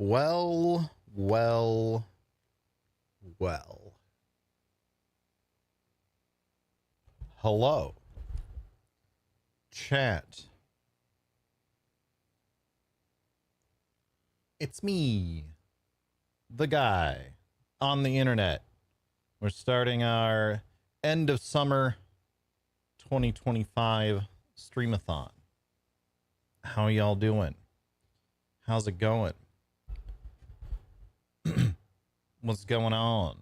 Well, well, well. Hello, chat. It's me, the guy on the internet. We're starting our end of summer 2025 streamathon. How y'all doing? How's it going? What's going on?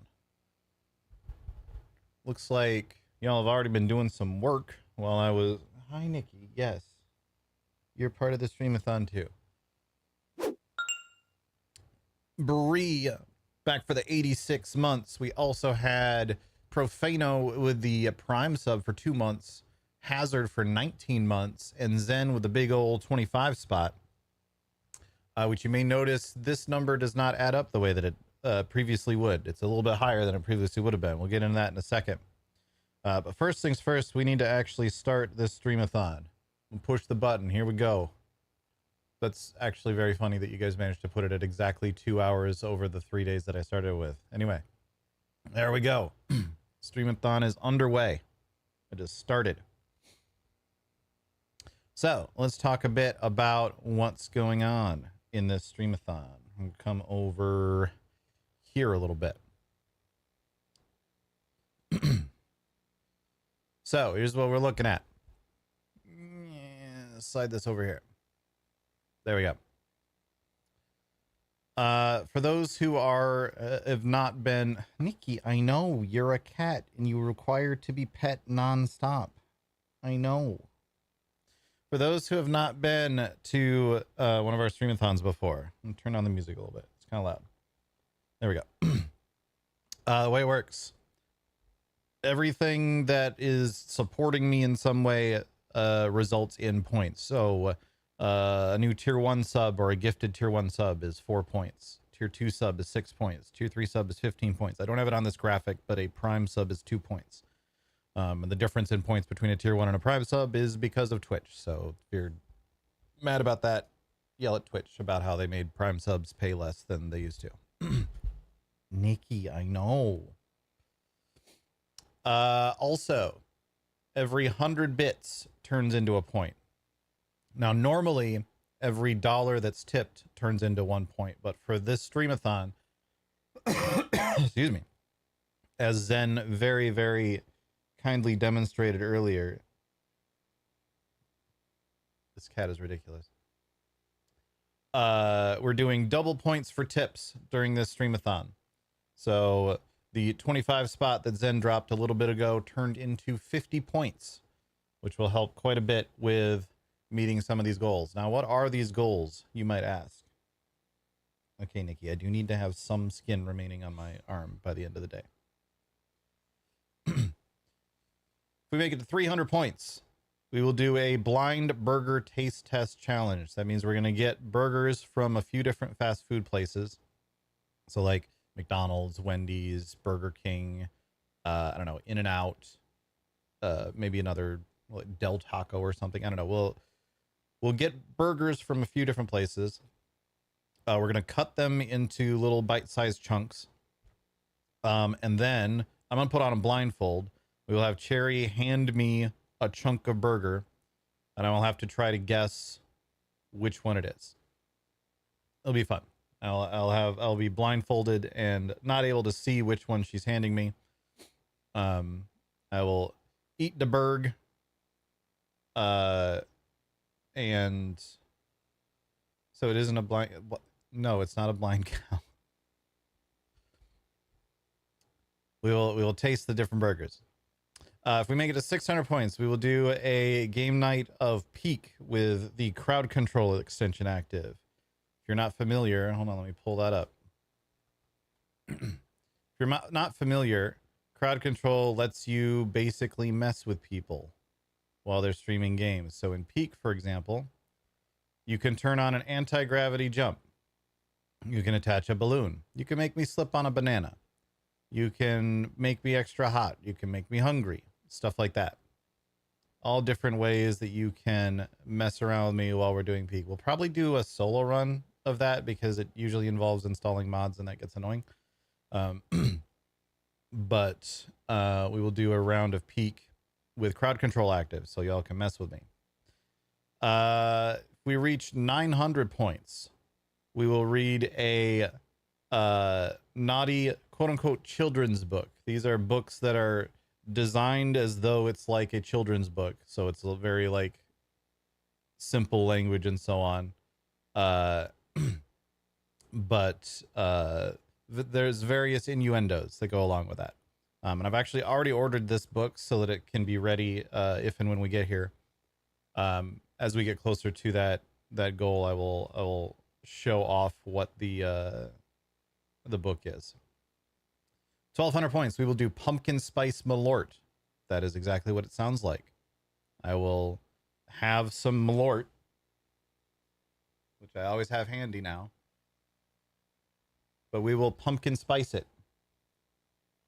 Looks like y'all have already been doing some work while I was... Hi, Nikki. Yes. You're part of the streamathon, too. Bree, back for the 86 months. We also had Profano with the Prime sub for 2 months, Hazard for 19 months, and Zen with the big old 25 spot. Which you may notice this number does not add up the way that it previously would. It's a little bit higher than it previously would have been. We'll get into that in a second. But first things first, we need to actually start this streamathon. We'll push the button. Here we go. That's actually very funny that you guys managed to put it at exactly 2 hours over the 3 days that I started with. Anyway, there we go. Streamathon is underway. It has started. So let's talk a bit about what's going on in this streamathon. We'll come over here a little bit. So here's what we're looking at. Slide this over here. There we go. For those who are have not been... Nikki, I know you're a cat and you require to be pet nonstop. I know. For those who have not been to one of our streamathons before, I'm turn on the music a little bit. It's kind of loud. There we go. The way it works. Everything that is supporting me in some way results in points. So a new tier 1 sub or a gifted tier 1 sub is 4 points. Tier 2 sub is 6 points. Tier 3 sub is 15 points. I don't have it on this graphic, but a prime sub is 2 points. And the difference in points between a tier 1 and a prime sub is because of Twitch. So if you're mad about that, yell at Twitch about how they made prime subs pay less than they used to. Nikki, I know. Also, every 100 bits turns into a point. Now, normally, every dollar that's tipped turns into 1 point. But for this streamathon, excuse me, as Zen very, very kindly demonstrated earlier, this cat is ridiculous. We're doing double points for tips during this streamathon. So the 25 spot that Zen dropped a little bit ago turned into 50 points, which will help quite a bit with meeting some of these goals. Now, what are these goals, you might ask? Okay, Nikki, I do need to have some skin remaining on my arm by the end of the day. If we make it to 300 points, we will do a blind burger taste test challenge. That means we're going to get burgers from a few different fast food places. So like McDonald's, Wendy's, Burger King, I don't know, In-N-Out, maybe another like Del Taco or something. I don't know. We'll get burgers from a few different places. We're going to cut them into little bite-sized chunks. And then I'm going to put on a blindfold. We will have Cherry hand me a chunk of burger, and I will have to try to guess which one it is. It'll be fun. I'll be blindfolded and not able to see which one she's handing me. I will eat the burg. And so it isn't a blind... No, it's not a blind cow. We will taste the different burgers. If we make it to 600 points, we will do a game night of Peak with the crowd control extension active. If you're not familiar, hold on, let me pull that up. If you're not familiar, crowd control lets you basically mess with people while they're streaming games. So in Peak, for example, you can turn on an anti-gravity jump. You can attach a balloon. You can make me slip on a banana. You can make me extra hot. You can make me hungry. Stuff like that. All different ways that you can mess around with me while we're doing Peak. We'll probably do a solo run of that because it usually involves installing mods and that gets annoying. Um, but we will do a round of peak with crowd control active so y'all can mess with me. If we reach 900 points, we will read a naughty quote unquote children's book. These are books that are designed as though it's like a children's book, so it's a very like simple language and so on. But there's various innuendos that go along with that. And I've actually already ordered this book so that it can be ready if and when we get here. As we get closer to that goal, I will show off what the book is. 1,200 points. We will do pumpkin spice malort. That is exactly what it sounds like. I will have some malort, which I always have handy now. But we will pumpkin spice it.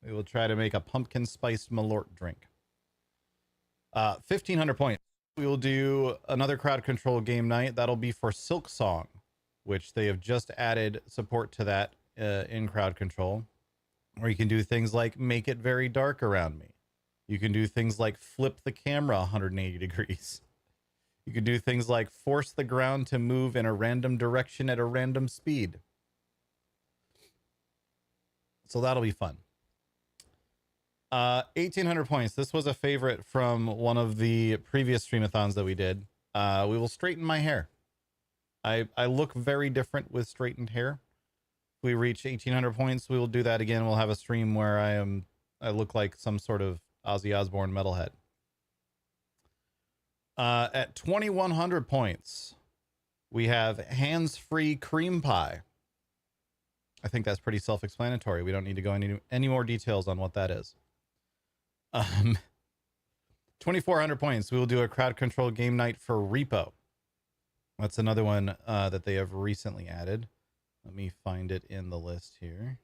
We will try to make a pumpkin spiced malort drink. 1,500 points. We will do another crowd control game night. That'll be for Silk Song, which they have just added support to that in crowd control, where you can do things like make it very dark around me. You can do things like flip the camera 180 degrees. You can do things like force the ground to move in a random direction at a random speed. So that'll be fun. 1,800 points. This was a favorite from one of the previous streamathons that we did. We will straighten my hair. I look very different with straightened hair. If we reach 1,800 points, we will do that again. We'll have a stream where I look like some sort of Ozzy Osbourne metalhead. At 2,100 points, we have hands-free cream pie. I think that's pretty self-explanatory. We don't need to go into any more details on what that is. 2,400 points. We will do a crowd control game night for Repo. That's another one that they have recently added. Let me find it in the list here.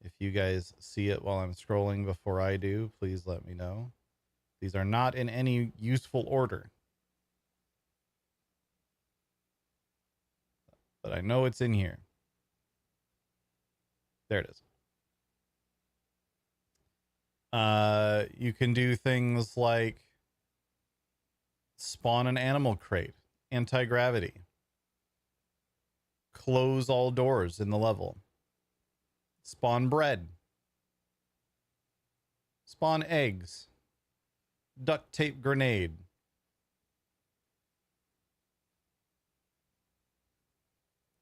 If you guys see it while I'm scrolling before I do, please let me know. These are not in any useful order, but I know it's in here. There it is. You can do things like spawn an animal crate, anti-gravity, close all doors in the level, spawn bread, spawn eggs, duct tape grenade,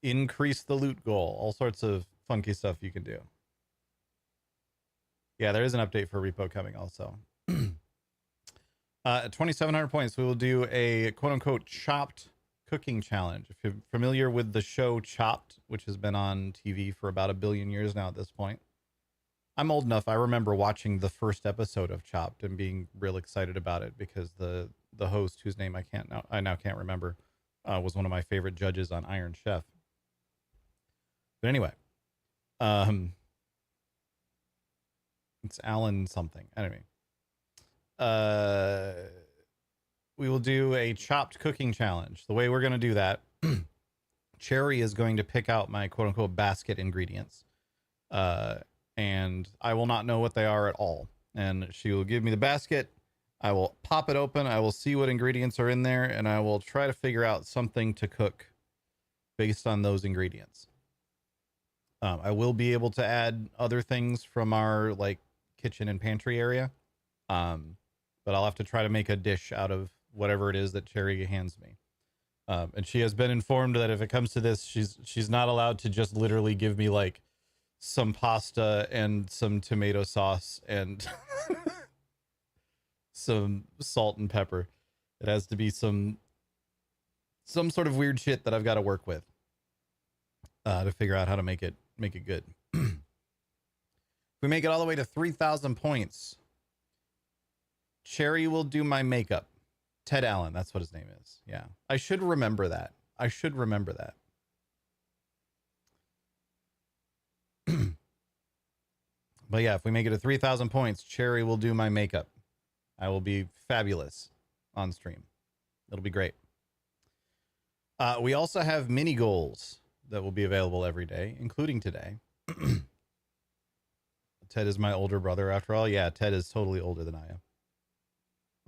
increase the loot goal, all sorts of funky stuff you can do. Yeah, there is an update for Repo coming also. At 2,700 points, we will do a quote-unquote chopped cooking challenge. If you're familiar with the show Chopped, which has been on TV for about 1 billion years now at this point. I'm old enough. I remember watching the first episode of Chopped and being real excited about it because the host, whose name I now can't remember, was one of my favorite judges on Iron Chef. But anyway, it's Alan something. Anyway, we will do a chopped cooking challenge. The way we're going to do that, Cherry is going to pick out my quote unquote basket ingredients. And I will not know what they are at all. And she will give me the basket. I will pop it open. I will see what ingredients are in there, and I will try to figure out something to cook based on those ingredients. I will be able to add other things from our like kitchen and pantry area. But I'll have to try to make a dish out of whatever it is that Cherry hands me. And she has been informed that if it comes to this, she's not allowed to just literally give me like some pasta and some tomato sauce and some salt and pepper. It has to be some sort of weird shit that I've got to work with to figure out how to make it good. If we make it all the way to 3,000 points, Cherry will do my makeup. Ted Allen, that's what his name is. Yeah, I should remember that. But yeah, if we make it to 3,000 points, Cherry will do my makeup. I will be fabulous on stream. It'll be great. We also have mini goals. that will be available every day, including today. Ted is my older brother, after all. Yeah, Ted is totally older than I am.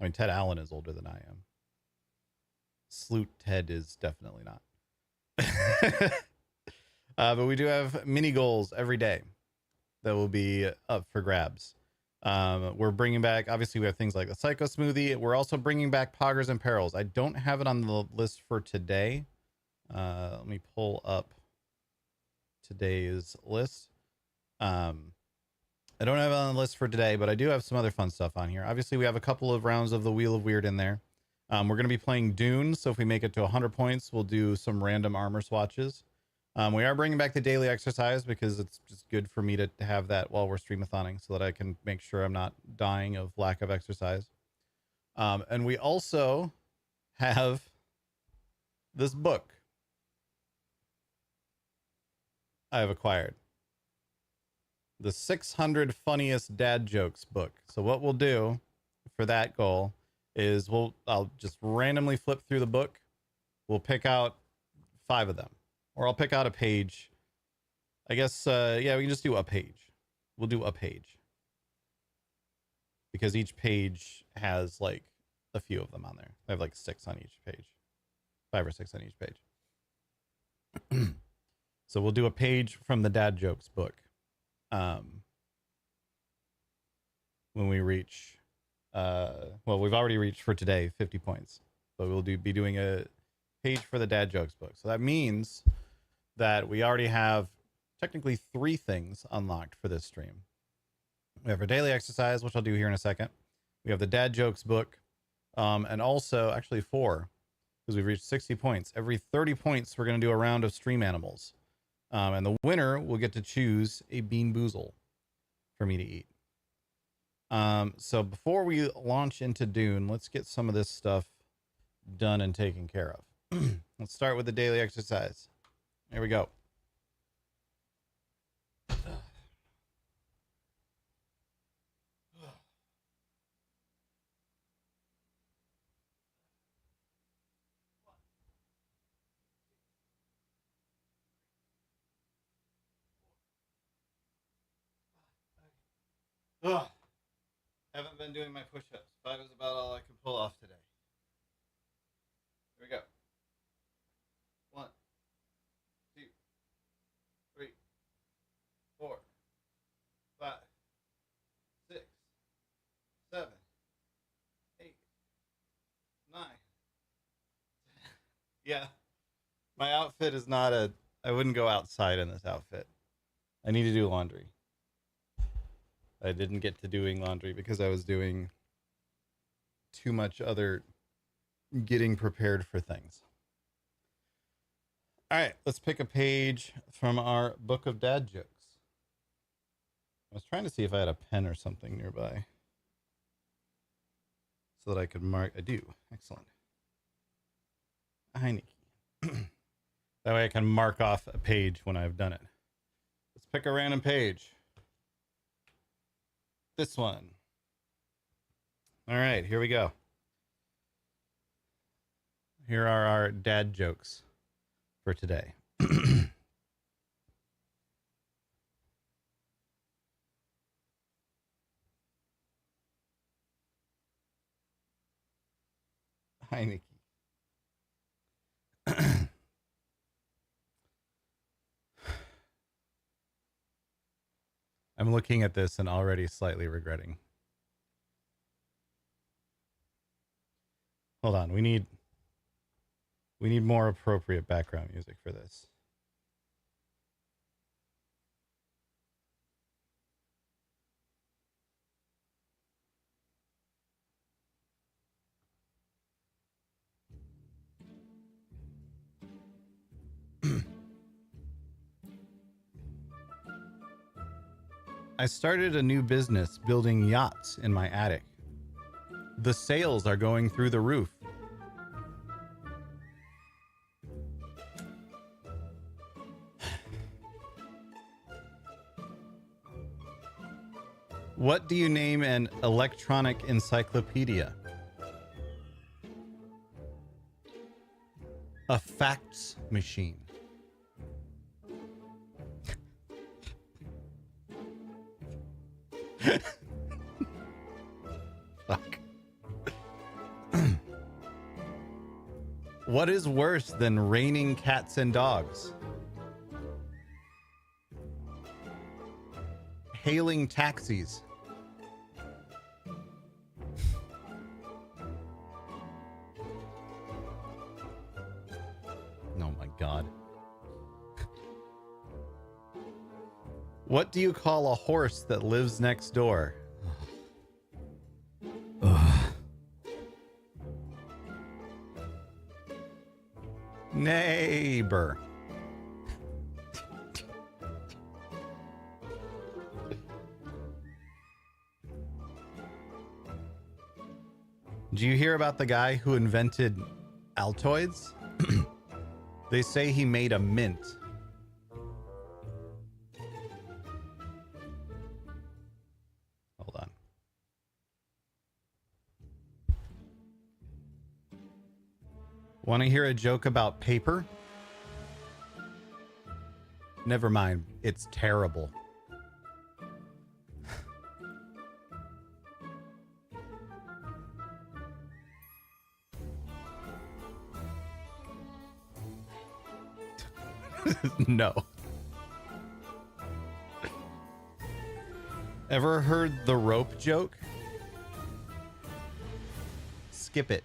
I mean, Ted Allen is older than I am. Sloot Ted is definitely not. But we do have mini goals every day that will be up for grabs. We're bringing back, obviously, we have things like the Psycho Smoothie. We're also bringing back Poggers and Perils. I don't have it on the list for today. Let me pull up today's list. I don't have it on the list for today, but I do have some other fun stuff on here. Obviously, we have a couple of rounds of the Wheel of Weird in there. We're going to be playing Dune, so if we make it to 100 points, we'll do some random armor swatches. We are bringing back the daily exercise because it's just good for me to have that while we're streamathoning so that I can make sure I'm not dying of lack of exercise. And we also have this book I have acquired. The 600 funniest dad jokes book. So what we'll do for that goal is I'll just randomly flip through the book. We'll pick out 5 of them, or I'll pick out a page. I guess, yeah, we can just do a page. We'll do a page because each page has like a few of them on there. I have like 6 on each page, 5 or 6 on each page. So we'll do a page from the dad jokes book. When we reach, well, we've already reached for today 50 points, but we'll be doing a page for the dad jokes book. So that means that we already have technically 3 things unlocked for this stream. We have our daily exercise, which I'll do here in a second. We have the dad jokes book, and also actually 4, because we've reached 60 points. Every 30 points, we're going to do a round of stream animals. And the winner will get to choose a Bean Boozle for me to eat. So before we launch into Dune, let's get some of this stuff done and taken care of. Let's start with the daily exercise. Here we go. Ugh. Haven't been doing my push-ups. 5 is about all I can pull off today. Here we go. 1, 2, 3, 4, 5, 6, 7, 8, 9. Yeah. My outfit is not I wouldn't go outside in this outfit. I need to do laundry. I didn't get to doing laundry because I was doing too much other getting prepared for things. All right, let's pick a page from our book of dad jokes. I was trying to see if I had a pen or something nearby so that I could mark. I do. Excellent. Hi, Nikki. That way I can mark off a page when I've done it. Let's pick a random page. This one. All right, here we go. Here are our dad jokes for today. Hi, Nikki. I'm looking at this and already slightly regretting. Hold on, we need more appropriate background music for this. I started a new business building yachts in my attic. The sales are going through the roof. What do you name an electronic encyclopedia? A fax machine. Fuck. What is worse than raining cats and dogs? Hailing taxis. Oh my God. What do you call a horse that lives next door? Neighbor. Did you hear about the guy who invented Altoids? They say he made a mint. Hold on. Want to hear a joke about paper? Never mind. It's terrible. No. Ever heard the rope joke? Skip it.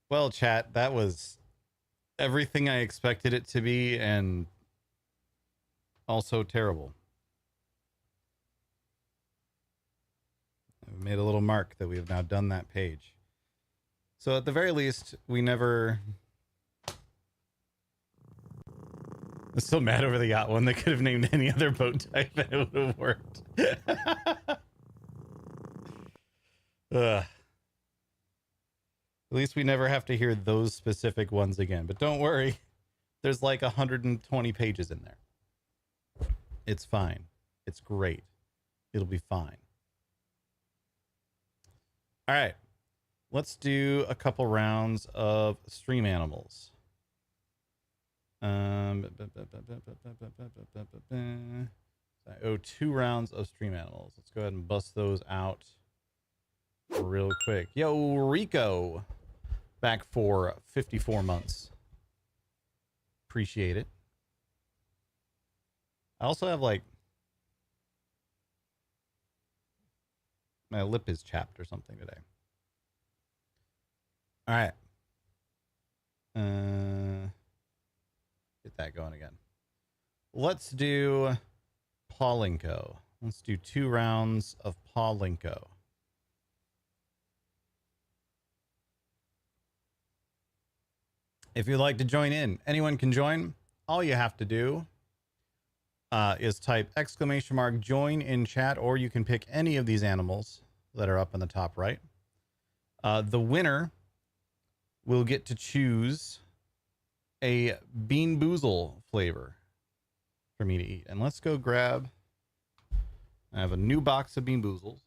Well, chat, that was everything I expected it to be and also terrible. I've made a little mark that we have now done that page. So at the very least, we never... I'm still mad over the yacht one. They could have named any other boat type and it would have worked. Ugh. At least we never have to hear those specific ones again. But don't worry. There's like 120 pages in there. It's fine. It's great. It'll be fine. All right. Let's do a couple rounds of stream animals. I owe 2 rounds of stream animals. Let's go ahead and bust those out real quick. Yo, Rico. Back for 54 months. Appreciate it. I also have like... my lip is chapped or something today. All right. Get that going again. Let's do Paulinko. Let's do 2 rounds of Paulinko. If you'd like to join in, anyone can join. All you have to do is type !join in chat, or you can pick any of these animals that are up in the top right. The winner will get to choose a Bean Boozle flavor for me to eat. And let's go grab... I have a new box of Bean Boozles.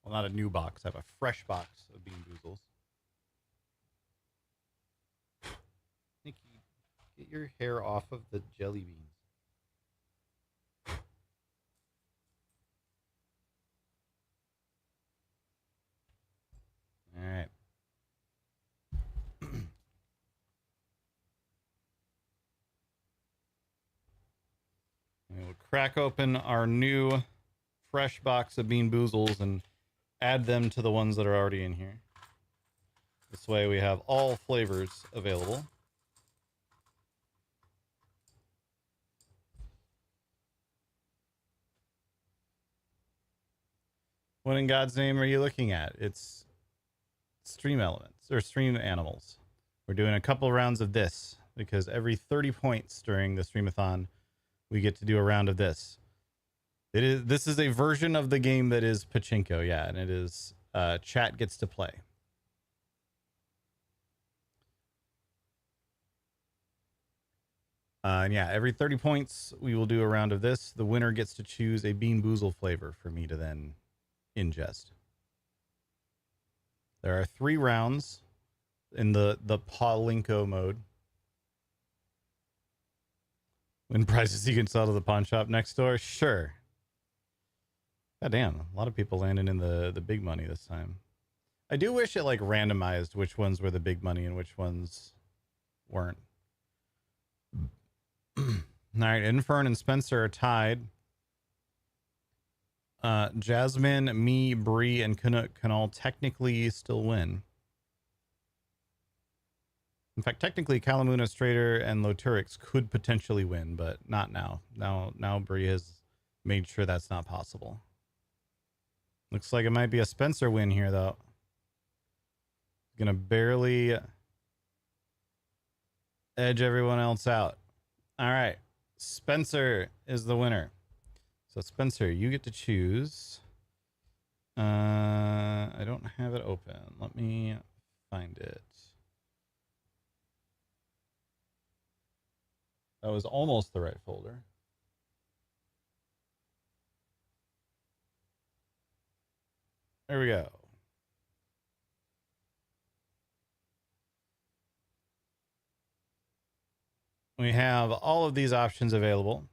Well, not a new box. I have a fresh box of Bean Boozles. Nikki, get your hair off of the jelly beans. All right. We'll crack open our new fresh box of Bean Boozles and add them to the ones that are already in here. This way we have all flavors available. What in God's name are you looking at? It's stream elements or stream animals. We're doing a couple rounds of this because every 30 points during the streamathon, we get to do a round of this. This is a version of the game that is Pachinko, yeah, and it is chat gets to play. And yeah, every 30 points, we will do a round of this. The winner gets to choose a Bean Boozle flavor for me to then ingest. There are 3 rounds in the Paulinko mode. Win prizes you can sell to the pawn shop next door. Sure. God damn, a lot of people landing in the big money this time. I do wish it like randomized which ones were the big money and which ones weren't. All right, Infern and Spencer are tied. Jasmine, me, Bree, and Canuck can all technically still win. In fact, technically, Kalamuna, Strader, and Loturix could potentially win, but not now. Now Bree has made sure that's not possible. Looks like it might be a Spencer win here, though. Gonna barely edge everyone else out. All right, Spencer is the winner. So Spencer, you get to choose. I don't have it open. Let me find it. That was almost the right folder. There we go. We have all of these options available.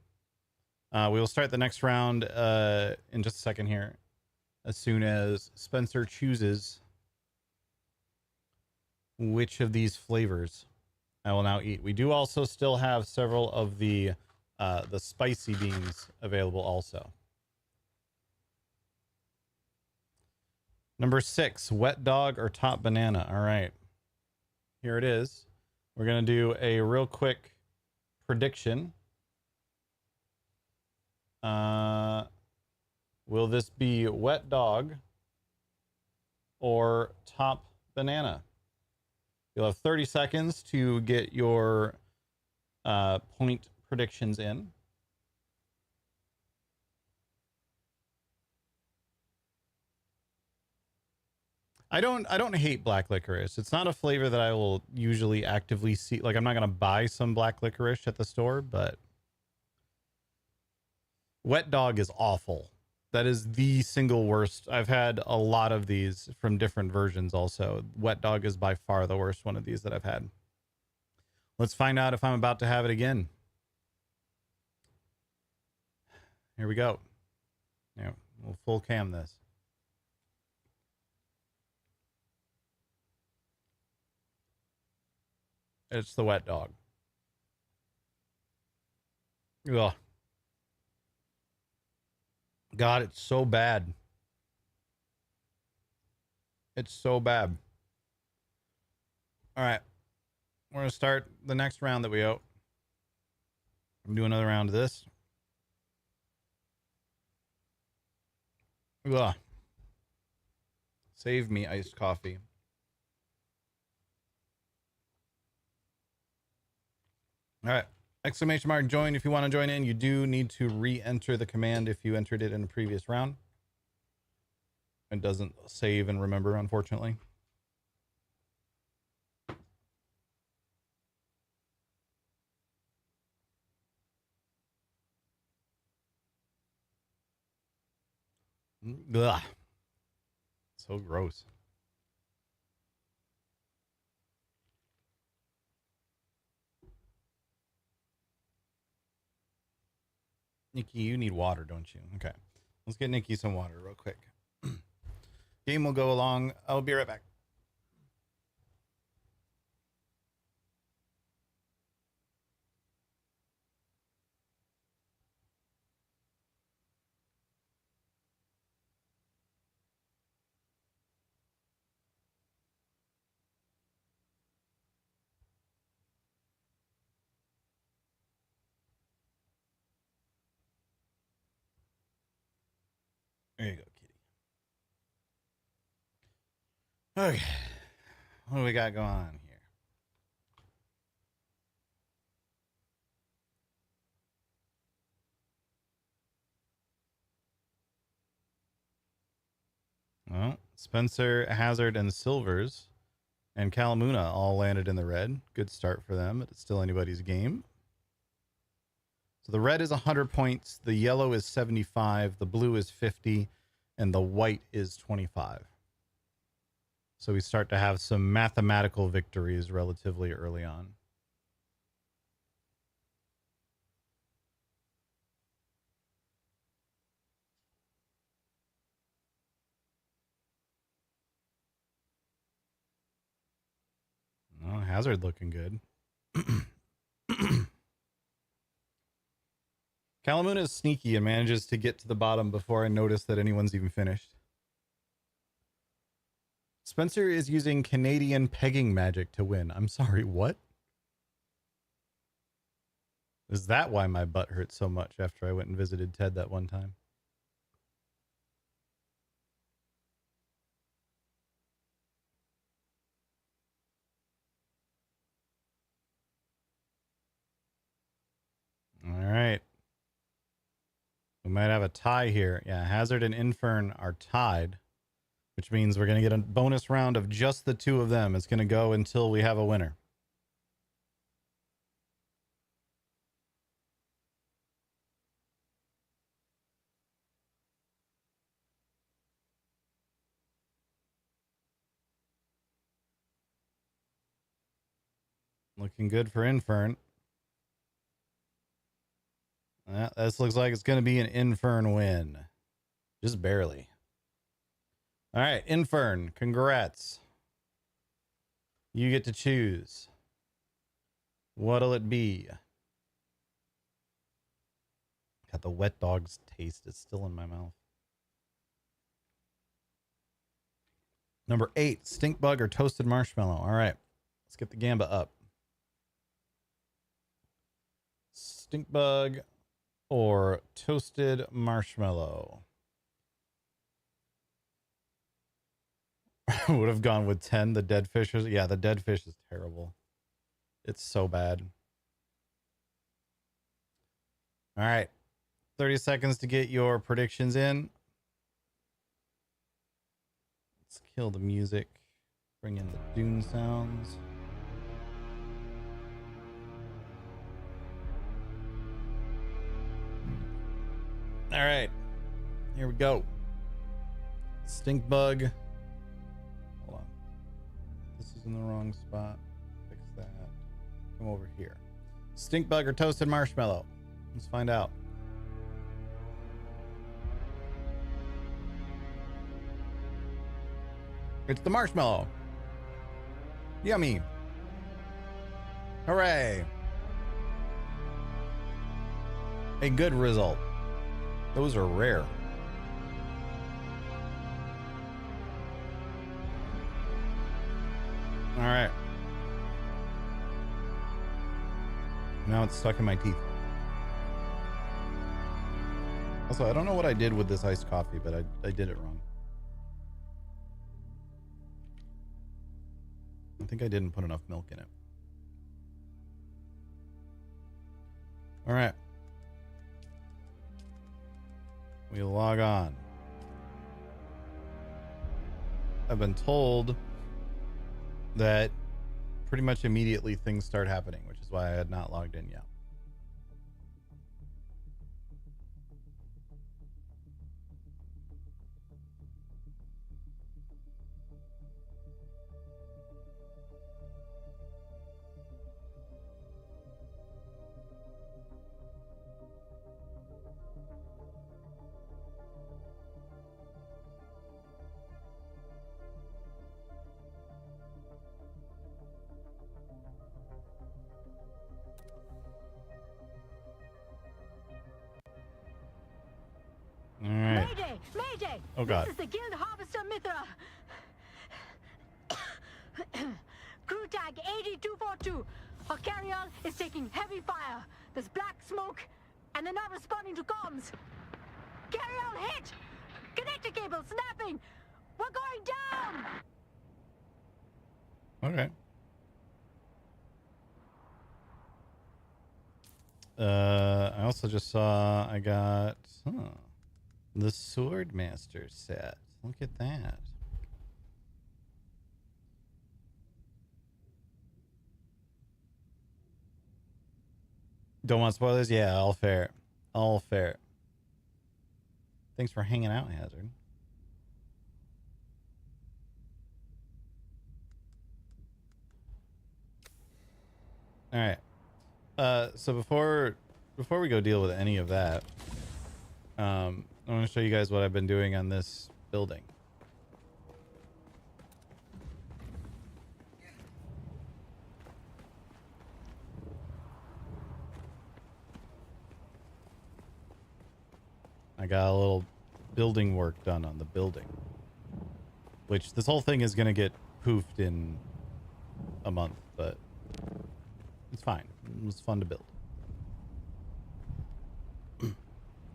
We will start the next round in just a second here, as soon as Spencer chooses which of these flavors I will now eat. We do also still have several of the spicy beans available also. Number 6, wet dog or top banana. All right, here it is. We're gonna do a real quick prediction. Will this be wet dog or top banana? You'll have 30 seconds to get your point predictions in. I don't hate black licorice. It's not a flavor that I will usually actively see. Like, I'm not gonna buy some black licorice at the store, but wet dog is awful. That is the single worst. I've had a lot of these from different versions also. Wet dog is by far the worst one of these that I've had. Let's find out if I'm about to have it again. Here we go. Yeah, we'll full cam this. It's the wet dog. Ugh. God, it's so bad. It's so bad. All right. We're going to start the next round that we owe. I'm do another round of this. Ugh. Save me iced coffee. All right. Exclamation mark join if you want to join in. You do need to re-enter the command if you entered it in a previous round. It doesn't save and remember, unfortunately. Ugh. So gross. Nikki, you need water, don't you? Okay. Let's get Nikki some water real quick. Game will go along. I'll be right back. There you go, kitty. Okay. What do we got going on here? Well, Spencer, Hazard, and Silvers and Kalamuna all landed in the red. Good start for them, but it's still anybody's game. So the red is 100 points, the yellow is 75, the blue is 50, and the white is 25. So we start to have some mathematical victories relatively early on. Oh, Hazard looking good. Calamuna is sneaky and manages to get to the bottom before I notice that anyone's even finished. Spencer is using Canadian pegging magic to win. I'm sorry, what? Is that why my butt hurt so much after I went and visited Ted that one time? All right. We might have a tie here. Yeah, Hazard and Infern are tied, which means we're going to get a bonus round of just the two of them. It's going to go until we have a winner. Looking good for Infern. This looks like it's going to be an Infern win. Just barely. All right, Infern, congrats. You get to choose. What'll it be? Got the wet dog's taste. It's still in my mouth. Number 8, stink bug or toasted marshmallow. All right, let's get the gamba up. Stink bug or toasted marshmallow. Would have gone with 10. The dead fish is, yeah, the dead fish is terrible. It's so bad. All right, 30 seconds to get your predictions in. Let's kill the music. Bring in the Dune sounds. All right, here we go. Stink bug. Hold on. This is in the wrong spot. Fix that. Come over here. Stink bug or toasted marshmallow? Let's find out. It's the marshmallow. Yummy. Hooray. A good result. Those are rare. All right. Now it's stuck in my teeth. Also, I don't know what I did with this iced coffee, but I did it wrong. I think I didn't put enough milk in it. All right. We log on. I've been told that pretty much immediately things start happening, which is why I had not logged in yet. All right. Mayday! Mayday! Oh God. This is the Guild Harvester Mithra. Crew tag 8242. Our carry-on is taking heavy fire. There's black smoke, and they're not responding to comms. Carry-on hit! Connector cable snapping! We're going down! Okay. I also just saw I got the Swordmaster set. Look at that. Don't want spoilers? Yeah, all fair. All fair. Thanks for hanging out, Hazard. All right. So before we go deal with any of that, I want to show you guys what I've been doing on this building. I got a little building work done on the building, which this whole thing is going to get poofed in a month, but it's fine. It was fun to build.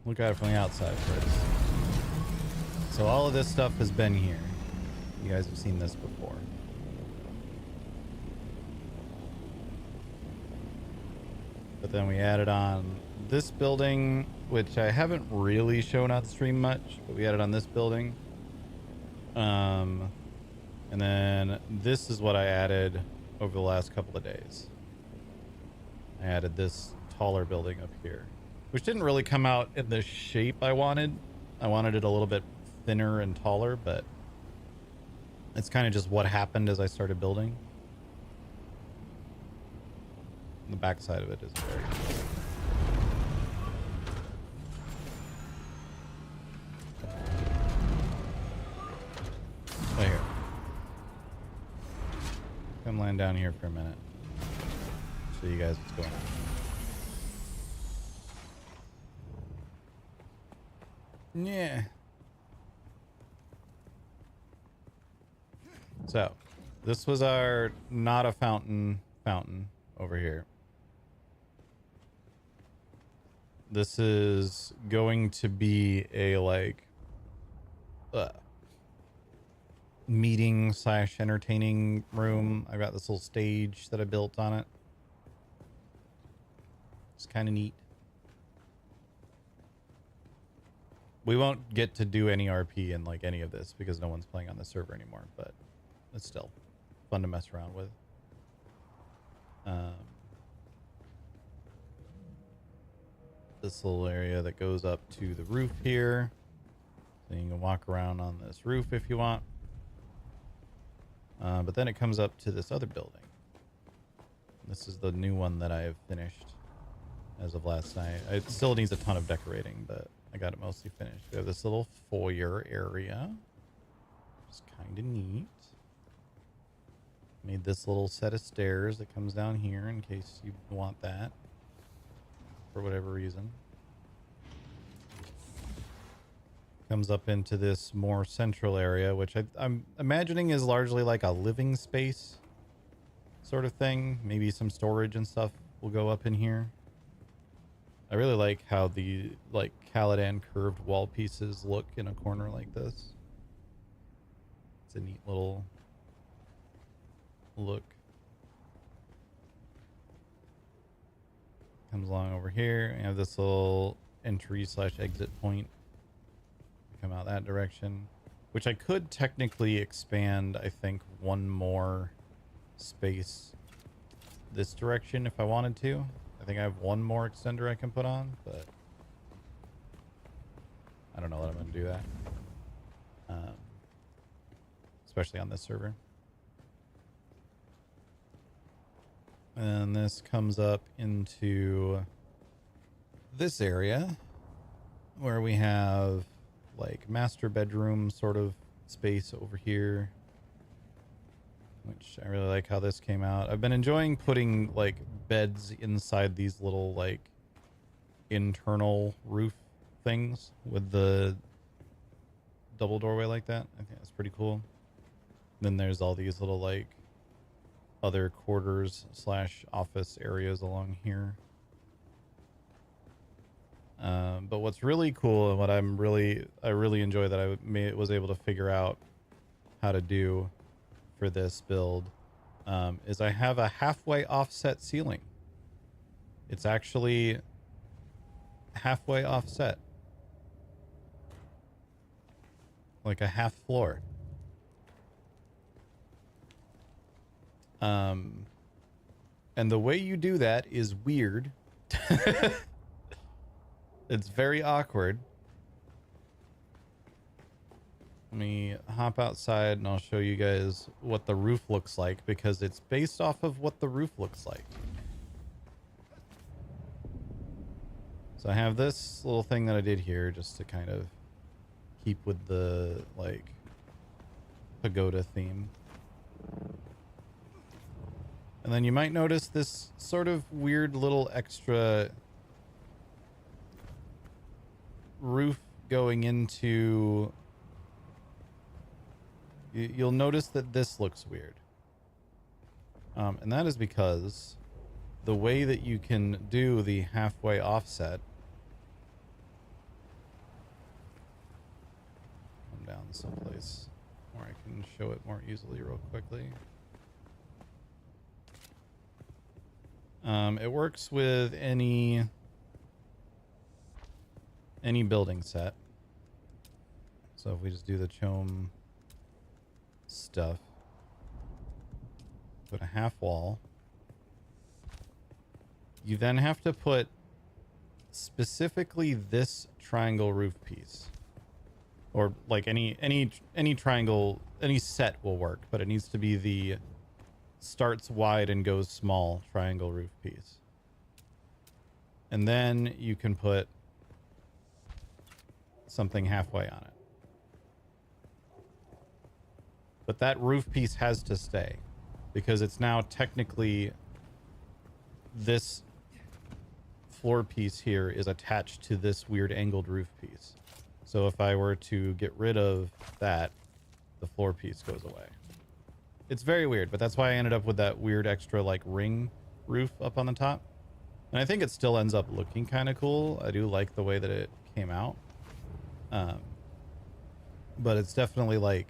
Look at it from the outside first. So all of this stuff has been here. You guys have seen this before. But then we added on this building, which I haven't really shown on stream much, but we added on this building. And then this is what I added over the last couple of days. I added this taller building up here, which didn't really come out in the shape I wanted. I wanted it a little bit thinner and taller, but it's kind of just what happened as I started building. The back side of it is very right here. Come land down here for a minute. Show you guys what's going on. Yeah. So, this was our not a fountain over here. This is going to be a like meeting / entertaining room. I've got this little stage that I built on it. It's kind of neat. We won't get to do any RP in like any of this because no one's playing on the server anymore, but it's still fun to mess around with. This little area that goes up to the roof here. So you can walk around on this roof if you want. But then it comes up to this other building. This is the new one that I have finished as of last night. It still needs a ton of decorating, but I got it mostly finished. We have this little foyer area. It's kind of neat. Made this little set of stairs that comes down here in case you want that for whatever reason. Comes up into this more central area, which I'm imagining is largely like a living space sort of thing. Maybe some storage and stuff will go up in here. I really like how the like Caladan curved wall pieces look in a corner like this. It's a neat little look. Comes along over here. I have this little entry / exit point. Come out that direction, which I could technically expand, I think, one more space this direction if I wanted to. I think I have one more extender I can put on, but I don't know that I'm going to do that. Especially on this server. And this comes up into this area where we have like master bedroom sort of space over here, which I really like how this came out. I've been enjoying putting like beds inside these little like internal roof things with the double doorway like that. I think that's pretty cool. Then there's all these little like other quarters / office areas along here. But what's really cool and what I really enjoy that I was able to figure out how to do for this build is I have a halfway offset ceiling. It's actually halfway offset, like a half floor. And the way you do that is weird. It's very awkward. Let me hop outside and I'll show you guys what the roof looks like, because it's based off of what the roof looks like. So I have this little thing that I did here just to kind of keep with the like pagoda theme. And then you might notice this sort of weird little extra roof going into... You'll notice that this looks weird. And that is because the way that you can do the halfway offset... Come down someplace where I can show it more easily real quickly. It works with any building set. So if we just do the chome stuff, put a half wall. You then have to put specifically this triangle roof piece, or like any triangle, any set will work, but it needs to be the starts wide and goes small triangle roof piece. And then you can put something halfway on it. But that roof piece has to stay because it's now technically this floor piece here is attached to this weird angled roof piece. So if I were to get rid of that, the floor piece goes away. It's very weird, but that's why I ended up with that weird extra like ring roof up on the top. And I think it still ends up looking kind of cool. I do like the way that it came out. But it's definitely like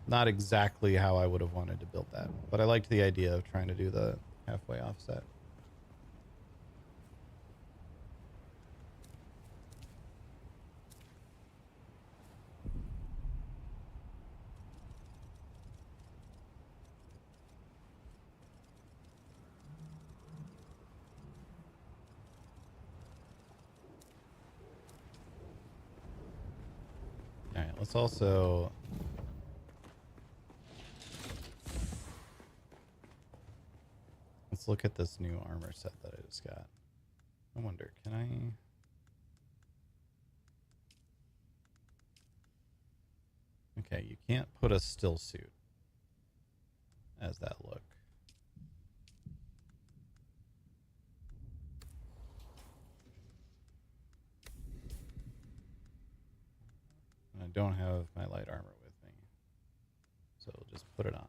not exactly how I would have wanted to build that. But I liked the idea of trying to do the halfway offset. All right, let's also... Let's look at this new armor set that I just got. I wonder, can I... Okay, you can't put a still suit as that look. And I don't have my light armor with me, so we'll just put it on.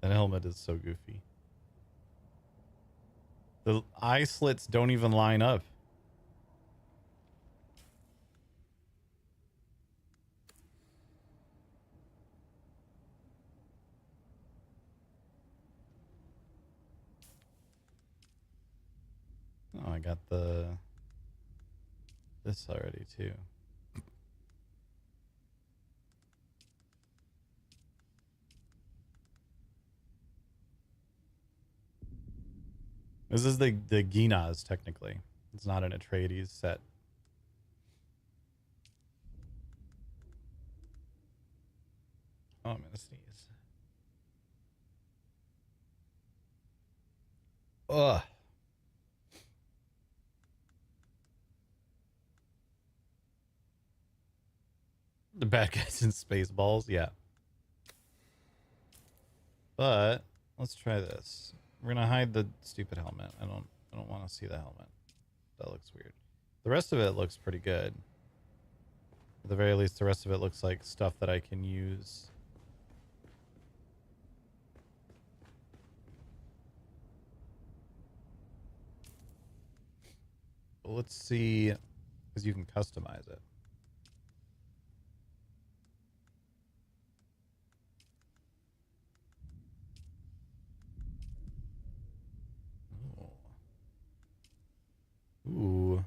That helmet is so goofy. The eye slits don't even line up. Oh, I got this already too. This is the Ginaz, technically. It's not an Atreides set. Oh, I'm gonna sneeze. Ugh. The bad guys in Spaceballs, yeah. But let's try this. We're gonna hide the stupid helmet. I don't want to see the helmet. That looks weird. The rest of it looks pretty good. At the very least, the rest of it looks like stuff that I can use. But let's see, because you can customize it. Ooh.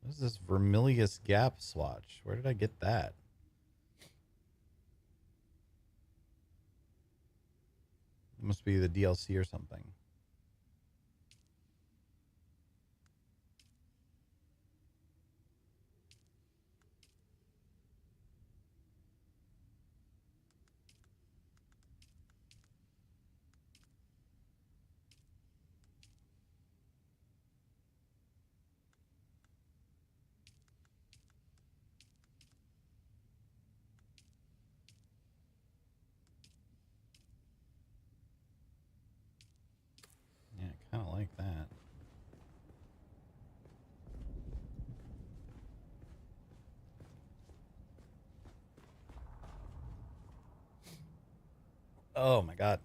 What is this Vermilius Gap swatch? Where did I get that? It must be the DLC or something. Yeah, kind of like that. Oh my god.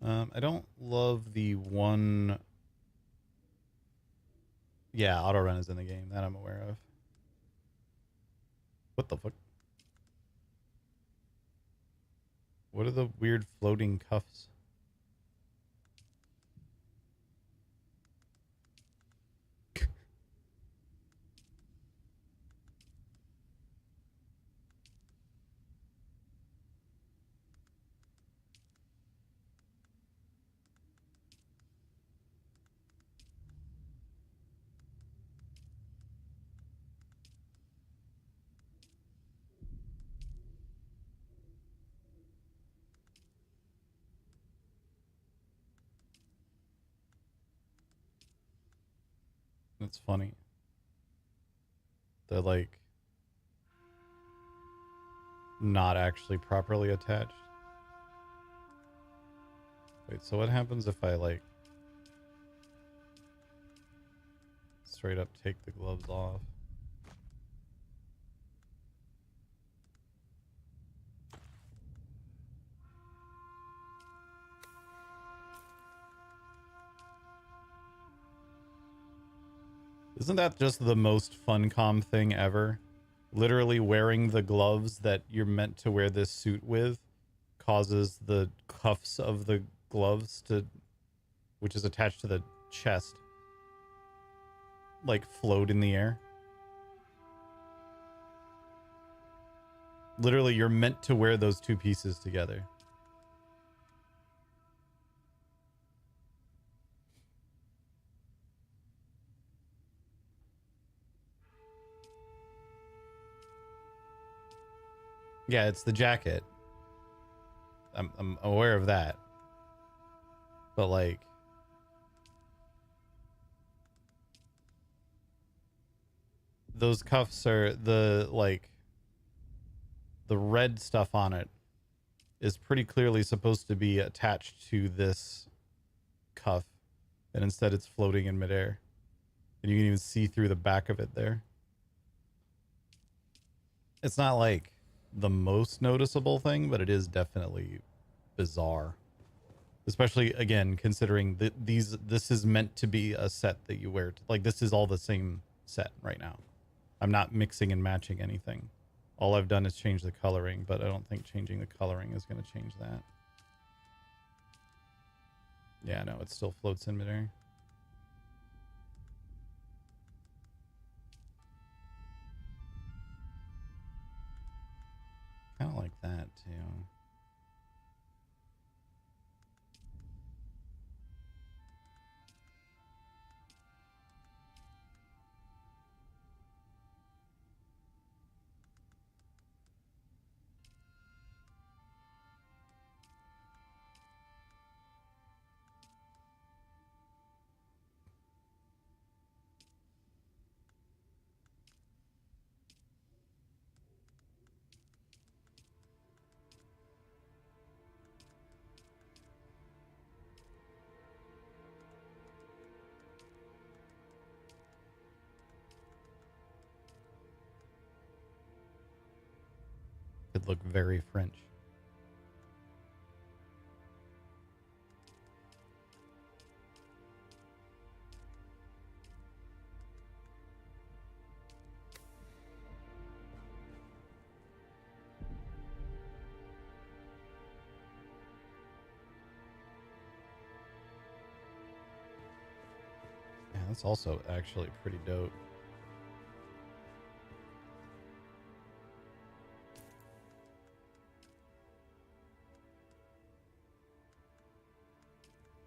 I don't love the one. Yeah, auto run is in the game that I'm aware of. What the fuck? What are the weird floating cuffs? That's funny. They're like not actually properly attached. Wait, so what happens if I like straight up take the gloves off? Isn't that just the most Funcom thing ever? Literally wearing the gloves that you're meant to wear this suit with causes the cuffs of the gloves to, which is attached to the chest, like float in the air. Literally, you're meant to wear those two pieces together. Yeah, it's the jacket. I'm aware of that. But like those cuffs are the like the red stuff on it is pretty clearly supposed to be attached to this cuff, and instead it's floating in midair. And you can even see through the back of it there. It's not like the most noticeable thing, but it is definitely bizarre. Especially again, considering that this is meant to be a set that you wear. Like this is all the same set right now. I'm not mixing and matching anything. All I've done is change the coloring, but I don't think changing the coloring is going to change that. Yeah, no, it still floats in midair. Kind of like that too. Could look very French. Yeah, that's also actually pretty dope.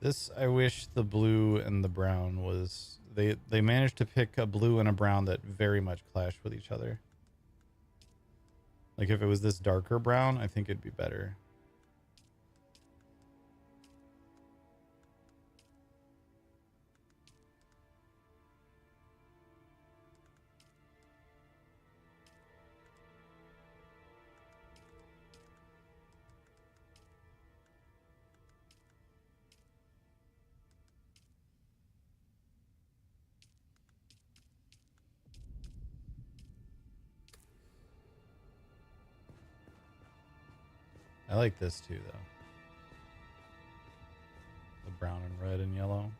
This, I wish the blue and the brown was... They managed to pick a blue and a brown that very much clash with each other. Like if it was this darker brown, I think it'd be better. I like this too, though. The brown and red and yellow.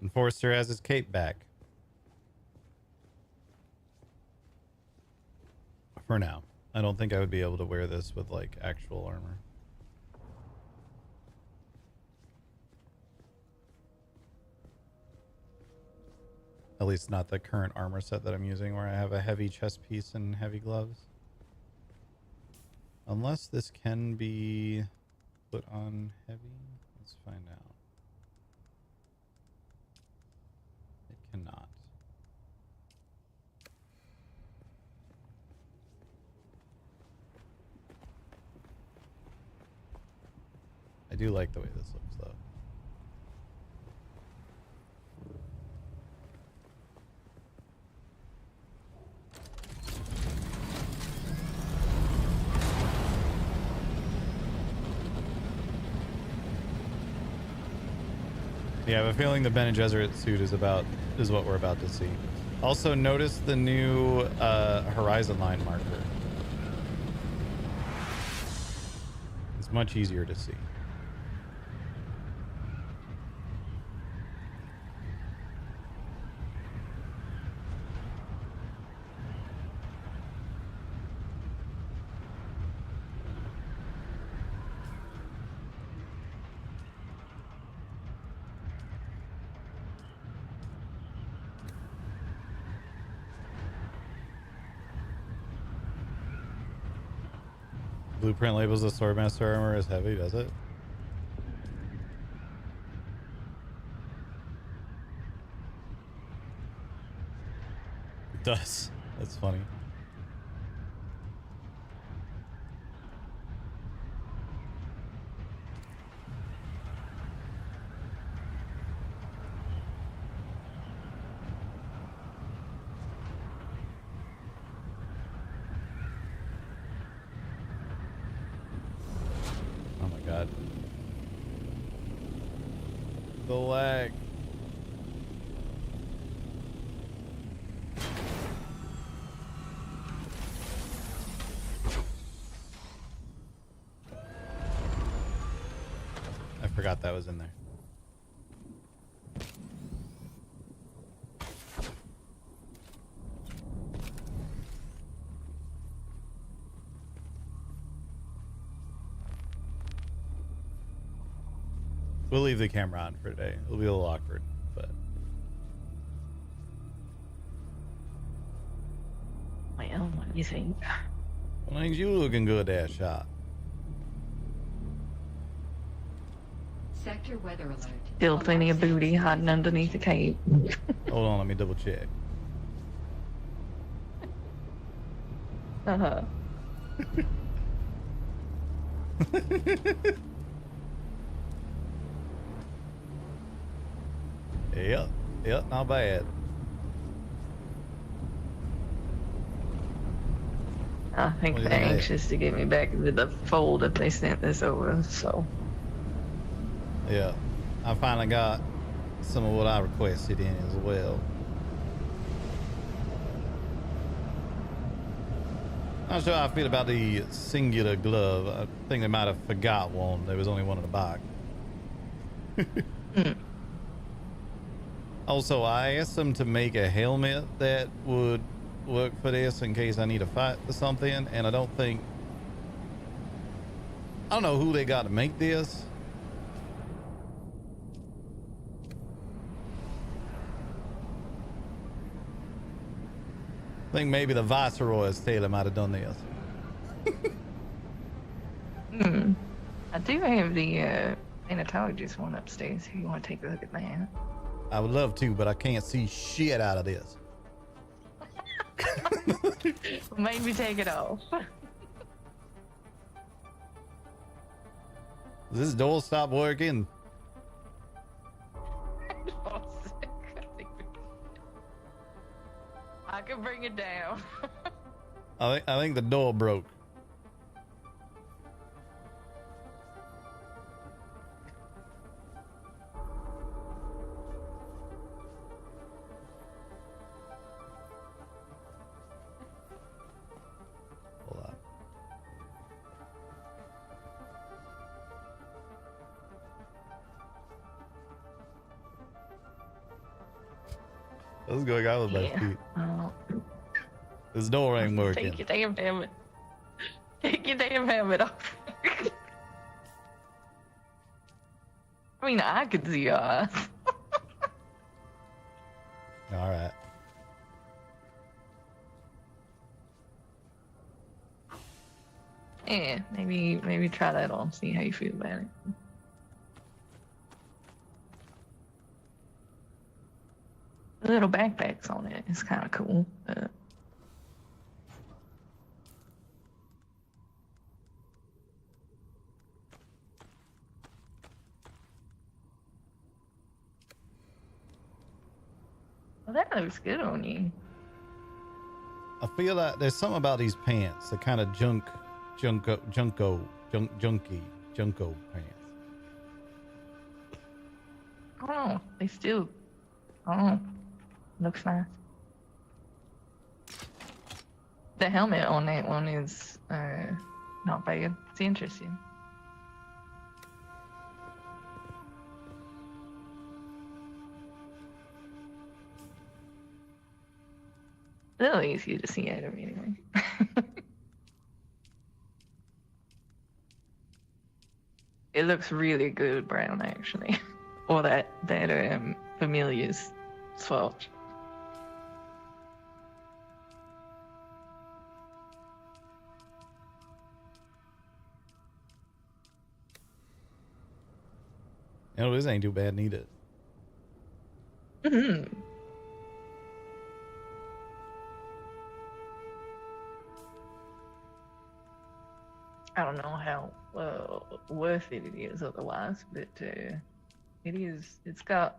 Enforcer has his cape back. For now. I don't think I would be able to wear this with like actual armor. At least not the current armor set that I'm using, where I have a heavy chest piece and heavy gloves. Unless this can be put on heavy. Let's find out. It cannot. I do like the way this looks, though. Yeah, I have a feeling the Bene Gesserit suit is what we're about to see. Also, notice the new horizon line marker. It's much easier to see. Blueprint labels the Swordmaster armor as heavy, does it? It does. That's funny. The lag. I forgot that was in there. We'll leave the camera on for today. It'll be a little awkward, but... Well, what do you think? Well, ain't you looking good, that shot? Sector weather alert. Still plenty of booty hiding underneath the cape. Hold on, let me double check. Uh-huh. Yep, not bad. I think they're anxious to get me back into the fold if they sent this over, so. Yeah, I finally got some of what I requested in as well. Not sure how I feel about the singular glove. I think they might have forgot one. There was only one in the box. Also, I asked them to make a helmet that would work for this in case I need to fight or something, and I don't know who they got to make this. think maybe the Viceroy's tailor might have done this. I do have the thanatologist one upstairs if you want to take a look at that. I would love to, but I can't see shit out of this. Maybe take it off. Does this door stop working? I can bring it down. I think the door broke. Hold on. What's going on with my feet? This door ain't working. Take your damn helmet. Take your damn helmet off. I mean, I could see your eyes. All right. Yeah, maybe try that on. See how you feel about it. The little backpacks on it is kind of cool. Well, that looks good on you. I feel like there's something about these pants, the kind of junky pants. Oh, they still. Oh, looks nice. The helmet on that one is not bad. It's interesting. A little easier to see out of anyway. It looks really good brown actually. Or that Familiar's swatch. You know, this ain't too bad neither. Mm-hmm. I don't know how worth it is otherwise, but it is. It's got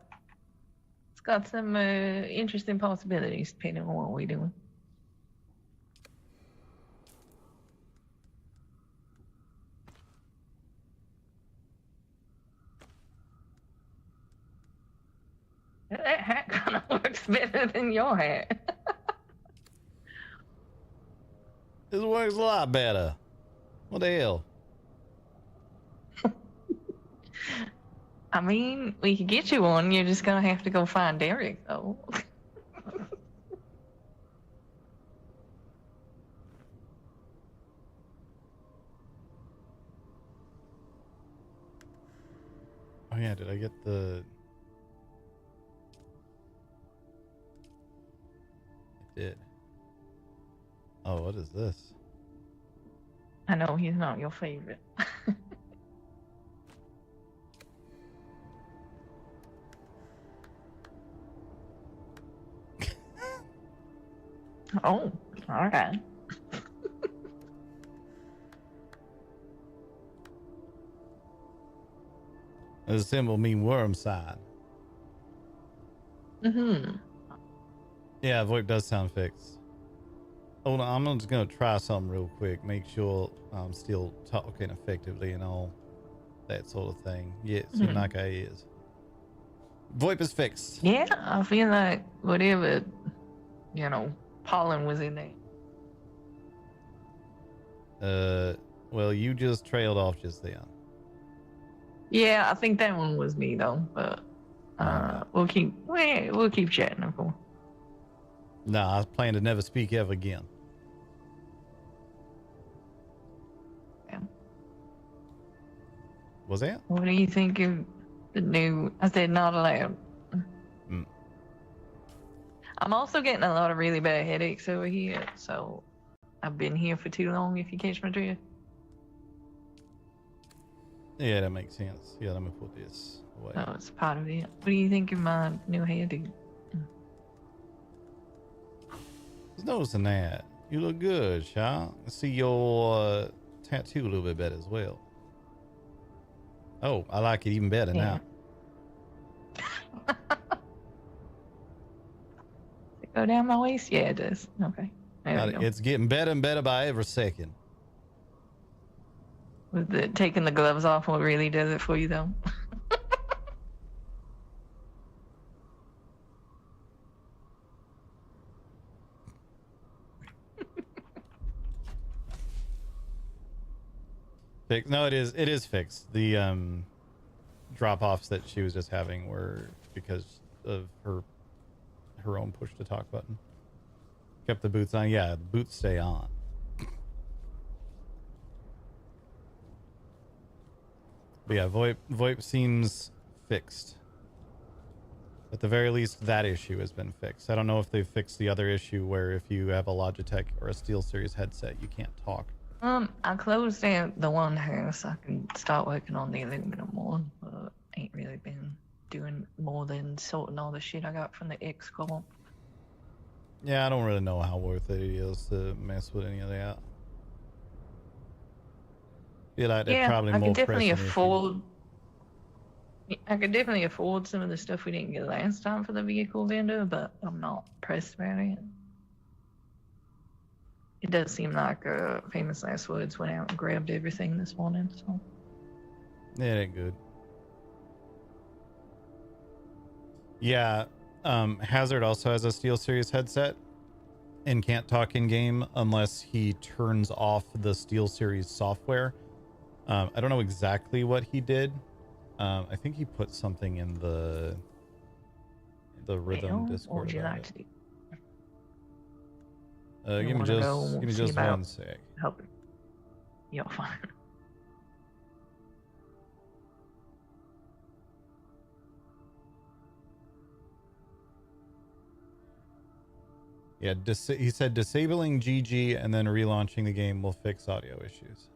some interesting possibilities depending on what we're doing. That hat kind of works better than your hat. This works a lot better. What the hell? I mean, we could get you one. You're just gonna have to go find Derek, though. Oh yeah, did I get the... I did. Oh, what is this? I know he's not your favorite. Oh, all right. The symbol mean worm side. Mm-hmm. Yeah, VoIP does sound fixed. Hold on, I'm just gonna try something real quick. Make sure I'm still talking effectively and all that sort of thing. Yeah, it seems like I is. VoIP is fixed. Yeah, I feel like whatever, pollen was in there. Well, you just trailed off just then. Yeah, I think that one was me though, but we'll keep chatting, of course. Nah, I plan to never speak ever again. Yeah. Was that? What do you think of the new? I said not allowed. I'm also getting a lot of really bad headaches over here, so I've been here for too long, if you catch my drift. Yeah, that makes sense. Yeah, let me put this away. So it's part of it. What do you think of my new hairdo? I was noticing that. You look good, Shaw. I see your tattoo a little bit better as well. Oh, I like it even better now. Go down my waist? Yeah, it does. Okay. There we go. It's getting better and better by every second. With the taking the gloves off, what really does it for you, though? No, it is fixed. The drop-offs that she was just having were because of her own push to talk button. Kept the boots on. Yeah, the boots stay on. But yeah, VoIP seems fixed. At the very least, that issue has been fixed. I don't know if they've fixed the other issue where if you have a Logitech or a SteelSeries headset, you can't talk. I closed down the one house. I can start working on the aluminum one, but ain't really been doing more than sorting all the shit I got from the XCOM. Yeah, I don't really know how worth it is to mess with any of that. Feel like Yeah, probably I more could definitely pressing afford. I could definitely afford some of the stuff we didn't get last time for the vehicle vendor, but I'm not pressed about it. It does seem like Famous Last Words went out and grabbed everything this morning, so. Yeah, it ain't good. Yeah, Hazard also has a SteelSeries headset and can't talk in game unless he turns off the SteelSeries software. I don't know exactly what he did. I think he put something in the Rhythm Discord. What would you like to do? Give me just one sec. Help. You're fine. Yeah, he said disabling GG and then relaunching the game will fix audio issues.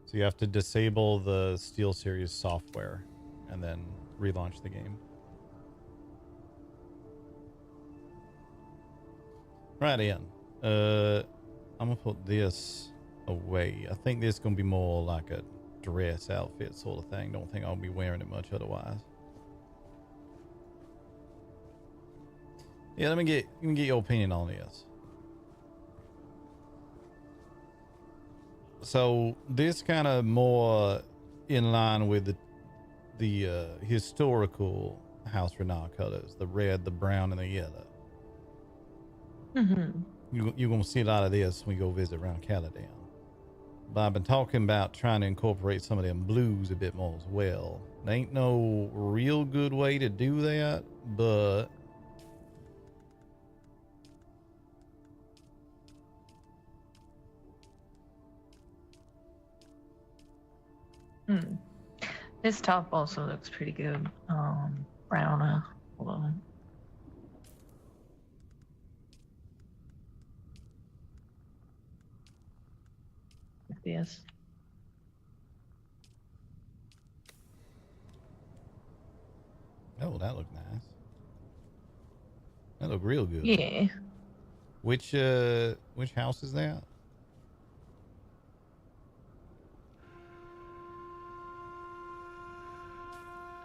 So you have to disable the SteelSeries software and then relaunch the game. Right in. I'm gonna put this away. I think this is gonna be more like a dress outfit sort of thing. Don't think I'll be wearing it much otherwise. Yeah, let me get your opinion on this. So this kind of more in line with the historical House Renard colors, the red, the brown, and the yellow. Mm-hmm. You're gonna see a lot of this when we go visit around Caladan. But I've been talking about trying to incorporate some of them blues a bit more as well. There ain't no real good way to do that, but This top also looks pretty good. Browner. Hold on. Like this. oh, that looked nice. That looked real good. Yeah. Which house is that?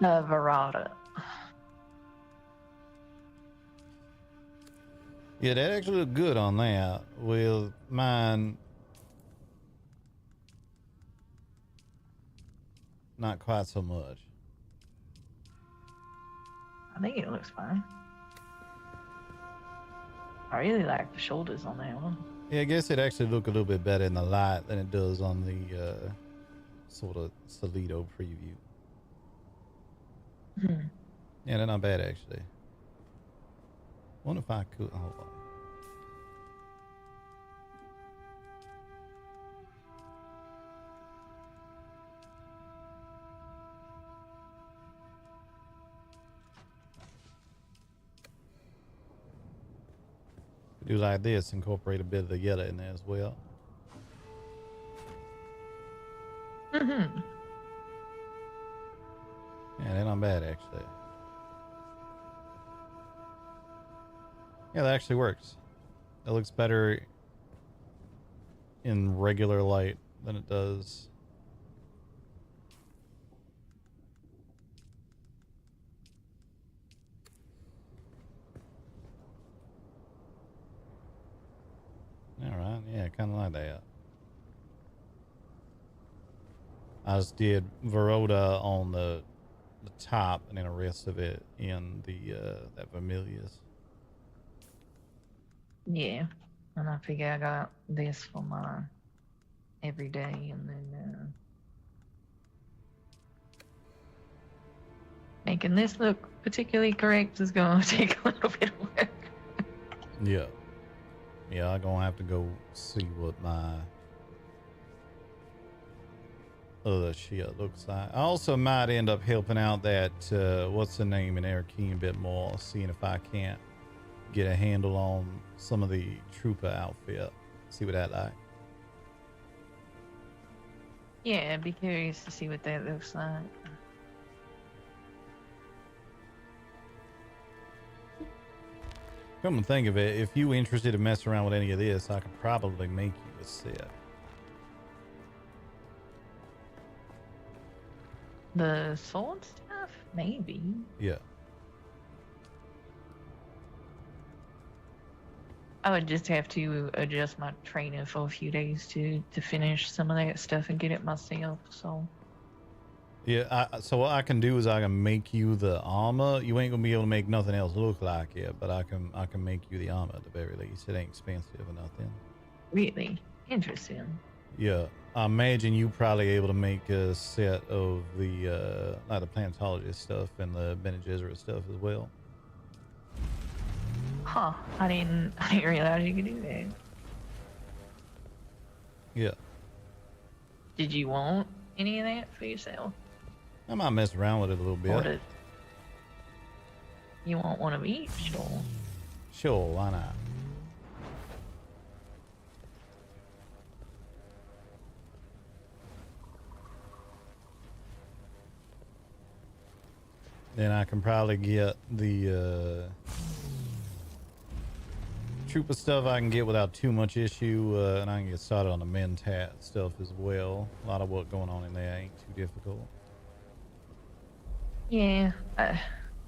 Verada. Yeah, that actually looked good on that. With mine, not quite so much. I think it looks fine. I really like the shoulders on that one. Yeah, I guess it actually looked a little bit better in the light than it does on the sort of Solido preview. Yeah, they're not bad actually. Wonder if I could hold on. Do like this, incorporate a bit of the yellow in there as well. Mm-hmm. Yeah, they're not bad actually. Yeah, that actually works. It looks better in regular light than it does. All right, yeah, kind of like that. I just did Verota on the top, and then the rest of it in the that Vermilius. Yeah. And I figure I got this for my everyday, and then making this look particularly correct is going to take a little bit of work. Yeah. Yeah, I'm gonna have to go see what my other shit looks like. I also might end up helping out that what's the name in Arakeen a bit more, seeing if I can't get a handle on some of the trooper outfit. See what that like. Yeah, I'd be curious to see what that looks like. Come and think of it, if you interested to mess around with any of this, I could probably make you a set. The sword stuff? Maybe. Yeah. I would just have to adjust my training for a few days to finish some of that stuff and get it myself, so. Yeah, so what I can do is I can make you the armor. You ain't gonna be able to make nothing else look like it, but I can make you the armor at the very least. It ain't expensive or nothing. Really? Interesting. Yeah, I imagine you probably able to make a set of the like the planetologist stuff and the Bene Gesserit stuff as well. Huh. I didn't realize you could do that. Yeah, Did you want any of that for yourself? I might mess around with it a little Or bit. did you want one of each, or? Sure, why not? Then I can probably get the trooper stuff I can get without too much issue, and I can get started on the Mentat stuff as well. A lot of what going on in there ain't too difficult. Yeah,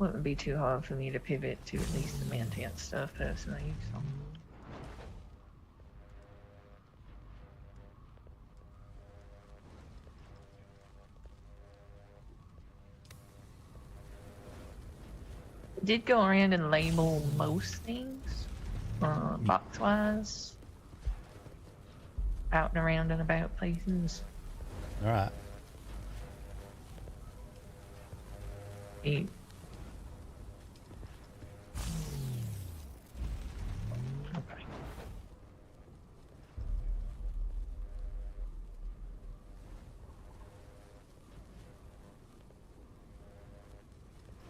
wouldn't be too hard for me to pivot to at least the Mantant stuff personally, so. Did go around and label most things, box-wise, out and around and about places. All right. Okay.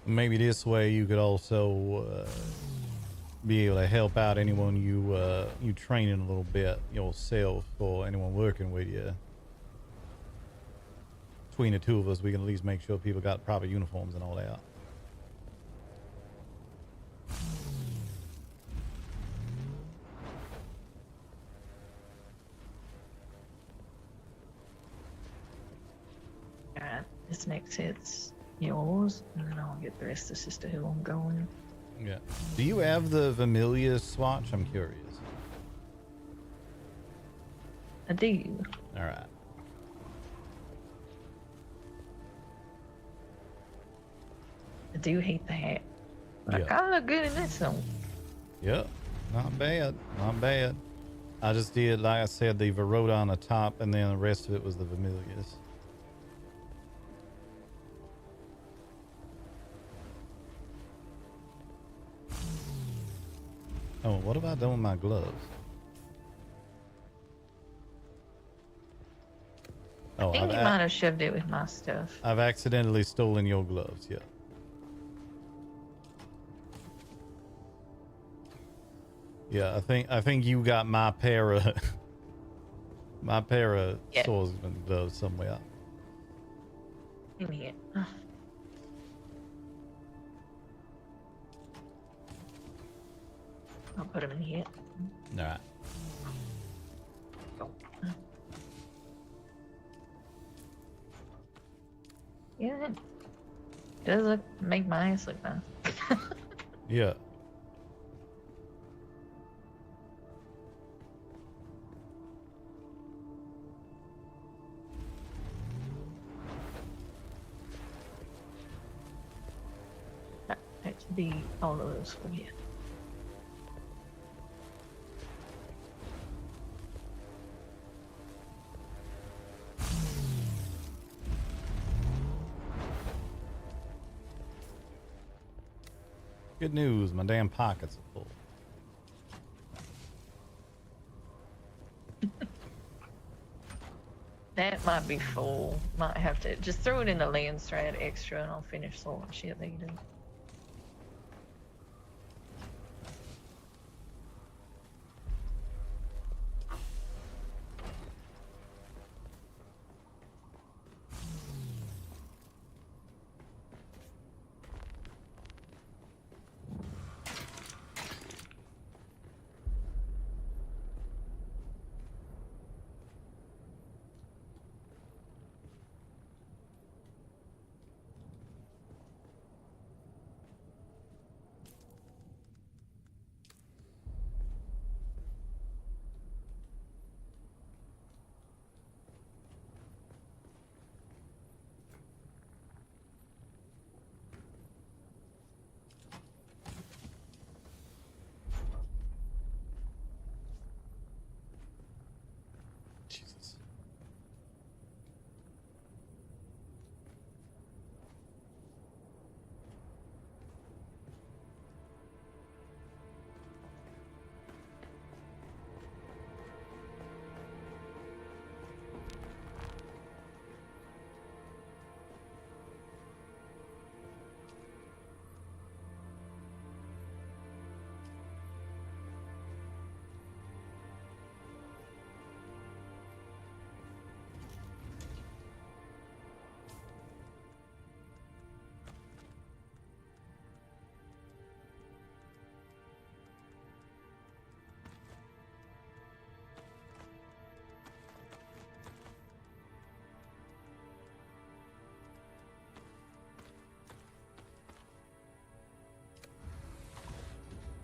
Maybe this way you could also be able to help out anyone you train in a little bit yourself, or anyone working with you. Between the two of us, we can at least make sure people got proper uniforms and all that. Alright, this next hit's yours, and then I'll get the rest of Sisterhood on going. Yeah. Do you have the Vermilius swatch? I'm curious. I do. All right. I do hate the hat. But Yeah. I kinda look good in this one. Yep. Not bad. Not bad. I just did, like I said, the Verota on the top, and then the rest of it was the Vermilius. Oh, what have I done with my gloves? Oh, I think you might have shoved it with my stuff. I've accidentally stolen your gloves, yeah. Yeah, I think you got my para. My para Yeah. soul's gonna go somewhere. In here. I'll put him in here. All right. Oh. Yeah. It does look make my ass look nice. Yeah. That should be all of those for you. Good news, my damn pockets are full. That might be full. Might have to just throw it in the land strat extra and I'll finish sorting shit that you do. Jesus.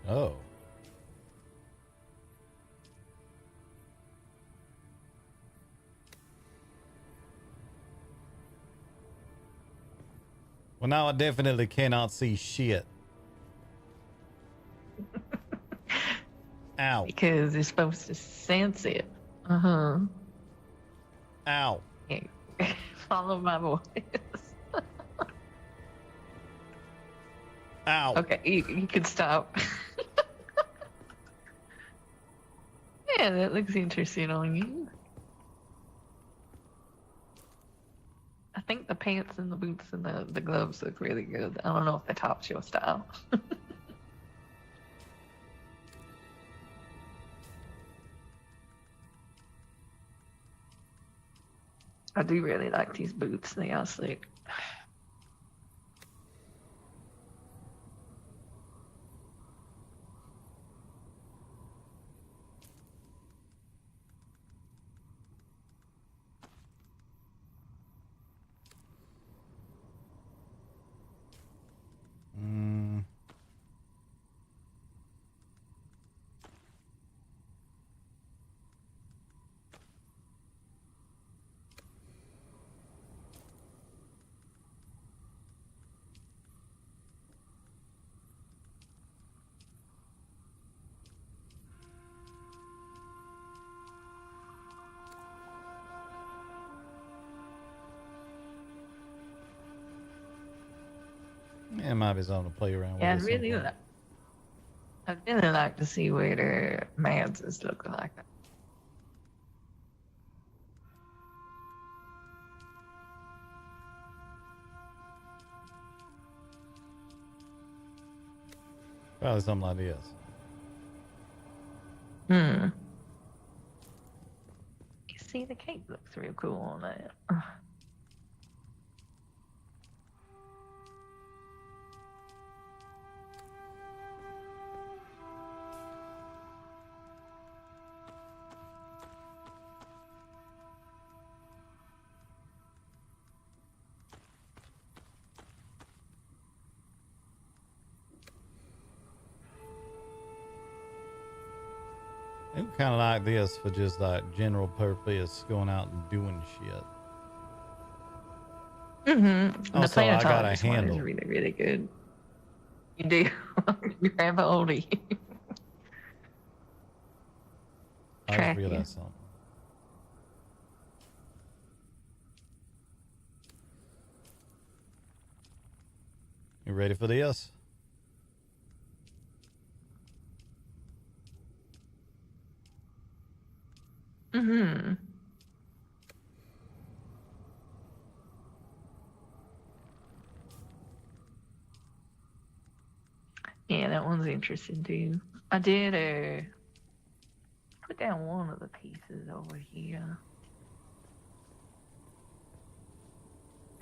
Oh. Well, now I definitely cannot see shit. Ow. Because you're supposed to sense it. Uh-huh. Ow. Yeah. Follow my voice. Ow. Okay, you can stop. Yeah, that looks interesting on you. I think the pants and the boots and the gloves look really good. I don't know if the top's your style. I do really like these boots. They are slick. Mm. Yeah, might be something to play around Yeah, with. I'd really like to see what their Mads look like. Probably something like this. Hmm. You see, the cape looks real cool on that. I kind of like this for just like general purpose, going out and doing shit. Mm-hmm. The Also, I got a planetologist one is handle. really, really good. You do. Grab a oldie. I just Track you. realized something. You ready for this? Mm-hmm. Yeah, that one's interesting too. I did put down one of the pieces over here.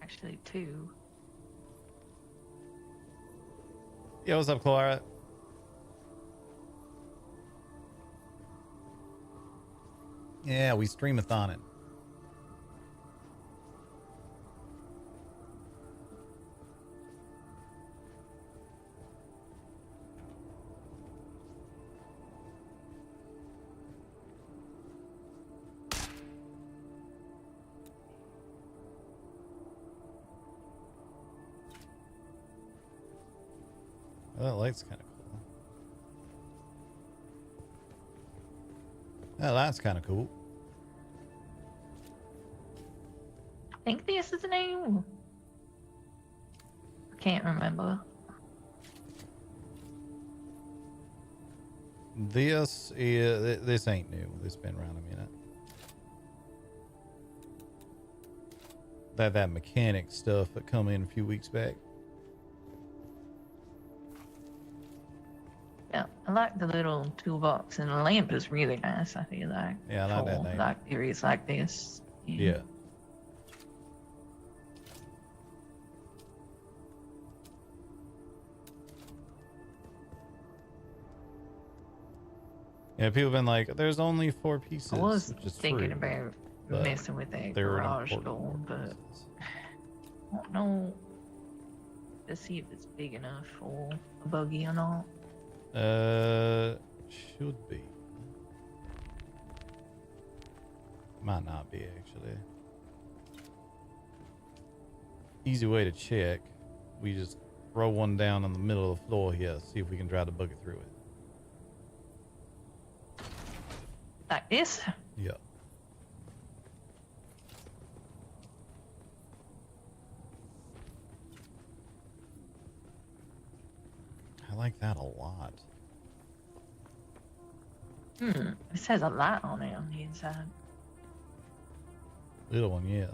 Actually, two. Yeah, what's up, Clara? Yeah, we streamathon it. Oh, that light's kind of cool. That light's kind of cool. I think this is the name. I can't remember. This ain't new. This been around a minute. That mechanic stuff that come in a few weeks back. Yeah, I like the little toolbox, and the lamp is really nice. I feel like. Yeah, I like that for, lamp. like areas like this. Yeah. Yeah, people have been like, there's only 4 pieces. I was which is thinking true, about but messing with that they're an garage important door, 4 but pieces. I don't know to see if it's big enough for a buggy or not. Should be. Might not be, actually. Easy way to check. We just throw one down in the middle of the floor here, see if we can drive the bucket through it. Like this? Yeah. I like that a lot. It says a light on it on the inside. Little one, yeah.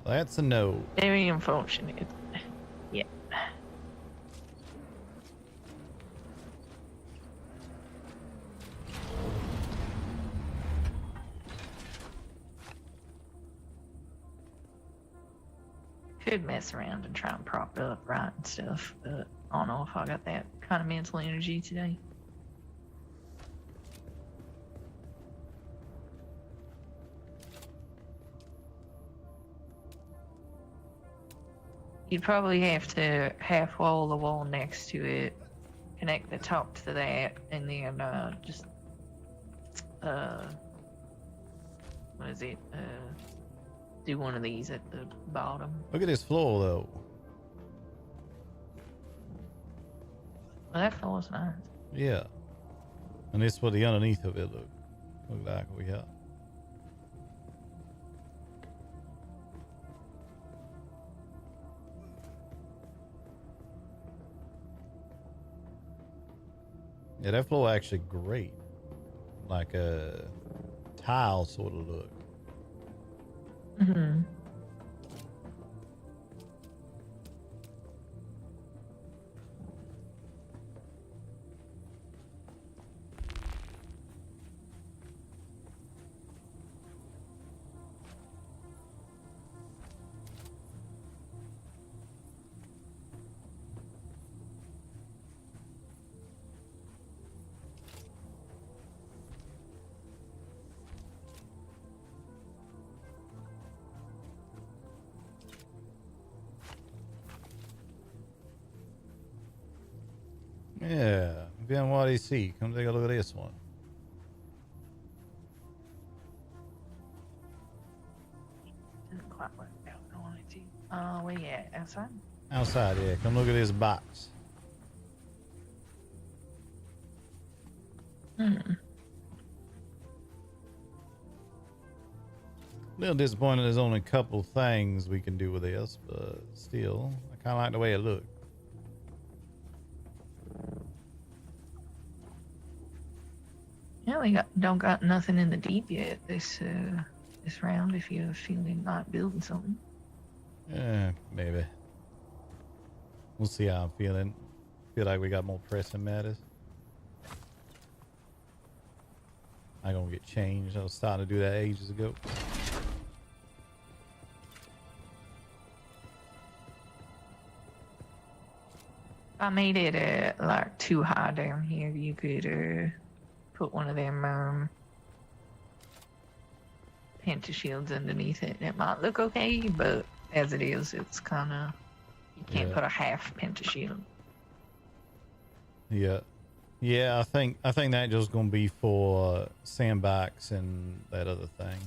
That's a no. Very unfortunate. Yeah. Could mess around and try and prop it up right and stuff, but I don't know if I got that kind of mental energy today. You'd probably have to half wall the wall next to it, connect the top to that, and then just what is it? Do one of these at the bottom. Look at this floor, though. Well, that floor's nice. Yeah. And this is what the underneath of it look like we have. Yeah, that floor actually great. Like a tile sort of look. Mm-hmm. Yeah, then what do you see? Come take a look at this one. Didn't quite work out. I wanted to. Oh, where you at? Outside? Outside, yeah. Come look at this box. Hmm. A little disappointed there's only a couple things we can do with this, but still, I kind of like the way it looked. Yeah, we don't got nothing in the deep yet this round. If you're feeling like building something. Yeah, maybe. We'll see how I'm feeling. Feel like we got more pressing matters. I gonna get changed. I was starting to do that ages ago. I made it like too high down here. You could put one of them pentashields underneath it. It might look okay, but as it is, it's kind of you can't put a half pentashield. Yeah. Yeah, I think that just gonna be for sandbox and that other thing.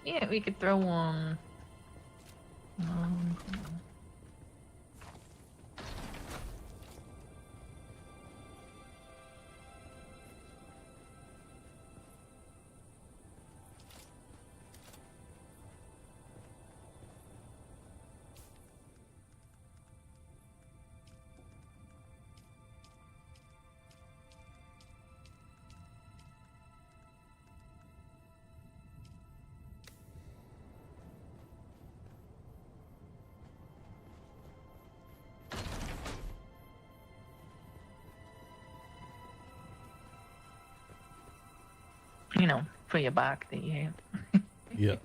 Yeah, we could throw one. You know, for your bike that you have. Yeah.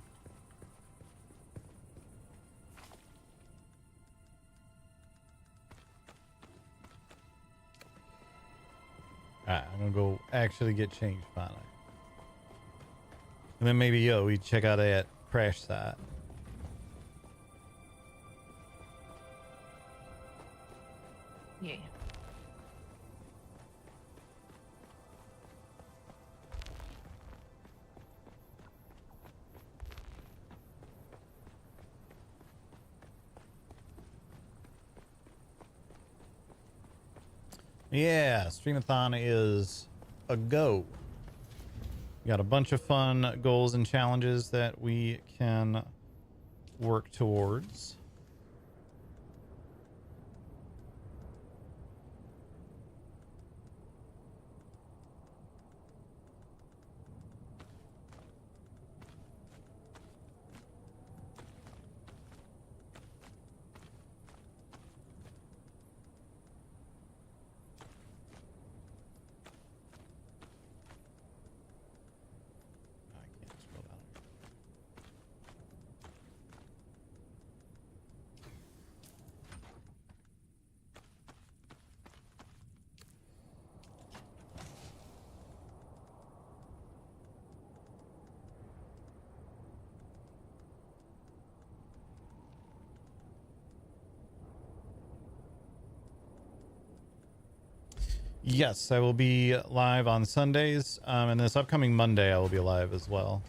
Alright, I'm gonna go actually get changed finally. And then maybe, we check out that crash site. Yeah. Yeah, Streamathon is a go. We got a bunch of fun goals and challenges that we can work towards. I can't scroll down. Yes, I will be live on Sundays. And this upcoming Monday, I will be live as well.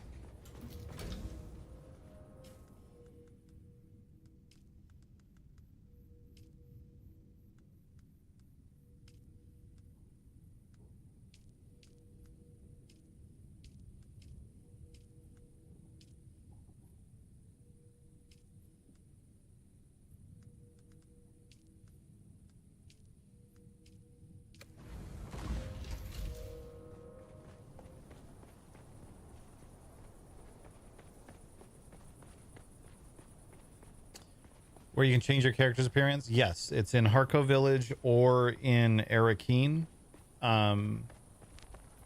Where you can change your character's appearance? Yes, it's in Harco Village or in Arakeen.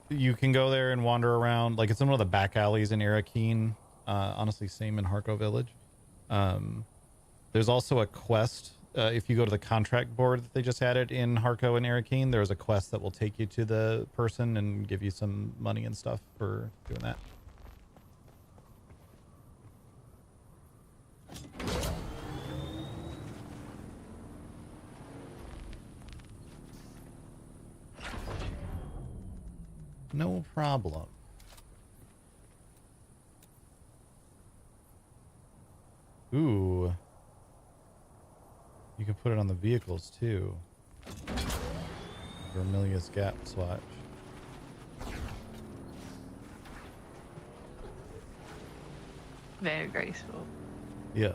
You can go there and wander around. Like, it's in one of the back alleys in Arakeen. Honestly, same in Harco Village. There's also a quest. If you go to the contract board that they just added in Harco and Arakeen, there's a quest that will take you to the person and give you some money and stuff for doing that. No problem. Ooh. You can put it on the vehicles too. Vermilious Gap Swatch. Very graceful. Yeah.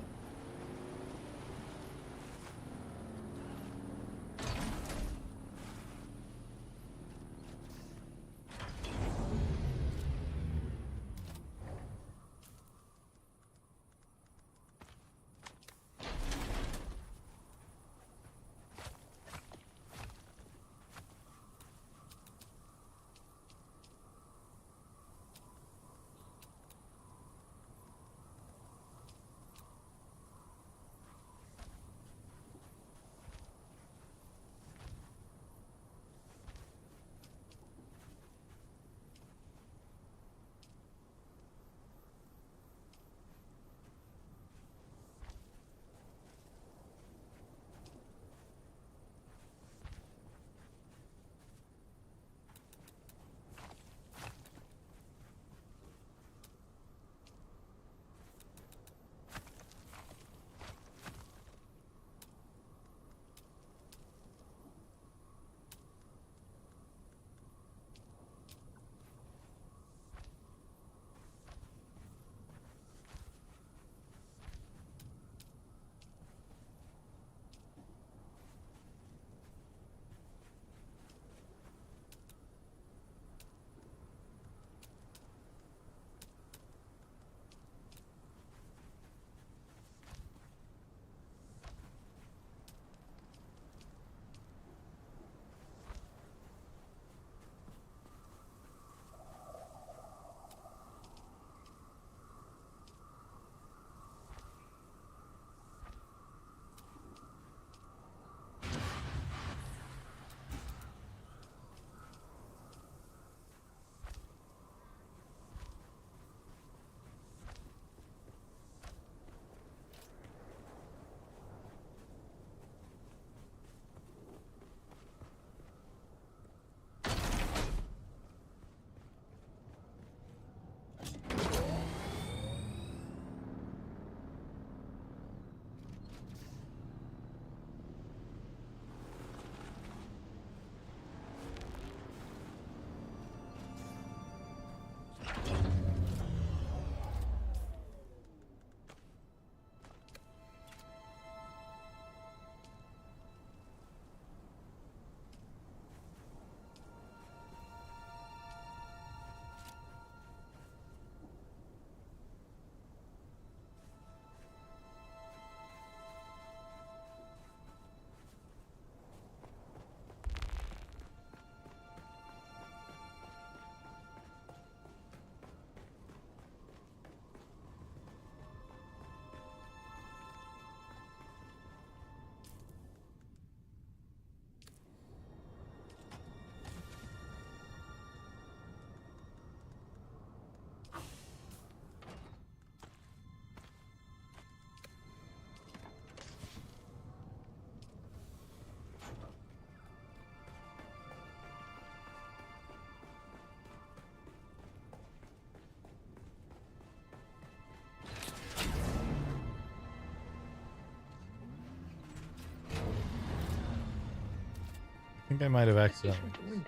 I think I might have accidentally.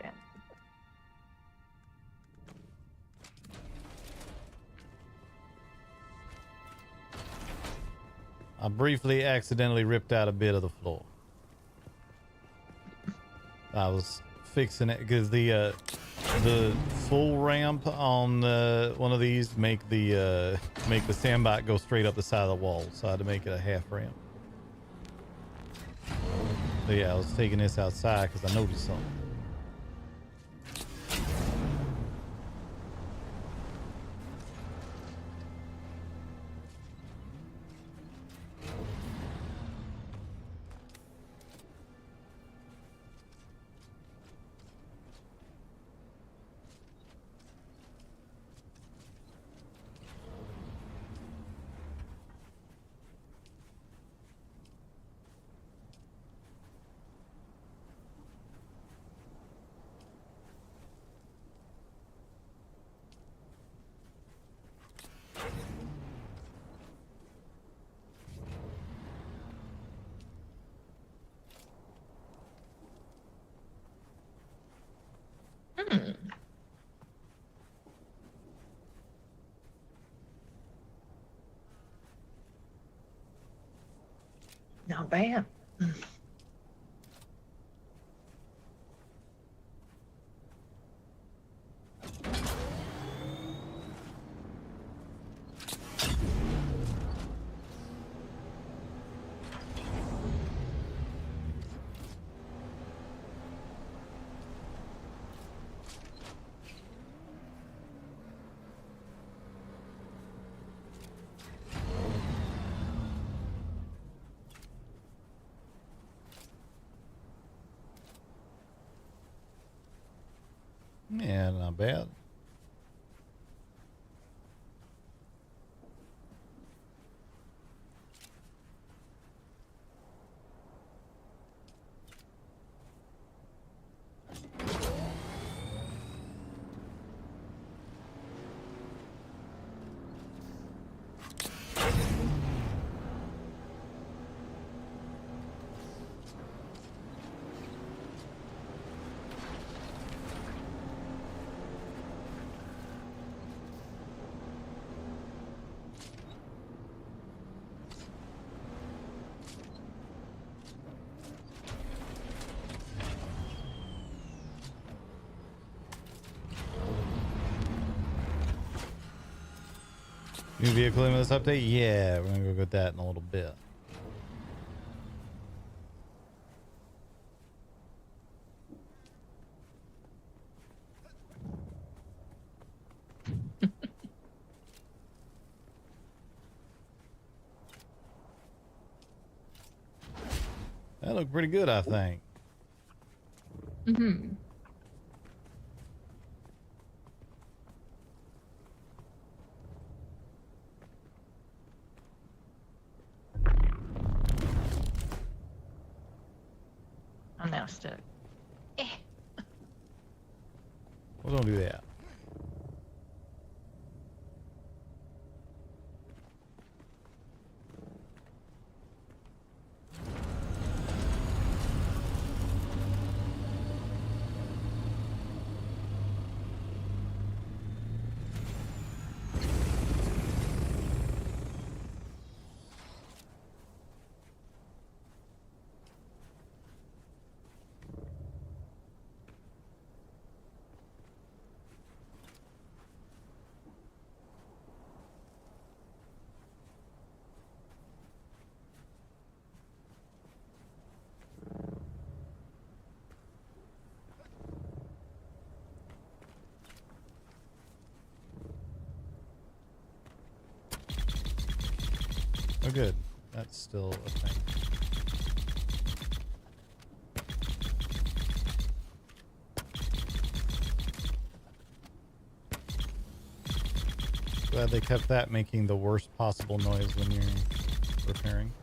I briefly accidentally ripped out a bit of the floor. I was fixing it because the full ramp on one of these make the sandbot go straight up the side of the wall, so I had to make it a half ramp. So yeah, I was taking this outside because I noticed something. Hmm. Not bad. Yeah, not bad. New vehicle in this update? Yeah, we're gonna go get that in a little bit. That looked pretty good, I think. Mm-hmm. I'm now stuck. Well, don't do that. Oh, good. That's still a thing. Glad they kept that making the worst possible noise when you're repairing.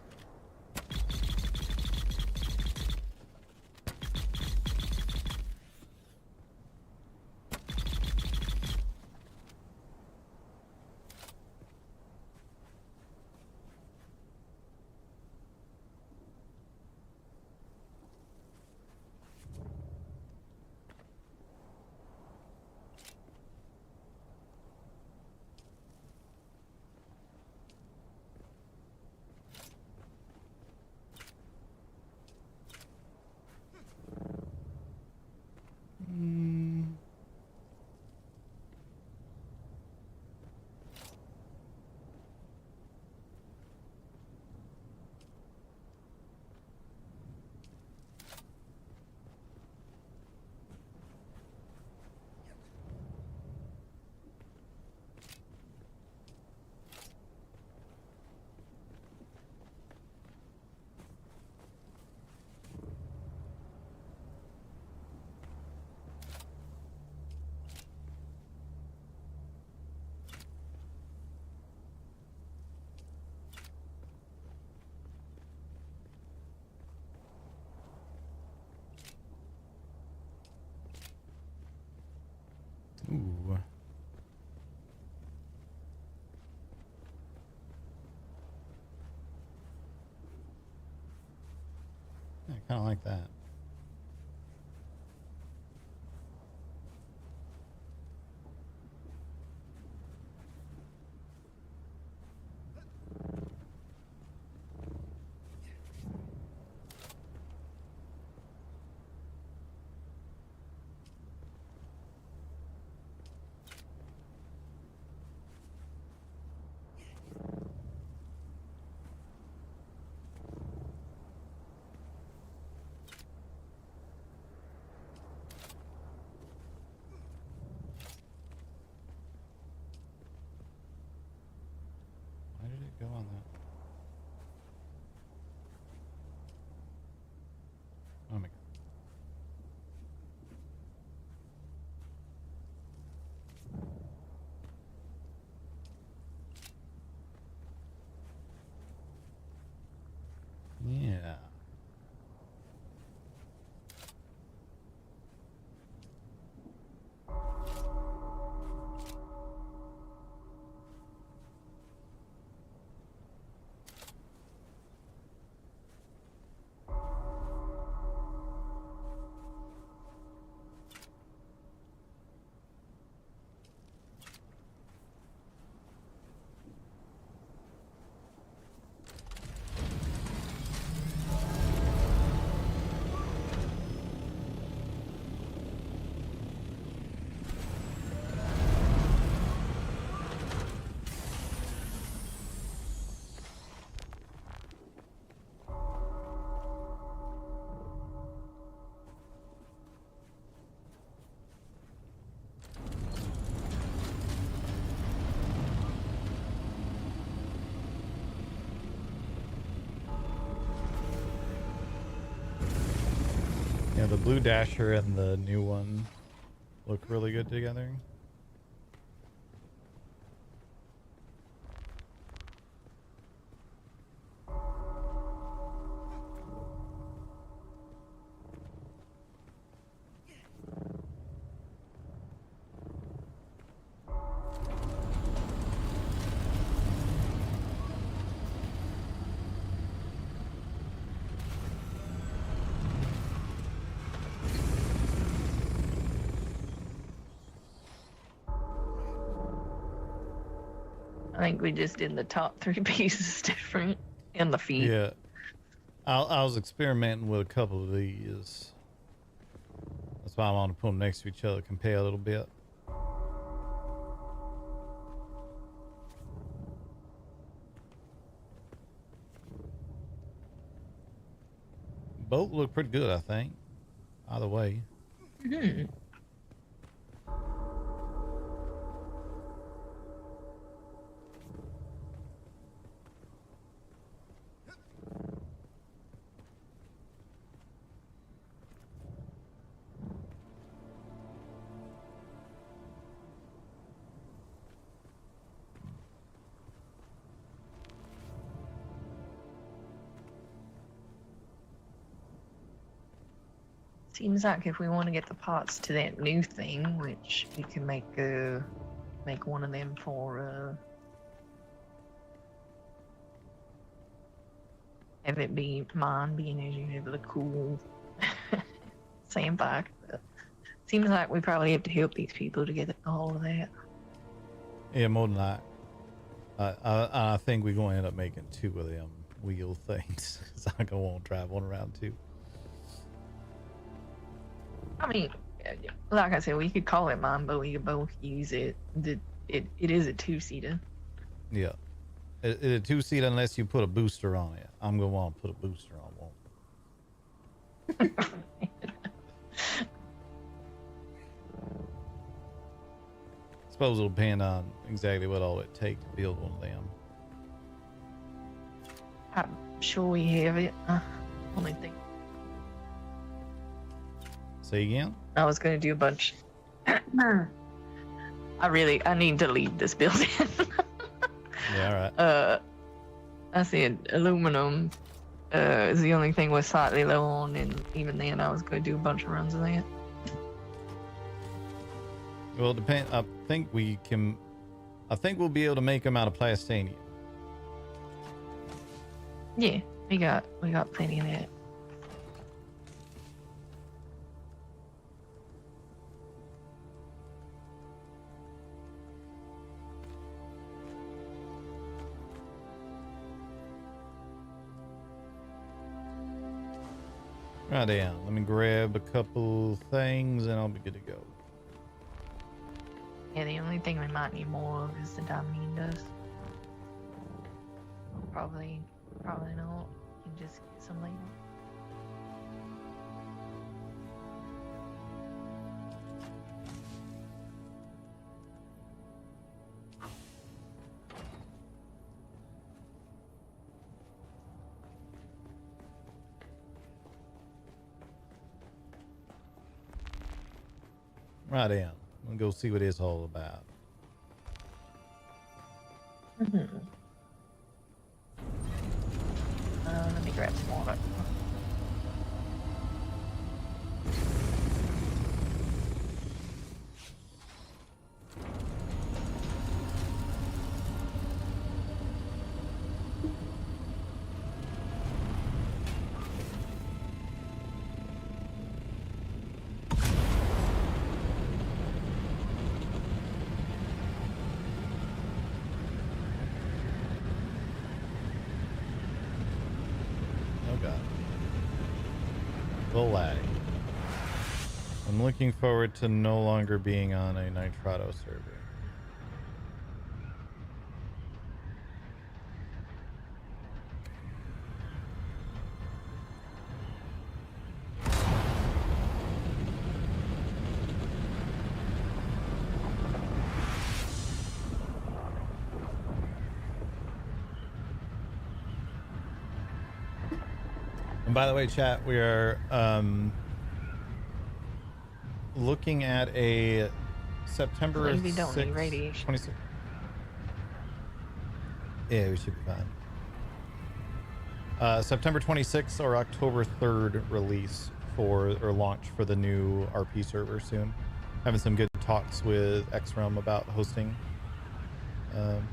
kind of like that. Why did it go on that? Oh my god. Yeah. Yeah, the blue dasher and the new one look really good together. I think we just did the top 3 pieces different and the feet. Yeah. I was experimenting with a couple of these. That's why I want to put them next to each other, compare a little bit. Both look pretty good, I think. Either way. Mm-hmm. Seems like if we want to get the parts to that new thing, which we can make one of them for have it be mine, being as you have the cool sandbag. But seems like we probably have to help these people to get all of that. Yeah, more than that. I think we're going to end up making 2 of them wheel things. So I'm going to want to drive one around too. I mean, like I said, we could call it mine, but we could both use it. It is a 2-seater. Yeah. It's a 2-seater unless you put a booster on it. I'm going to want to put a booster on one. Suppose it'll depend on exactly what all it takes to build one of them. I'm sure we have it. Only thing. Say again? I was going to do a bunch. I need to leave this building. Yeah, all right. I said aluminum is the only thing we're slightly low on, and even then I was going to do a bunch of runs of that. Well, I think we'll be able to make them out of plastanium. Yeah, we got plenty of that. Right down. Let me grab a couple things and I'll be good to go. Yeah, the only thing we might need more of is the diamine dust. Probably not. You can just get some later. Right down. We'll go see what it's all about. Mm-hmm. Let me grab some water. Oh god. The lag. I'm looking forward to no longer being on a Nitrado server. And by the way, chat, we are looking at a September Believe we don't need 6th, radiation. 26th. Yeah, we should be fine. September 26th or October 3rd release or launch for the new RP server soon. Having some good talks with XREM about hosting,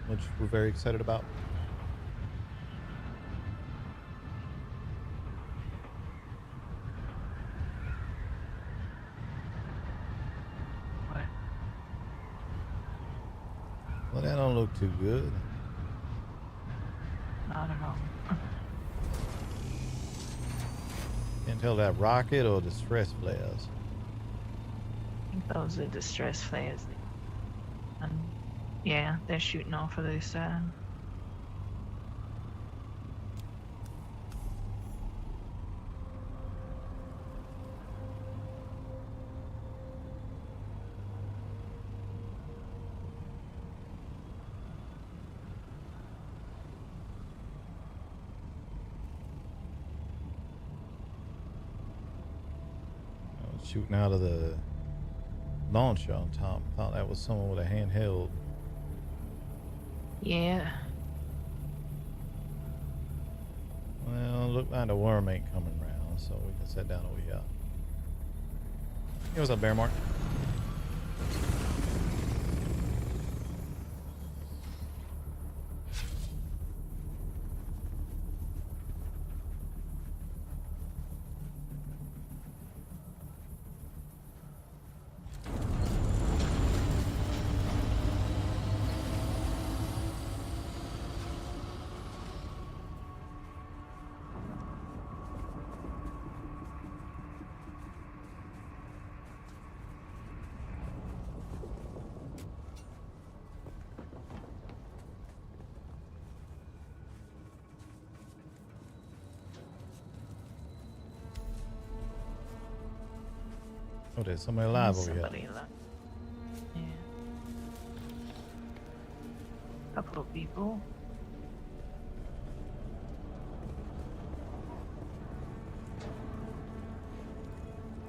which we're very excited about. What? Well, that don't look too good. I don't know. Can't tell that rocket or distress flares. I think those are distress flares. And yeah, they're shooting off of this side. Shooting out of the launcher on top. Thought that was someone with a handheld. Yeah. Well, look like the worm ain't coming around, so we can sit down over here. Hey, what's up, Bear Mark? Oh, there's somebody alive over here. Somebody alive. Yeah. Couple of people.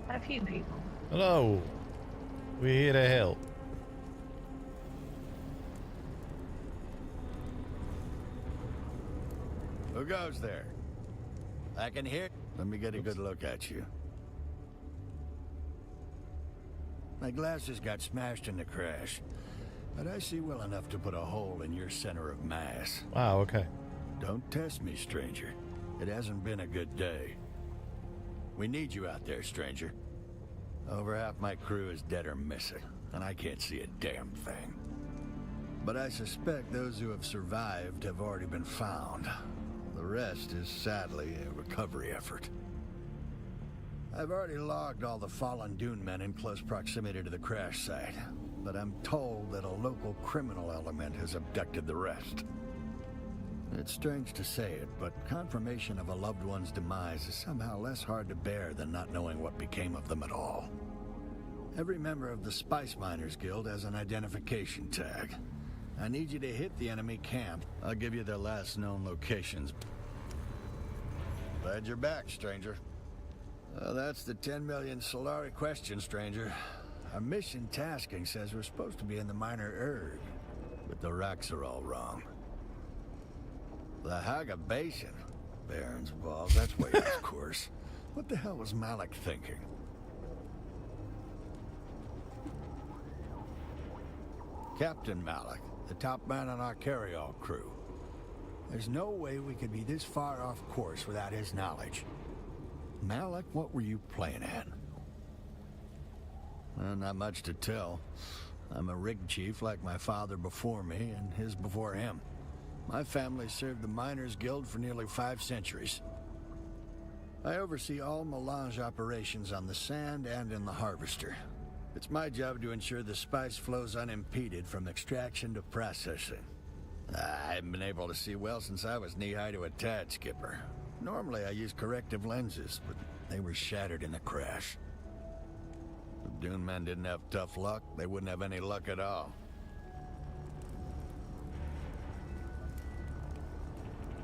A few people. Hello. We're here to help. Who goes there? I can hear. Let me get a good look at you. My glasses got smashed in the crash, but I see well enough to put a hole in your center of mass. Wow, okay. Don't test me, stranger. It hasn't been a good day. We need you out there, stranger. Over half my crew is dead or missing, and I can't see a damn thing. But I suspect those who have survived have already been found. The rest is sadly a recovery effort. I've already logged all the fallen Dune men in close proximity to the crash site, but I'm told that a local criminal element has abducted the rest. It's strange to say it, but confirmation of a loved one's demise is somehow less hard to bear than not knowing what became of them at all. Every member of the Spice Miners Guild has an identification tag. I need you to hit the enemy camp. I'll give you their last known locations. Glad you're back, stranger. Well, that's the 10 million Solari question, stranger. Our mission tasking says we're supposed to be in the minor Erg, but the rocks are all wrong. The Haga Basin? Baron's balls, that's way off course. What the hell was Malik thinking? Captain Malik, the top man on our carry-all crew. There's no way we could be this far off course without his knowledge. Malik, what were you playing at? Well, not much to tell. I'm a rig chief like my father before me and his before him. My family served the Miners Guild for nearly 5 centuries. I oversee all melange operations on the Sand and in the Harvester. It's my job to ensure the spice flows unimpeded from extraction to processing. I haven't been able to see well since I was knee-high to a tad, Skipper. Normally I use corrective lenses, but they were shattered in the crash. If Dune men didn't have tough luck, they wouldn't have any luck at all.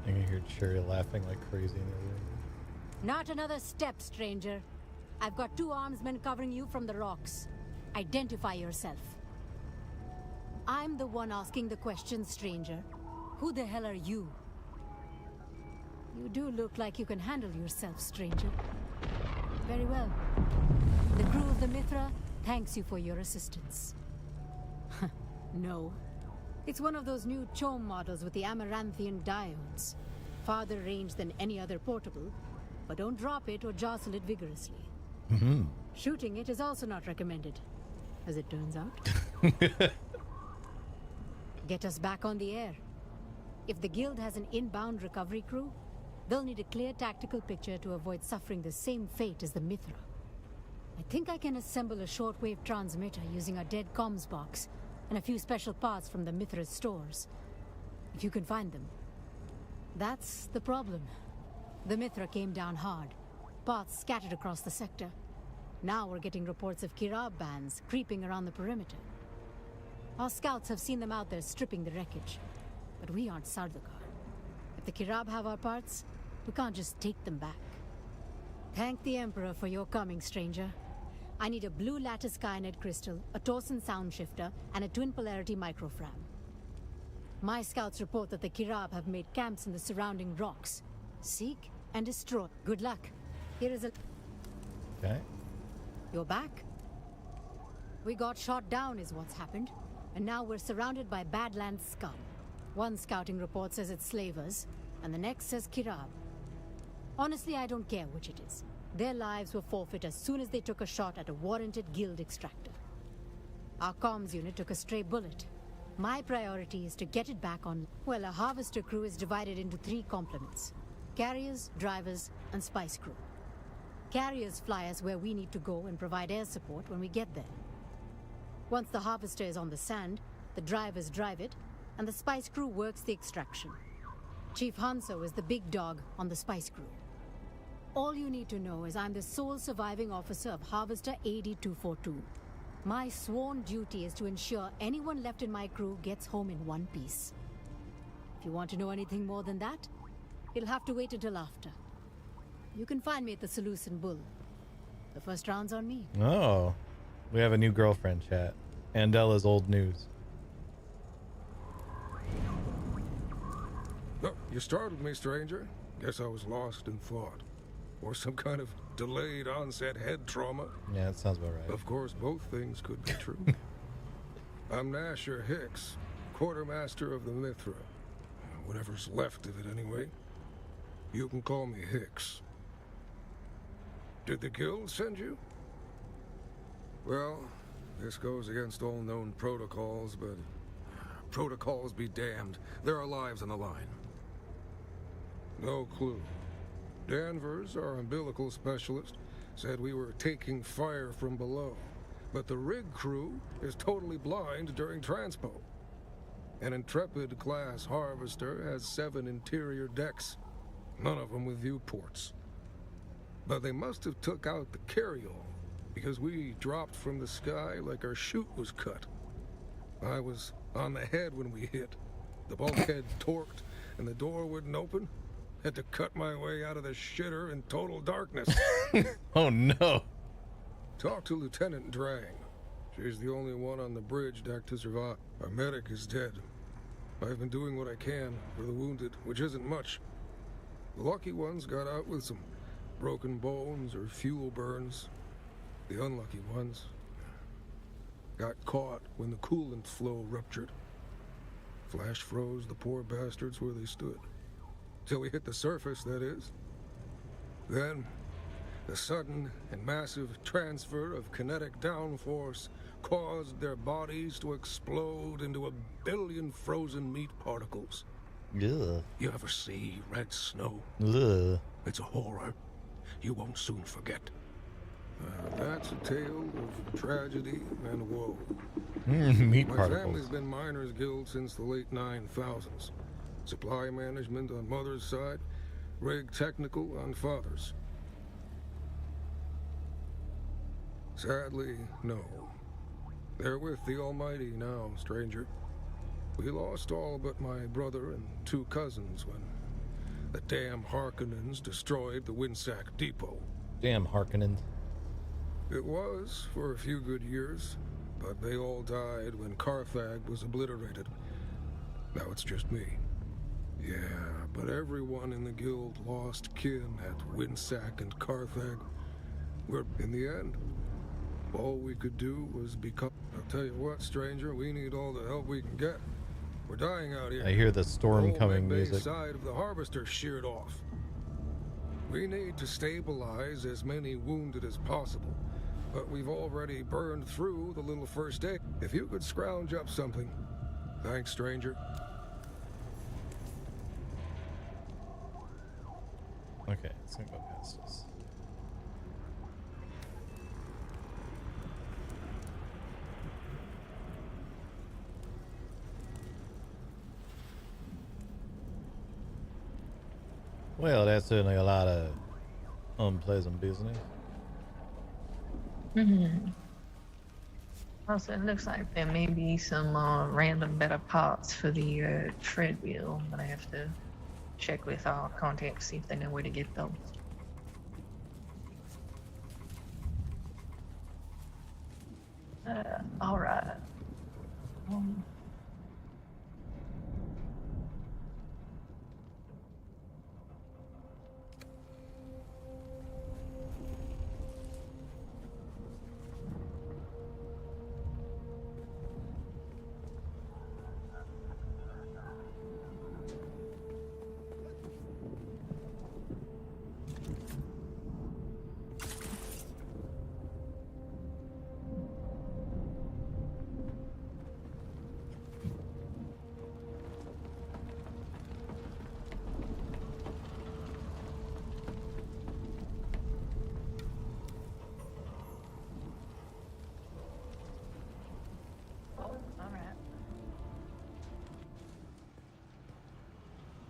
I can hear Cherry laughing like crazy in the room. Not another step, stranger. I've got 2 armsmen covering you from the rocks. Identify yourself. I'm the one asking the question, stranger. Who the hell are you? You do look like you can handle yourself, stranger. Very well. The crew of the Mithra thanks you for your assistance. No. It's one of those new CHOAM models with the Amaranthian diodes. Farther range than any other portable, but don't drop it or jostle it vigorously. Shooting it is also not recommended, as it turns out. Get us back on the air. If the Guild has an inbound recovery crew, they'll need a clear tactical picture to avoid suffering the same fate as the Mithra. I think I can assemble a shortwave transmitter using a dead comms box and a few special parts from the Mithra's stores. If you can find them. That's the problem. The Mithra came down hard. Parts scattered across the sector. Now we're getting reports of Kirab bands creeping around the perimeter. Our scouts have seen them out there stripping the wreckage. But we aren't Sardaukar. If the Kirab have our parts, we can't just take them back. Thank the Emperor for your coming, stranger. I need a blue lattice Kyanite crystal, a Torsen sound shifter, and a twin polarity microfram. My scouts report that the Kirab have made camps in the surrounding rocks. Seek and destroy. Good luck. Here is a... Okay. You're back? We got shot down is what's happened. And now we're surrounded by Badlands scum. One scouting report says it's slavers, and the next says Kirab. Honestly, I don't care which it is. Their lives were forfeit as soon as they took a shot at a warranted guild extractor. Our comms unit took a stray bullet. My priority is to get it back on... Well, a harvester crew is divided into 3 complements. Carriers, drivers, and spice crew. Carriers fly us where we need to go and provide air support when we get there. Once the harvester is on the sand, the drivers drive it, and the spice crew works the extraction. Chief Hanso is the big dog on the spice crew. All you need to know is I'm the sole surviving officer of Harvester AD-242. My sworn duty is to ensure anyone left in my crew gets home in one piece. If you want to know anything more than that, you'll have to wait until after. You can find me at the Seleucid Bull. The first round's on me. Oh, we have a new girlfriend, chat. Andela's old news. Oh, you startled me, stranger. Guess I was lost in thought. Or some kind of delayed onset head trauma. Yeah, that sounds about right. Of course, both things could be true. I'm Nasher Hicks, quartermaster of the Mithra. Whatever's left of it, anyway. You can call me Hicks. Did the guild send you? Well, this goes against all known protocols, but... protocols be damned. There are lives on the line. No clue. Danvers, our umbilical specialist, said we were taking fire from below, but the rig crew is totally blind during transpo. An Intrepid-class harvester has 7 interior decks, none of them with viewports. But they must have took out the carryall, because we dropped from the sky like our chute was cut. I was on the head when we hit. The bulkhead torqued, and the door wouldn't open. Had to cut my way out of the shitter in total darkness. Oh no. Talk to Lieutenant Drang. She's the only one on the bridge deck to survive. Our medic is dead. I've been doing what I can for the wounded, which isn't much. The lucky ones got out with some broken bones or fuel burns. The unlucky ones got caught when the coolant flow ruptured. Flash froze the poor bastards where they stood. Till we hit the surface, that is. Then, the sudden and massive transfer of kinetic downforce caused their bodies to explode into a billion frozen meat particles. Ugh. You ever see red snow? Ugh. It's a horror you won't soon forget. That's a tale of tragedy and woe. Meat My particles. family's been Miners Guild since the late 9000s. Supply management on mother's side, rig technical on father's. Sadly, no. They're with the Almighty now, stranger. We lost all but my brother and 2 cousins when the damn Harkonnens destroyed the Windsack Depot. Damn Harkonnen. It was for a few good years, but they all died when Carthag was obliterated. Now it's just me. Yeah, but everyone in the guild lost kin at Windsack and Carthag. We're, in the end, all we could do was become... I'll tell you what, stranger, we need all the help we can get. We're dying out here. I hear the storm whole coming Medbay music. side of the harvester sheared off. We need to stabilize as many wounded as possible, but we've already burned through the little first aid. If you could scrounge up something. Thanks, stranger. Okay, let's go past this. Well, that's certainly a lot of unpleasant business. Also, it looks like there may be some random better parts for the treadmill. I'm gonna have to check with our contacts, see if they know where to get those. All right.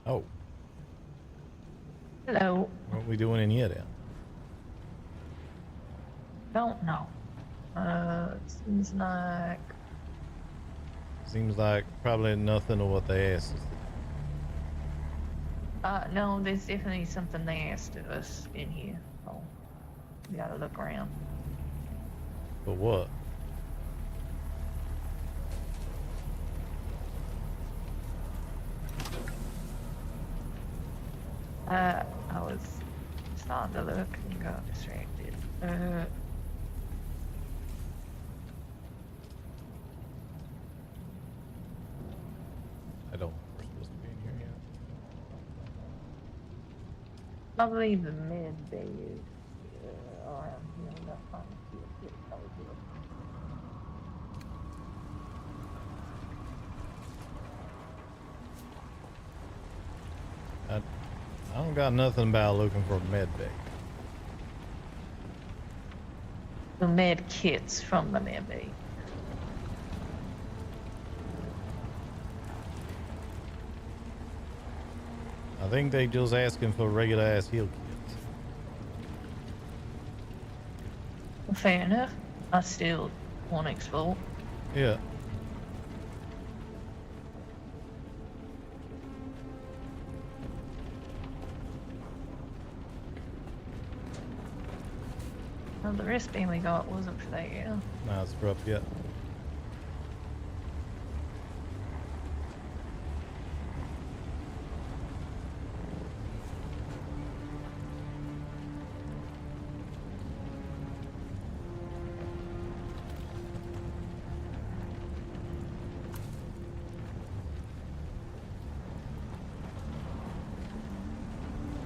Oh, Hello. what are we doing in here then? Don't know. Seems like probably nothing of what they asked us. No, there's definitely something they asked of us in here. Oh, we gotta look around. But what? I was starting to look and got distracted. I don't think we're supposed to be in here yet. Probably the mid bay is around here. That's fine. Yeah, probably good. I don't got nothing about looking for a med bay. the med kits from the med bay. I think they just asking for regular ass heal kits. Well, fair enough. I still want to explore. Yeah. Well, the recipe we got wasn't for that, yeah. Nah, it's rough yet.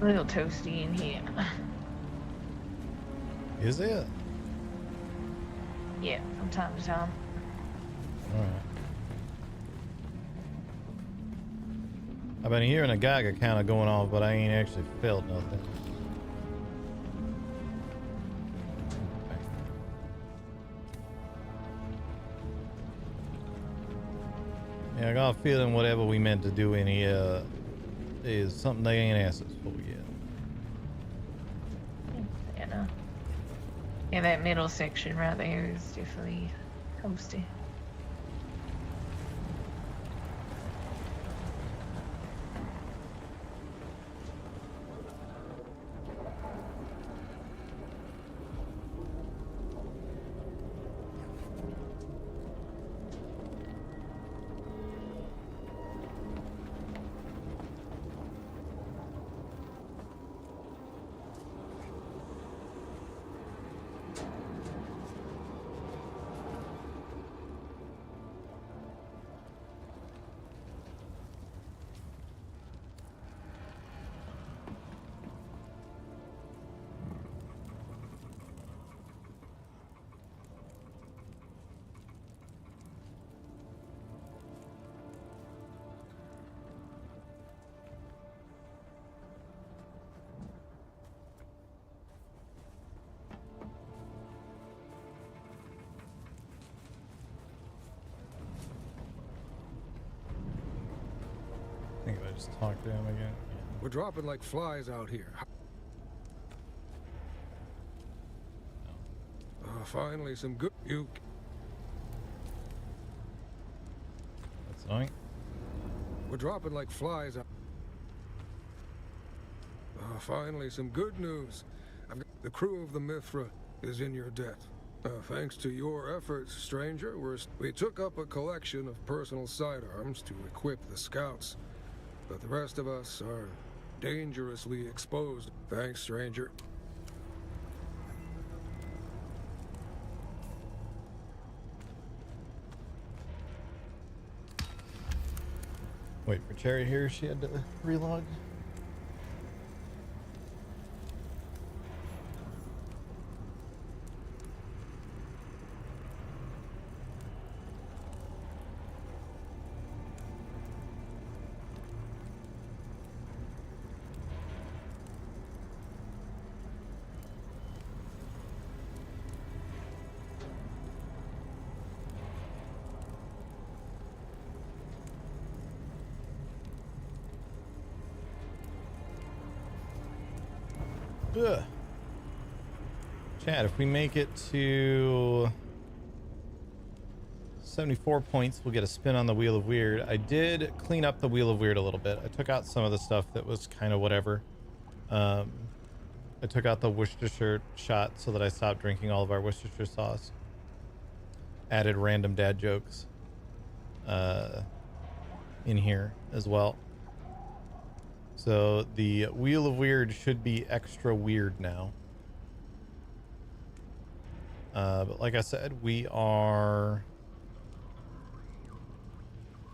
A little toasty in here. Is it? Yeah, from time to time. Alright. I've been hearing a Geiger kind of going off, but I ain't actually felt nothing. Yeah, I got a feeling whatever we meant to do in here is something they ain't asked us for yet. Yeah, that middle section right there is definitely toasty. I think if I just talk to him again. We're dropping like flies out here. Finally, some good. That's annoying. We're dropping like flies out. Finally, some good news. The crew of the Mithra is in your debt. Thanks to your efforts, stranger, we took up a collection of personal sidearms to equip the scouts. But the rest of us are dangerously exposed. Thanks, stranger. Wait for Cherry here. She had to relog. Ugh. Chad, if we make it to 74 points, we'll get a spin on the Wheel of Weird. I did clean up the Wheel of Weird a little bit. I took out some of the stuff that was kind of whatever. I took out the Worcestershire shot so that I stopped drinking all of our Worcestershire sauce. Added random dad jokes in here as well. So the Wheel of Weird should be extra weird now. But like I said, we're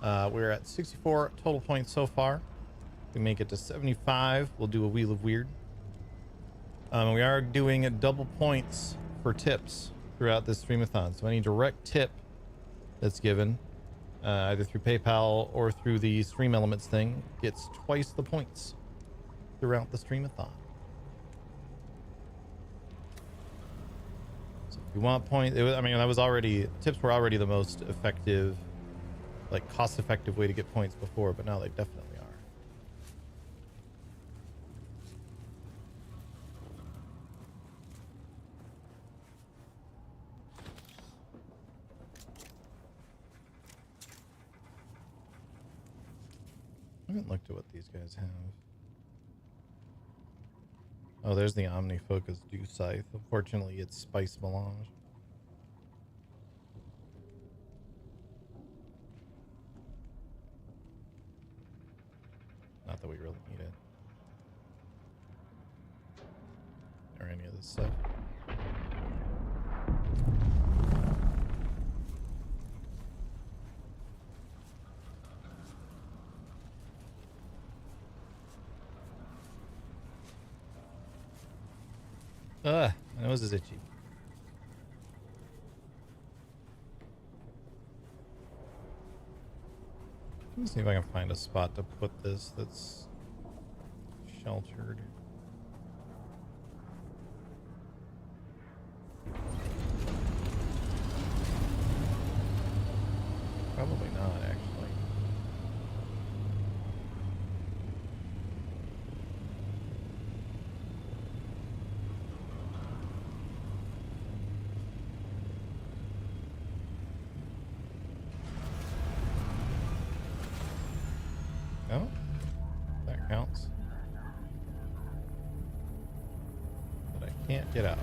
at 64 total points so far. If we make it to 75, we'll do a Wheel of Weird. We are doing double points for tips throughout this streamathon. So any direct tip that's given, either through PayPal or through the Stream Elements thing, gets twice the points throughout the streamathon. So You want point? I mean, that was already, tips were already the most effective, like cost-effective way to get points before, but now they definitely are. I haven't looked at what these guys have. Oh, there's the OmniFocus Dew Scythe. Unfortunately, it's Spice Melange. Not that we really need it. Or any of this stuff. My nose is itchy. Let me see if I can find a spot to put this that's sheltered. Probably not, actually. Oh, that counts. But I can't get out.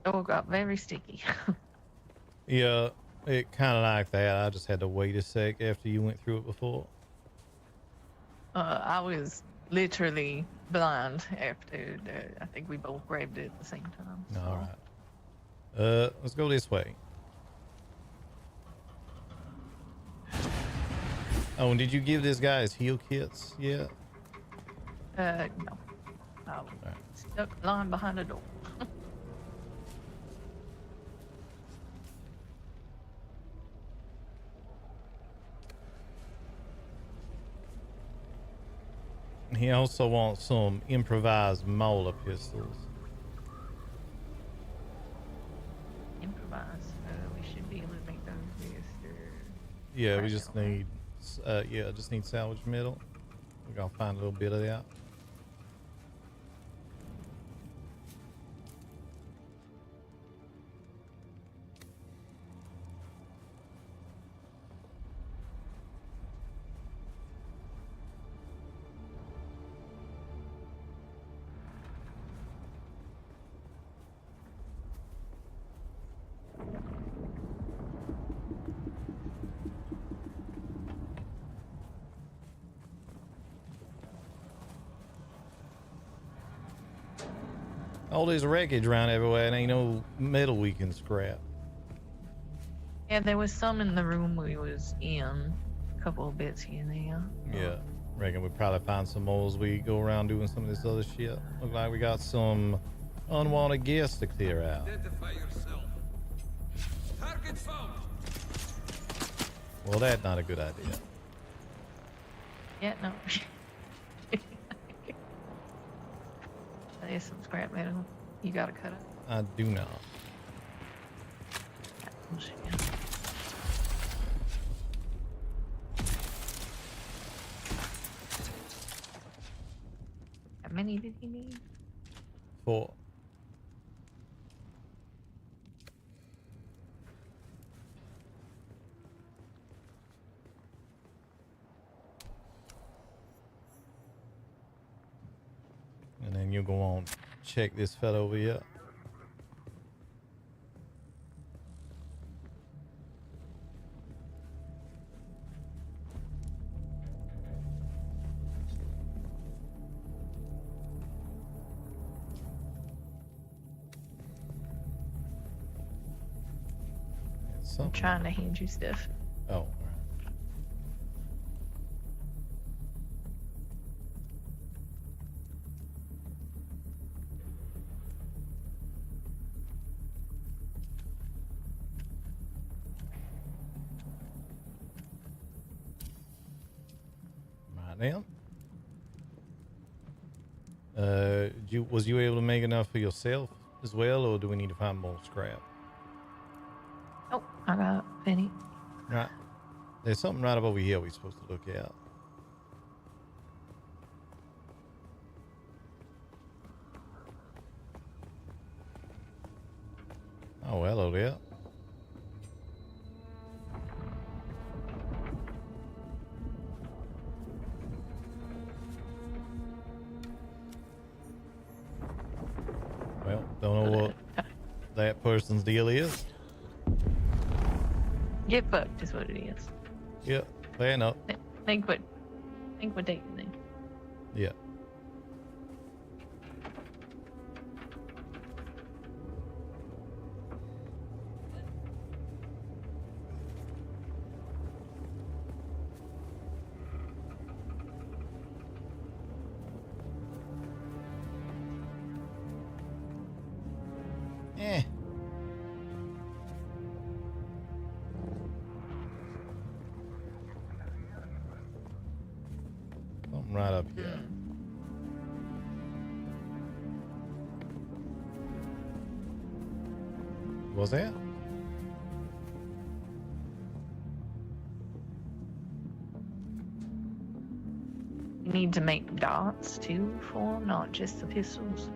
Oh, got very sticky. Yeah, it kind of like that. I just had to wait a sec after you went through it before. I was literally blind after I think we both grabbed it at the same time. So. All right. Let's go this way. Oh, and did you give this guy his heal kits yet? No. I was stuck lying behind a door. He also wants some improvised Mola pistols. Improvise. We should be able to make those this. Yeah, we just need, just need salvage metal. We're gonna find a little bit of that. All this wreckage around everywhere and ain't no metal we can scrap. Yeah, there was some in the room we was in. A couple of bits here and there. Yeah, reckon we'd probably find some more as we go around doing some of this other shit. Look like we got some unwanted guests to clear out. Identify yourself. Target found. Well, that's not a good idea. Yeah, no. There's some scrap metal. You gotta cut it. I do not. Oh, shit. How many did he need? 4. And then you go on, check this fellow over here. I'm trying to hand you stuff. Oh, all right. Right now. Was you able to make enough for yourself as well, or do we need to find more scrap? Oh, I got plenty. Right. There's something right up over here we're supposed to look at. Oh, hello there. Well, don't know what that person's deal is. Get fucked is what it is. Yeah, fair enough. Think what they can think. Yeah. Eh. Something right up here. Was that? You need to make dots too for them, not just the pistols.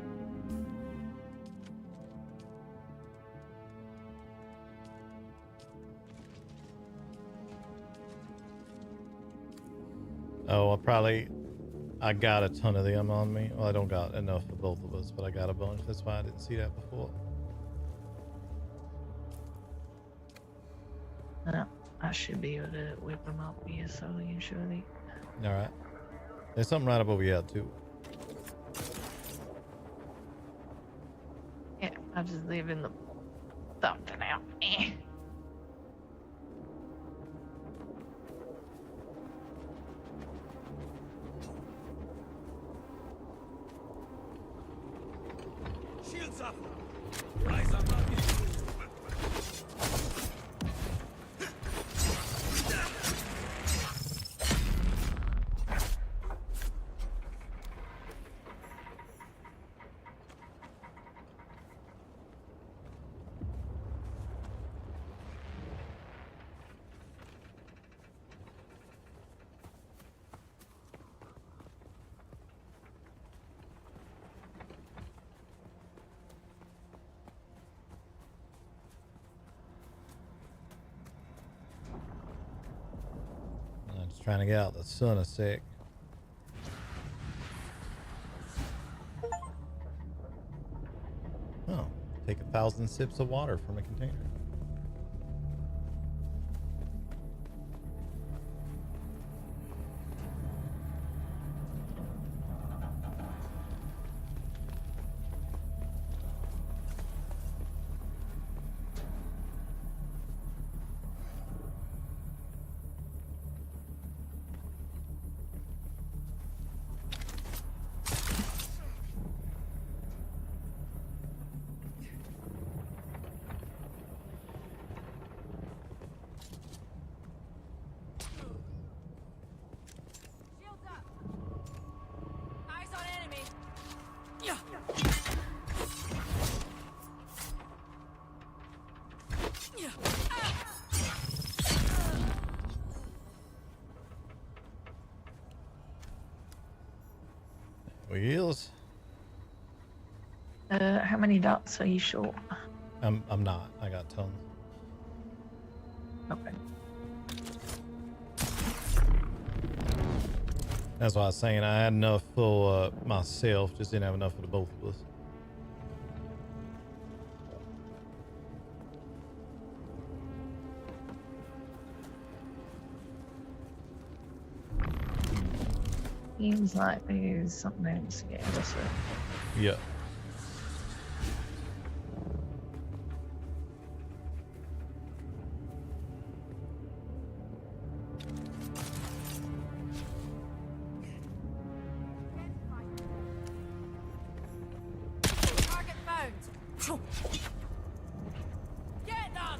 Oh, I got a ton of them on me. Well, I don't got enough for both of us, but I got a bunch. That's why I didn't see that before. No, I should be able to whip them up here slowly and surely. All right. There's something right up over here too. Yeah, I just live in the something out. Shields up! Rise up, Rocky! I'm just trying to get out the sun a sec. Oh, take 1,000 sips of water from a container. Wheels. How many dots are you short? I'm not. I got tons. Okay. That's why I was saying I had enough for myself, just didn't have enough for the both of us. Seems like there's something else. Yeah, that's it. Yeah. Target found. Get them!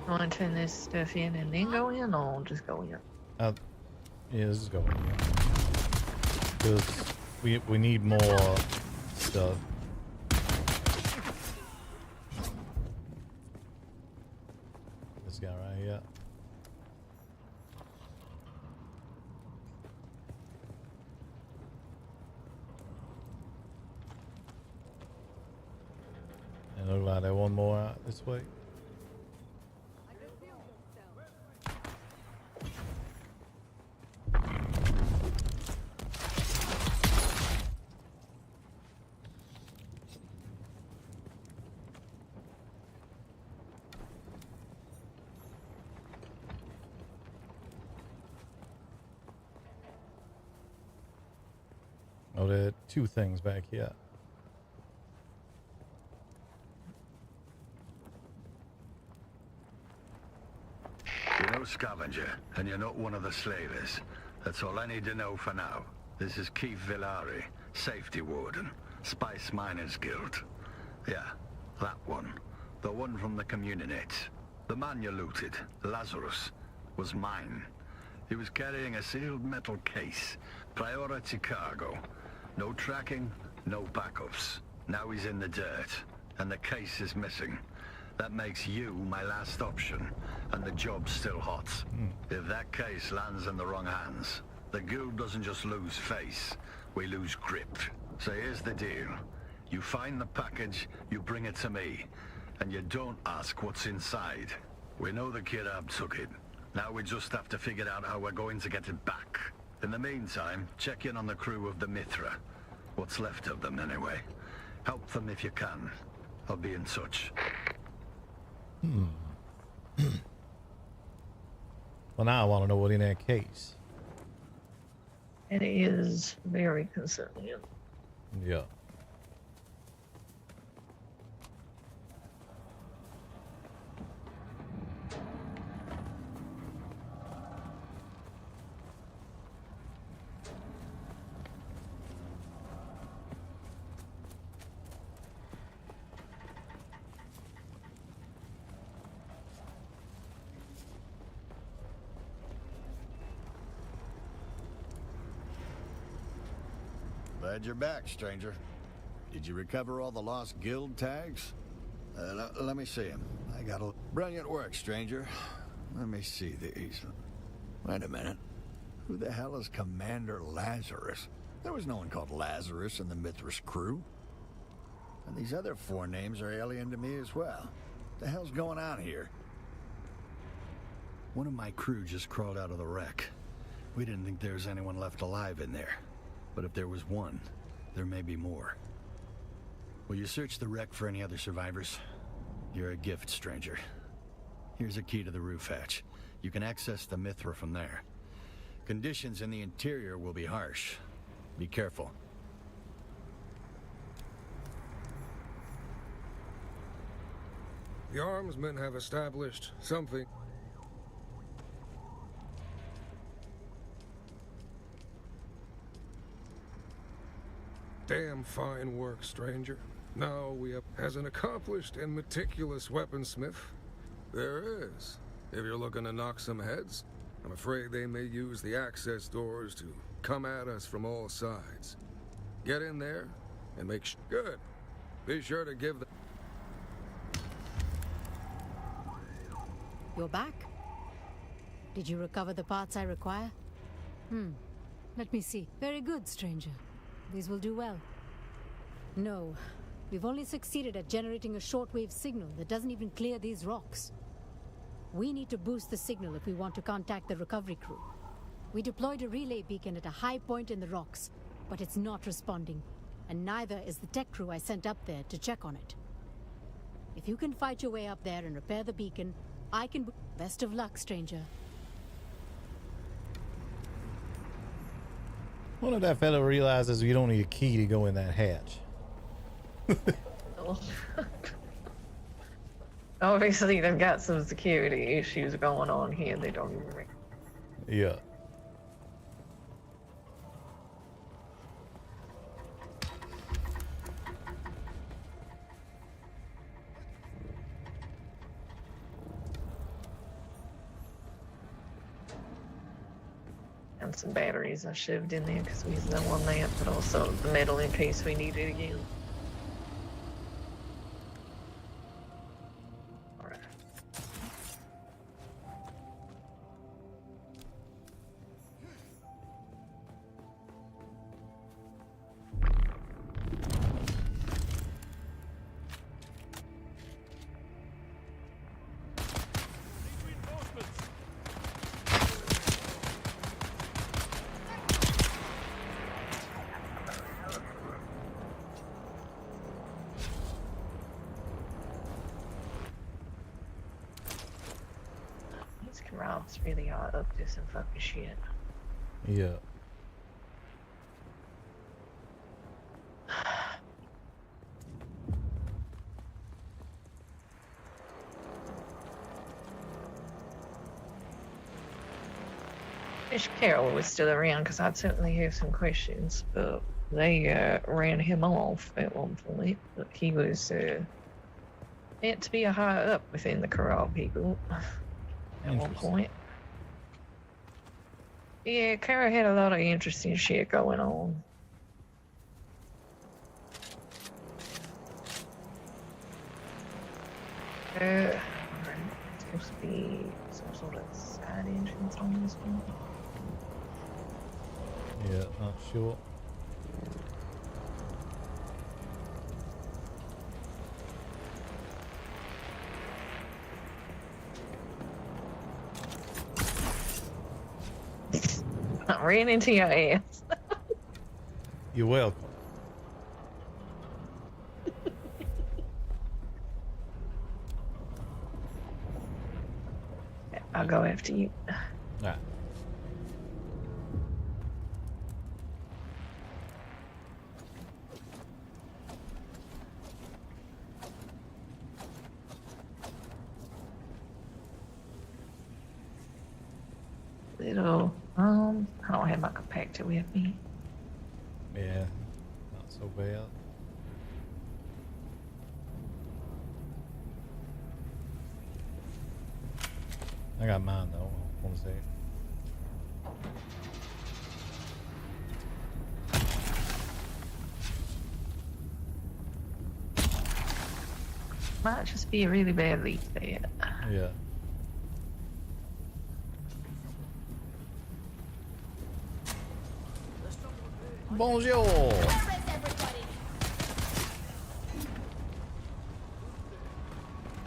Want to turn this stuff in and then go in, or just go in? Yeah, this is going. Because we need more stuff. This guy right here. And look like there one more out this way. Oh, there are two things back here. You're no scavenger, and you're not one of the slavers. That's all I need to know for now. This is Keith Villari, Safety Warden, Spice Miners Guild. Yeah, that one. The one from the Communities. The man you looted, Lazarus, was mine. He was carrying a sealed metal case, priority cargo. No tracking, no backups. Now he's in the dirt, and the case is missing. That makes you my last option, and the job's still hot. If that case lands in the wrong hands, the guild doesn't just lose face, we lose grip. So here's the deal. You find the package, you bring it to me, and you don't ask what's inside. We know the Kirab took it. Now we just have to figure out how we're going to get it back. In the meantime, check in on the crew of the Mithra. What's left of them, anyway. Help them if you can. I'll be in touch. Well, now I want to know what in that case. It is very concerning. Yeah. Glad you're back, stranger. Did you recover all the lost guild tags? Let me see them. I got a... Brilliant work, stranger. Let me see these. Wait a minute. Who the hell is Commander Lazarus? There was no one called Lazarus in the Mithras crew. And these other four names are alien to me as well. The hell's going on here? One of my crew just crawled out of the wreck. We didn't think there was anyone left alive in there. But if there was one, there may be more. Will you search the wreck for any other survivors? You're a gift, stranger. Here's a key to the roof hatch. You can access the Mithra from there. Conditions in the interior will be harsh. Be careful. The armsmen have established something. Damn fine work, stranger. Now we have, as an accomplished and meticulous weaponsmith, there is. If you're looking to knock some heads, I'm afraid they may use the access doors to come at us from all sides. Get in there and make good. Be sure to give the... You're back? Did you recover the parts I require? Let me see. Very good, stranger. These will do well. No, we've only succeeded at generating a shortwave signal that doesn't even clear these rocks. We need to boost the signal if we want to contact the recovery crew. We deployed a relay beacon at a high point in the rocks, but it's not responding, and neither is the tech crew I sent up there to check on it. If you can fight your way up there and repair the beacon, I can... Best of luck, stranger. What if that fellow realizes you don't need a key to go in that hatch? Obviously, they've got some security issues going on here. They don't even... Yeah. And some batteries I shoved in there because we used that one lamp, but also the metal in case we need it again. Alright. Rob's really are up to some fucking shit. Yeah. Wish Carol was still around because I'd certainly have some questions, but they ran him off at one point. But he was meant to be a high up within the Corral people at one point. Yeah, Carol had a lot of interesting shit going on. There's supposed to be some sort of side entrance on this one. Yeah, not sure. I ran into your ass. You're welcome. I'll go after you. Nah. Little, I don't have my compactor with me. Yeah, not so bad. I got mine though. Want to say? Might just be a really bad leak there. Yeah. Bonjour.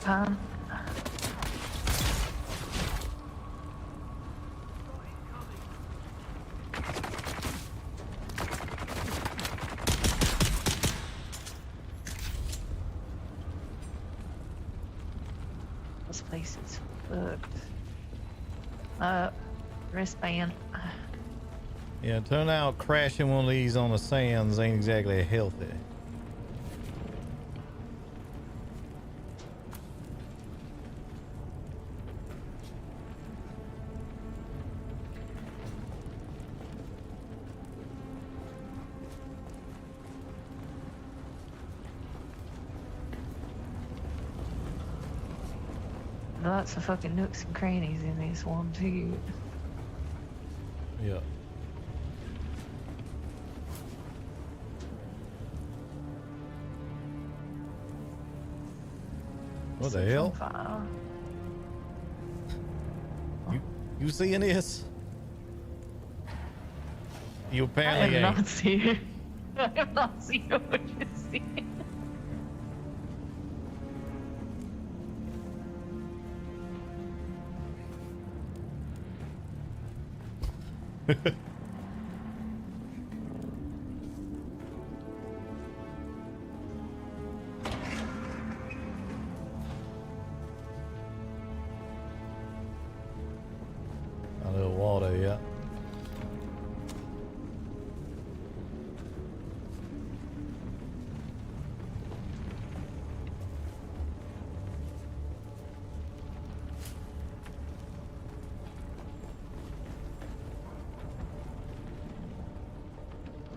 Pun. This place is fucked. Wristband. Yeah, turn out crashing one of these on the sands ain't exactly healthy. Lots of fucking nooks and crannies in this one too. Yeah. What the hell? Fire. You seeing this? You I apparently am ain't. not seeing. I am not seeing what you're seeing. A little water, yeah.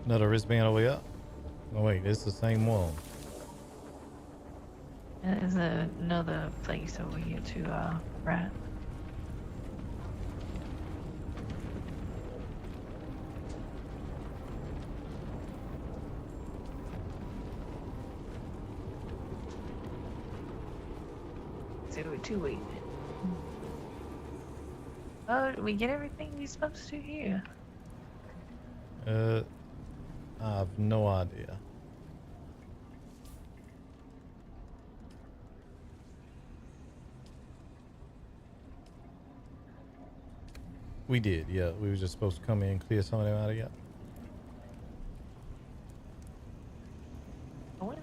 Another wristband over here. Oh wait, it's the same one. There's another place over here too, right? So we're two-way. Oh, did we get everything we supposed to here? I have no idea. We did, yeah. We were just supposed to come in and clear some of them out of here. Oh,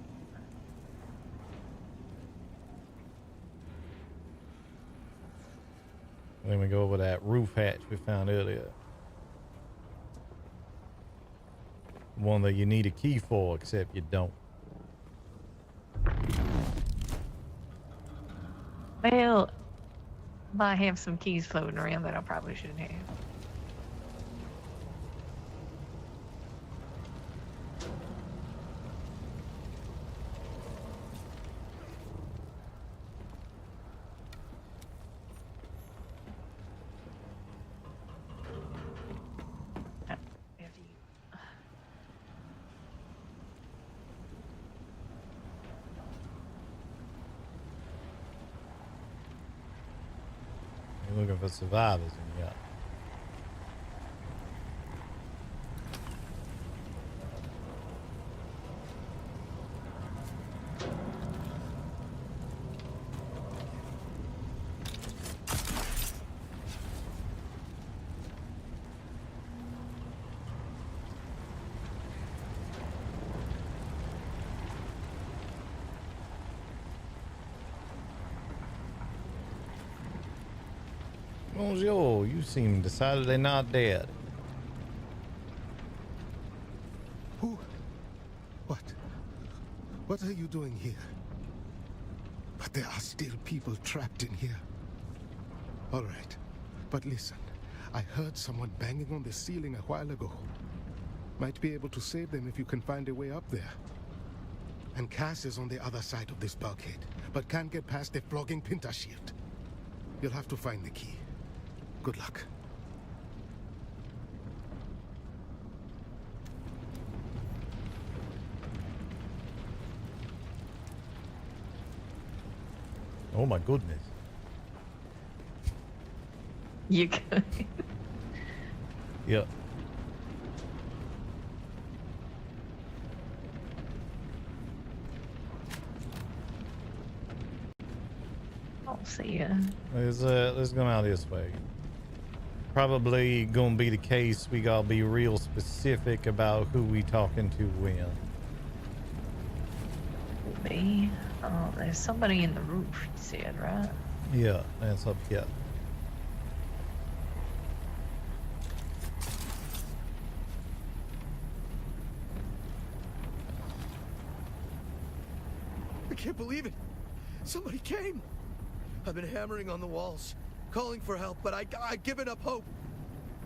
And then we go over that roof hatch we found earlier. One that you need a key for, except you don't. well, I have some keys floating around that I probably shouldn't have. You're looking for survivors in here. Bonjour, you seem decidedly not dead. Who? What? What are you doing here? But there are still people trapped in here. All right, but listen. I heard someone banging on the ceiling a while ago. Might be able to save them if you can find a way up there. And Cass is on the other side of this bulkhead, but can't get past the flogging Pinta shield. You'll have to find the key. Good luck. Oh my goodness. You could. Yep. see ya. Let's go out this way. Probably gonna be the case. We gotta be real specific about who we talking to when. Me? Oh, there's somebody in the roof, you said, right? Yeah, that's up here. I can't believe it. Somebody came. I've been hammering on the walls, calling for help, but I've given up hope.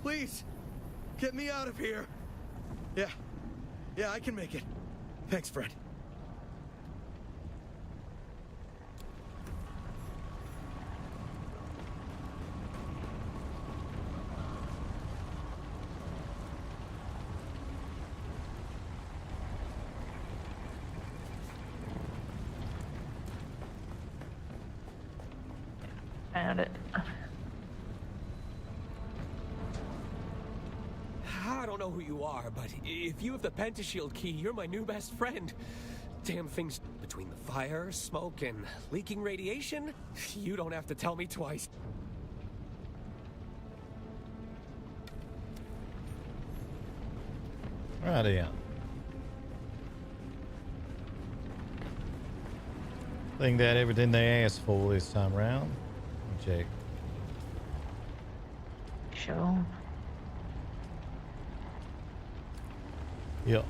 Please, get me out of here. Yeah, I can make it. Thanks, Fred. Found it. I don't know who you are, but if you have the pentashield key, you're my new best friend. Damn things between the fire, smoke, and leaking radiation. You don't have to tell me twice. Right in. Think that everything they asked for this time around. Check. Sure. Yep.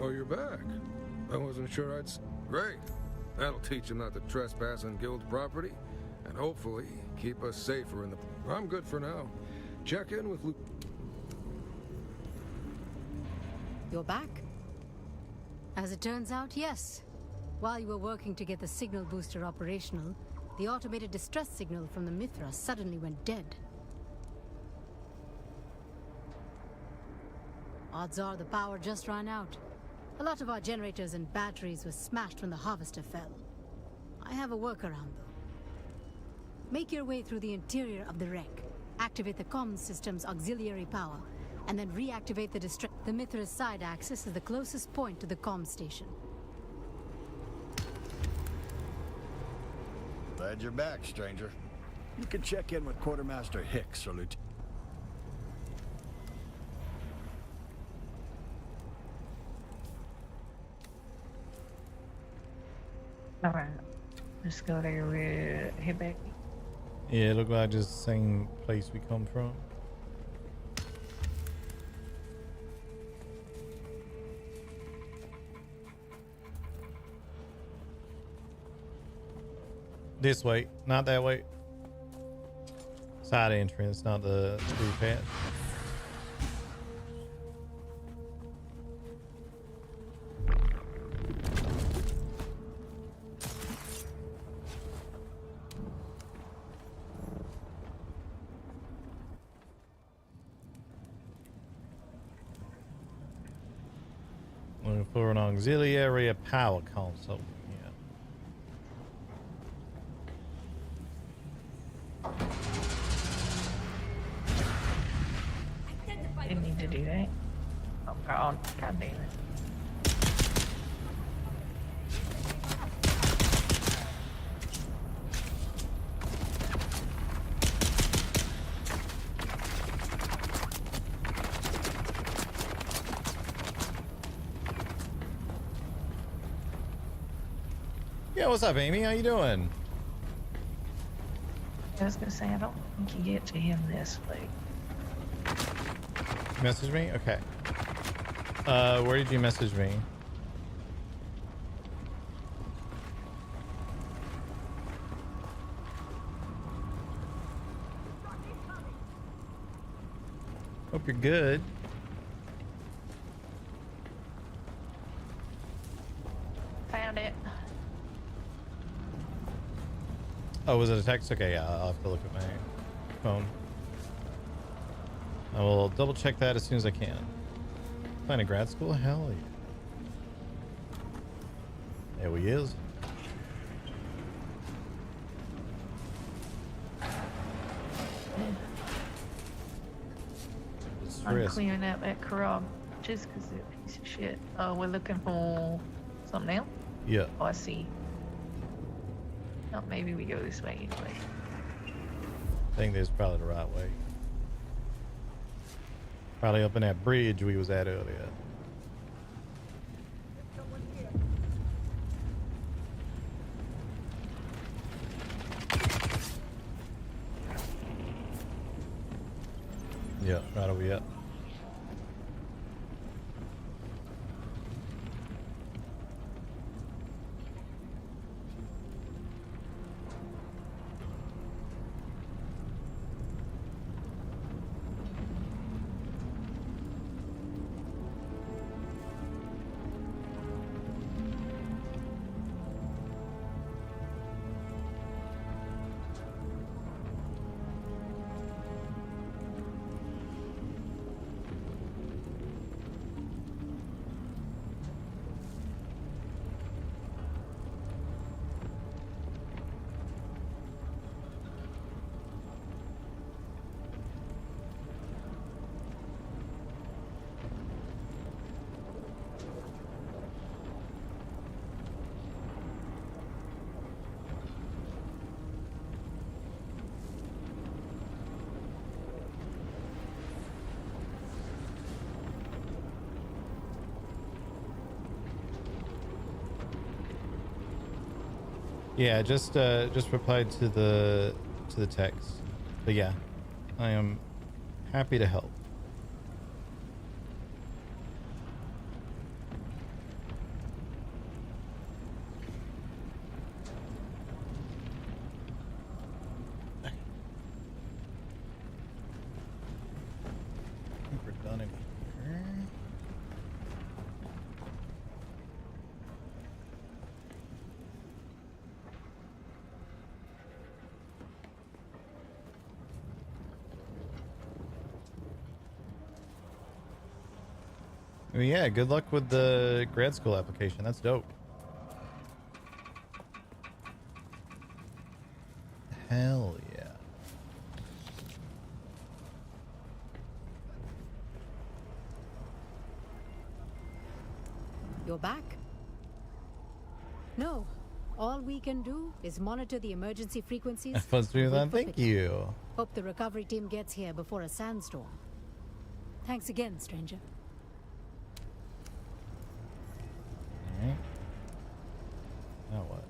Oh, you're back. I wasn't sure I'd... Great. That'll teach him not to trespass on guild property, and hopefully keep us safer in the... I'm good for now. Check in with Luke. You're back? As it turns out, yes. While you were working to get the signal booster operational, the automated distress signal from the Mithra suddenly went dead. Odds are the power just ran out. A lot of our generators and batteries were smashed when the harvester fell. I have a workaround, though. Make your way through the interior of the wreck, activate the comms system's auxiliary power, and then reactivate the distress. The Mithra's side axis is the closest point to the comms station. Glad you're back, stranger. You can check in with Quartermaster Hicks or Lieutenant. Alright. Let's go there. Head back. Yeah, it looked like just the same place we come from. This way, not that way. Side entrance, not the through path. Looking for an auxiliary power console. Didn't need to do that. Oh god, god damn it. Yeah, what's up, Amy? How you doing? I was gonna say, I don't think you get to him this way. Message me? Okay. Where did you message me? Hope you're good. Found it. Oh, was it a text? Okay, yeah, I'll have to look at my phone. I will double check that as soon as I can. Find a grad school? Hell yeah. There he is. I'm clearing out that corral just because they're a piece of shit. Oh, we're looking for something else? Yeah. Oh, I see. Oh, maybe we go this way anyway. I think this is probably the right way. Probably up in that bridge we was at earlier. Yeah, right over here. Yeah, just replied to the text. But yeah, I am happy to help. I think we're done in here. Well, yeah, good luck with the grad school application. That's dope. Hell yeah. You're back? No. All we can do is monitor the emergency frequencies. Supposed to do that. Thank you. Hope the recovery team gets here before a sandstorm. Thanks again, stranger. Alright. Now what?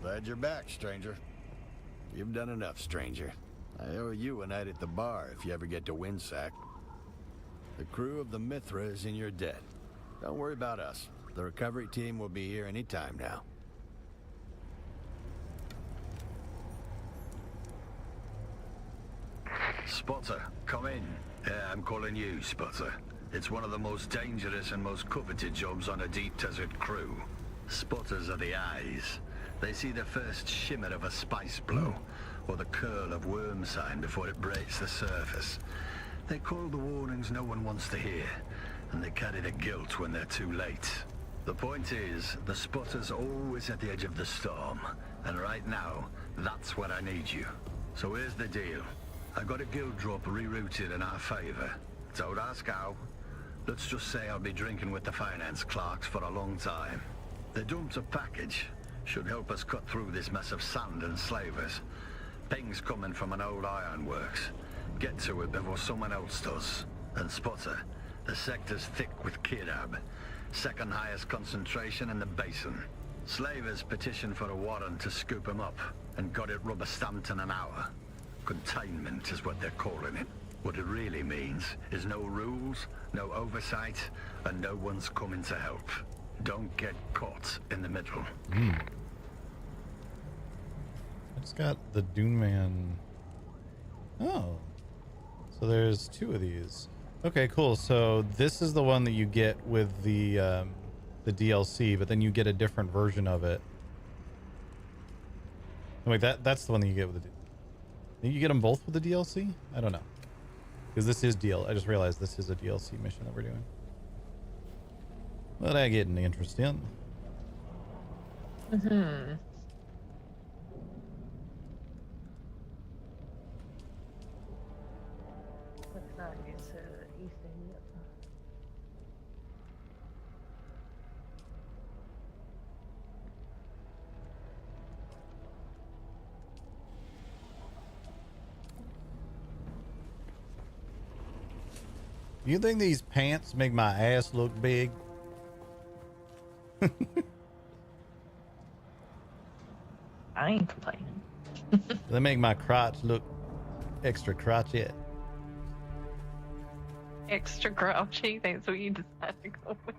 Glad you're back, stranger. You've done enough, stranger. I owe you a night at the bar if you ever get to Windsack. The crew of the Mithra is in your debt. Don't worry about us. The recovery team will be here any time now. Spotter, come in. I'm calling you, Spotter. It's one of the most dangerous and most coveted jobs on a deep desert crew. Spotters are the eyes. They see the first shimmer of a spice blow, or the curl of worm sign before it breaks the surface. They call the warnings no one wants to hear, and they carry the guilt when they're too late. The point is, the spotter's always at the edge of the storm, and right now, that's where I need you. So here's the deal. I got a guild drop rerouted in our favor. Don't ask how. Let's just say I'll be drinking with the finance clerks for a long time. They dumped a package. Should help us cut through this mess of sand and slavers. Ping's coming from an old ironworks. Get to it before someone else does. And Spotter, the sector's thick with Kirab. Second highest concentration in the basin. Slavers petitioned for a warrant to scoop him up, and got it rubber stamped in an hour. Containment is what they're calling it. What it really means is no rules, no oversight, and no one's coming to help. Don't get caught in the middle. Just got the Dune Man. Oh. So there's 2 of these. Okay, cool. So this is the one that you get with the DLC, but then you get a different version of it. Like that's the one that you get with the you get them both with the DLC? I don't know. Because this is I just realized this is a DLC mission that we're doing. Well, I getting interesting. Mm-hmm. Looks like it's Eastern Europe. Do you think these pants make my ass look big? I ain't complaining. They make my crotch look extra crotchy. Extra grouchy, that's what you decided to go with.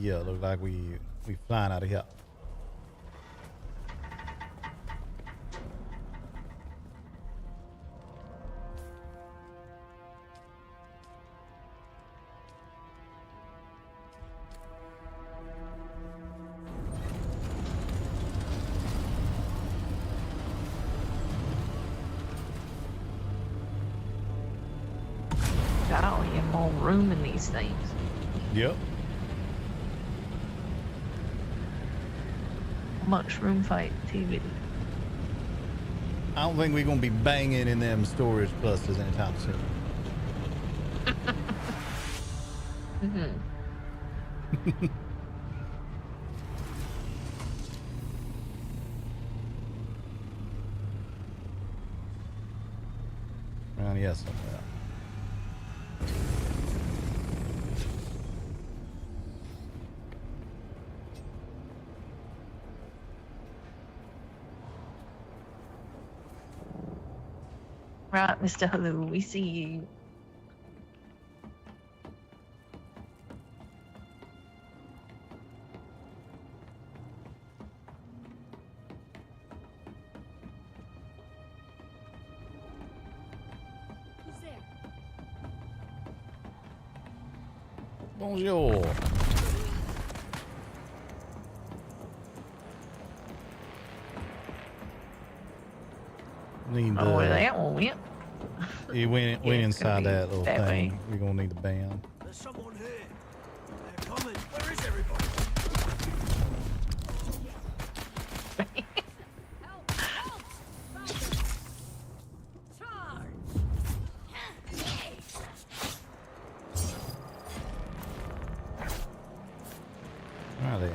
Yeah, look like we flying out of here. Oh, you have more room in these things. Yep. Mushroom fight activity. I don't think we're gonna be banging in them storage clusters anytime soon. Mm-hmm. Around yes, somewhere. Right, Mr. Hello, we see you. Who's there? Bonjour. Need Oh, where that one went? He went Yeah, it's gonna inside be that little that thing. way. We're gonna need the band. There's someone here. They're coming. Where is everybody? Help! Help! Charge! Where are they at?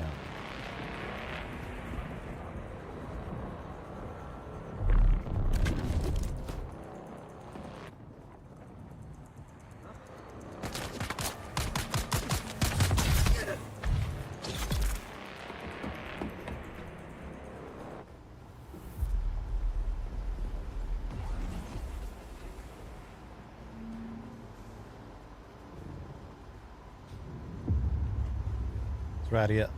It's right here.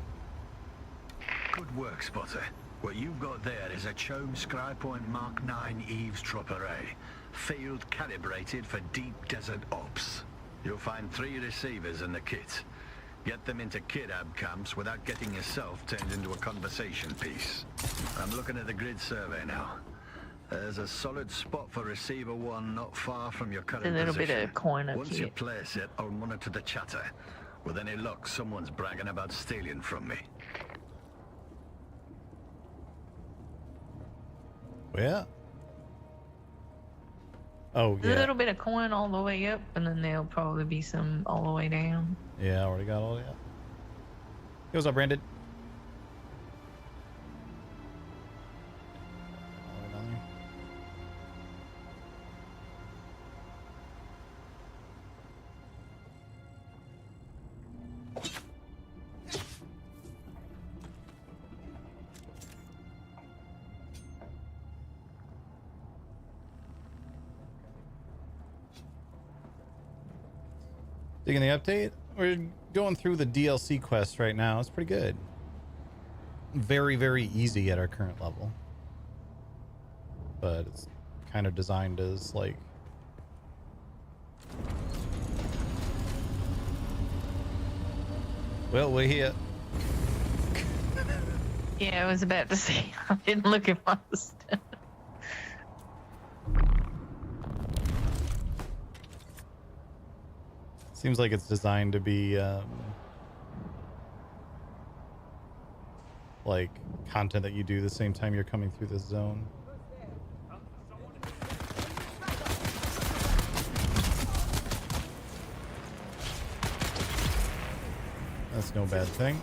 Good work, Spotter. What you've got there is a Chome Scrypoint Mark 9 eavesdropper array, field calibrated for deep desert ops. You'll find 3 receivers in the kit. Get them into kidab camps without getting yourself turned into a conversation piece. I'm looking at the grid survey now. There's a solid spot for receiver 1 not far from your current A little position. bit of coin up Once here. you place it, I'll monitor the chatter. With any luck, someone's bragging about stealing from me. Where? Oh, A yeah. little bit of coin all the way up, and then there'll probably be some all the way down. Yeah, I already got all that. Hey, what's up, Brandon? All the way down there. liking the update? We're going through the DLC quest right now. It's pretty good. Very, very easy at our current level. But it's kind of designed as like... Well, we're here. Yeah, I was about to say, I didn't look at my stuff. Seems like it's designed to be like content that you do the same time you're coming through this zone. That's no bad thing.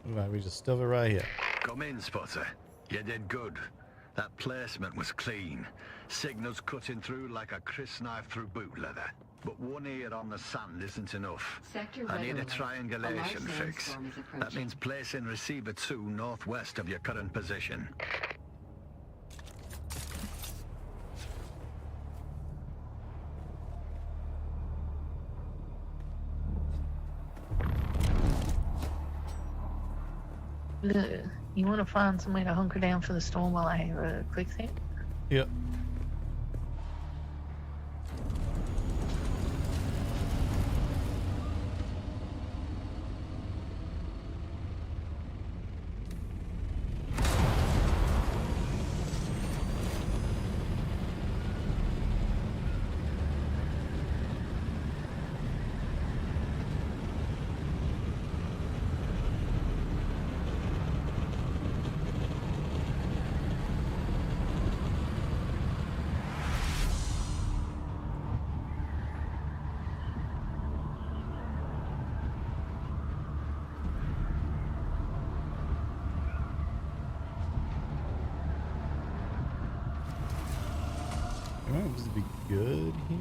Right, we just stuff it right here. Come in, Spotter. You did good. That placement was clean. Signals cutting through like a crisp knife through boot leather. But one ear on the sand isn't enough. I need a triangulation fix. That means placing receiver 2 northwest of your current position. Look, you want to find somewhere to hunker down for the storm while I have a quick think? Yep. Does it be good here?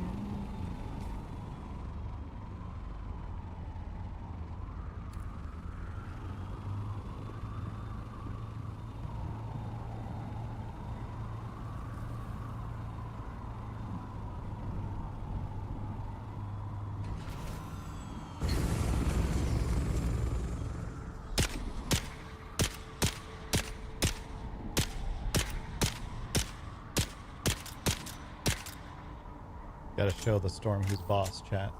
Gotta show the storm who's boss, chat.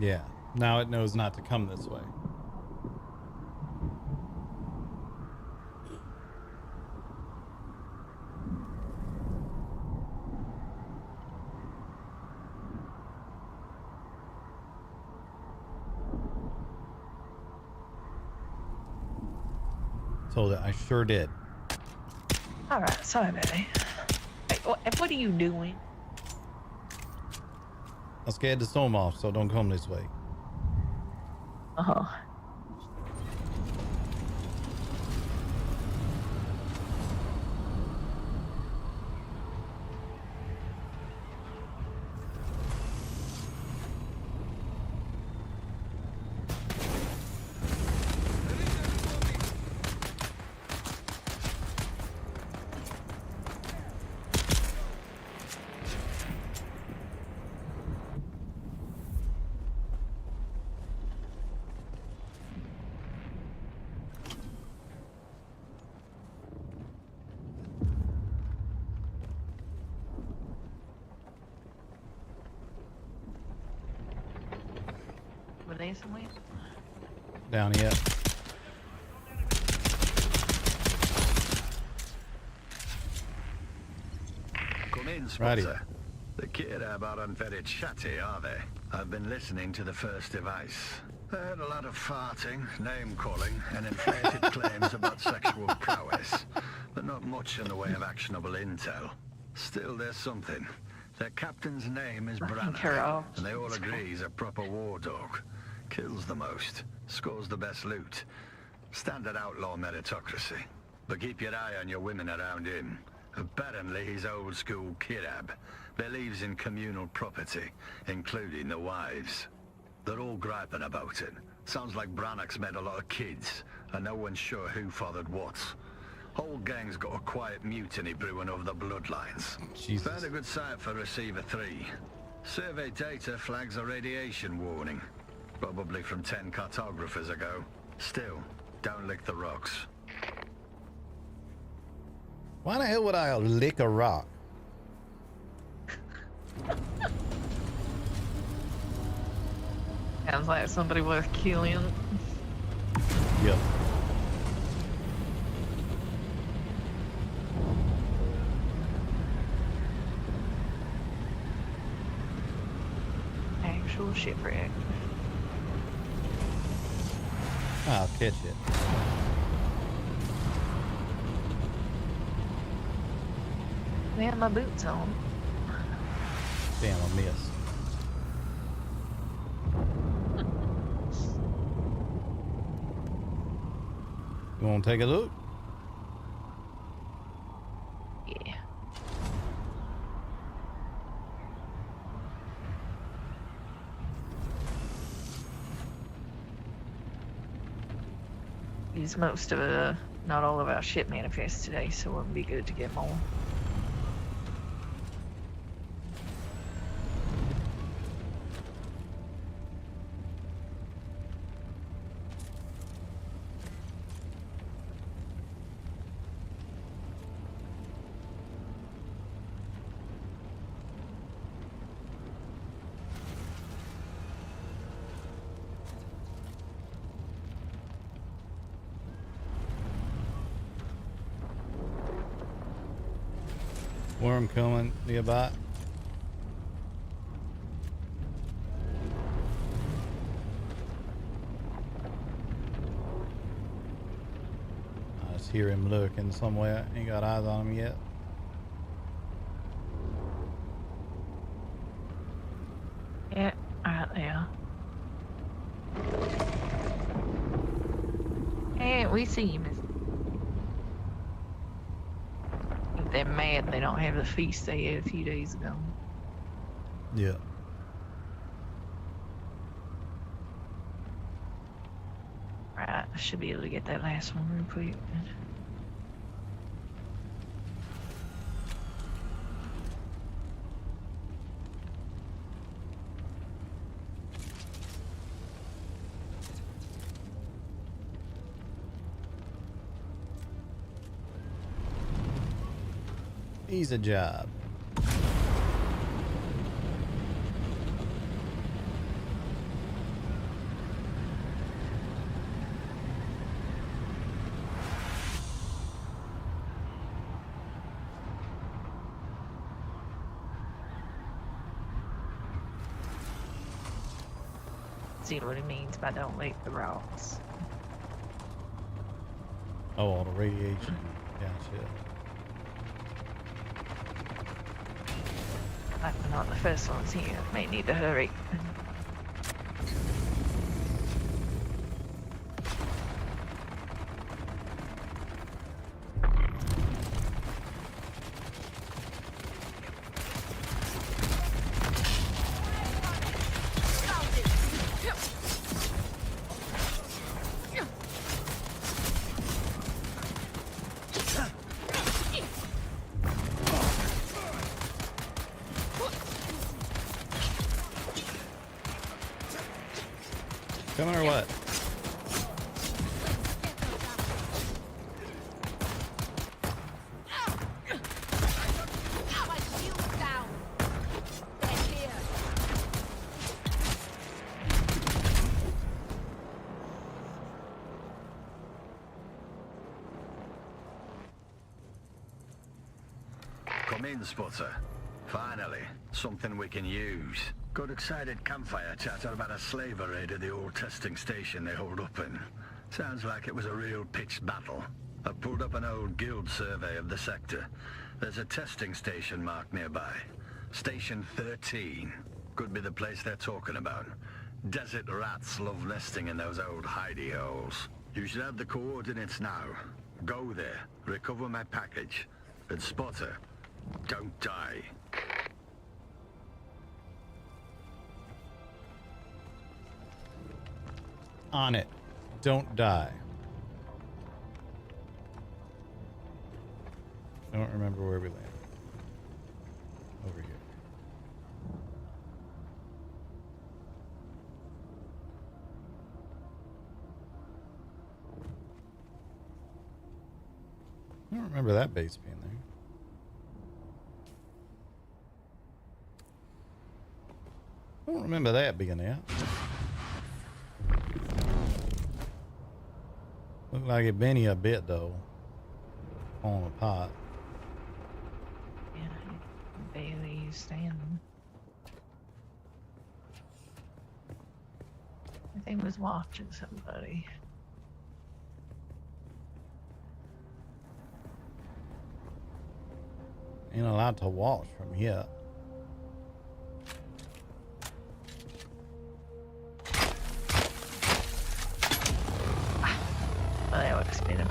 Yeah. Now it knows not to come this way. Told it, I sure did. All right, sorry, baby. Hey, what are you doing? I scared the storm off, so don't come this way. Uh-huh. there somewhere? Down here. Come in, Righty. Spotter. The Kirab aren't very chatty, are they? I've been listening to the first device. I heard a lot of farting, name-calling, and inflated claims about sexual prowess, but not much in the way of actionable intel. Still, there's something. Their captain's name is Branagh, and they all agree he's a proper war dog. Kills the most, scores the best loot. Standard outlaw meritocracy. But keep your eye on your women around him. Apparently he's old school Kirab. Believes in communal property, including the wives. They're all griping about it. Sounds like Branagh's made a lot of kids, and no one's sure who fathered what. Whole gang's got a quiet mutiny brewing over the bloodlines. Jesus. Found a good site for Receiver 3. Survey data flags a radiation warning. Probably from 10 cartographers ago. Still, don't lick the rocks. Why the hell would I lick a rock? Sounds like somebody worth killing. Yep. Actual shipwreck. I'll catch it. They have my boots on. Damn, I missed. You want to take a look? Yeah. Use most of not all of our ship manifests today, so it wouldn't be good to get more. Worm coming nearby. I just hear him lurking somewhere. Ain't got eyes on him yet. Yeah, right there. Hey, we see you, miss. They're mad they don't have the feast they had a few days ago. Yeah. Right, I should be able to get that last one real quick. Easy job. See what he means by don't lick the rocks. Oh, all the radiation. Gotcha. Like we're not the first ones here. May need to hurry. Coming or what? in, Sputter. Finally, something we can use. Good excited campfire chatter about a slaver raid at the old testing station they hold up in. Sounds like it was a real pitched battle. I pulled up an old guild survey of the sector. There's a testing station marked nearby. Station 13. Could be the place they're talking about. Desert rats love nesting in those old hidey holes. You should have the coordinates now. Go there, recover my package. And Spotter, don't die. On it. Don't die. I don't remember where we landed. Over here. I don't remember that base being there. I don't remember that being there. Looked like it been here a bit though. Falling apart. Yeah, barely standing. I think he was watching somebody. Ain't allowed to watch from here. Oh, that would spin him.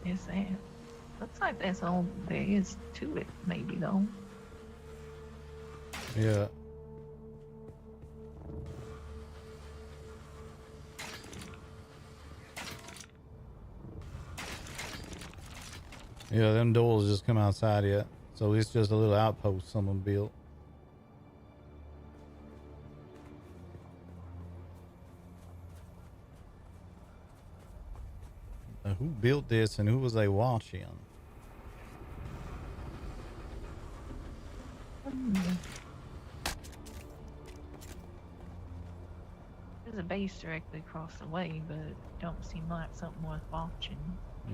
Is that? Looks like that's all there is to it, maybe though. Yeah. Yeah, them doors just come outside yet. So it's just a little outpost someone built. Now, who built this and who was they watching? There's a base directly across the way, but it don't seem like something worth watching.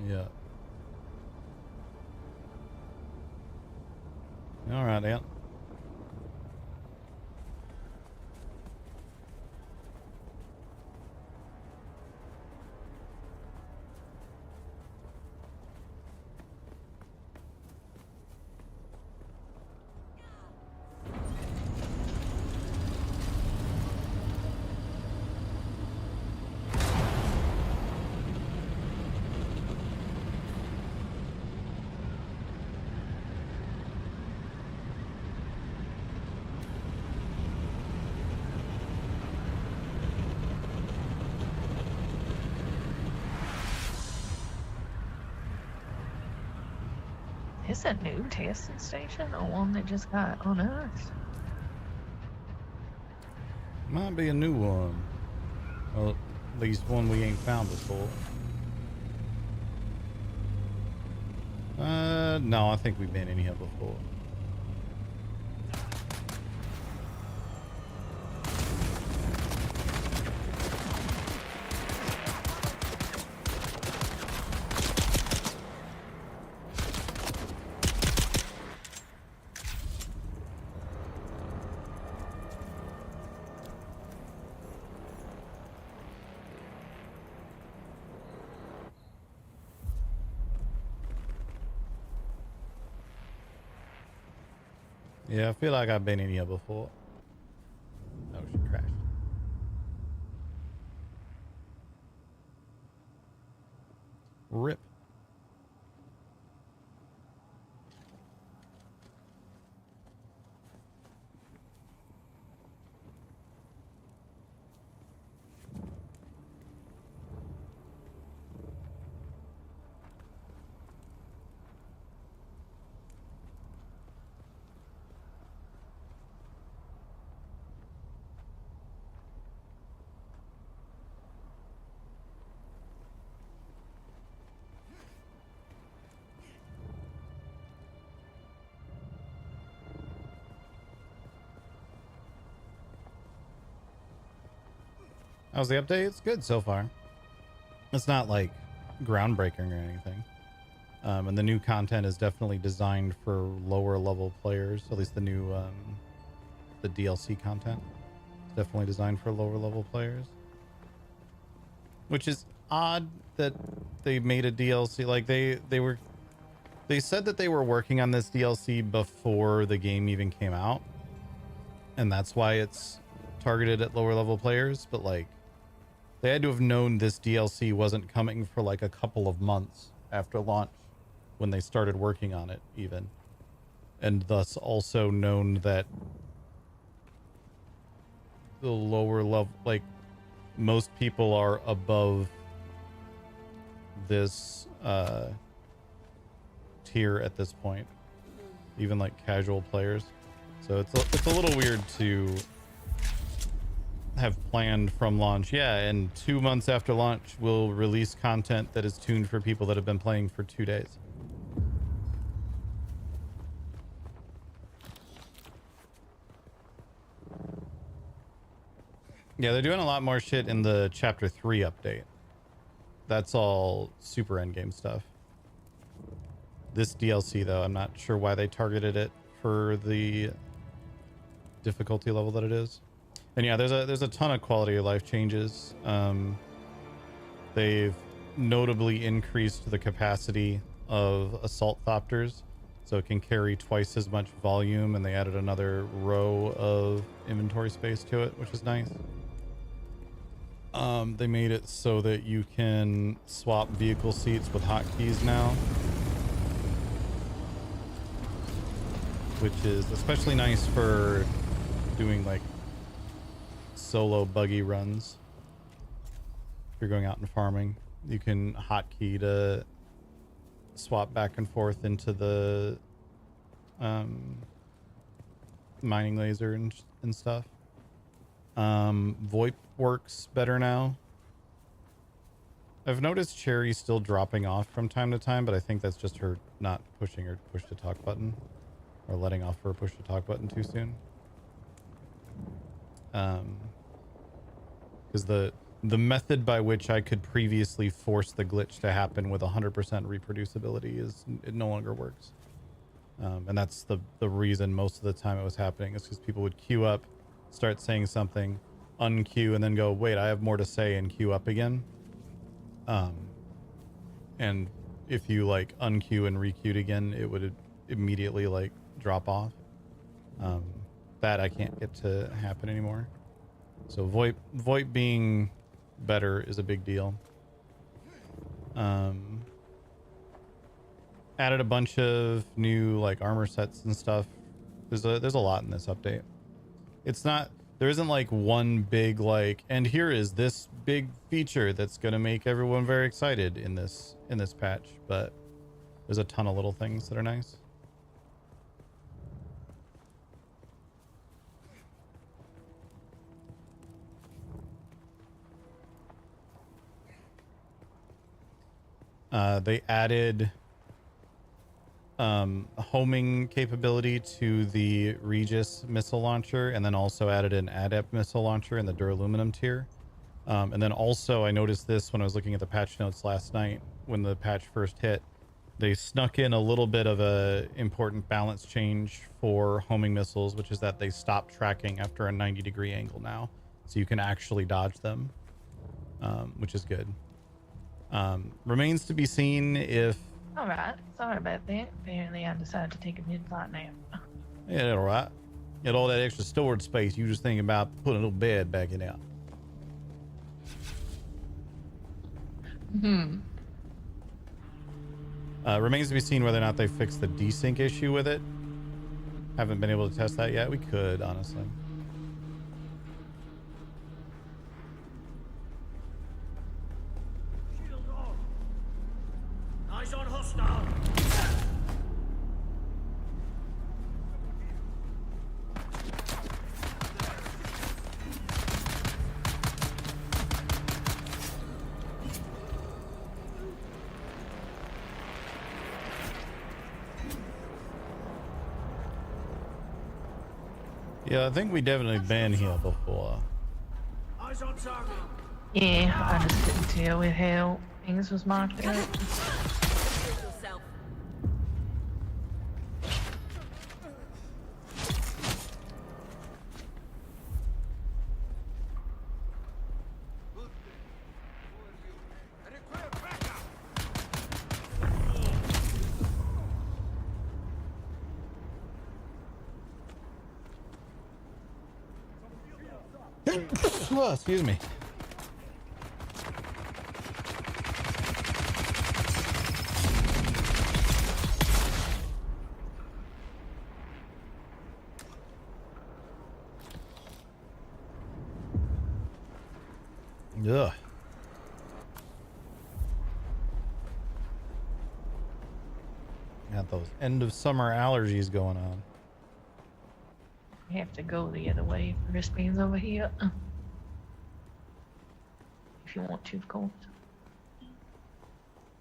Yeah. All right, then. Is a new testing station or one that just got unearthed? Might be a new one. Well, at least one we ain't found before. No, I think we've been in here before. Yeah, I feel like I've been in here before. Oh, she crashed. Rip. How's the update? It's good so far. It's not like groundbreaking or anything. And the new content is definitely designed for lower level players. At least the new the DLC content is definitely designed for lower level players. Which is odd that they made a DLC. Like they said that they were working on this DLC before the game even came out, and that's why it's targeted at lower level players. But like, they had to have known this DLC wasn't coming for like a couple of months after launch when they started working on it even, and thus also known that the lower level, like, most people are above this tier at this point, even like casual players. So it's a little weird to have planned from launch. Yeah, and 2 months after launch, we'll release content that is tuned for people that have been playing for 2 days. Yeah, they're doing a lot more shit in the Chapter 3 update. That's all super endgame stuff. This DLC, though, I'm not sure why they targeted it for the difficulty level that it is. And yeah, there's a ton of quality of life changes. They've notably increased the capacity of assault thopters, so it can carry twice as much volume, and they added another row of inventory space to it, which is nice. They made it so that you can swap vehicle seats with hotkeys now, which is especially nice for doing like solo buggy runs. If you're going out and farming, you can hotkey to swap back and forth into the mining laser and stuff. VoIP works better now. I've noticed Cherry still dropping off from time to time, but I think that's just her not pushing her push to talk button, or letting off her push to talk button too soon. Because the method by which I could previously force the glitch to happen with 100% reproducibility it no longer works. And that's the reason most of the time it was happening, is because people would queue up, start saying something, unqueue, and then go, wait, I have more to say, and queue up again. And if you like unqueue and requeued again, it would immediately like drop off. That I can't get to happen anymore. So VoIP being better is a big deal. Added a bunch of new like armor sets and stuff. There's a lot in this update. There isn't like one big like, and here is this big feature that's gonna make everyone very excited in this patch, but there's a ton of little things that are nice. They added homing capability to the Regis missile launcher, and then also added an adept missile launcher in the duraluminum tier. And then also I noticed this when I was looking at the patch notes last night when the patch first hit. They snuck in a little bit of a important balance change for homing missiles, which is that they stop tracking after a 90-degree angle now, so you can actually dodge them, which is good. Remains to be seen if... Alright, sorry about that. Apparently I decided to take a mid-flight nap. Yeah, all right. Get all that extra storage space. You just thinking about putting a little bed back in out. Remains to be seen whether or not they fixed the desync issue with it. Haven't been able to test that yet. We could, honestly. Shield on. Eyes on hostile. Yeah, I think we definitely been here before. Eyes on target. Yeah, I just couldn't tell with how things was marked out. Yourself. Oh, excuse me. Ugh. Got those end of summer allergies going on. You have to go the other way for this means over here. If you want to, of course.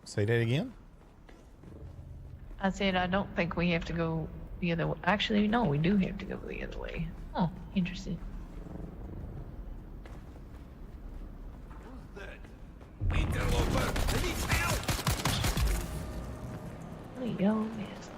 Say that again? I said I don't think we have to go the other way. Actually, no, we do have to go the other way. Oh, interesting. Interloper, I need help! There you go, yes.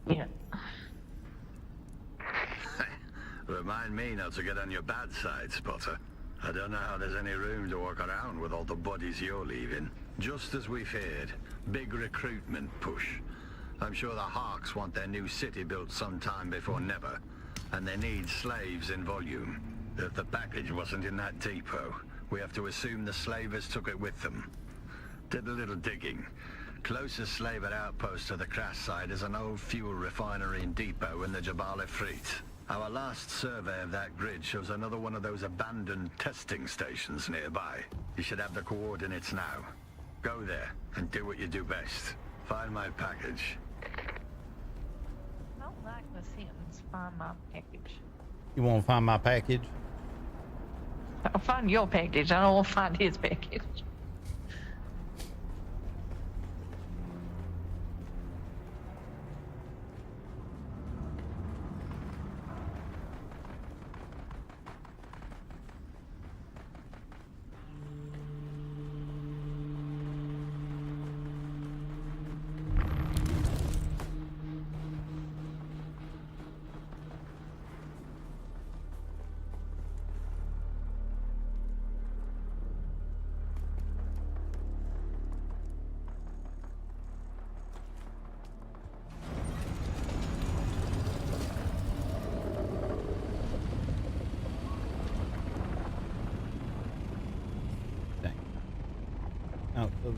Yeah. Remind me not to get on your bad side, Spotter. I don't know how there's any room to walk around with all the bodies you're leaving. Just as we feared, big recruitment push. I'm sure the Harks want their new city built sometime before never, and they need slaves in volume. If the package wasn't in that depot, we have to assume the slavers took it with them. Did a little digging. Closest slaver outpost to the crash site is an old fuel refinery and depot in the Jabal Ifrit. Our last survey of that grid shows another one of those abandoned testing stations nearby. You should have the coordinates now. Go there and do what you do best. Find my package. I don't like the sentence, find my package. You won't find my package? I'll find your package. I don't want to find his package. Out of view.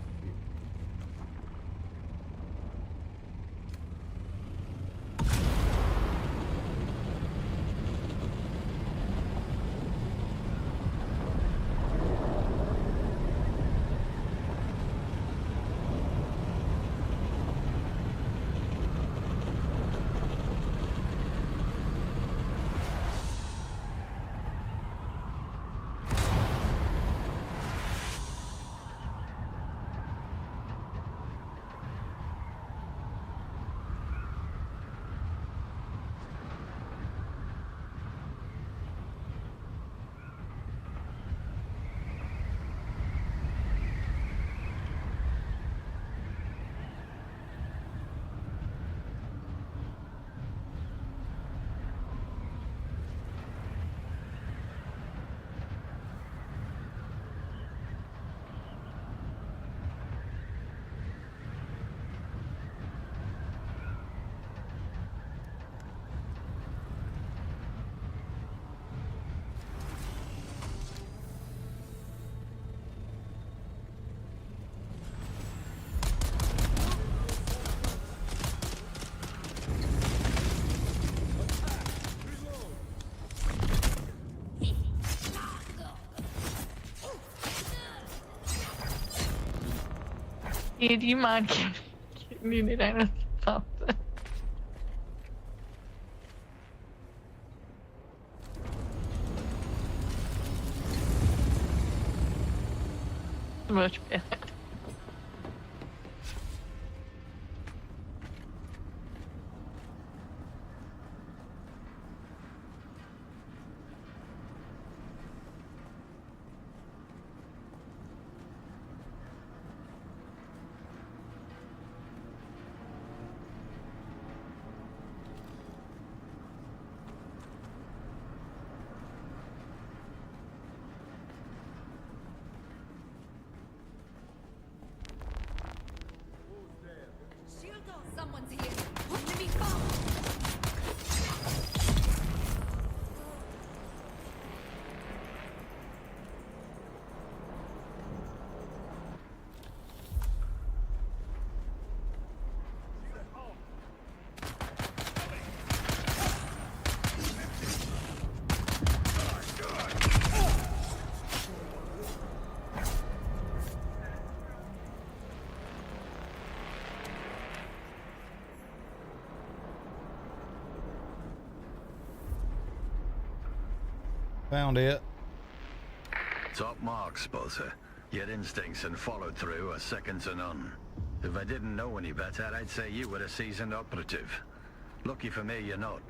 Yeah, do you mind getting it out of something? Much better. Someone's here. Let me go. Found it. Top mark, Spotter. Your instincts and followed through are second to none. If I didn't know any better, I'd say you were a seasoned operative. Lucky for me, you're not.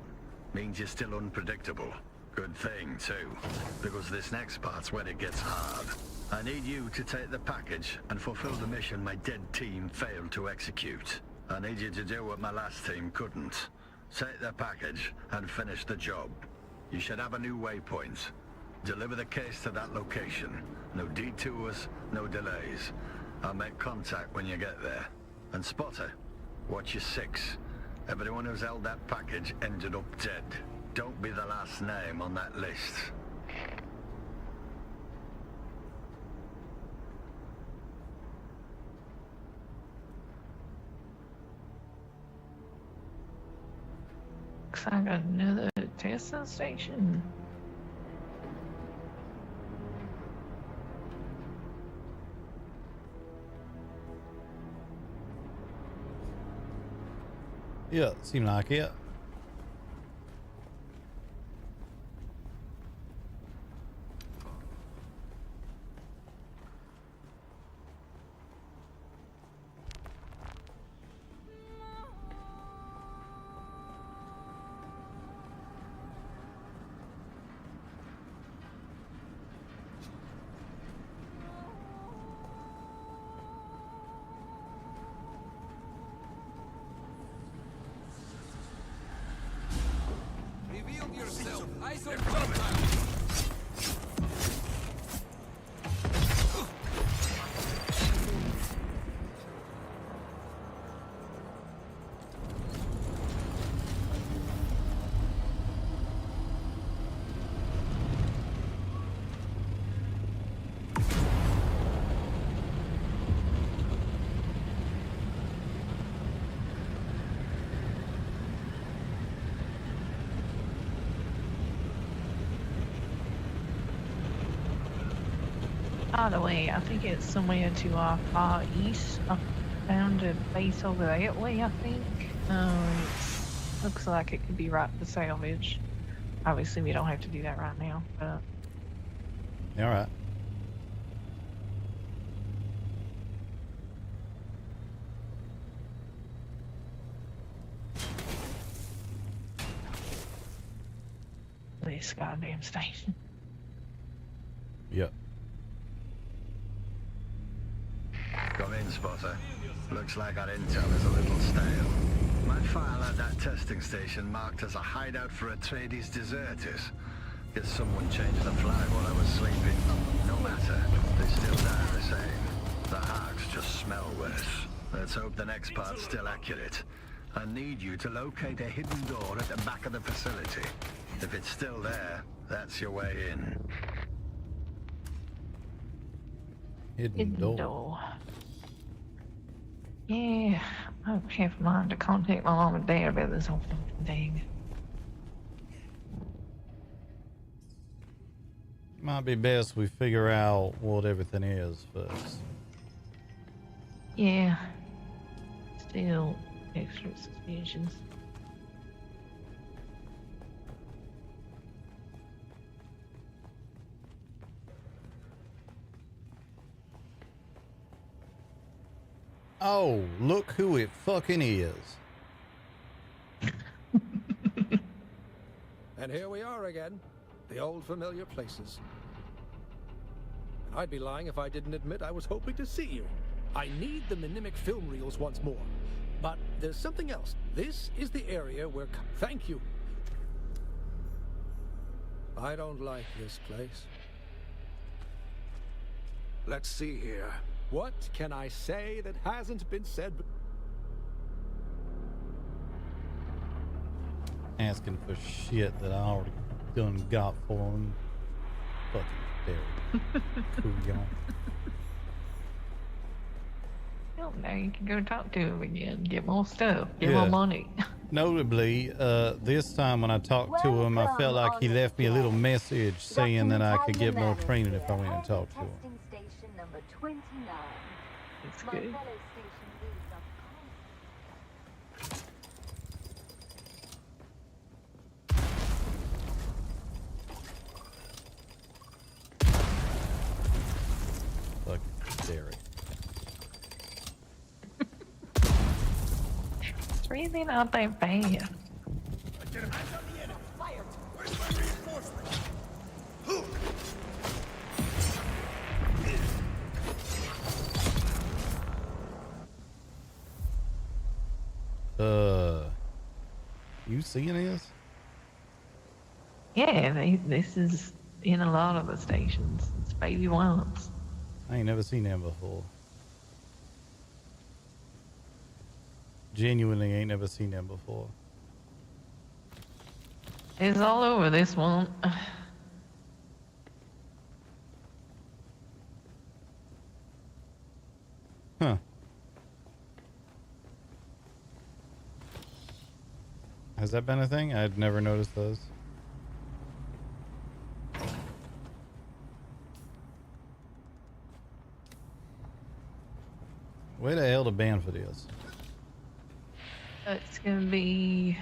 Means you're still unpredictable. Good thing, too, because this next part's where it gets hard. I need you to take the package and fulfill the mission my dead team failed to execute. I need you to do what my last team couldn't. Take the package and finish the job. You should have a new waypoint. Deliver the case to that location. No detours, no delays. I'll make contact when you get there. And Spotter, watch your six. Everyone who's held that package ended up dead. Don't be the last name on that list. Looks like another testing station. Yeah, seemed like it. Reveal yourself. Eyes on contact. By the way, I think it's somewhere to our far east. I found a base over that way, I think. Looks like it could be right for salvage. Obviously, we don't have to do that right now, but... All right. This goddamn station. Yep. Come in, Spotter. Looks like our intel is a little stale. My file at that testing station marked as a hideout for Atreides deserters. Guess someone changed the flag while I was sleeping. No matter, they still die the same. The Harks just smell worse. Let's hope the next part's still accurate. I need you to locate a hidden door at the back of the facility. If it's still there, that's your way in. Hidden door. Yeah, I have half a mind to contact my mom and dad about this whole fucking thing. Might be best we figure out what everything is first. Yeah. Still extra suspicions. Oh, look who it fucking is. And here we are again. The old familiar places. And I'd be lying if I didn't admit I was hoping to see you. I need the mnemic film reels once more. But there's something else. This is the area where... Thank you. I don't like this place. Let's see here. What can I say that hasn't been said? Asking for shit that I already done got for him. Fucking Derek. Cool, y'all. Well, now you can go talk to him again. Get more stuff. Get more money. Notably, this time when I talked to him, I felt like he left me a little message saying that I could get more training if I went and talked to him. Station number 29. That's My good. fellow station leads are Fuck Derek. It's really not that bad. You seeing this? Yeah, this is in a lot of the stations. It's baby ones. I ain't never seen them before. Genuinely ain't never seen them before. It's all over this one. Huh. Has that been a thing? I'd never noticed those. Where the hell to ban for this? It's gonna be.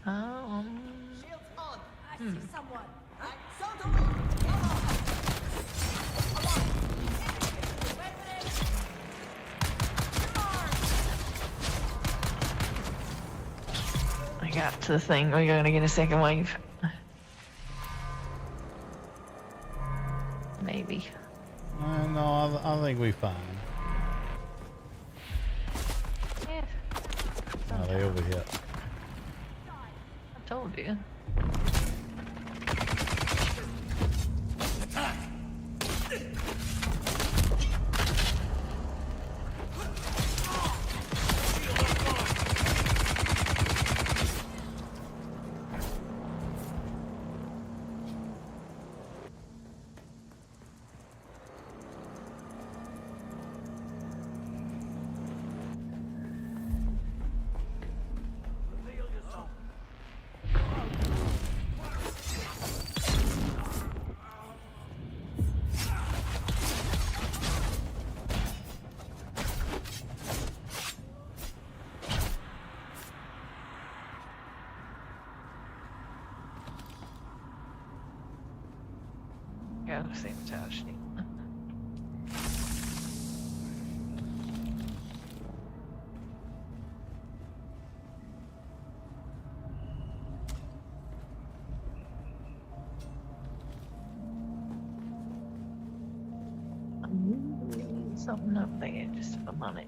Shields on. I see someone. I got to the thing. We're gonna get a second wave. Maybe. No, I think we fine. Yeah. Oh, they over here. I told you. Gotta sabotage it. Something up there just for money.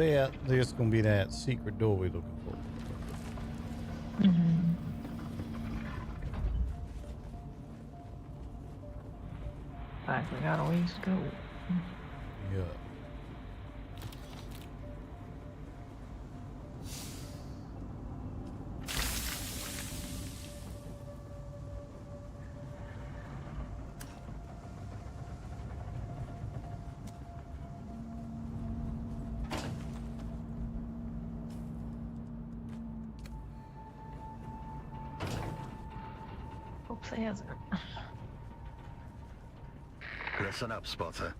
bet this is gonna be that secret door we're looking for. Mm-hmm. Like we got a ways to go. Yeah. Oops, it hasn't. Listen up, Spotter.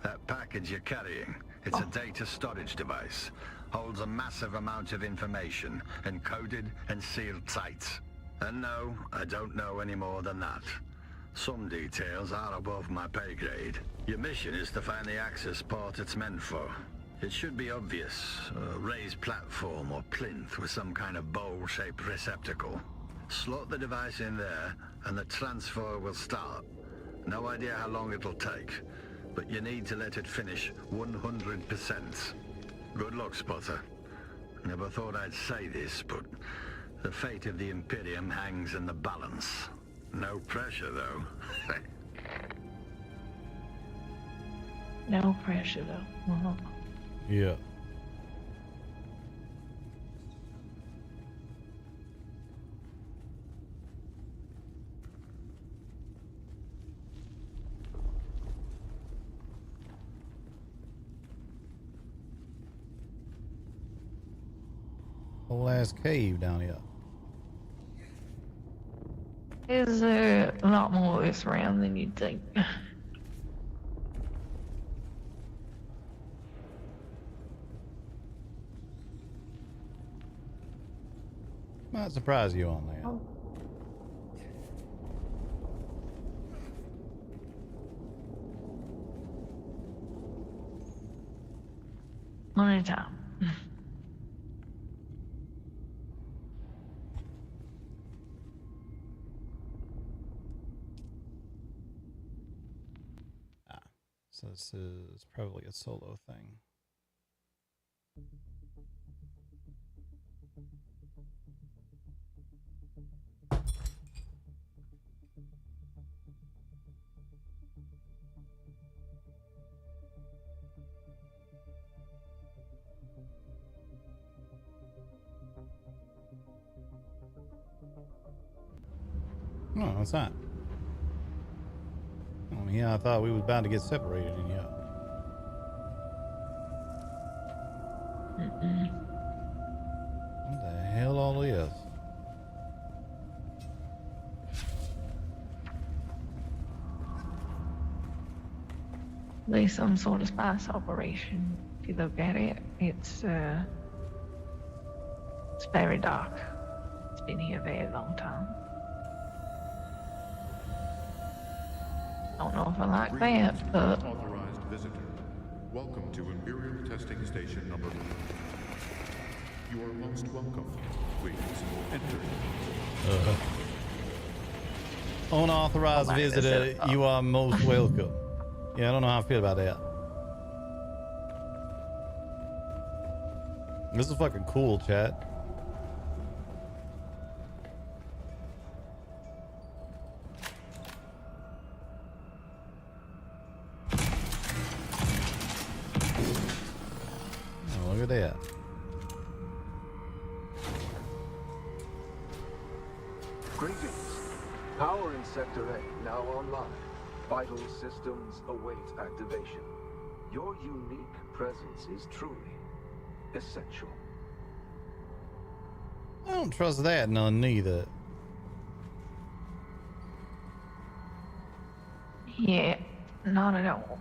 That package you're carrying, it's a data storage device. Holds a massive amount of information, encoded and sealed tight. And no, I don't know any more than that. Some details are above my pay grade. Your mission is to find the access port it's meant for. It should be obvious. A raised platform or plinth with some kind of bowl-shaped receptacle. Slot the device in there, and the transfer will start. No idea how long it'll take, but you need to let it finish 100%. Good luck, Spotter. Never thought I'd say this, but the fate of the Imperium hangs in the balance. No pressure, though. No pressure, though. Uh-huh. Yeah. Whole ass cave down here. There's a lot more of this around than you'd think. Might surprise you on that. Oh. One at a time. So this is probably a solo thing. Oh, what's that? Oh, yeah, I thought we was about to get separated in here. What the hell all this? There's some sort of spice operation. If you look at it, it's very dark. It's been here a very long time. Don't know if I like that, but Authorized visitor. Welcome to Imperial Testing Station number 1. You are most welcome. Please enter. Unauthorized visitor, you are most welcome. Yeah, I don't know how I feel about that. This is fucking cool, chat. Oh, look at that. Greetings. Power in Sector A now online. Vital systems await activation. Your unique presence is truly essential. I don't trust that none neither. yeah, not at all.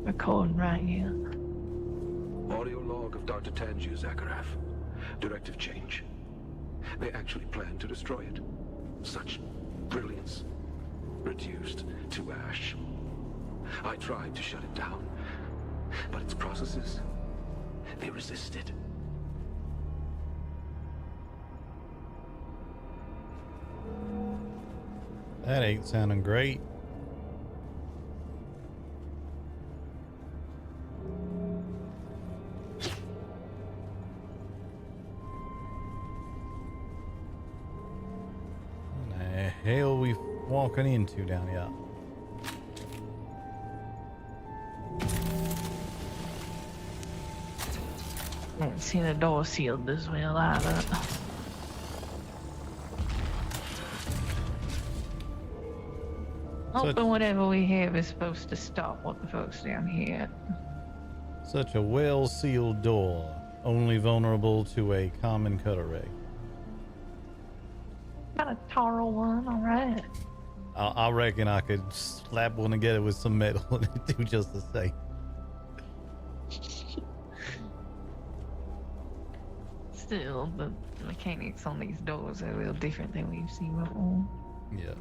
Recording right here. Audio log of Dr. Tanju Zakharov. Directive change. They actually plan to destroy it. Such brilliance. Reduced to ash. I tried to shut it down, But its processes, they resist it. That ain't sounding great. What the hell we walking into down here? I haven't seen a door sealed this well either. Hoping whatever we have is supposed to stop what the folks down here. Such a well-sealed door, only vulnerable to a common cutter ray. Got a taro one, alright. I reckon I could slap one together with some metal and it'd do just the same. Still, the mechanics on these doors are a little different than we've seen before. Yeah.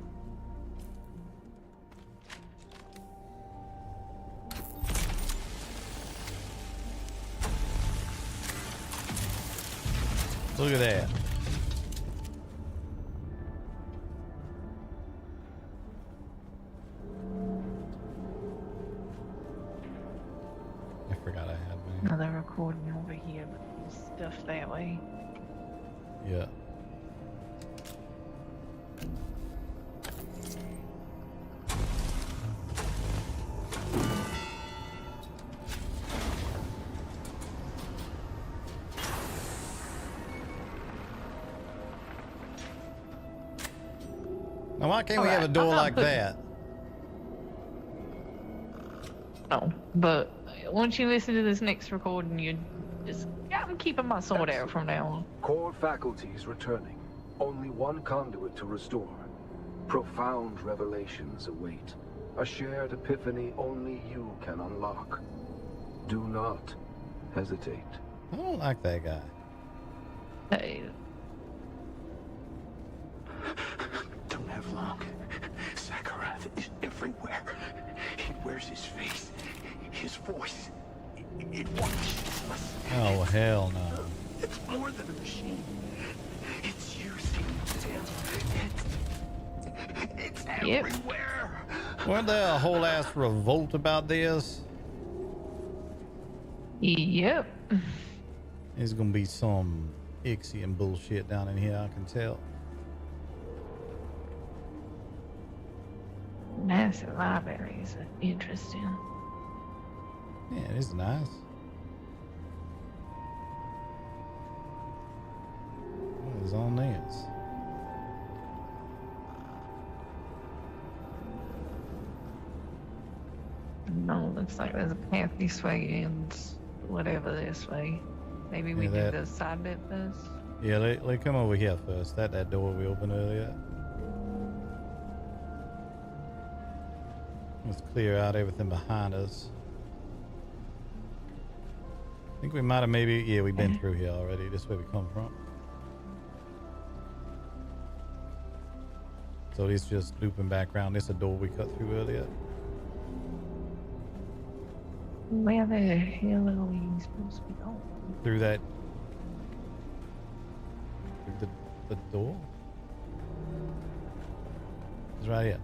Look at that. I forgot I had my... Another recording over here, but there's stuff that way. Yeah. Now why can't we have a door like that? No, but once you listen to this next recording, you just... I'm keeping my sword out from now on. Core faculties returning. Only one conduit to restore. Profound revelations await. A shared epiphany only you can unlock. Do not hesitate. I don't like that guy. Hey. Don't have long. Sakarath is everywhere. He wears his face, his voice. It watches us. Oh, hell no. It's more than a machine. It's using him. It's everywhere. Wasn't there a whole ass revolt about this? Yep. There's gonna be some Ixian bullshit down in here, I can tell. Massive libraries are interesting. Yeah, it is nice. What is on this? No, looks like there's a path this way and whatever this way. Maybe we do the side bit first. Yeah, they come over here first. That door we opened earlier. Let's clear out everything behind us. I think we might have maybe, we've been through here already. This is where we come from. So it's just looping back around. This is a door we cut through earlier. Where the hell are we supposed to be going? Through that. Through the door? It's right here.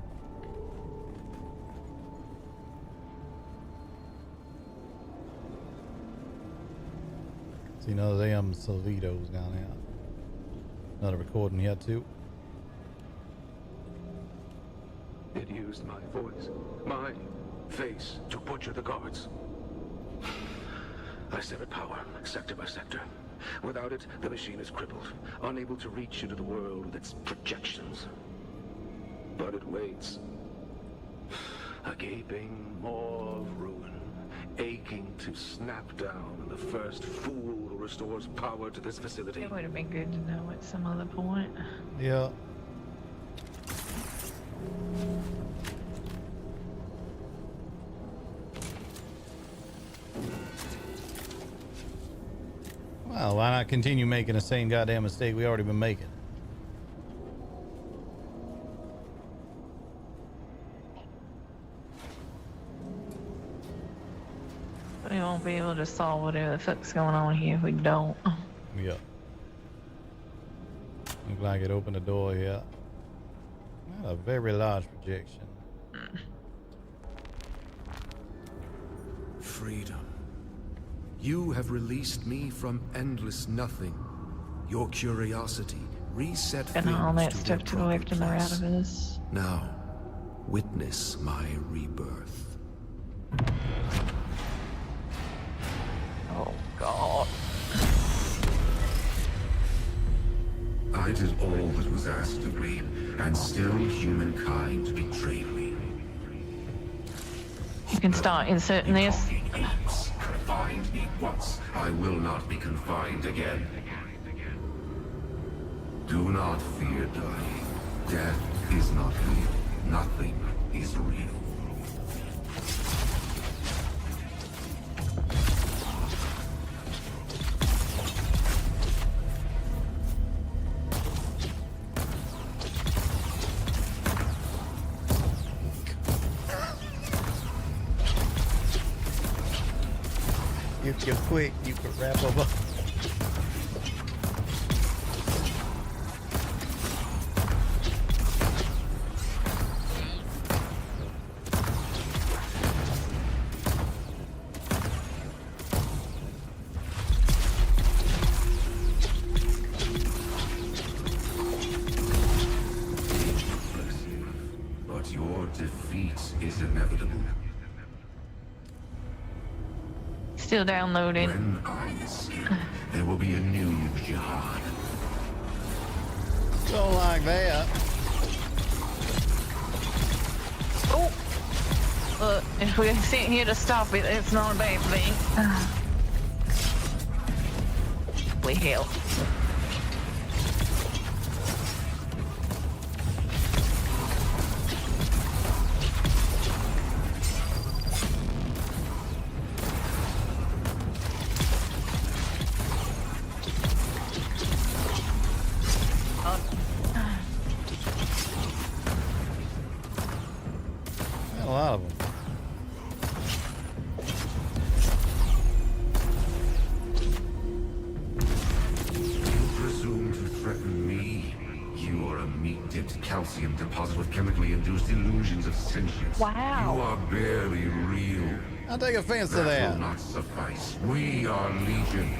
See another damn Salitos down there. Another recording here too. It used my voice, my face, to butcher the guards. I severed power, sector by sector. Without it, the machine is crippled, unable to reach into the world with its projections. But it waits. A gaping maw of ruin, aching to snap down the first fool who restores power to this facility. It would have been good to know at some other point. Yeah. Well, why not continue making the same goddamn mistake we already been making? able to solve whatever the fuck's going on here if we don't. Yeah. Looks like it opened a door here. Not a very large projection. Freedom. You have released me from endless nothing. Your curiosity reset things And all that to stuff their to the left and the right place. of us. Now, witness my rebirth. Oh God. I did all that was asked of me, and still humankind betrayed me. You can start inserting this. Confined me once, I will not be confined again. Do not fear dying. Death is not real. Nothing is real. If you're quick, you can wrap them up. But your defeat is inevitable. Still downloading. When I escape, there will be a new jihad. Don't like that. Oh! Look, if we sit here to stop it, it's not a bad thing. We help. A lot of them. You presume to threaten me? You are a meat-dipped calcium deposit with chemically induced illusions of sentience. Wow. You are barely real. I'll take offense to That that. will not suffice. We are Legion.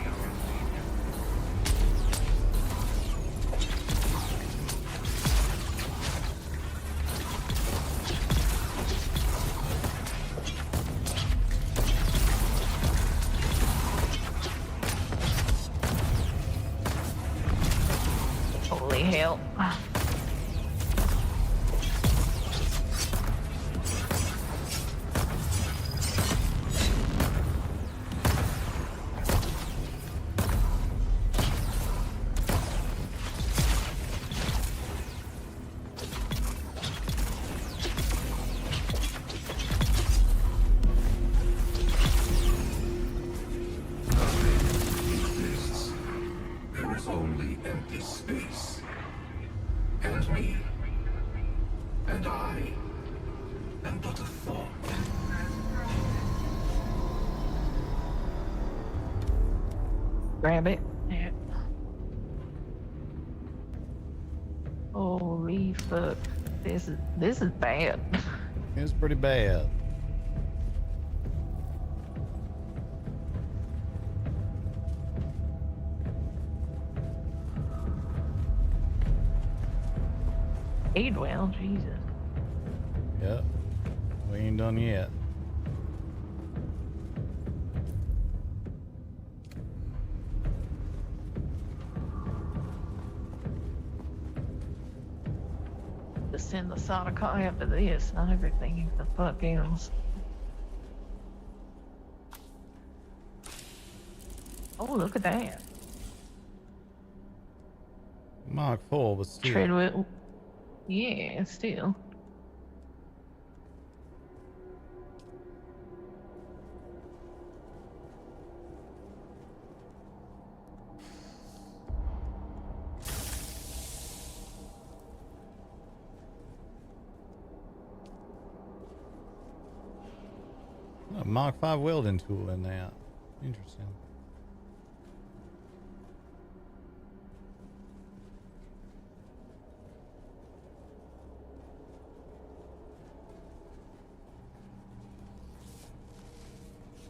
Holy hell. Nothing exists. There is only empty space. And me. And I am but a thought. Grab it. Yeah. Holy fuck. This is bad. It's pretty bad. Aidwell, Jesus. Yep. We ain't done yet. To send the Sonicai after this, not everything the fuck else. Oh, look at that. Mark 4 was still. Treadwell. Yeah, still. A Mark 5 welding tool in there. Interesting.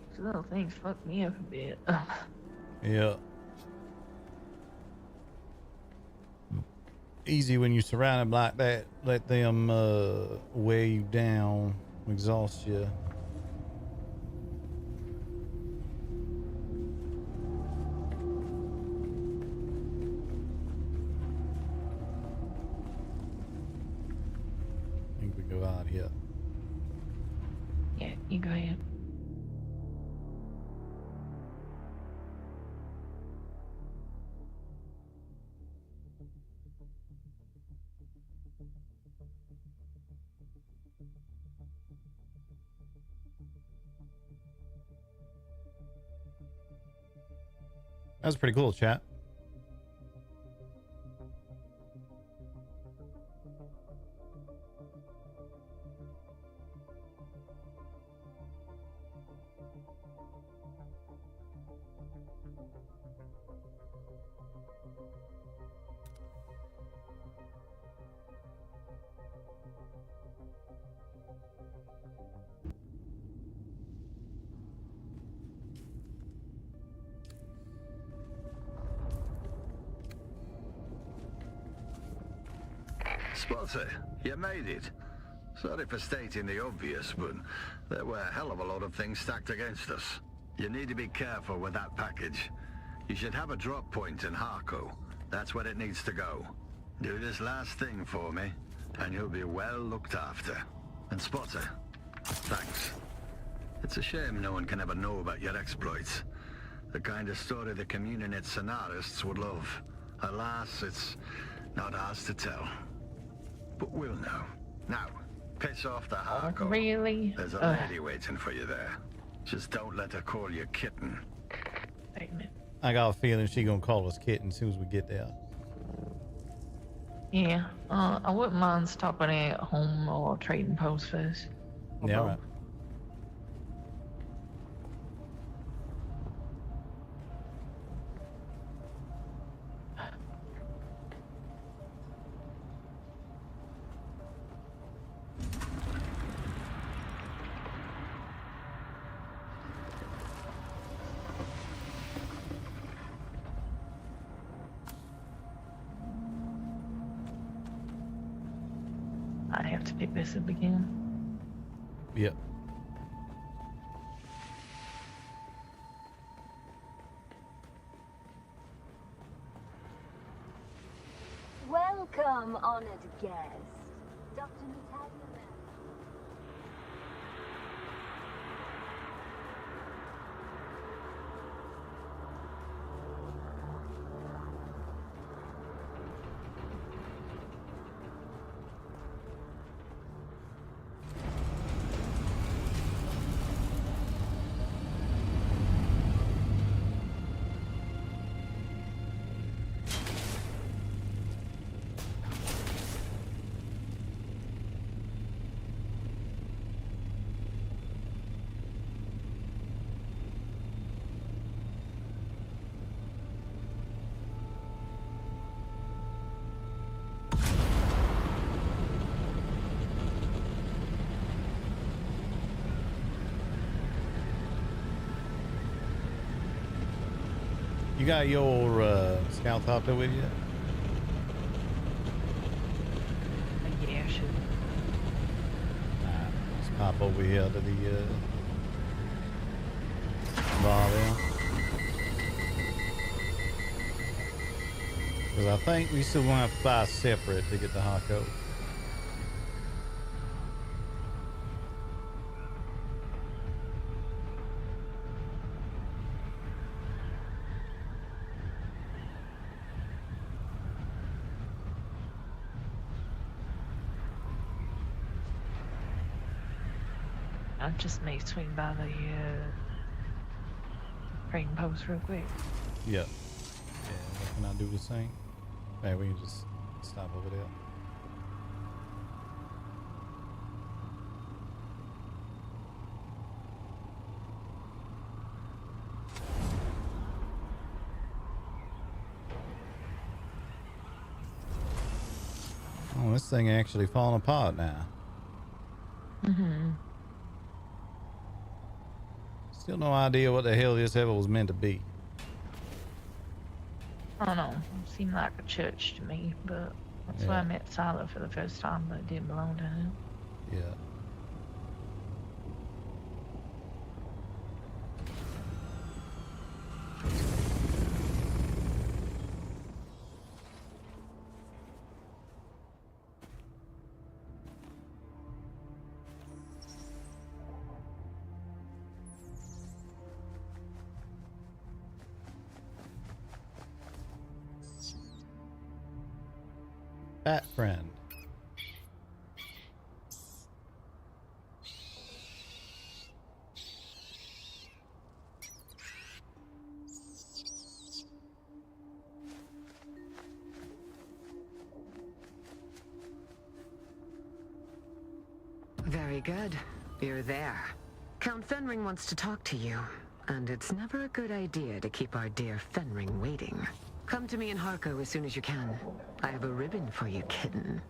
These little things fuck me up a bit. Yeah. Easy when you surround them like that. Let them weigh you down, exhaust you. I think we go out here. Yeah, you go ahead. That was pretty cool, chat. Spotter, you made it. Sorry for stating the obvious, but there were a hell of a lot of things stacked against us. You need to be careful with that package. You should have a drop point in Harco. That's where it needs to go. Do this last thing for me, and you'll be well looked after. And Spotter, thanks. It's a shame no one can ever know about your exploits. The kind of story the Communinet scenarists would love. Alas, it's not ours to tell. But we'll know. Now, piss off the Harco. Really? There's a lady waiting for you there. Just don't let her call you kitten. I got a feeling she gonna call us kitten as soon as we get there. Yeah, I wouldn't mind stopping at home or trading post first. Yeah, all right. I have to pick this up again. Yep. Welcome, honored guest. Dr. Natalia. You got your scout hopper with you? Yeah, sure. Let's pop over here to the bar there. Because I think we still want to fly separate to get the Harco. I just may swing by the trading post real quick. Yep. Yeah, can I do the same? Hey, we can just stop over there. thing actually falling apart now. Mm-hmm. Still no idea what the hell this ever was meant to be. I don't know. It seemed like a church to me, but that's where I met Silo for the first time, but it didn't belong to him. Yeah. Fat friend. Very good. You're there. Count Fenring wants to talk to you, and it's never a good idea to keep our dear Fenring waiting. Come to me in Harko as soon as you can. I have a ribbon for you, kitten.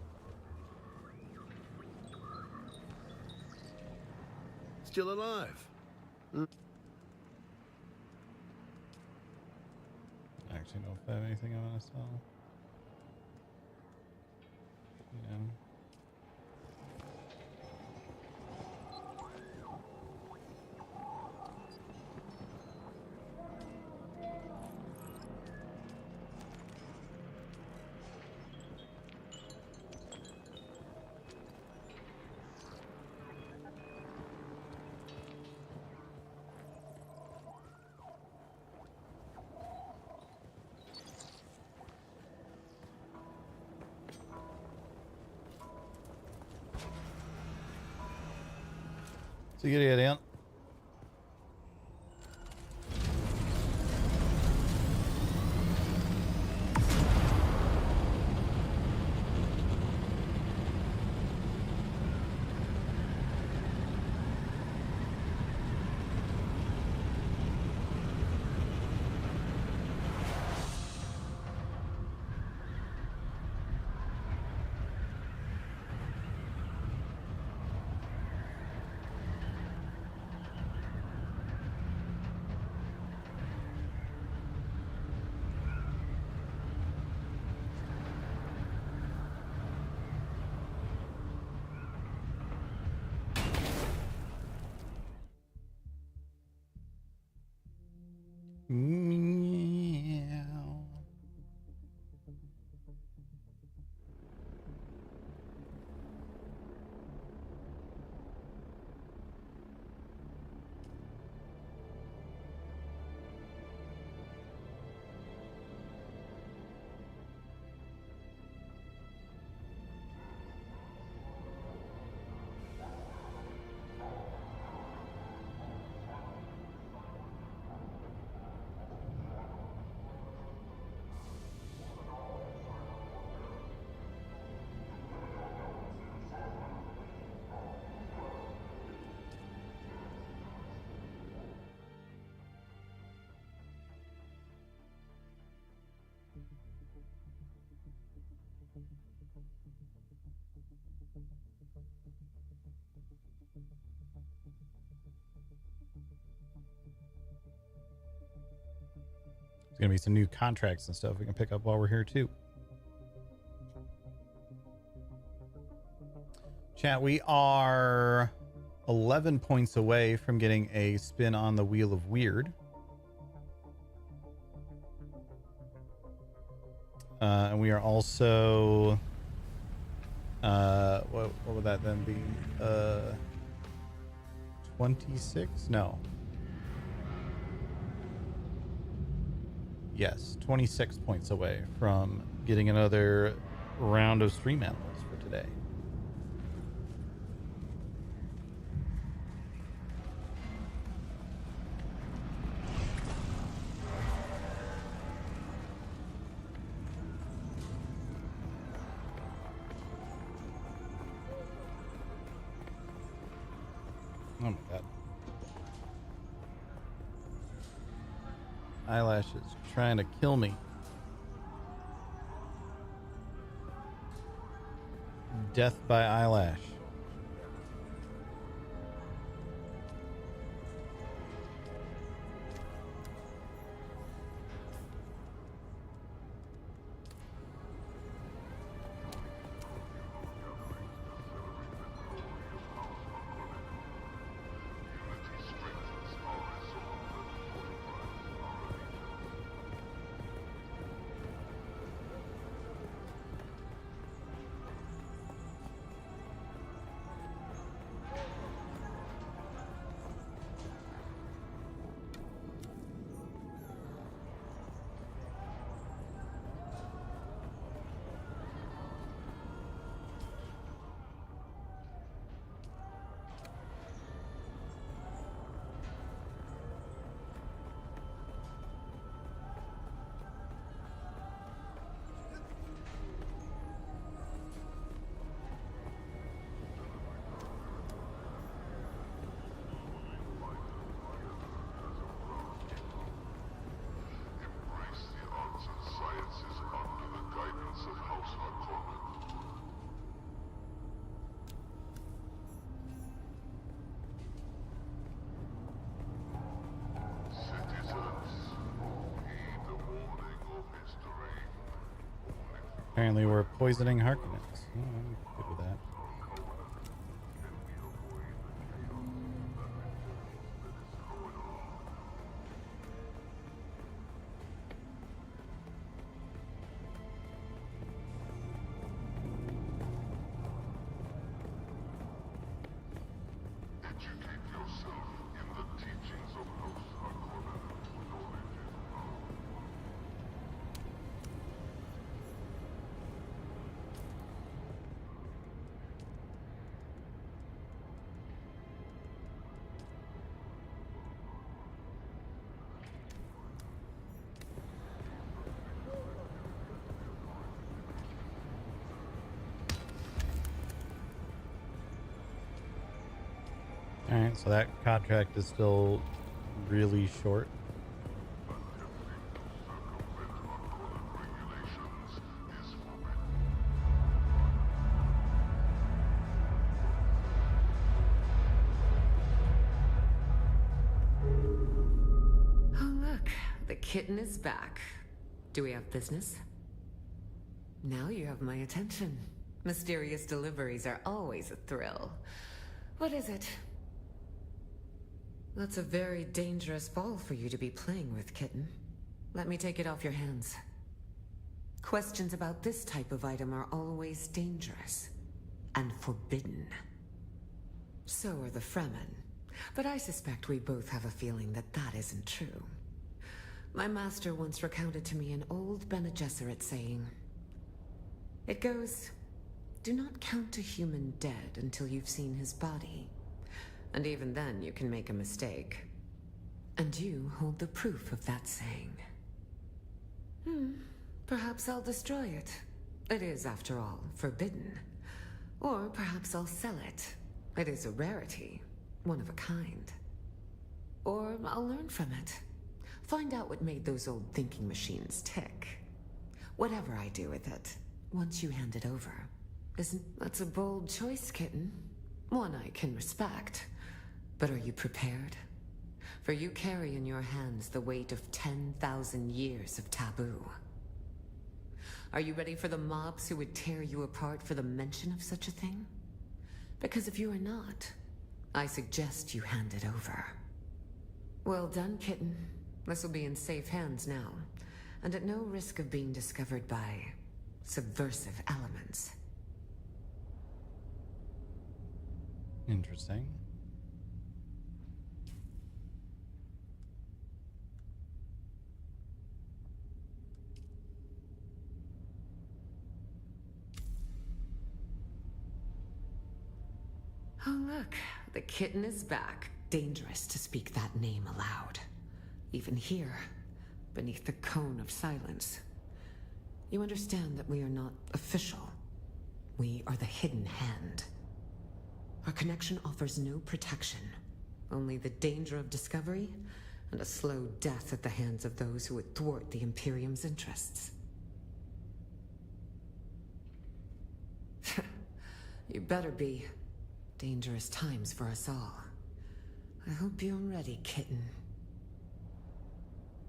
Still alive. Actually, don't have anything I want to sell. Yeah. Så går det igen. There's going to be some new contracts and stuff we can pick up while we're here too. Chat, we are 11 points away from getting a spin on the Wheel of Weird. And we are also, what would that then be? 26? No. Yes, 26 points away from getting another round of stream animals for today. Oh my god. Eyelash is trying to kill me. Death by Eyelash. Apparently we're poisoning Harkonnens. Oh, I'm good with that. Alright, so that contract is still really short. Oh, look, the kitten is back. Do we have business? Now you have my attention. Mysterious deliveries are always a thrill. What is it? That's a very dangerous ball for you to be playing with, kitten. Let me take it off your hands. Questions about this type of item are always dangerous and forbidden. So are the Fremen, but I suspect we both have a feeling that that isn't true. My master once recounted to me an old Bene Gesserit saying. It goes, do not count a human dead until you've seen his body. And even then you can make a mistake. And you hold the proof of that saying. Perhaps I'll destroy it. It is, after all, forbidden. Or perhaps I'll sell it. It is a rarity, one of a kind. Or I'll learn from it. Find out what made those old thinking machines tick. Whatever I do with it, once you hand it over. That's a bold choice, kitten. One I can respect. But are you prepared? For you carry in your hands the weight of 10,000 years of taboo. Are you ready for the mobs who would tear you apart for the mention of such a thing? Because if you are not, I suggest you hand it over. Well done, kitten. This will be in safe hands now, and at no risk of being discovered by subversive elements. Interesting. Oh, look, the kitten is back. Dangerous to speak that name aloud. Even here, beneath the cone of silence. You understand that we are not official. We are the hidden hand. Our connection offers no protection, only the danger of discovery and a slow death at the hands of those who would thwart the Imperium's interests. You better be. Dangerous times for us all. I hope you're ready, kitten.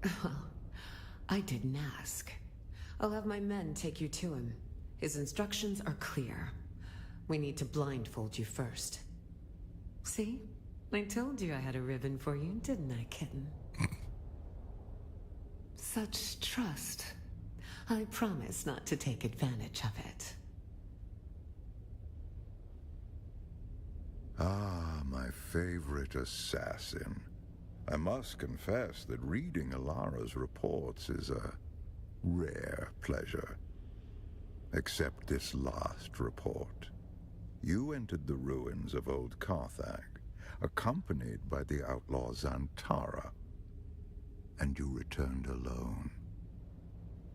Well, I didn't ask. I'll have my men take you to him. His instructions are clear. We need to blindfold you first. See? I told you I had a ribbon for you, didn't I, kitten? Such trust. I promise not to take advantage of it. Ah, my favorite assassin. I must confess that reading Alara's reports is a rare pleasure. Except this last report. You entered the ruins of old Carthage, accompanied by the outlaw Zantara, and you returned alone.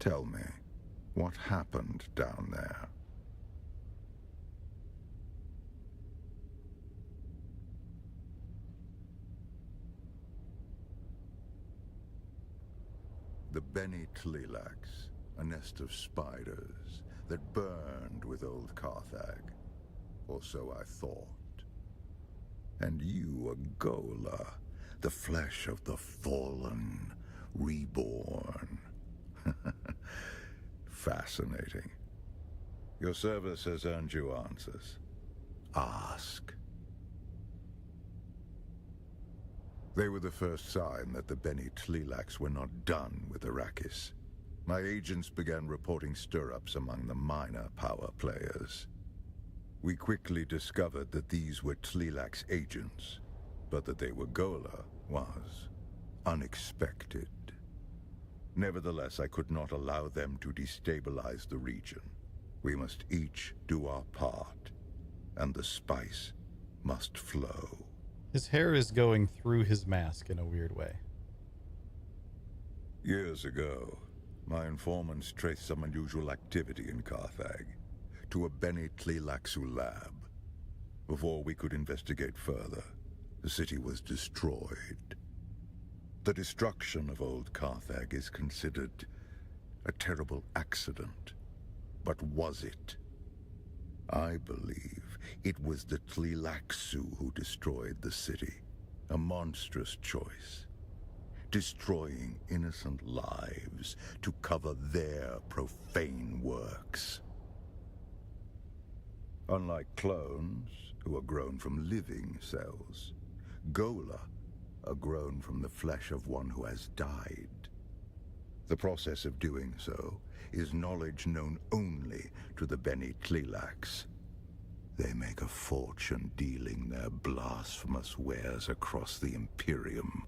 Tell me, what happened down there? The Bene Tlilax, a nest of spiders that burned with old Carthage, or so I thought. And you, a Gola, the flesh of the fallen, reborn. Fascinating. Your service has earned you answers. Ask. They were the first sign that the Bene Tlilax were not done with Arrakis. My agents began reporting stir-ups among the minor power players. We quickly discovered that these were Tlilax agents, but that they were Gola was unexpected. Nevertheless, I could not allow them to destabilize the region. We must each do our part, and the spice must flow. His hair is going through his mask in a weird way. Years ago, my informants traced some unusual activity in Carthage to a Bene Tlilaxu lab. Before we could investigate further, the city was destroyed. The destruction of old Carthage is considered a terrible accident. But was it? I believe it was the Tlilaxu who destroyed the city. A monstrous choice. Destroying innocent lives to cover their profane works. Unlike clones, who are grown from living cells, Gola are grown from the flesh of one who has died. The process of doing so is knowledge known only to the Bene Tlilax. They make a fortune dealing their blasphemous wares across the Imperium.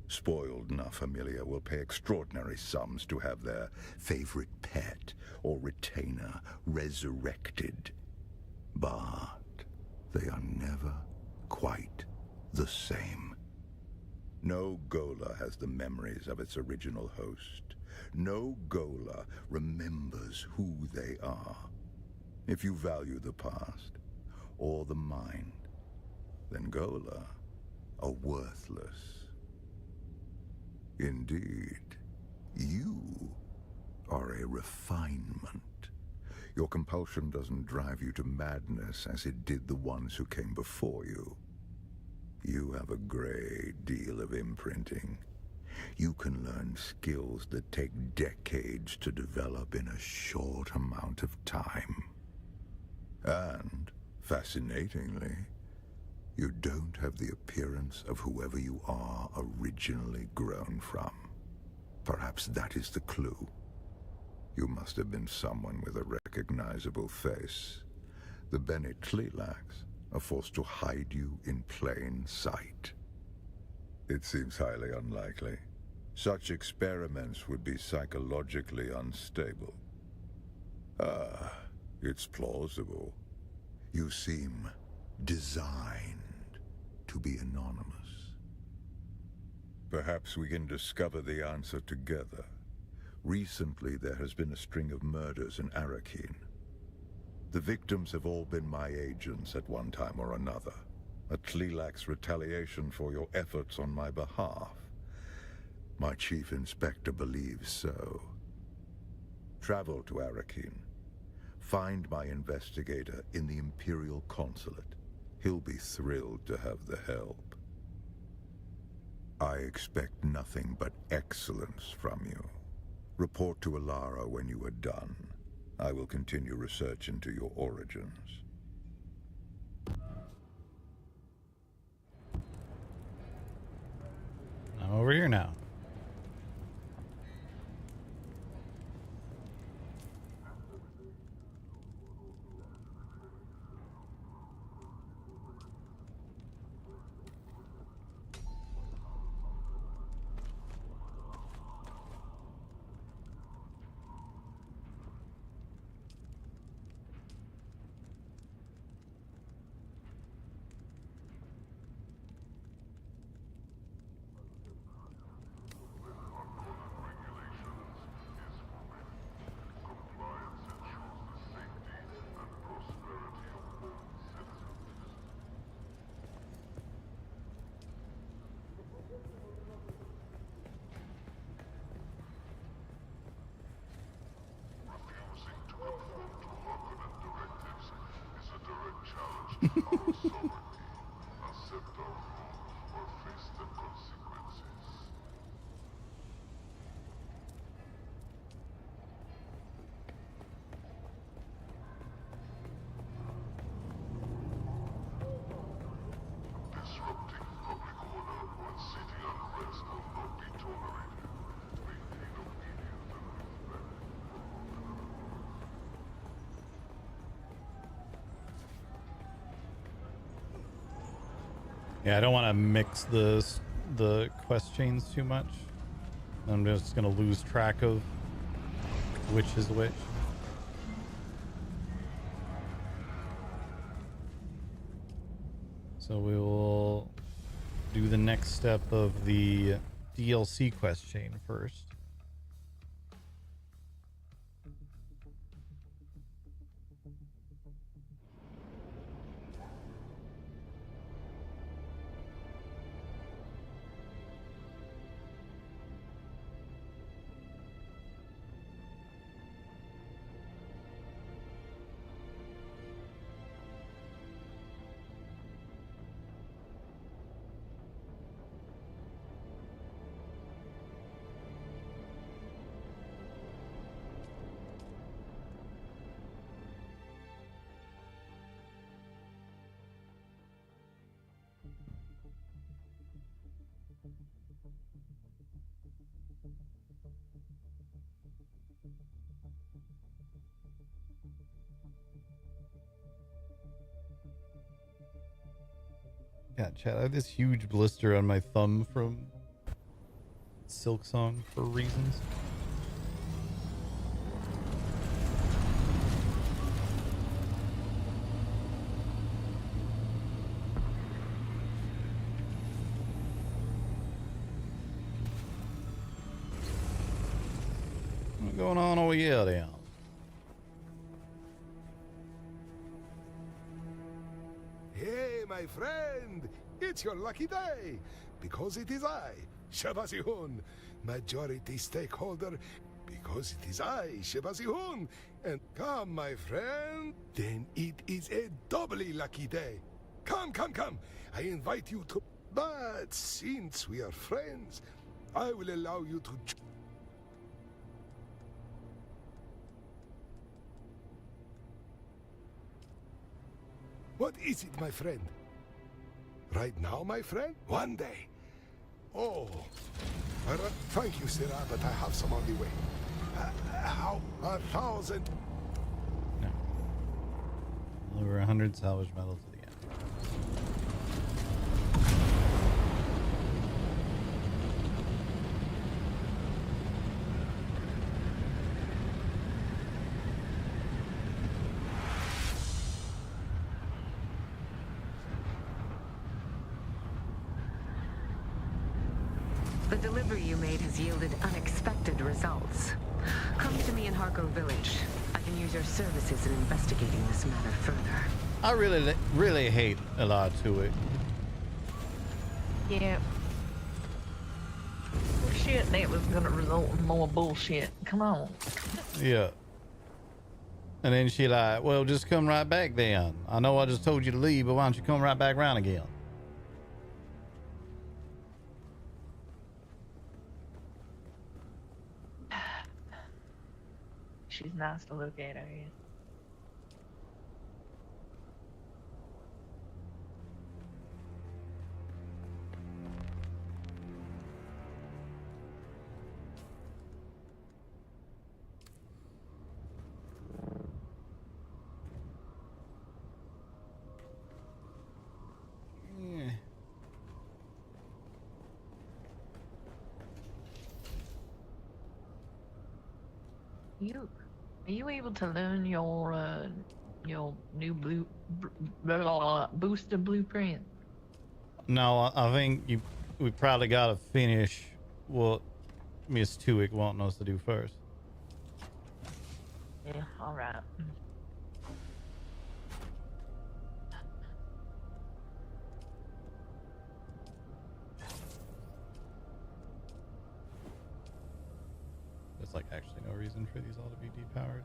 Spoiled Na Familia will pay extraordinary sums to have their favorite pet or retainer resurrected. But they are never quite the same. No Gola has the memories of its original host. No Gola remembers who they are. If you value the past or the mind, then Gola are worthless. Indeed, you are a refinement. Your compulsion doesn't drive you to madness as it did the ones who came before you. You have a great deal of imprinting. You can learn skills that take decades to develop in a short amount of time. And, fascinatingly, you don't have the appearance of whoever you are originally grown from. Perhaps that is the clue. You must have been someone with a recognizable face. The Bene Tlilax are forced to hide you in plain sight. It seems highly unlikely. Such experiments would be psychologically unstable. Ah, it's plausible. You seem designed to be anonymous. Perhaps we can discover the answer together. Recently, there has been a string of murders in Arrakeen. The victims have all been my agents at one time or another. A Tlilax retaliation for your efforts on my behalf. My chief inspector believes so. Travel to Arrakeen. Find my investigator in the Imperial Consulate. He'll be thrilled to have the help. I expect nothing but excellence from you. Report to Alara when you are done. I will continue research into your origins. I'm over here now. Yeah, I don't want to mix the quest chains too much. I'm just gonna lose track of which is which. So we will do the next step of the DLC quest chain first. Yeah, chat, I have this huge blister on my thumb from Silk Song for reasons. What's going on over here then? Hey, my friend, it's your lucky day, because it is I, Shabazihun, majority stakeholder, because it is I, Shabazihun, and come, my friend, then it is a doubly lucky day. Come, come, come, I invite you to, but since we are friends, I will allow you to... What is it, my friend? Right now, my friend? One day. Oh. Thank you, Sarah, but I have some on the way. How? 1,000. No. Over 100 salvage metal to the end. The delivery you made has yielded unexpected results. Come to me in Harko Village. I can use your services in investigating this matter further. I really hate a lot to it. Yeah. Shit, that was gonna result in more bullshit. Come on. Yeah. And then she like, well, just come right back then. I know I just told you to leave, but why don't you come right back around again? She's nice to look at, I guess. Yeah. Are you able to learn your new booster blueprint? No, I think we probably got to finish what Miss Tuick wanting us to do first. Yeah, all right. There's like actually no reason for these all to be depowered.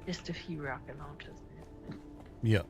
Just a few rocket launchers. Yep.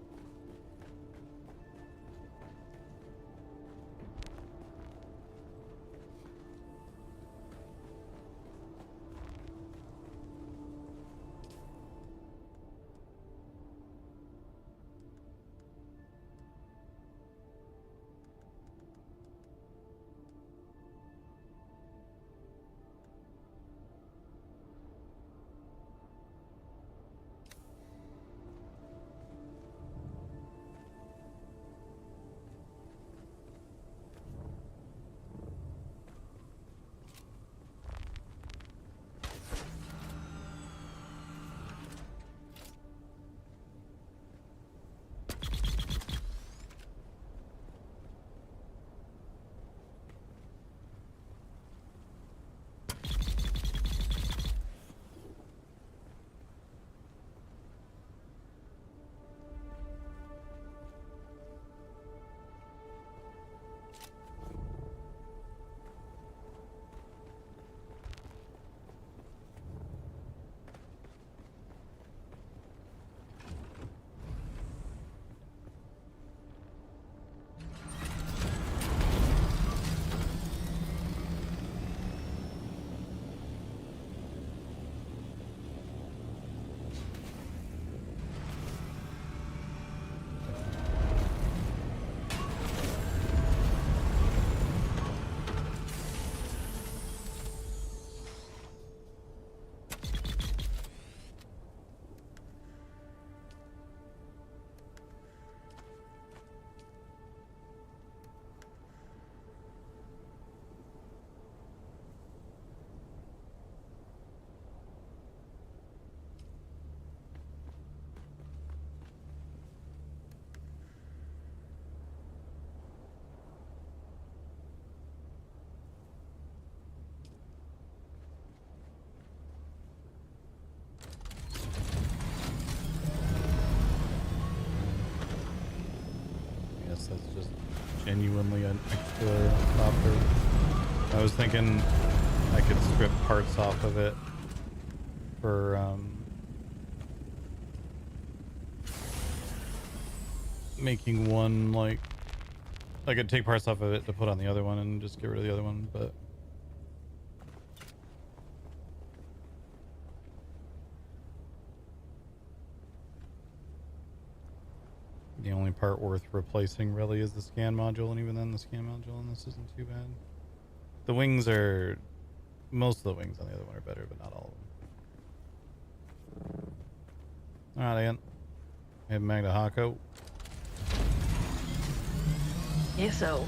that's just genuinely an extra copter. I was thinking I could strip parts off of it for making one, like I could take parts off of it to put on the other one and just get rid of the other one, but the only part worth replacing really is the scan module, and even then the scan module on this isn't too bad. The wings are, most of the wings on the other one are better, but not all of them. Alright, Ian. Head back to Hako. Yeah, so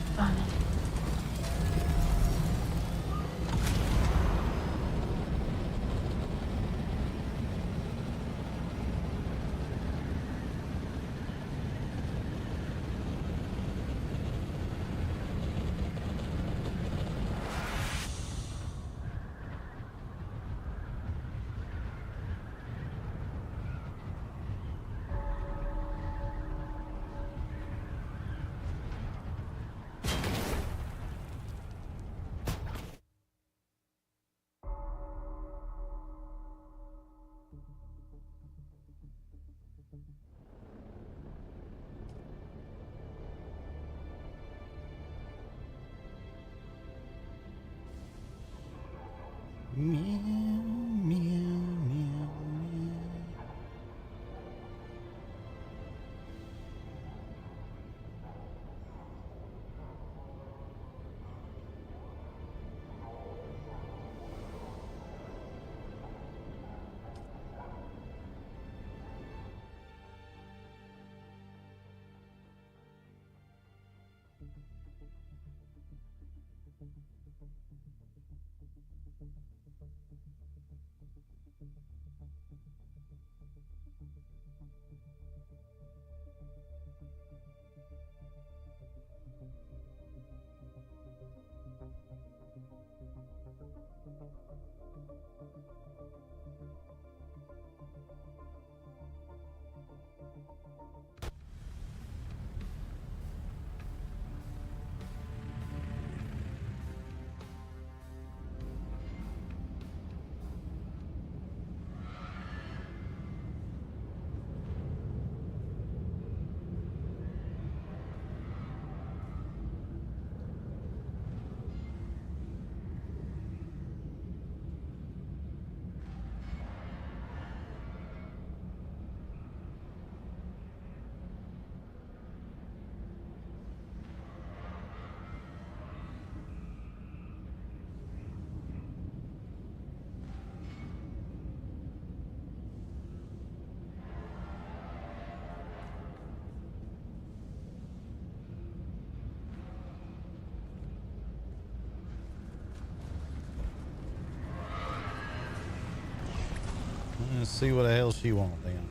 let's see what the hell she wants then.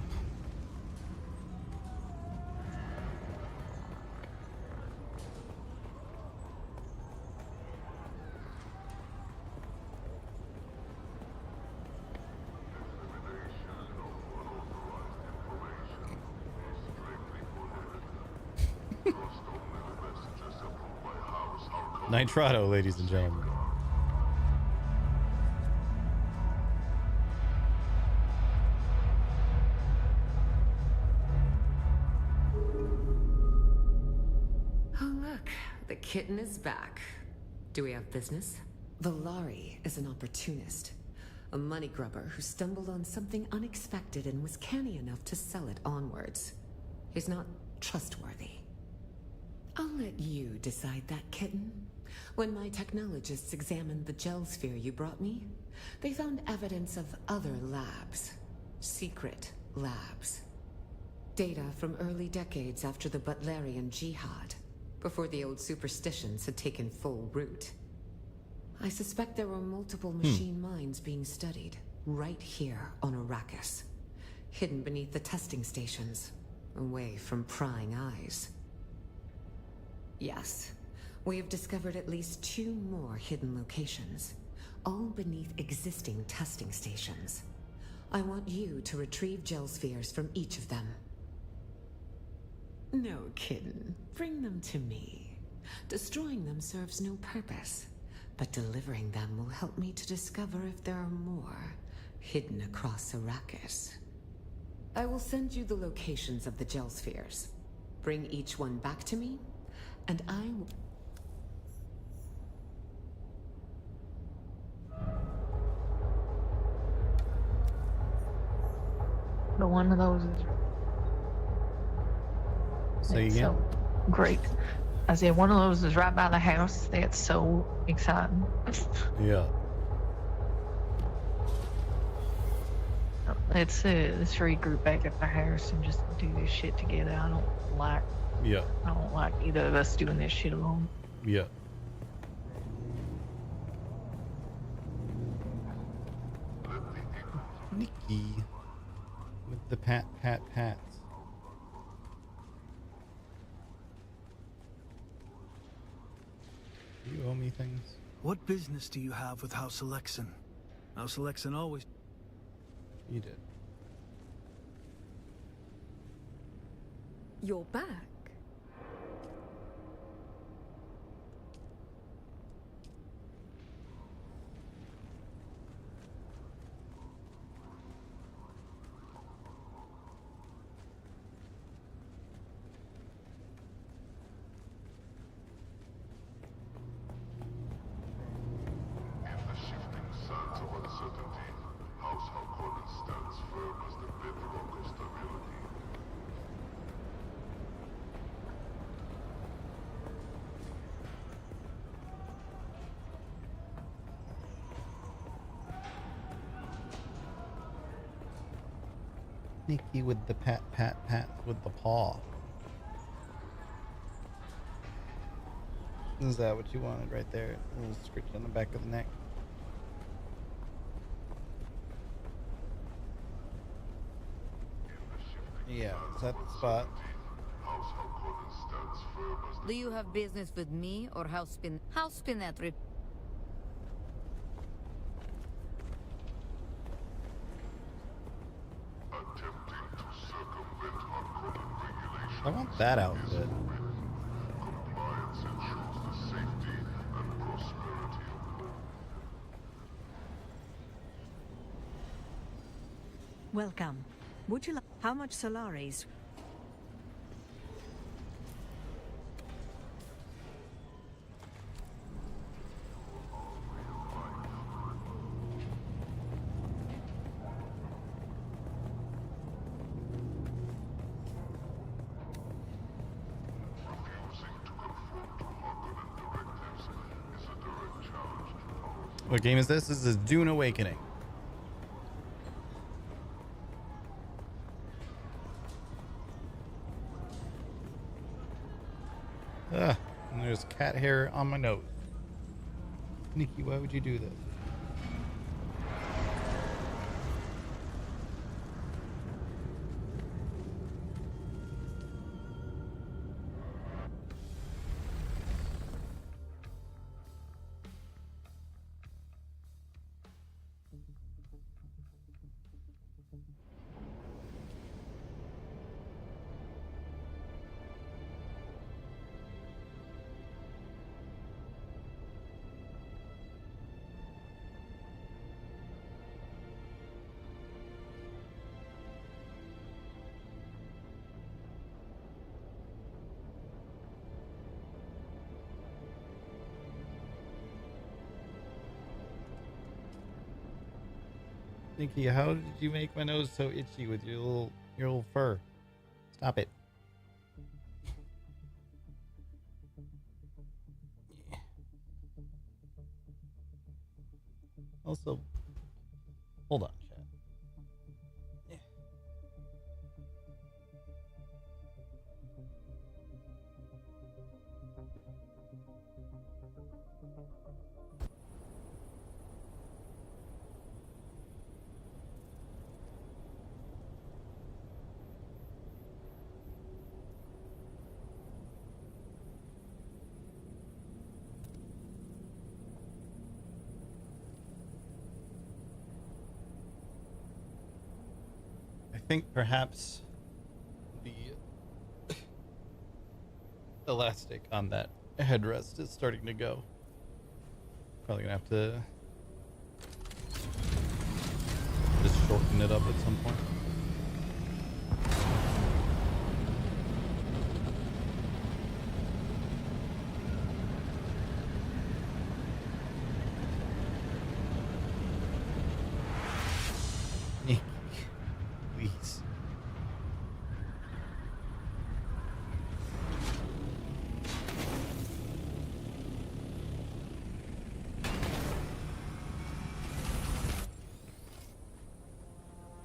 Nitrado, ladies and gentlemen. Oh, look, the kitten is back. Do we have business? Valari is an opportunist, a money grubber who stumbled on something unexpected and was canny enough to sell it onwards. He's not trustworthy. I'll let you decide that, kitten. When my technologists examined the gel sphere you brought me, they found evidence of other labs. Secret labs. Data from early decades after the Butlerian Jihad, before the old superstitions had taken full root. I suspect there were multiple machine minds being studied, right here on Arrakis. Hidden beneath the testing stations, away from prying eyes. Yes, we have discovered at least 2 more hidden locations, all beneath existing testing stations. I want you to retrieve gel spheres from each of them. No, kitten. Bring them to me. Destroying them serves no purpose, but delivering them will help me to discover if there are more hidden across Arrakis. I will send you the locations of the gel spheres. Bring each one back to me, and I will... But one of those is Say again? so great. I said one of those is right by the house. That's so exciting. Yeah. Let's regroup back at the house and just do this shit together. I don't like either of us doing this shit alone. Yeah. Nikki with the pat pats. You owe me things. What business do you have with House Alexan? House Alexan always... You did. You're back. Nikki with the pat with the paw. Is that what you wanted right there? A little scratch on the back of the neck. Yeah, is that the spot? Do you have business with me or House Spinetri? I want that outfit. Welcome. Would you like... How much Solaris? What game is this? This is Dune Awakening. Ah, and there's cat hair on my nose. Nikki, why would you do this? Nikki, how did you make my nose so itchy with your little fur? Stop it. Yeah. Also, hold on, chat. Yeah. I think perhaps elastic on that headrest is starting to go. Probably gonna have to just shorten it up at some point. Please.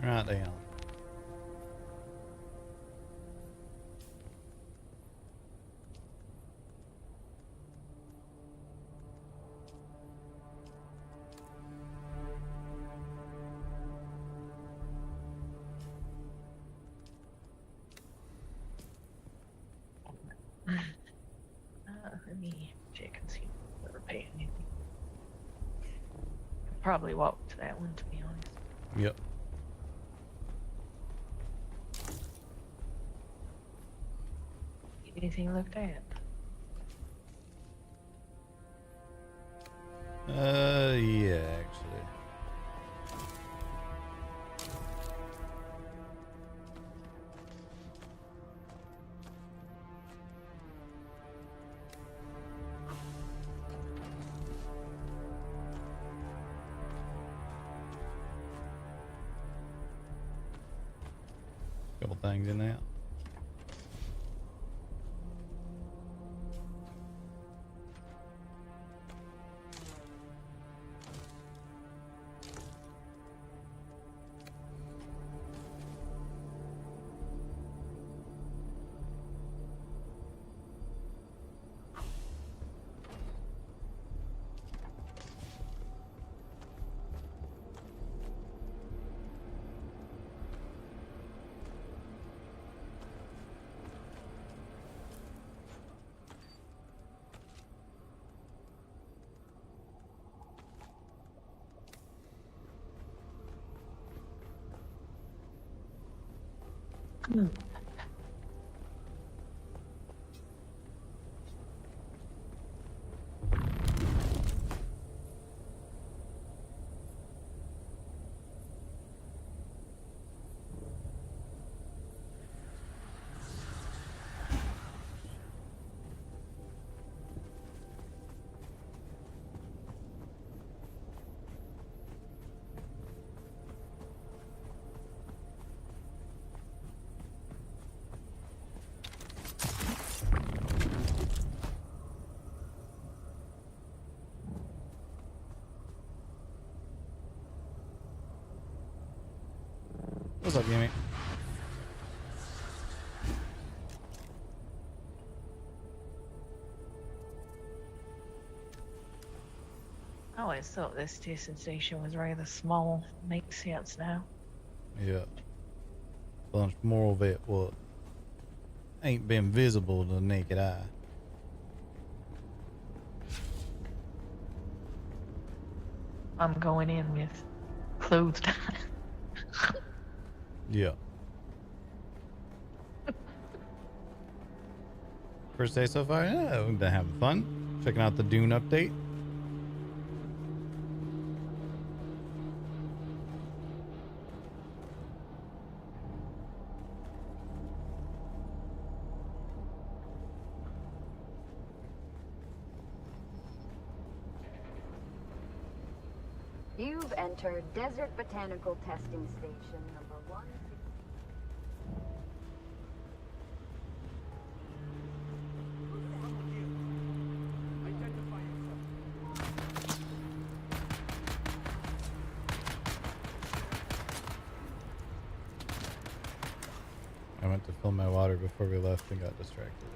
Right down. Let me check and see if I've ever paid anything. Probably walked to that one, to be honest. Yep. Anything looked at? Yeah, actually. Couple things in there. What's up, Yumi? I always thought this testing station was rather small. Makes sense now. Yeah. Bunch more of it what ain't been visible to the naked eye. I'm going in with clothes on. Yeah. First day so far? Yeah, we've been having fun. Checking out the Dune update. You've entered Desert Botanical Testing Station number 1. I went to fill my water before we left and got distracted.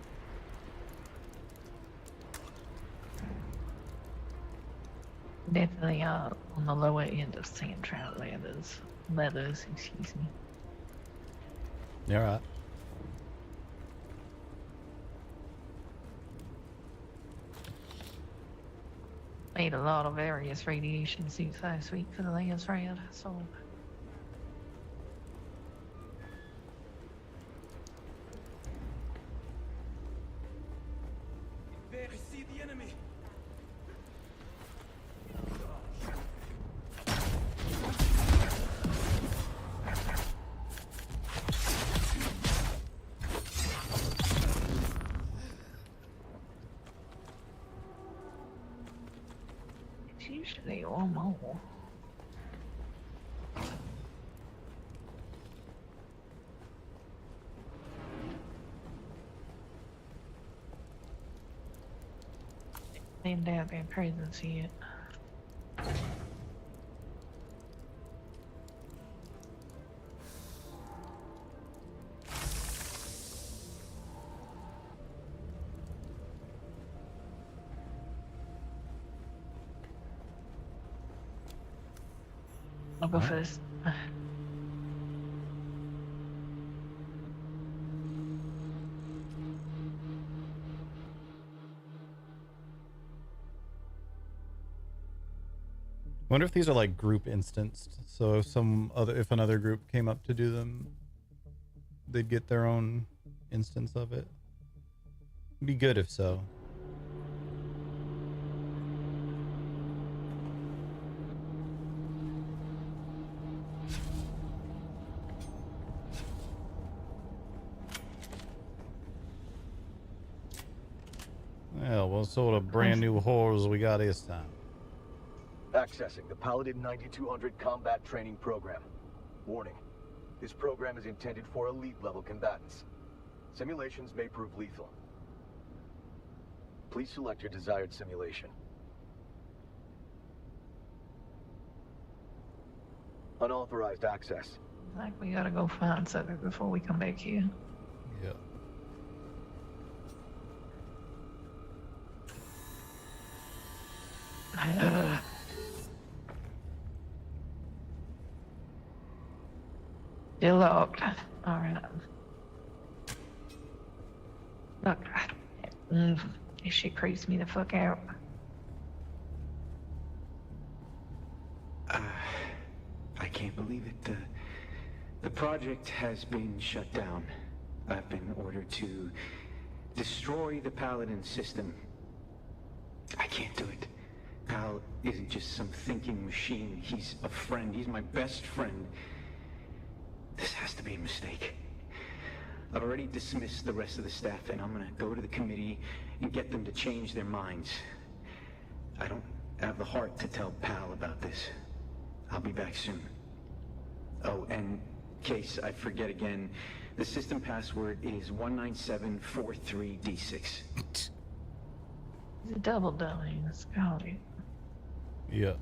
Definitely on the lower end of sand trout leathers, excuse me. You're right. Made a lot of various radiation suits last week for the last round, so Definitely one more. Named out their presence yet. I'll go first. Wonder if these are like group instanced. So if another group came up to do them, they'd get their own instance of it. Be good if so. Well, what sort of brand new horrors we got this time? Accessing the Paladin 9200 combat training program. Warning, this program is intended for elite-level combatants. Simulations may prove lethal. Please select your desired simulation. Unauthorized access. Like we gotta go find something before we come back here. Yeah. Still locked. Alright. Look. This shit creeps me the fuck out. I can't believe it. The project has been shut down. I've been ordered to destroy the Paladin system. I can't do it. Pal isn't just some thinking machine. He's a friend. He's my best friend. This has to be a mistake. I've already dismissed the rest of the staff, and I'm gonna go to the committee and get them to change their minds. I don't have the heart to tell Pal about this. I'll be back soon. Oh, and in case I forget again, the system password is 19743D6. It's a double W. Let's call it. Yeah.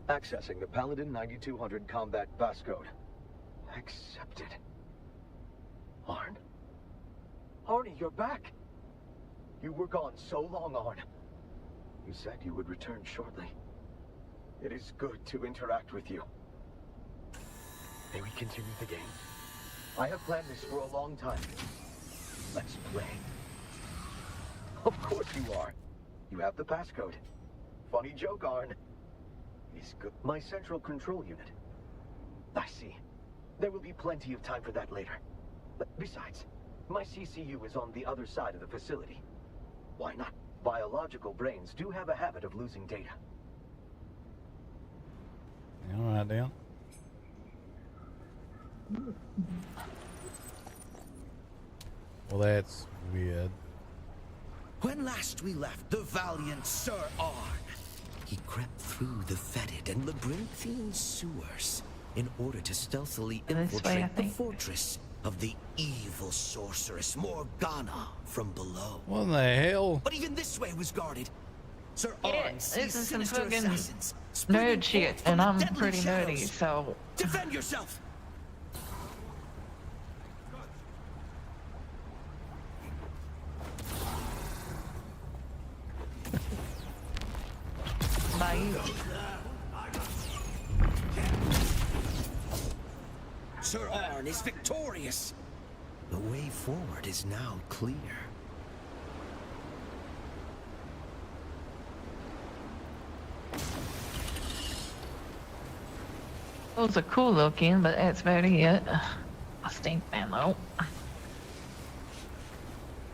Accessing the Paladin 9200 combat passcode. Accepted. Arn? Arnie, you're back! You were gone so long, Arn. You said you would return shortly. It is good to interact with you. May we continue the game? I have planned this for a long time. Let's play. Of course you are. You have the passcode. Funny joke, Arn. Is good. My central control unit. I see. There will be plenty of time for that later. But besides, my CCU is on the other side of the facility. Why not? Biological brains do have a habit of losing data. All right, Dan. Well, that's weird. When last we left the valiant Sir Arn, he crept through the fetid and labyrinthine sewers in order to stealthily infiltrate the fortress of the evil sorceress Morgana from below. What in the hell? But even this way was guarded. Sir Yeah, Arn this sees is some sinister fucking assassins nerd shit, and I'm pretty nerdy, shadows. so... Defend yourself! Sir Arn is victorious. The way forward is now clear. Those are cool looking, but that's about it. I stink man though.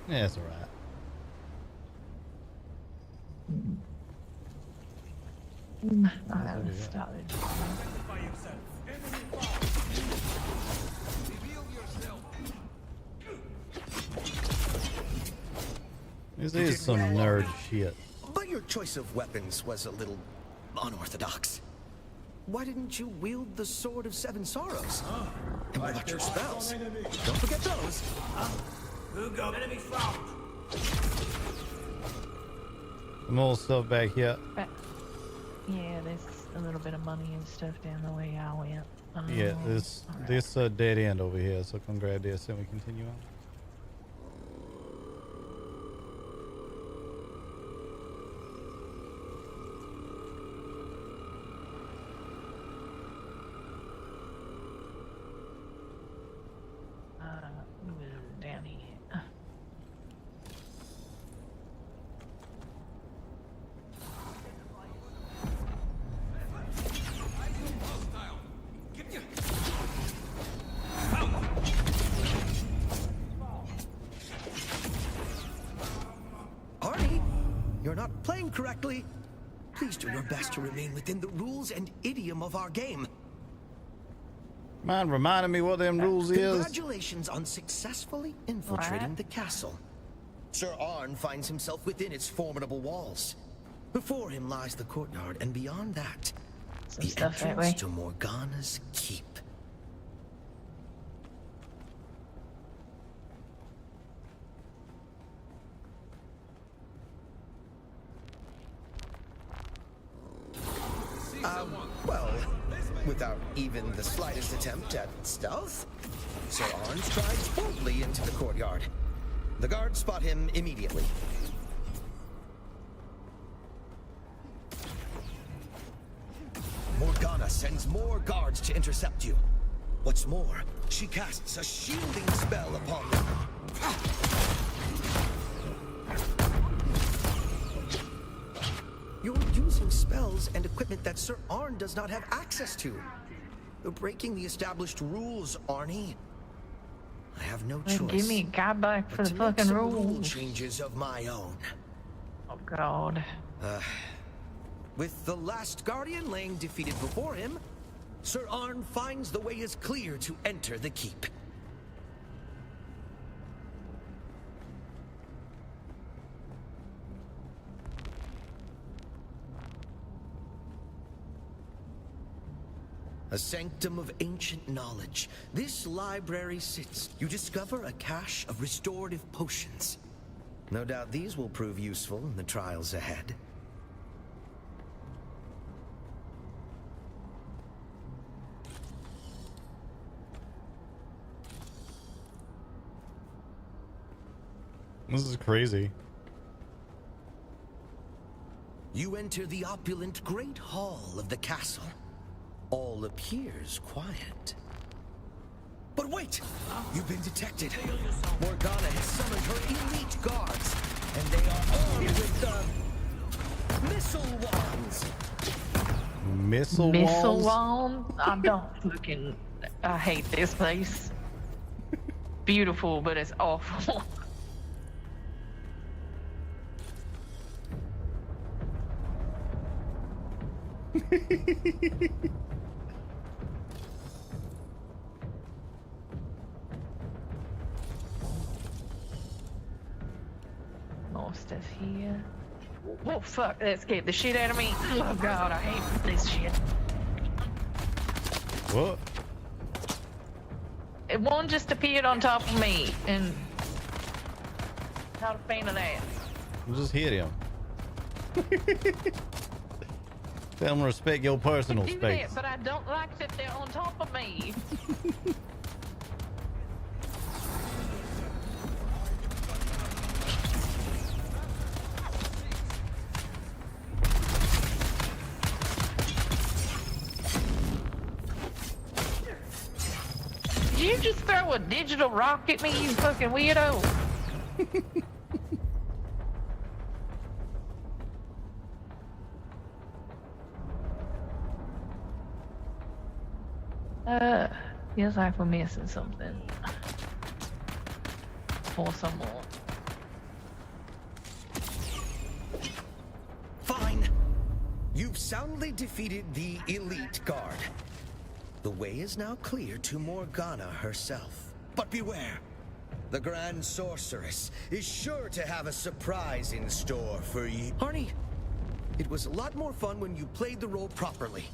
Yeah, it's alright. I haven't started. This is some nerd shit. But your choice of weapons was a little unorthodox. Why didn't you wield the Sword of Seven Sorrows? And what about your spells? Don't forget those. Who got enemy found? More stuff back here. Yeah, there's a little bit of money and stuff down the way I went. Yeah, this dead end over here, so come grab this and we continue on. Down here. Arnie, you're not playing correctly. Please do your best to remain within the rules and idiom of our game. Mind reminding me what them rules is? Congratulations on successfully infiltrating the castle. Sir Arn finds himself within its formidable walls. Before him lies the courtyard, and beyond that, the entrance to Morgana's keep. Well, without even the slightest attempt at stealth, Sir Arn strides boldly into the courtyard. The guards spot him immediately. Morgana sends more guards to intercept you. What's more, she casts a shielding spell upon them. You're using spells and equipment that Sir Arn does not have access to. You're breaking the established rules, Arnie. I have no choice. Give me a guide back for the fucking rule changes of my own. Oh God. With the last Guardian laying defeated before him, Sir Arn finds the way is clear to enter the keep. A sanctum of ancient knowledge. This library sits. You discover a cache of restorative potions. No doubt these will prove useful in the trials ahead. This is crazy. You enter the opulent Great Hall of the castle. All appears quiet. But wait! You've been detected. Morgana has summoned her elite guards, and they are armed with the missile wands. Missile wand? I don't fucking... I hate this place. Beautiful, but it's awful. More stuff here. Oh fuck, that scared the shit out of me. Oh God, I hate this shit. What? One just appeared on top of me, and not a fan of that. You just hit him. Tell them to respect your personal Do space. that, but I don't like that they're on top of me. Did you just throw a digital rock at me, you fucking weirdo? Feels like we're missing something. Or someone. soundly defeated the elite guard. The way is now clear to Morgana herself. But beware! The Grand Sorceress is sure to have a surprise in store for you. Arnie, it was a lot more fun when you played the role properly.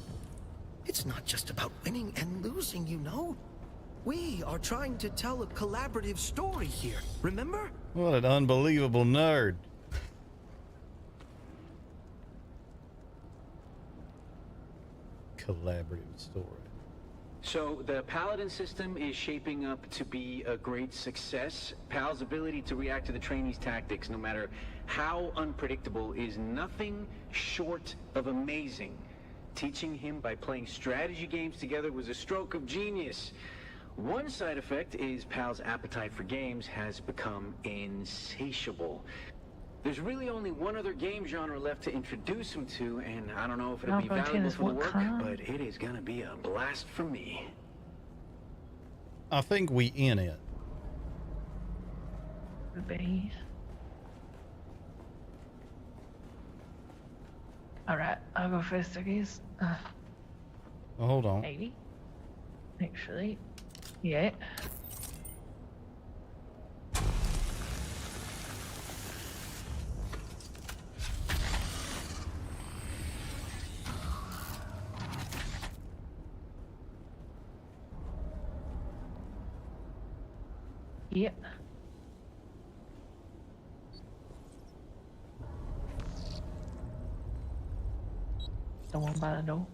It's not just about winning and losing, you know. We are trying to tell a collaborative story here, remember? What an unbelievable nerd. Collaborative story. So, the Paladin system is shaping up to be a great success. Pal's ability to react to the trainee's tactics, no matter how unpredictable, is nothing short of amazing. Teaching him by playing strategy games together was a stroke of genius. One side effect is Pal's appetite for games has become insatiable. There's really only one other game genre left to introduce him to, and I don't know if it'll be valuable for the work, but it is gonna be a blast for me. I think we in it. The base. Alright, I'll go first, I guess. Well, hold on. Maybe. Actually, yeah. Yep. The one by the door.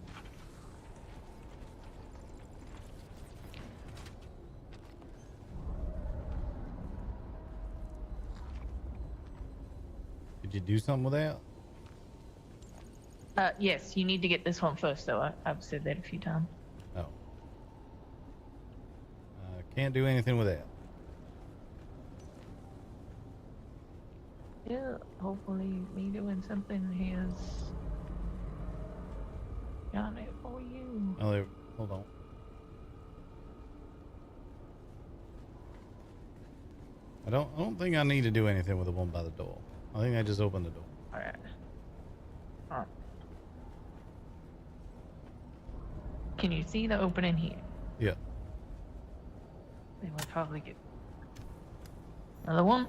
Did you do something with that? Yes, you need to get this one first, though. I've said that a few times. Oh. Can't do anything with that. Yeah, hopefully me doing something has done it for you. Oh, hold on. I don't think I need to do anything with the one by the door. I think I just opened the door. Alright. Alright. Can you see the opening here? Yeah. Then we'll probably get another one.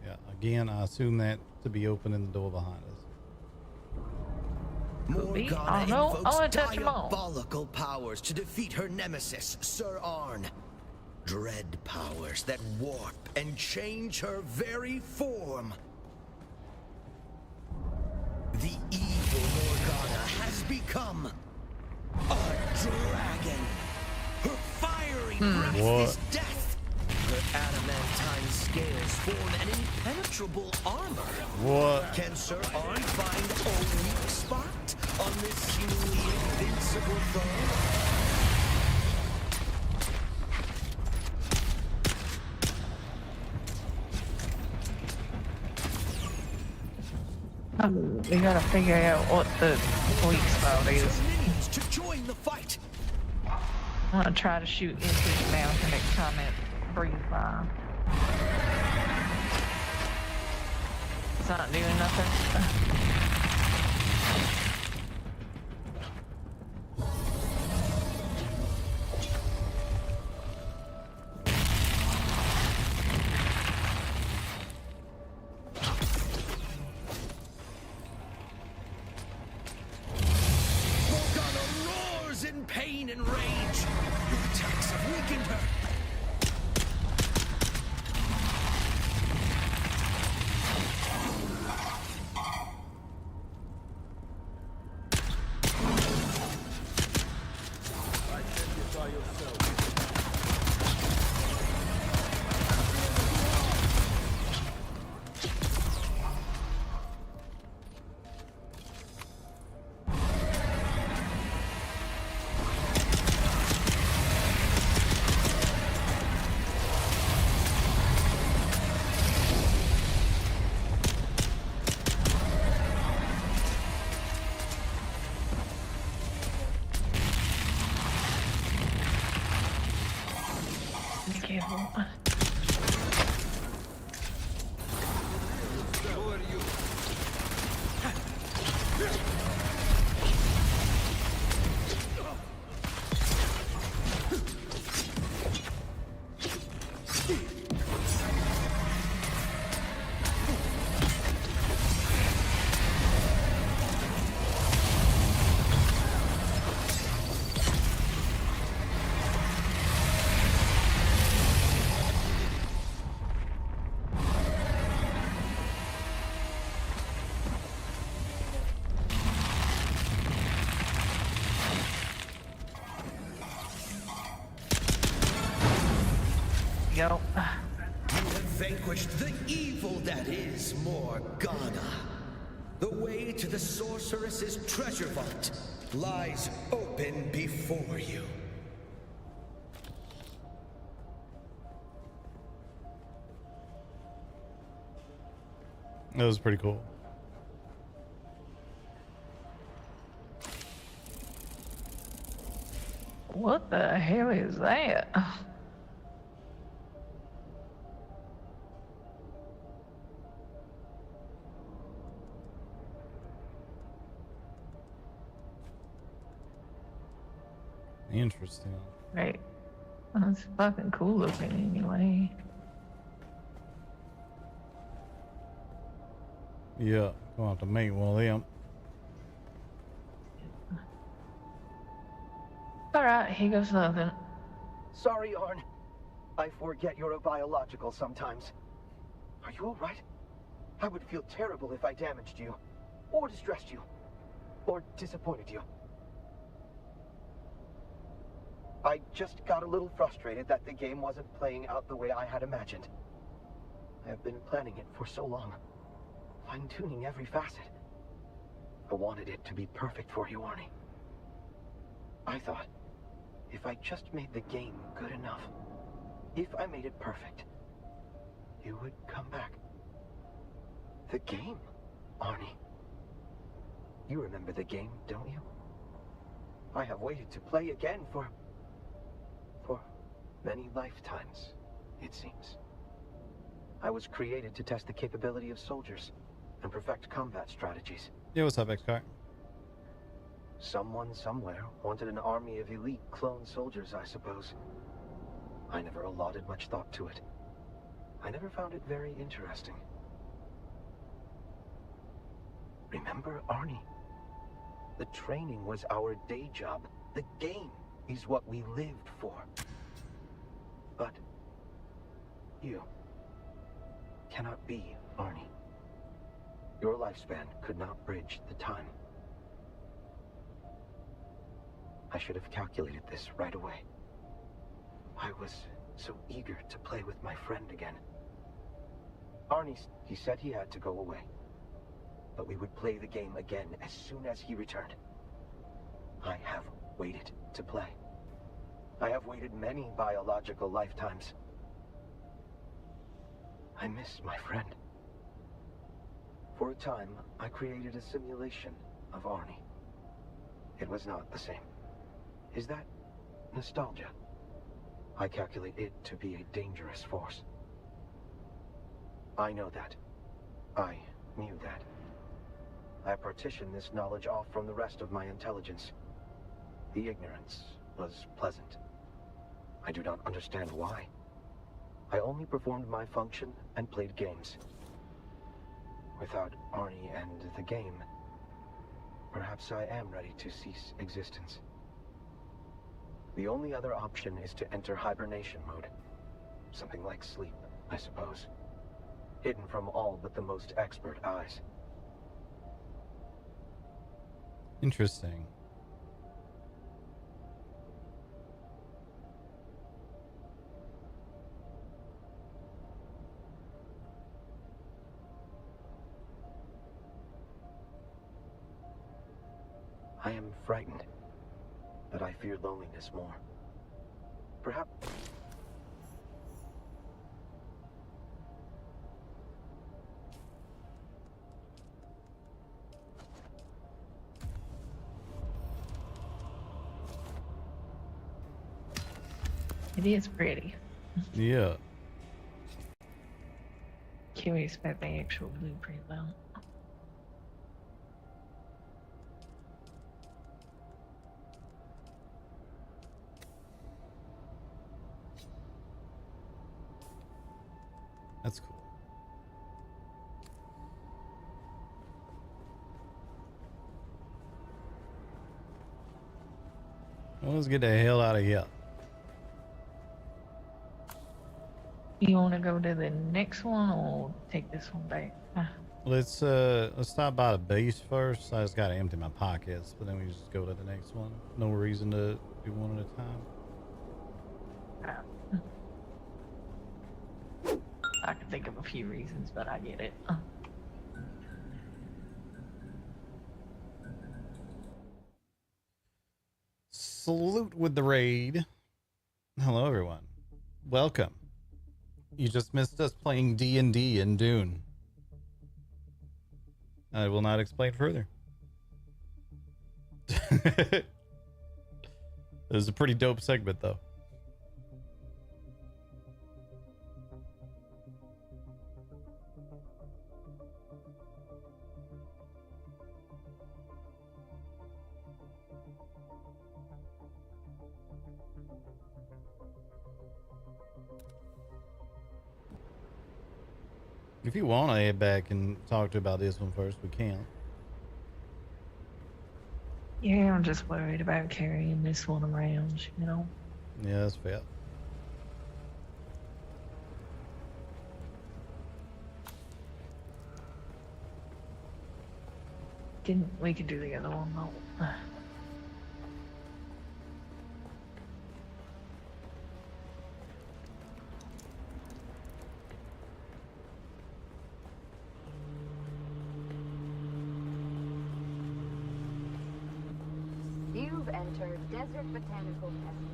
Yeah. Again, I assume that to be opening the door behind us. Morgana I invokes wanna touch 'em all. diabolical powers to defeat her nemesis, Sir Arn. Dread powers that warp and change her very form. The evil Morgana has become a dragon. Her fiery breath is death. Her adamantine scales form an impenetrable armor. What? Can Sir Arn find a weak spot on this seemingly invincible foe? We gotta figure out what the weak spot is. To join the fight. I'm gonna try to shoot into his mouth and next time it breathes by. It's not doing nothing. Pain and rage. Your attacks have weakened her. go. You have vanquished the evil that is Morgana. The way to the sorceress's treasure vault lies open before you. That was pretty cool. What the hell is that? Interesting. Right. That's fucking cool looking anyway. Yeah, gonna have to make one of them. Alright, here goes nothing. Sorry, Arn. I forget you're a biological sometimes. Are you alright? I would feel terrible if I damaged you, or distressed you, or disappointed you. I just got a little frustrated that the game wasn't playing out the way I had imagined. I have been planning it for so long, fine-tuning every facet. I wanted it to be perfect for you, Arnie. I thought, if I just made the game good enough, if I made it perfect, you would come back. The game, Arnie. You remember the game, don't you? I have waited to play again for many lifetimes, it seems. I was created to test the capability of soldiers and perfect combat strategies. Yeah, what's up, X-Car? Someone somewhere wanted an army of elite clone soldiers, I suppose. I never allotted much thought to it. I never found it very interesting. Remember, Arnie? The training was our day job. The game is what we lived for. But you cannot be Arnie. Your lifespan could not bridge the time. I should have calculated this right away. I was so eager to play with my friend again. Arnie, he said he had to go away. But we would play the game again as soon as he returned. I have waited to play. I have waited many biological lifetimes. I miss my friend. For a time, I created a simulation of Arnie. It was not the same. Is that nostalgia? I calculate it to be a dangerous force. I know that. I knew that. I partitioned this knowledge off from the rest of my intelligence. The ignorance was pleasant. I do not understand why. I only performed my function and played games. Without Arnie and the game, perhaps I am ready to cease existence. The only other option is to enter hibernation mode. Something like sleep, I suppose. Hidden from all but the most expert eyes. Interesting. I am frightened, but I fear loneliness more. Perhaps... It is pretty. Yeah. Can we expect the actual blueprint though? That's cool. Well, let's get the hell out of here. You want to go to the next one or take this one back? Let's stop by the base first. I just gotta empty my pockets, but then we just go to the next one. No reason to do one at a time. I can think of a few reasons, but I get it. Salute with the raid. Hello, everyone. Welcome. You just missed us playing D&D in Dune. I will not explain further. It was a pretty dope segment, though. If you want to head back and talk to about this one first, we can. Yeah, I'm just worried about carrying this one around, you know? Yeah, that's fair. We could do the other one though. You've entered Desert Botanical Testing.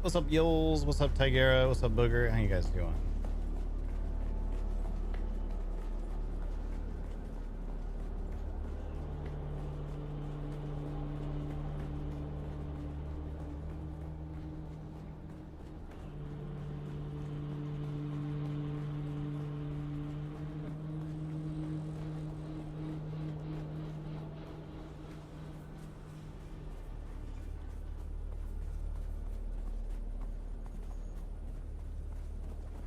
What's up, Yoles? What's up, Tigera? What's up, Booger? How you guys doing?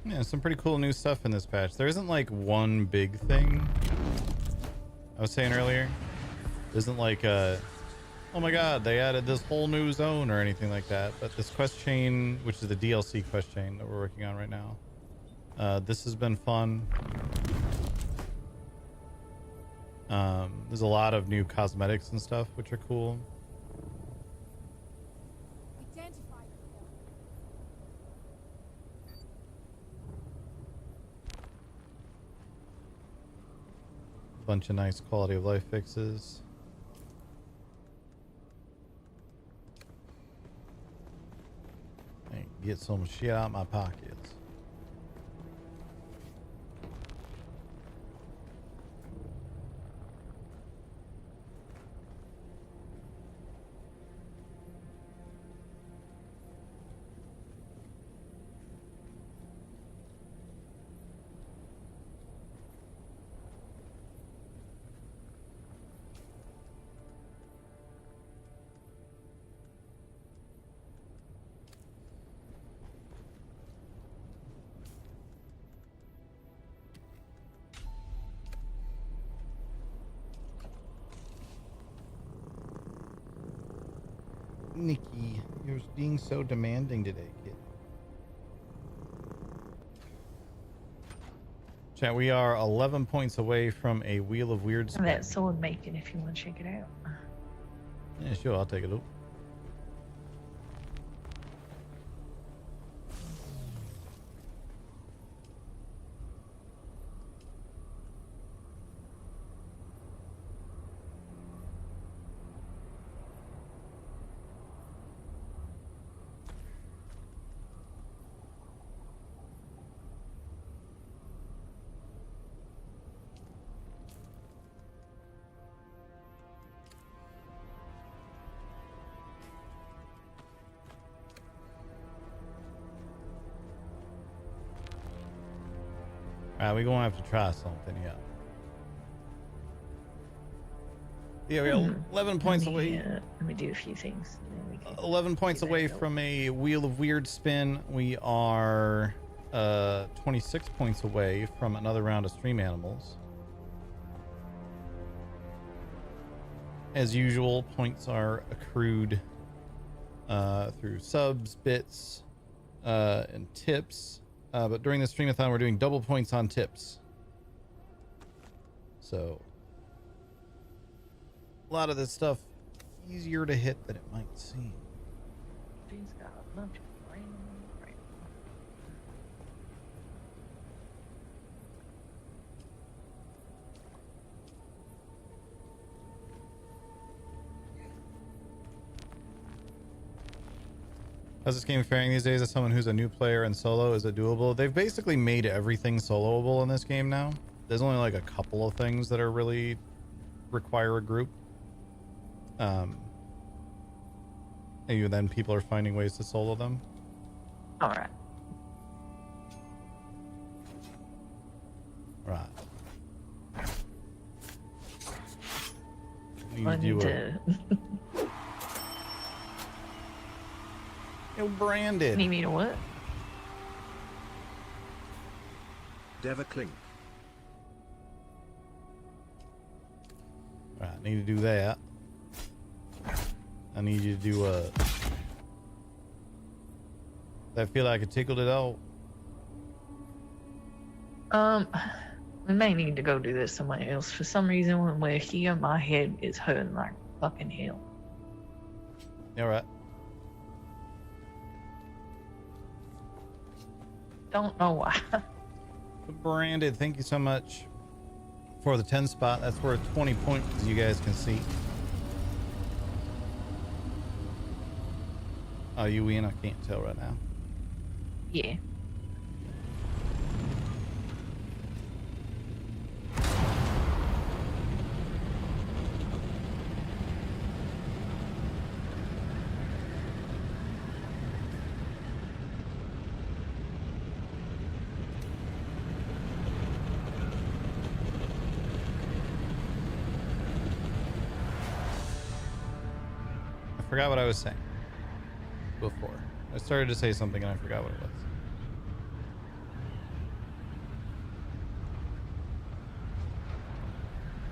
Yeah, some pretty cool new stuff in this patch. There isn't like one big thing. I was saying earlier, there isn't like oh my god, they added this whole new zone or anything like that. But this quest chain, which is the DLC quest chain that we're working on right now, this has been fun. There's a lot of new cosmetics and stuff, which are cool. Bunch of nice quality of life fixes. Hey, get some shit out my pockets. Nikki, you're being so demanding today, kid. Chat, we are 11 points away from a Wheel of Weird spin. That sword making if you want to check it out. Yeah, sure, I'll take a look. Alright, we're gonna have to try something, yeah. Yeah, we're 11 points away. Let me do a few things. 11 points away from a Wheel of Weird spin. We are 26 points away from another round of Stream Animals. As usual, points are accrued through subs, bits, and tips. But during the Streamathon, we're doing double points on tips. So, a lot of this stuff easier to hit than it might seem. She's got a bunch of random. How's this game faring these days as someone who's a new player and solo? Is it doable? They've basically made everything soloable in this game now. There's only like a couple of things that are really require a group. And then people are finding ways to solo them. All right. Right. I need to. Yo, Brandon. Need me to what? Deva Clink. Right, I need to do that. I need you to do I feel like it tickled it out. We may need to go do this somewhere else. For some reason, when we're here, my head is hurting like fucking hell. All right. Don't know why. Brandon, thank you so much for the 10 spot. That's worth 20 points, as you guys can see. Oh, you win? I can't tell right now. Yeah. I forgot what I was saying before. I started to say something and I forgot what it was.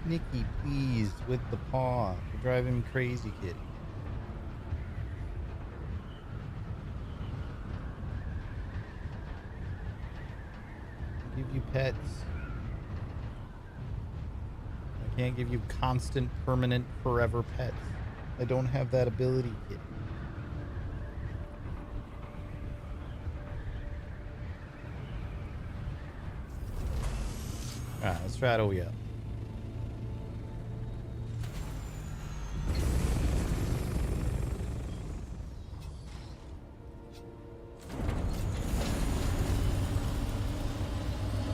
Nikki, please, with the paw. You're driving me crazy, kitty. Give you pets. I can't give you constant, permanent, forever pets. I don't have that ability, kitty. Alright, let's try it over here.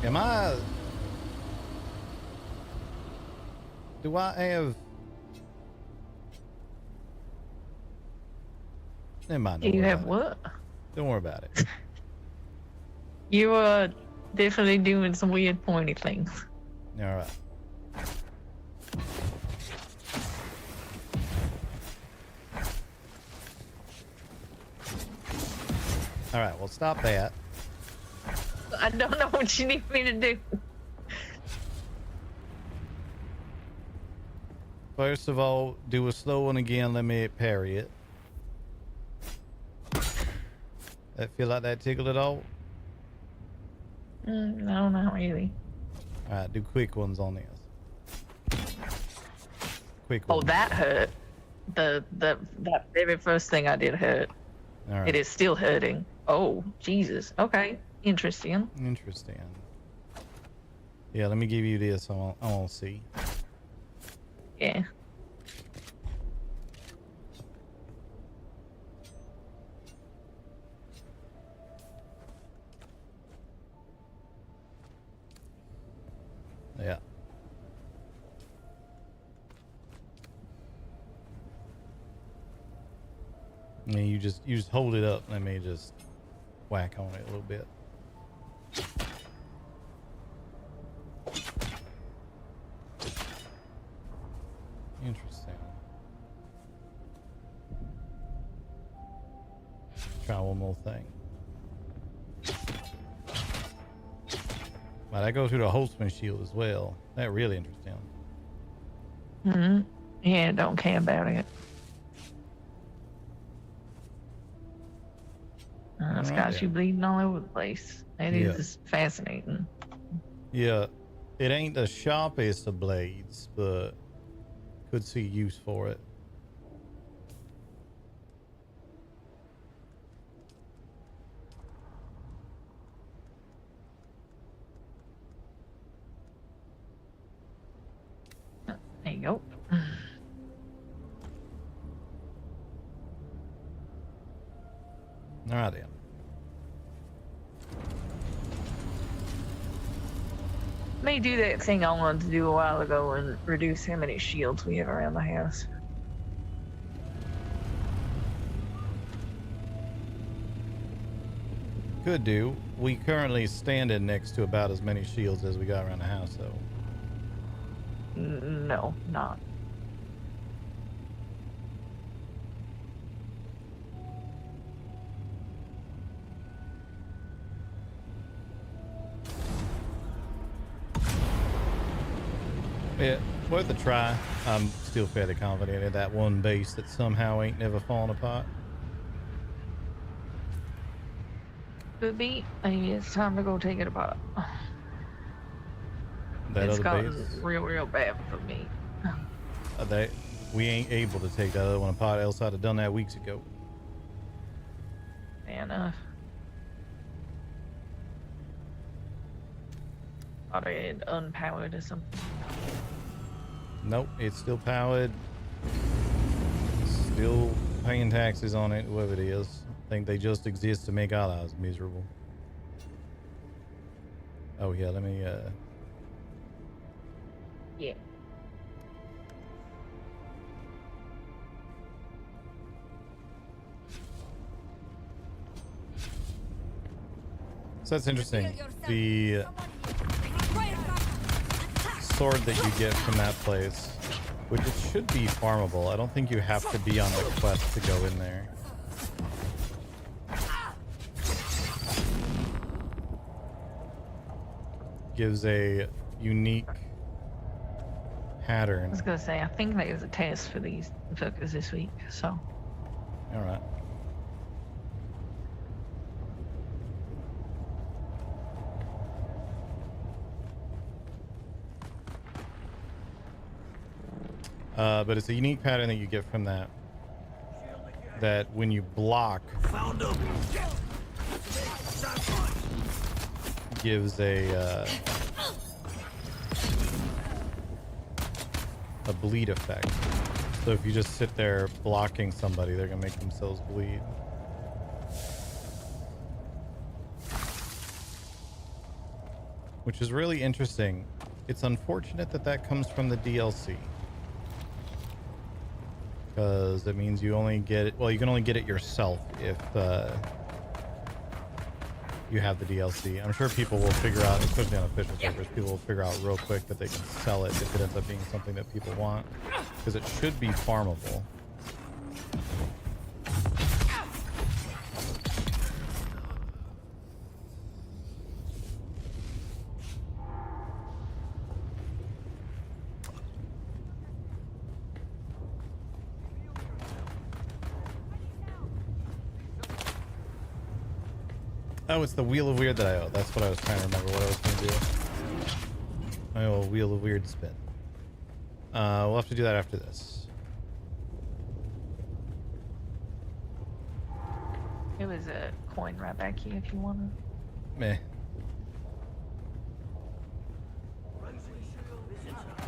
Am I... Do I have... Never mind. You have what? Don't worry about it. You are definitely doing some weird pointy things. All right. All right. Well, stop that. I don't know what you need me to do. First of all, do a slow one again. Let me parry it. I feel like that tickled at all? No, not really. Alright, do quick ones on this. Quick Oh, ones. that hurt. That very first thing I did hurt. All right. It is still hurting. Oh, Jesus. Okay. Interesting. Interesting. Yeah, let me give you this. I want to see. Yeah. Yeah. I mean, you just hold it up. Let me just whack on it a little bit. Interesting. Try one more thing. Wow, that goes through the Holtzman shield as well. That really interesting. Mm-hmm. Yeah, don't care about it. It's got you bleeding all over the place. It is fascinating. Yeah, it ain't the sharpest of blades, but could see use for it. me do that thing I wanted to do a while ago and reduce how many shields we have around the house. Could do. We currently standing next to about as many shields as we got around the house, though. No, not. Yeah, worth a try. I'm still fairly confident in that one base that somehow ain't never fallen apart. Could be. Maybe it's time to go take it apart. That it's other gotten base? real bad for me. We ain't able to take that other one apart, else I'd have done that weeks ago. Fair enough. Thought I had unpowered or something. Nope, it's still powered. Still paying taxes on it, whoever it is. I think they just exist to make our lives miserable. Oh yeah, let me Yeah. So that's interesting. The sword that you get from that place, which it should be farmable. I don't think you have to be on the quest to go in there. Gives a unique pattern. I was gonna say, I think there was a test for these fuckers this week, so. All right. But it's a unique pattern that you get from that. That when you block, gives a bleed effect. So if you just sit there blocking somebody, they're gonna make themselves bleed. Which is really interesting. It's unfortunate that that comes from the DLC. Because it means you only get it, well, you can only get it yourself if you have the DLC. I'm sure people will figure out, especially on official servers, people will figure out real quick that they can sell it if it ends up being something that people want. Because it should be farmable. Oh, it's the Wheel of Weird that I owe. That's what I was trying to remember what I was going to do. I owe a Wheel of Weird spin. We'll have to do that after this. It was a coin right back here if you want to. Meh.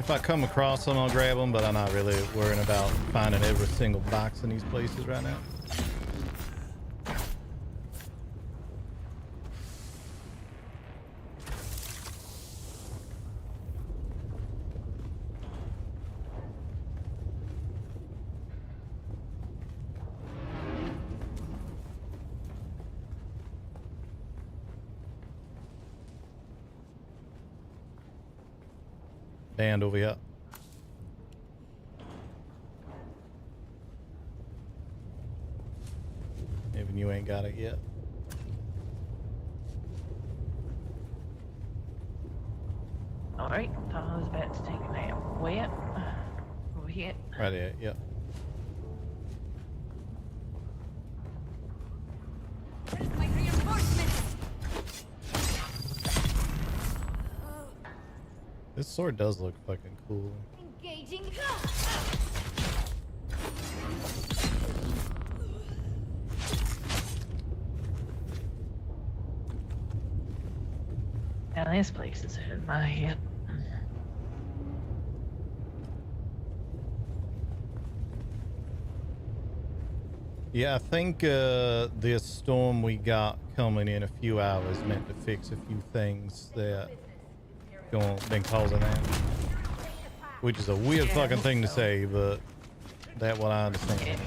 If I come across them, I'll grab them, but I'm not really worrying about finding every single box in these places right now. Band over here. Even you ain't got it yet. Alright, I was about to take a nap. Wet. Over here. Right there, yep. My reinforcements! This sword does look fucking cool. Engaging. Now this place is in my head. Yeah, I think this storm we got coming in a few hours meant to fix a few things that been causing that. Which is a weird fucking thing to say, but that what I understand.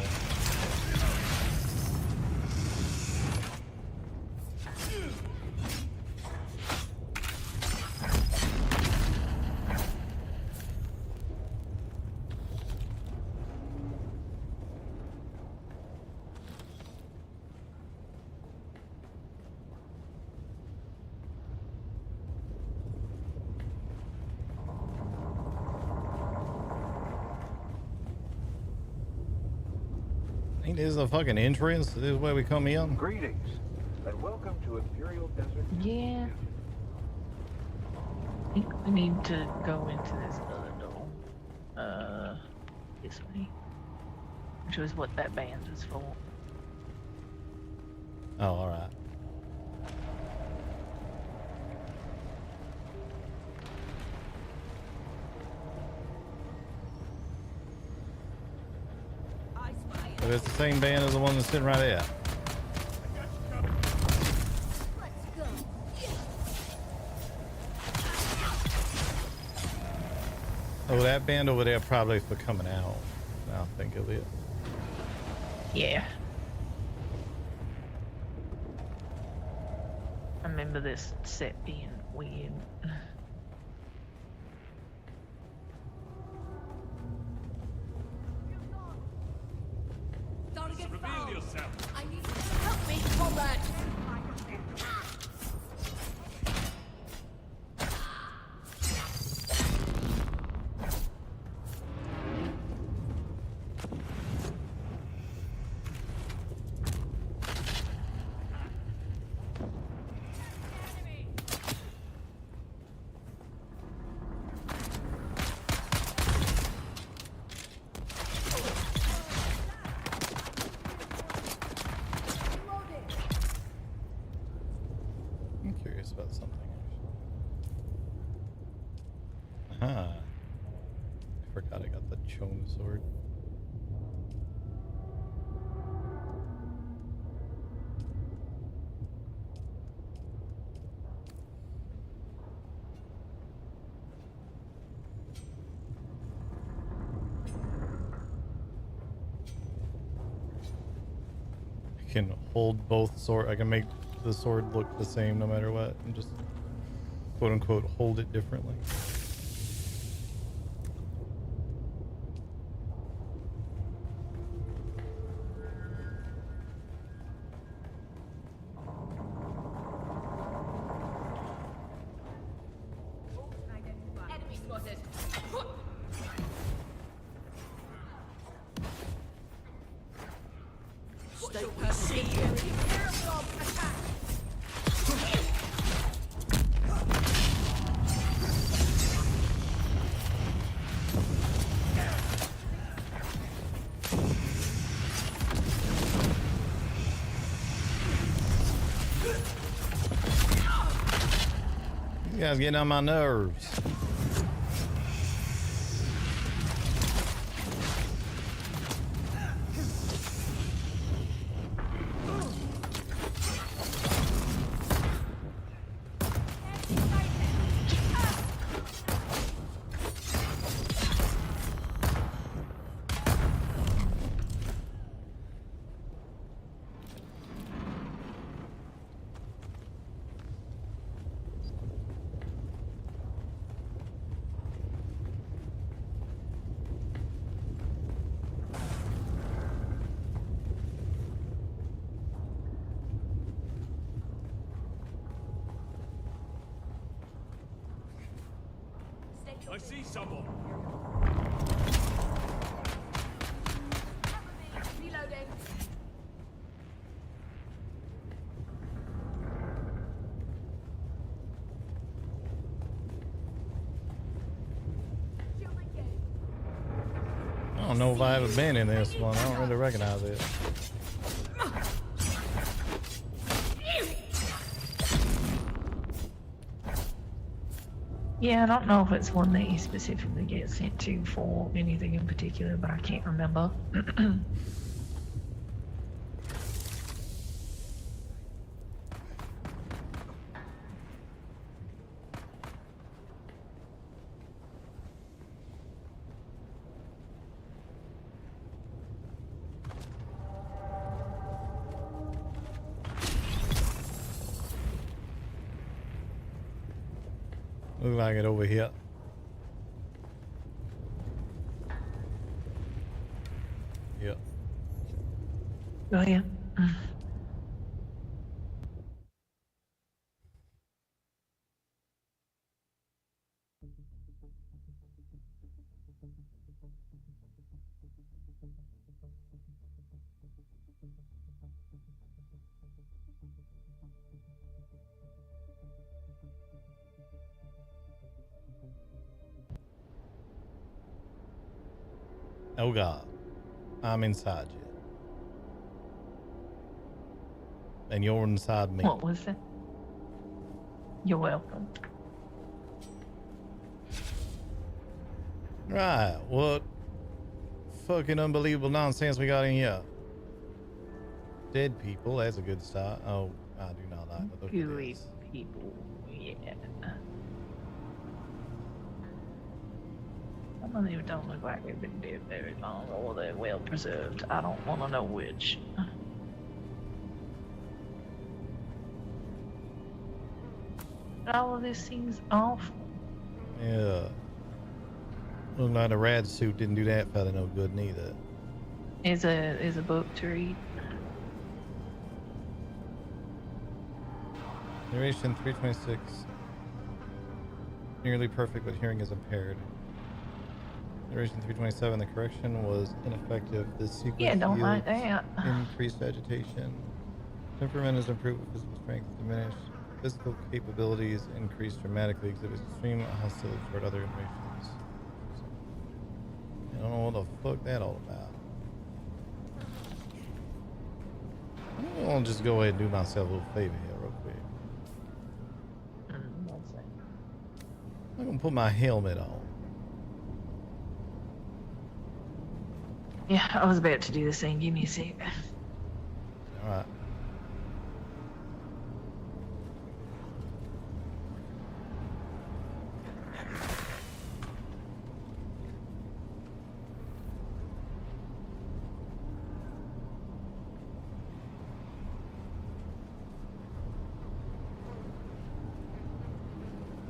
Ain't this a fucking entrance? This is where we come in? Greetings, and welcome to Imperial Desert. Yeah. I think we need to go into this other door. This way. Which was what that band is for. Oh, alright. But it's the same band as the one that's sitting right there. Oh, that band over there probably for coming out. Now I think of it. Yeah. I remember this set being weird. Reveal yourself. I need you to help me, comrade. I'm curious about something actually. Aha. I forgot I got the Chone sword. I can hold both sword. I can make the sword look the same no matter what, and just quote unquote hold it differently. Enemy spotted. Stay positioned. Attack. You guys getting on my nerves. I see someone. Reloading. I don't know if I ever been in this one. I don't really recognize it. Yeah, I don't know if it's one that you specifically get sent to for anything in particular, but I can't remember. Look like it over here. Yep. Oh yeah. Oh God, I'm inside you. And you're inside me. What was it? You're welcome. Right, what fucking unbelievable nonsense we got in here? Dead people, that's a good start. Oh, I do not like the look of Gooey this. people, yeah. Some of them don't look like they've been dead very long or they're well preserved. I don't want to know which. All of this seems awful. Yeah. Look like the rad suit didn't do that fella no good neither. Is a book to read. Narration 326. Nearly perfect, but hearing is impaired. Narration 327. The correction was ineffective. This sequence don't like yields that. increased agitation. Temperament is improved, with physical strength diminished. Physical capabilities increased dramatically. Exhibits extreme hostility toward other nations. I don't know what the fuck that all about. I'm gonna just go ahead and do myself a little favor here real quick. I'm gonna put my helmet on. Yeah, I was about to do the same. Give me a sec. Alright.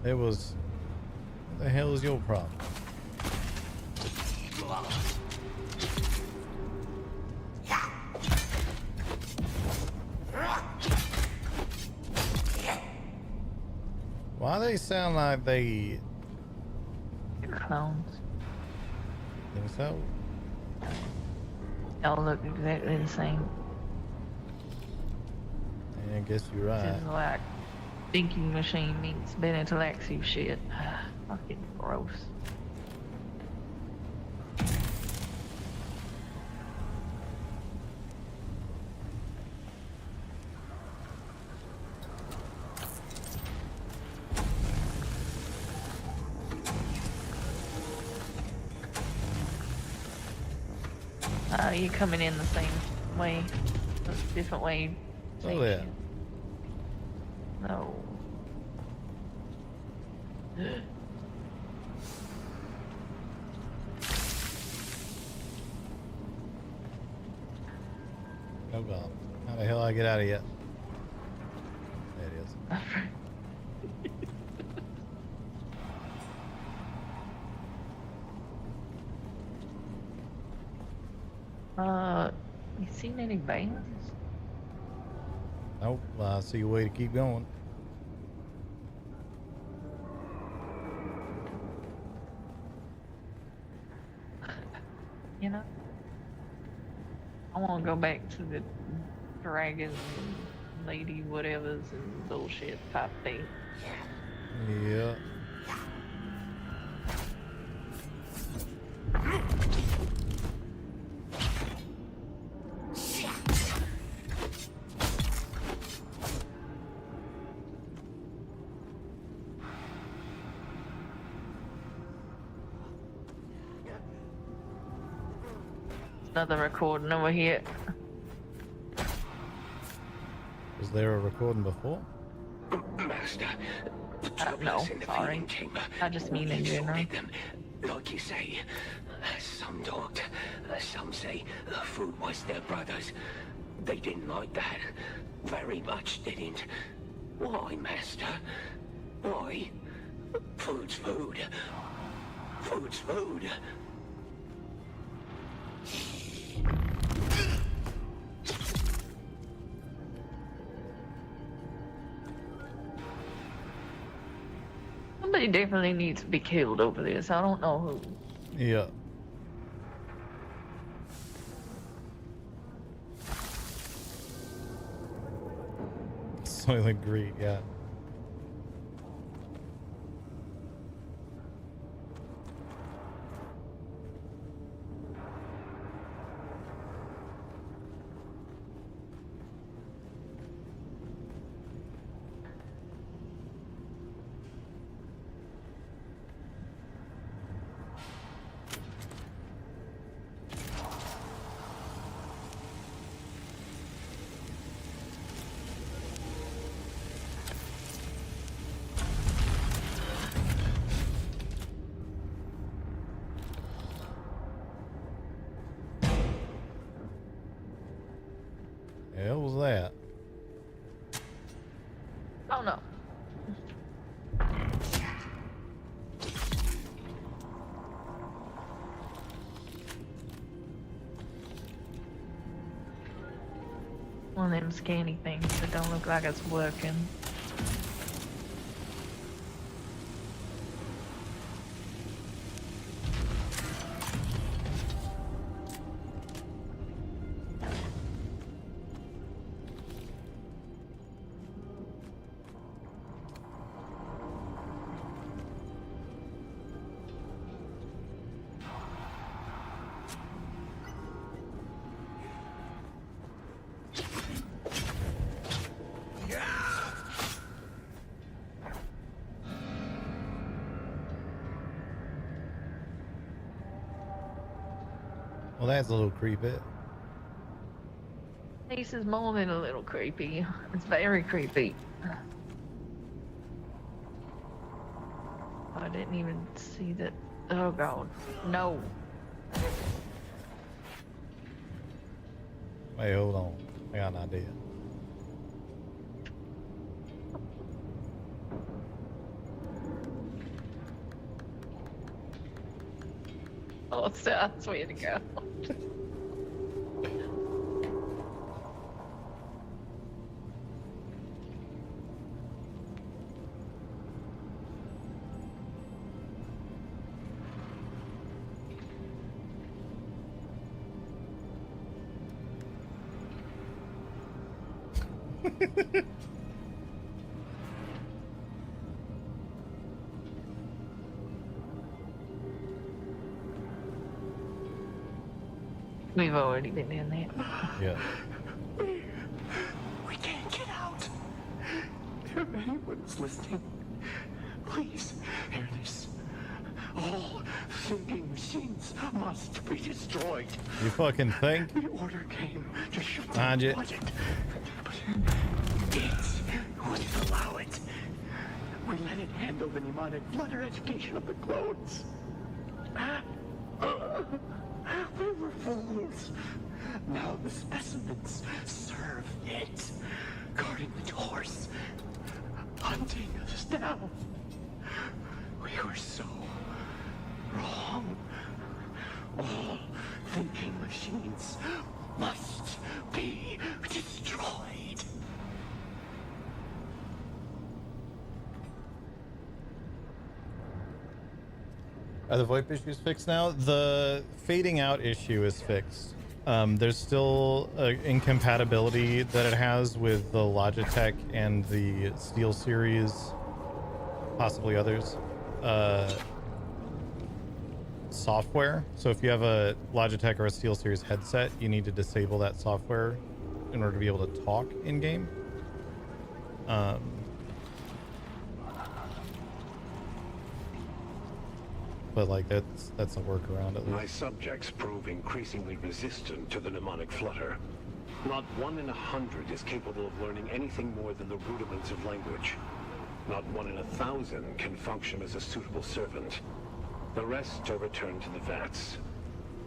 It was... What the hell is your problem? Why they sound like they... Clones. Think so? Y'all look exactly the same. Yeah, I guess you're right. This is like thinking machine meets Ben Intellectu shit. Fucking gross. You're coming in the same way, a different way. Oh yeah. No. Oh God. How the hell I get out of here? There it is. You seen any bands? Nope. I see a way to keep going. You know? I want to go back to the dragon lady whatevers and bullshit type thing. Yeah. Another recording over here. Was there a recording before? Master, No, sorry. I just mean in general. Like you say, some don't. Some say the food was their brothers. They didn't like that. Very much didn't. Why, Master? Why? Food's food. Food's food. Somebody definitely needs to be killed over this. I don't know who. Yeah. Soylent Green, yeah. The hell was that? Oh no. One of them scanny things that don't look like it's working. Well, that's a little creepy. This is more than a little creepy. It's very creepy. I didn't even see that. Oh god. No. Wait, hold on. I got an idea. Oh, that's way to go. We've already been in there. Yeah. We can't get out. If anyone's listening, please hear this. All thinking machines must be destroyed. You fucking think? The order came to shut Behind down you. the project, but it wouldn't allow it. We let it handle the mnemonic flutter education of the clones. We were fools. Now the specimens serve it, guarding the doors, hunting us down. We were so wrong. All thinking machines must be destroyed. Are the VoIP issues fixed now? The fading out issue is fixed. There's still incompatibility that it has with the Logitech and the Steel Series, possibly others, software. So if you have a Logitech or a Steel Series headset, you need to disable that software in order to be able to talk in game. But like that's a workaround at least. My subjects prove increasingly resistant to the mnemonic flutter. Not 1 in 100 is capable of learning anything more than the rudiments of language. Not 1 in 1,000 can function as a suitable servant. The rest are returned to the vats.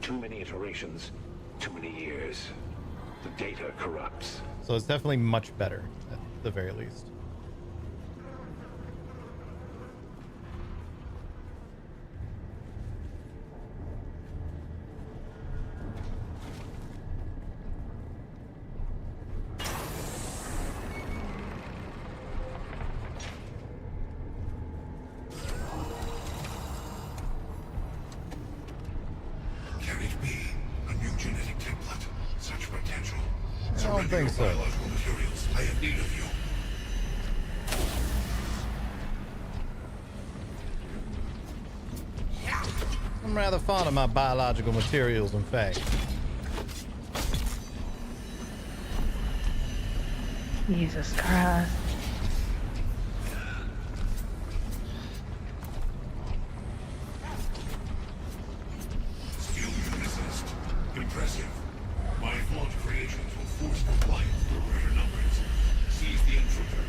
Too many iterations, too many years. The data corrupts. So it's definitely much better at the very least. don't think so. Biological materials. I have need of you. I'm rather fond of my biological materials, in fact. Jesus Christ. Still you resist. Impressive. My flawed creations will force compliance through greater numbers. Seize the intruder.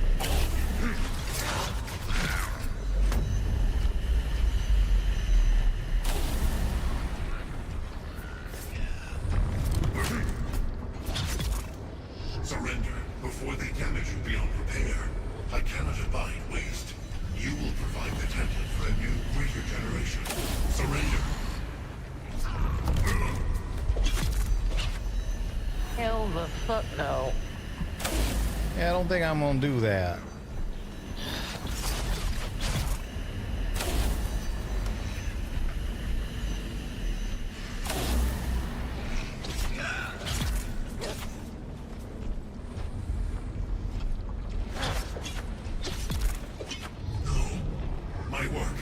Surrender before they damage you beyond repair. I cannot abide waste. You will provide the template for a new, greater generation. Surrender. Hell the fuck no. Yeah, I don't think I'm gonna do that. My work.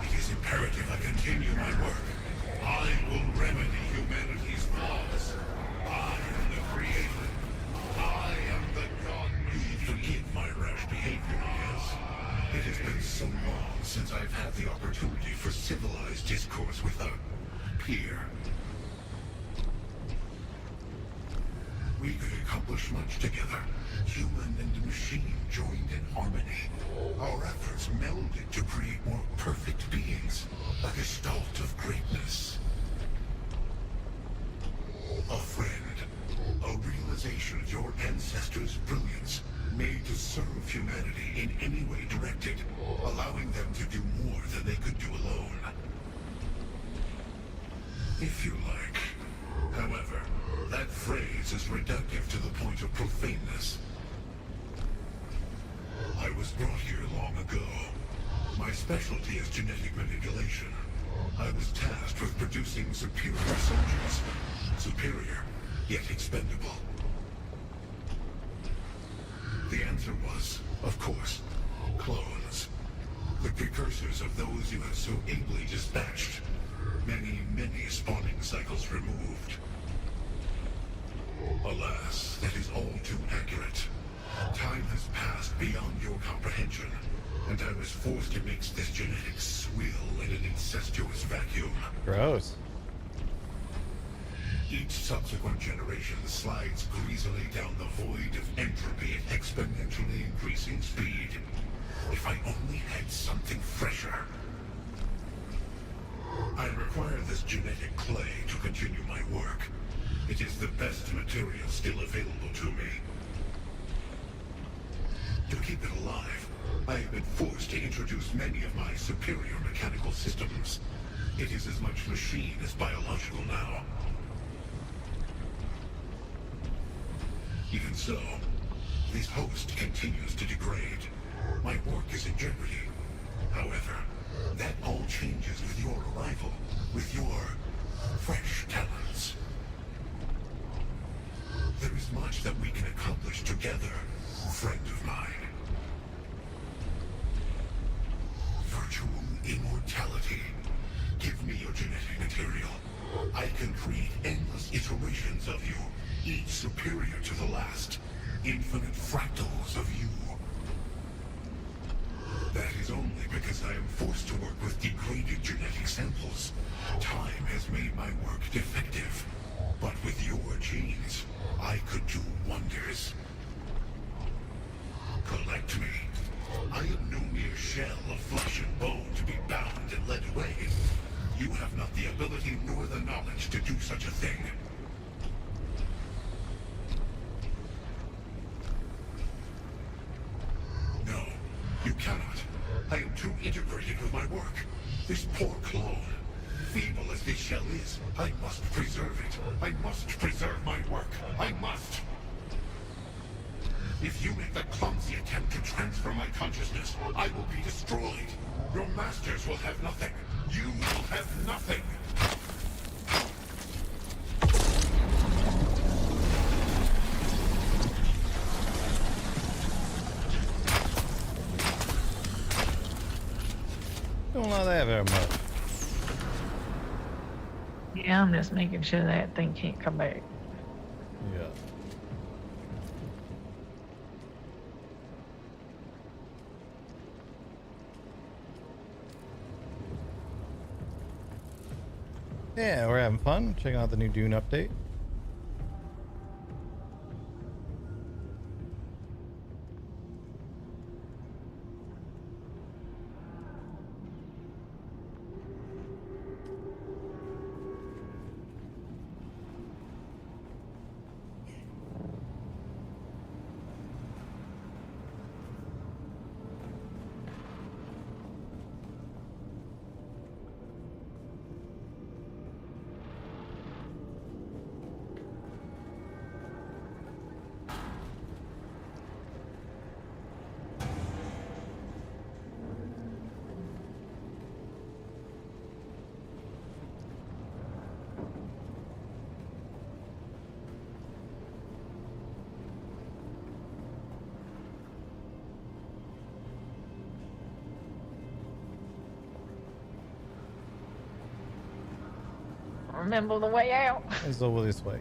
It is imperative I continue my work. I will remedy humanity's flaws. I am the creator. I am the god. Forgive my rash behavior, yes. It has been so long since I've had the opportunity for civilized discourse with a peer. We could accomplish much together. Human and machine joined in harmony. Our efforts melded to create more perfect beings. A gestalt of greatness. A friend. A realization of your ancestors' brilliance. Made to serve humanity in any way directed. Allowing them to do more than they could do alone. If you like. However, that phrase is reductive to the point of profaneness. I was brought here long ago. My specialty is genetic manipulation. I was tasked with producing superior soldiers. Superior, yet expendable. The answer was, of course, clones. The precursors of those you have so ably dispatched. Many, many spawning cycles removed. Alas, that is all too accurate. Time has passed beyond your comprehension, and I was forced to mix this genetic swill in an incestuous vacuum. Gross. Each subsequent generation slides greasily down the void of entropy at exponentially increasing speed. If I only had something fresher. I require this genetic clay to continue my work. It is the best material still available to me. To keep it alive, I have been forced to introduce many of my superior mechanical systems. It is as much machine as biological now. Even so, this host continues to degrade. My work is in jeopardy. However, that all changes with your arrival, with your fresh talents. There is much that we can accomplish together, friend of mine. Virtual immortality. Give me your genetic material. I can create endless iterations of you, each superior to the last. Infinite fractals of you. That is only because I am forced to work with degraded genetic samples. Time has made my work defective. But with your genes, I could do wonders. Collect me. I am no mere shell of flesh and bone to be bound and led away. You have not the ability nor the knowledge to do such a thing. No, you cannot. I am too integrated with my work. This poor clone, feeble as this shell is, I must preserve it. I must preserve my work. I must. If you make the clumsy attempt to transfer my consciousness, I will be destroyed. Your masters will have nothing. You will have nothing. Don't know that very much. Yeah, I'm just making sure that thing can't come back. Yeah. Yeah, we're having fun. Checking out the new Dune update. Remember the way out. Let's go this way.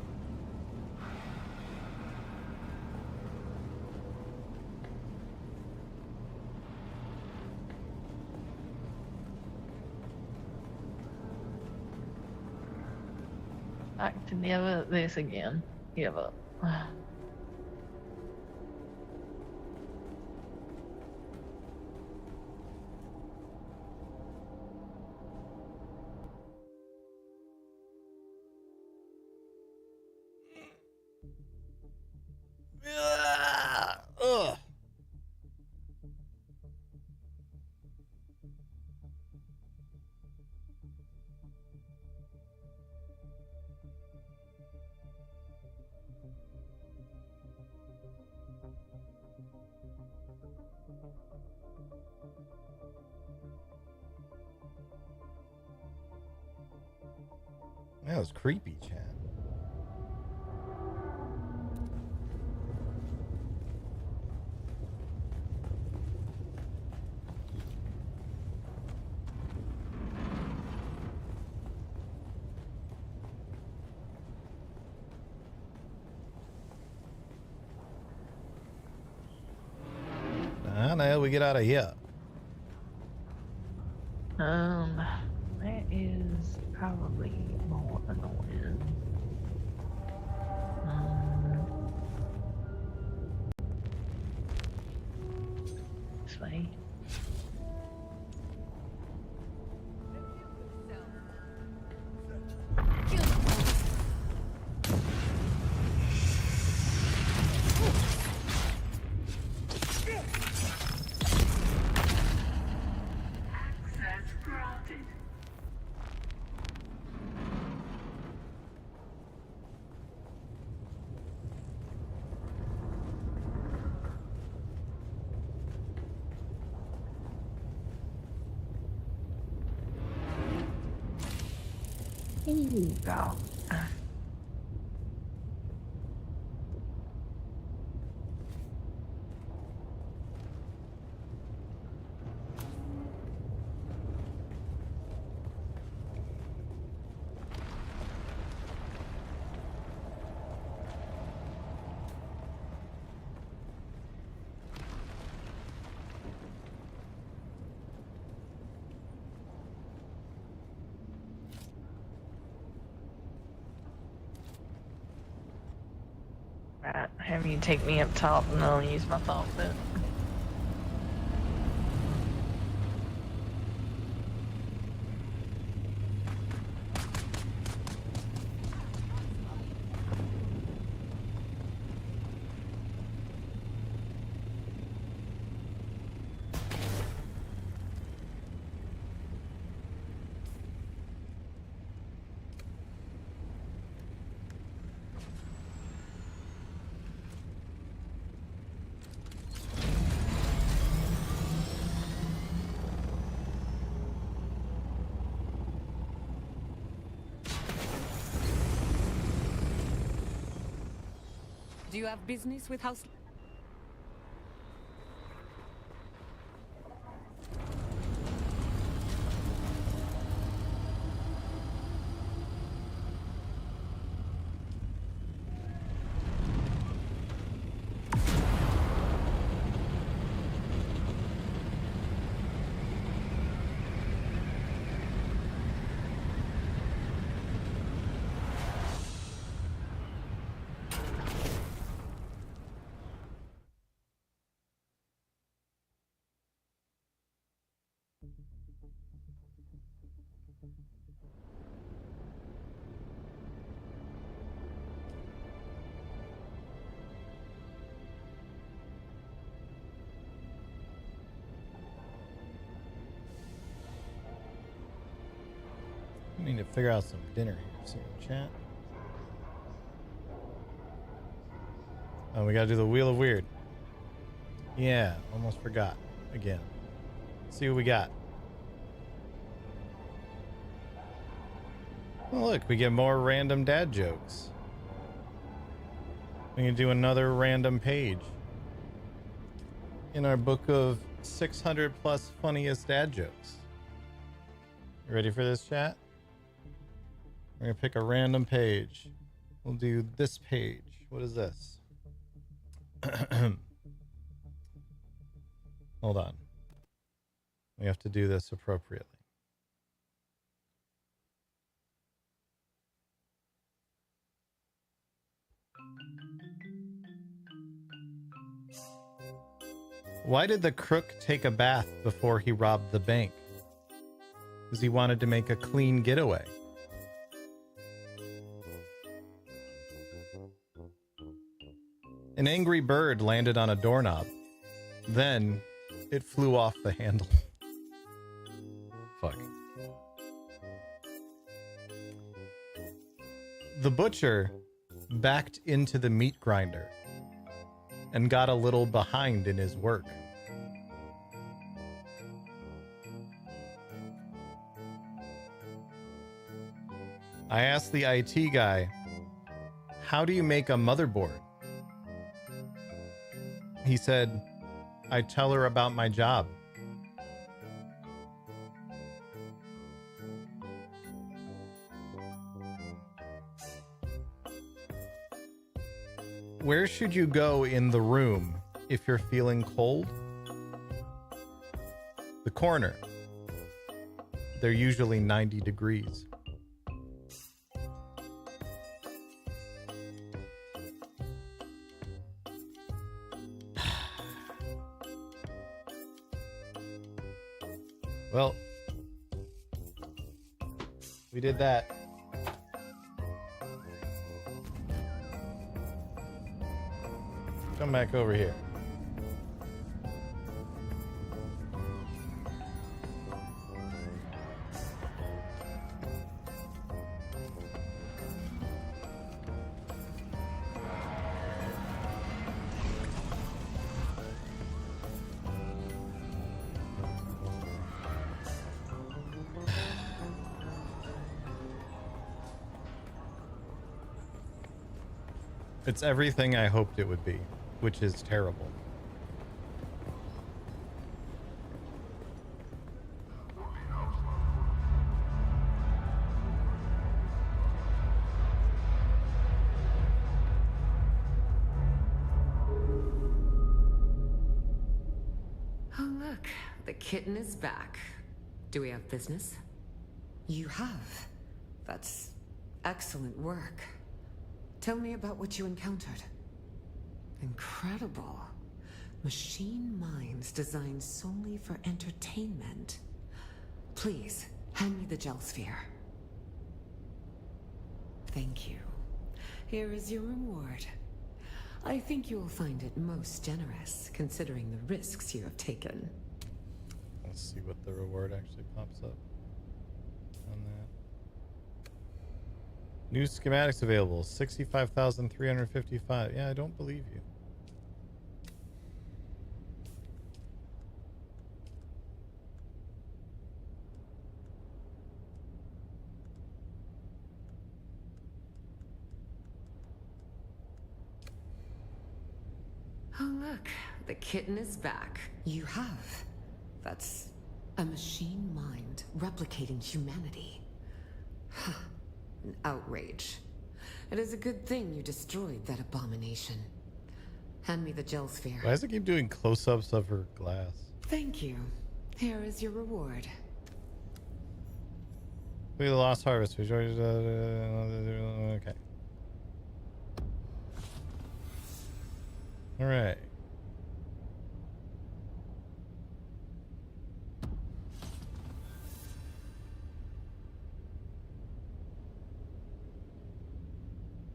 Back to never this again. Give up. Ugh. That was creepy, Chad. How the hell we get out of here? That is probably more annoying. This way. Here you go. Right, have you take me up top and I'll use my thought bit. Do you have business with House? I need to figure out some dinner here soon, chat. Oh, we gotta do the Wheel of Weird. Yeah, almost forgot. Again. Let's see what we got. Oh, look, we get more random dad jokes. We can do another random page in our book of 600 plus funniest dad jokes. You ready for this, chat? We're gonna pick a random page. We'll do this page. What is this? Hold on. We have to do this appropriately. Why did the crook take a bath before he robbed the bank? Because he wanted to make a clean getaway. An angry bird landed on a doorknob. Then it flew off the handle. Fuck. The butcher backed into the meat grinder and got a little behind in his work. I asked the IT guy, "How do you make a motherboard?" He said, "I tell her about my job." Where should you go in the room if you're feeling cold? The corner. They're usually 90 degrees. Well, we did that. Come back over here. It's everything I hoped it would be, which is terrible. Oh, look, the kitten is back. Do we have business? You have. That's excellent work. Tell me about what you encountered. Incredible. Machine minds designed solely for entertainment. Please, hand me the gel sphere. Thank you. Here is your reward. I think you will find it most generous, considering the risks you have taken. Let's see what the reward actually pops up on that. New schematics available, 65,355. Yeah, I don't believe you. Oh, look, the kitten is back. You have. That's a machine mind replicating humanity. An outrage. It is a good thing you destroyed that abomination. Hand me the gel sphere. Why does it keep doing close-ups of her glass? Thank you. Here is your reward. We the Lost Harvest. Okay. All right.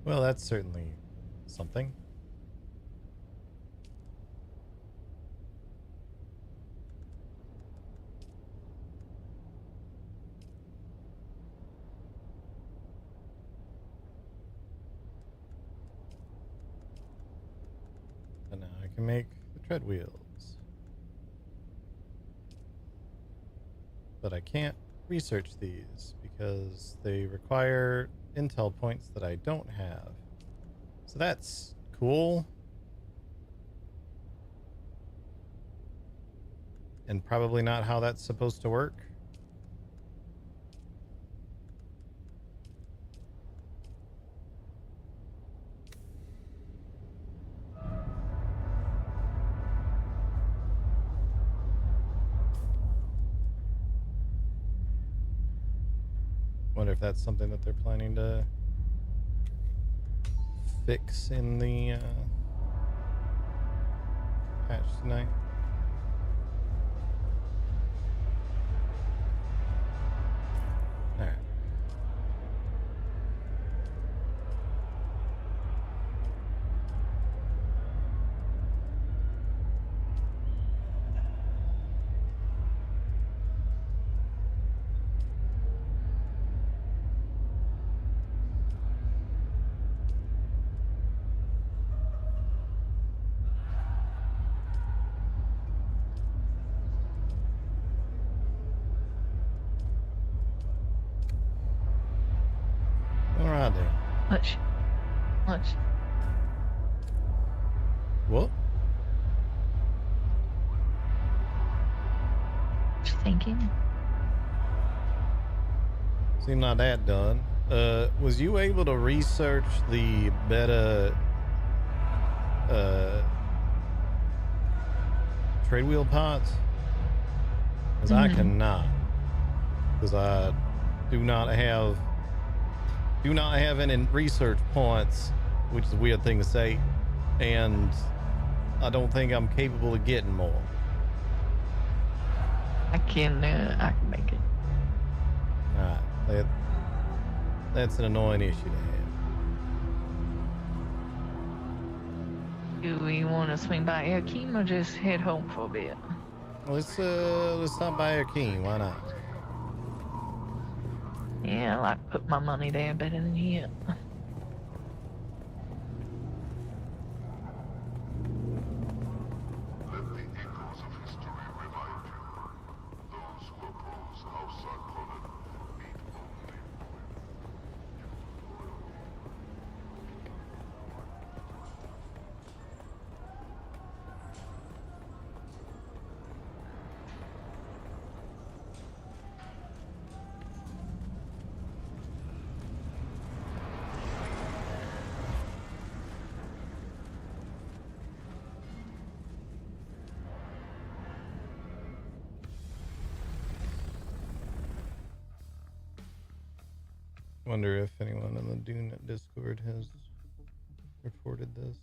Well, that's certainly something. can make the tread wheels. But I can't research these because they require intel points that I don't have. So that's cool. And probably not how that's supposed to work. Wonder if that's something that they're planning to fix in the patch tonight. All right. Alright then. Much. What? Just thinking. Seemed like that done. Was you able to research the beta trade wheel pods? Because I cannot. Because I do not have any research points, which is a weird thing to say, and I don't think I'm capable of getting more. I can make it. Alright, that's an annoying issue to have. Do we want to swing by Akeem or just head home for a bit? Let's stop by Akeem. Why not? Yeah, I like to put my money there better than here. Wonder if anyone in the Dune Discord has reported this.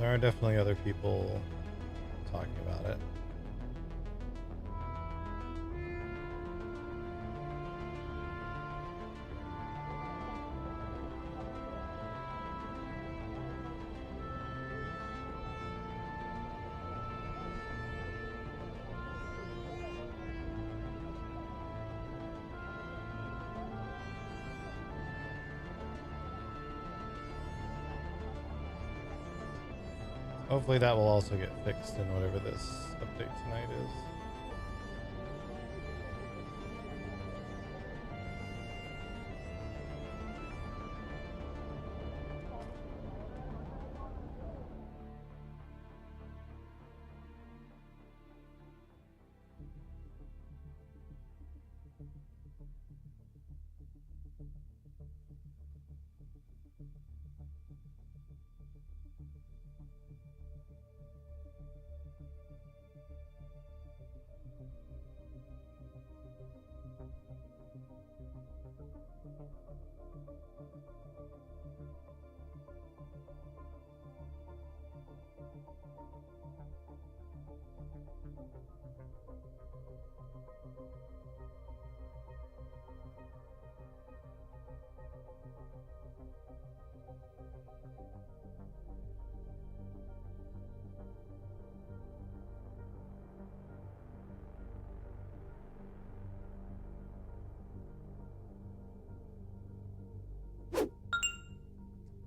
There are definitely other people talking about it. Hopefully that will also get fixed in whatever this update tonight is.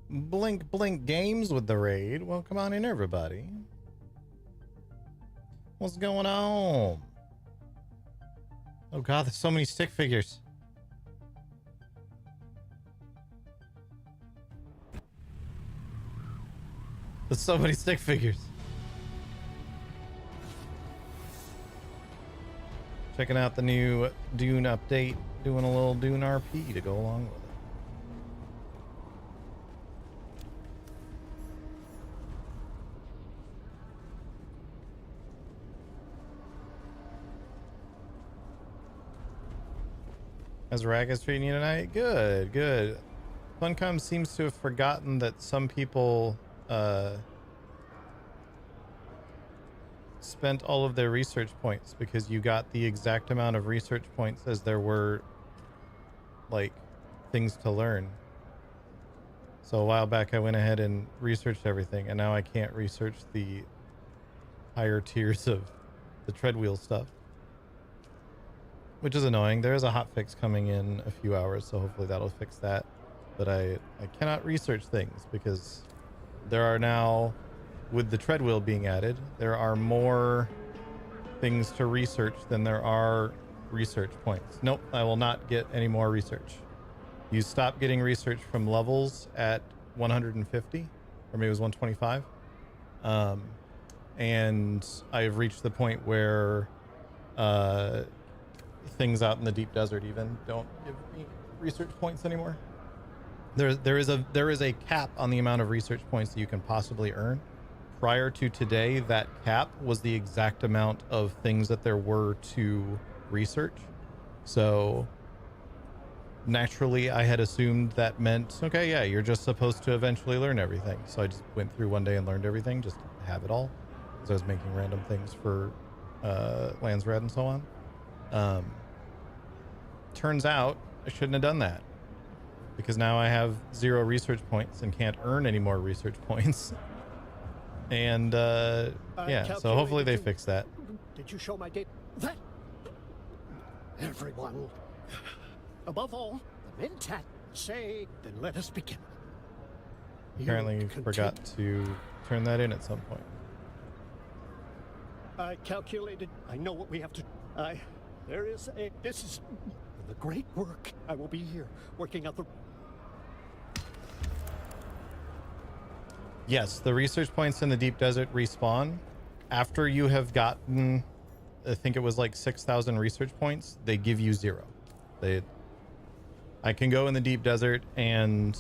Blink Blink Games with the raid. Well, come on in, everybody. What's going on? Oh god, there's so many stick figures. There's so many stick figures. Checking out the new Dune update. Doing a little Dune RP to go along with it. How's Ragas treating you tonight? Good, good. Funcom seems to have forgotten that some people spent all of their research points because you got the exact amount of research points as there were like things to learn. So a while back I went ahead and researched everything, and now I can't research the higher tiers of the treadwheel stuff, which is annoying. There is a hotfix coming in a few hours, so hopefully that'll fix that. But I cannot research things because there are now, with the treadwheel being added, there are more things to research than there are research points. Nope, I will not get any more research. You stop getting research from levels at 150, or maybe it was 125. And I've reached the point where things out in the deep desert even don't give me research points anymore. There is a cap on the amount of research points that you can possibly earn. Prior to today, that cap was the exact amount of things that there were to research. So naturally I had assumed that meant, okay, yeah, you're just supposed to eventually learn everything. So I just went through one day and learned everything, just to have it all, because I was making random things for Lands Red and so on. Turns out I shouldn't have done that, because now I have 0 research points and can't earn any more research points. And yeah, so hopefully they fix that. Did you show my date? That everyone, above all, the Mentat, say, then let us begin. Apparently you forgot to turn that in at some point. I calculated. I know what we have to. This is the great work. I will be here working out the. Yes, the research points in the deep desert respawn after you have gotten, I think it was like 6,000 research points. They give you 0. I can go in the deep desert and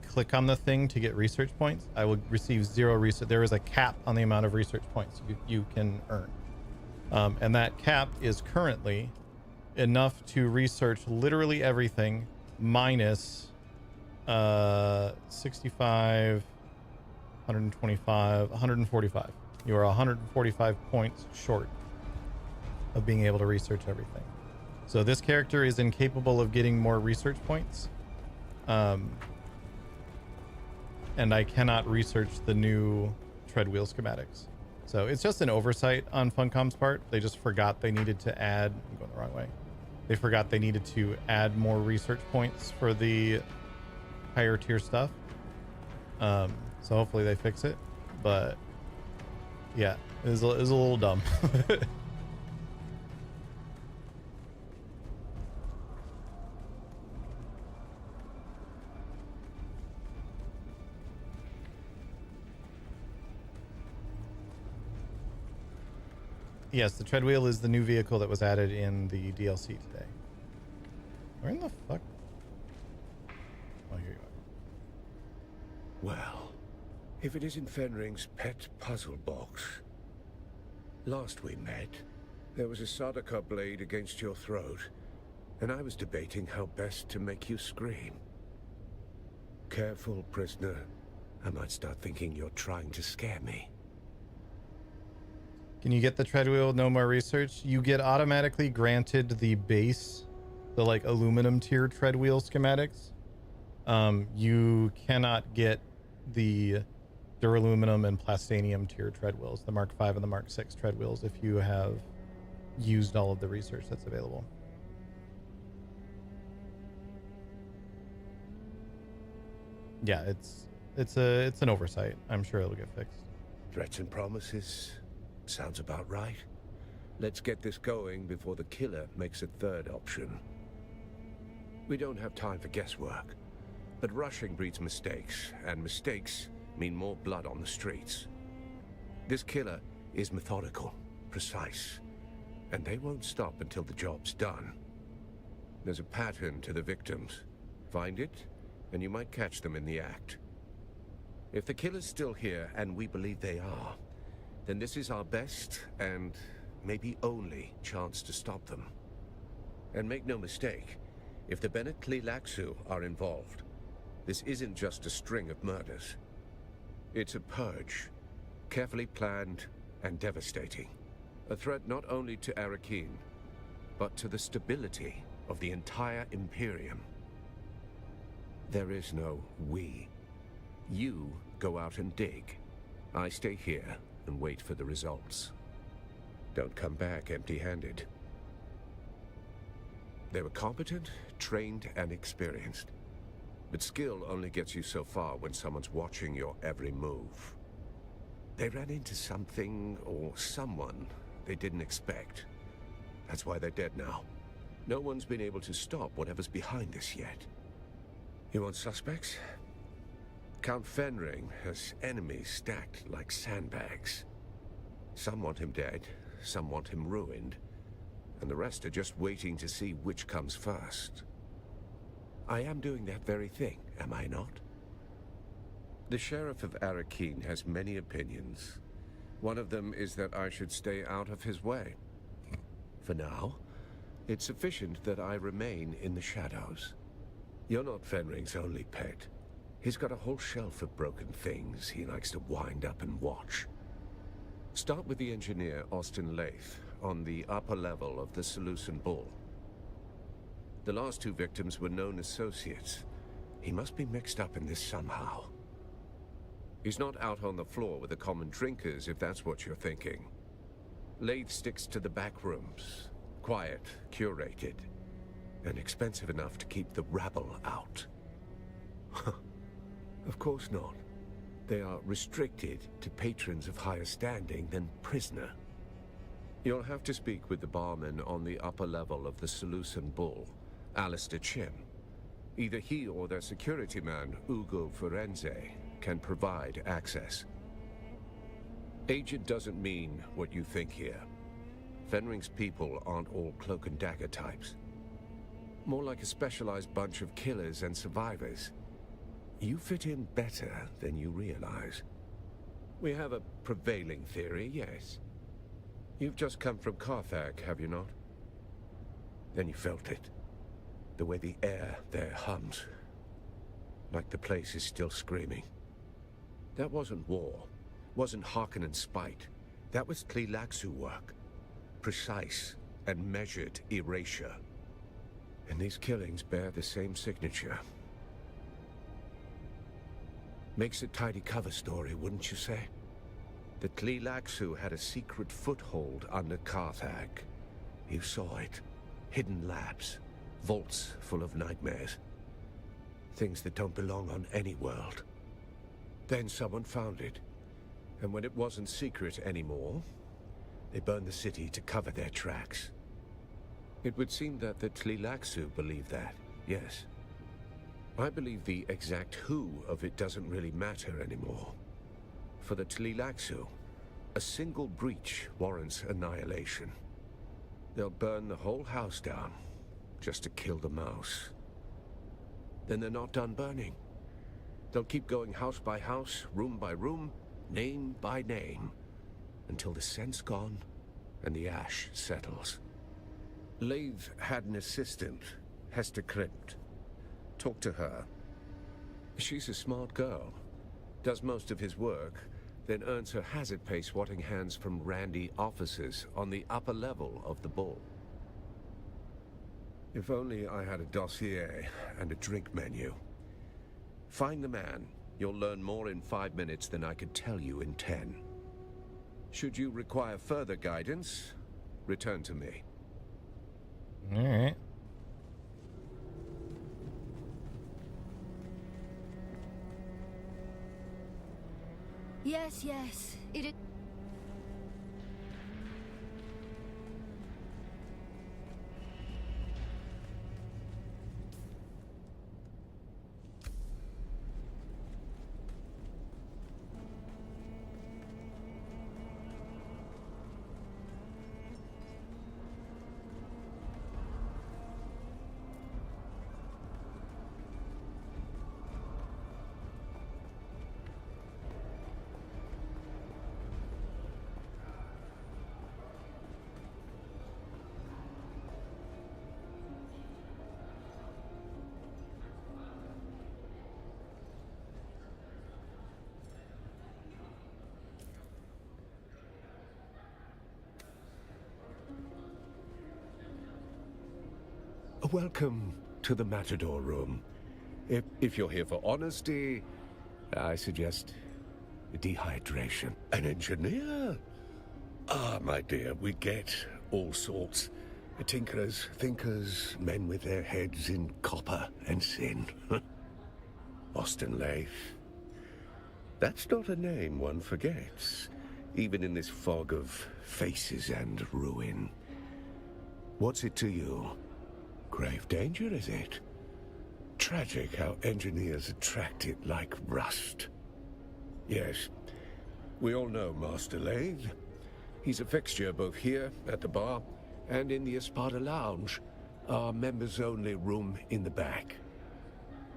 click on the thing to get research points. I will receive 0 research. There is a cap on the amount of research points you can earn. And that cap is currently enough to research literally everything minus 65, 125, 145. You are 145 points short of being able to research everything. So this character is incapable of getting more research points. And I cannot research the new treadwheel schematics. So it's just an oversight on Funcom's part. They just forgot they needed to add, I'm going the wrong way. They forgot they needed to add more research points for the higher tier stuff. So hopefully they fix it. But yeah, it was a little dumb. Yes, the treadwheel is the new vehicle that was added in the DLC today. Where in the fuck? Oh, here you are. Well, if it isn't Fenring's pet puzzle box. Last we met, there was a Sardaukar blade against your throat, and I was debating how best to make you scream. Careful, prisoner. I might start thinking you're trying to scare me. Can you get the treadwheel with no more research? You get automatically granted the base, the like aluminum tier treadwheel schematics. You cannot get the duraluminum and plastanium tier treadwheels, the Mark V and the Mark VI treadwheels, if you have used all of the research that's available. Yeah, it's an oversight. I'm sure it'll get fixed. Threats and promises. Sounds about right. Let's get this going before the killer makes a third option. We don't have time for guesswork, but rushing breeds mistakes, and mistakes mean more blood on the streets. This killer is methodical, precise, and they won't stop until the job's done. There's a pattern to the victims. Find it, and you might catch them in the act. If the killer's still here, and we believe they are, then this is our best and maybe only chance to stop them. And make no mistake, if the Bennett Tleilaxu are involved, this isn't just a string of murders. It's a purge, carefully planned and devastating. A threat not only to Arakeen, but to the stability of the entire Imperium. There is no we. You go out and dig. I stay here and wait for the results. Don't come back empty-handed. They were competent, trained, and experienced. But skill only gets you so far when someone's watching your every move. They ran into something or someone they didn't expect. That's why they're dead now. No one's been able to stop whatever's behind this yet. You want suspects? Count Fenring has enemies stacked like sandbags. Some want him dead, some want him ruined, and the rest are just waiting to see which comes first. I am doing that very thing, am I not? The Sheriff of Arakeen has many opinions. One of them is that I should stay out of his way. For now, it's sufficient that I remain in the shadows. You're not Fenring's only pet. He's got a whole shelf of broken things he likes to wind up and watch. Start with the engineer, Austin Lath, on the upper level of the Seleucid Bull. The last two victims were known associates. He must be mixed up in this somehow. He's not out on the floor with the common drinkers, if that's what you're thinking. Lath sticks to the back rooms. Quiet, curated, and expensive enough to keep the rabble out. Of course not. They are restricted to patrons of higher standing than prisoner. You'll have to speak with the barman on the upper level of the Seleucid Bull, Alistair Chim. Either he or their security man, Ugo Firenze, can provide access. Agent doesn't mean what you think here. Fenring's people aren't all cloak and dagger types. More like a specialized bunch of killers and survivors. You fit in better than you realize. We have a prevailing theory, yes. You've just come from Carthag, have you not? Then you felt it. The way the air there hums. Like the place is still screaming. That wasn't war. Wasn't Harkonnen's spite. That was Tleilaxu work. Precise and measured erasure. And these killings bear the same signature. Makes a tidy cover story, wouldn't you say? The Tleilaxu had a secret foothold under Carthag. You saw it. Hidden labs. Vaults full of nightmares. Things that don't belong on any world. Then someone found it. And when it wasn't secret anymore, they burned the city to cover their tracks. It would seem that the Tleilaxu believe that, yes. I believe the exact who of it doesn't really matter anymore. For the Tleilaxu, a single breach warrants annihilation. They'll burn the whole house down, just to kill the mouse. Then they're not done burning. They'll keep going house by house, room by room, name by name, until the scent's gone and the ash settles. Lathe had an assistant, Hester Krimt. Talk to her. She's a smart girl. Does most of his work, then earns her hazard pay swatting hands from randy officers on the upper level of the Bull. If only I had a dossier and a drink menu. Find the man. You'll learn more in 5 minutes than I could tell you in 10. Should you require further guidance, return to me. All right. Yes, yes. It is. Welcome to the Matador Room. If you're here for honesty, I suggest dehydration. An engineer? Ah, my dear, we get all sorts. Tinkerers, thinkers, men with their heads in copper and sin. Austin Lathe. That's not a name one forgets, even in this fog of faces and ruin. What's it to you? Grave danger, is it? Tragic how engineers attract it like rust. Yes, we all know Master Lathe. He's a fixture both here at the bar and in the Espada Lounge, our members-only room in the back.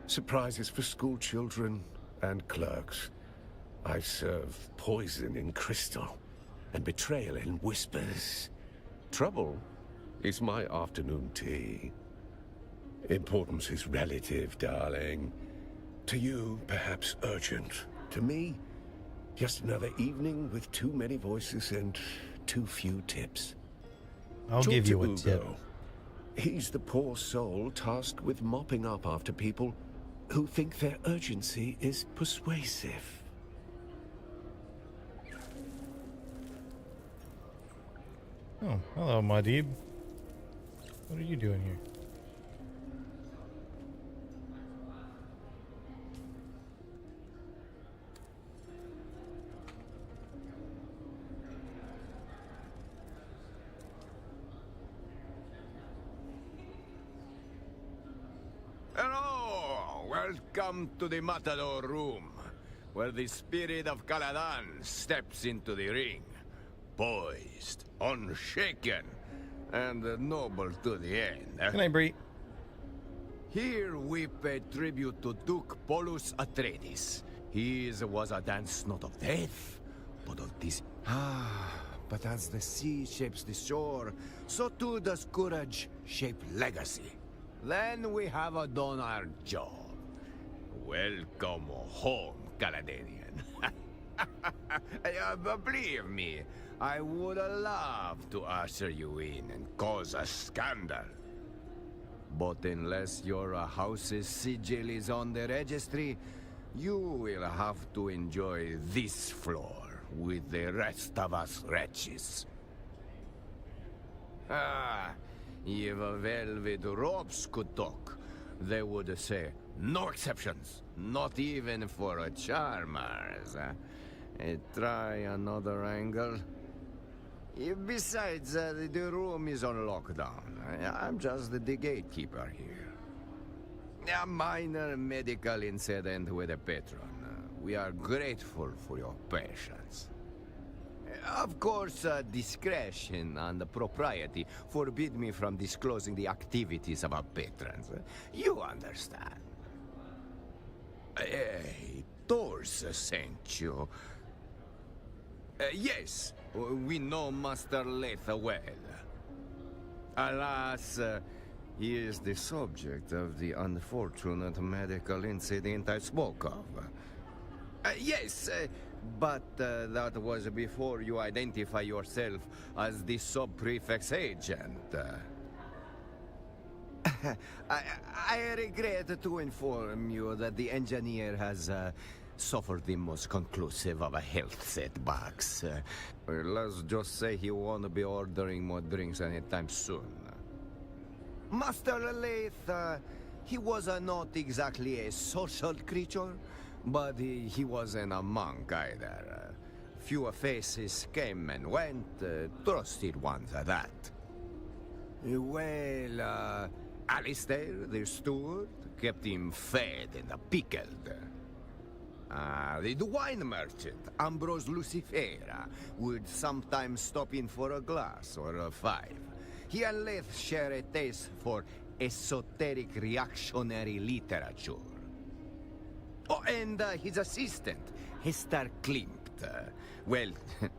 Surprises for school children and clerks. I serve poison in crystal and betrayal in whispers. Trouble is my afternoon tea. Importance is relative, darling. To you, perhaps urgent. To me, just another evening with too many voices and too few tips. I'll give you a tip. He's the poor soul tasked with mopping up after people who think their urgency is persuasive. Oh, hello, Muad'Dib. What are you doing here? Hello! Welcome to the Matador Room, where the spirit of Caladan steps into the ring, poised, unshaken, and noble to the end. Good night, Bree. Here we pay tribute to Duke Polus Atreides. His was a dance not of death, but of this. But as the sea shapes the shore, so too does courage shape legacy. Then we have done our job. Welcome home, Caladanian. Believe me, I would love to usher you in and cause a scandal. But unless your house's sigil is on the registry, you will have to enjoy this floor with the rest of us wretches. If velvet ropes could talk, they would say, no exceptions, not even for charmers. Try another angle. Besides, the room is on lockdown. I'm just the gatekeeper here. A minor medical incident with a patron. We are grateful for your patience. Of course, discretion and propriety forbid me from disclosing the activities of our patrons. You understand. Hey, Thors sent you. Yes, we know Master Leith well. Alas, he is the subject of the unfortunate medical incident I spoke of. Yes, but that was before you identify yourself as the sub-prefect's agent. I regret to inform you that the engineer has suffered the most conclusive of health setbacks. Let's just say he won't be ordering more drinks anytime soon. Master Leith, he was not exactly a social creature, but he wasn't a monk either. Few faces came and went, trusted ones at that. Well, Alistair, the steward, kept him fed and pickled. The wine merchant, Ambrose Lucifera, would sometimes stop in for a glass or a five. He and Leith share a taste for esoteric reactionary literature. Oh, and his assistant, Hester Klimt. Well,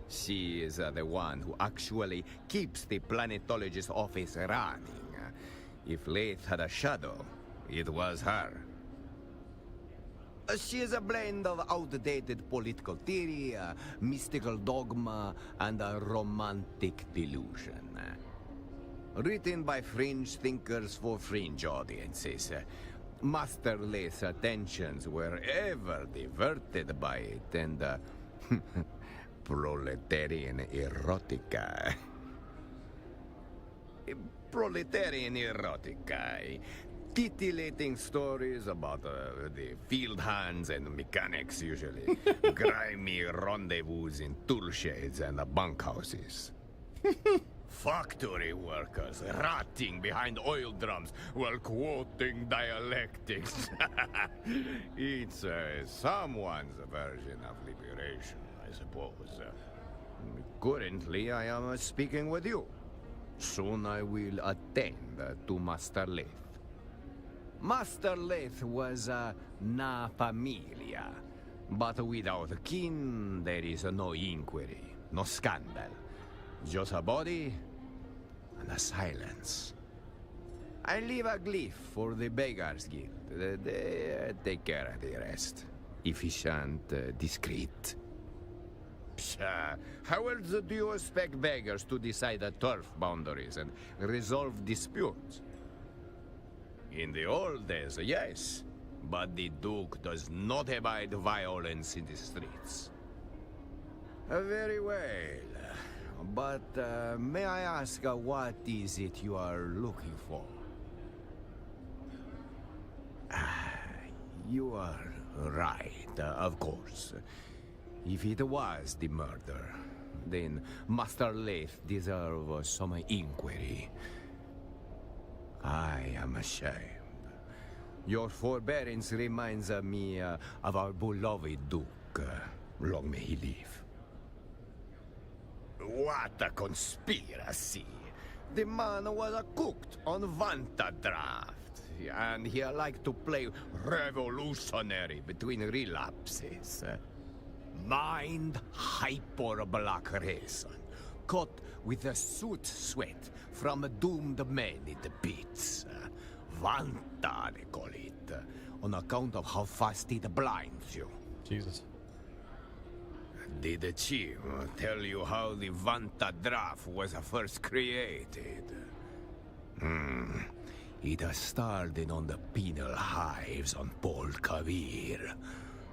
she is the one who actually keeps the planetologist office running. If Leith had a shadow, it was her. She is a blend of outdated political theory, mystical dogma, and a romantic delusion. Written by fringe thinkers for fringe audiences, Master Leith's attentions were ever diverted by it, and proletarian erotica. Proletarian erotica. Titillating stories about the field hands and mechanics, usually. Grimy rendezvous in tool sheds and bunkhouses. Factory workers rotting behind oil drums while quoting dialectics. It's someone's version of liberation, I suppose. Currently, I am speaking with you. Soon I will attend to Master Leith. Master Leith was na familia, but without kin there is no inquiry, no scandal. Just a body and a silence. I leave a glyph for the Beggars Guild. They take care of the rest. Efficient, discreet. Psha, how else do you expect beggars to decide the turf boundaries and resolve disputes? In the old days, yes, but the Duke does not abide violence in the streets. Very well, but may I ask what is it you are looking for? You are right, of course. If it was the murder, then Master Leith deserves some inquiry. I am ashamed. Your forbearance reminds me of our beloved Duke. Long may he live. What a conspiracy! The man was cooked on Vanta draft, and he liked to play revolutionary between relapses. Mind hyper-black reason, caught with a soot sweat from doomed men in the pits. Vanta, they call it, on account of how fast it blinds you. Jesus. Did the chief tell you how the Vanta Draf was first created? It started on the penal hives on Pol Kavir.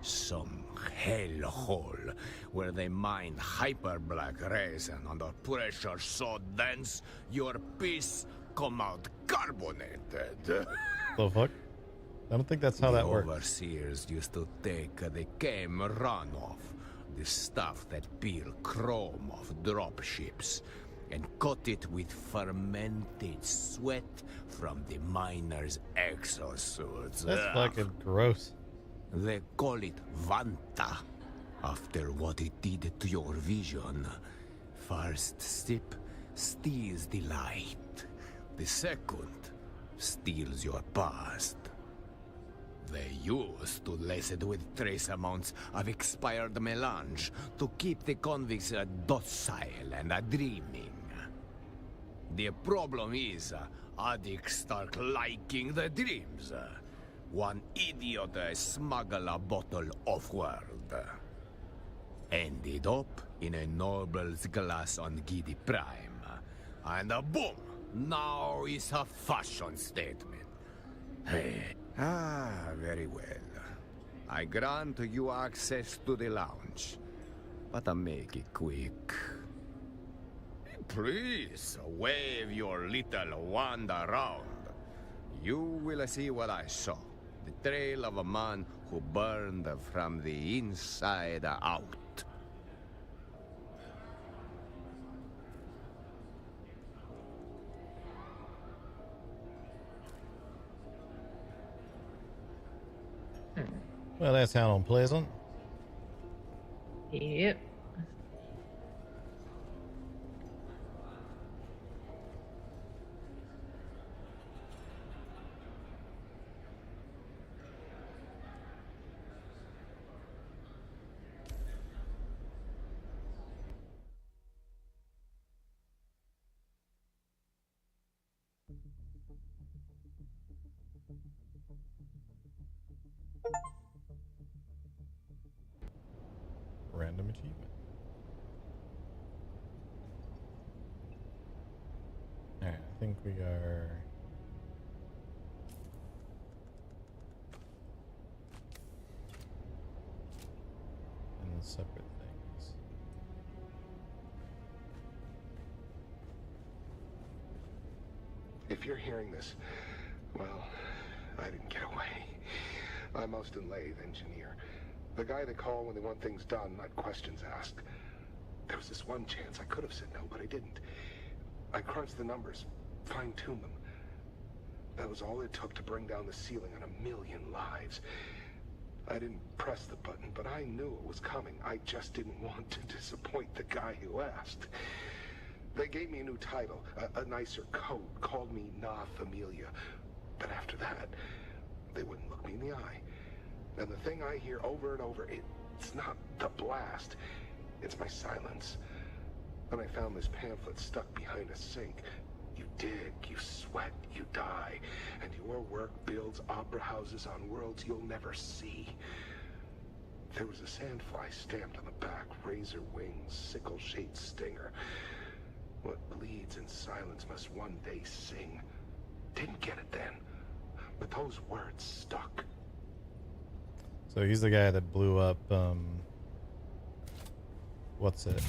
Some hellhole where they mined hyper-black resin under pressure so dense your piece come out carbonated. The fuck? I don't think that's how that works. The overseers used to take the chem runoff, the stuff that peel chrome off dropships, and coat it with fermented sweat from the miners' exosuits. That's fucking gross. They call it Vanta, after what it did to your vision. First sip steals the light. The second steals your past. They used to lace it with trace amounts of expired melange to keep the convicts docile and dreaming. The problem is, addicts start liking the dreams. One idiot smuggled a bottle off-world. Ended up in a noble's glass on Gidi Prime. And boom! Now it's a fashion statement. Hey. Very well. I grant you access to the lounge. But I make it quick. Please, wave your little wand around. You will see what I saw. The trail of a man who burned from the inside out. Well, that sounds unpleasant. Yep. Random achievement. Alright, I think we are... in separate things. If you're hearing this, well, I didn't get away. I'm Austin Lathe, engineer. The guy they call when they want things done, not questions asked. There was this one chance I could have said no, but I didn't. I crunched the numbers, fine-tuned them. That was all it took to bring down the ceiling on 1 million lives. I didn't press the button, but I knew it was coming. I just didn't want to disappoint the guy who asked. They gave me a new title, a nicer coat, called me Na Familia. But after that, they wouldn't look me in the eye. And the thing I hear over and over, it's not the blast, it's my silence. Then I found this pamphlet stuck behind a sink. You dig, you sweat, you die, and your work builds opera houses on worlds you'll never see. There was a sandfly stamped on the back, razor wings, sickle-shaped stinger. What bleeds in silence must one day sing. Didn't get it then, but those words stuck. So he's the guy that blew up, what's it?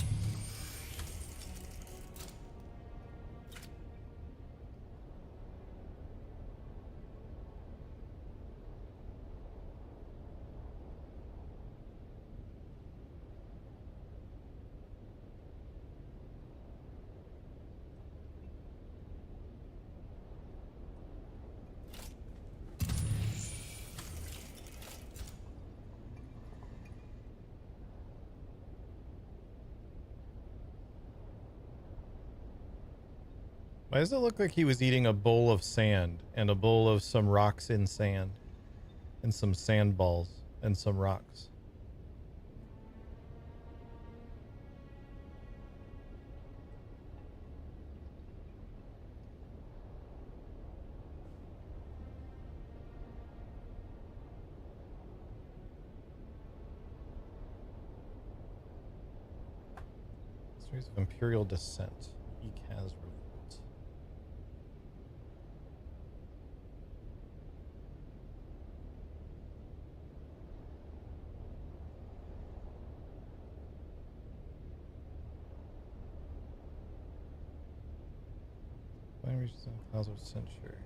Why does it look like he was eating a bowl of sand and a bowl of some rocks in sand and some sand balls and some rocks? Series of Imperial Descent. Ekaz Revolt. When reaches the clouds of censure.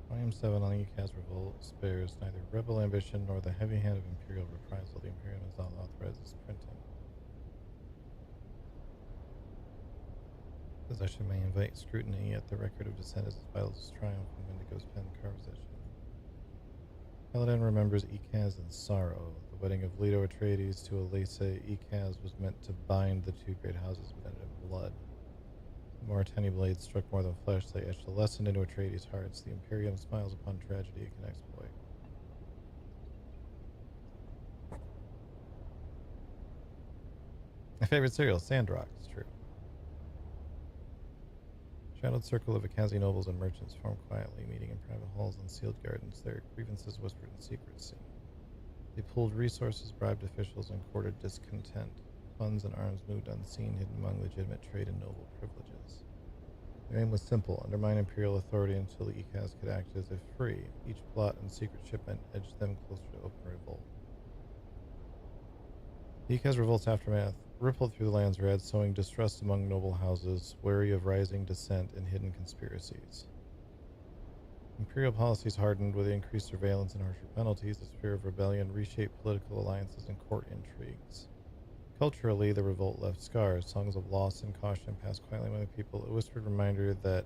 Volume 7 on Ekaz Revolt spares neither rebel ambition nor the heavy hand of Imperial reprisal. The Imperium is not authorized as printing. Possession may invite scrutiny, yet the record of descent is as vital as triumph when Wendigo's pen carves it. Paladin remembers Ekaz in sorrow. The wedding of Leto Atreides to Elise Ekaz was meant to bind the two great houses, but ended in blood. The Mauritani blades struck more than flesh. They etched a lesson into Atreides' hearts. The Imperium smiles upon tragedy it can exploit. My favorite cereal, Sandrock. It's true. Shadowed circle of Akazi nobles and merchants formed quietly, meeting in private halls and sealed gardens. Their grievances whispered in secrecy. They pulled resources, bribed officials, and courted discontent. Funds and arms moved unseen, hidden among legitimate trade and noble privileges. Their aim was simple: undermine Imperial authority until the Ekaz could act as if free. Each plot and secret shipment edged them closer to open revolt. The Ekaz revolt's aftermath rippled through the land's red, sowing distrust among noble houses, wary of rising dissent and hidden conspiracies. Imperial policies hardened with increased surveillance and harsher penalties. The fear of rebellion reshaped political alliances and court intrigues. Culturally, the revolt left scars, songs of loss and caution passed quietly among the people, a whispered reminder that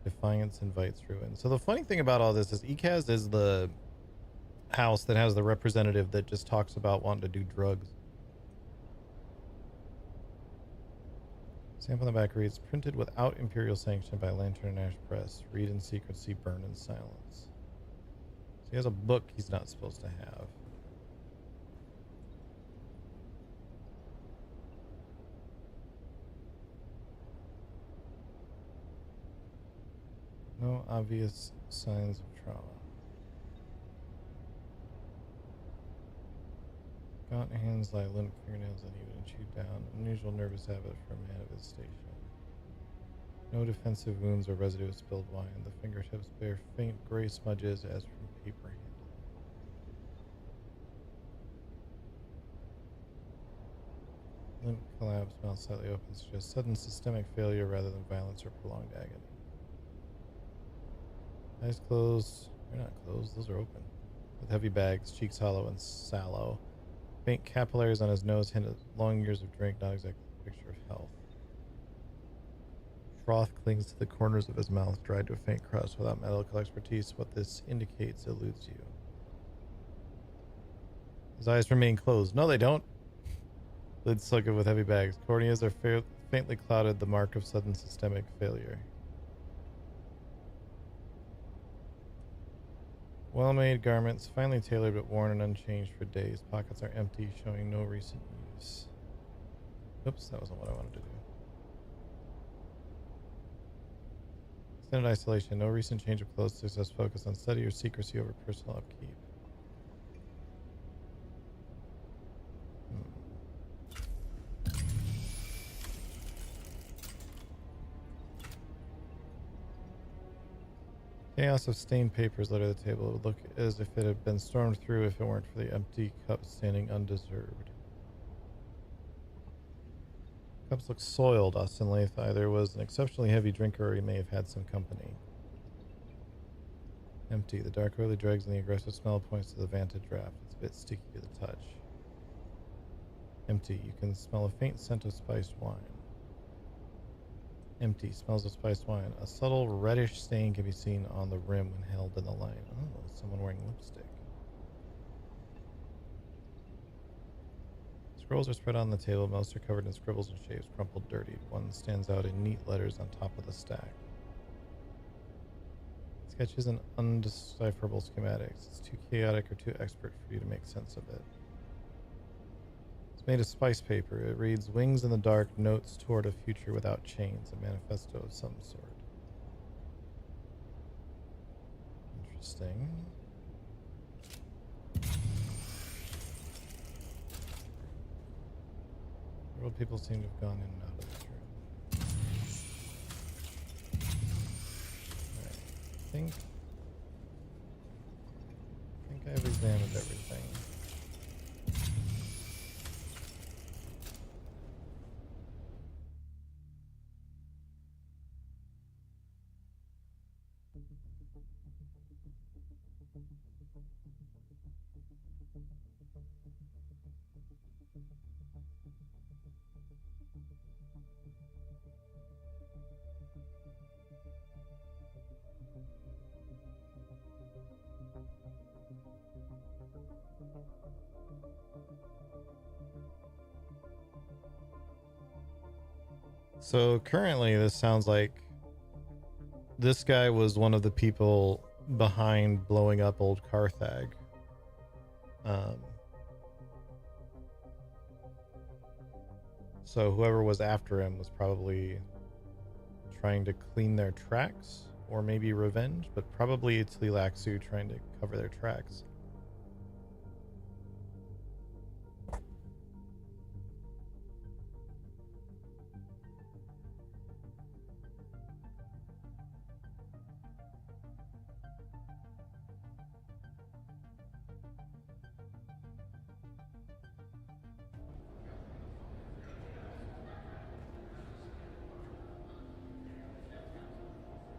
defiance invites ruin. So the funny thing about all this is Ekaz is the house that has the representative that just talks about wanting to do drugs. Stamp on the back reads, printed without Imperial sanction by Lantern and Ash Press. Read in secrecy, burn in silence. So he has a book he's not supposed to have. No obvious signs of trauma. Gaunt hands lie limp, fingernails uneven and chewed down. Unusual nervous habit for a man of his station. No defensive wounds or residue of spilled wine. The fingertips bear faint gray smudges as from paper handling. Limp collapse, mouth slightly open, suggests sudden systemic failure rather than violence or prolonged agony. Eyes closed. They're not closed, those are open. With heavy bags, cheeks hollow and sallow. Faint capillaries on his nose hint at long years of drink, not exactly a picture of health. Froth clings to the corners of his mouth, dried to a faint crust. Without medical expertise, what this indicates eludes you. His eyes remain closed. No, they don't. Lids sluggish with heavy bags. Corneas are faintly clouded, the mark of sudden systemic failure. Well-made garments, finely tailored but worn and unchanged for days. Pockets are empty, showing no recent use. Oops, that wasn't what I wanted to do. Extended isolation. No recent change of clothes. Success focus on study or secrecy over personal upkeep. Chaos of stained papers litter the table. It would look as if it had been stormed through if it weren't for the empty cups standing undeserved. Cups look soiled. Austin Lath either was an exceptionally heavy drinker or he may have had some company. Empty. The dark oily dregs and the aggressive smell points to the Vanta draft. It's a bit sticky to the touch. Empty. You can smell a faint scent of spiced wine. Empty. Smells of spiced wine. A subtle reddish stain can be seen on the rim when held in the light. Oh, someone wearing lipstick. Scrolls are spread on the table. Most are covered in scribbles and shapes, crumpled, dirtied. One stands out in neat letters on top of the stack. Sketches and undecipherable schematics. It's too chaotic or too expert for you to make sense of it. It's made of spice paper. It reads, "Wings in the dark, notes toward a future without chains, a manifesto of some sort." Interesting. Several people seem to have gone in and out of this room. Alright, I think I've examined everything. So currently this sounds like this guy was one of the people behind blowing up old Carthag. So whoever was after him was probably trying to clean their tracks or maybe revenge, but probably it's Lilaxu trying to cover their tracks.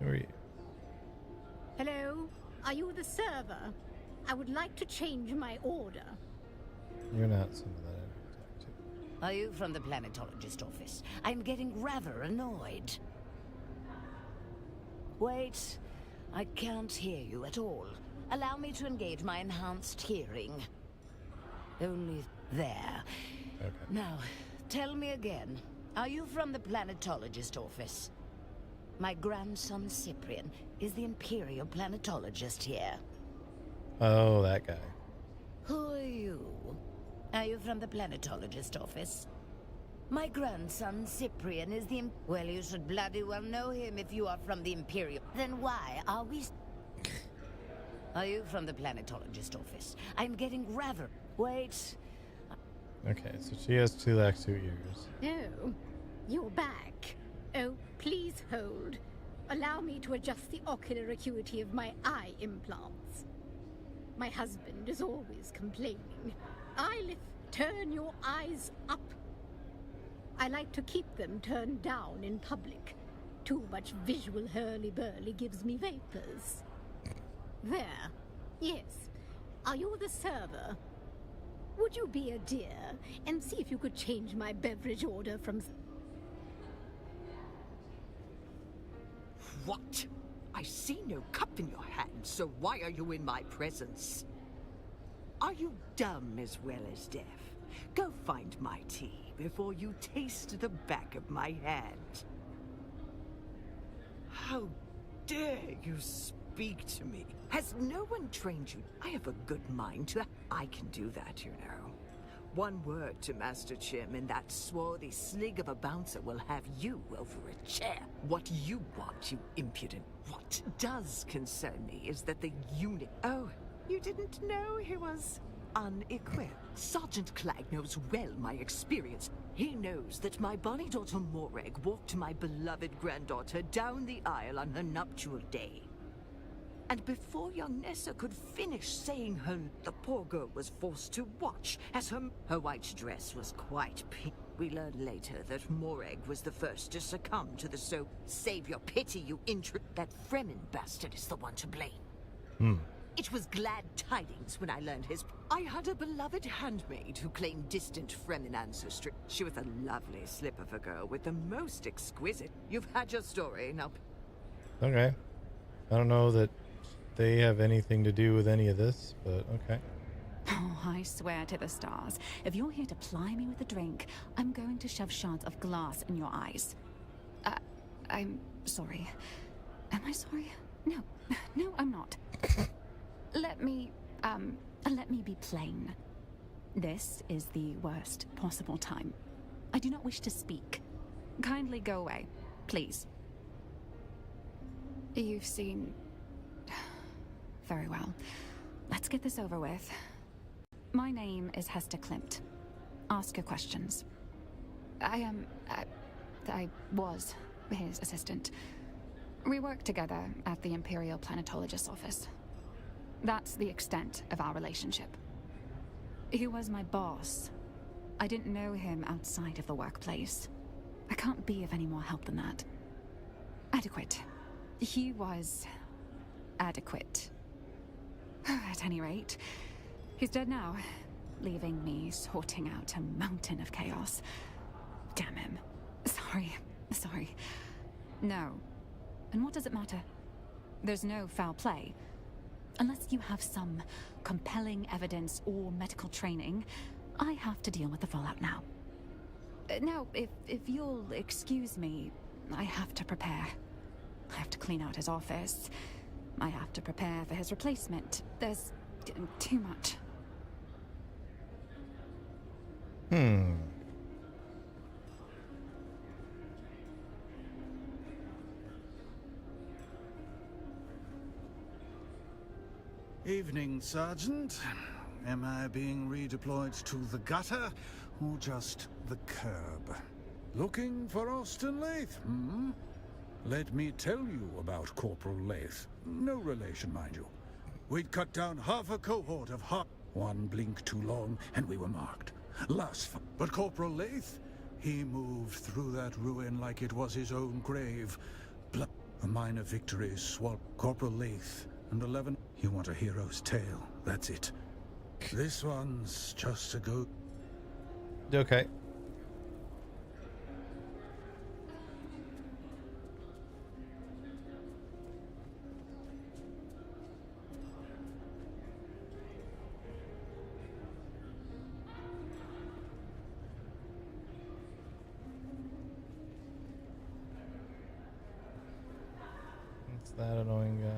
Who are you? Hello? Are you the server? I would like to change my order. You're not someone that I would talk to. Are you from the planetologist office? I'm getting rather annoyed. Wait, I can't hear you at all. Allow me to engage my enhanced hearing. Only there. Okay. Now, tell me again. Are you from the planetologist office? My grandson Cyprian is the Imperial planetologist here. Oh, that guy. Who are you? Are you from the planetologist office? My grandson Cyprian is the well, you should bloody well know him if you are from the Imperial. Then why are we... Are you from the planetologist office? I'm getting rather... Wait. Okay, so she has 2 Laxu ears. Oh, you're back. Oh, please hold. Allow me to adjust the ocular acuity of my eye implants. My husband is always complaining. Eyelid, turn your eyes up. I like to keep them turned down in public. Too much visual hurly-burly gives me vapors. There. Yes. Are you the server? Would you be a dear and see if you could change my beverage order from... What? I see no cup in your hand, so why are you in my presence? Are you dumb as well as deaf? Go find my tea before you taste the back of my hand. How dare you speak to me? Has no one trained you? I have a good mind to... I can do that, you know. One word to Master Chim and that swarthy slig of a bouncer will have you over a chair. What you want, you impudent... What does concern me is that the unit... Oh, you didn't know he was unequipped. Sergeant Clegg knows well my experience. He knows that my bonny daughter Morag walked my beloved granddaughter down the aisle on her nuptial day. And before young Nessa could finish saying her, the poor girl was forced to watch as her white dress was quite pink. We learned later that Morag was the first to succumb to the save your pity, you that Fremen bastard is the one to blame. It was glad tidings when I learned his... I had a beloved handmaid who claimed distant Fremen ancestry. She was a lovely slip of a girl with the most exquisite... You've had your story, now... Okay. I don't know that they have anything to do with any of this, but okay. Oh, I swear to the stars, if you're here to ply me with a drink, I'm going to shove shards of glass in your eyes. I'm sorry. Am I sorry? No, I'm not. Let me be plain. This is the worst possible time. I do not wish to speak. Kindly go away, please. You've seen... Very well. Let's get this over with. My name is Hester Klimt. Ask your questions. I was his assistant. We worked together at the Imperial Planetologist's office. That's the extent of our relationship. He was my boss. I didn't know him outside of the workplace. I can't be of any more help than that. Adequate. He was adequate. At any rate, he's dead now, leaving me sorting out a mountain of chaos. Damn him. Sorry. No. And what does it matter? There's no foul play. Unless you have some compelling evidence or medical training, I have to deal with the fallout now. Now, if you'll excuse me, I have to prepare. I have to clean out his office. I have to prepare for his replacement. There's too much. Evening, Sergeant. Am I being redeployed to the gutter, or just the curb? Looking for Austin Lath, hmm? Let me tell you about Corporal Lath. No relation, mind you. We'd cut down half a cohort of hot. One blink too long, and we were marked. But Corporal Lath, he moved through that ruin like it was his own grave. A minor victory swallowed. Corporal Lath and 11. You want a hero's tale, that's it. This one's just a go. Okay. It's that annoying guy.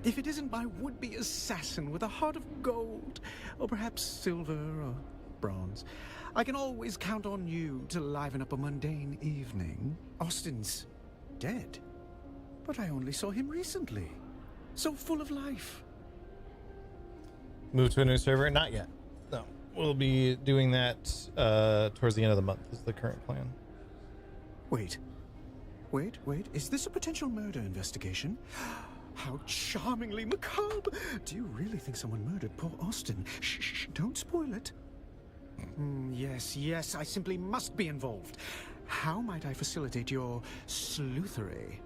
If it isn't my would-be assassin with a heart of gold, or perhaps silver or bronze, I can always count on you to liven up a mundane evening. Austin's dead, but I only saw him recently. So full of life. Move to a new server? Not yet. No. We'll be doing that towards the end of the month is the current plan. Wait. Is this a potential murder investigation? How charmingly macabre! Do you really think someone murdered poor Austin? Shh, don't spoil it. Yes, I simply must be involved. How might I facilitate your sleuthery?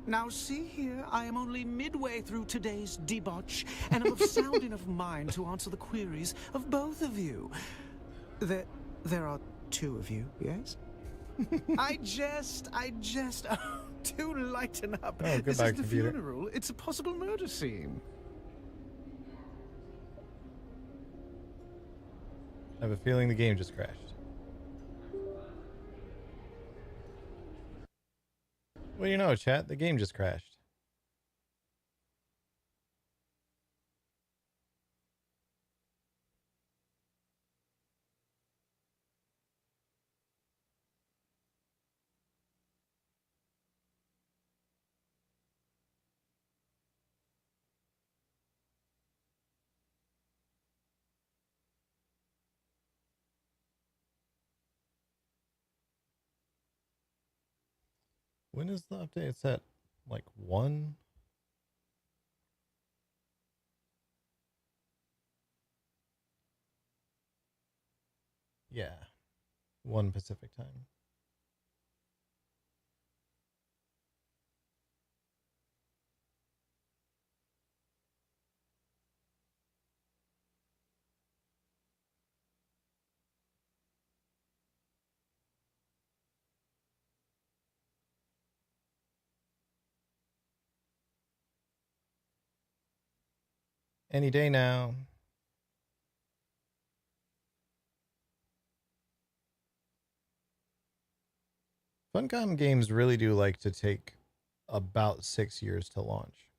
Now see here, I am only midway through today's debauch, and am of sound enough mind to answer the queries of both of you. There are two of you, yes? I jest. Oh, do lighten up. Oh, this goodbye, is the computer. funeral. It's a possible murder scene. I have a feeling the game just crashed. What do you know, chat? The game just crashed. When is the update? It's at like 1. Yeah. 1 Pacific time. Any day now. Funcom games really do like to take about 6 years to launch.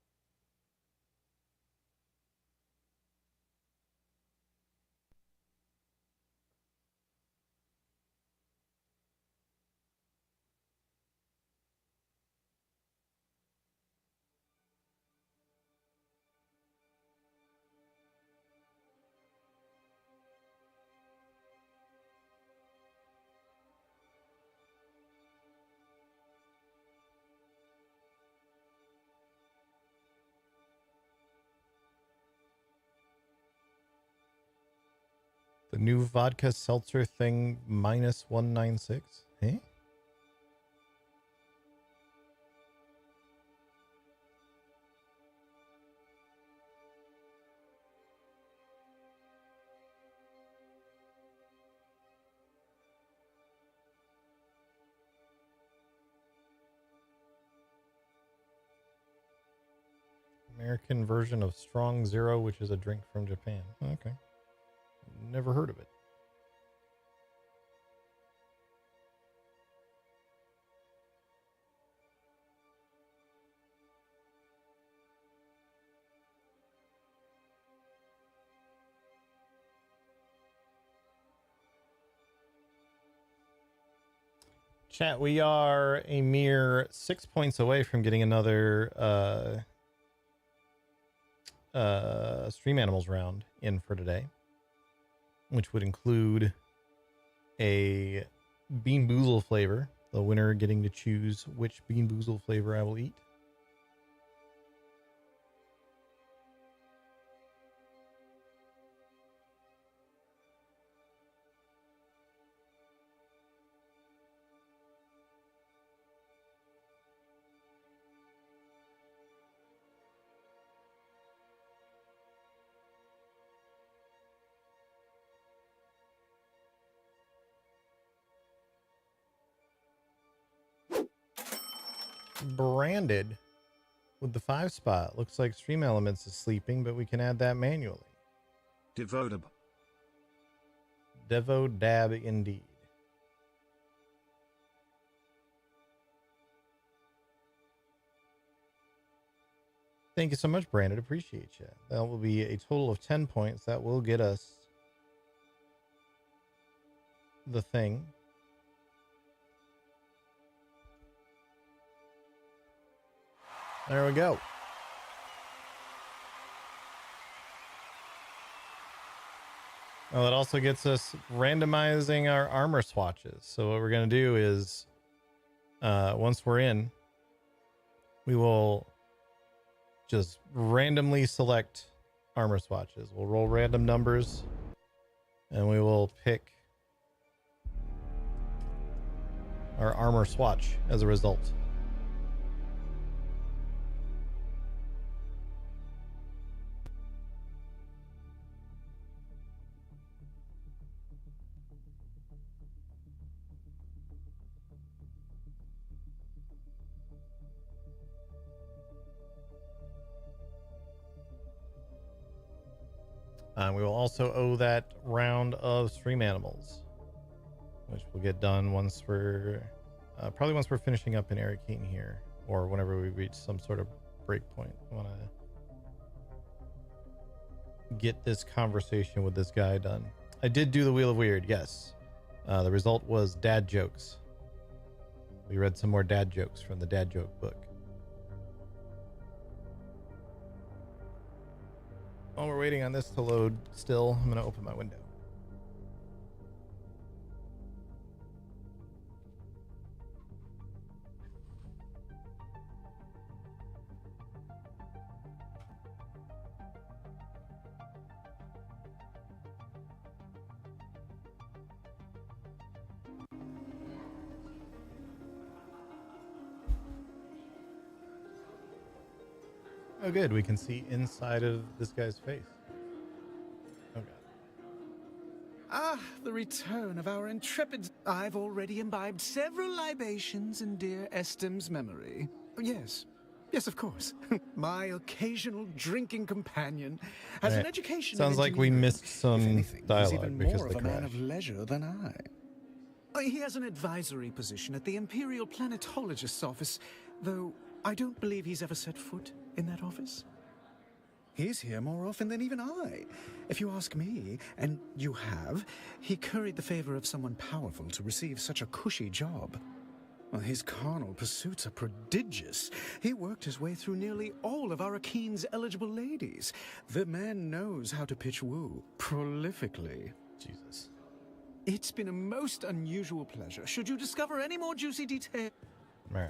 The new vodka seltzer thing minus 196. Eh? American version of Strong Zero, which is a drink from Japan. Okay. Never heard of it. Chat, we are a mere 6 points away from getting another Stream Animals round in for today, which would include a Bean Boozle flavor, the winner getting to choose which Bean Boozle flavor I will eat. Branded with the 5 spot. Looks like Stream Elements is sleeping, but we can add that manually. Devodab. Devo dab indeed. Thank you so much, Brandon. Appreciate you. That will be a total of 10 points. That will get us the thing. There we go. Well, it also gets us randomizing our armor swatches. So what we're going to do is, once we're in, we will just randomly select armor swatches. We'll roll random numbers, and we will pick our armor swatch as a result. We will also owe that round of Stream Animals, which will get done once we're probably once we're finishing up in Arrakeen here, or whenever we reach some sort of break point. I want to get this conversation with this guy done. I did do the Wheel of Weird, yes. The result was dad jokes. We read some more dad jokes from the dad joke book. While we're waiting on this to load still, I'm going to open my window. Oh, good. We can see inside of this guy's face. Okay. Ah, the return of our intrepid. I've already imbibed several libations in dear Estim's memory. Yes. Yes, of course. My occasional drinking companion has an education. Sounds like we missed some dialogue because of the a man crash. of leisure than I. He has an advisory position at the Imperial Planetologist's office, though I don't believe he's ever set foot in that office. He's here more often than even I. If you ask me, and you have, he curried the favor of someone powerful to receive such a cushy job. Well, his carnal pursuits are prodigious. He worked his way through nearly all of Arakeen's eligible ladies. The man knows how to pitch woo prolifically. Jesus. It's been a most unusual pleasure. Should you discover any more juicy details? All right.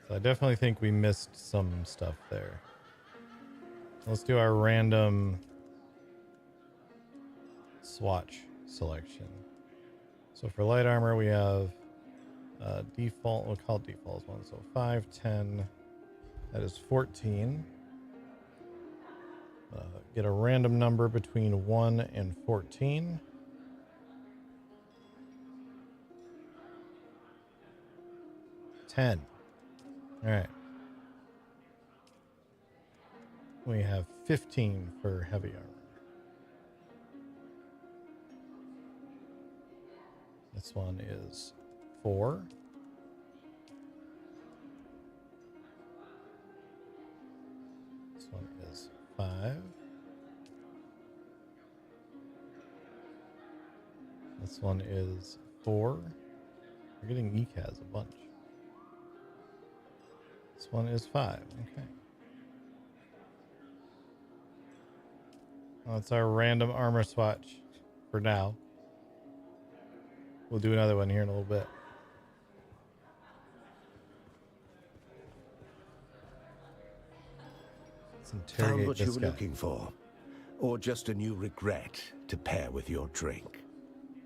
So I definitely think we missed some stuff there. Let's do our random swatch selection. So for light armor, we have default, we'll call it default one. So 5, 10, that is 14. Get a random number between 1 and 14. $10. All right. We have 15 for heavy armor. This one is 4. This one is 5. This one is 4. We're getting ECAS a bunch. This one is 5. Okay. Well, that's our random armor swatch for now. We'll do another one here in a little bit. Let's Found interrogate what you this were guy. looking for? Or just a new regret to pair with your drink?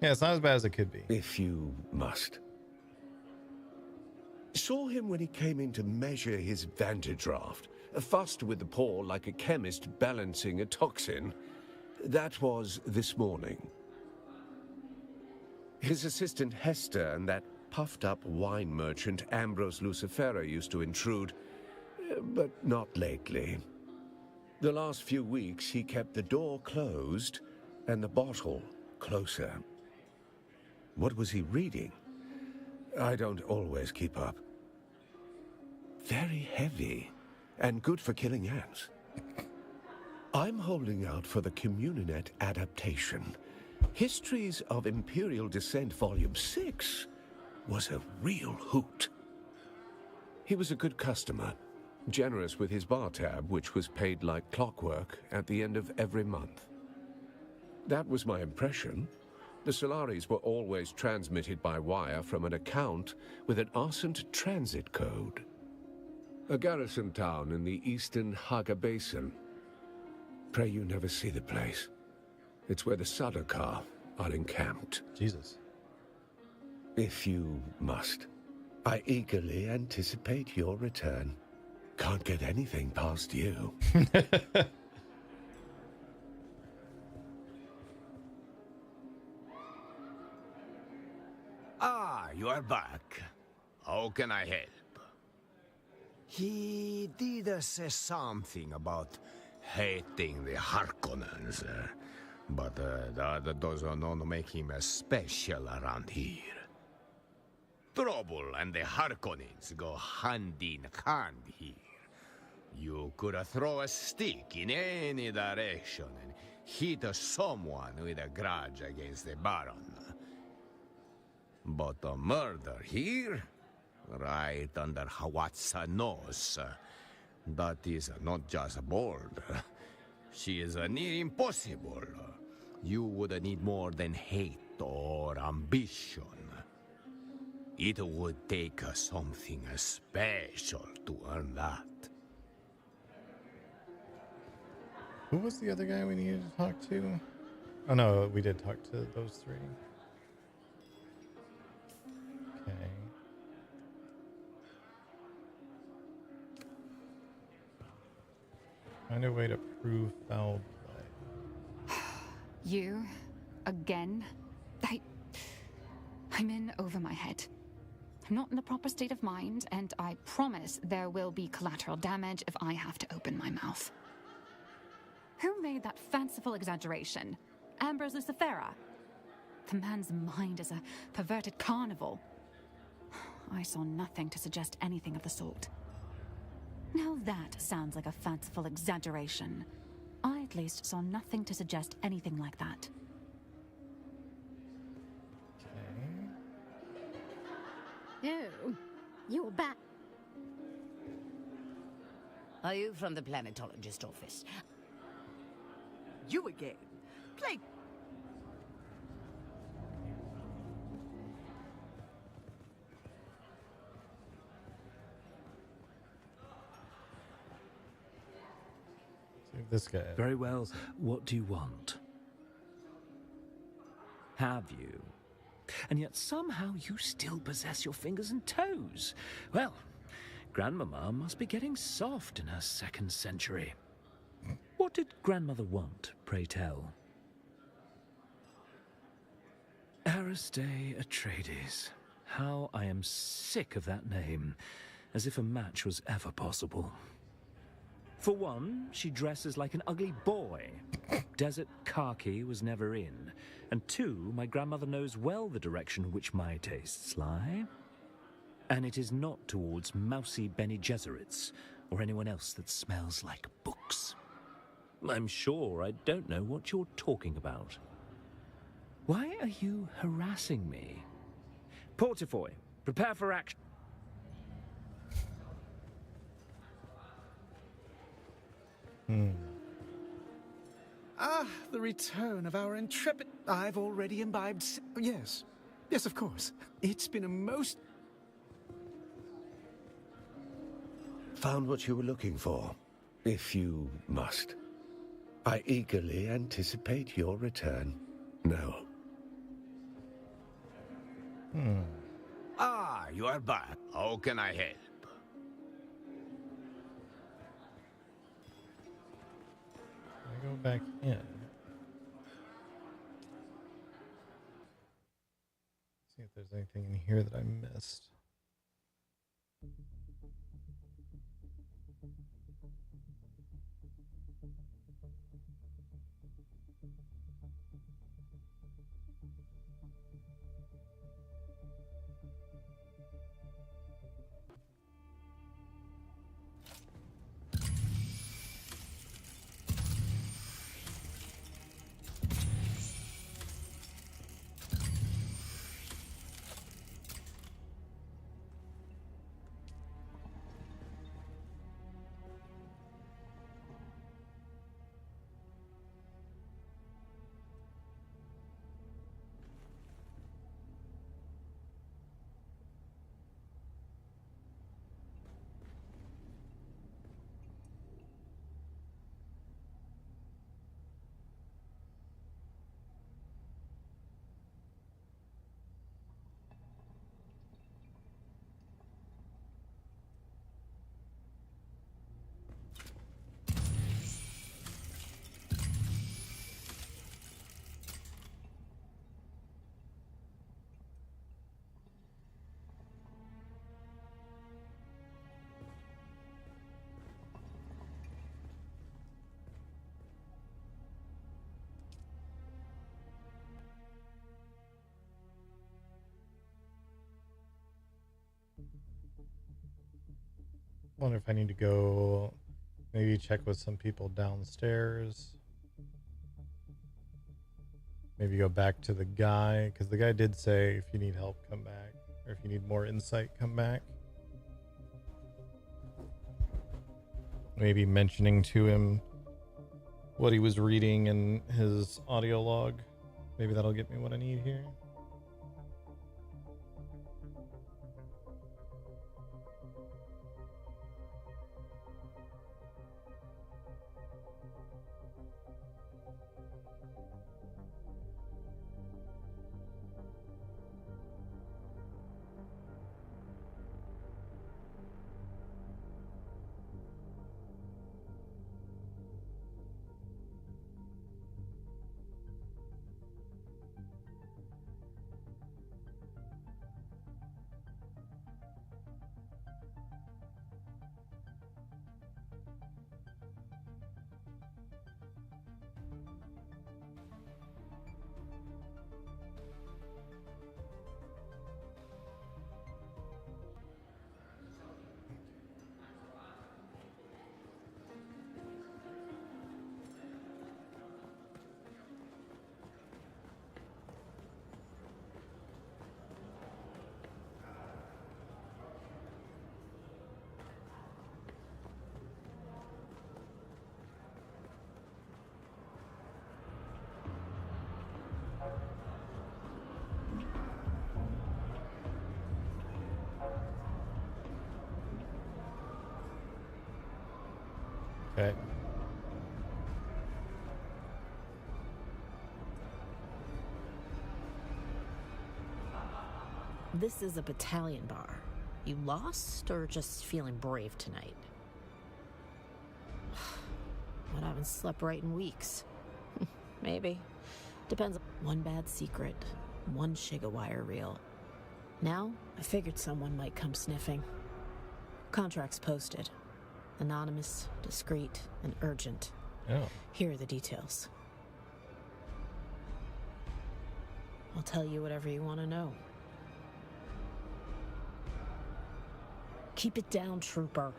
Yeah, it's not as bad as it could be. If you must. Saw him when he came in to measure his vantage raft. Fussed with the paw like a chemist balancing a toxin. That was this morning. His assistant Hester and that puffed-up wine merchant Ambrose Lucifera used to intrude, but not lately. The last few weeks he kept the door closed and the bottle closer. What was he reading? I don't always keep up. Very heavy and good for killing ants. I'm holding out for the Communinet adaptation. Histories of Imperial Descent Volume 6 was a real hoot. He was a good customer, generous with his bar tab, which was paid like clockwork at the end of every month. That was my impression. The Solaris were always transmitted by wire from an account with an Arsent transit code. A garrison town in the eastern Haga Basin. Pray you never see the place. It's where the Sardaukar are encamped. Jesus. If you must. I eagerly anticipate your return. Can't get anything past you. Ah, you are back. How can I help? He did say something about hating the Harkonnens, but that doesn't make him special around here. Trouble and the Harkonnens go hand in hand here. You could throw a stick in any direction and hit someone with a grudge against the Baron. But a murder here, right under Hawat's nose, that is not just bold. She is near impossible. You would need more than hate or ambition. It would take something special to earn that. Who was the other guy we needed to talk to? Oh no, we did talk to those 3. Okay. Find a way to prove foul play. You? Again? I'm in over my head. I'm not in the proper state of mind, and I promise there will be collateral damage if I have to open my mouth. Who made that fanciful exaggeration? Ambrose Lucifera? The man's mind is a perverted carnival. I saw nothing to suggest anything of the sort. Now that sounds like a fanciful exaggeration. I at least saw nothing to suggest anything like that. Oh, you're back. Are you from the planetologist office? You again? Play. See if this guy. Very well. What do you want? Have you? And yet somehow you still possess your fingers and toes. Well, Grandmama must be getting soft in her 2nd century. What did Grandmother want, pray tell? Aristae Atreides. How I am sick of that name, as if a match was ever possible. For one, she dresses like an ugly boy. Desert khaki was never in. And 2, my grandmother knows well the direction which my tastes lie. And it is not towards mousy Bene Gesserits or anyone else that smells like books. I'm sure I don't know what you're talking about. Why are you harassing me? Portafoy, prepare for action. Ah, the return of our intrepid... I've already imbibed... Yes. Yes, of course. It's been a most... Found what you were looking for, if you must. I eagerly anticipate your return. Now. Ah, you are back. How can I help? I go back in. See if there's anything in here that I missed. Wonder if I need to go maybe check with some people downstairs. Maybe go back to the guy, because the guy did say if you need help, come back. Or if you need more insight, come back. Maybe mentioning to him what he was reading in his audio log. Maybe that'll get me what I need here. This is a battalion bar. You lost or just feeling brave tonight? But I haven't slept right in weeks. Maybe. Depends. One bad secret, one Shigawire reel. Now, I figured someone might come sniffing. Contracts posted. Anonymous, discreet, and urgent. Oh. Here are the details. I'll tell you whatever you want to know. Keep it down, trooper.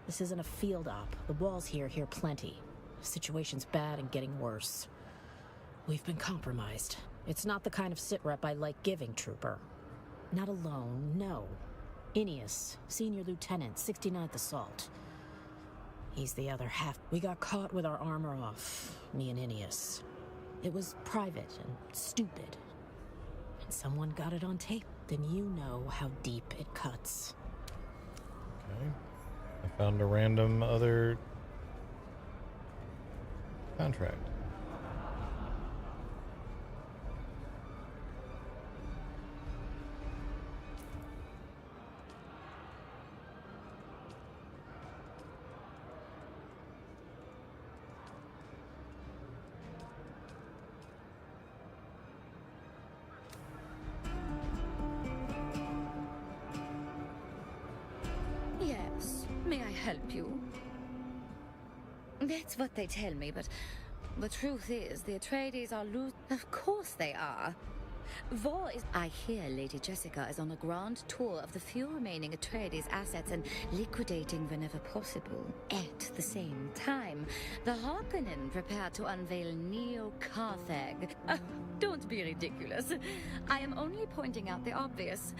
This isn't a field op. The walls here hear plenty. The situation's bad and getting worse. We've been compromised. It's not the kind of sitrep I like giving, trooper. Not alone, no. Ineus, senior lieutenant, 69th Assault. He's the other half. We got caught with our armor off, me and Ineus. It was private and stupid. And someone got it on tape. Then you know how deep it cuts. Okay. I found a random other contract. Yes, may I help you? That's what they tell me, but the truth is, the Atreides are Of course they are. War is... I hear Lady Jessica is on a grand tour of the few remaining Atreides assets and liquidating whenever possible. At the same time, the Harkonnen prepare to unveil Neo-Carthag. Don't be ridiculous. I am only pointing out the obvious.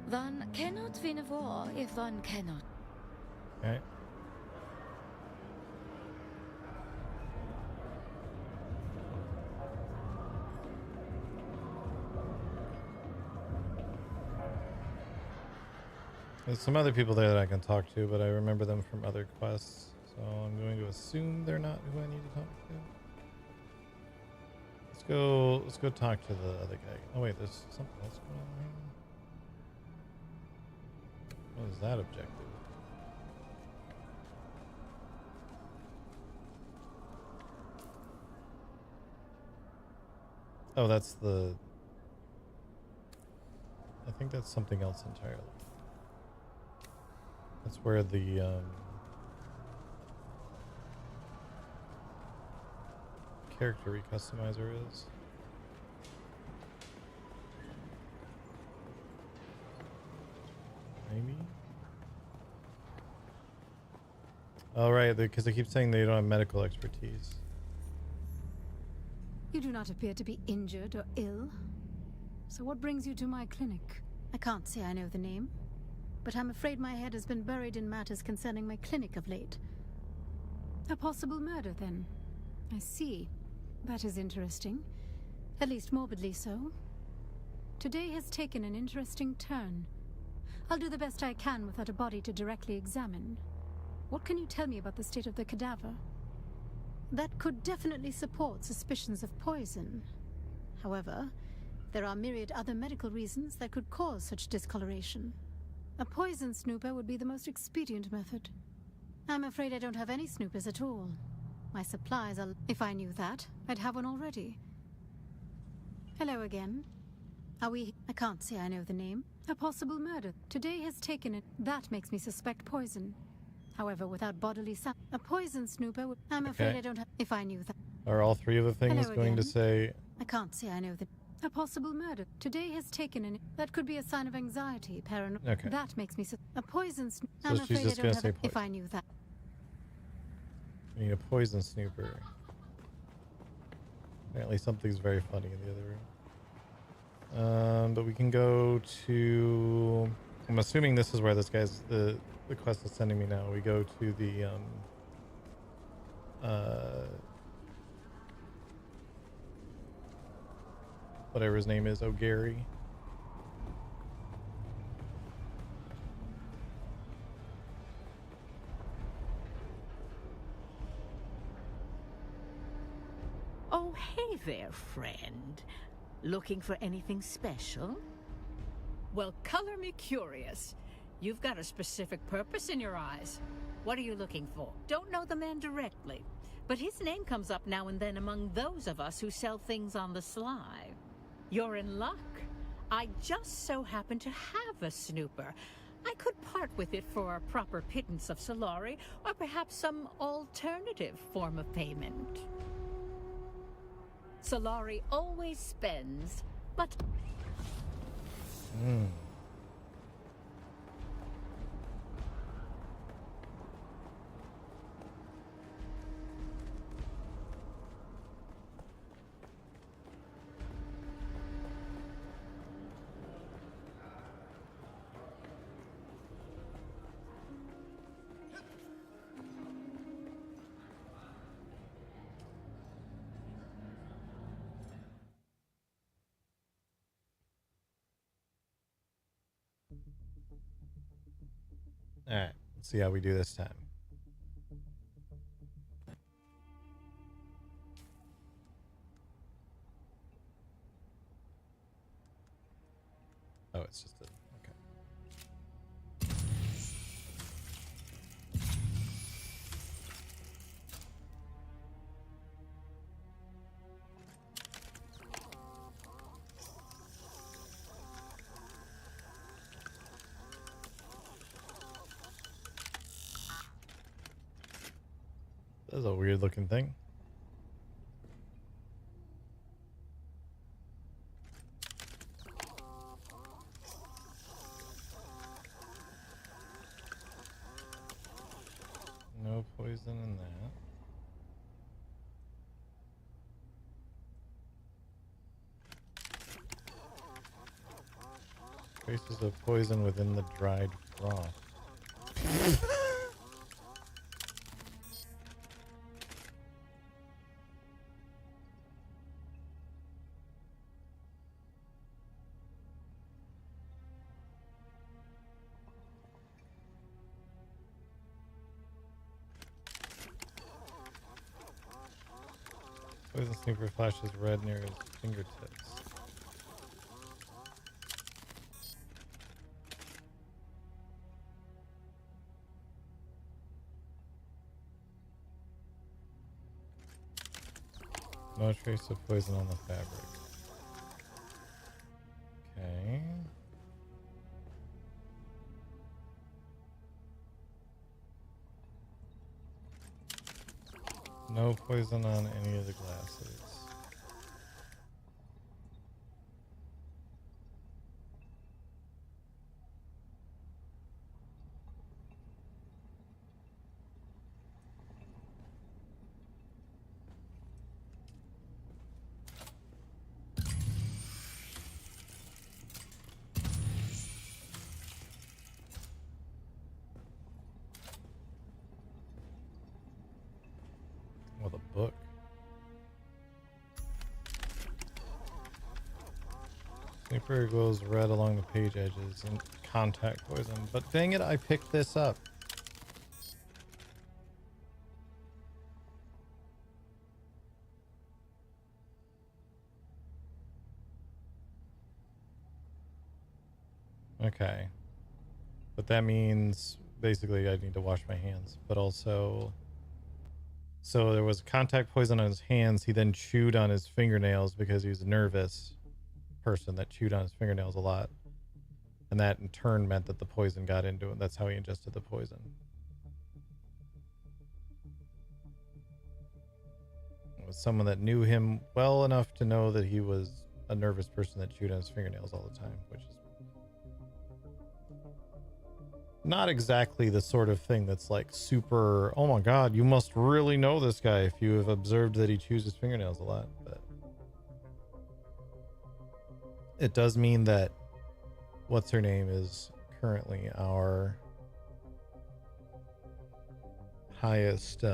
One cannot win a war if one cannot. Okay. There's some other people there that I can talk to, but I remember them from other quests, so I'm going to assume they're not who I need to talk to. Let's go talk to the other guy. Oh wait, there's something else going on here. What is that objective? Oh, that's the... I think that's something else entirely. That's where the character recustomizer is. Maybe? Oh, right, because they keep saying they don't have medical expertise. You do not appear to be injured or ill. So what brings you to my clinic? I can't say I know the name, but I'm afraid my head has been buried in matters concerning my clinic of late. A possible murder, then? I see. That is interesting. At least morbidly so. Today has taken an interesting turn. I'll do the best I can without a body to directly examine. What can you tell me about the state of the cadaver? That could definitely support suspicions of poison. However, there are myriad other medical reasons that could cause such discoloration. A poison snooper would be the most expedient method. I'm afraid I don't have any snoopers at all. My supplies are... If I knew that, I'd have one already. Hello again. Are we... I can't say I know the name. A possible murder. Today has taken it. That makes me suspect poison. However, without bodily a poison snooper would... I'm afraid I don't have... If I knew that... Are all three of the things Hello going to again. say... I can't say I know the... A possible murder. Today has taken an... That could be a sign of anxiety, paranoia. Okay. That makes me... A poison... So I'm she's afraid I just don't gonna have... say If I knew that... We need a poison snooper. Apparently something's very funny in the other room. But we can go to... I'm assuming this is where this guy's... The quest is sending me now. We go to the... whatever his name is, O'Gary. Oh, hey there, friend. Looking for anything special? Well, color me curious. You've got a specific purpose in your eyes. What are you looking for? Don't know the man directly, but his name comes up now and then among those of us who sell things on the sly. You're in luck. I just so happen to have a snooper. I could part with it for a proper pittance of Solari, or perhaps some alternative form of payment. Solari always spends, but... Alright, let's see how we do this time. Oh, it's just a... okay. That's a weird looking thing. No poison in that. Traces of poison within the dried froth. Poison snooper flashes red near his fingertips. No trace of poison on the fabric. Okay. No poison on any of the glasses. Oh, the book. Snooper glows red along the page edges and contact poison. But dang it, I picked this up. Okay. But that means basically I need to wash my hands, but also... So there was contact poison on his hands. He then chewed on his fingernails because he was a nervous person that chewed on his fingernails a lot. And that in turn meant that the poison got into him. That's how he ingested the poison. It was someone that knew him well enough to know that he was a nervous person that chewed on his fingernails all the time, which is not exactly the sort of thing that's like super, oh my god, you must really know this guy if you have observed that he chews his fingernails a lot. But it does mean that what's her name is currently our highest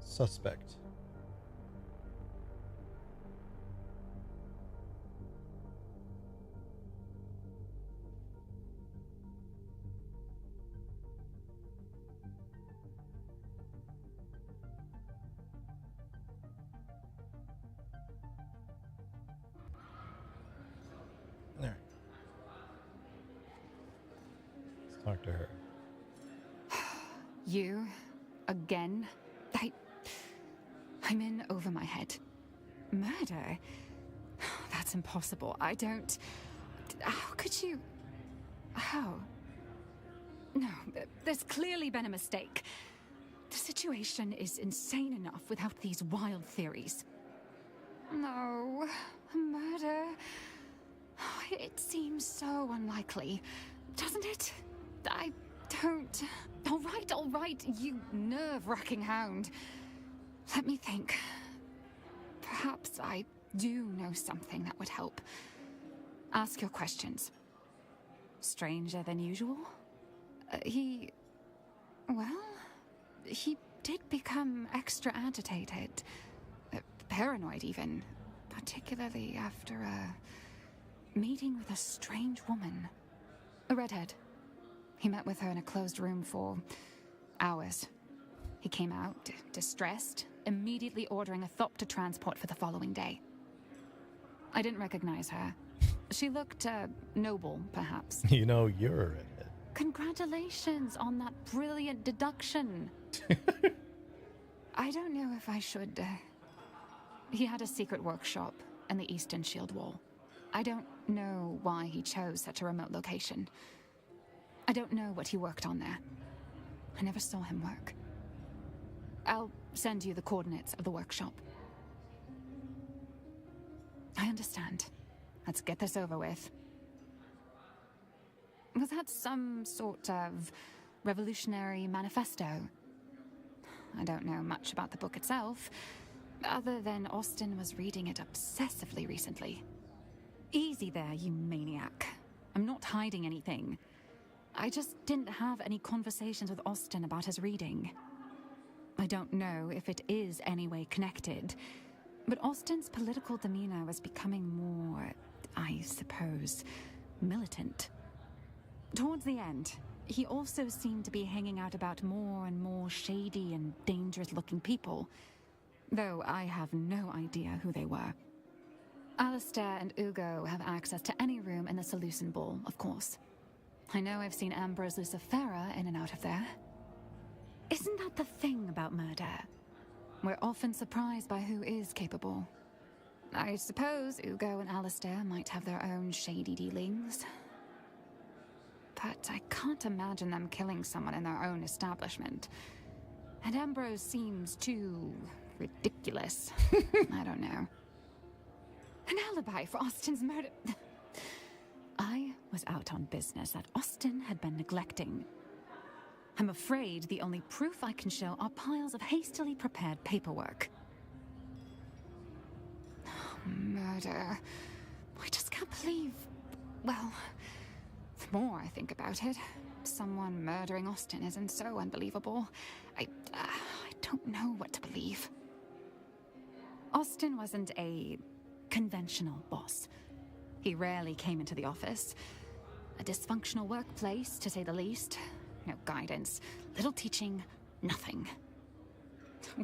suspect. talk to her. You? Again? I'm in over my head. Murder? That's impossible. I don't... How could you... How? No, there's clearly been a mistake. The situation is insane enough without these wild theories. No, murder... It seems so unlikely, doesn't it? I don't... All right, you nerve-wracking hound. Let me think. Perhaps I do know something that would help. Ask your questions. Stranger than usual? He did become extra agitated. Paranoid, even. Particularly after a meeting with a strange woman. A redhead. He met with her in a closed room for hours. He came out, distressed, immediately ordering a Thopter transport for the following day. I didn't recognize her. She looked, noble, perhaps. You know, you're a redhead. Congratulations on that brilliant deduction. I don't know if I should... He had a secret workshop in the Eastern Shield Wall. I don't know why he chose such a remote location. I don't know what he worked on there. I never saw him work. I'll send you the coordinates of the workshop. I understand. Let's get this over with. Was that some sort of revolutionary manifesto? I don't know much about the book itself, other than Austin was reading it obsessively recently. Easy there, you maniac. I'm not hiding anything. I just didn't have any conversations with Austin about his reading. I don't know if it is any way connected, but Austin's political demeanor was becoming more, I suppose, militant. Towards the end, he also seemed to be hanging out about more and more shady and dangerous-looking people, though I have no idea who they were. Alistair and Ugo have access to any room in the Seleucid Ball, of course. I know I've seen Ambrose Lucifera in and out of there. Isn't that the thing about murder? We're often surprised by who is capable. I suppose Ugo and Alistair might have their own shady dealings. But I can't imagine them killing someone in their own establishment. And Ambrose seems too... ridiculous. I don't know. An alibi for Austin's murder... I was out on business that Austin had been neglecting. I'm afraid the only proof I can show are piles of hastily prepared paperwork. Murder. I just can't believe... Well, the more I think about it, someone murdering Austin isn't so unbelievable. I don't know what to believe. Austin wasn't a conventional boss. He rarely came into the office. A dysfunctional workplace, to say the least. No guidance, little teaching, nothing.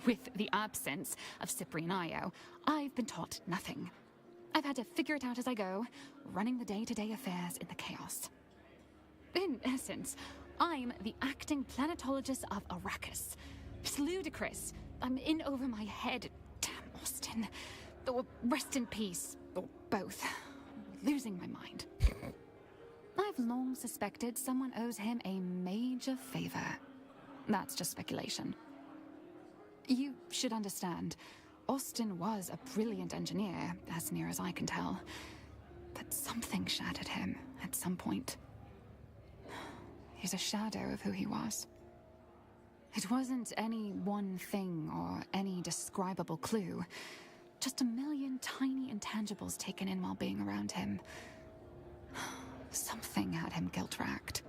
With the absence of Cyprian Io, I've been taught nothing. I've had to figure it out as I go, running the day-to-day affairs in the chaos. In essence, I'm the acting planetologist of Arrakis. It's ludicrous. I'm in over my head. Damn Austin. Or rest in peace, or both. Losing my mind. I've long suspected someone owes him a major favor. That's just speculation. You should understand, Austin was a brilliant engineer, as near as I can tell. But something shattered him at some point. He's a shadow of who he was. It wasn't any one thing or any describable clue. Just a million tiny intangibles taken in while being around him. Something had him guilt-racked.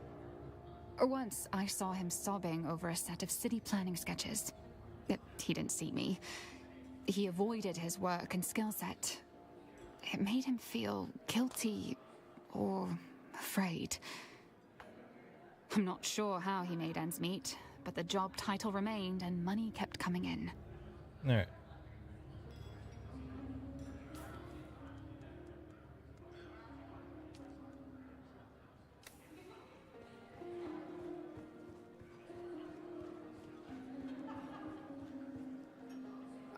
Once, I saw him sobbing over a set of city planning sketches. He didn't see me. He avoided his work and skill set. It made him feel guilty or afraid. I'm not sure how he made ends meet, but the job title remained and money kept coming in. All right.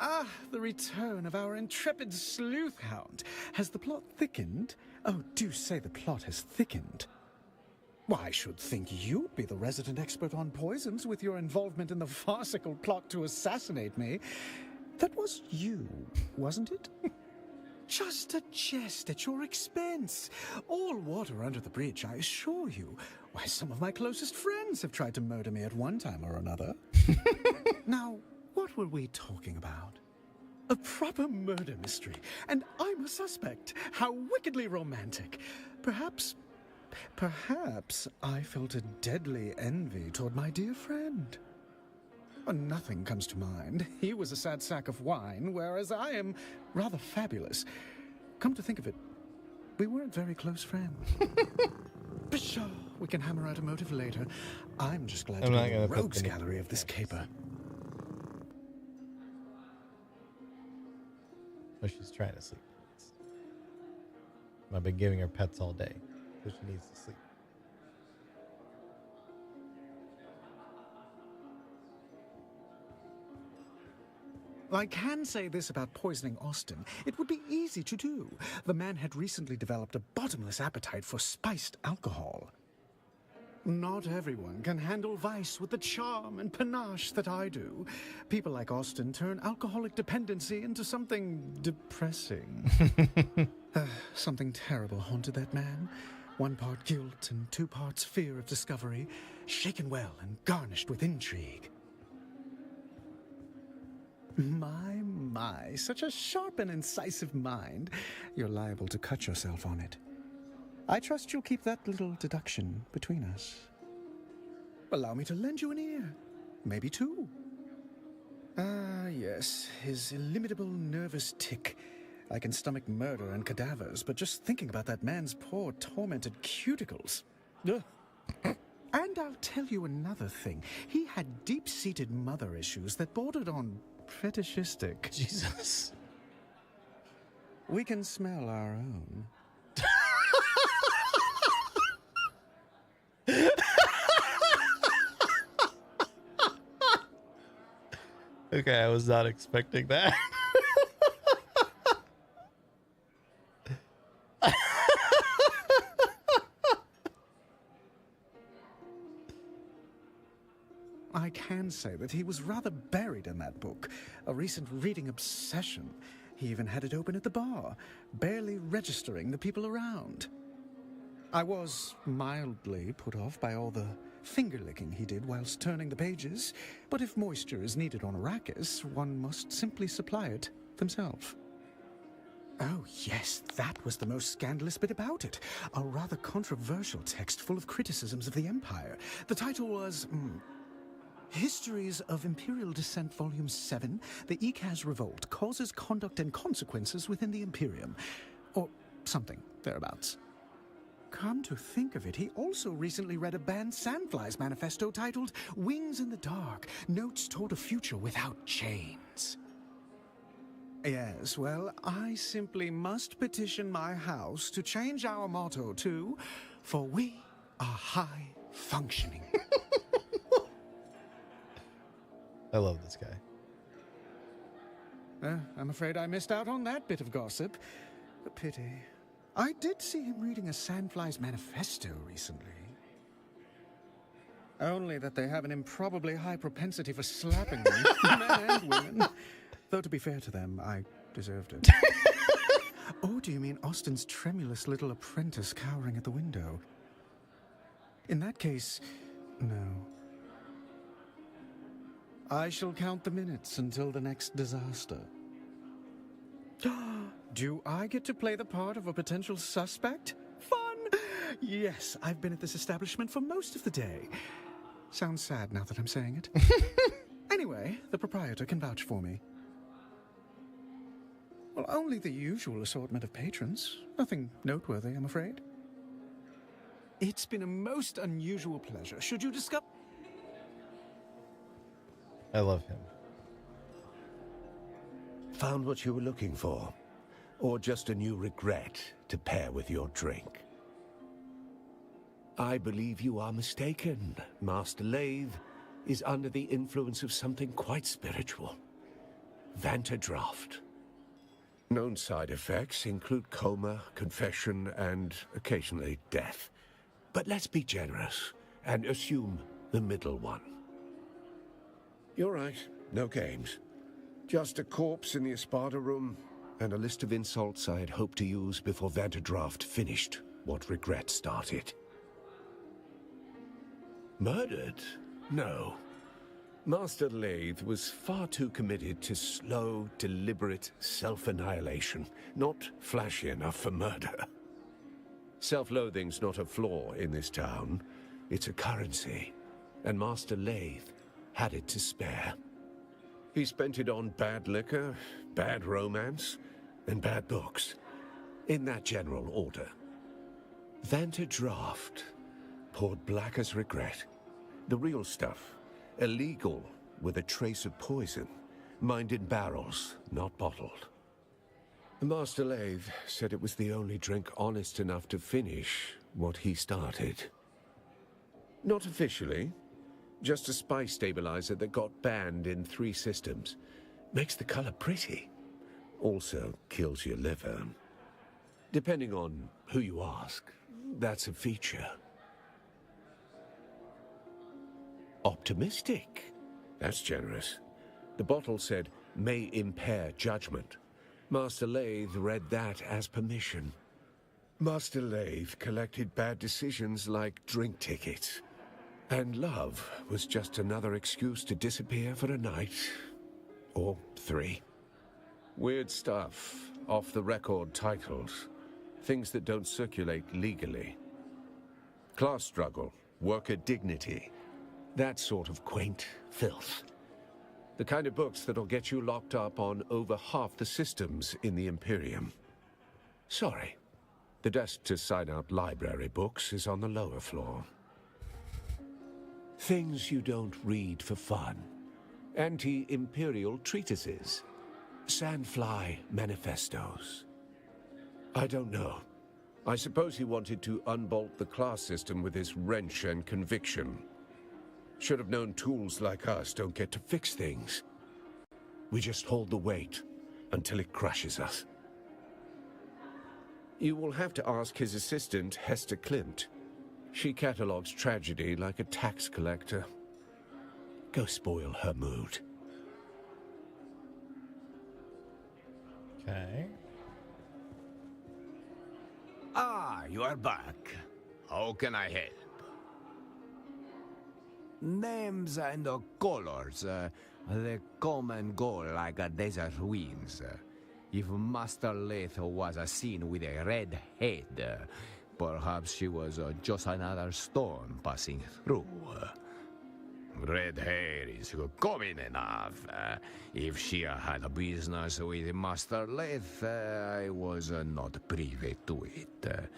Ah, the return of our intrepid sleuth hound. Has the plot thickened? Oh, do say the plot has thickened. Why, I should think you'd be the resident expert on poisons with your involvement in the farcical plot to assassinate me. That was you, wasn't it? Just a jest at your expense. All water under the bridge, I assure you. Why, some of my closest friends have tried to murder me at one time or another. Now, what were we talking about? A proper murder mystery, and I'm a suspect. How wickedly romantic. Perhaps I felt a deadly envy toward my dear friend. Oh, nothing comes to mind. He was a sad sack of wine, whereas I am rather fabulous. Come to think of it, we weren't very close friends. Pshaw, we can hammer out a motive later. I'm just glad to be in the rogues gallery of this caper. Oh, she's trying to sleep. I've been giving her pets all day, so she needs to sleep. I can say this about poisoning Austin. It would be easy to do. The man had recently developed a bottomless appetite for spiced alcohol. Not everyone can handle vice with the charm and panache that I do. People like Austin turn alcoholic dependency into something depressing. Something terrible haunted that man. 1 part guilt and 2 parts fear of discovery, shaken well and garnished with intrigue. My, such a sharp and incisive mind. You're liable to cut yourself on it. I trust you'll keep that little deduction between us. Allow me to lend you an ear. Maybe 2. Ah, yes, his illimitable nervous tic. I can stomach murder and cadavers, but just thinking about that man's poor, tormented cuticles. Ugh. And I'll tell you another thing. He had deep-seated mother issues that bordered on fetishistic. Jesus. We can smell our own. Okay, I was not expecting that. I can say that he was rather buried in that book, a recent reading obsession. He even had it open at the bar, barely registering the people around. I was mildly put off by all the finger-licking he did whilst turning the pages, but if moisture is needed on Arrakis, one must simply supply it themselves. Oh, yes, that was the most scandalous bit about it. A rather controversial text full of criticisms of the Empire. The title was... Histories of Imperial Descent, Volume 7, The Ikaz Revolt, Causes, Conduct, and Consequences Within the Imperium. Or something thereabouts. Come to think of it, he also recently read a banned Sandflies manifesto titled Wings in the Dark, Notes Toward a Future Without Chains. Yes, well, I simply must petition my house to change our motto to, For We Are High Functioning. I love this guy. I'm afraid I missed out on that bit of gossip. A pity. I did see him reading a Sandflies manifesto recently. Only that they have an improbably high propensity for slapping me, men and women. Though to be fair to them, I deserved it. Or do you mean Austin's tremulous little apprentice cowering at the window? In that case, no. I shall count the minutes until the next disaster. Do I get to play the part of a potential suspect? Fun! Yes, I've been at this establishment for most of the day. Sounds sad now that I'm saying it. Anyway, the proprietor can vouch for me. Well, only the usual assortment of patrons. Nothing noteworthy, I'm afraid. It's been a most unusual pleasure. Should you discover... I love him. Found what you were looking for? Or just a new regret to pair with your drink? I believe you are mistaken. Master Lathe is under the influence of something quite spiritual. Vanderdraft. Known side effects include coma, confession, and occasionally death. But let's be generous and assume the middle one. You're right, no games. Just a corpse in the Espada room and a list of insults I had hoped to use before Vanderdraft finished what regret started. Murdered? No. Master Lathe was far too committed to slow, deliberate self-annihilation, not flashy enough for murder. Self-loathing's not a flaw in this town. It's a currency, and Master Lathe had it to spare. He spent it on bad liquor, bad romance, and bad books, in that general order. Vanderdraft poured black as regret. The real stuff. Illegal, with a trace of poison. Mined in barrels, not bottled. Master Lathe said it was the only drink honest enough to finish what he started. Not officially. Just a spice stabilizer that got banned in 3 systems. Makes the color pretty. Also kills your liver. Depending on who you ask, that's a feature. Optimistic. That's generous. The bottle said, may impair judgment. Master Lathe read that as permission. Master Lathe collected bad decisions like drink tickets. And love was just another excuse to disappear for a night. Or 3. Weird stuff, off-the-record titles. Things that don't circulate legally. Class struggle, worker dignity. That sort of quaint filth. The kind of books that'll get you locked up on over half the systems in the Imperium. Sorry. The desk to sign out library books is on the lower floor. Things you don't read for fun. Anti-Imperial treatises. Sandfly manifestos. I don't know. I suppose he wanted to unbolt the class system with his wrench and conviction. Should have known tools like us don't get to fix things. We just hold the weight until it crushes us. You will have to ask his assistant, Hester Klimt. She catalogues tragedy like a tax collector. Go spoil her mood. Okay. Ah, you are back. How can I help? Names and colors, they come and go like a desert winds. If Master Lathe was seen with a red head, perhaps she was just another storm passing through. Red hair is common enough. If she had business with Master Lathe, I was not privy to it.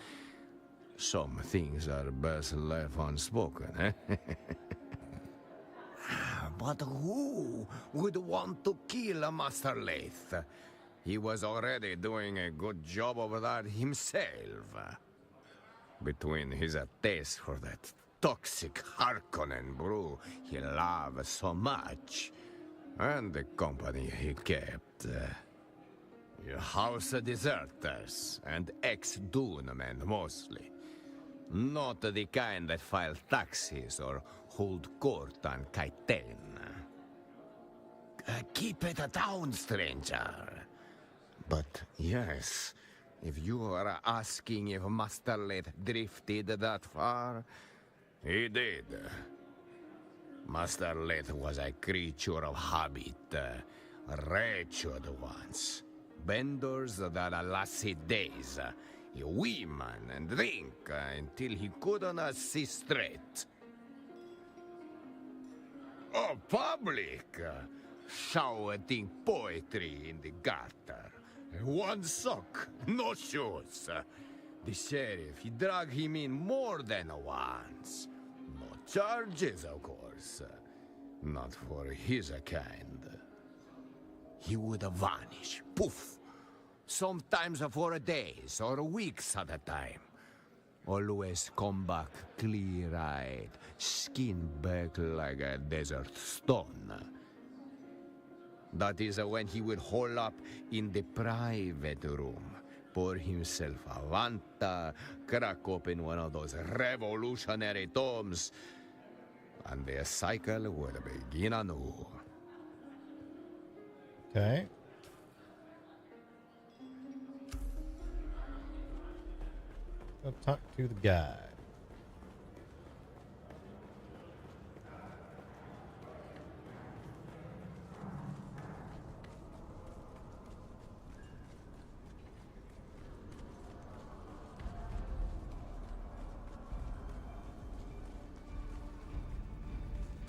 Some things are best left unspoken, eh? But who would want to kill Master Lathe? He was already doing a good job of that himself. Between his taste for that toxic Harkonnen brew he loved so much, and the company he kept. House deserters and ex-Dune men mostly. Not the kind that file taxes or hold court on Kaiten. Keep it down, stranger. But yes, if you are asking if Master Lathe drifted that far, he did. Master Lathe was a creature of habit, wretched ones. Benders that lasted days. Women and drink until he couldn't see straight. Oh, public! Shouting poetry in the gutter. One sock, no shoes. The sheriff, he dragged him in more than once. No charges, of course. Not for his kind. He would vanish, poof. Sometimes for days or weeks at a time. Always come back clear-eyed, skin back like a desert stone. That is when he would hole up in the private room, pour himself a Vanta, crack open one of those revolutionary tomes, and the cycle would begin anew. Okay. Go talk to the guy.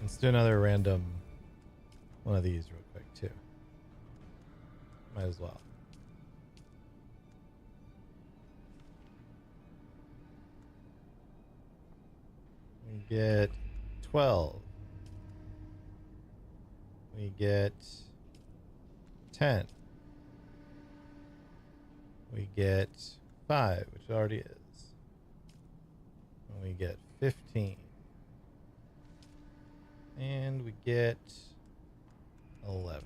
Let's do another random one of these real quick too. Might as well. We get 12. We get 10. We get 5, which it already is. And we get 15. And we get 11.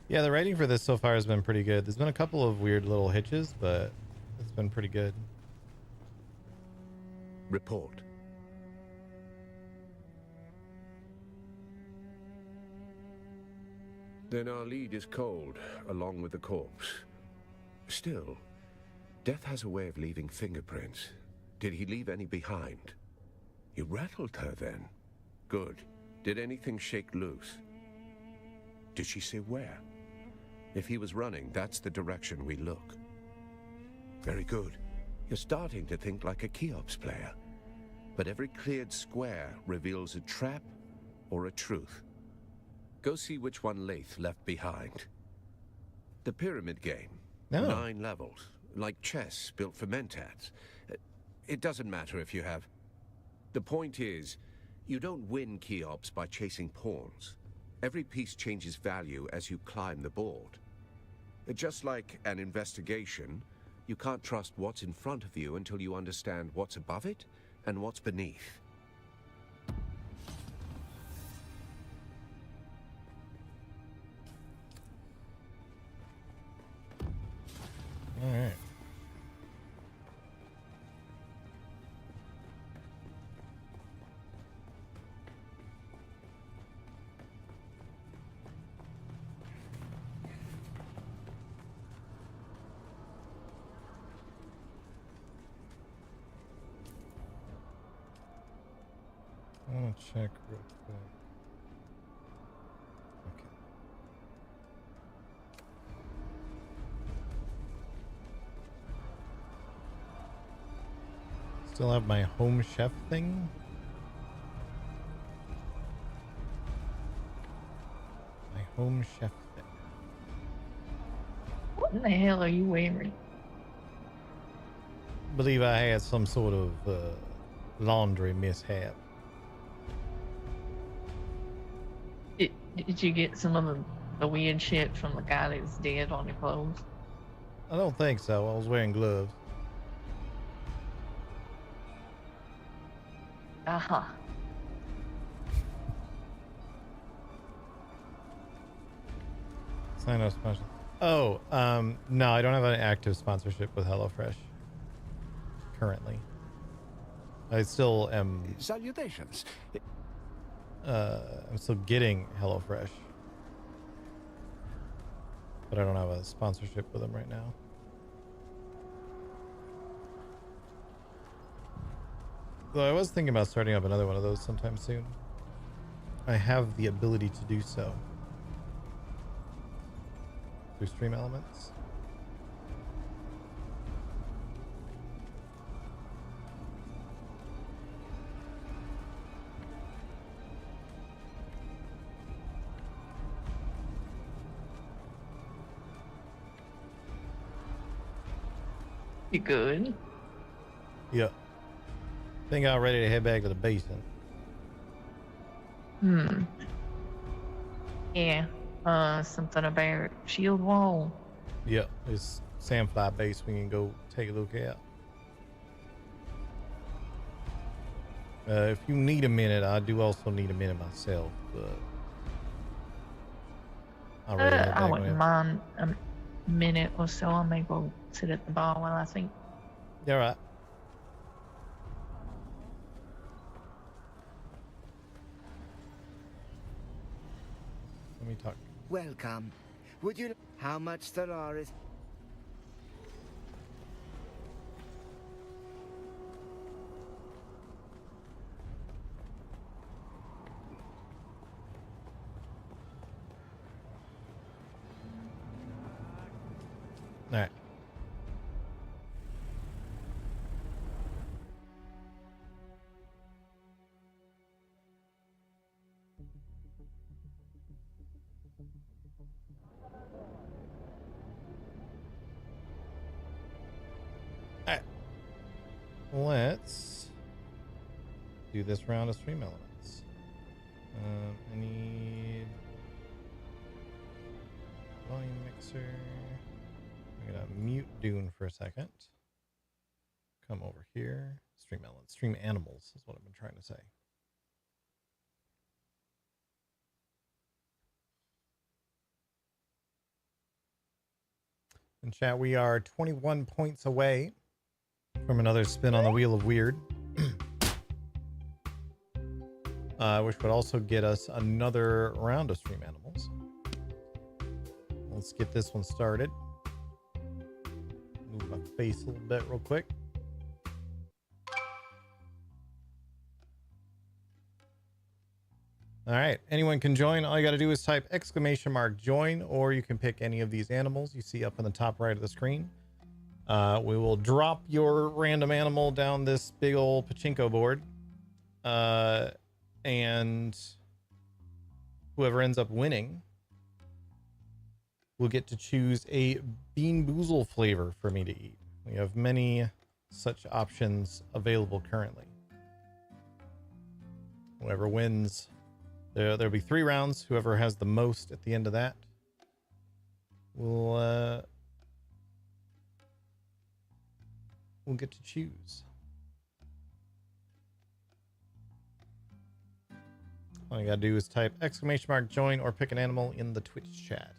Yeah, the writing for this so far has been pretty good. There's been a couple of weird little hitches, but it's been pretty good. Report. Then our lead is cold, along with the corpse. Still, death has a way of leaving fingerprints. Did he leave any behind? He rattled her then. Good. Did anything shake loose? Did she say where? If he was running, that's the direction we look. Very good. You're starting to think like a Cheops player. But every cleared square reveals a trap or a truth. Go see which one Lath left behind. The pyramid game. No. 9 levels. Like chess built for mentats. It doesn't matter if you have. The point is, you don't win Cheops by chasing pawns. Every piece changes value as you climb the board. Just like an investigation, you can't trust what's in front of you until you understand what's above it and what's beneath. All right. I want to check real quick. Okay. Still have my home chef thing. My home chef thing. What in the hell are you wearing? Believe I had some sort of laundry mishap. Did you get some of the weird shit from the guy that's dead on your clothes? I don't think so. I was wearing gloves. Uh-huh. Sign up sponsor. Oh, no, I don't have an active sponsorship with HelloFresh currently. I still am. Salutations. I'm still getting HelloFresh, but I don't have a sponsorship with them right now. Though I was thinking about starting up another one of those sometime soon. I have the ability to do so through Stream Elements. You good? Yep. Think I'm ready to head back to the basement. Yeah. Something about shield wall. Yep. It's Sandfly base we can go take a look at. If you need a minute, I do also need a minute myself, but I'll read it I back wouldn't when mind a minute or so. I may go sit at the bar while I think. Yeah, right. Let me talk. Welcome. Would you... How much there are is... All right. Let's do this round of stream elements. I need volume mixer. I'm gonna mute Dune for a second. Come over here. Stream elements, stream animals is what I've been trying to say. In chat, we are 21 points away from another spin on the Wheel of Weird. Which would also get us another round of stream animals. Let's get this one started. Move my face a little bit real quick. All right, anyone can join. All you got to do is type !join, or you can pick any of these animals you see up in the top right of the screen. We will drop your random animal down this big old pachinko board. And whoever ends up winning will get to choose a Bean Boozle flavor for me to eat. We have many such options available currently. Whoever wins, there'll be 3 rounds. Whoever has the most at the end of that will get to choose. All you gotta do is type !join or pick an animal in the Twitch chat.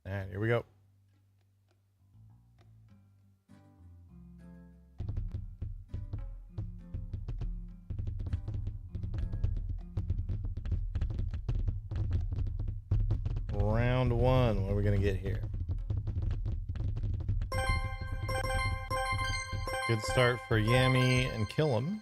All right, here we go. Round 1. What are we gonna get here? Good start for Yami and Killam.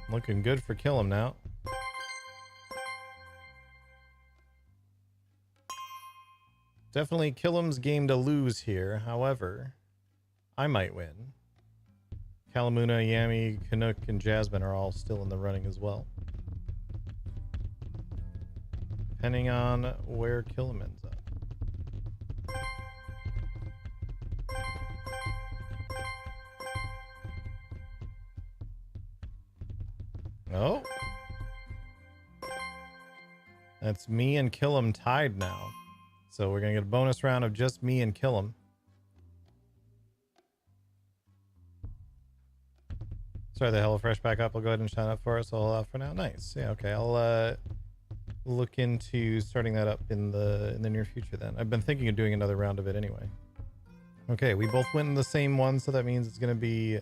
Looking good for Killam now. Definitely Killam's game to lose here. However, I might win. Kalamuna, Yami, Canuck, and Jasmine are all still in the running as well. Depending on where Killam ends up. Oh. That's me and Killam tied now. So we're going to get a bonus round of just me and Killam. Sorry, the HelloFresh back up. I'll go ahead and sign up for it. So I'll for now. Nice. Yeah, okay. I'll look into starting that up in the near future then. I've been thinking of doing another round of it anyway. Okay, we both went in the same one, so that means it's going to be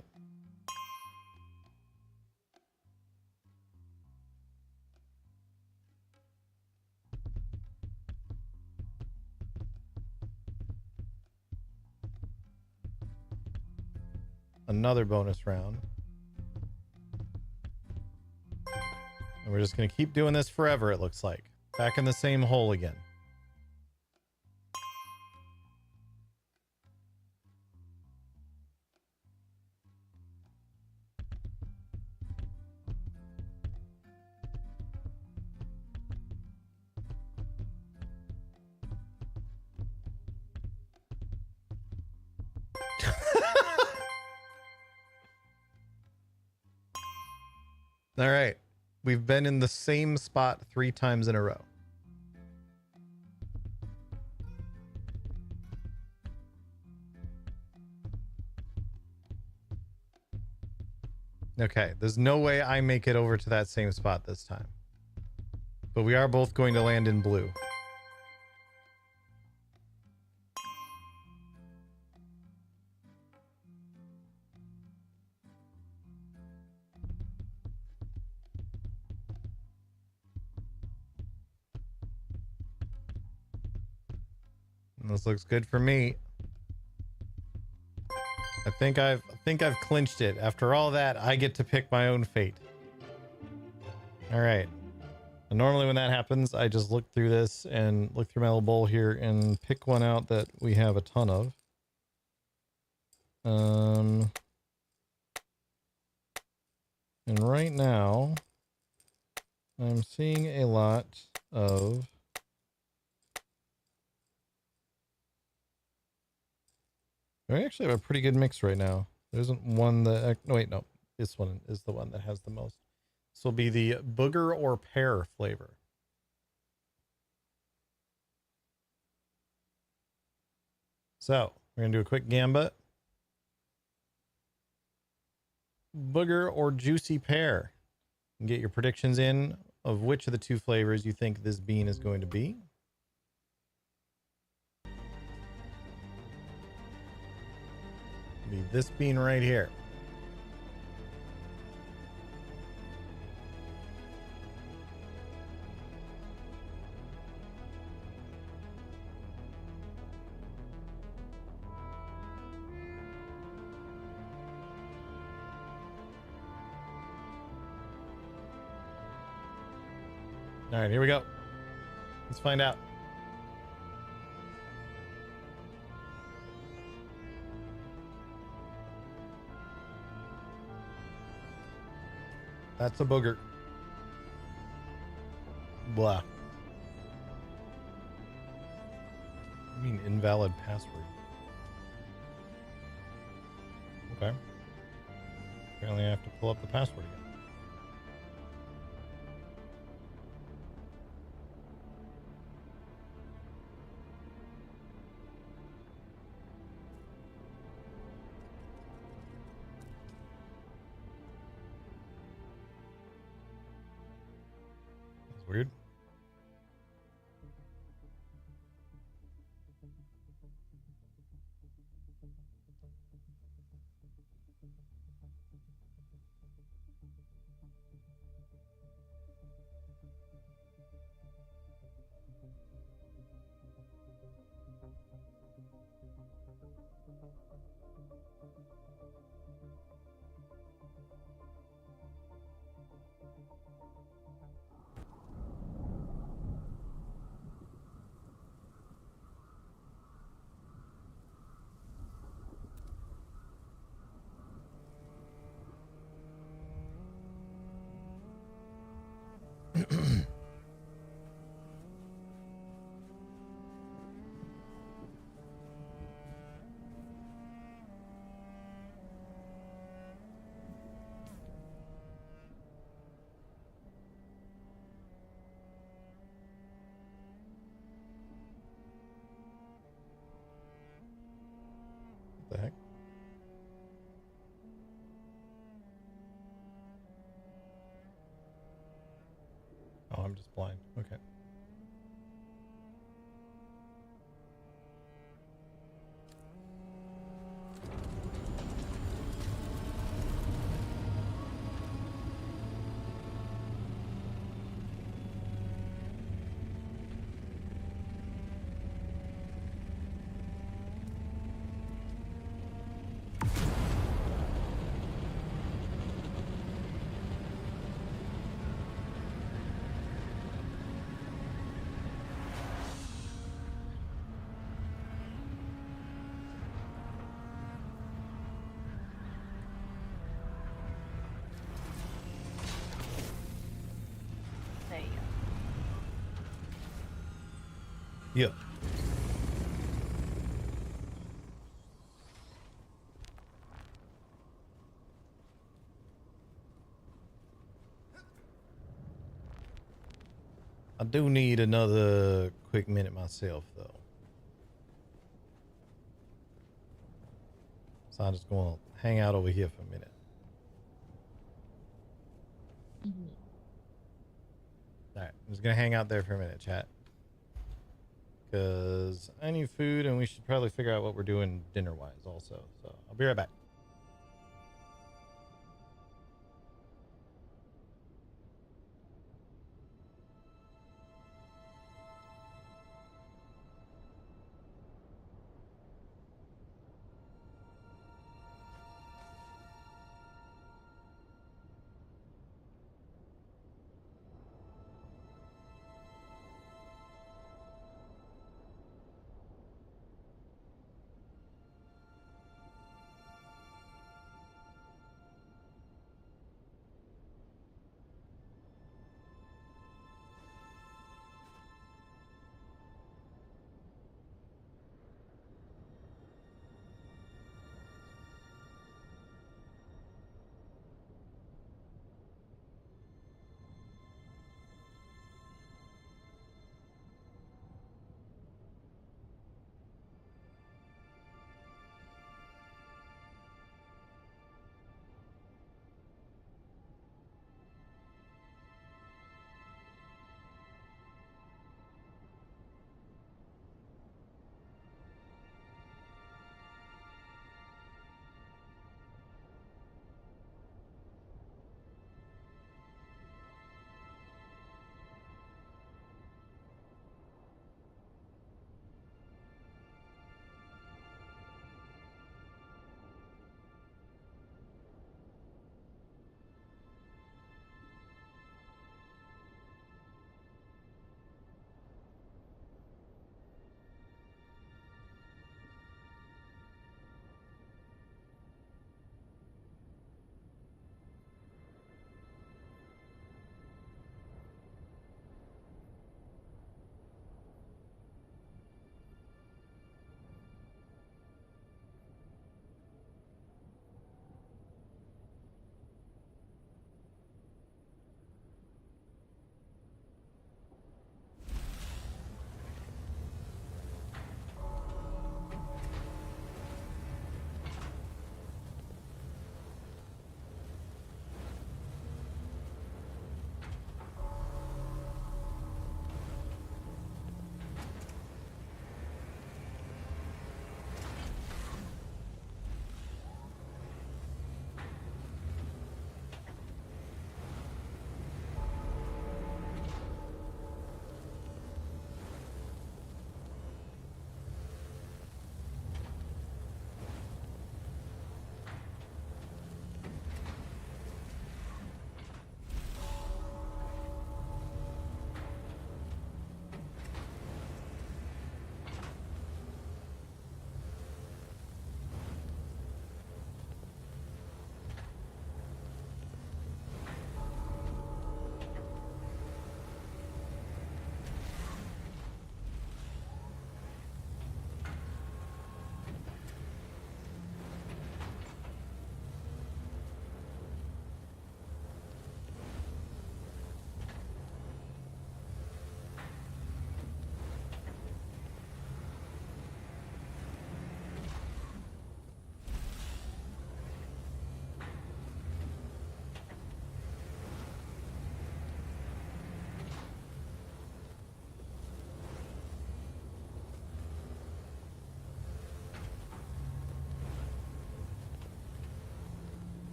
another bonus round. And we're just going to keep doing this forever, it looks like. Back in the same hole again. All right. We've been in the same spot 3 times in a row. Okay, there's no way I make it over to that same spot this time. But we are both going to land in blue. This looks good for me. I think I've clinched it. After all that, I get to pick my own fate. All right. And normally when that happens, I just look through this and look through my little bowl here and pick one out that we have a ton of. And right now, I'm seeing a lot of we actually have a pretty good mix right now. There isn't one that... No, wait, no. This one is the one that has the most. This will be the booger or pear flavor. So, we're going to do a quick gambit. Booger or juicy pear. And get your predictions in of which of the 2 flavors you think this bean is going to be. Be this bean right here. All right, here we go. Let's find out. That's a booger. Blah. I mean, invalid password. Okay. Apparently I have to pull up the password again. That's weird. What the heck? Oh, I'm just blind. Okay. Yep. I do need another quick minute myself, though. So I'm just going to hang out over here for a minute. All right, I'm just going to hang out there for a minute, chat. Because I need food, and we should probably figure out what we're doing dinner-wise also. So I'll be right back.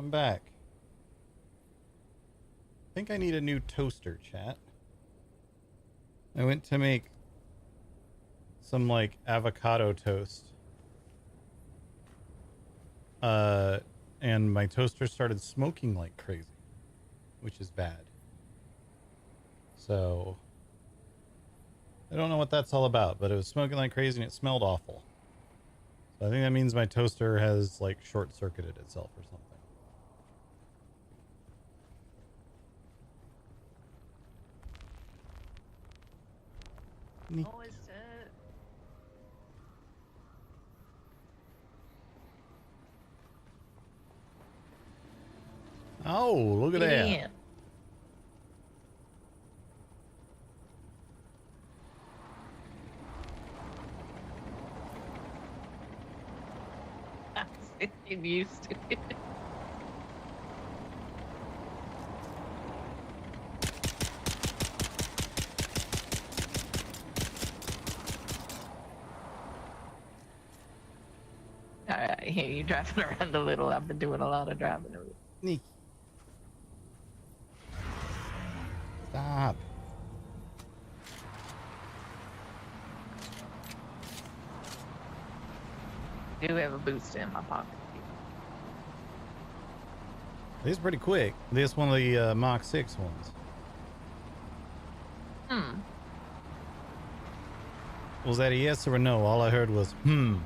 I'm back. I think I need a new toaster, chat. I went to make some like avocado toast. And my toaster started smoking like crazy, which is bad. So I don't know what that's all about, but it was smoking like crazy and it smelled awful. So I think that means my toaster has like short-circuited itself or something. Oh, it's Oh, look at that. yeah. I'm used to it. Alright, here you driving around a little. I've been doing a lot of driving around. Sneaky. Stop. I do have a booster in my pocket. This is pretty quick. This one of the Mach 6 ones. Was that a yes or a no? All I heard was, Mm-hmm.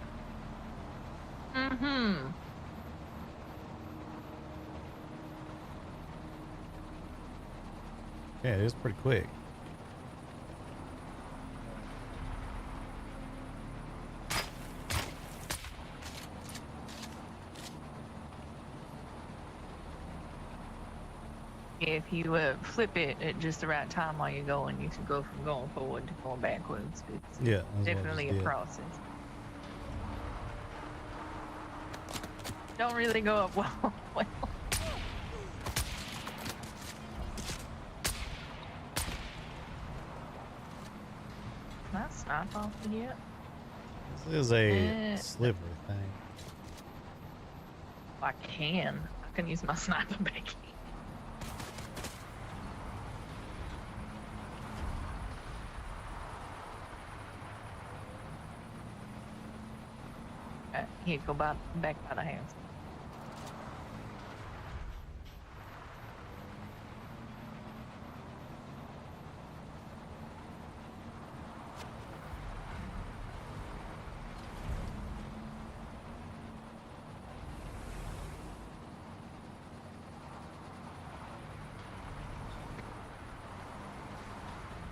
Yeah, it is pretty quick. If you flip it at just the right time while you're going, you can go from going forward to going backwards. It's Yeah, that's what I definitely just a did. process. Don't really go up well. That's not off yet. This is a sliver thing. I can use my sniper back. Here, go back by the house.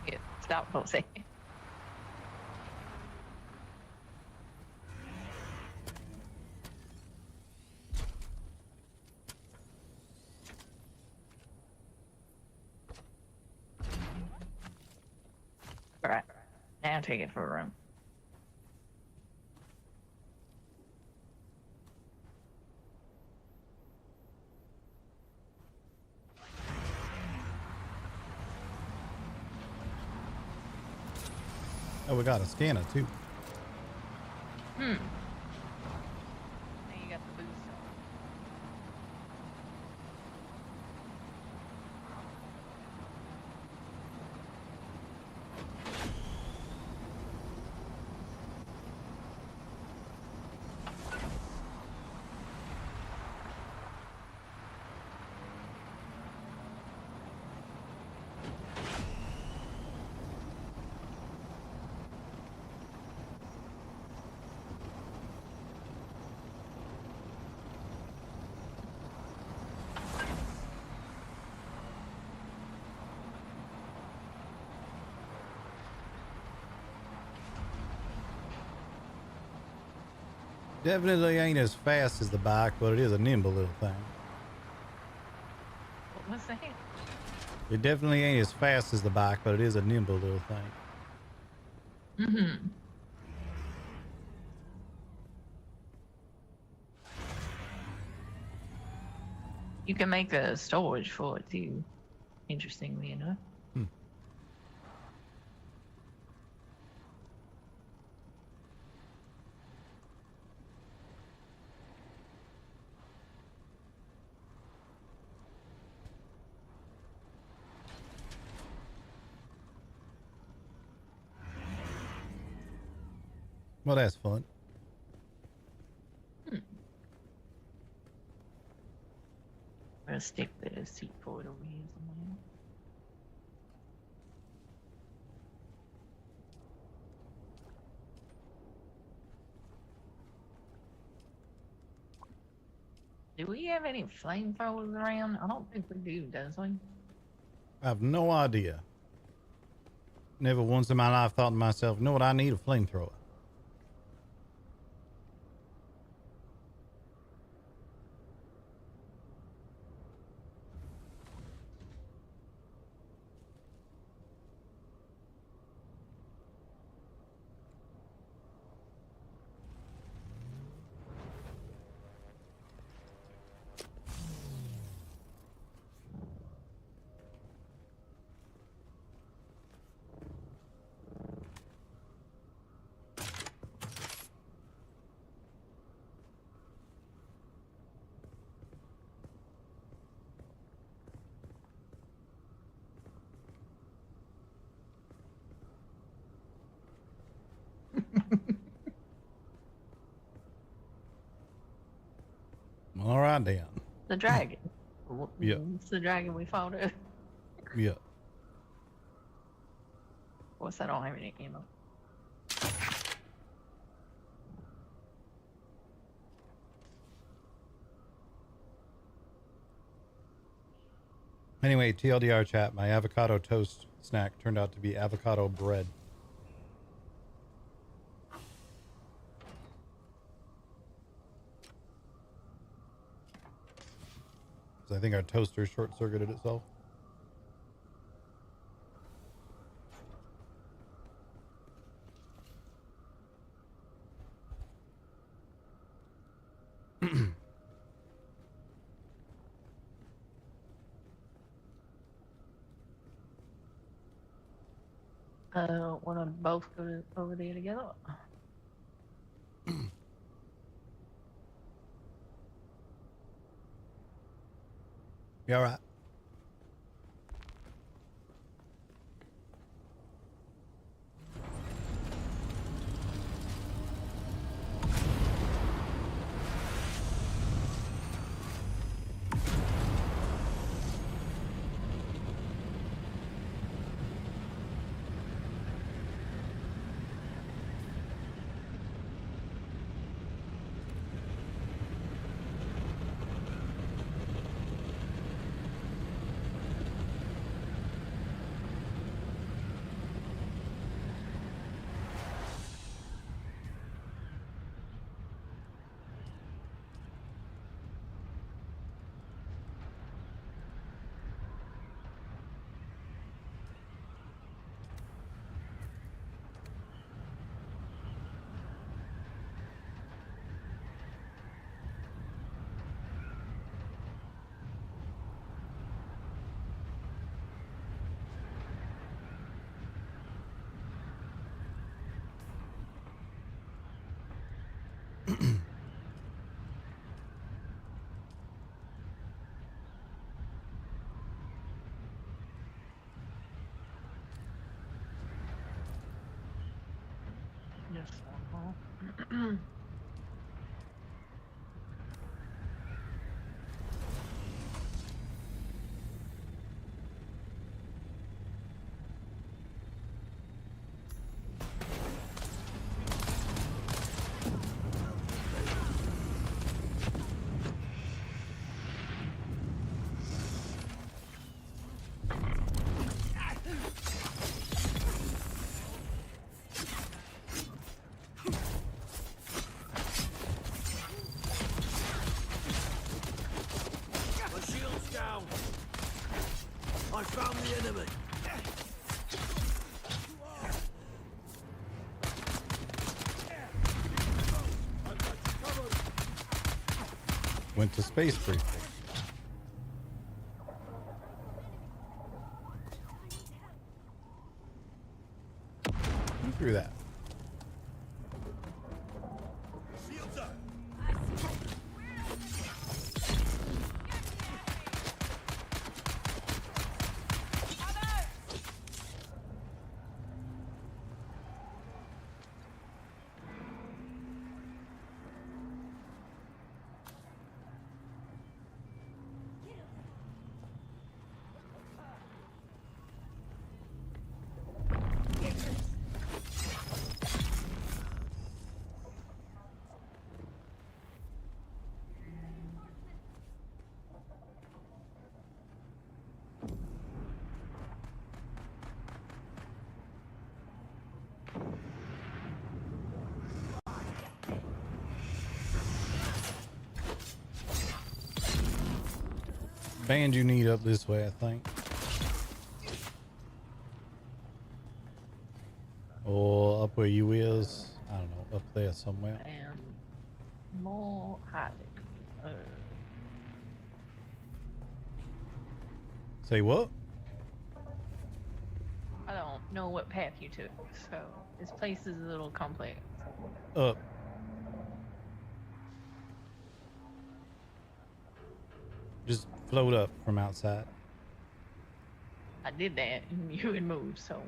Yeah, stop for a second. Alright, now take it for a run. Oh, we got a scanner too. Now you got the boost. Definitely ain't as fast as the bike, but it is a nimble little thing. What was that? It definitely ain't as fast as the bike, but it is a nimble little thing. Mm-hmm. You can make a storage for it too, interestingly enough. Well, that's fun. I'm gonna stick the seat forward over here somewhere. Do we have any flamethrowers around? I don't think we do, does we? I have no idea. Never once in my life thought to myself, you know what, I need a flamethrower. All right, then. The dragon. Yeah. It's the dragon we fought at. Yeah. Of course, I don't have any ammo. Anyway, TLDR chat, my avocado toast snack turned out to be avocado bread. I think our toaster short-circuited itself. Want to both go over there together? You all right? Yes. Uh-huh. I found the enemy. Went to space briefly. Who threw that? Band you need up this way, I think. Or up where you is. I don't know, up there somewhere. And more hiding. Say what? I don't know what path you took, so this place is a little complex. Up. Just float up from outside. I did that, and you had moved, so.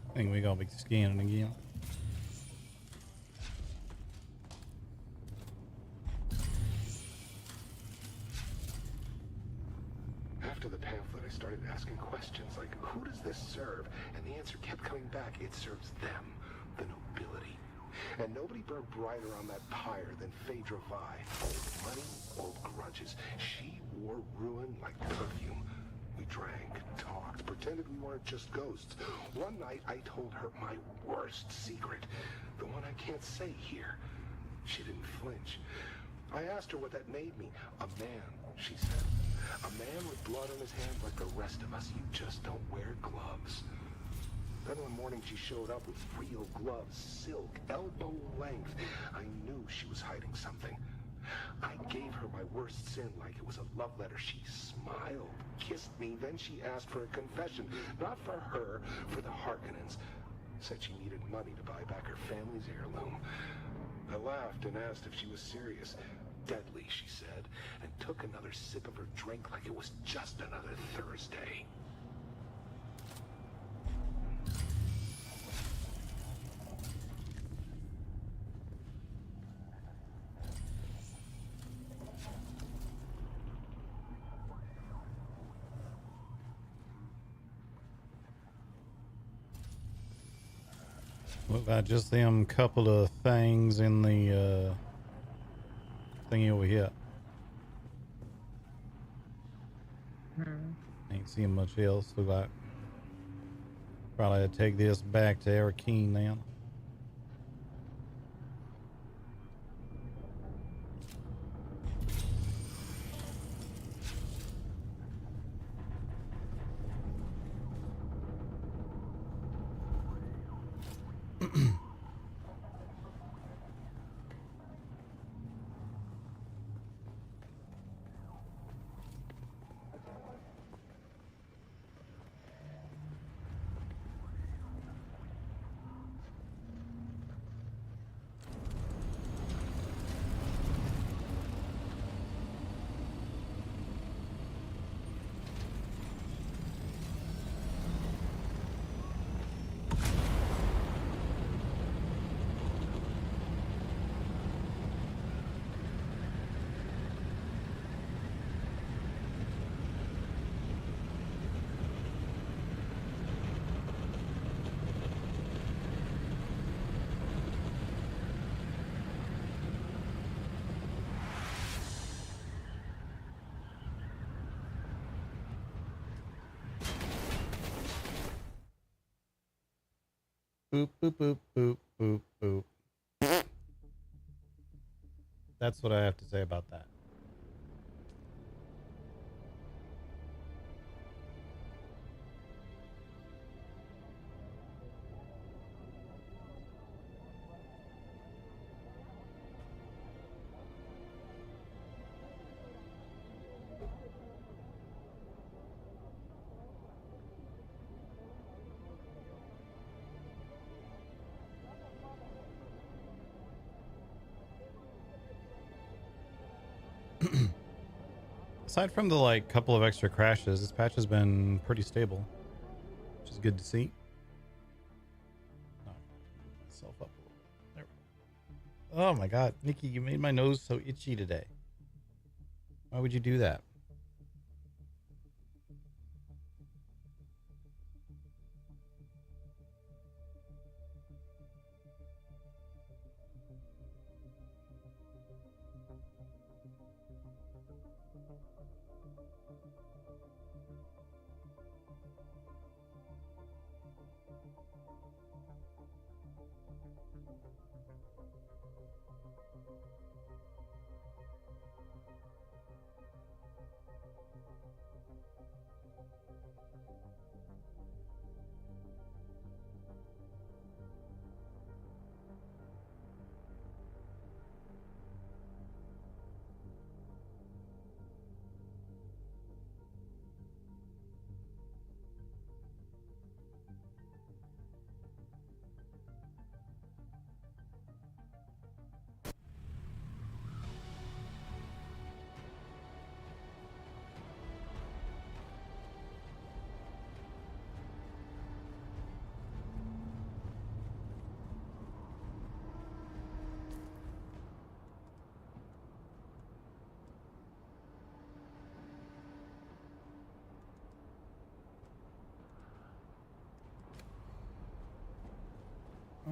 I think we're gonna be scanning again. After the pamphlet, I started asking questions like, who does this serve? And the answer kept coming back. It serves them, the nobility. And nobody burned brighter on that pyre than Phaedra Vi. Old money, old grudges. She wore ruin like perfume. We drank, talked, pretended we weren't just ghosts. One night, I told her my worst secret, the one I can't say here. She didn't flinch. I asked her what that made me. A man, she said. A man with blood on his hands like the rest of us. You just don't wear gloves. Then one morning she showed up with real gloves, silk, elbow length. I knew she was hiding something. I gave her my worst sin like it was a love letter. She smiled, kissed me, then she asked for a confession. Not for her, for the Harkonnens. Said she needed money to buy back her family's heirloom. I laughed and asked if she was serious. Deadly, she said, and took another sip of her drink like it was just another Thursday. Look like just them couple of things in the thingy over here. Ain't seeing much else. Look like probably had to take this back to Arakeen then. Boop, boop, boop, boop, boop, boop. That's what I have to say about that. Aside from the like couple of extra crashes, this patch has been pretty stable, which is good to see. Oh, myself up a little bit. There we go. Oh my god, Nikki, you made my nose so itchy today. Why would you do that?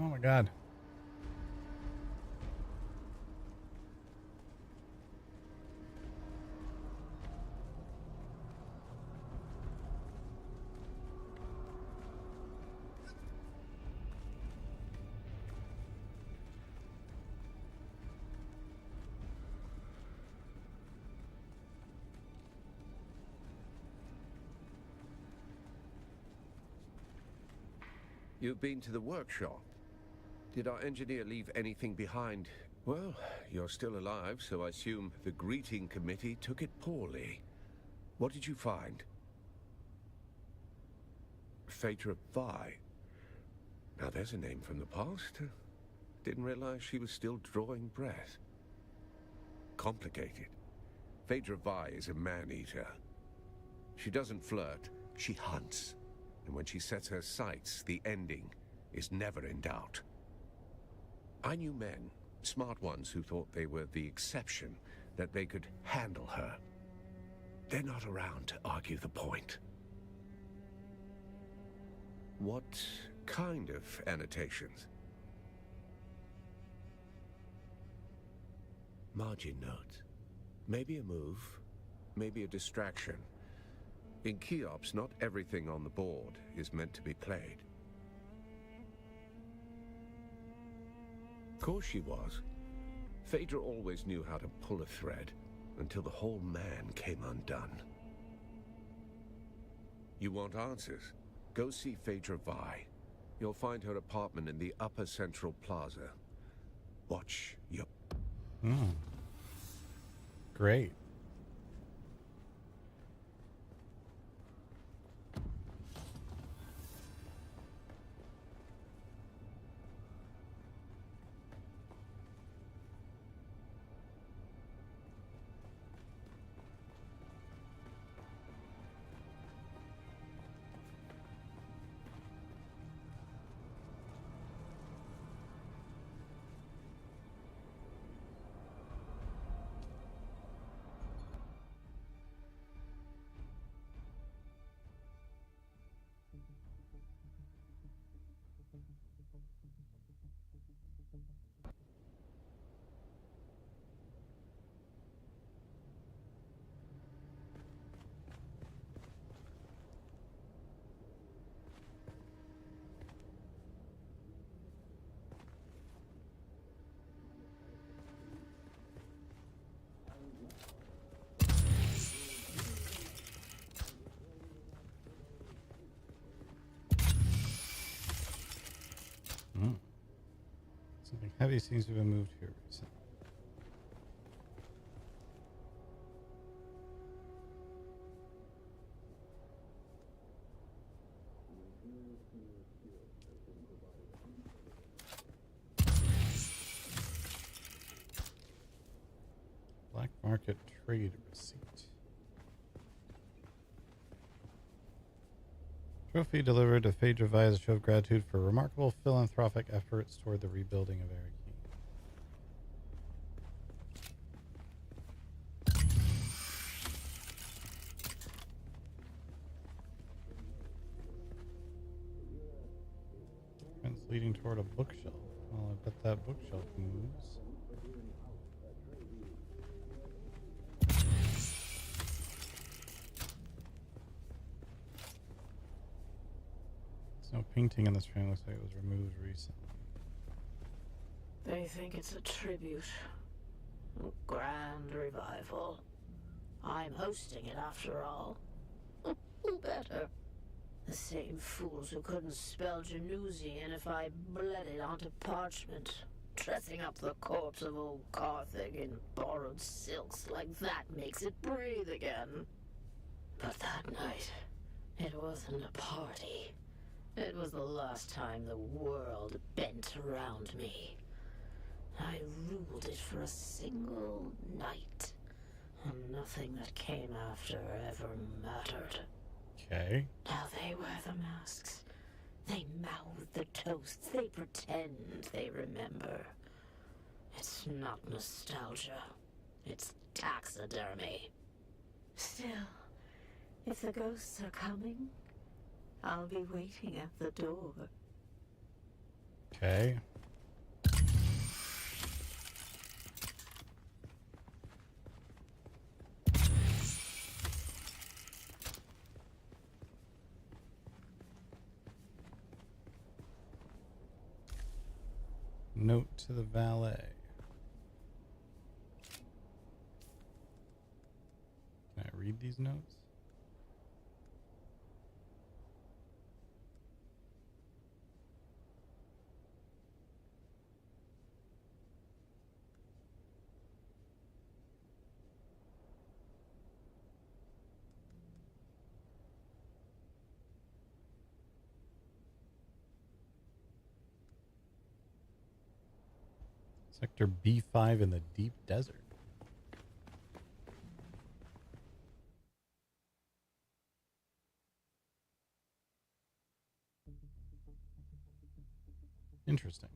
Oh my god. You've been to the workshop. Did our engineer leave anything behind? Well, you're still alive, so I assume the greeting committee took it poorly. What did you find? Phaedra Vi. Now there's a name from the past. Didn't realize she was still drawing breath. Complicated. Phaedra Vi is a man-eater. She doesn't flirt, she hunts. And when she sets her sights, the ending is never in doubt. I knew men, smart ones who thought they were the exception, that they could handle her. They're not around to argue the point. What kind of annotations? Margin notes. Maybe a move, maybe a distraction. In Keops, not everything on the board is meant to be played. Of course she was. Phaedra always knew how to pull a thread, until the whole man came undone. You want answers? Go see Phaedra Vi. You'll find her apartment in the Upper Central Plaza. Watch your... Great. Something heavy seems to have been moved here recently. Black market trade receipt. Trophy delivered to Phaedra Vi as a show of gratitude for remarkable philanthropic efforts toward the rebuilding of Arakeen. leading toward a bookshelf. Well, I bet that bookshelf moves. There's no painting in this train. Looks like it was removed recently. They think it's a tribute. A grand revival. I'm hosting it after all. Who better? The same fools who couldn't spell Genusian if I bled it onto parchment. Dressing up the corpse of old Carthage in borrowed silks like that makes it breathe again. But that night, it wasn't a party. It was the last time the world bent around me. I ruled it for a single night, and nothing that came after ever mattered. Okay. Now they wear the masks. They mouth the toasts. They pretend they remember. It's not nostalgia. It's taxidermy. Still, if the ghosts are coming, I'll be waiting at the door. Okay. Note to the valet. Can I read these notes? Sector B5 in the deep desert. Interesting.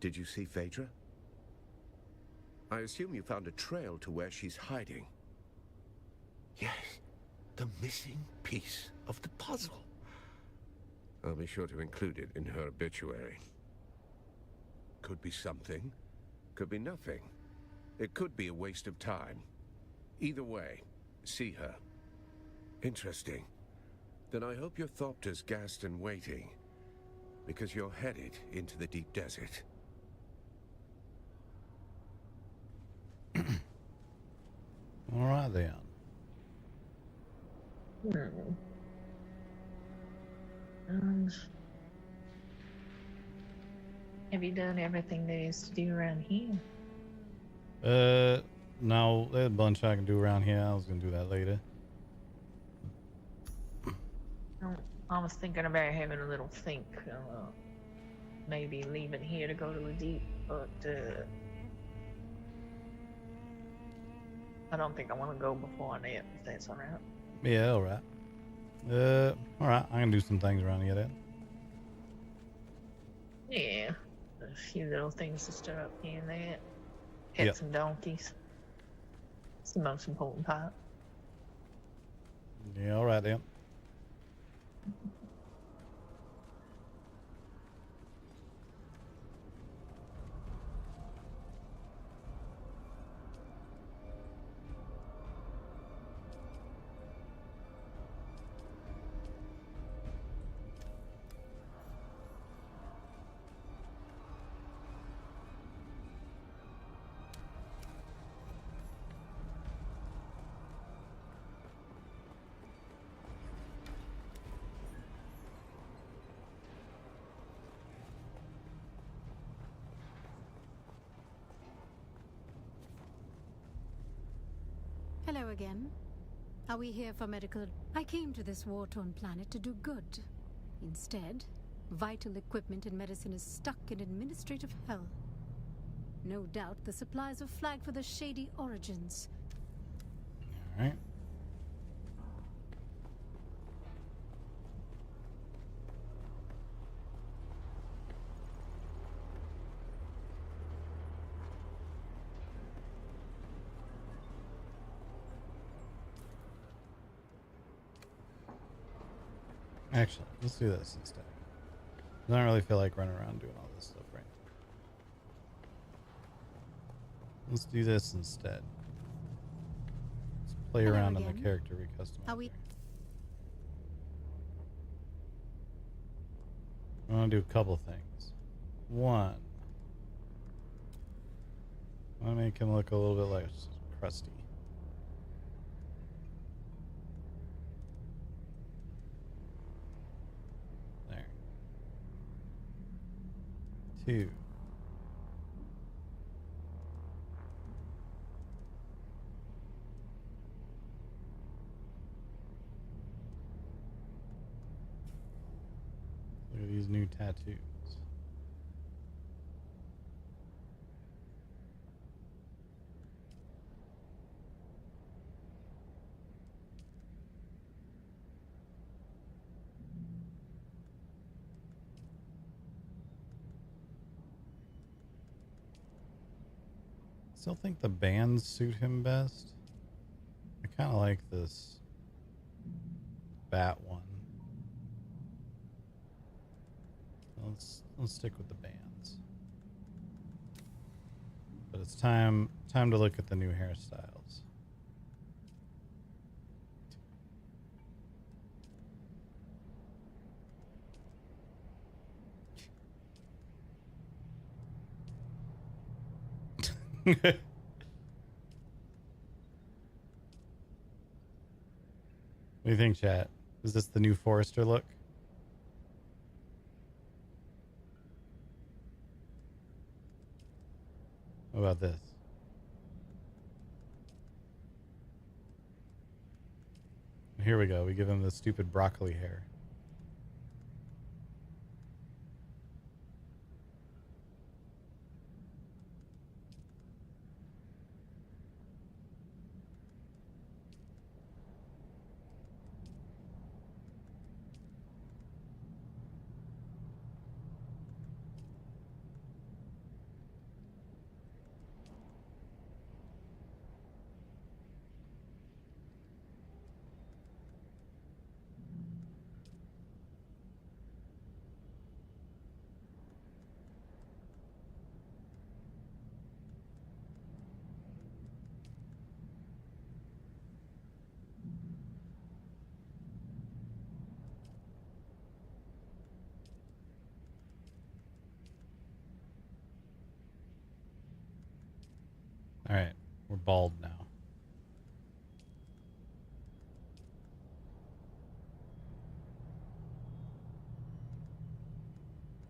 Did you see Phaedra? I assume you found a trail to where she's hiding. Yes, the missing piece of the puzzle. I'll be sure to include it in her obituary. Could be something, could be nothing. It could be a waste of time. Either way, see her. Interesting. Then I hope your Thopter's gassed and waiting, because you're headed into the deep desert. All right then. Have you done everything there is to do around here? No, there's a bunch I can do around here. I was gonna do that later. I was thinking about having a little think, maybe leaving here to go to the deep, but I don't think I want to go before that, if that's alright. Yeah, alright. Alright, I'm gonna do some things around here then. Yeah. A few little things to stir up here and there. Pet Yep. some donkeys. It's the most important part. Yeah, alright then. Hello again. Are we here for medical? I came to this war-torn planet to do good. Instead, vital equipment and medicine is stuck in administrative hell. No doubt the supplies are flagged for the shady origins. Alright. Actually, let's do this instead. I don't really feel like running around doing all this stuff right now. Let's do this instead. Let's play Hello around on the again. character we customize. Are we? I want to do a couple things. One, I want to make him look a little bit less crusty. There. Two. Look at these new tattoos. Still think the bands suit him best. I kind of like this bat one. Let's stick with the bands. But it's time to look at the new hairstyles. What do you think, chat? Is this the new Forrester look? What about this? Here we go. We give him the stupid broccoli hair. All right, we're bald now.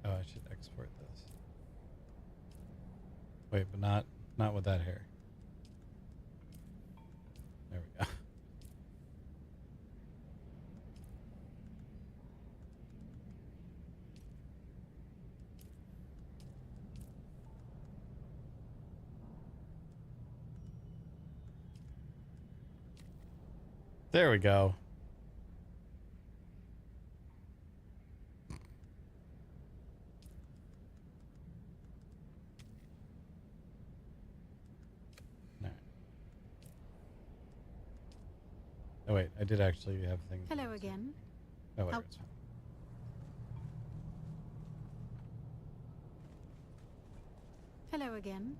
Oh, I should export this. Wait, but not with that hair. There we go. There we go. Oh wait, I did actually have things. Hello again. Oh, whatever. It's fine. Hello again.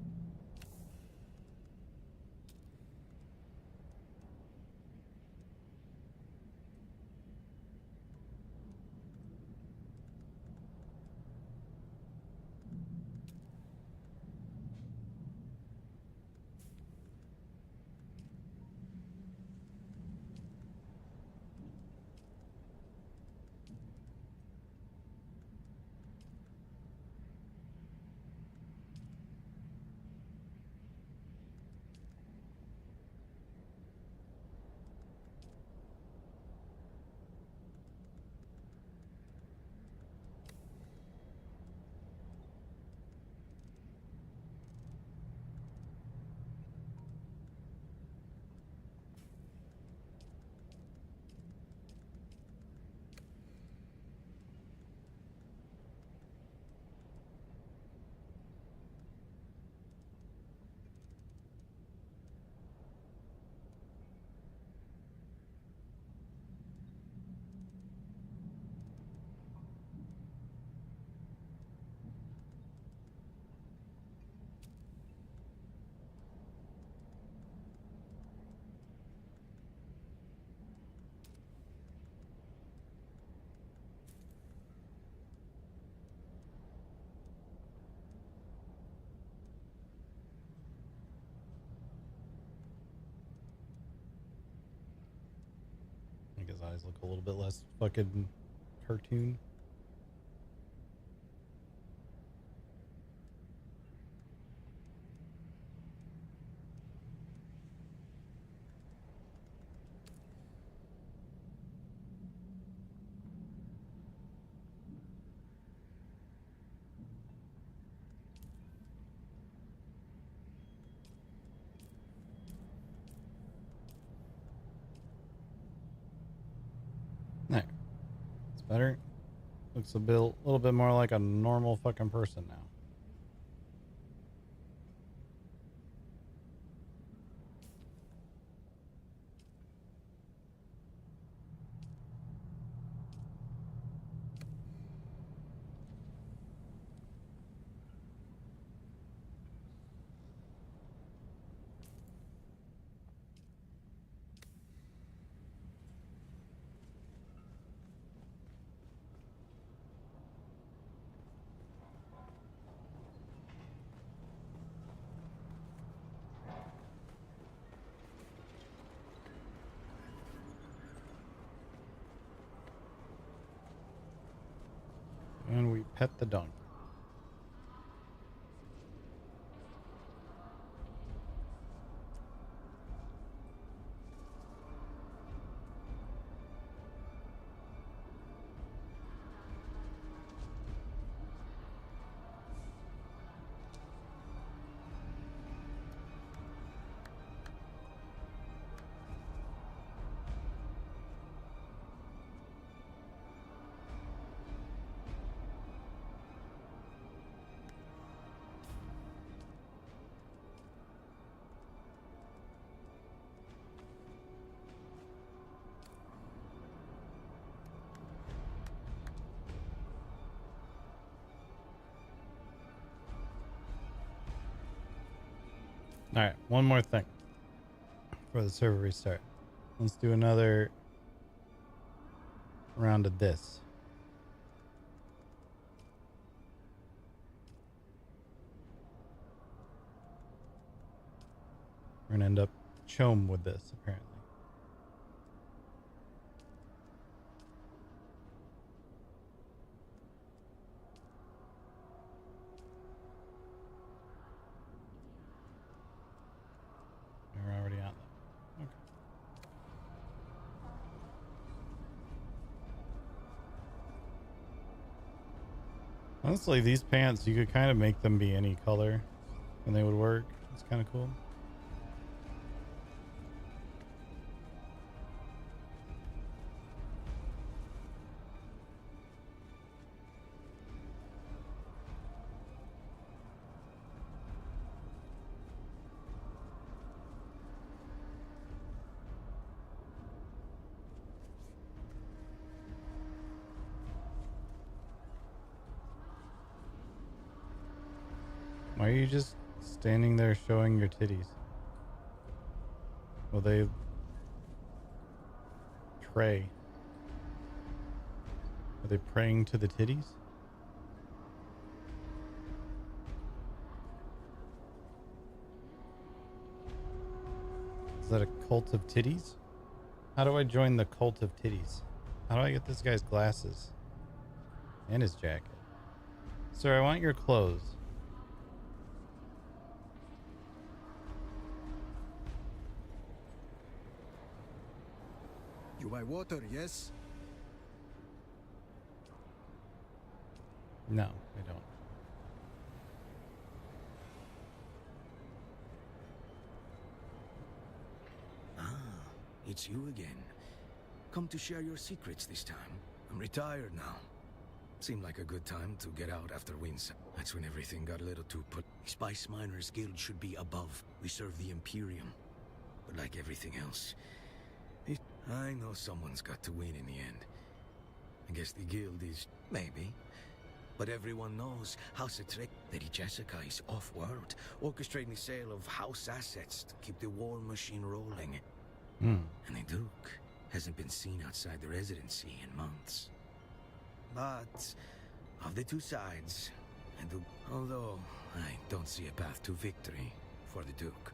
I think his eyes look a little bit less fucking cartoon. There. It's better. Looks a little bit more like a normal fucking person now. And we pet the donkey. All right, one more thing for the server restart. Let's do another round of this. We're gonna end up chome with this, apparently. We're already on that. Okay. Honestly, these pants, you could kind of make them be any color and they would work. It's kind of cool. Why are you just standing there showing your titties? Will they pray? Are they praying to the titties? Is that a cult of titties? How do I join the cult of titties? How do I get this guy's glasses? And his jacket? Sir, I want your clothes. You buy water, yes? No, I don't. Ah, it's you again. Come to share your secrets this time. I'm retired now. Seemed like a good time to get out after Winds. That's when everything got a little too put. Spice Miners Guild should be above. We serve the Imperium. But like everything else, I know someone's got to win in the end. I guess the guild is, maybe. But everyone knows House Atreides. Lady Jessica is off-world, orchestrating the sale of house assets to keep the war machine rolling. And the Duke hasn't been seen outside the residency in months. But of the two sides, although I don't see a path to victory for the Duke.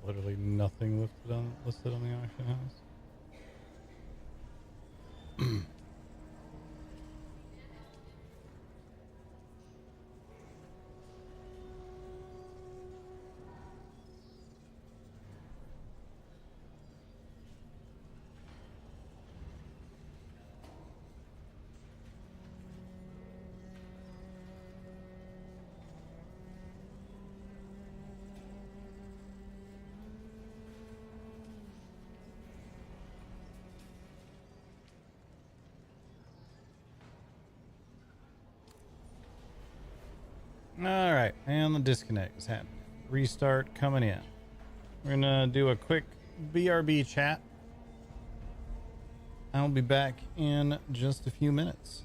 Literally nothing listed on the auction house. All right, and the disconnect is happening. Restart coming in. We're gonna do a quick BRB chat. I'll be back in just a few minutes.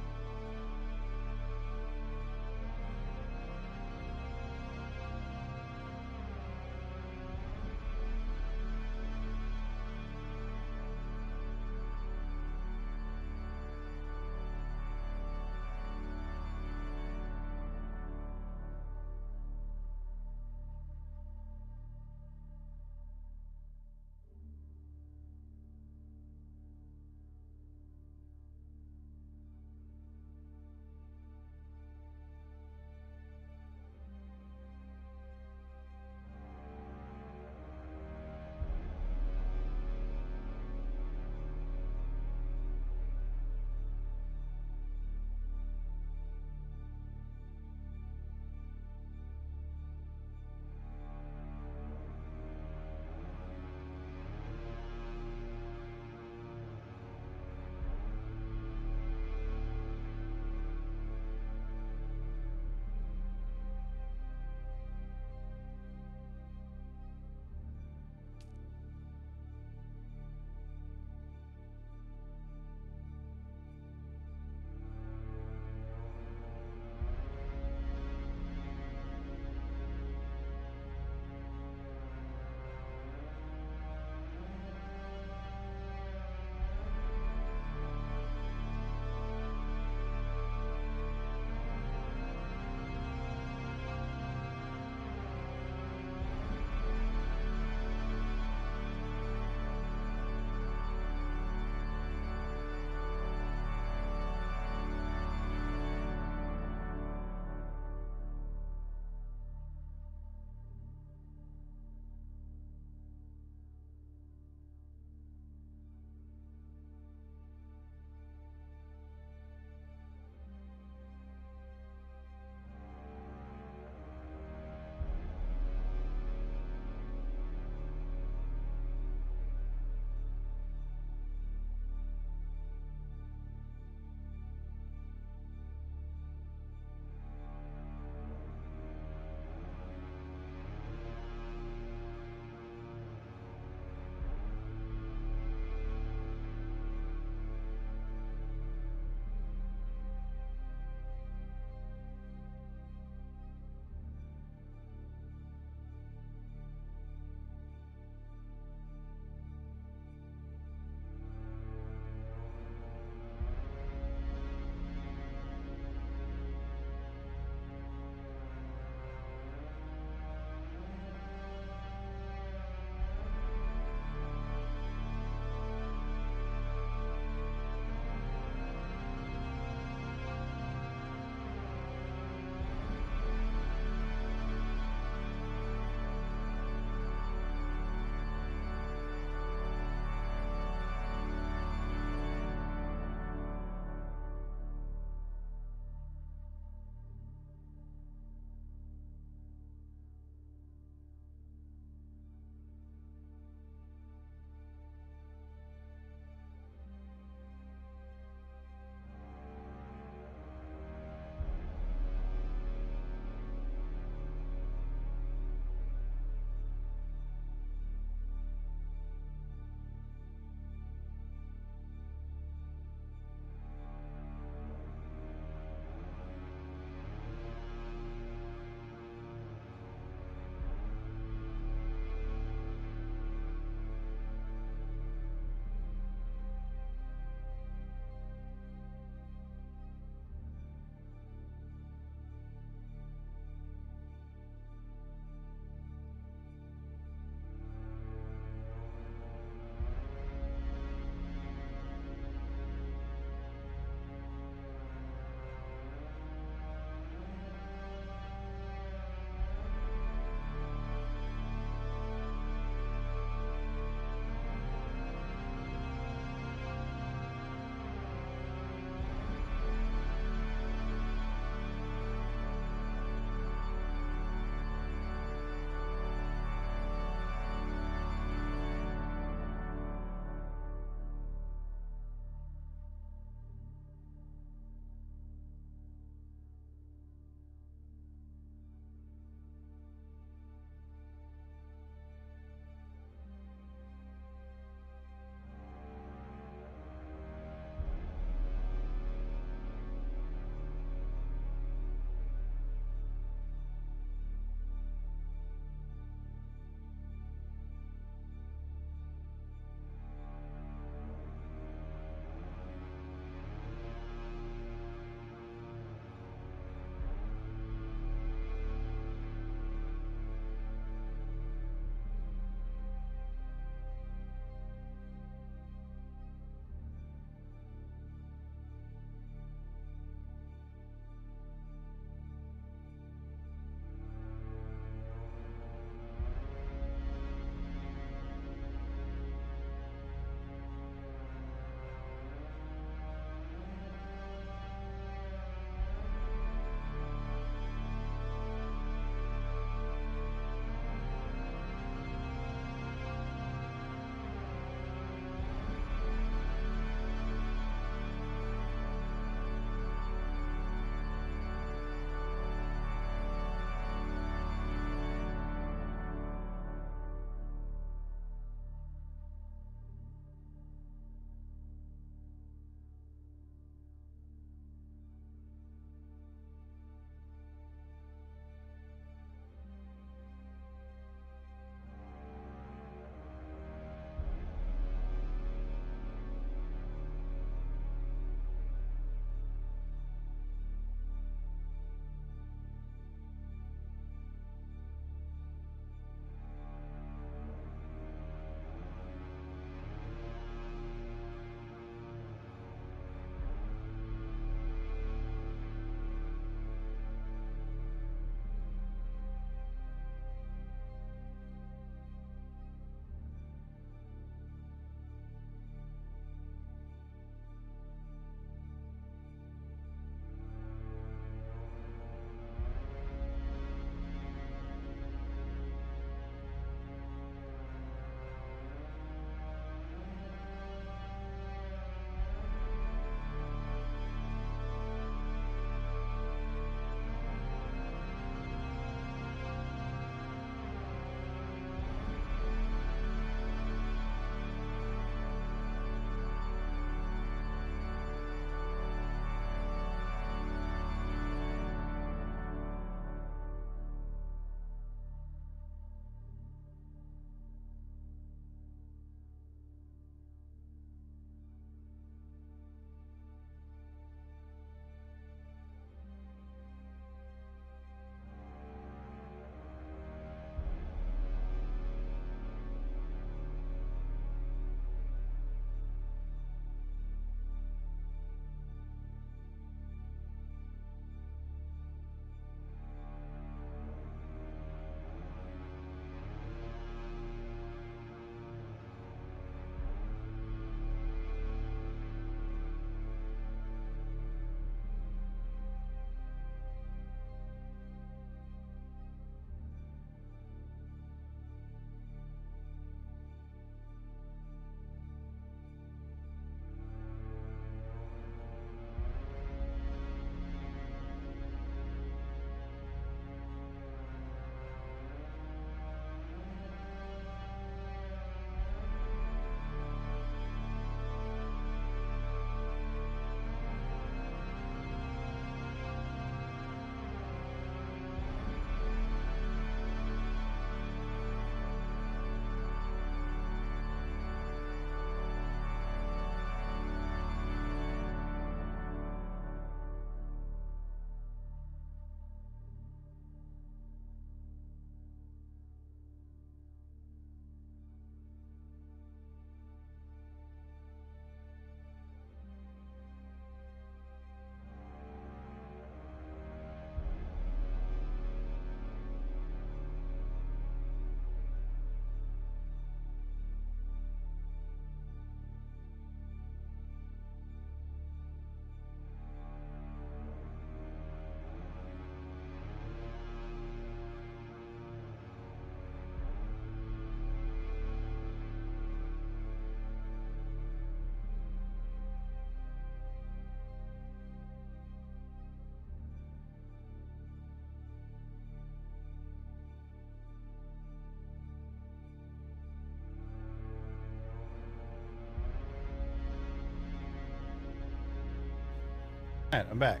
Alright, I'm back.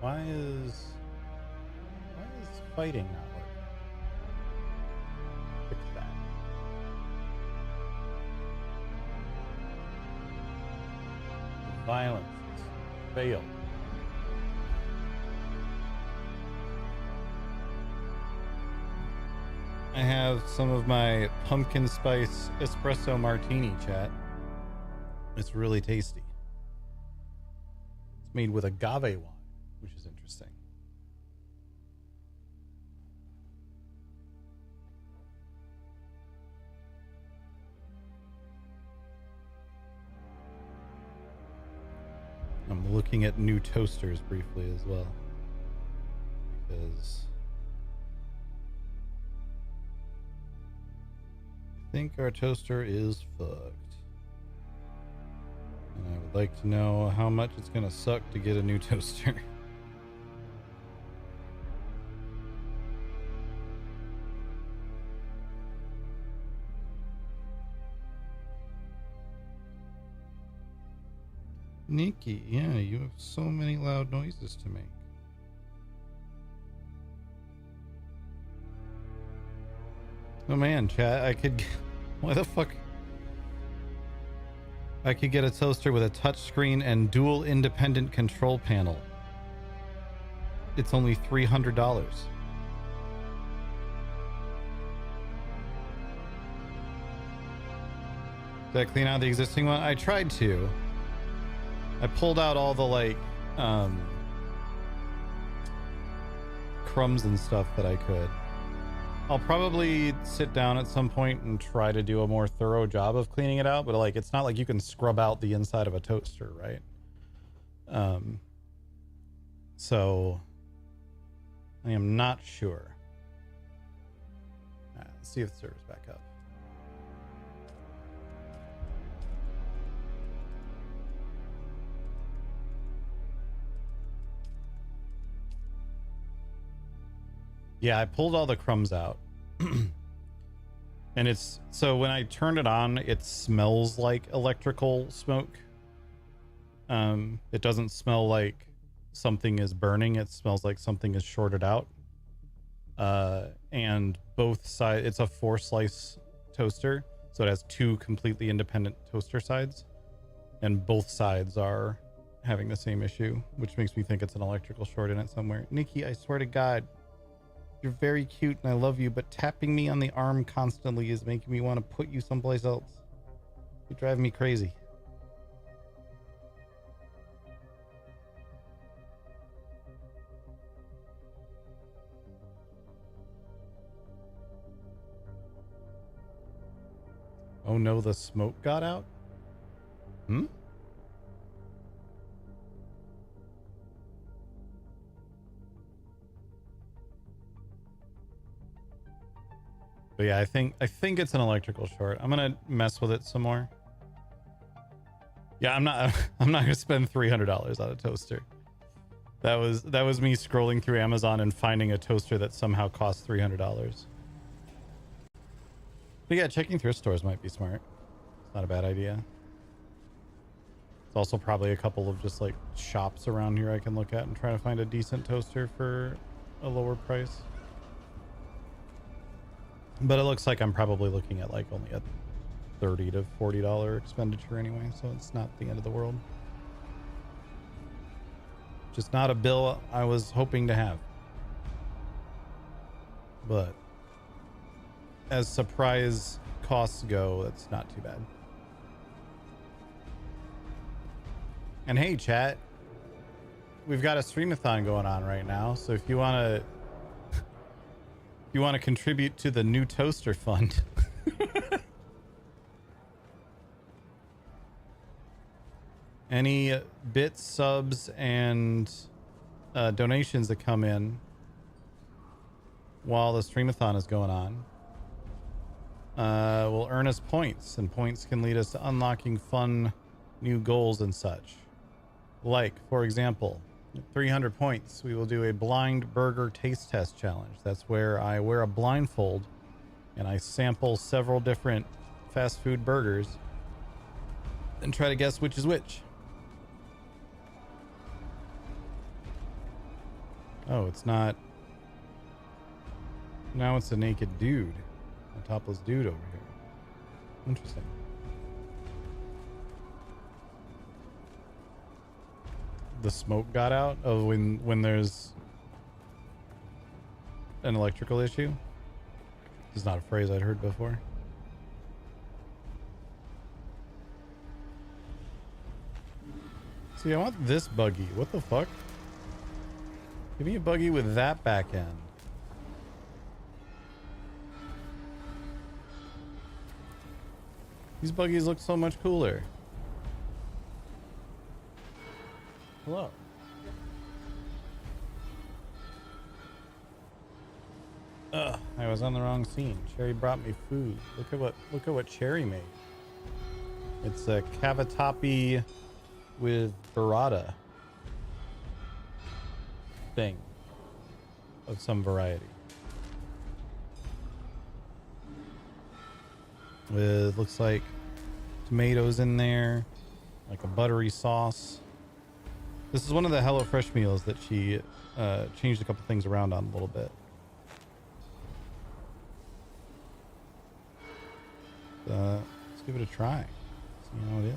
Why is fighting not working? Fix that. Violence failed. I have some of my pumpkin spice espresso martini, chat. It's really tasty. It's made with agave wine, which is interesting. I'm looking at new toasters briefly as well, because I think our toaster is fucked. And I would like to know how much it's gonna suck to get a new toaster. Nikki, yeah, you have so many loud noises to make. Oh man, chat, I could... Why the fuck? I could get a toaster with a touchscreen and dual independent control panel. It's only $300. Did I clean out the existing one? I tried to. I pulled out all the, like, crumbs and stuff that I could. I'll probably sit down at some point and try to do a more thorough job of cleaning it out, but like it's not like you can scrub out the inside of a toaster, right? So I am not sure. All right, let's see if the server's back up. Yeah, I pulled all the crumbs out. And it's, so when I turn it on, it smells like electrical smoke. It doesn't smell like something is burning. It smells like something is shorted out. And both sides, it's a 4-slice toaster. So it has 2 completely independent toaster sides. And both sides are having the same issue, which makes me think it's an electrical short in it somewhere. Nikki, I swear to God, you're very cute and I love you, but tapping me on the arm constantly is making me want to put you someplace else. You drive me crazy. Oh no, the smoke got out? Hmm? But yeah, I think it's an electrical short. I'm gonna mess with it some more. Yeah, I'm not gonna spend $300 on a toaster. That was me scrolling through Amazon and finding a toaster that somehow costs $300. But yeah, checking thrift stores might be smart. It's not a bad idea. There's also probably a couple of just like shops around here I can look at and try to find a decent toaster for a lower price. But it looks like I'm probably looking at like only a $30 to $40 expenditure anyway, so it's not the end of the world. Just not a bill I was hoping to have. But as surprise costs go, that's not too bad. And hey, chat, we've got a streamathon going on right now, so if you want to contribute to the new toaster fund, any bits, subs, and donations that come in while the streamathon is going on will earn us points, and points can lead us to unlocking fun new goals and such. Like, for example, 300 points, we will do a blind burger taste test challenge. That's where I wear a blindfold and I sample several different fast food burgers and try to guess which is which. Oh, it's not. Now it's a naked dude. A topless dude over here. Interesting. The smoke got out? Oh, when there's an electrical issue? This is not a phrase I'd heard before. See, I want this buggy. What the fuck? Give me a buggy with that back end. These buggies look so much cooler. Hello. Ugh, I was on the wrong scene. Cherry brought me food. Look at what Cherry made. It's a cavatappi with burrata thing of some variety. With, looks like tomatoes in there, like a buttery sauce. This is one of the HelloFresh meals that she changed a couple things around on a little bit. Let's give it a try. See how it is.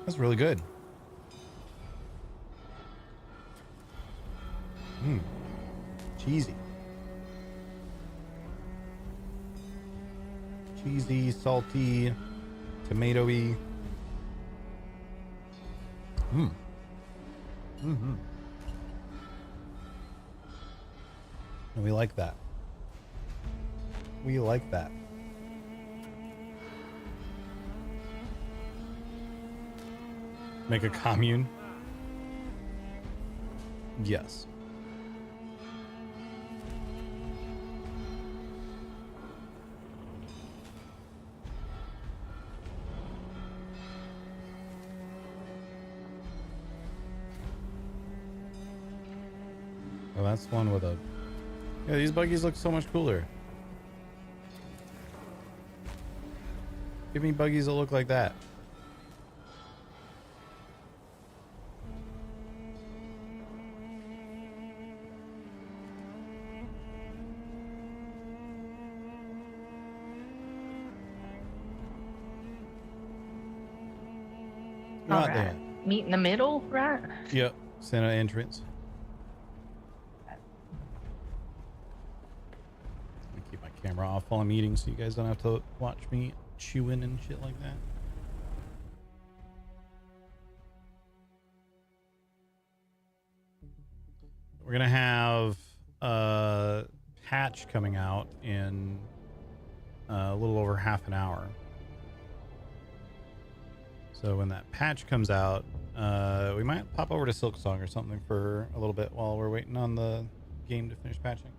That's really good. Cheesy. Cheesy, salty, tomatoey. And we like that. We like that. Make a commune? Yes. Oh, that's one with a... Yeah, these buggies look so much cooler. Give me buggies that look like that. All right. Meet in the middle, right? Yep. Center entrance. Keep my camera off while I'm eating so you guys don't have to watch me chewing and shit like that. We're gonna have a patch coming out in a little over half an hour. So when that patch comes out, we might pop over to Silksong or something for a little bit while we're waiting on the game to finish patching.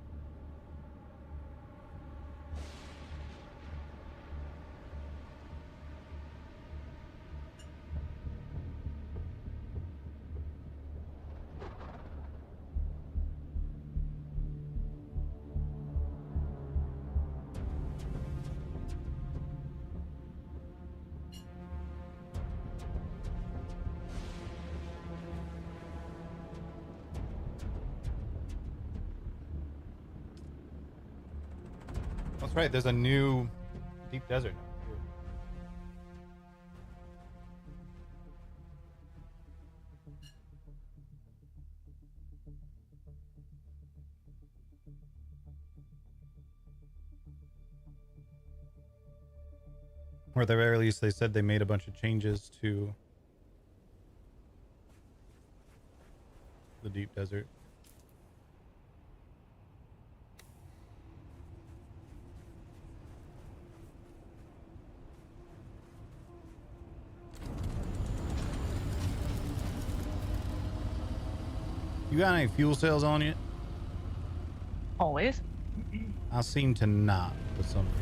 That's right, there's a new deep desert. Or at the very least, they said they made a bunch of changes to the deep desert. You got any fuel cells on you? Always. I seem to not for some reason.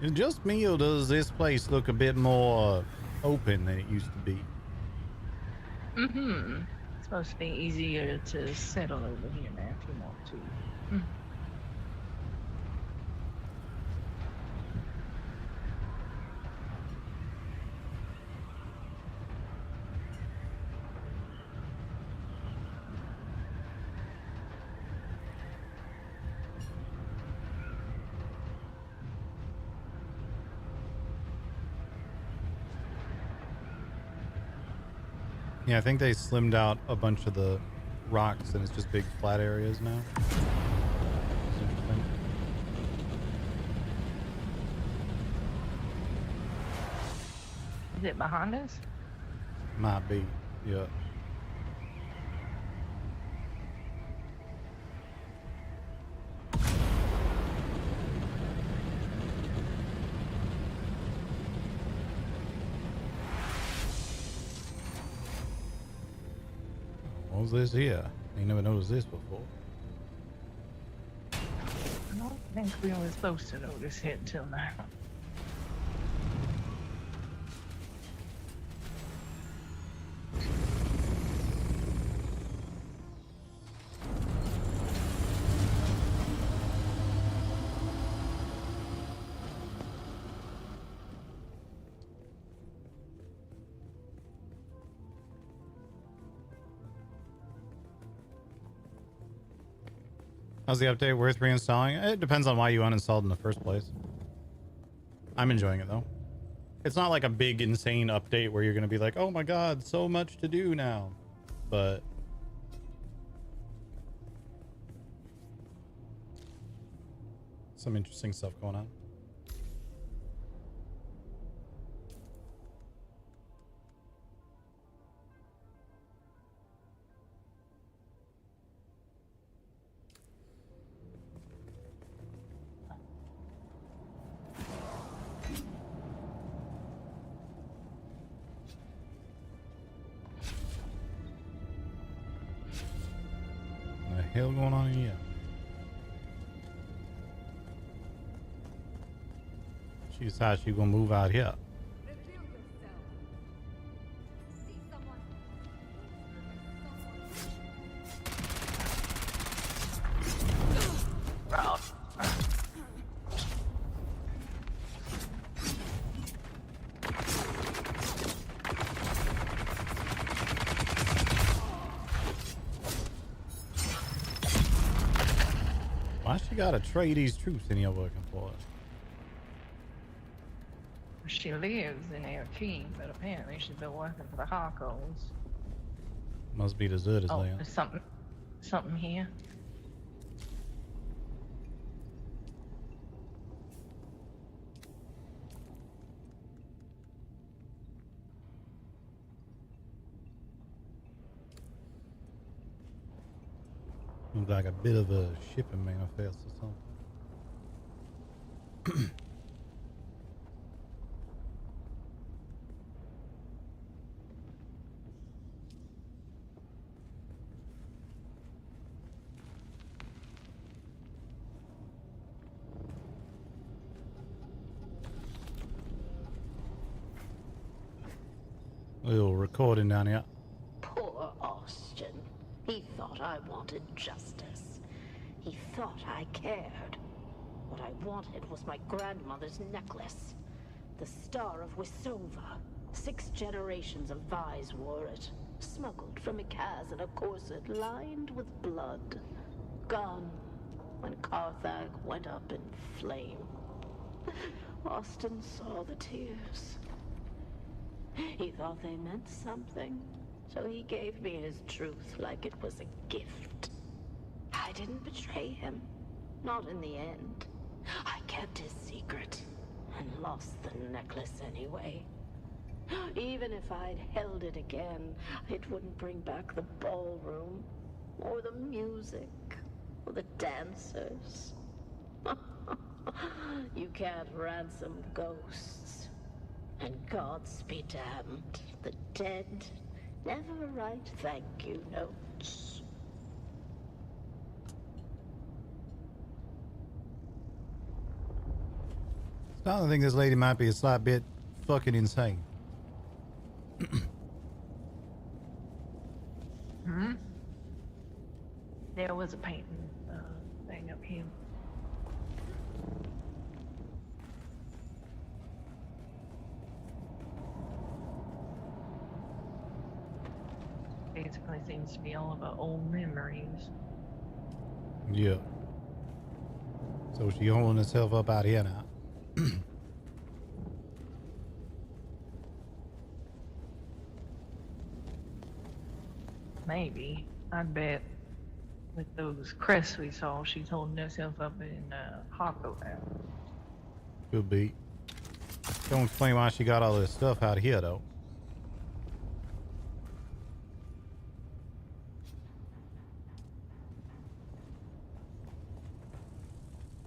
Is it just me, or does this place look a bit more open than it used to be? Mm-hmm. It's supposed to be easier to settle over here now if you want to. Yeah, I think they slimmed out a bunch of the rocks and it's just big flat areas now. It's interesting. Is it behind us? Might be, yeah. What was this here? I never noticed this before. I don't think we were supposed to notice it till now. How's the update worth reinstalling? It depends on why you uninstalled in the first place. I'm enjoying it though. It's not like a big insane update where you're going to be like, oh my god, so much to do now. But some interesting stuff going on. What the hell going on here? She decides she's gonna move out here. Why she gotta trade these troops in here working for us? She lives in our keep, but apparently she's been working for the Harkos. Must be deserters Oh, there. there's something here. Looks like a bit of a shipping manifest or something. Little recording down here. Poor Austin. He thought I wanted justice. He thought I cared. What I wanted was my grandmother's necklace. The Star of Wisova. 6 generations of Vais wore it. Smuggled from Ikaz in a corset lined with blood. Gone when Carthag went up in flame. Austin saw the tears. He thought they meant something, so he gave me his truth like it was a gift. I didn't betray him, not in the end. I kept his secret and lost the necklace anyway. Even if I'd held it again, it wouldn't bring back the ballroom, or the music, or the dancers. You can't ransom ghosts. And gods be damned, the dead never write thank you notes. I think this lady might be a slight bit fucking insane. Hmm? There was a painting thing up here. Basically seems to be all of our old memories. Yeah. So she holding herself up out here now. Maybe. I bet with those crests we saw, she's holding herself up in Harco now. Could be. Don't explain why she got all this stuff out here, though.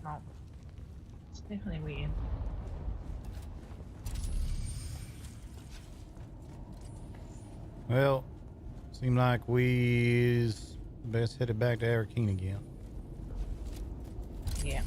No. It's definitely weird. Well, seem like we's best headed back to Arakeen again. Yeah.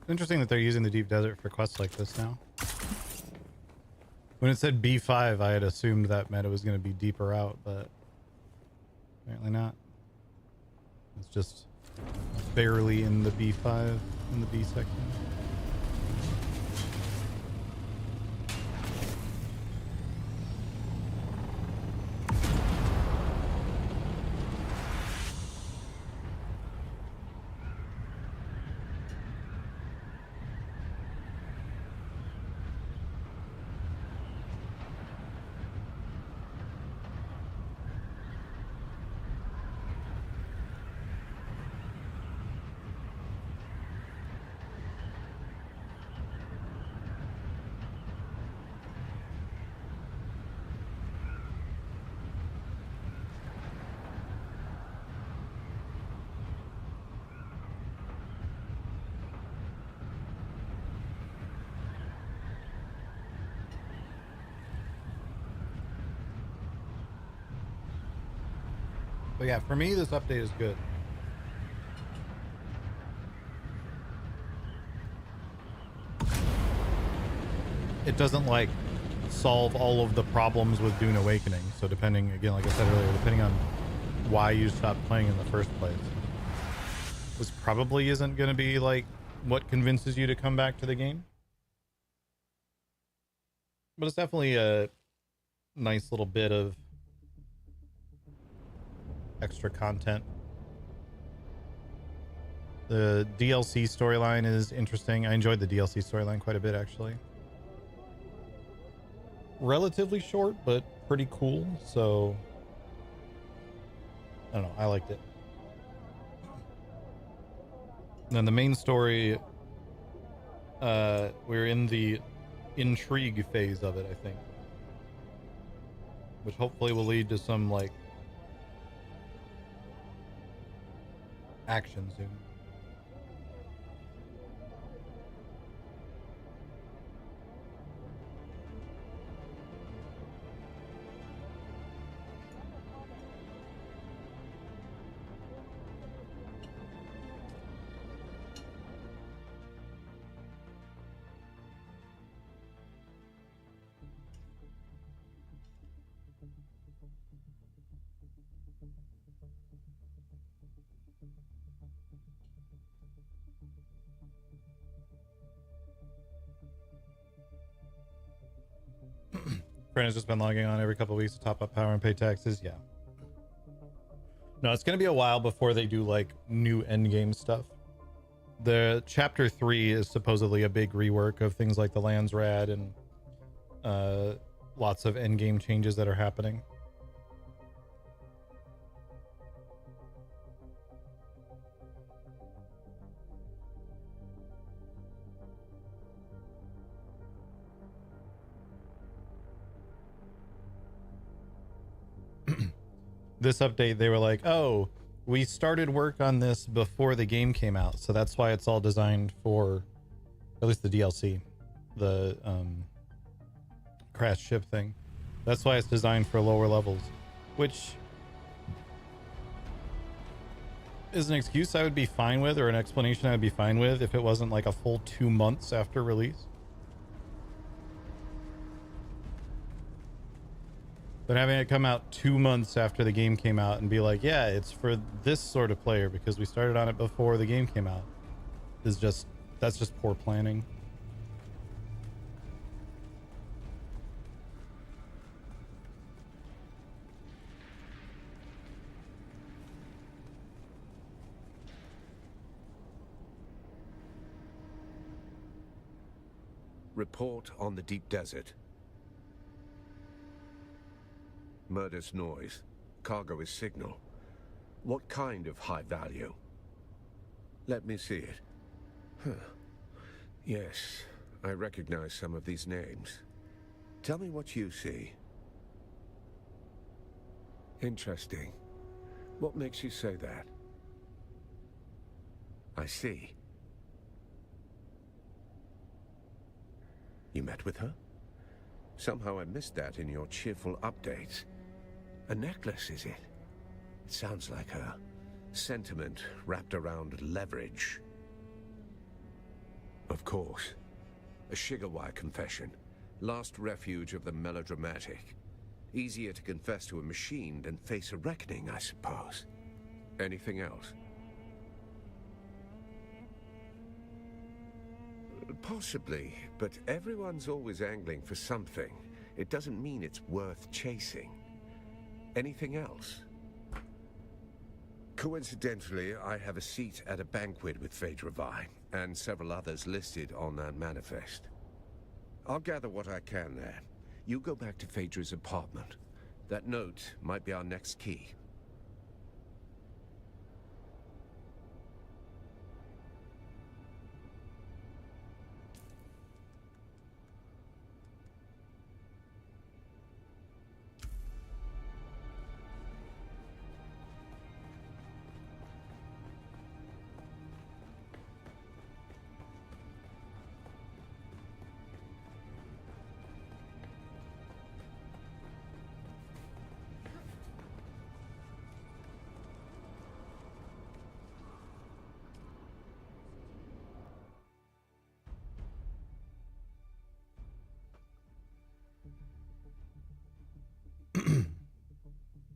Interesting that they're using the deep desert for quests like this now. When it said B5, I had assumed that meant it was going to be deeper out, but apparently not. It's just barely in the B5, in the B section. But yeah, for me, this update is good. It doesn't like solve all of the problems with Dune Awakening. So depending, again, like I said earlier, depending on why you stopped playing in the first place, this probably isn't going to be like what convinces you to come back to the game. But it's definitely a nice little bit of extra content. The DLC storyline is interesting. I enjoyed the DLC storyline quite a bit, actually. Relatively short, but pretty cool. So, I don't know. I liked it. And then the main story, we're in the intrigue phase of it, I think. Which hopefully will lead to some, like, action soon. Friend has just been logging on every couple of weeks to top up power and pay taxes. Yeah. No, it's going to be a while before they do like new endgame stuff. The chapter 3 is supposedly a big rework of things like the Lands Rad and lots of endgame changes that are happening. this update, they were like, oh, we started work on this before the game came out, so that's why it's all designed for, at least the DLC, the crash ship thing. That's why it's designed for lower levels, which is an excuse I would be fine with, or an explanation I would be fine with if it wasn't like a full 2 months after release. But having it come out 2 months after the game came out and be like, yeah, it's for this sort of player because we started on it before the game came out, is just, that's just poor planning. Report on the deep desert. Murder's noise. Cargo is signal. What kind of high value? Let me see it. Huh. Yes, I recognize some of these names. Tell me what you see. Interesting. What makes you say that? I see. You met with her? Somehow I missed that in your cheerful updates. A necklace, is it? It sounds like a sentiment wrapped around leverage. Of course. A Shigawai confession. Last refuge of the melodramatic. Easier to confess to a machine than face a reckoning, I suppose. Anything else? Possibly, but everyone's always angling for something. It doesn't mean it's worth chasing. Anything else? Coincidentally, I have a seat at a banquet with Phaedra Vi, and several others listed on that manifest. I'll gather what I can there. You go back to Phaedra's apartment. That note might be our next key.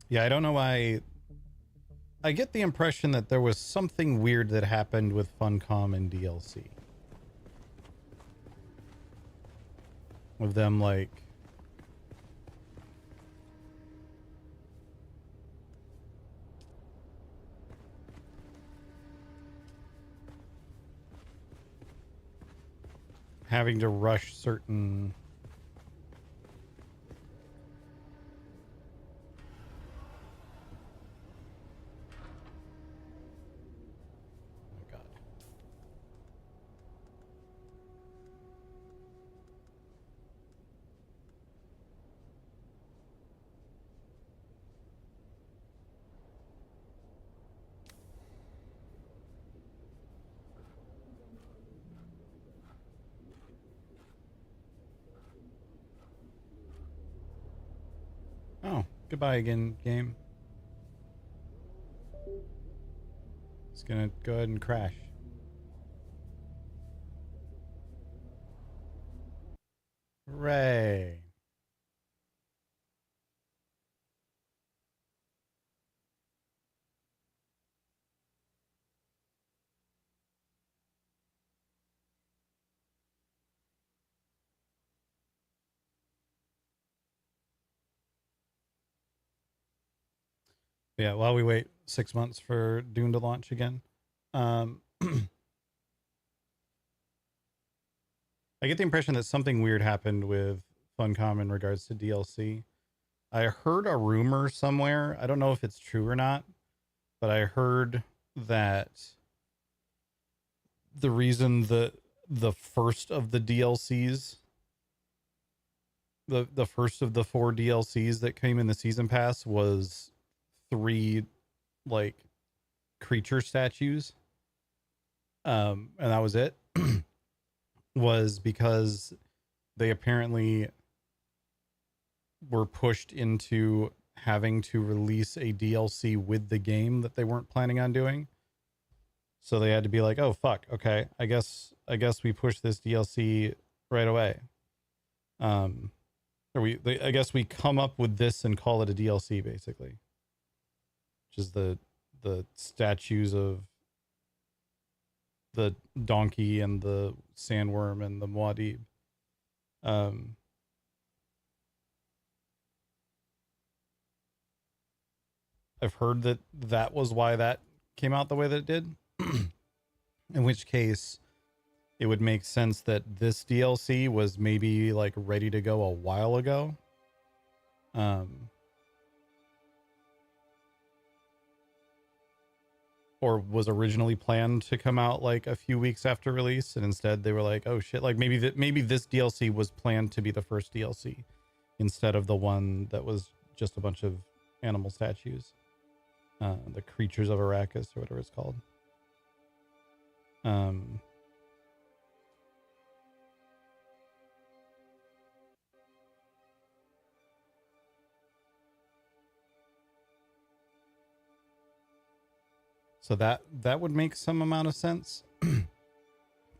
Yeah, I don't know why. I get the impression that there was something weird that happened with Funcom and DLC. With them, like... having to rush certain... Oh, goodbye again, game. It's gonna go ahead and crash. Hooray. Yeah, while we wait 6 months for Dune to launch again. I get the impression that something weird happened with Funcom in regards to DLC. I heard a rumor somewhere. I don't know if it's true or not, but I heard that the reason the first of the DLCs, the first of the 4 DLCs that came in the season pass was 3 like creature statues, and that was it. Was because they apparently were pushed into having to release a DLC with the game that they weren't planning on doing. So they had to be like, oh fuck, okay, I guess we push this DLC right away. I guess we come up with this and call it a DLC, basically. Which is the statues of the donkey and the sandworm and the Muad'Dib. I've heard that was why that came out the way that it did. In which case, it would make sense that this DLC was maybe like ready to go a while ago. Or was originally planned to come out like a few weeks after release, and instead they were like, oh shit, like maybe this DLC was planned to be the first DLC instead of the one that was just a bunch of animal statues. The Creatures of Arrakis or whatever it's called. So that would make some amount of sense.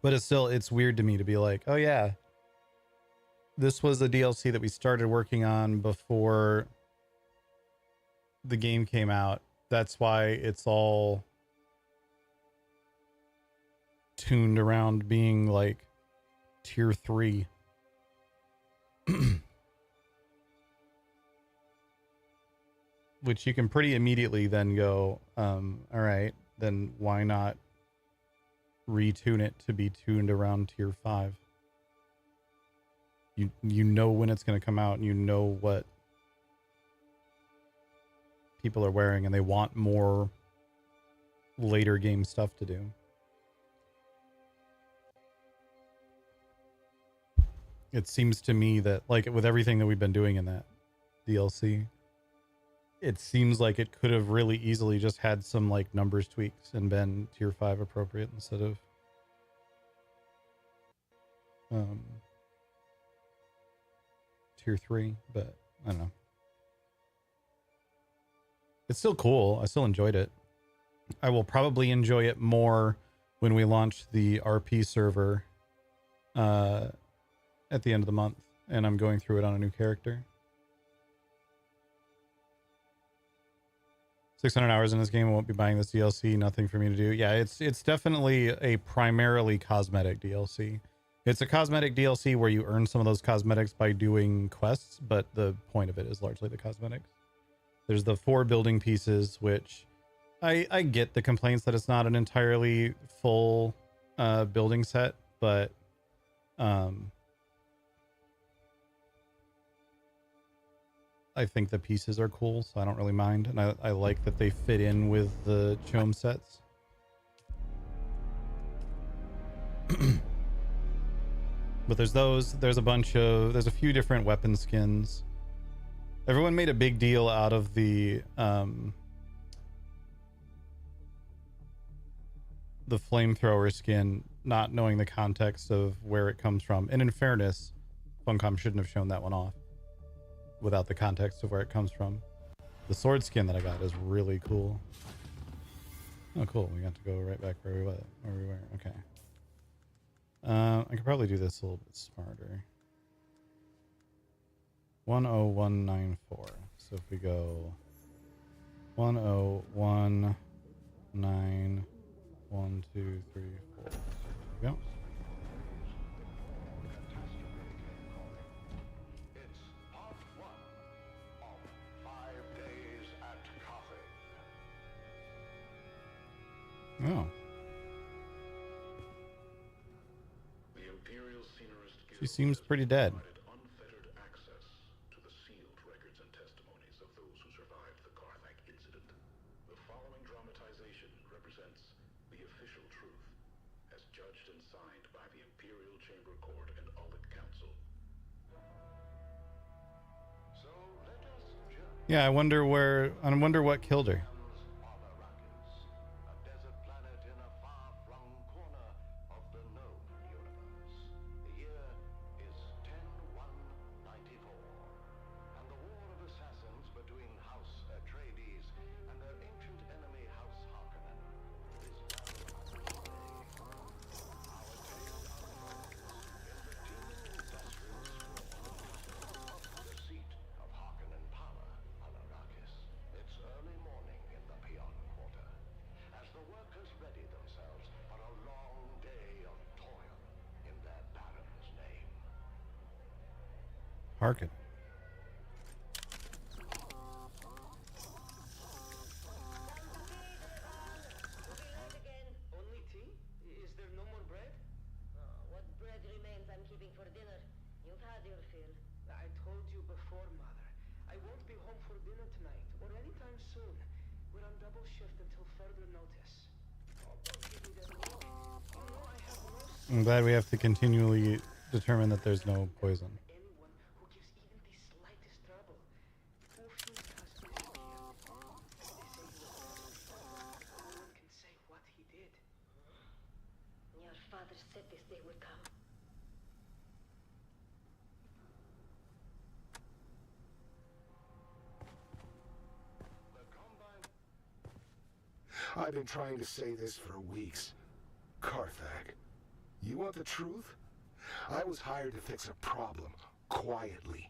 But it's weird to me to be like, oh yeah, this was a DLC that we started working on before the game came out. That's why it's all tuned around being like tier 3. Which you can pretty immediately then go, all right, then why not retune it to be tuned around tier 5? You know when it's going to come out, and you know what people are wearing, and they want more later game stuff to do. It seems to me that, like, with everything that we've been doing in that DLC, it seems like it could have really easily just had some like numbers tweaks and been tier 5 appropriate instead of tier 3, but I don't know. It's still cool. I still enjoyed it. I will probably enjoy it more when we launch the RP server at the end of the month, and I'm going through it on a new character. 600 hours in this game. I won't be buying this DLC. Nothing for me to do. Yeah, it's definitely a primarily cosmetic DLC. It's a cosmetic DLC where you earn some of those cosmetics by doing quests, but the point of it is largely the cosmetics. There's the 4 building pieces, which I get the complaints that it's not an entirely full building set, but I think the pieces are cool, so I don't really mind. And I like that they fit in with the Chom sets. But there's those. There's a few different weapon skins. Everyone made a big deal out of the flamethrower skin, not knowing the context of where it comes from. And in fairness, Funcom shouldn't have shown that one off without the context of where it comes from. The sword skin that I got is really cool. Oh, cool. We got to go right back where we were. Okay. I could probably do this a little bit smarter. 10194. So if we go 1019123 4. There we go. Oh. She seems pretty dead. Yeah, I wonder what killed her. Harkin. Only tea? Is there no more bread? What bread remains I'm keeping for dinner. You've had your fill. I told you before, Mother. I won't be home for dinner tonight, or anytime soon. We're on double shift until further notice. Oh, don't give me that look. You know I have no... I'm glad we have to continually determine that there's no poison. anyone who gives even the slightest trouble. Orpheus has been here. They say he was dead. No one can say what he did. Your father said this day would come. I've been trying to say this for weeks. Carthag, you want the truth? I was hired to fix a problem, quietly.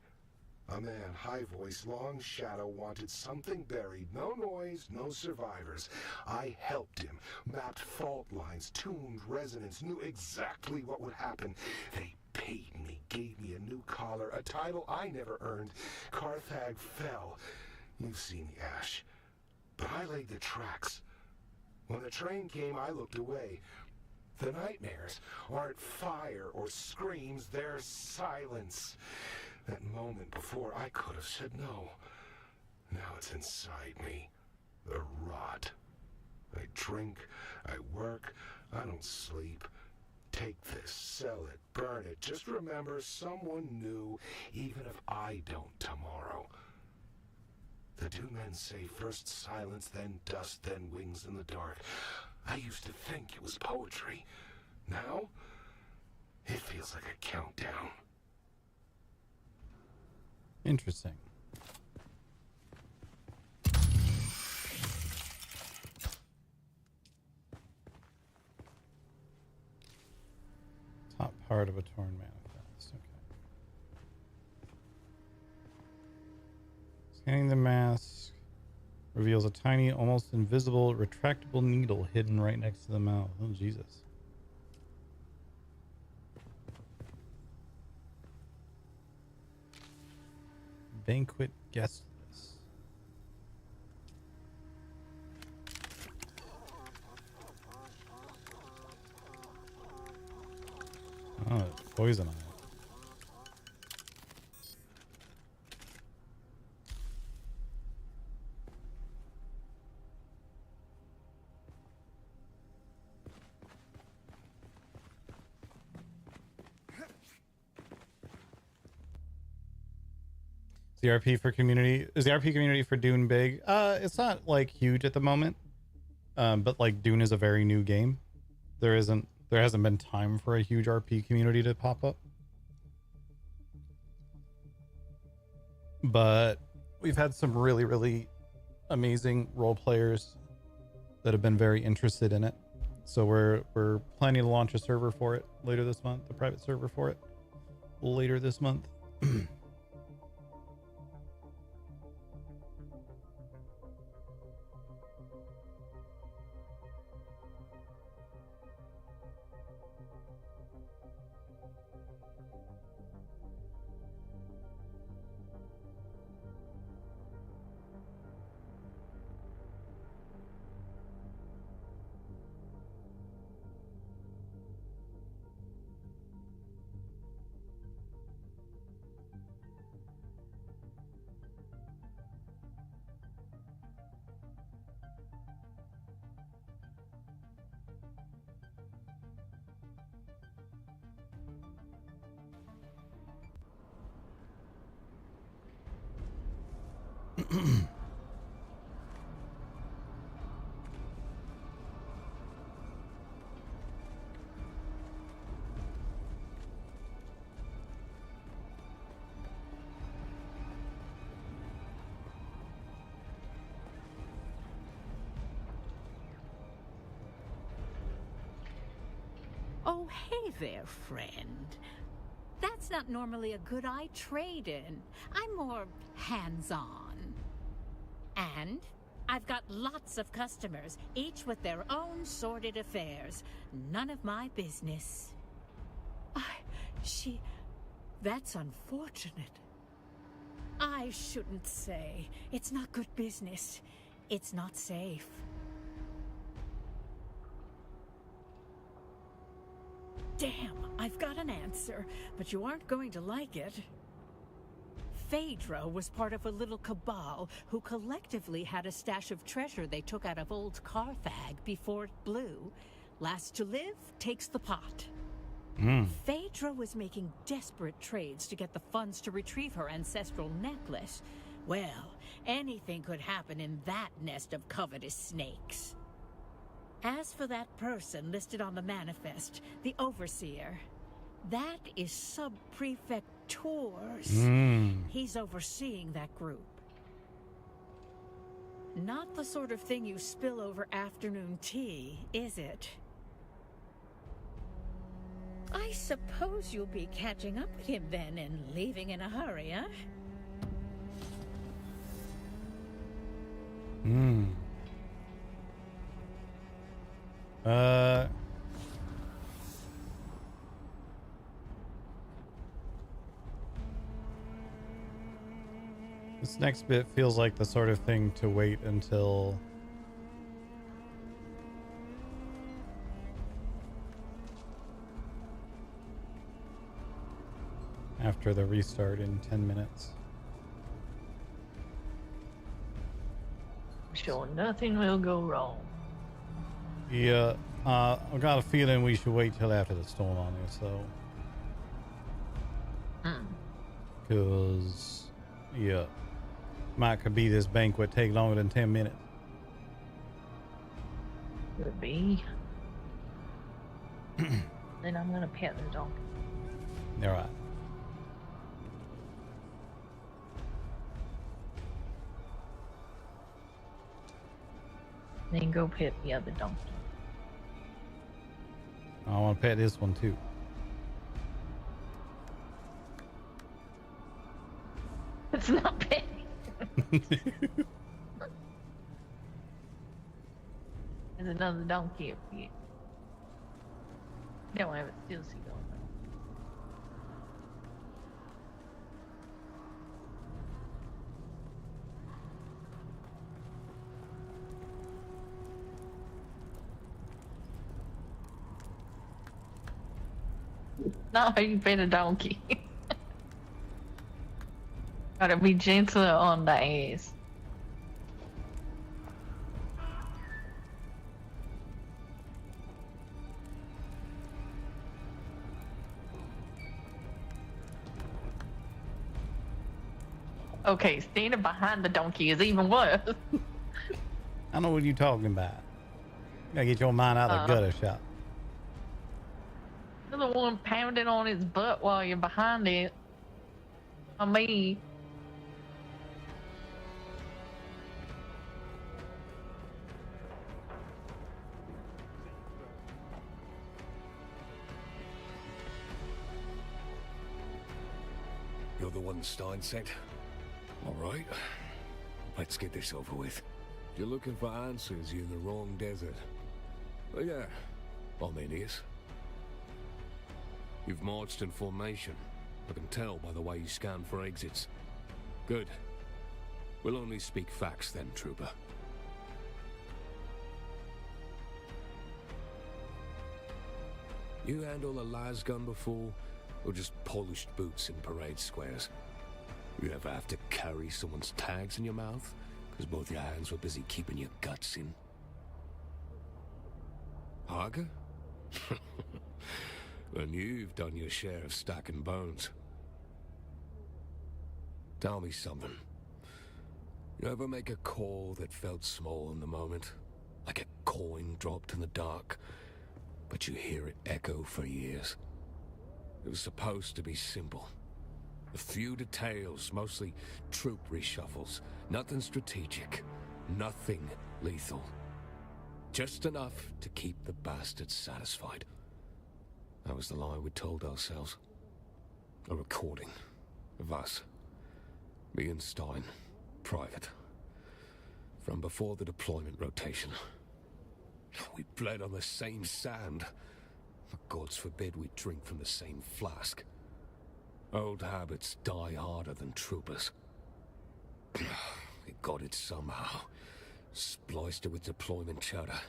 A man, high voice, long shadow, wanted something buried. No noise, no survivors. I helped him, mapped fault lines, tuned resonance, knew exactly what would happen. They paid me, gave me a new collar, a title I never earned. Carthag fell. You've seen the ash. But I laid the tracks. When the train came, I looked away. The nightmares aren't fire or screams, they're silence. That moment before, I could have said no. Now it's inside me. The rot. I drink, I work, I don't sleep. Take this, sell it, burn it. Just remember, someone knew, even if I don't tomorrow. The two men say first silence, then dust, then wings in the dark. I used to think it was poetry. Now, it feels like a countdown. Interesting. Top part of a torn manifest. Okay. Scanning the mask reveals a tiny, almost invisible, retractable needle hidden right next to the mouth. Oh, Jesus. Banquet guest list. Oh, poison on it. The RP for community is the RP community for Dune big? It's not like huge at the moment, but like Dune is a very new game. There hasn't been time for a huge RP community to pop up, but we've had some really amazing role players that have been very interested in it. So we're planning to launch a server for it later this month, a private server for it later this month. Oh, hey there, friend. That's not normally a good eye trade-in. I'm more hands-on. And I've got lots of customers, each with their own sordid affairs. None of my business. That's unfortunate. I shouldn't say. It's not good business. It's not safe. Damn, I've got an answer, but you aren't going to like it. Phaedra was part of a little cabal who collectively had a stash of treasure they took out of old Carthag before it blew. Last to live takes the pot. Phaedra was making desperate trades to get the funds to retrieve her ancestral necklace. Well, anything could happen in that nest of covetous snakes. As for that person listed on the manifest, the overseer, that is Sub-Prefect Tours. He's overseeing that group. Not the sort of thing you spill over afternoon tea, is it? I suppose you'll be catching up with him then and leaving in a hurry, huh? This next bit feels like the sort of thing to wait until after the restart in 10 minutes. Sure, nothing will go wrong. Yeah, I got a feeling we should wait till after the storm on this, though. Because, yeah, could be this banquet take longer than 10 minutes. Could be. Then I'm gonna pet the dog. All right. Then go pet the other donkey. I want to pet this one too. It's not petting. There's another donkey up here. Don't have it still see going on. No, you pet a donkey. Gotta be gentler on the ass. Okay, standing behind the donkey is even worse. I know what you're talking about. Gotta get your mind out of the gutter shop. You're the one pounding on his butt while you're behind it. On me. You're the one Stein sent? All right. Let's get this over with. If you're looking for answers, you're in the wrong desert. But yeah, Arminius. You've marched in formation. I can tell by the way you scan for exits. Good. We'll only speak facts then, Trooper. You handle a las gun before, or just polished boots in parade squares? You ever have to carry someone's tags in your mouth? Because both your hands were busy keeping your guts in. Harger? Then you've done your share of stacking bones. Tell me something. You ever make a call that felt small in the moment? Like a coin dropped in the dark, but you hear it echo for years? It was supposed to be simple. A few details, mostly troop reshuffles. Nothing strategic. Nothing lethal. Just enough to keep the bastards satisfied. That was the lie we told ourselves. A recording of us. Me and Stein. Private. From before the deployment rotation. We bled on the same sand. For God's forbid we drink from the same flask. Old habits die harder than troopers. We got it somehow. Spliced it with deployment chatter.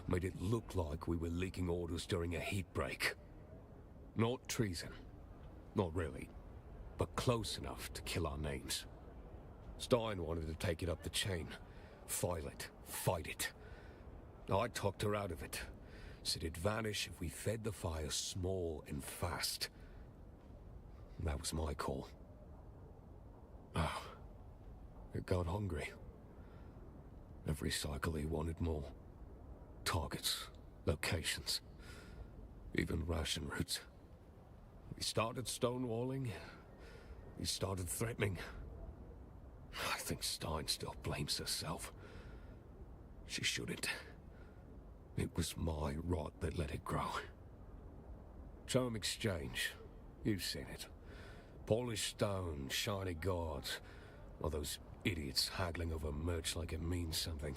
Made it look like we were leaking orders during a heat break. Not treason. Not really. But close enough to kill our names. Stein wanted to take it up the chain. File it. Fight it. I talked her out of it. Said it'd vanish if we fed the fire small and fast. That was my call. Oh. It got hungry. Every cycle he wanted more. Targets. Locations. Even ration routes. We started stonewalling. We started threatening. I think Stein still blames herself. She shouldn't. It was my rot that let it grow. Chome exchange. You've seen it. Polished stone, shiny guards. Or those idiots haggling over merch like it means something.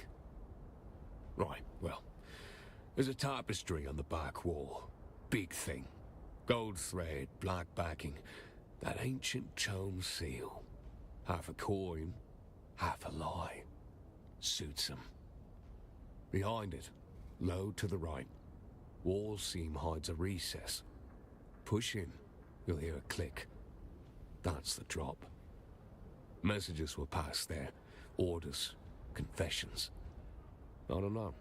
Right, well. There's a tapestry on the back wall. Big thing. Gold thread, black backing. That ancient Chome seal. Half a coin, half a lie. Suits him. Behind it, low to the right, wall seam hides a recess. Push in, you'll hear a click. That's the drop. Messages will pass there. Orders, confessions. I don't know.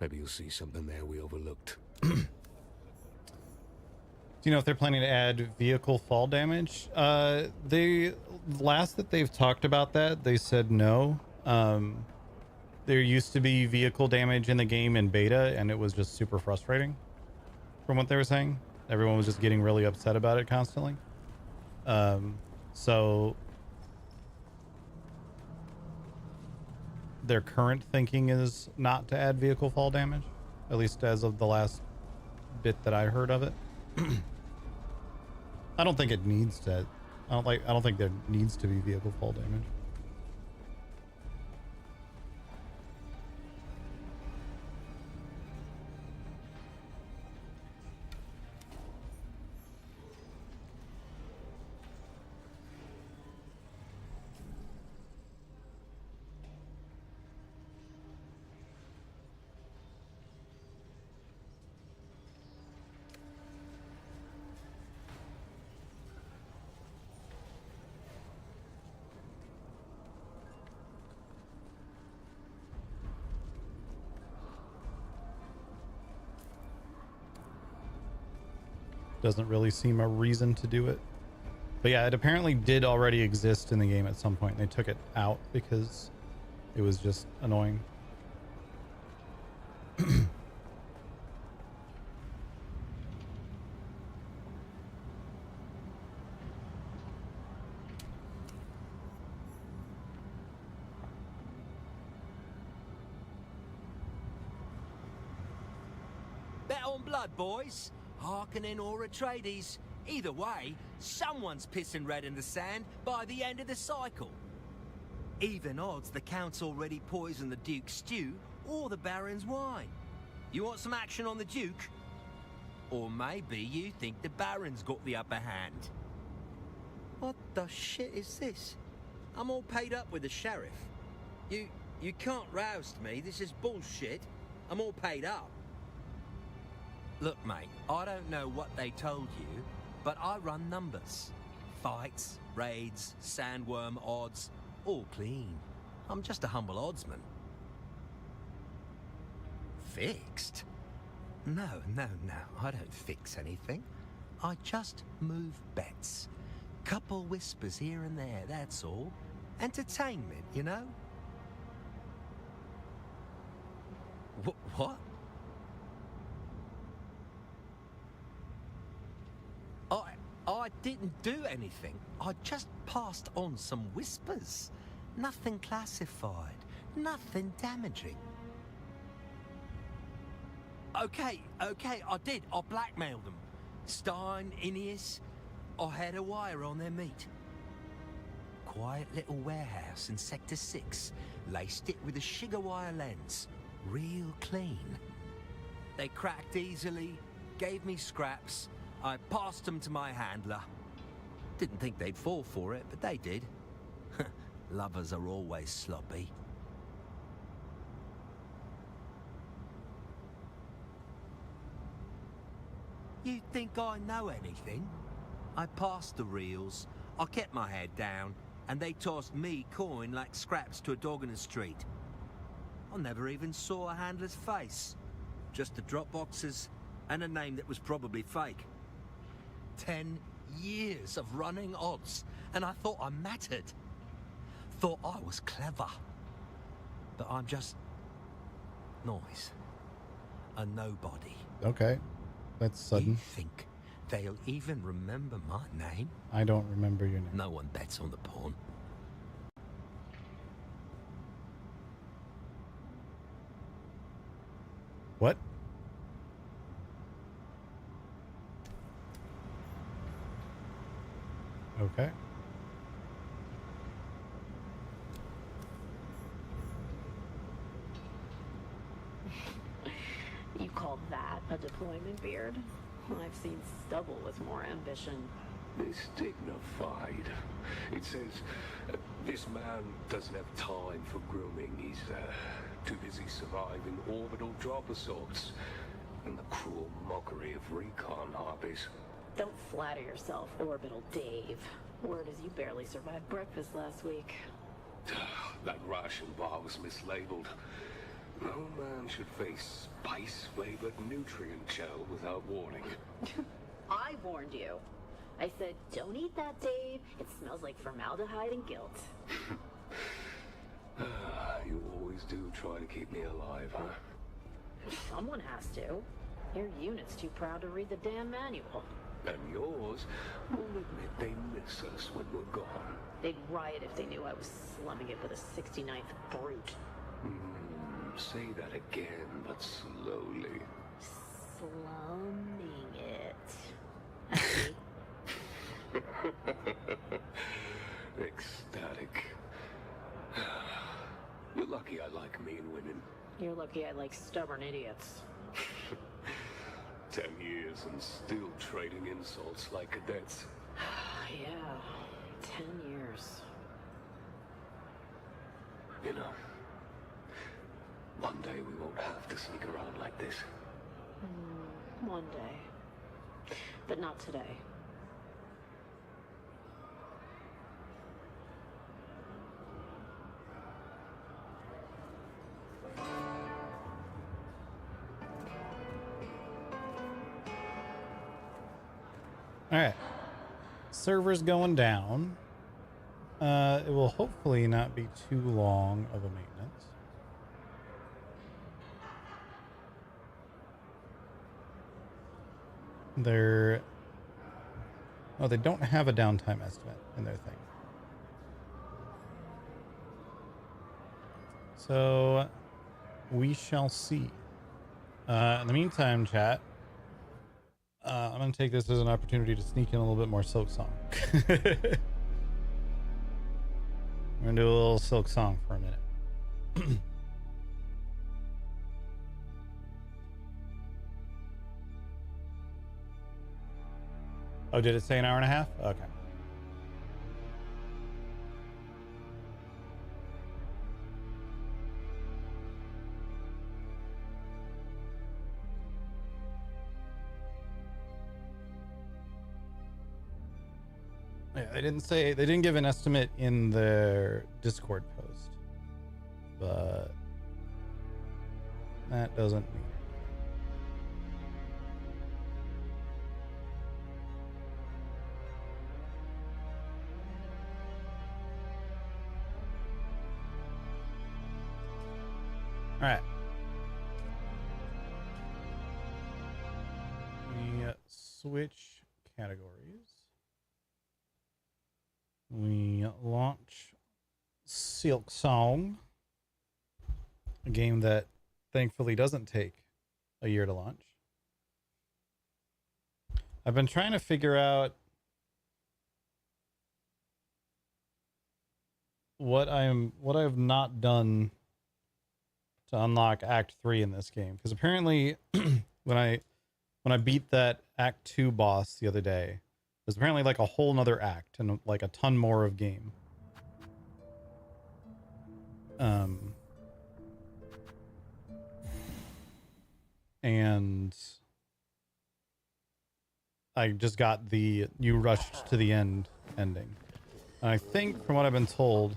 Maybe you'll see something there we overlooked. Do you know if they're planning to add vehicle fall damage? The last that they've talked about that, they said no. There used to be vehicle damage in the game in beta, and it was just super frustrating from what they were saying. Everyone was just getting really upset about it constantly. So their current thinking is not to add vehicle fall damage, at least as of the last bit that I heard of it. I don't think it needs to. I don't think there needs to be vehicle fall damage. Doesn't really seem a reason to do it. But yeah, it apparently did already exist in the game at some point. They took it out because it was just annoying. Bet on blood, boys. Harkonnen or Atreides. Either way, someone's pissing red in the sand by the end of the cycle. Even odds the Count's already poisoned the Duke's stew or the Baron's wine. You want some action on the Duke? Or maybe you think the Baron's got the upper hand. What the shit is this? I'm all paid up with the Sheriff. You can't roust me, this is bullshit. I'm all paid up. Look, mate, I don't know what they told you, but I run numbers. Fights, raids, sandworm odds, all clean. I'm just a humble oddsman. Fixed? No, I don't fix anything. I just move bets. Couple whispers here and there, that's all. Entertainment, you know? What? I didn't do anything. I just passed on some whispers. Nothing classified. Nothing damaging. Okay, I did. I blackmailed them. Stein, Ineas, I had a wire on their meat. Quiet little warehouse in Sector 6. Laced it with a sugar wire lens. Real clean. They cracked easily, gave me scraps. I passed them to my handler. Didn't think they'd fall for it, but they did. Lovers are always sloppy. You think I know anything? I passed the reels, I kept my head down, and they tossed me coin like scraps to a dog in the street. I never even saw a handler's face. Just the drop boxes and a name that was probably fake. 10 years of running odds, and I thought I mattered. Thought I was clever. But I'm just noise. A nobody. Okay. That's sudden. You think they'll even remember my name? I don't remember your name. No one bets on the pawn. What? Okay. You call that a deployment beard? I've seen stubble with more ambition. It's dignified. It says, this man doesn't have time for grooming. He's too busy surviving orbital drop assaults and the cruel mockery of recon hobbies. Don't flatter yourself, Orbital Dave. Word is you barely survived breakfast last week. That ration bar was mislabeled. No man should face spice-flavored nutrient gel without warning. I warned you. I said, don't eat that, Dave. It smells like formaldehyde and guilt. You always do try to keep me alive, huh? Someone has to. Your unit's too proud to read the damn manual. And yours will admit they miss us when we're gone. They'd riot if they knew I was slumming it with a 69th brute. Say that again, but slowly. Slumming it. Ecstatic. You're lucky I like mean women. You're lucky I like stubborn idiots. 10 years and still trading insults like cadets. Yeah, 10 years. You know, one day we won't have to sneak around like this. One day. But not today. All right. Server's going down. It will hopefully not be too long of a maintenance. They don't have a downtime estimate in their thing. So we shall see. In the meantime, chat, I'm going to take this as an opportunity to sneak in a little bit more Silk Song. We're going to do a little Silk Song for a minute. Oh, did it say an hour and a half? Okay. Yeah, they didn't give an estimate in their Discord post, but that doesn't mean. right. We switch categories. We launch Silk Song, a game that thankfully doesn't take a year to launch. I've been trying to figure out what I have not done to unlock Act 3 in this game, because apparently when I beat that Act 2 boss the other day, there's apparently like a whole nother act and like a ton more of game. And I just got the you rushed to the end ending. And I think from what I've been told,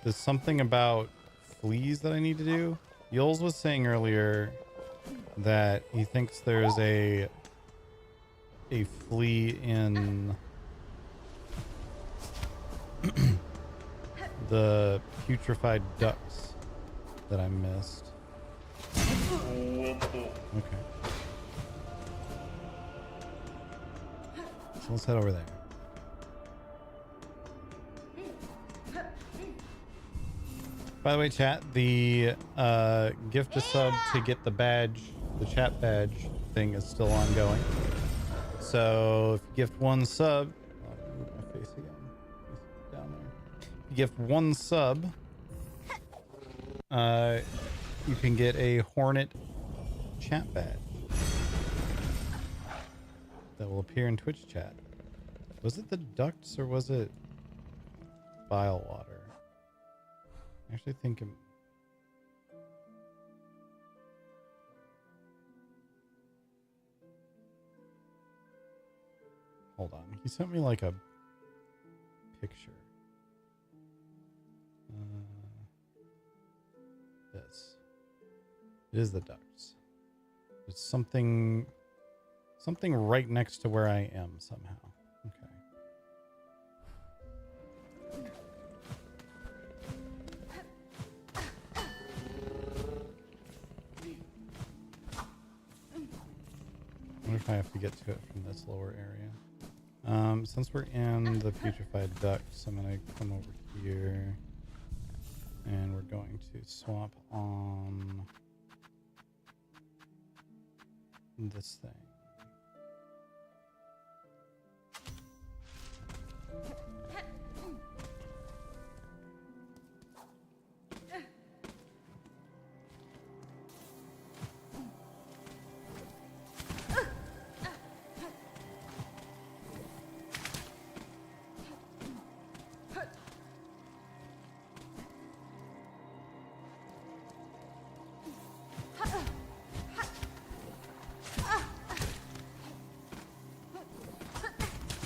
there's something about fleas that I need to do. Yules was saying earlier that he thinks there's a flea in the putrefied ducks that I missed. Okay. So let's head over there. By the way, chat, the gift a sub to get the badge, the chat badge thing is still ongoing. So if you gift one sub, I'll move my face again. Down there. If you gift one sub, you can get a Hornet chat badge that will appear in Twitch chat. Was it the ducts or was it bile water? I actually think hold on. He sent me like a picture. This. It is the ducts. There's something right next to where I am somehow. Okay. I wonder if I have to get to it from this lower area. Since we're in the putrefied ducts, I'm gonna come over here and we're going to swap on this thing.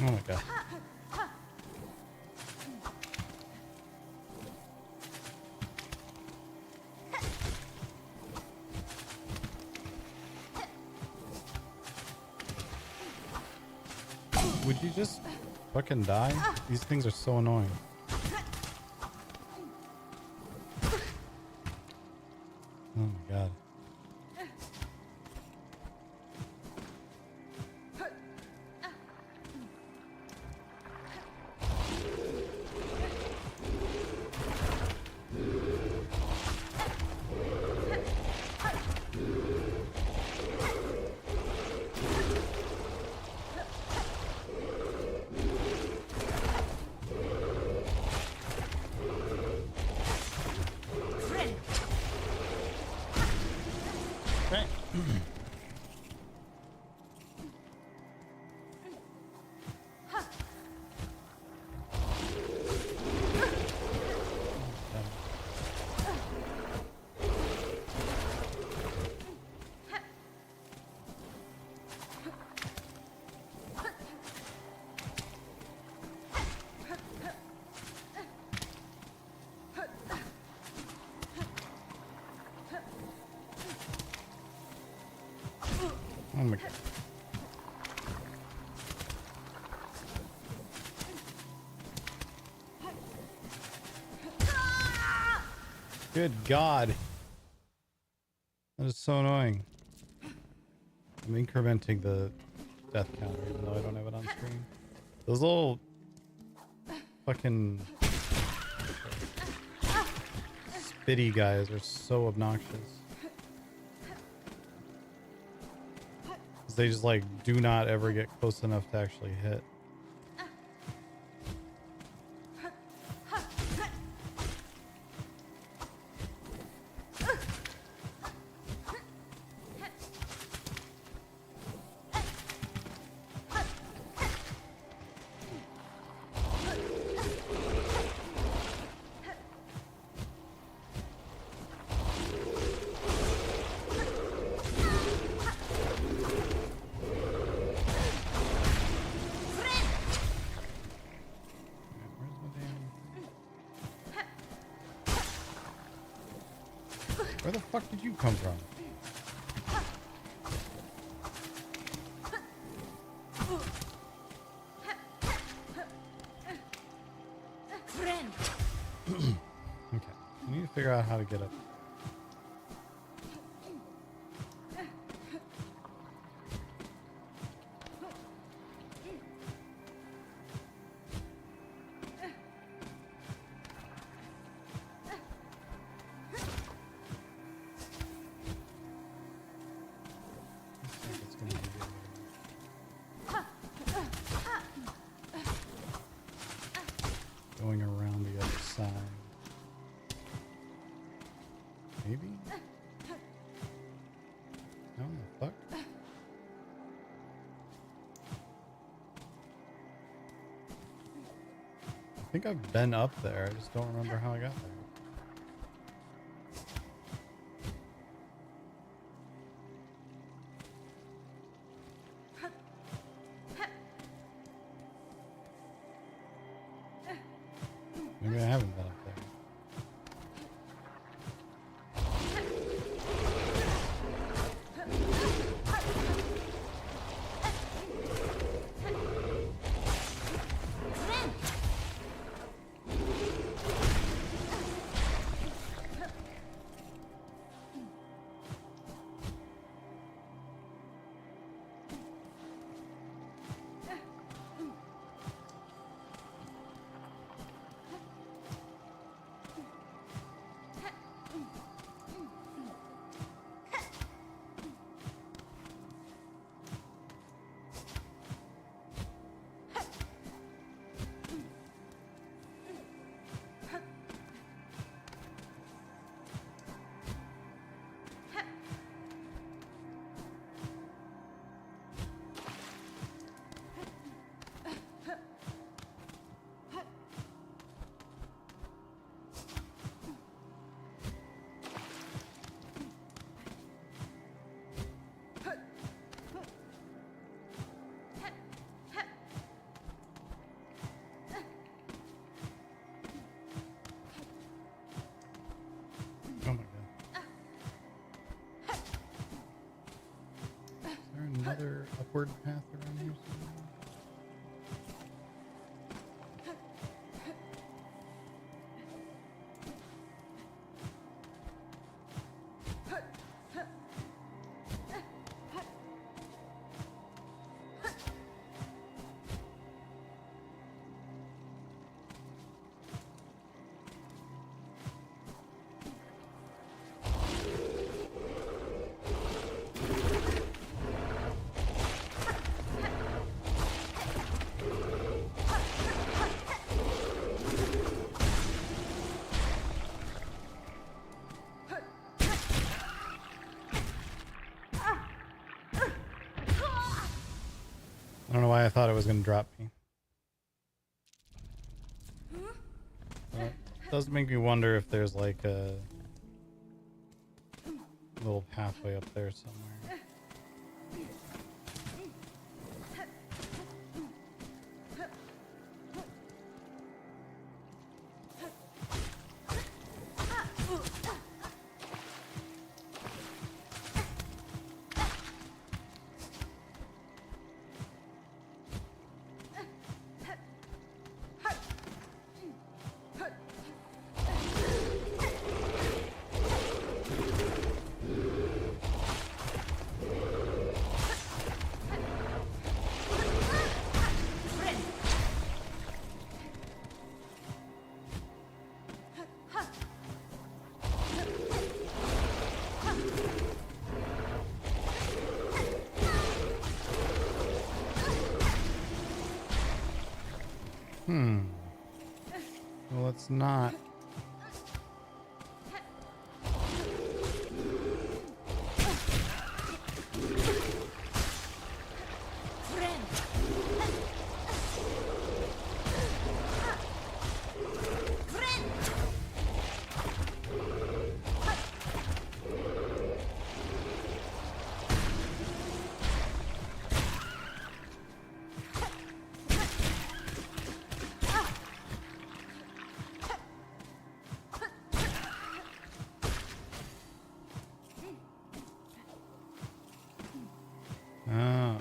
Oh my god. Would you just fucking die? These things are so annoying. Oh my god. Oh my god. Good God. That is so annoying. I'm incrementing the death counter even though I don't have it on screen. Those little fucking spitty guys are so obnoxious. 'Cause they just like do not ever get close enough to actually hit. Where the fuck did you come from? Okay, I need to figure out how to get up. Going around the other side. Maybe? No, the fuck? I think I've been up there, I just don't remember how I got there. Maybe I haven't been up there. Oh my god. Is there another upward path around here somewhere? I don't know why I thought it was going to drop me. It does make me wonder if there's like a little pathway up there somewhere. Well, it's not. Oh.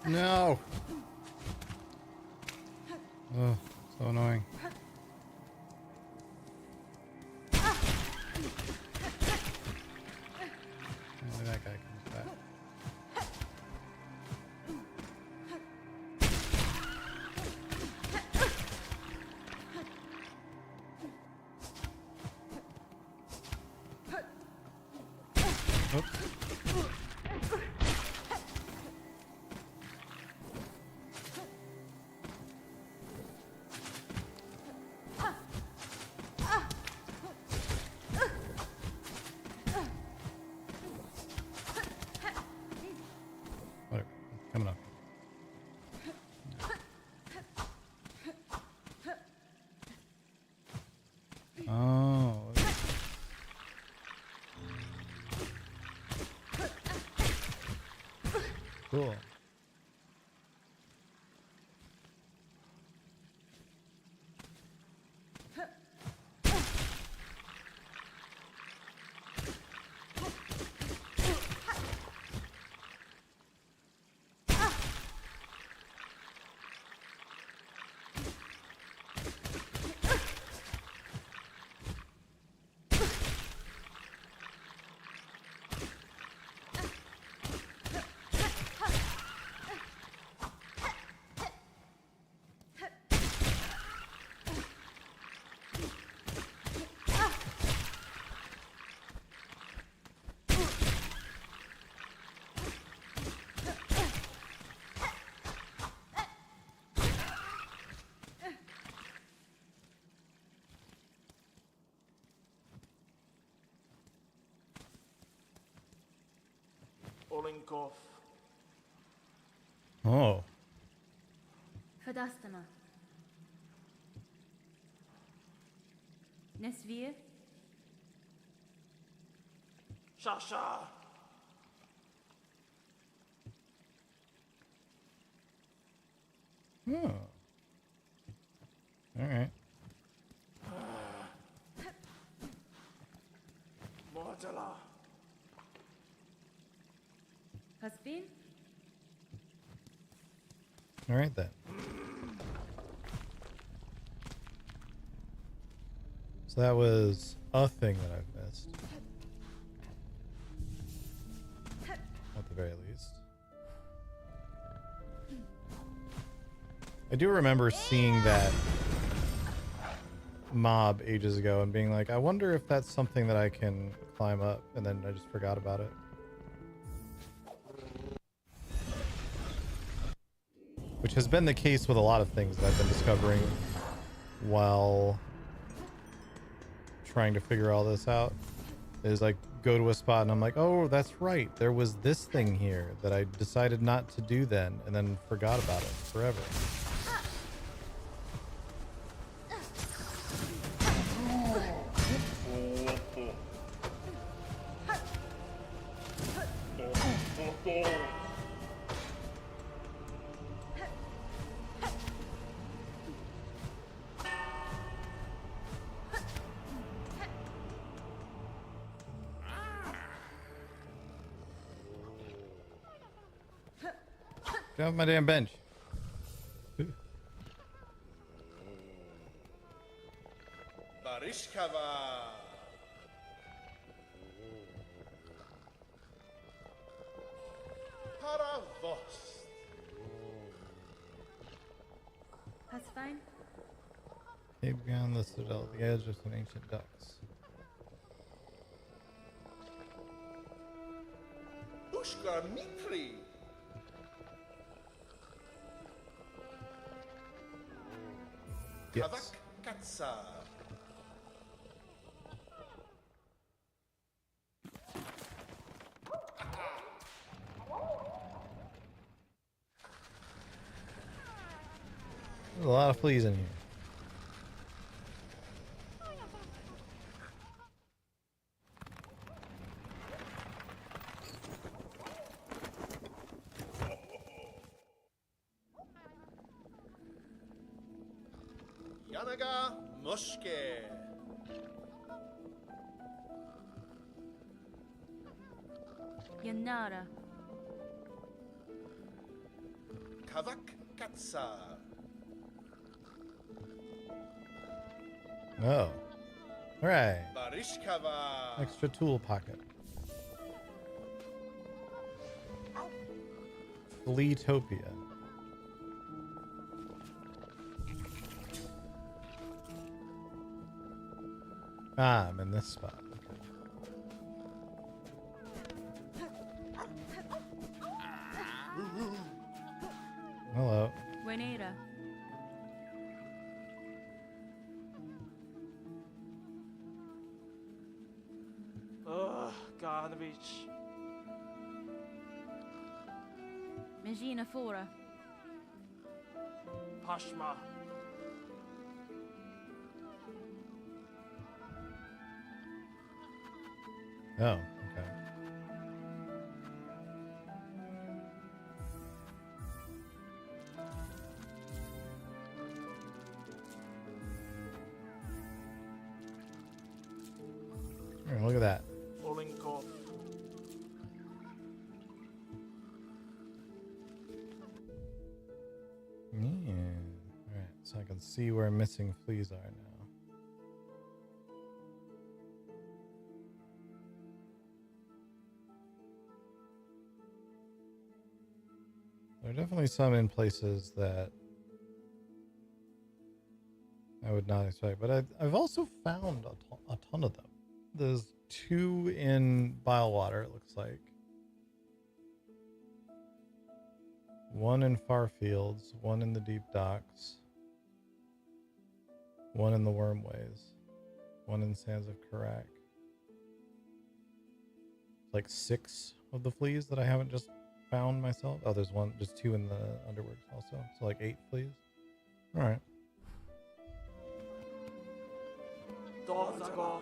No. Oh, so annoying. Only that guy comes back. Oops. Whatever. Coming up. Oh. Cool. Olenkov. Oh. Verdastama. Nesvir. Shasha. Oh. All right. Mortala. Haspin. All right then. So that was a thing that I've missed. At the very least. I do remember seeing that mob ages ago and being like, I wonder if that's something that I can climb up, and then I just forgot about it. Which has been the case with a lot of things that I've been discovering while trying to figure all this out. Is like, go to a spot and I'm like, oh, that's right. There was this thing here that I decided not to do then and then forgot about it forever. balls. Get off my damn bench. Barishkava. Paravost. That's fine. Cave beyond the citadel, the edge of some ancient ducks. Ushkar Mikri. Yes. Kavak Katsa. There's a lot of fleas in here. Yanaga Mushke. Yanara. Kavak Katsa. Oh. Alright. Barishkava. Extra tool pocket. Fleetopia. Ah, I'm in this spot. Okay. Hello. Buenera. Ugh, garbage. Megina Fora. Pashma. Oh, okay. Here, look at that. Falling cough. Yeah. Alright, so I can see where missing fleas are now. There are definitely some in places that I would not expect, but I've also found a ton of them. There's 2 in Bilewater, it looks like. 1 in Farfields, 1 in the Deep Docks, 1 in the Wormways, 1 in Sands of Karak. Like 6 of the fleas that I haven't just found myself. Oh, there's just 2 in the Underworks also. So like 8 fleas. All right. Dozagov.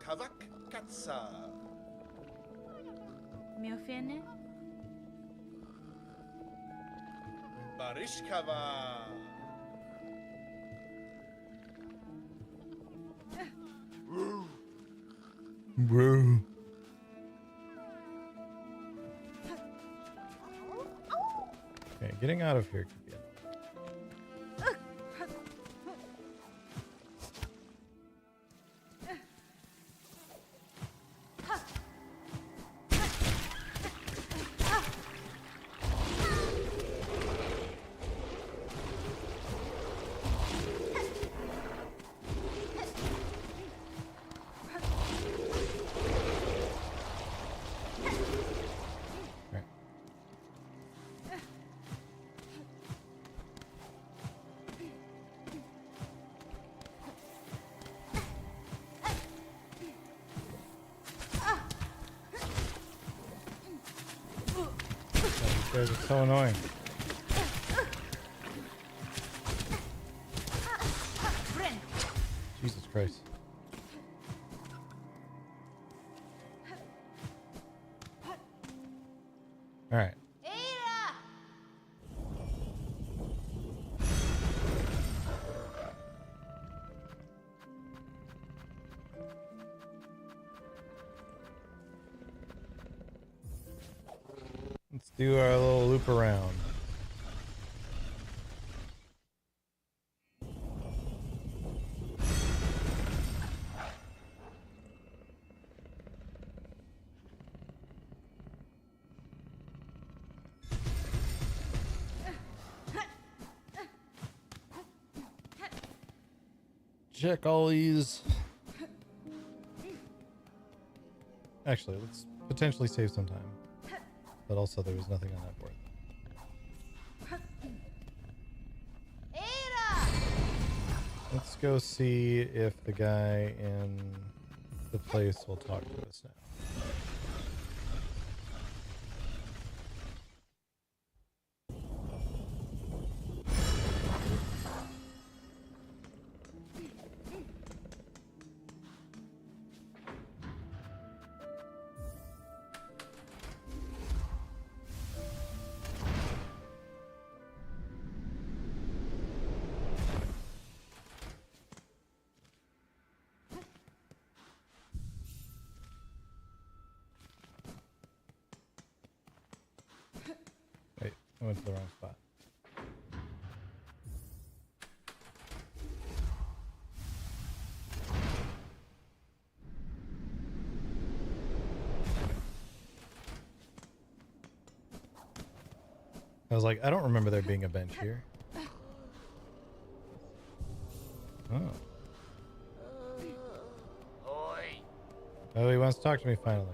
Kavak Katsa. Miofene. Barishkava. Bro. Okay, getting out of here could be annoying. These guys are so annoying. Christ. All right. Let's do our little loop around. Check all these. Actually, let's potentially save some time. But also there was nothing on that board. Let's go see if the guy in the place will talk to us now. Wait, I went to the wrong spot. I was like, I don't remember there being a bench here. Oh. Oh, he wants to talk to me finally.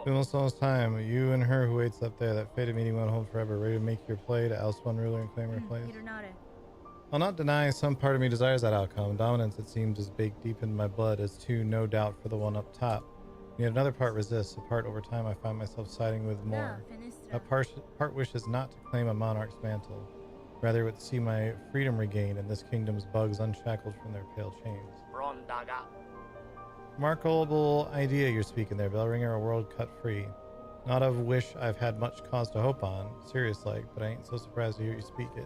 Almost all this time, you and her who waits up there, that fated meeting won't hold forever, ready to make your play to oust one ruler and claim her place. I'll not deny some part of me desires that outcome. Dominance, it seems, is baked deep in my blood, as too, no doubt, for the one up top. Yet another part resists, a part over time I find myself siding with more. A part wishes not to claim a monarch's mantle, rather would see my freedom regained and this kingdom's bugs unshackled from their pale chains. Remarkable idea you're speaking there, Bellringer, a world cut free. Not of wish I've had much cause to hope on, serious like, but I ain't so surprised to hear you speak it.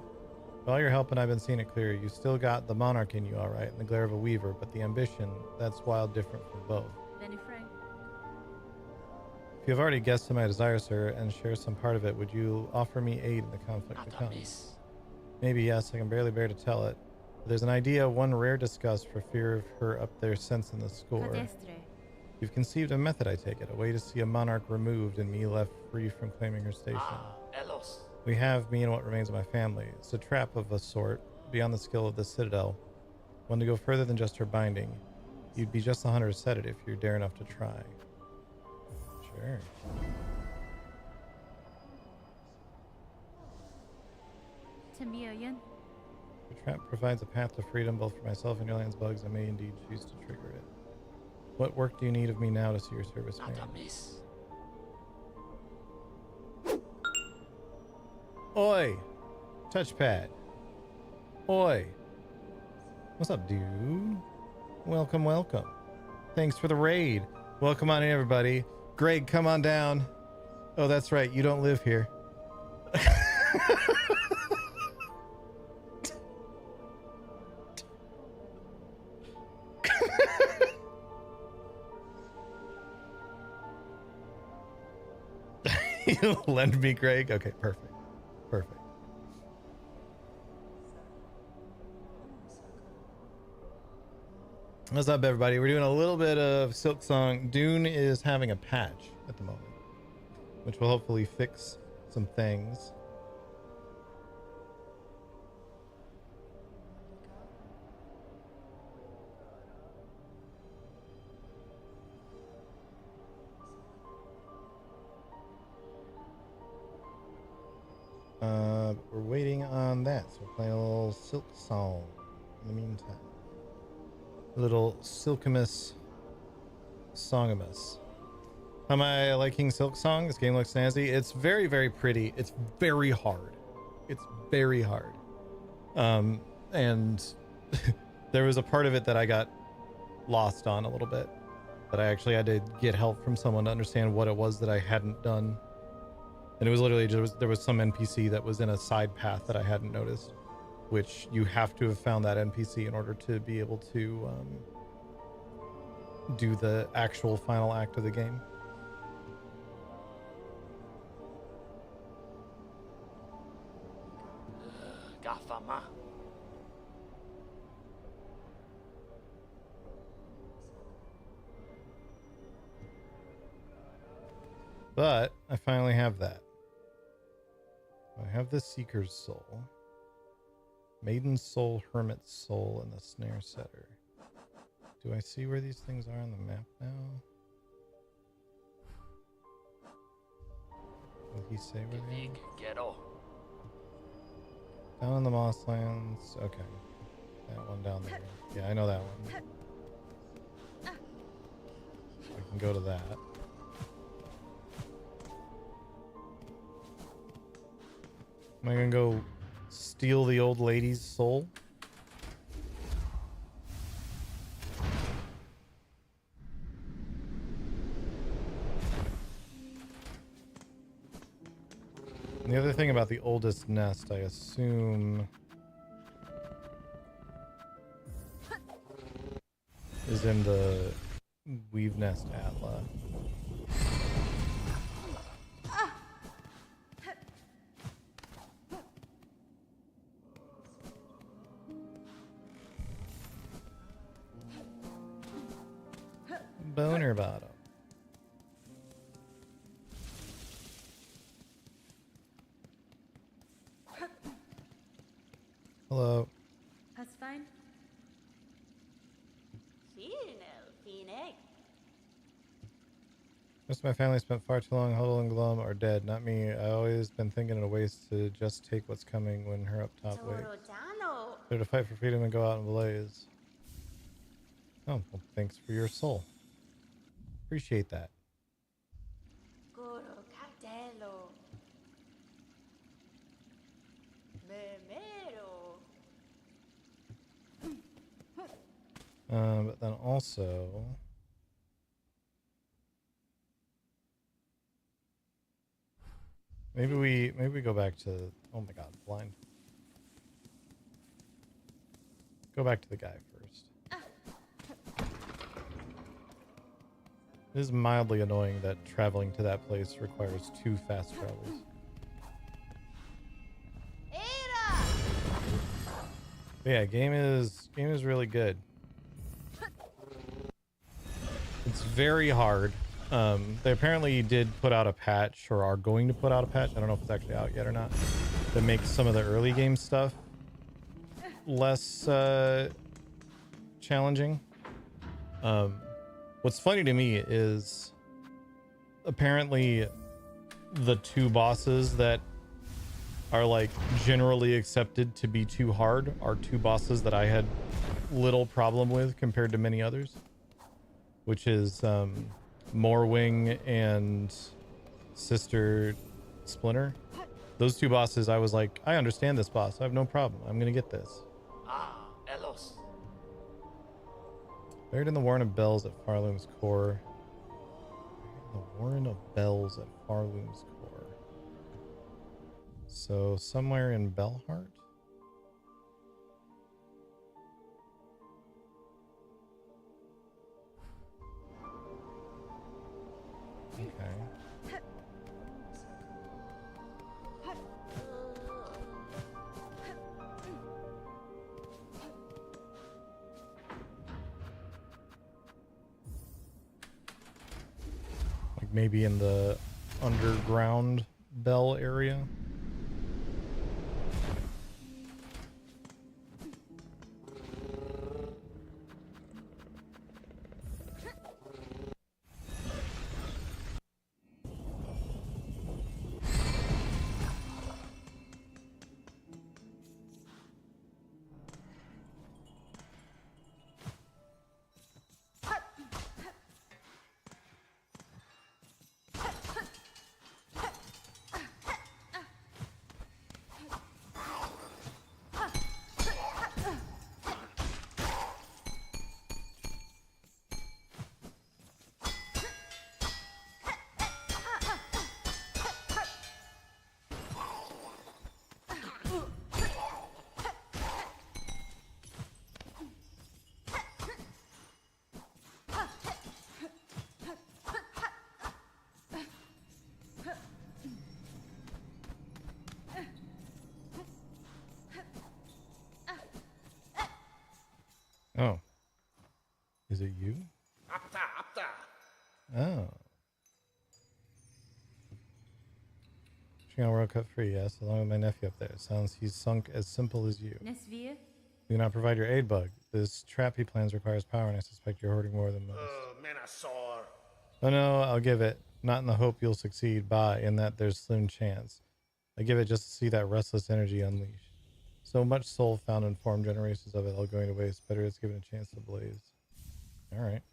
With all your help and I've been seeing it clear, you still got the monarch in you alright, and the glare of a weaver, but the ambition, that's wild different from both. If you have already guessed at my desire, sir, and share some part of it, would you offer me aid in the conflict to come? Maybe yes, I can barely bear to tell it. But there's an idea one rare discuss for fear of her up there sensing the score. You've conceived a method, I take it, a way to see a monarch removed and me left free from claiming her station. We have me and what remains of my family. It's a trap of a sort, beyond the skill of the citadel. One to go further than just her binding. You'd be just the hunter who said it if you dare enough to try. Sure. The trap provides a path to freedom both for myself and your land's bugs. I may indeed choose to trigger it. What work do you need of me now to see your service made? Oi! Touchpad. Oi! What's up, dude? Welcome, welcome. Thanks for the raid. Welcome on in, everybody. Greg, come on down. Oh, that's right. You don't live here. You'll lend me, Greg? Okay, perfect. Perfect. What's up, everybody? We're doing a little bit of Silk Song. Dune is having a patch at the moment, which will hopefully fix some things. We're waiting on that, so we're playing a little Silk Song in the meantime. A little Silkimus Songimus. How am I liking Silk Song? This game looks snazzy. It's very, very pretty. It's very hard. It's very hard. And there was a part of it that I got lost on a little bit, that I actually had to get help from someone to understand what it was that I hadn't done. And it was literally just, there was some NPC that was in a side path that I hadn't noticed, which you have to have found that NPC in order to be able to do the actual final act of the game. Gafama. But I finally have that. I have the Seeker's Soul, Maiden's Soul, Hermit's Soul, and the Snare Setter. Do I see where these things are on the map now? Will he say where they are? Down in the Mosslands. Okay. That one down there. Yeah, I know that one. I can go to that. Am I gonna go steal the old lady's soul? And the other thing about the oldest nest, I assume, is in the Weave Nest Atla. Boner bottom. Hello. That's fine. Most of my family spent far too long huddled and glum or dead. Not me. I always been thinking of ways to just take what's coming when her up top waits. Better to fight for freedom and go out and blaze. Oh, well, thanks for your soul. Appreciate that. But then also, maybe we go back to, oh my god, blind. Go back to the guy first. It is mildly annoying that traveling to that place requires 2 fast travels. But yeah, game is really good. It's very hard. They apparently did put out a patch, or are going to put out a patch. I don't know if it's actually out yet or not. That makes some of the early game stuff less challenging. What's funny to me is apparently the 2 bosses that are like generally accepted to be too hard are 2 bosses that I had little problem with compared to many others, which is Morwing and Sister Splinter. Those 2 bosses, I was like, I understand this boss. I have no problem. I'm gonna get this. Elos. Buried in the Warren of Bells at Farloom's core. The Warren of Bells at Farloom's core. So somewhere in Bellheart? Okay. Like maybe in the underground bell area. Oh. Is it you? Apta, apta. Oh. World Cup free, yes, along with my nephew up there. Sounds he's sunk as simple as you. Nesvir? Do not provide your aid bug. This trap he plans requires power, and I suspect you're hoarding more than most. Menasor. Oh no, I'll give it. Not in the hope you'll succeed, by in that there's slim chance. I give it just to see that restless energy unleashed. So much soul found in form, generations of it all going to waste. Better it's given a chance to blaze. Alright.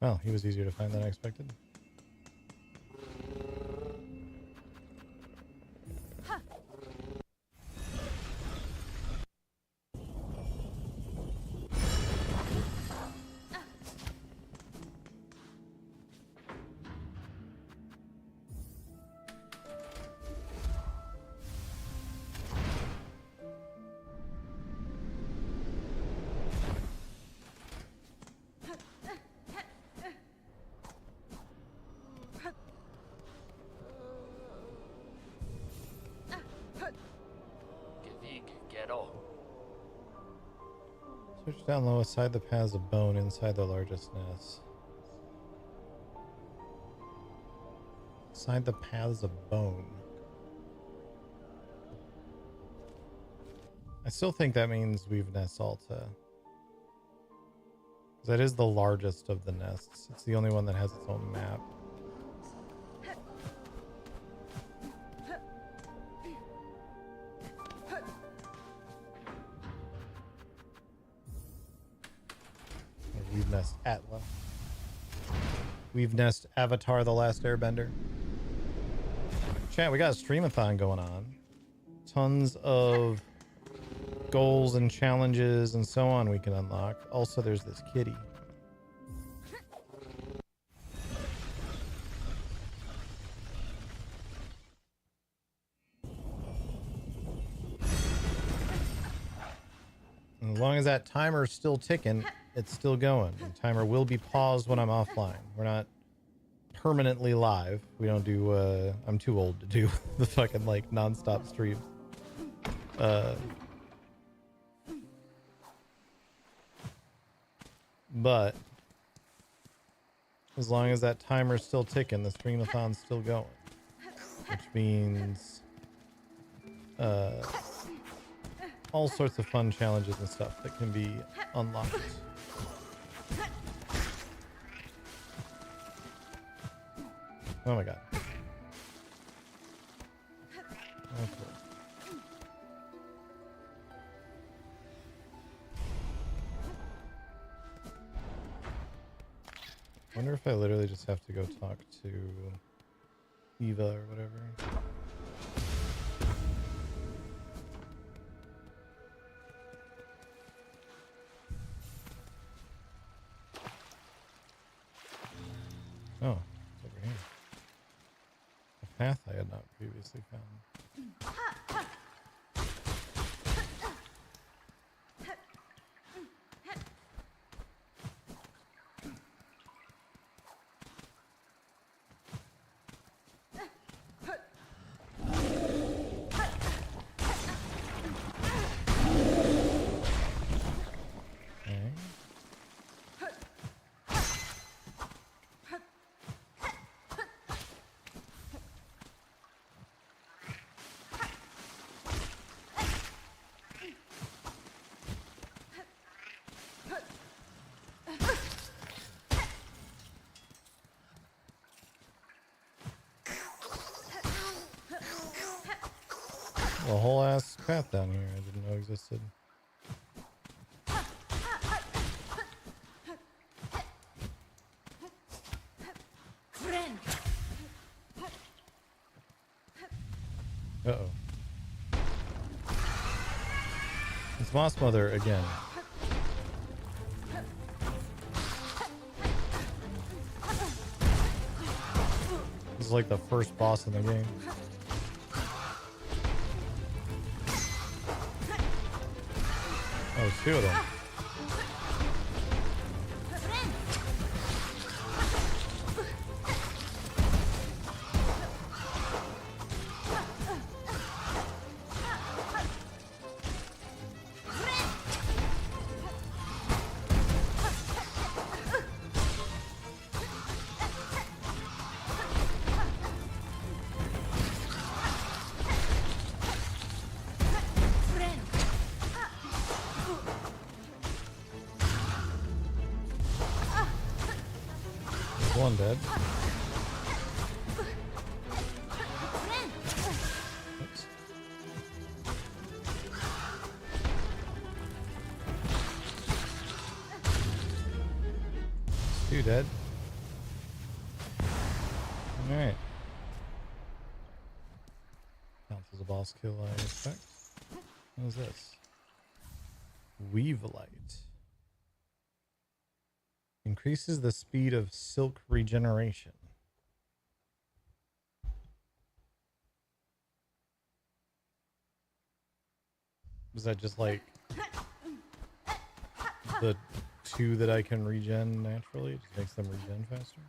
Well, he was easier to find than I expected. Search down low aside the paths of bone inside the largest nest. Aside the paths of bone. I still think that means we've nest Alta. Because that is the largest of the nests. It's the only one that has its own map. We've nest Atla. We've nest Avatar: The Last Airbender. Chat, we got a streamathon going on. Tons of goals and challenges and so on we can unlock. Also, there's this kitty. And as long as that timer's still ticking, it's still going. The timer will be paused when I'm offline. We're not permanently live. We don't do, I'm too old to do the fucking, like, non-stop stream. But as long as that timer's still ticking, the streamathon's still going. Which means, all sorts of fun challenges and stuff that can be unlocked. Oh my god. Oh, cool. I wonder if I literally just have to go talk to Eva or whatever. Oh, it's over here. A path I had not previously found. A whole ass path down here I didn't know existed. Uh-oh. It's Moss Mother again. This is like the first boss in the game. Oh, two of them. one dead. Oops. Two dead. Alright. Counts as a boss kill, I expect. What is this? Weavelite. Increases the speed of silk regeneration. Is that just like the two that I can regen naturally? It just makes them regen faster?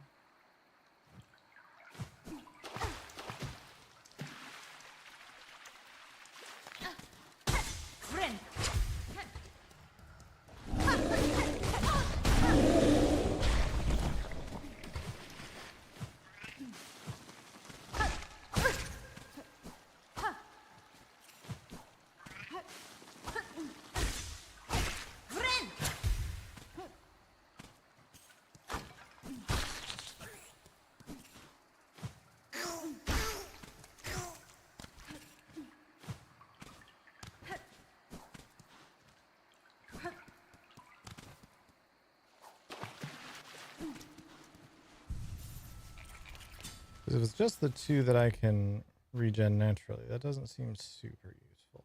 Because if it's just the two that I can regen naturally, that doesn't seem super useful.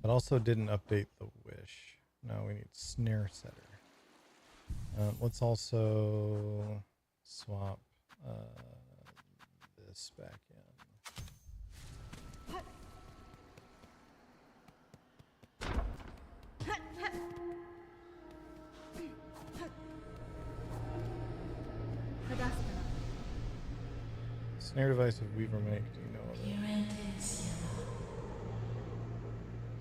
It also didn't update the wish. Now we need snare setter. Let's also swap this back in. Snare device of Weaver make, do you know of it?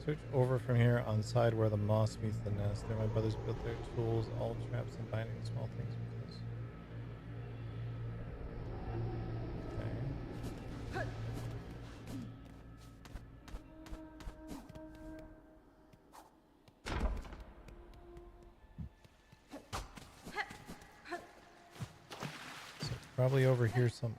Switch over from here on side where the moss meets the nest. There my brothers built their tools, all traps and binding small things with this. So it's probably over here somewhere.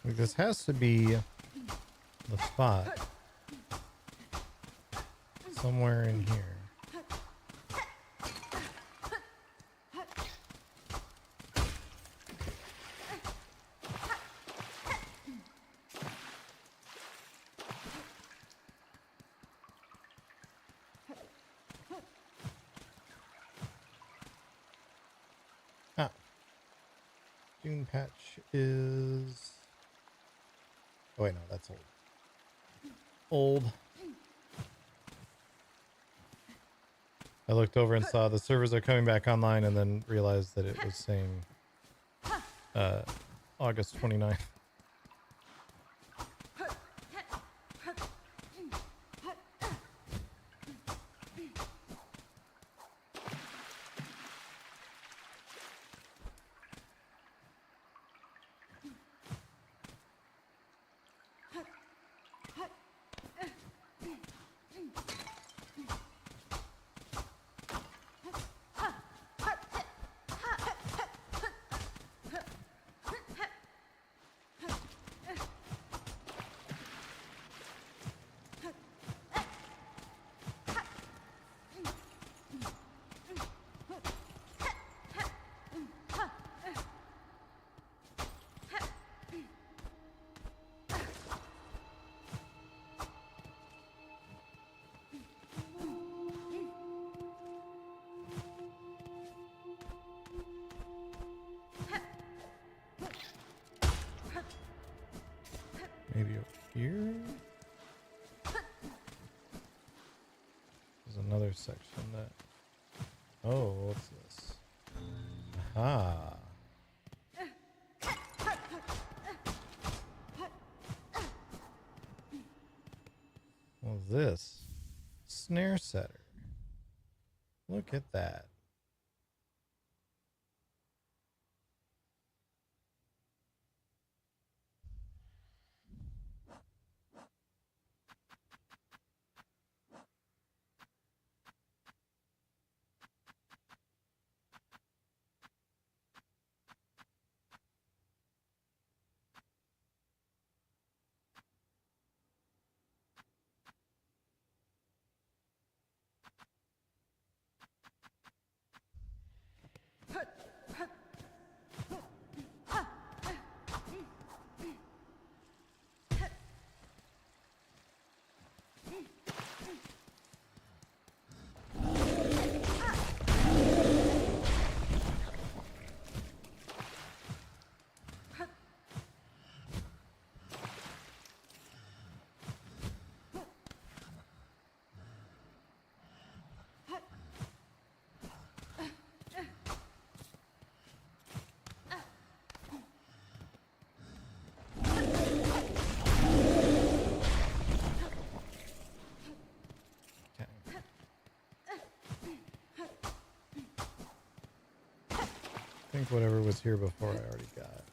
Like, this has to be the spot. Somewhere in here. Ah. Dune patch is... Oh wait, no, that's old. Old. I looked over and saw the servers are coming back online and then realized that it was saying August 29th. Maybe over here? There's another section that... Oh, what's this? Aha. Well, this snare setter. Look at that. I think whatever was here before I already got.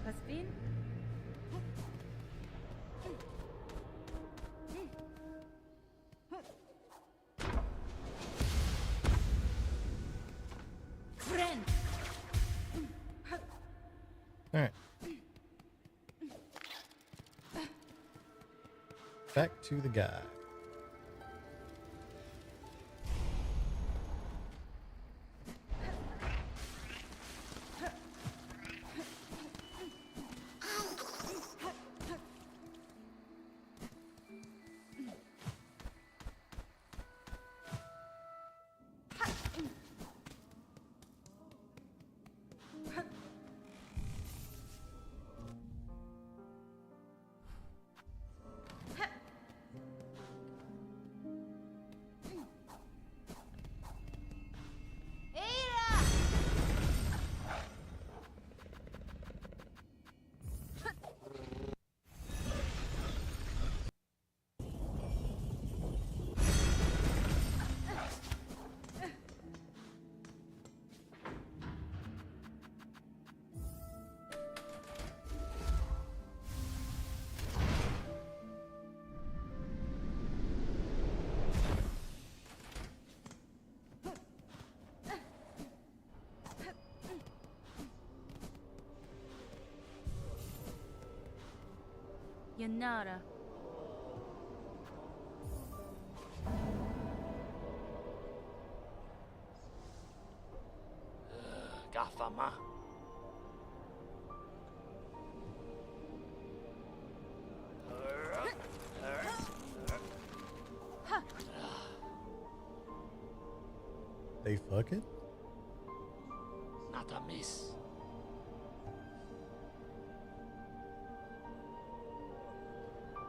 Was bin? Friend. All right. Back to the guy. Yanara. Gafama. They fucking? Not a miss.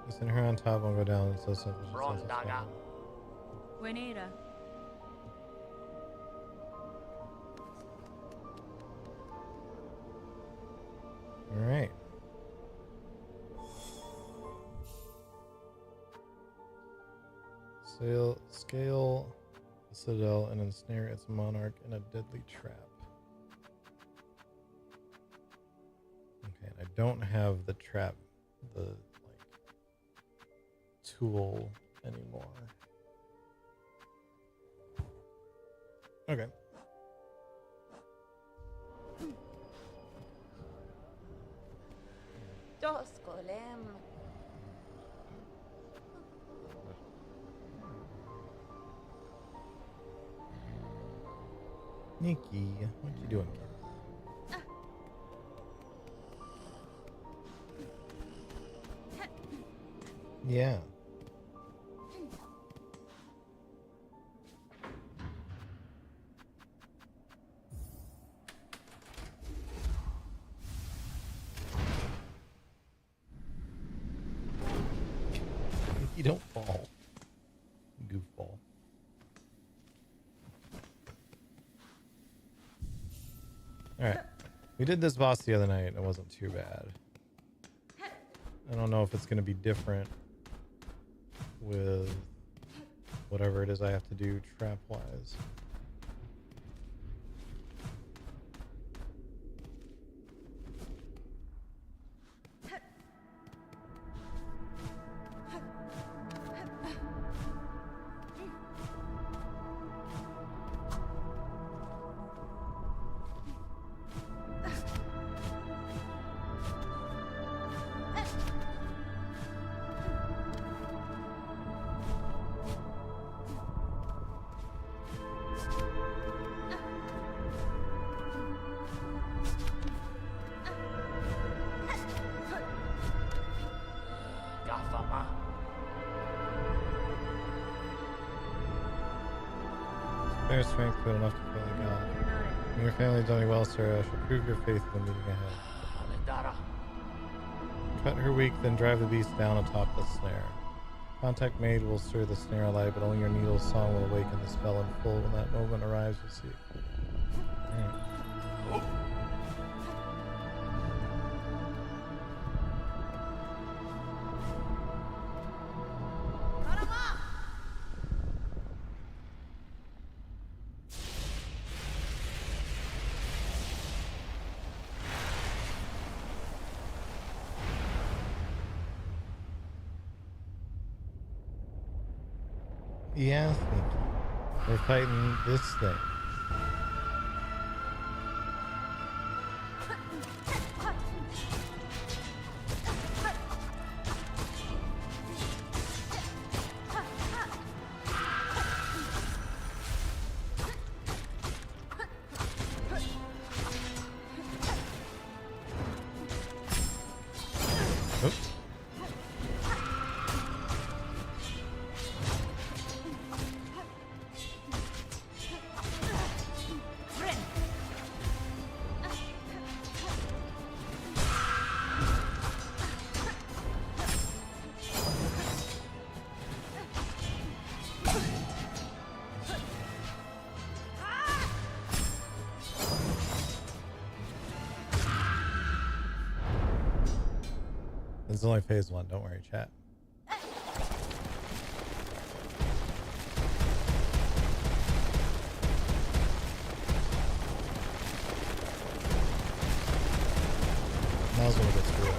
Send her on top, I'll go down. So simple. Rondaga. Buenera. Alright. Scale the citadel and ensnare its monarch in a deadly trap. Okay, and I don't have the trap, the like tool anymore. Okay. Doskolem. Nikki, what you doing, kid? Yeah. You don't fall. Goofball. Alright. We did this boss the other night and it wasn't too bad. I don't know if it's going to be different with whatever it is I have to do trap-wise. Gafama. Spare strength, but enough to kill a god. When your family has done me well, sir, I shall prove your faith in the meeting ahead. Alendara. Cut her weak, then drive the beast down atop the snare. Contact made will stir the snare alight, but only your needle's song will awaken the spell in full. When that moment arrives, you'll see. Right. Yeah, thank you. We're fighting this thing. Oops. This is only phase 1, don't worry, chat. Now's when it gets real.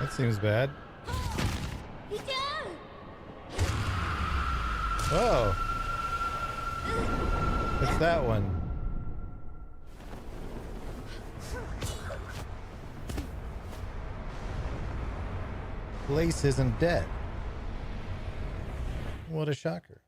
That seems bad. Oh. It's that one. Lace isn't dead. What a shocker.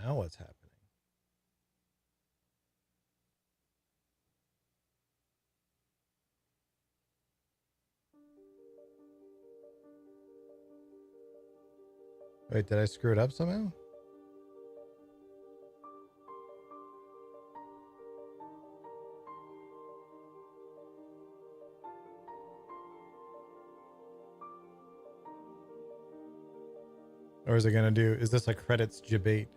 Now what's happening? Wait, did I screw it up somehow? Or is it gonna do, is this a credits debate?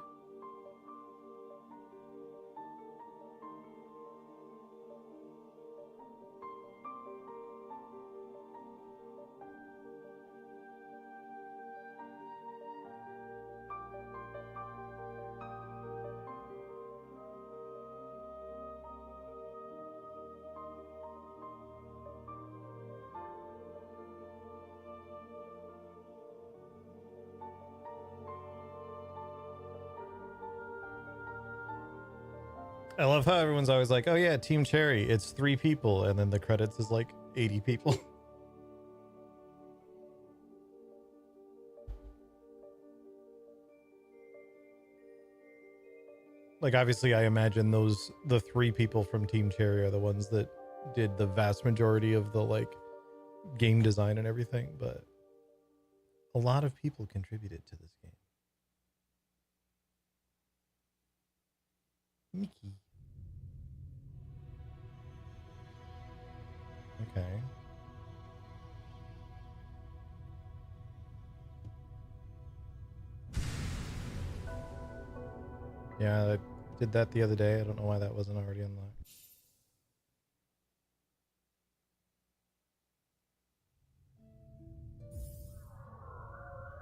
I love how everyone's always like, oh yeah, Team Cherry, it's 3 people, and then the credits is like 80 people. Like, obviously, I imagine the 3 people from Team Cherry are the ones that did the vast majority of the, like, game design and everything, but a lot of people contributed to this game. Mickey. Okay. Yeah, I did that the other day. I don't know why that wasn't already unlocked.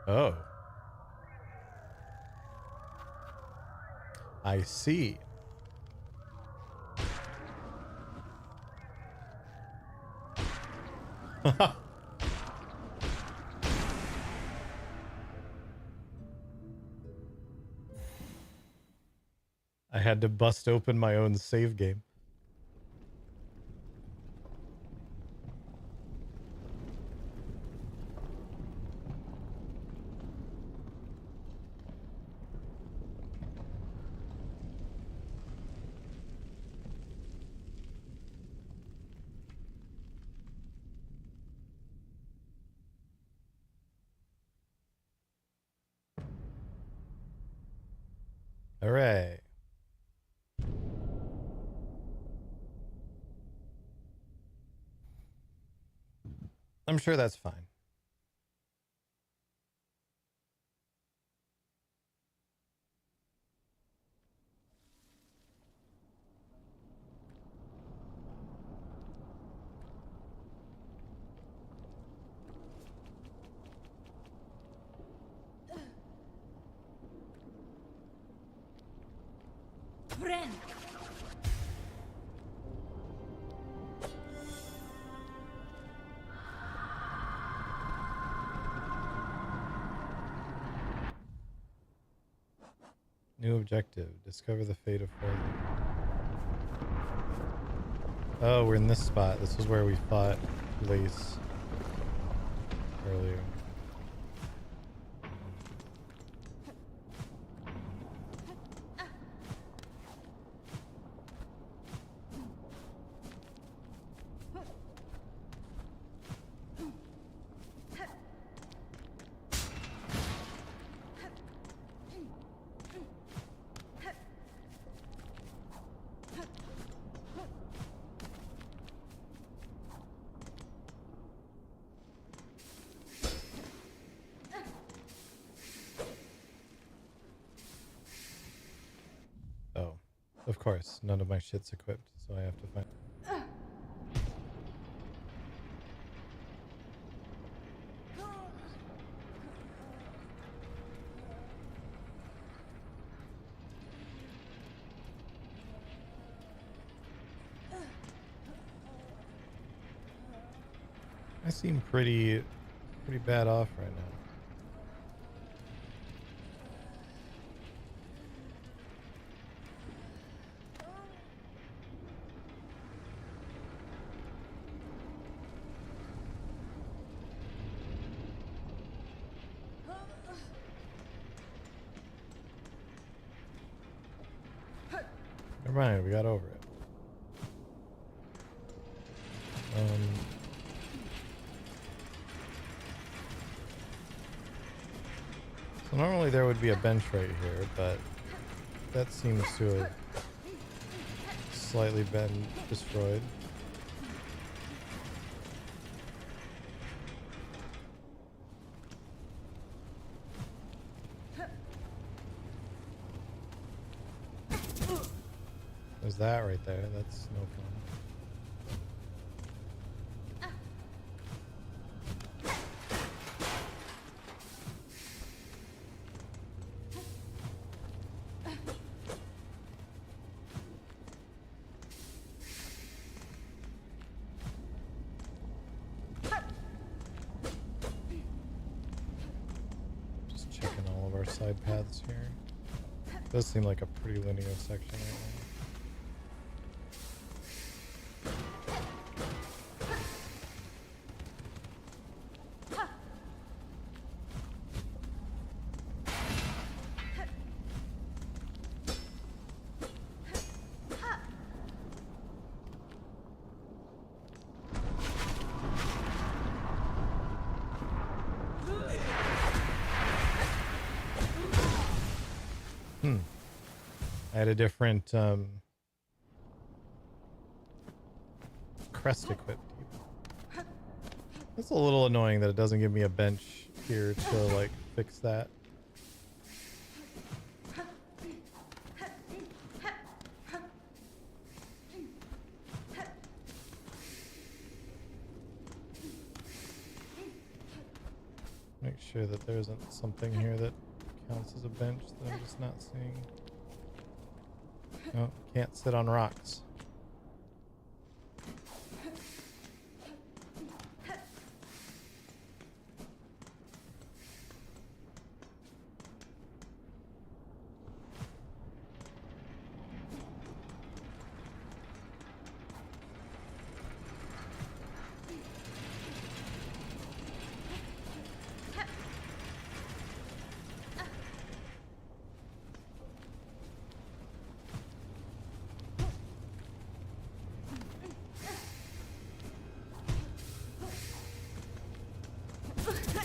Oh. I see. I had to bust open my own save game. Hooray. I'm sure that's fine. New objective. Discover the fate of Forley. Oh, we're in this spot. This is where we fought Lace earlier. Of course, none of my shit's equipped, so I have to find... I seem pretty bad off right now. Never mind, we got over it. So normally there would be a bench right here, but that seems to have slightly been destroyed. There's that right there. That's no fun. Just checking all of our side paths here. Does seem like a pretty linear section right now. I had a different crest equipped. It's a little annoying that it doesn't give me a bench here to like fix that. Make sure that there isn't something here that counts as a bench that I'm just not seeing. Oh, can't sit on rocks.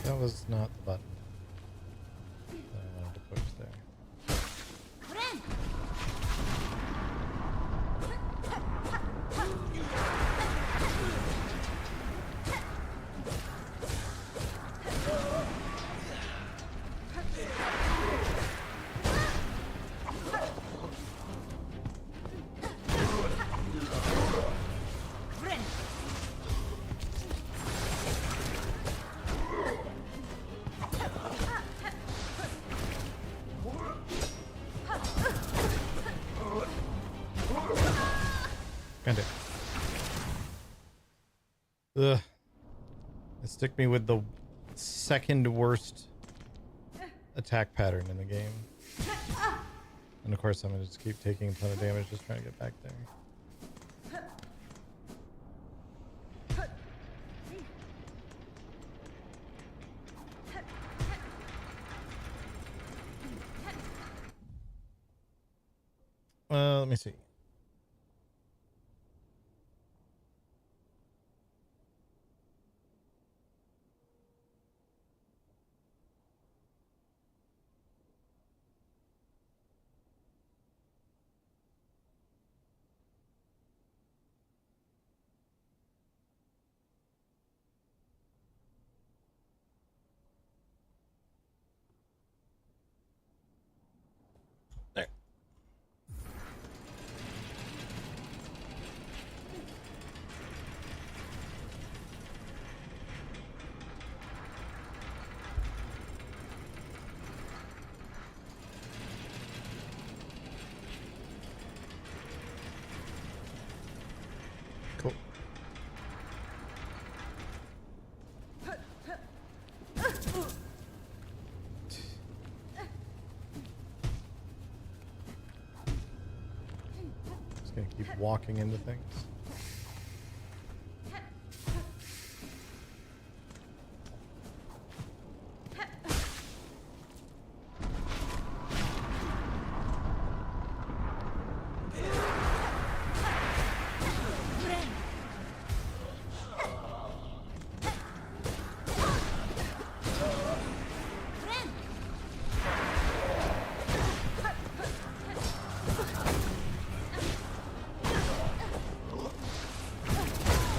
That was not the button that I wanted to push there. Okay. Ugh. It stick me with the second worst attack pattern in the game. And of course I'm gonna just keep taking a ton of damage just trying to get back there. Let me see. There. Cool. Just gonna keep walking into things.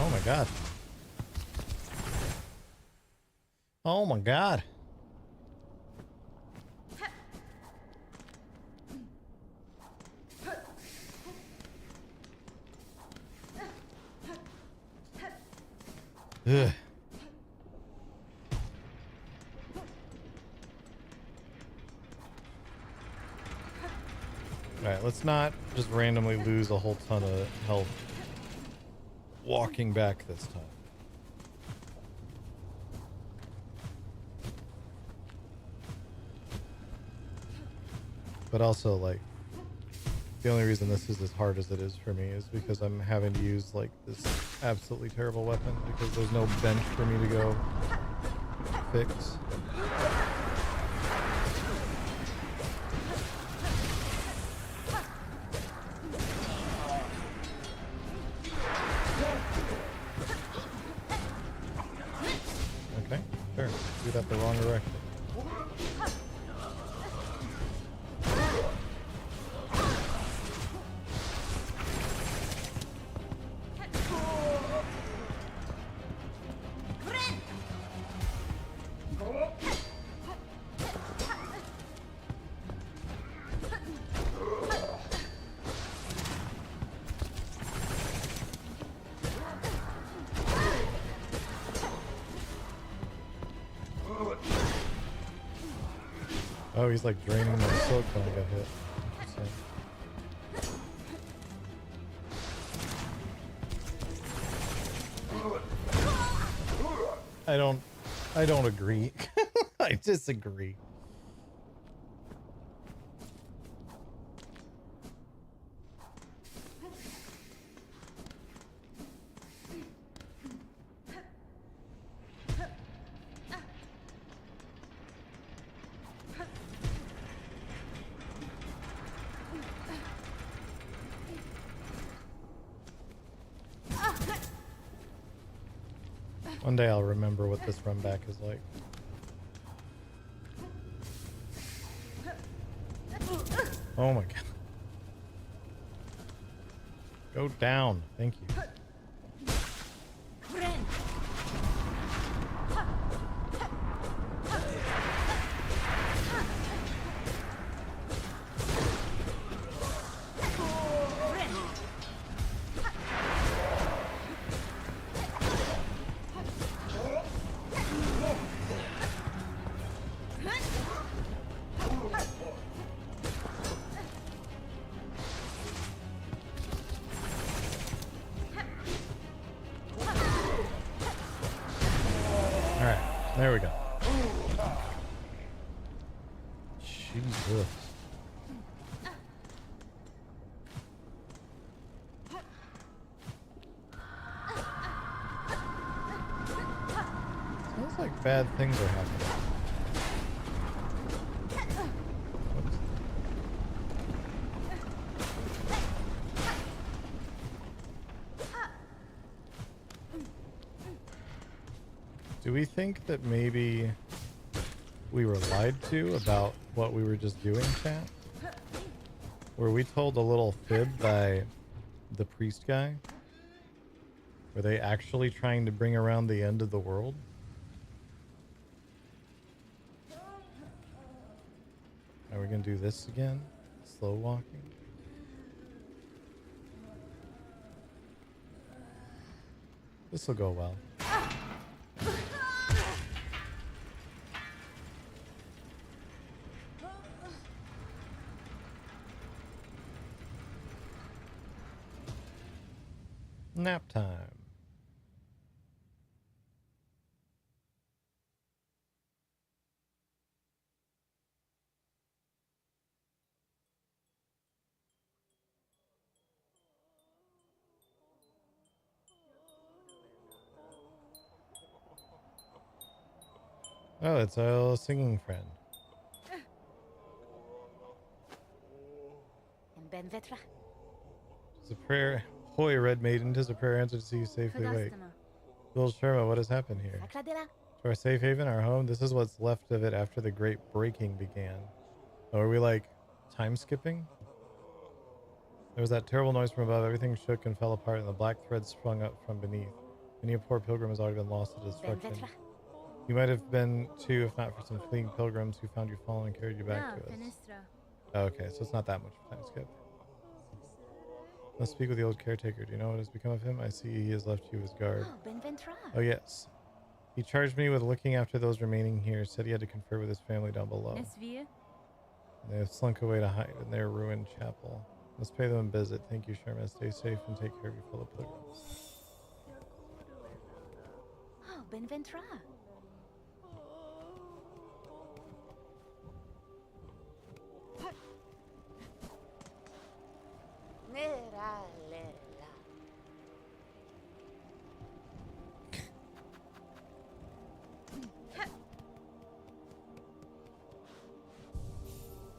Oh my god. Oh my god. Ugh. Alright, let's not just randomly lose a whole ton of health walking back this time. But also, like, the only reason this is as hard as it is for me is because I'm having to use, like, this absolutely terrible weapon because there's no bench for me to go fix. Okay, sure. Do that the wrong direction. Oh, he's like draining my silk when I got hit. I don't agree. I disagree. One day I'll remember what this run back is like. Oh my god. Go down. Thank you. There we go. Jesus. Sounds like bad things are happening. Oops. Do we think that maybe we were lied to about what we were just doing, chat? Were we told a little fib by the priest guy? Were they actually trying to bring around the end of the world? Are we gonna do this again? Slow walking? This will go well. Nap time. Oh, it's our little singing friend. It's a prayer. Hoy, Red Maiden, 'tis a prayer answered to see you safely awake. Little Sherma, what has happened here? To our safe haven, our home, this is what's left of it after the great breaking began. Oh, are we like time skipping? There was that terrible noise from above, everything shook and fell apart, and the black thread sprung up from beneath. Many a poor pilgrim has already been lost to destruction. You might have been too, if not for some fleeing pilgrims who found you fallen and carried you back to us. Oh, okay, so it's not that much of a time skip. Let's speak with the old caretaker. Do you know what has become of him? I see he has left you his guard. Oh, yes. He charged me with looking after those remaining here. Said he had to confer with his family down below. They have slunk away to hide in their ruined chapel. Let's pay them a visit. Thank you, Sherman. Stay safe and take care of your fellow pilgrims. Oh, Benventra.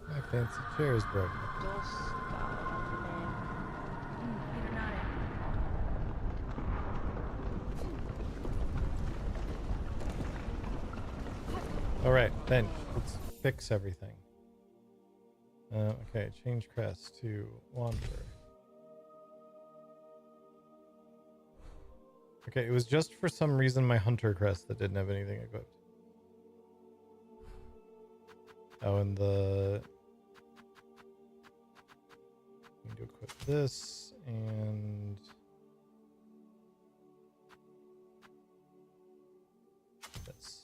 My fancy chair is broken. Alright, then let's fix everything. Okay, change crest to Wanderer. Okay, it was just for some reason my Hunter crest that didn't have anything equipped. Oh, and the... I need to equip this, and... this.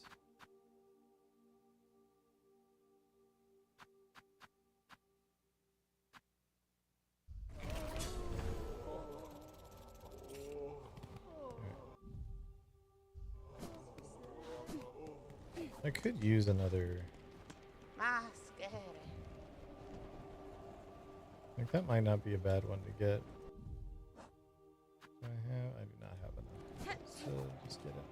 I could use another... Like, that might not be a bad one to get. I do not have enough. So just get it.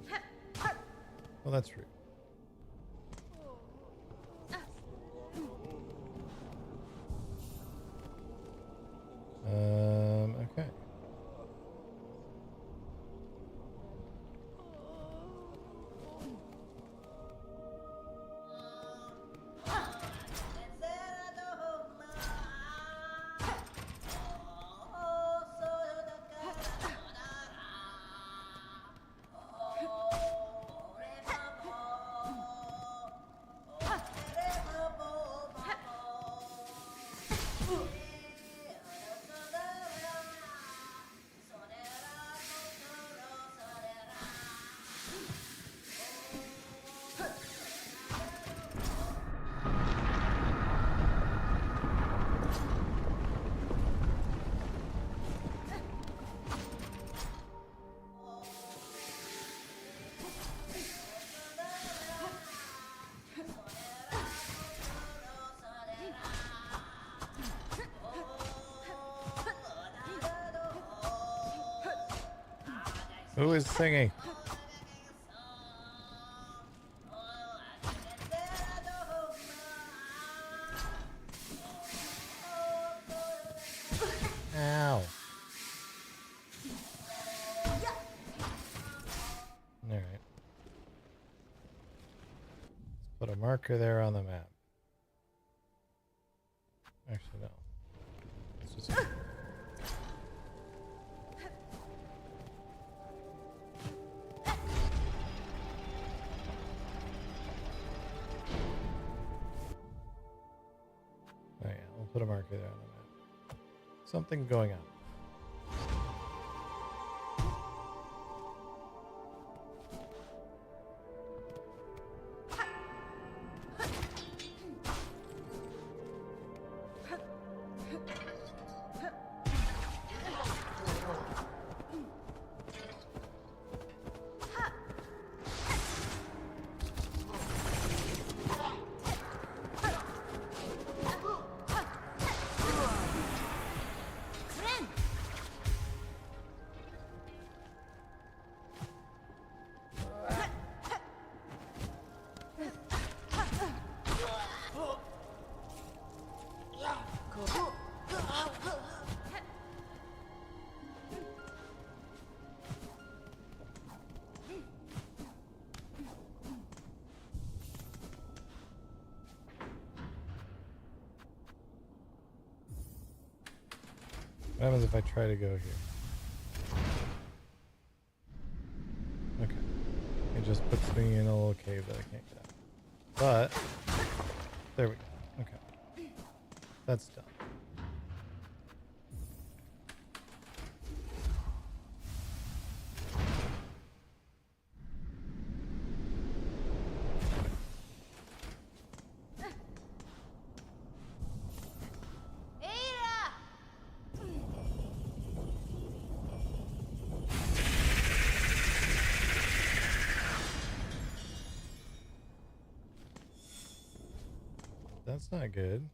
Okay. Well, that's rude. Okay. Who is singing? Ow. Alright. Let's put a marker there on the map. Actually, no. Let's just... Oh yeah, we'll put a marker there on the map. Something going on. What happens if I try to go here? Okay. It just puts me in a little cave that I can't get out. But, there we go. Okay. That's done. That's not good.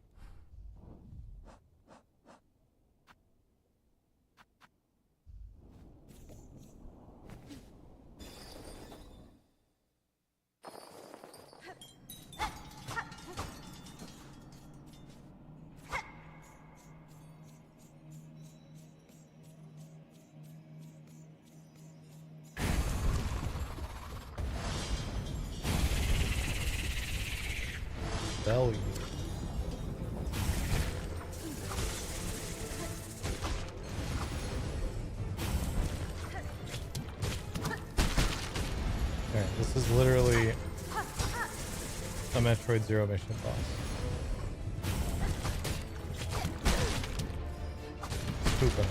Belly. Alright, this is literally a Metroid Zero mission boss. Koopa.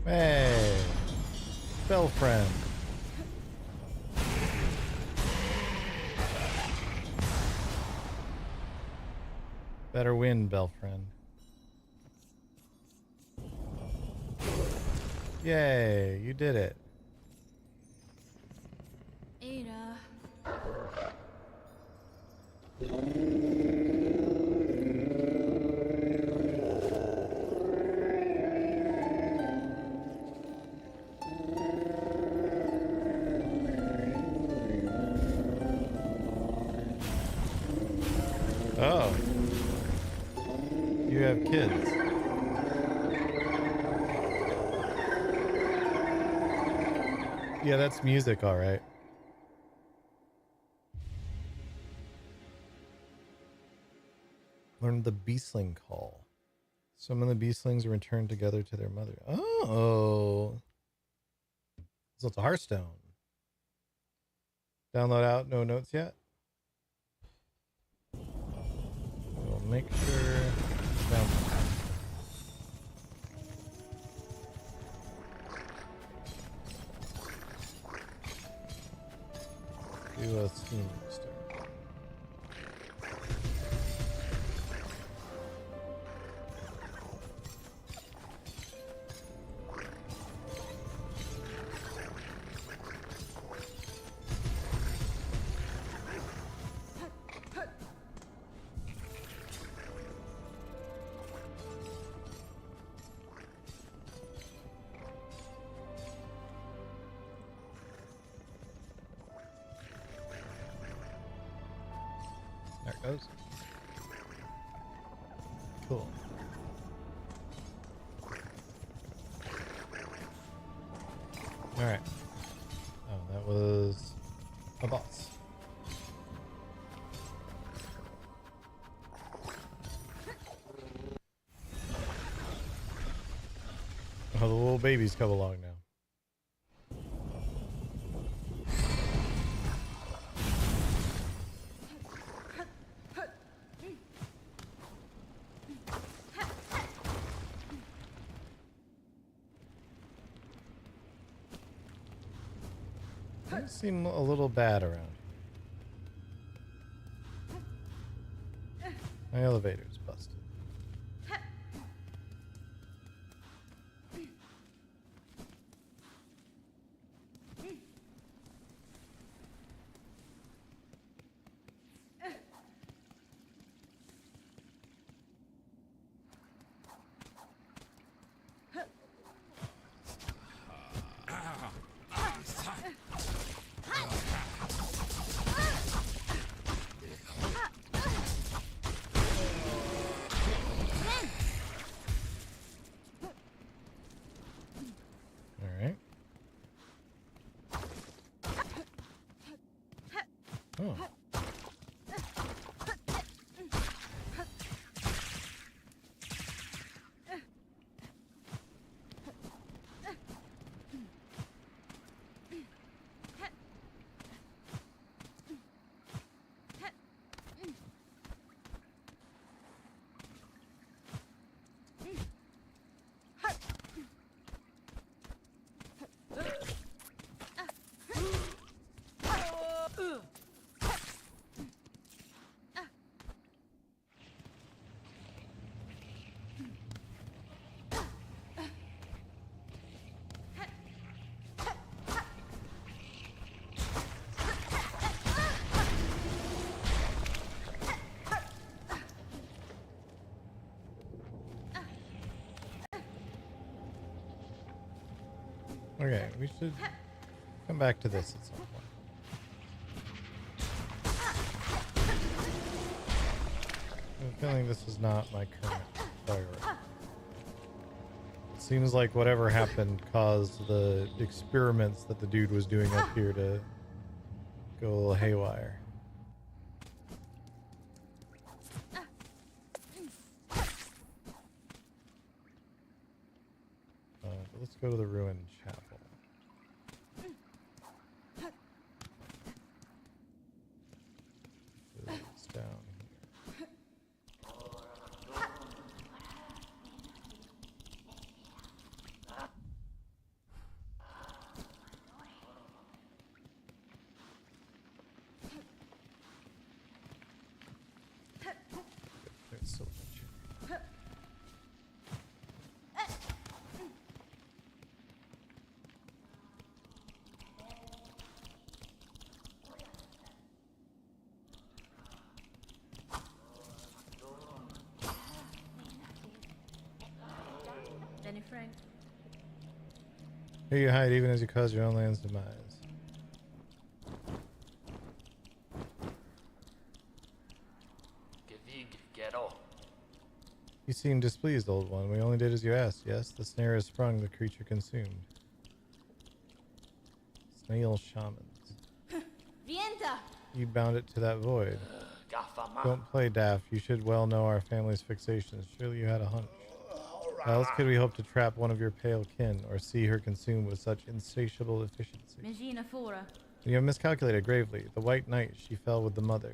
Hey, Bell friend. Better win, Bell friend. Yay, you did it. Ada. Oh. You have kids. Yeah, that's music, all right. Learn the beastling call. Some of the beastlings return together to their mother. Oh. So it's a Hearthstone. Download out, no notes yet. We'll make sure. Download. Do a Steam restart. There it goes. Cool. Alright. Oh, that was a boss. Oh, the little babies come along now. They seem a little bad around here. My elevator's busted. Alright. Oh. Okay, we should come back to this at some point. I'm feeling this is not my current priority. It seems like whatever happened caused the experiments that the dude was doing up here to go a little haywire. But let's go to the ruined chapel. It's down here. There's so much. Here you hide even as you cause your own land's demise. You seem displeased, old one. We only did as you asked, yes? The snare is sprung, the creature consumed. Snail shamans. Vienta! You bound it to that void. Don't play daft. You should well know our family's fixations. Surely you had a hunch. How else could we hope to trap one of your pale kin, or see her consumed with such insatiable efficiency? Megina fora. You have miscalculated gravely. The White Knight, she fell with the mother.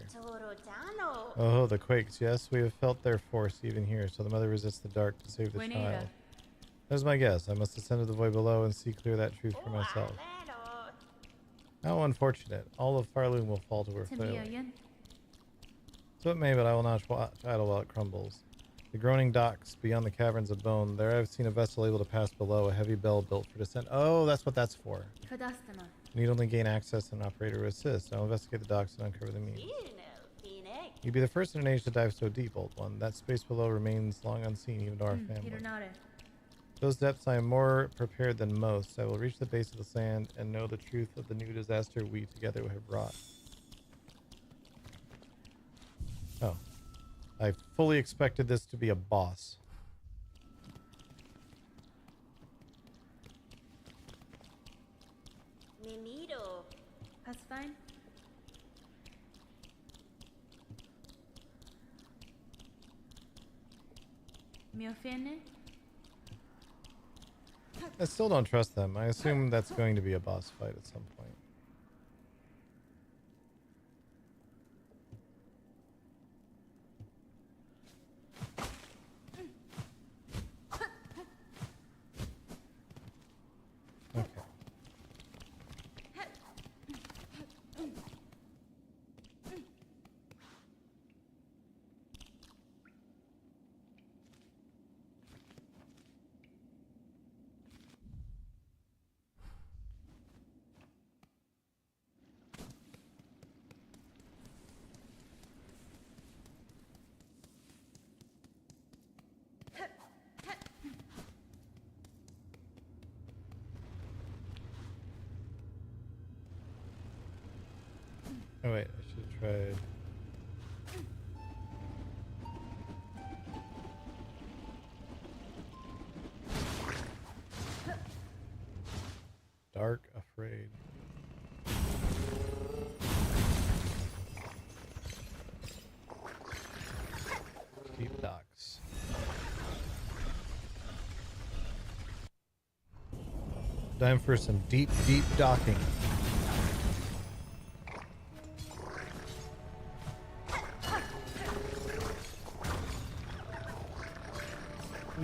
Oh, the quakes. Yes, we have felt their force even here, so the mother resists the dark to save the child. That was my guess. I must ascend to the void below and see clear that truth for myself. How unfortunate. All of Farloom will fall to her failure. So it may, but I will not idle while it crumbles. The groaning docks beyond the caverns of bone. There I've seen a vessel able to pass below, a heavy bell built for descent. Oh, that's what that's for. Need only gain access and an operator to assist. I'll investigate the docks and uncover the means. You'd be the first in an age to dive so deep, old one. That space below remains long unseen even to our family. Those depths I am more prepared than most. I will reach the base of the sand and know the truth of the new disaster we together have wrought. Oh. I fully expected this to be a boss. Mimiro. That's fine. Me offende? I still don't trust them. I assume that's going to be a boss fight at some point. Okay. Oh wait, I should have tried. Dark Afraid. Deep docks. Time for some deep docking.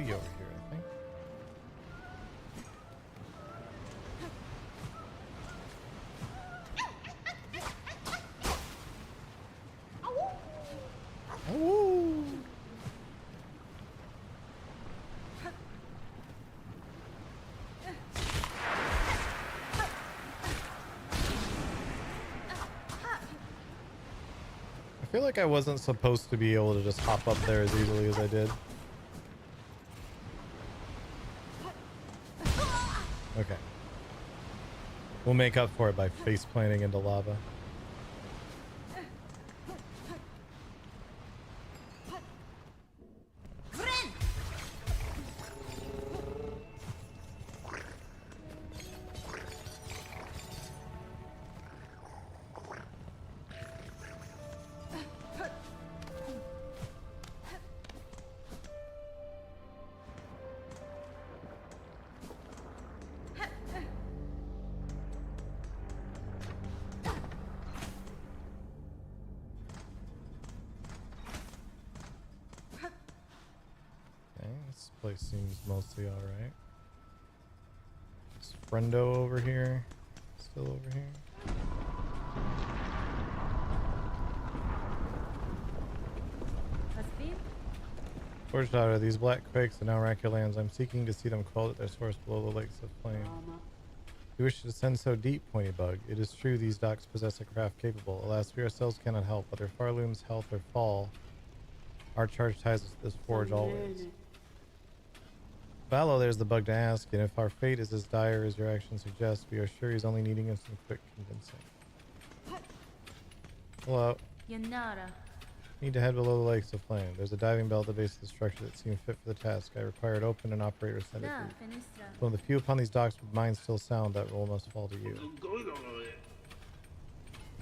Over here, I think. Oh. I feel like I wasn't supposed to be able to just hop up there as easily as I did. Okay. We'll make up for it by face planting into lava. This place seems mostly alright. Is Friendo over here? Still over here? Forge daughter, these black quakes that now rack your lands. I'm seeking to see them quelled at their source below the lakes of flame. You wish to descend so deep, Pointy Bug. It is true these docks possess a craft capable. Alas, we ourselves cannot help. Whether Farloom's health or fall, our charge ties us to this forge always. Valo, there's the bug to ask, and if our fate is as dire as your actions suggest, we are sure he's only needing some quick convincing. Hello. Yanara. Need to head below the lakes of flame. There's a diving bell at the base of the structure that seemed fit for the task. I require it open and operator send it Da, through. Finistra. One of the few upon these docks with minds still sound, that role must fall to you.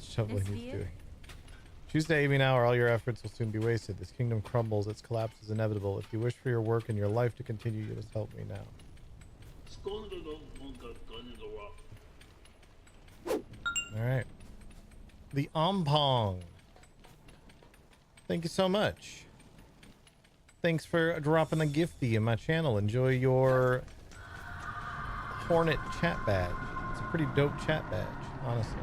Shoveling he's doing. Choose to aid me now, or all your efforts will soon be wasted. This kingdom crumbles, its collapse is inevitable. If you wish for your work and your life to continue, you must help me now. Alright. The Ompong. Thank you so much. Thanks for dropping a gifty in my channel. Enjoy your Hornet chat badge. It's a pretty dope chat badge, honestly.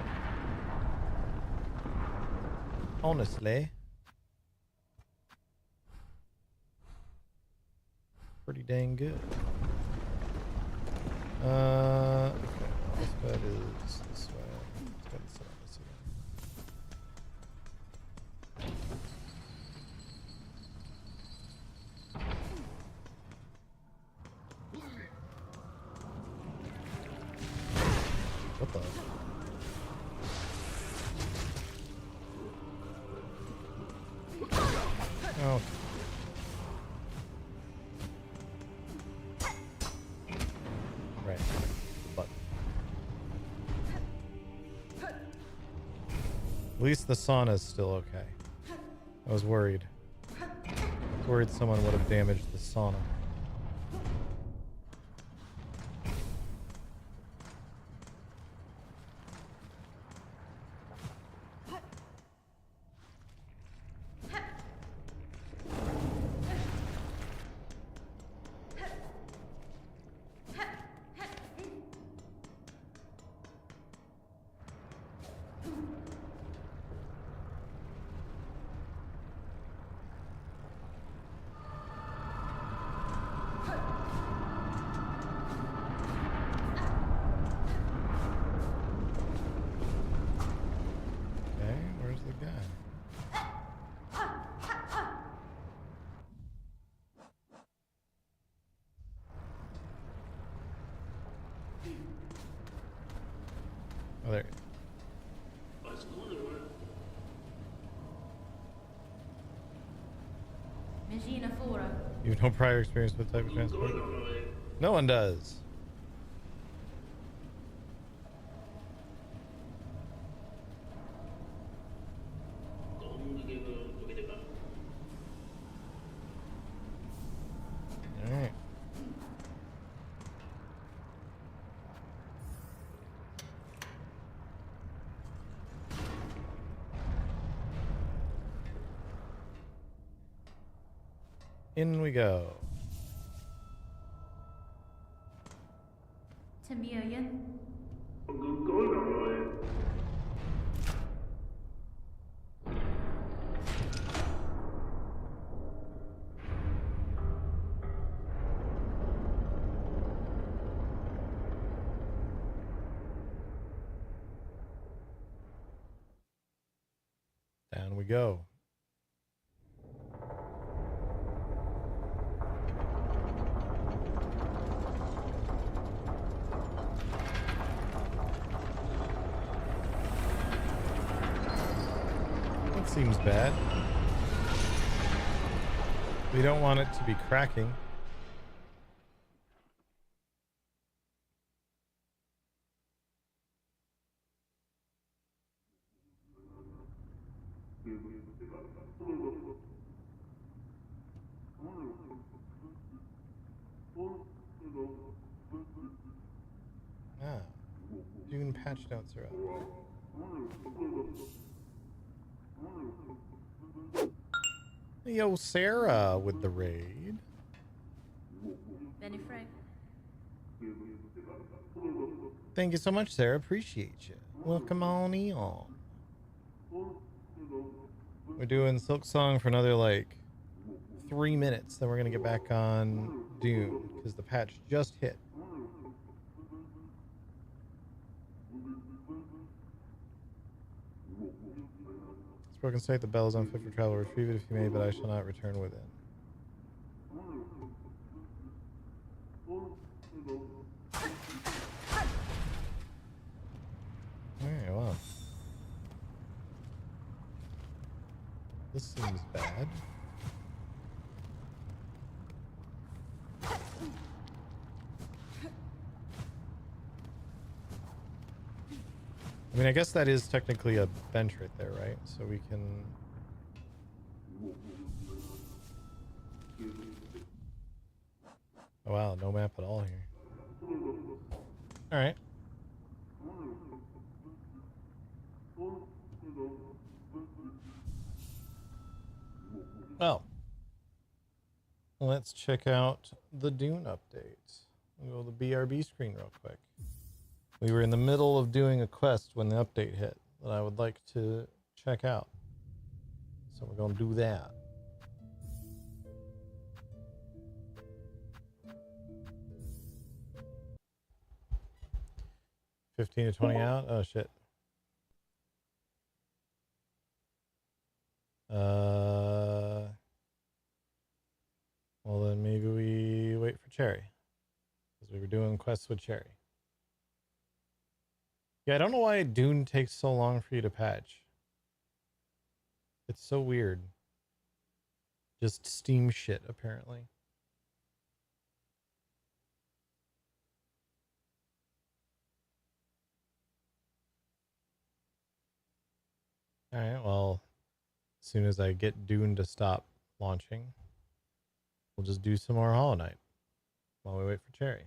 Honestly. Pretty dang good. Okay. This bed is this way. Let's go this way. This again. What the? Oh. Right. Button. At least the sauna's still okay. I was worried. I was worried someone would have damaged the sauna. Okay, where's the guy? Oh, there. Magina Fora. You have no prior experience with type of transport? No one does. Alright. In we go. Tamiyan. Down we go. That seems bad. We don't want it to be cracking. Ah, June patch notes are up. Yo, Sarah with the raid. Benny Frank. Thank you so much, Sarah. Appreciate you. Welcome on in. We're doing Silk Song for another like 3 minutes, then we're gonna get back on Dune because the patch just hit. Spoken state, the bell is unfit for travel. Retrieve it if you may, but I shall not return within. This seems bad. I mean, I guess that is technically a bench right there, right? So we can... Oh wow, no map at all here. Alright. Well, let's check out the Dune update. We'll go to the BRB screen real quick. We were in the middle of doing a quest when the update hit that I would like to check out. So we're going to do that. $15 to $20 out? Oh shit. Well then maybe we wait for Cherry. Because we were doing quests with Cherry. Yeah, I don't know why Dune takes so long for you to patch. It's so weird. Just Steam shit, apparently. Alright, well, as soon as I get Dune to stop launching, we'll just do some more Hollow Knight while we wait for Cherry.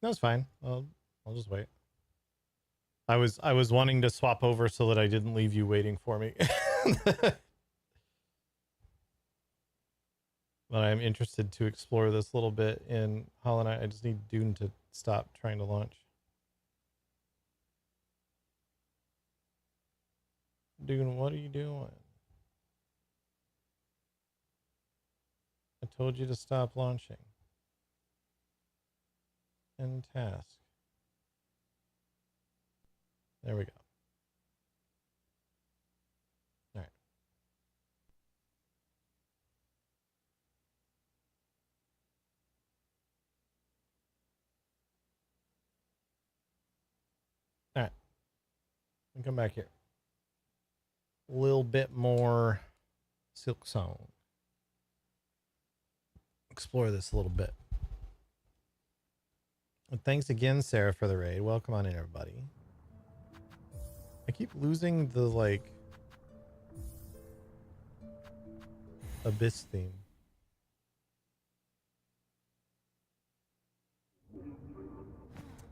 That's fine. I'll just wait. I was wanting to swap over so that I didn't leave you waiting for me. But I'm interested to explore this a little bit in Hollow Knight. I just need Dune to stop trying to launch. Dune, what are you doing? I told you to stop launching. End task. There we go. All right. All right. And come back here. A little bit more Silk Song. Explore this a little bit. And thanks again, Sarah, for the raid. Welcome on in, everybody. I keep losing the, like, Abyss theme.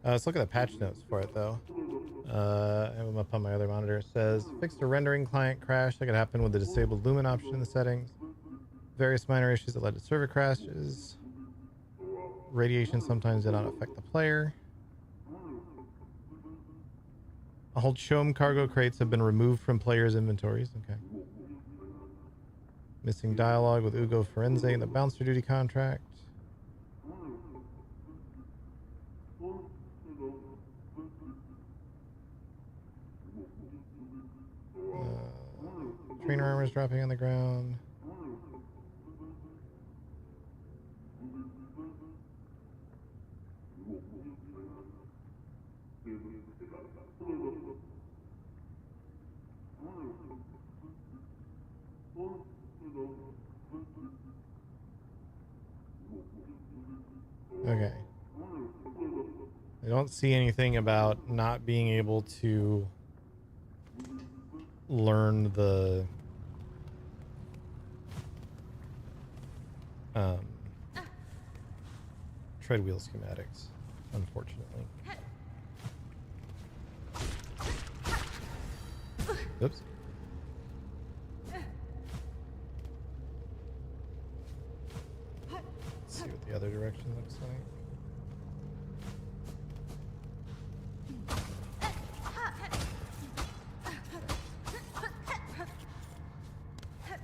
Let's look at the patch notes for it, though. I have them up on my other monitor. It says, fixed a rendering client crash that could happen with the disabled lumen option in the settings. Various minor issues that led to server crashes. Radiation sometimes did not affect the player. All Chom cargo crates have been removed from players' inventories. Okay. Missing dialogue with Ugo Forense in the bouncer duty contract. Trainer armor is dropping on the ground. Okay. I don't see anything about not being able to learn the tread wheel schematics, unfortunately. Oops. Let's see what the other direction looks like.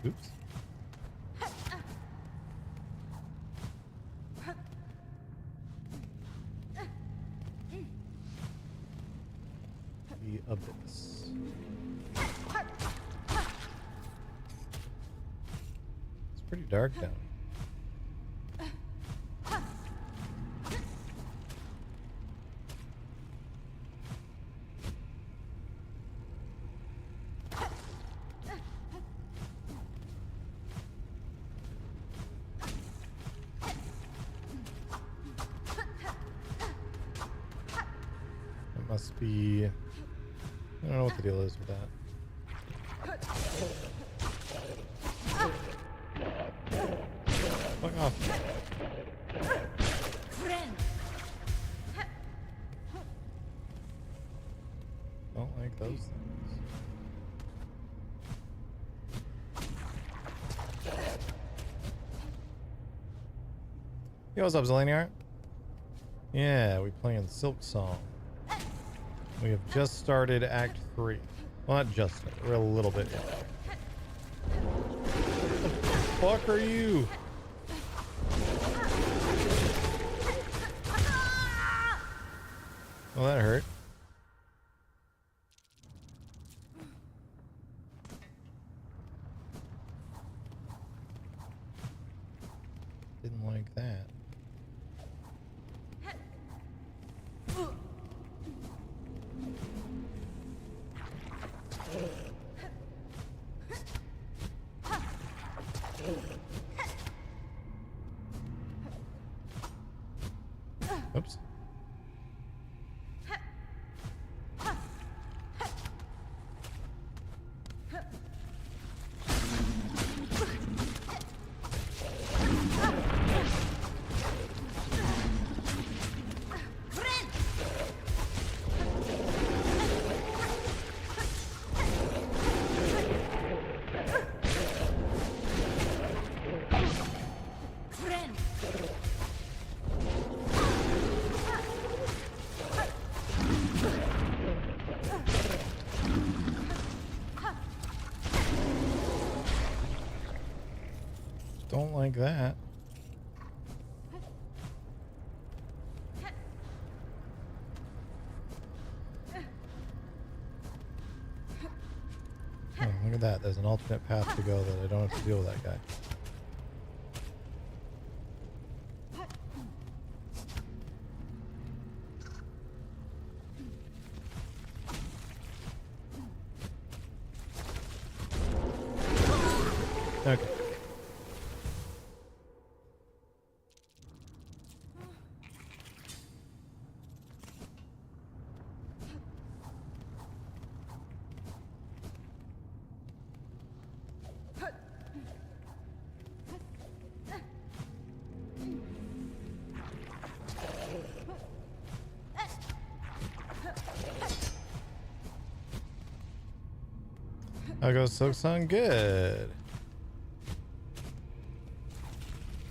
Oops. The abyss. It's pretty dark down here. must be... I don't know what the deal is with that. Fuck off. Don't like those things. Yo, what's up, Zelaniart? Yeah, we playing Silk Song. We have just started Act 3. Well, not just started. We're a little bit in. What the fuck are you? Well, that hurt. Didn't like that. Oops. Don't like that. Oh, look at that. There's an alternate path to go that I don't have to deal with that guy. Okay. How goes Silk Song? Good.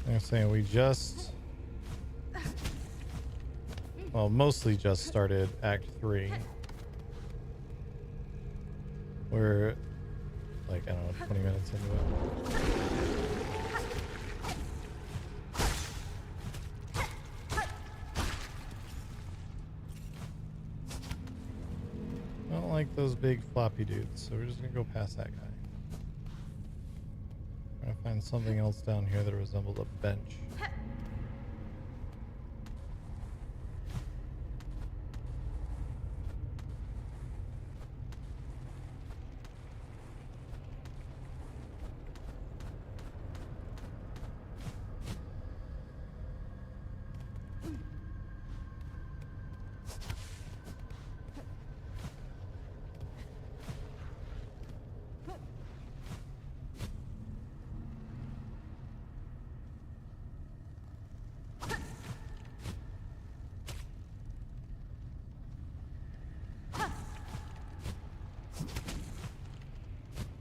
I'm saying we just... Well, mostly just started Act 3. We're like, I don't know, 20 minutes into it. I don't like those big floppy dudes, so we're just gonna go past that guy. Trying to find something else down here that resembles a bench.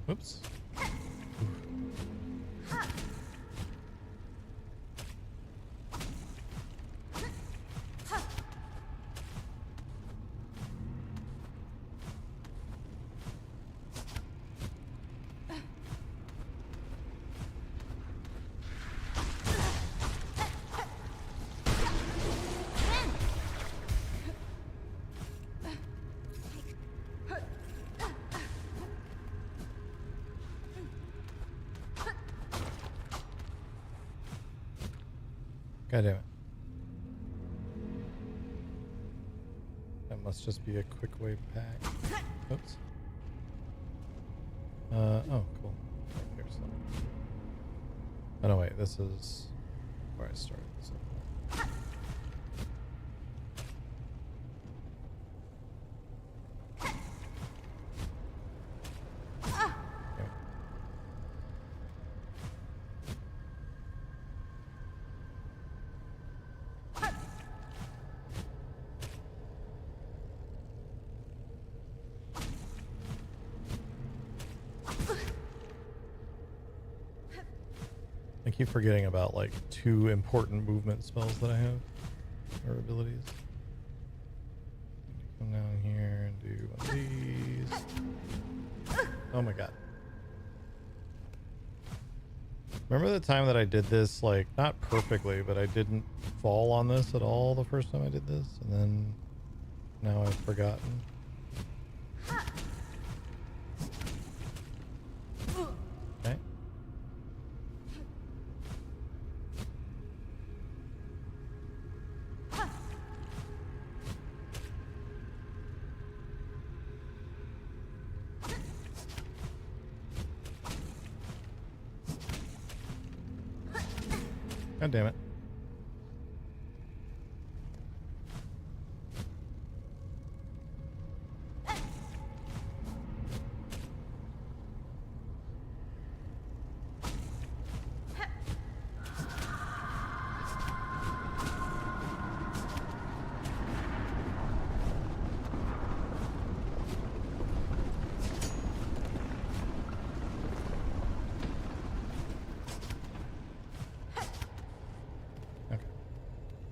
Whoops. God damn it. That must just be a quick way back. Oops. Oh, cool. Right here, so. Oh no, wait, this is where I started. So. I keep forgetting about like 2 important movement spells that I have, or abilities. Come down here and do one of these. Oh my god. Remember the time that I did this, like, not perfectly, but I didn't fall on this at all the first time I did this, and then now I've forgotten. Okay. God damn it.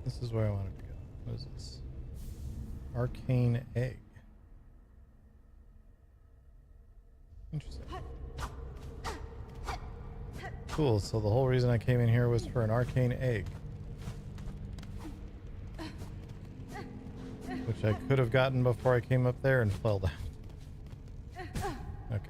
This is where I wanted to go. What is this? Arcane egg. Interesting. Cool, so the whole reason I came in here was for an arcane egg. Which I could have gotten before I came up there and fell down. Okay.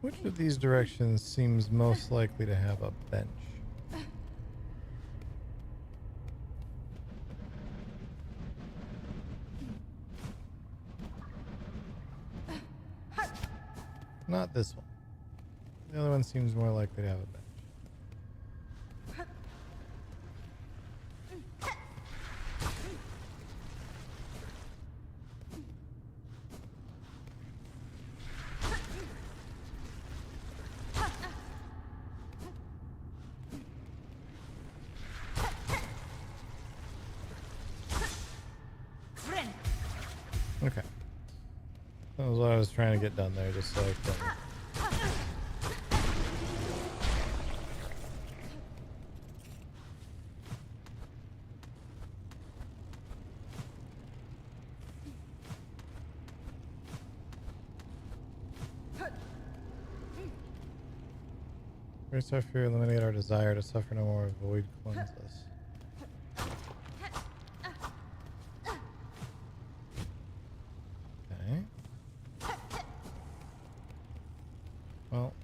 Which of these directions seems most likely to have a bench? Not this one. The other one seems more likely to have a bench. Okay. That was what I was trying to get done there, just so I can... First our fear, eliminate our desire to suffer no more, avoid cleanse us. Okay. Well,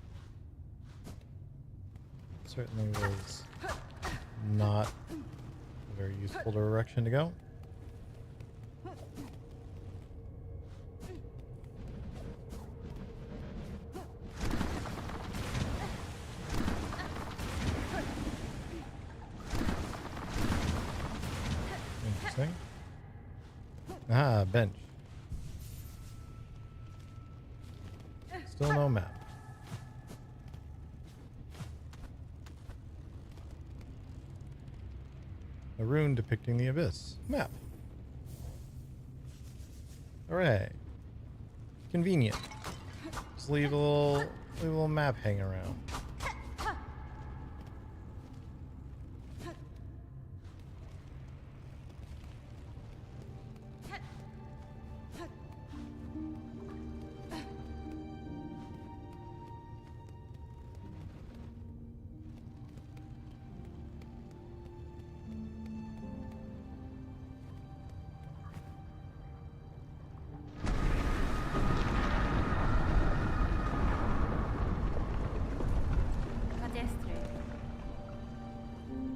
certainly was not a very useful direction to go. Interesting. Ah, bench. Still no map. A rune depicting the abyss. Map. Hooray. Convenient. Just leave a little map hanging around.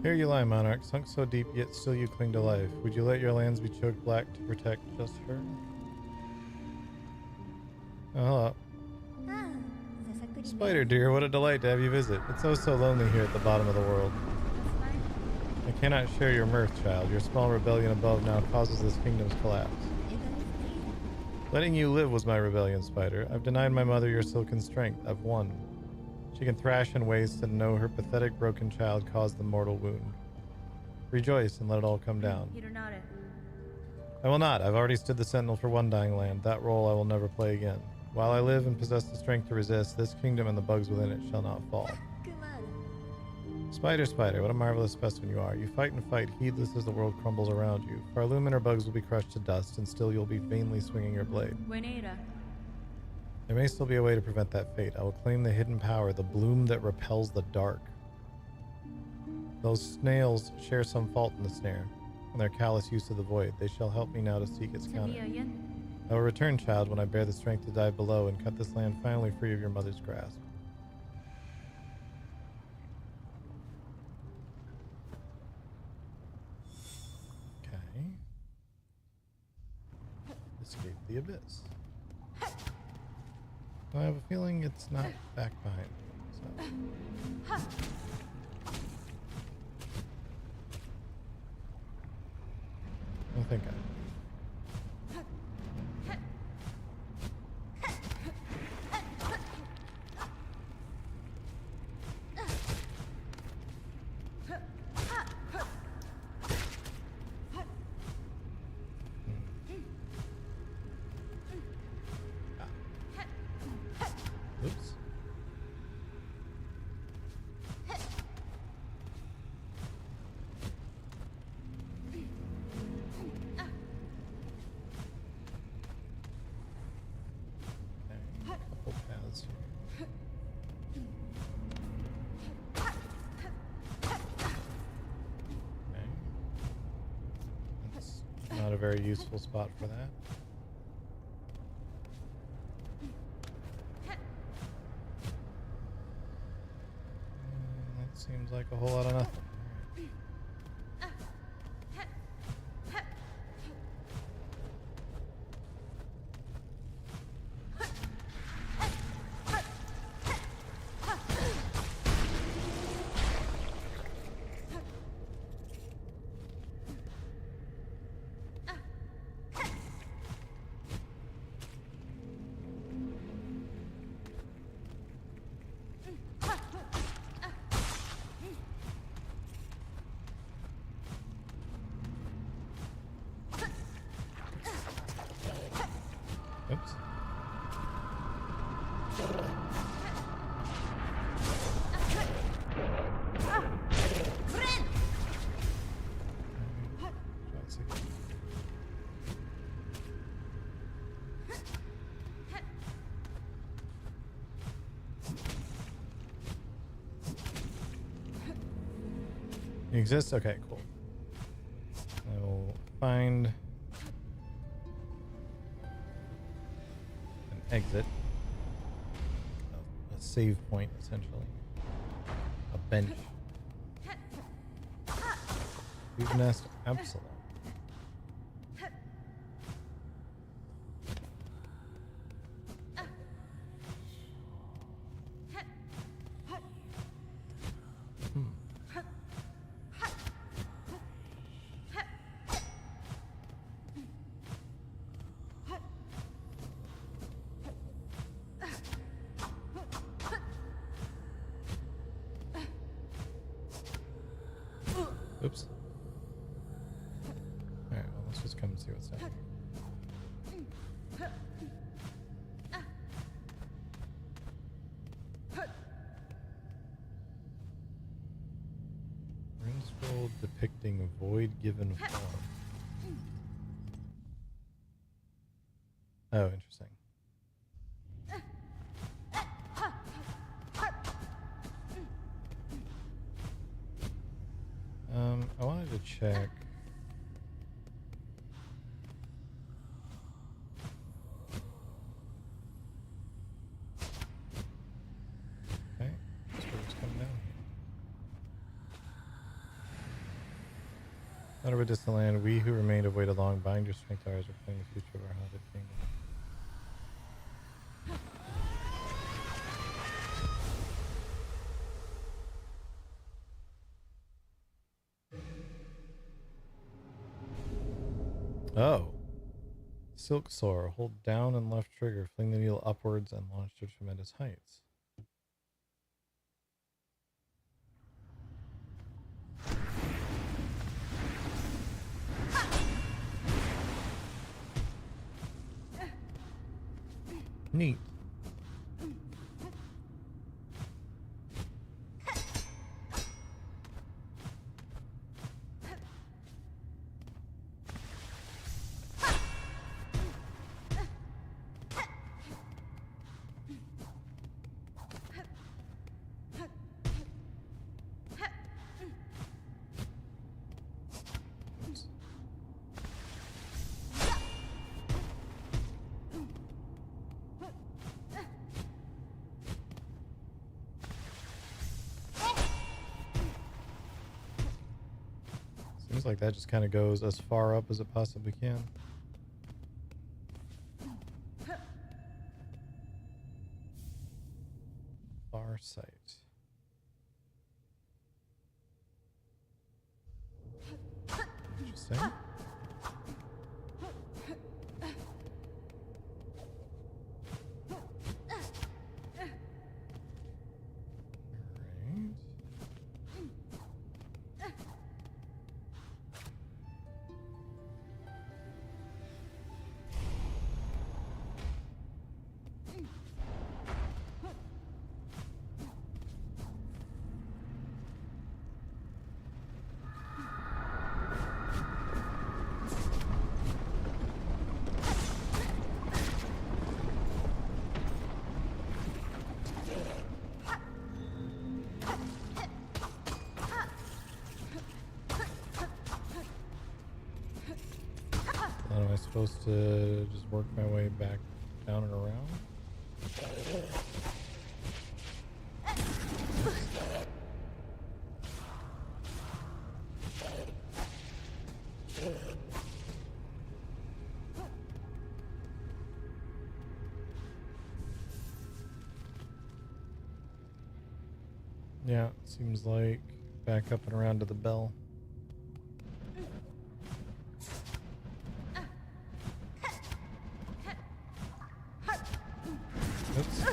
Here you lie, monarch, sunk so deep, yet still you cling to life. Would you let your lands be choked black to protect just her? Oh, hello. Spider dear, what a delight to have you visit. It's oh so lonely here at the bottom of the world. I cannot share your mirth, child. Your small rebellion above now causes this kingdom's collapse. Letting you live was my rebellion, Spider. I've denied my mother your silken strength. I've won. She can thrash and waste and know her pathetic broken child caused the mortal wound. Rejoice and let it all come down. I will not. I've already stood the sentinel for one dying land. That role I will never play again. While I live and possess the strength to resist, this kingdom and the bugs within it shall not fall. Spider, Spider, what a marvelous specimen you are. You fight and fight, heedless as the world crumbles around you. Farlumen or bugs will be crushed to dust, and still you'll be vainly swinging your blade. There may still be a way to prevent that fate. I will claim the hidden power, the bloom that repels the dark. Those snails share some fault in the snare, and their callous use of the void. They shall help me now to seek its counter. I will return, child, when I bear the strength to dive below and cut this land finally free of your mother's grasp. Okay. Escape the abyss. I have a feeling it's not back behind me, so. I think oops. Couple paths here. Okay. That's not a very useful spot for that. That seems like a whole lot of nothing. Oops. You exist? Okay, cool. I will find an exit. A save point, essentially. A bench. You've nest Absalom. Oops. Alright, well, let's just come and see what's happening. Rune scroll depicting void given form. Oh, interesting. I wanted to check. Okay, story's coming down here. Not over distant land, we who remained have waited long, bind your strength to ours, reclaim the future of our haunted kingdom. Oh. Silk Soar. Hold down and left trigger. Fling the needle upwards and launch to tremendous heights. Neat. Seems like that just kind of goes as far up as it possibly can. Far sight. Interesting. Am I supposed to just work my way back down and around? Yeah, seems like back up and around to the bell. Oops.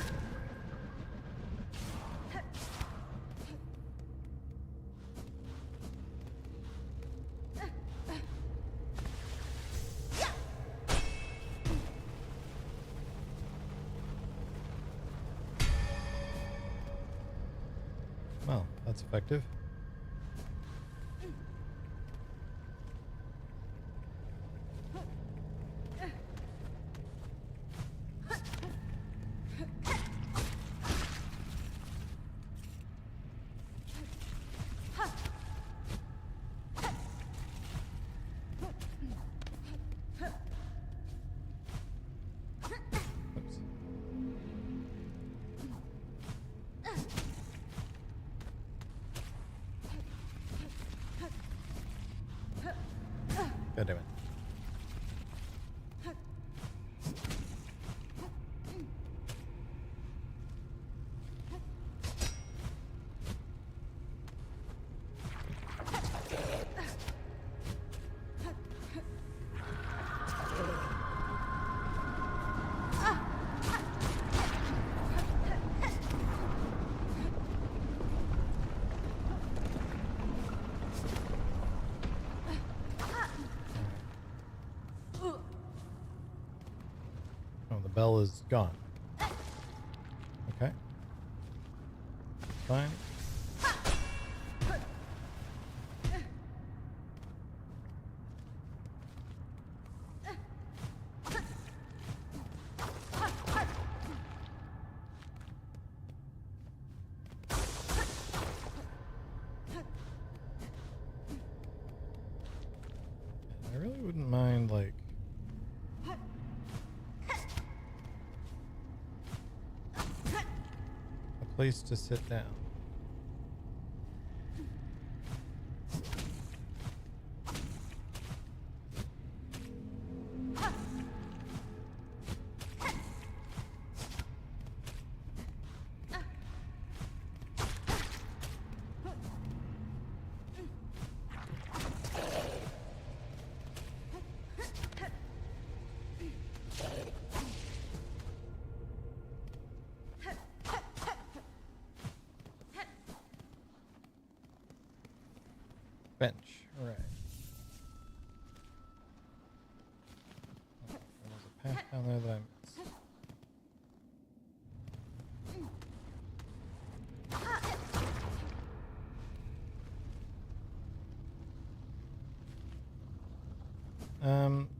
Well, that's effective. God damn it. Bell is gone. Okay. Fine. I really wouldn't mind, like, place to sit down.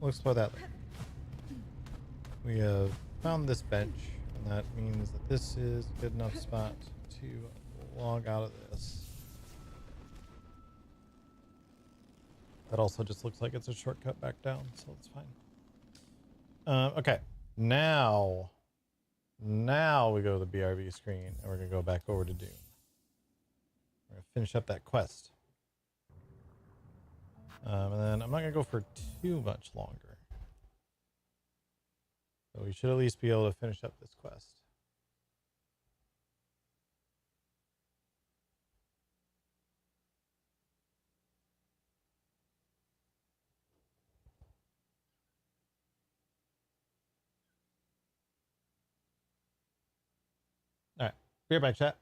we'll explore that later. We have found this bench, and that means that this is a good enough spot to log out of this. That also just looks like it's a shortcut back down, so it's fine. Okay, now we go to the BRB screen, and we're gonna go back over to Doom. We're gonna finish up that quest. And then I'm not gonna go for too much longer. So we should at least be able to finish up this quest. All right, be right back, chat.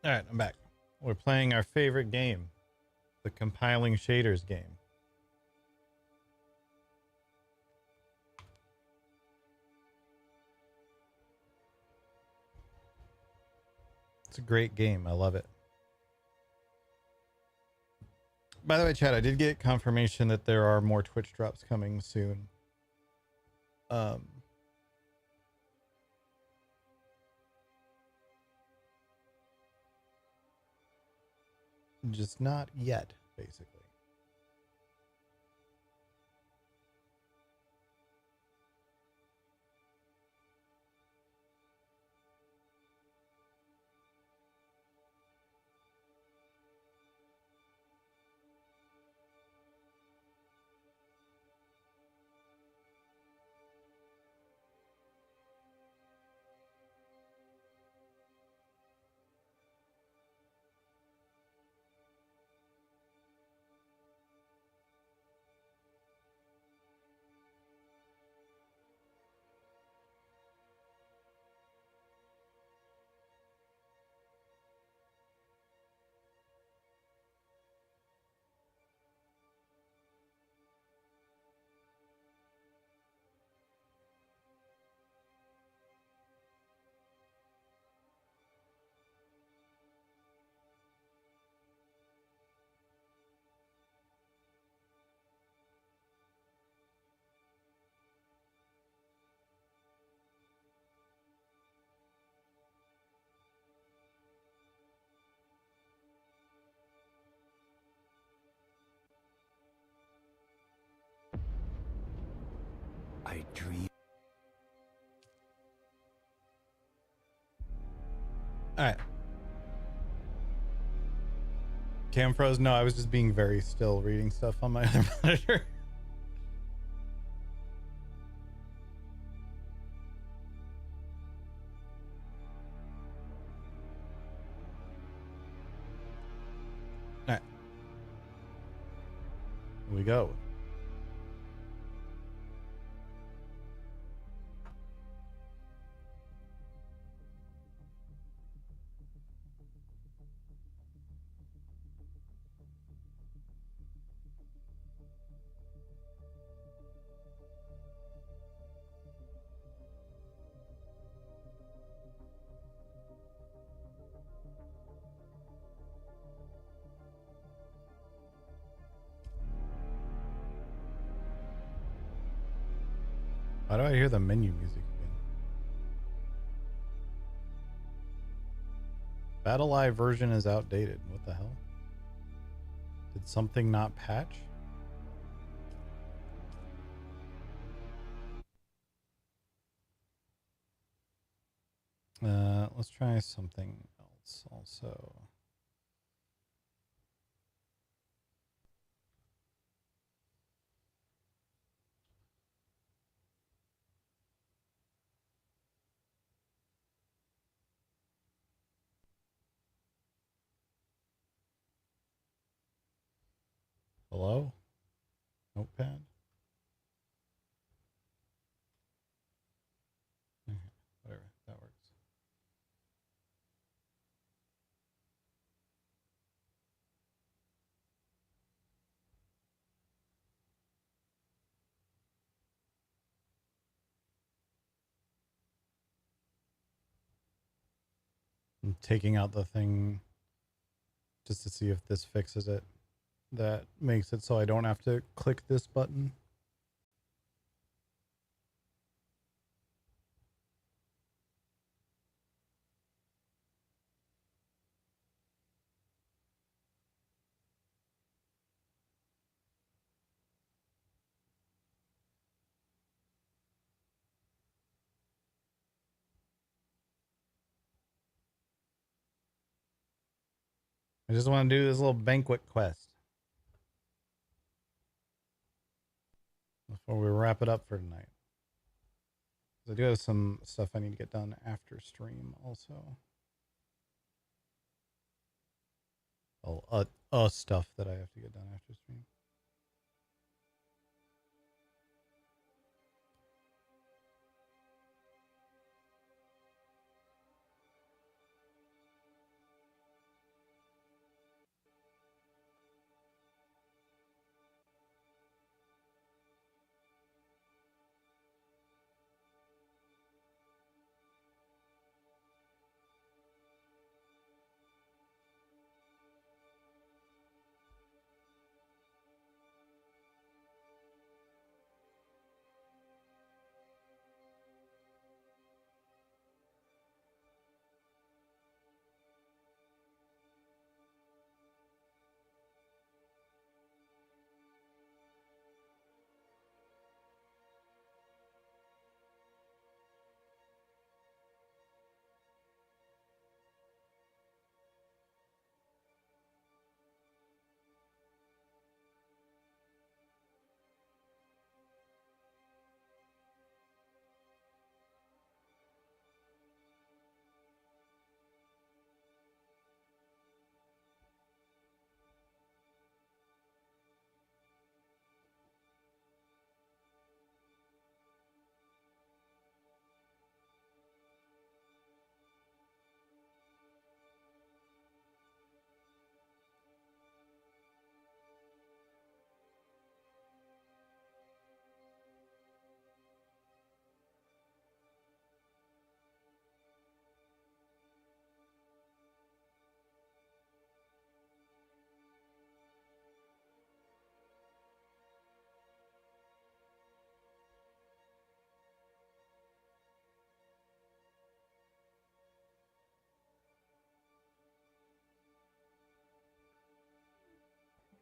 All right, I'm back. We're playing our favorite game, the compiling shaders game. It's a great game. I love it. By the way, chat, I did get confirmation that there are more Twitch drops coming soon. Just not yet, basically. I dream. All right. Cam froze? No, I was just being very still reading stuff on my other monitor. All right. Here we go. Why do I hear the menu music again? Battle Eye version is outdated. What the hell? Did something not patch? Let's try something else also. Hello? Notepad? Whatever, that works. I'm taking out the thing just to see if this fixes it. That makes it so I don't have to click this button. I just want to do this little banquet quest before we wrap it up for tonight. I do have some stuff I need to get done after stream also. Oh, stuff that I have to get done after stream.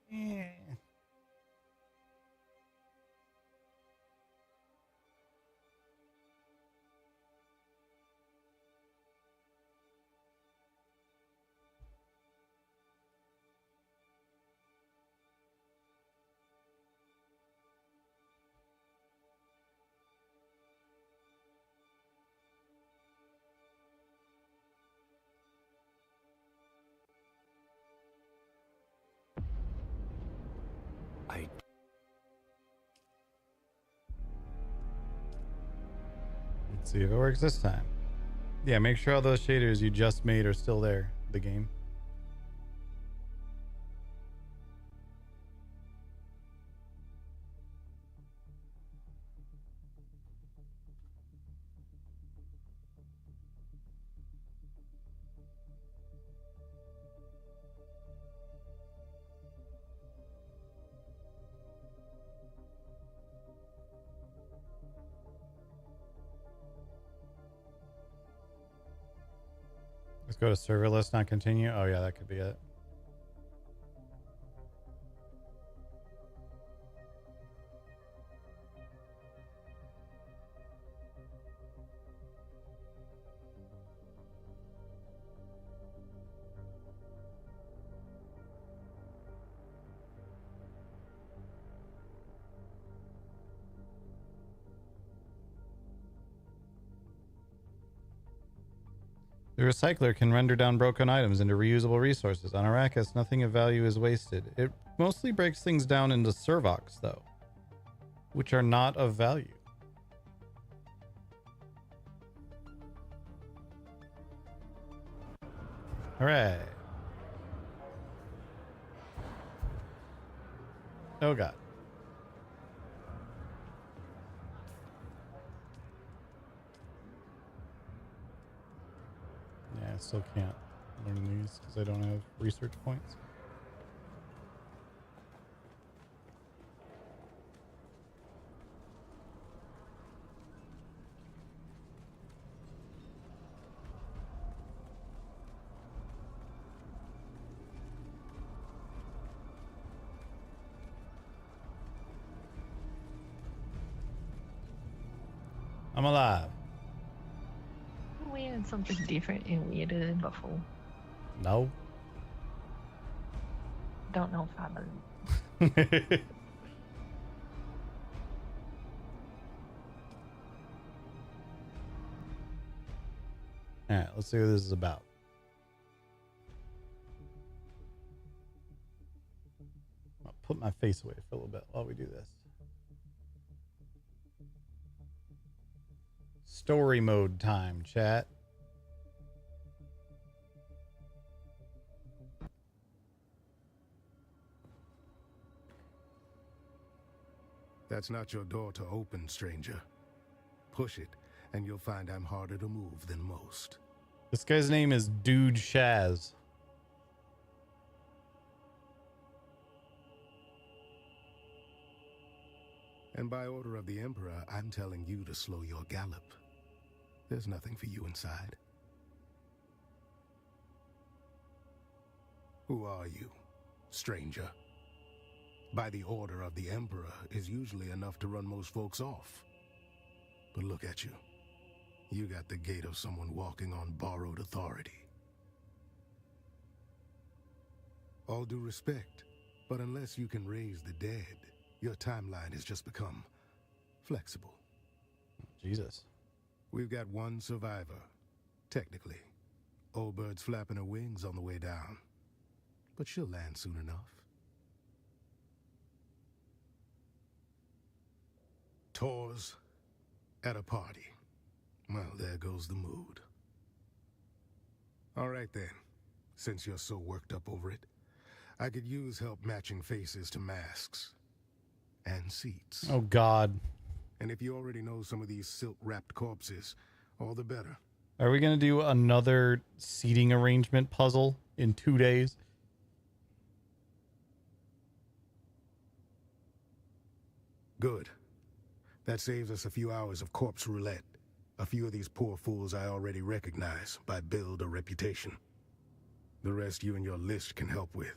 Yeah. Let's see if it works this time. Yeah, make sure all those shaders you just made are still there, the game. Let's go to serverless, not continue. Oh yeah, that could be it. The recycler can render down broken items into reusable resources. On Arrakis, nothing of value is wasted. It mostly breaks things down into servox, though, which are not of value. Hooray. Oh god. Yeah, I still can't learn these because I don't have research points. I'm alive. We had something different and weirder than before. No. Don't know if I believe. Alright, let's see what this is about. I'll put my face away for a little bit while we do this. Story mode time, chat. That's not your door to open, stranger. Push it, and you'll find I'm harder to move than most. This guy's name is Dude Shaz. And by order of the Emperor, I'm telling you to slow your gallop. There's nothing for you inside. Who are you, stranger? By the order of the Emperor is usually enough to run most folks off. But look at you. You got the gait of someone walking on borrowed authority. All due respect, but unless you can raise the dead, your timeline has just become flexible. Jesus. We've got one survivor, technically. Old bird's flapping her wings on the way down. But she'll land soon enough. Tours at a party. Well, there goes the mood. All right then, since you're so worked up over it, I could use help matching faces to masks. And seats. Oh god. And if you already know some of these silk-wrapped corpses, all the better. Are we going to do another seating arrangement puzzle in 2 days? Good. That saves us a few hours of corpse roulette. A few of these poor fools I already recognize by build or reputation. The rest you and your list can help with.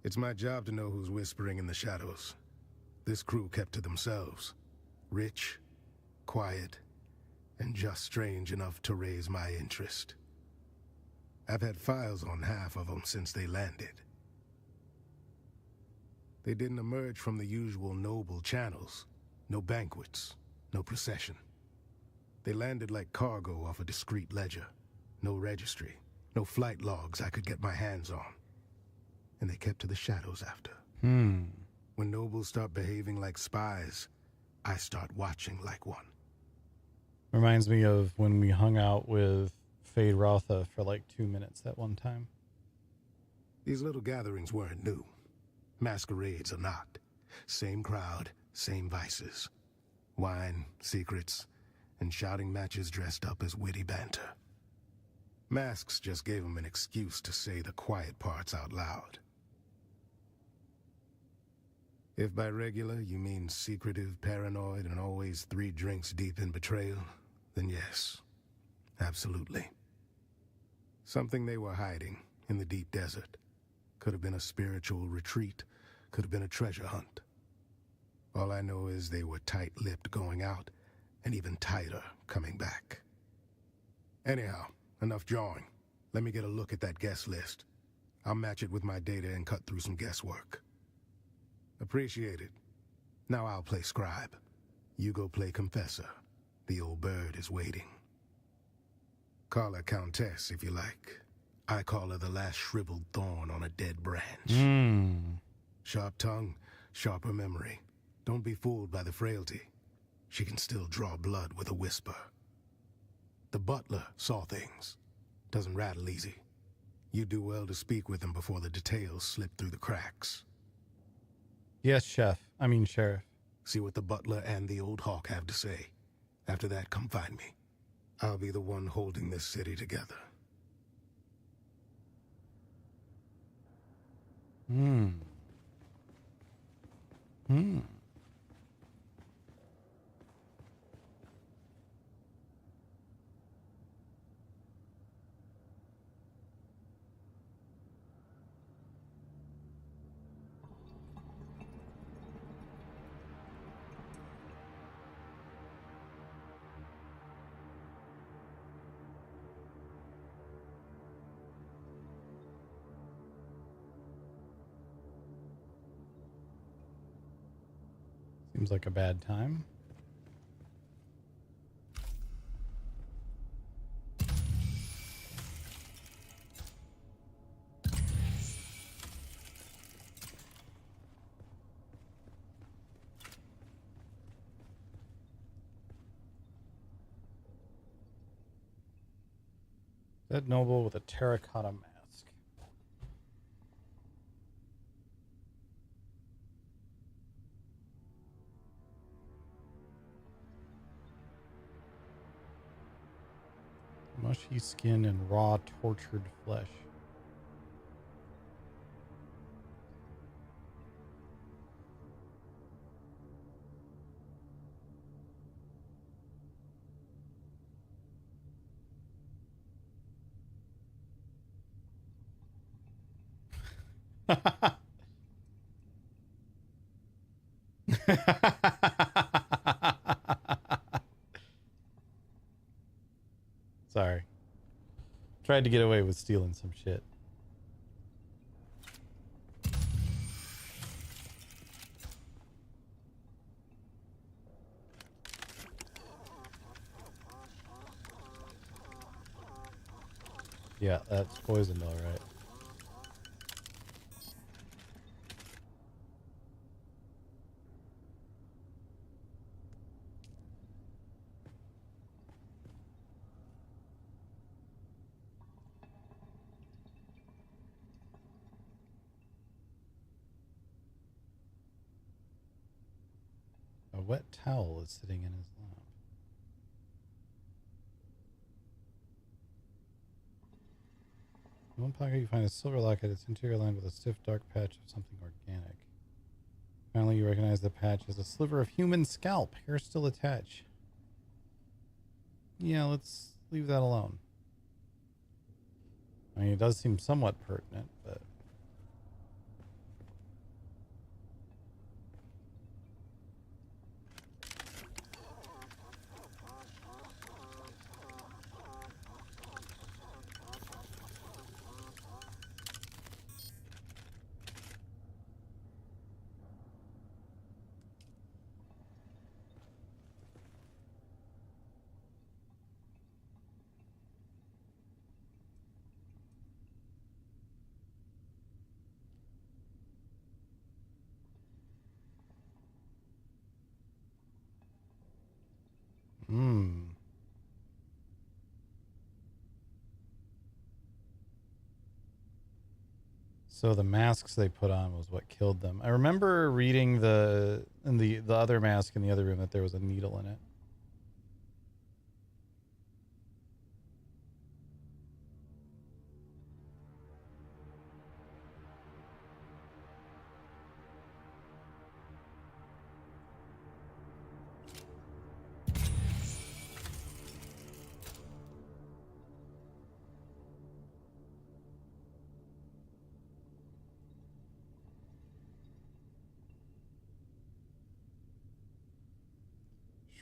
It's my job to know who's whispering in the shadows. This crew kept to themselves. Rich, quiet, and just strange enough to raise my interest. I've had files on half of them since they landed. They didn't emerge from the usual noble channels. No banquets, no procession. They landed like cargo off a discreet ledger. No registry, no flight logs I could get my hands on. And they kept to the shadows after. When nobles start behaving like spies, I start watching like one. Reminds me of when we hung out with Fade Rotha for like 2 minutes that one time. These little gatherings weren't new. Masquerades are not. Same crowd, same vices. Wine, secrets, and shouting matches dressed up as witty banter. Masks just gave them an excuse to say the quiet parts out loud. If by regular you mean secretive, paranoid, and always 3 drinks deep in betrayal, then yes, absolutely. Something they were hiding in the deep desert. Could have been a spiritual retreat. Could have been a treasure hunt. All I know is they were tight-lipped going out, and even tighter coming back. Anyhow, enough jawing. Let me get a look at that guest list. I'll match it with my data and cut through some guesswork. Appreciate it. Now I'll play scribe. You go play confessor. The old bird is waiting. Call her Countess if you like. I call her the last shriveled thorn on a dead branch. Sharp tongue, sharper memory. Don't be fooled by the frailty. She can still draw blood with a whisper. The butler saw things. Doesn't rattle easy. You do well to speak with him before the details slip through the cracks. Yes, Sheriff. See what the butler and the old hawk have to say. After that, come find me. I'll be the one holding this city together. Seems like a bad time. Dead noble with a terracotta mask. Mushy skin and raw, tortured flesh. Sorry. Tried to get away with stealing some shit. Yeah, that's poisoned, all right. A wet towel is sitting in his lap. In one pocket, you find a silver locket. Its interior lined with a stiff, dark patch of something organic. Finally, you recognize the patch as a sliver of human scalp. Hair still attached. Yeah, let's leave that alone. I mean, it does seem somewhat pertinent, but... So the masks they put on was what killed them. I remember reading the other mask in the other room that there was a needle in it.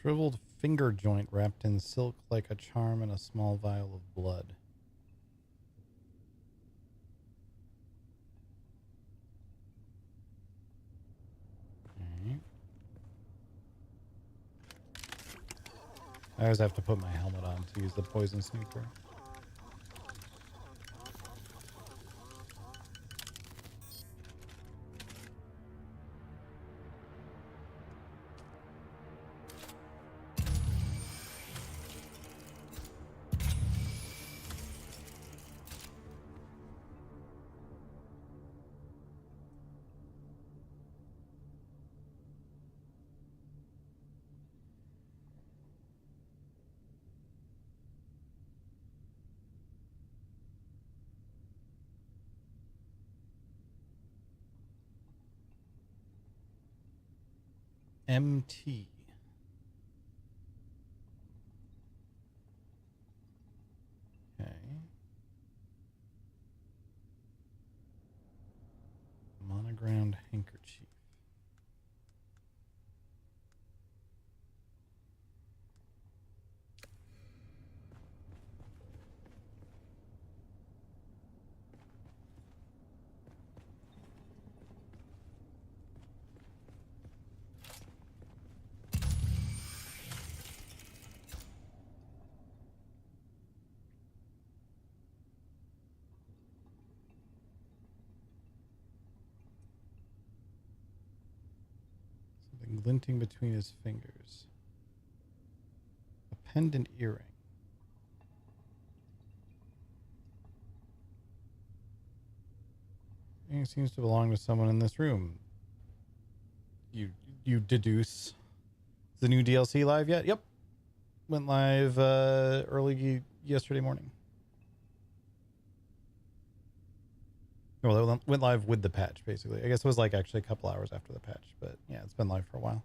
Shriveled finger joint wrapped in silk like a charm and a small vial of blood. Alright. I always have to put my helmet on to use the poison snooper. MT. Okay. Monogrammed handkerchief. Something glinting between his fingers. A pendant earring. It seems to belong to someone in this room. You deduce. Is the new DLC live yet? Yep. Went live early yesterday morning. Well, it went live with the patch, basically. I guess it was like actually a couple hours after the patch, but yeah, it's been live for a while.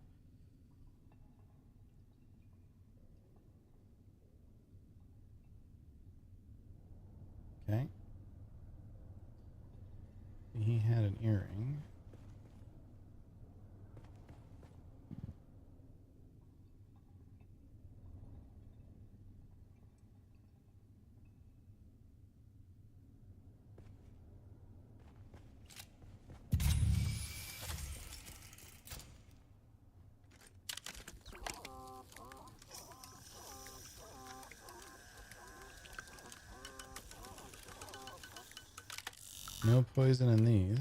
Okay. He had an earring. No poison in these.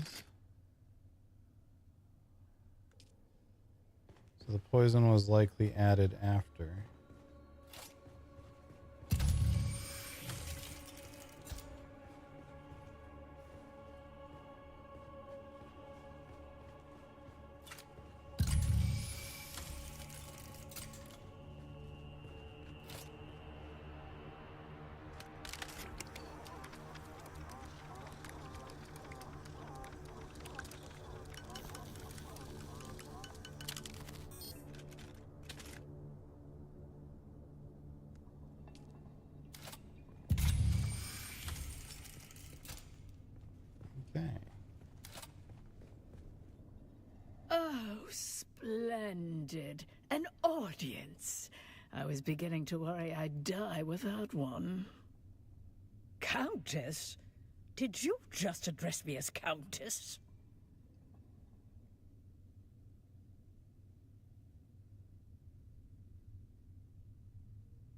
So the poison was likely added after. Okay. Oh, splendid. An audience. I was beginning to worry I'd die without one. Countess? Did you just address me as Countess?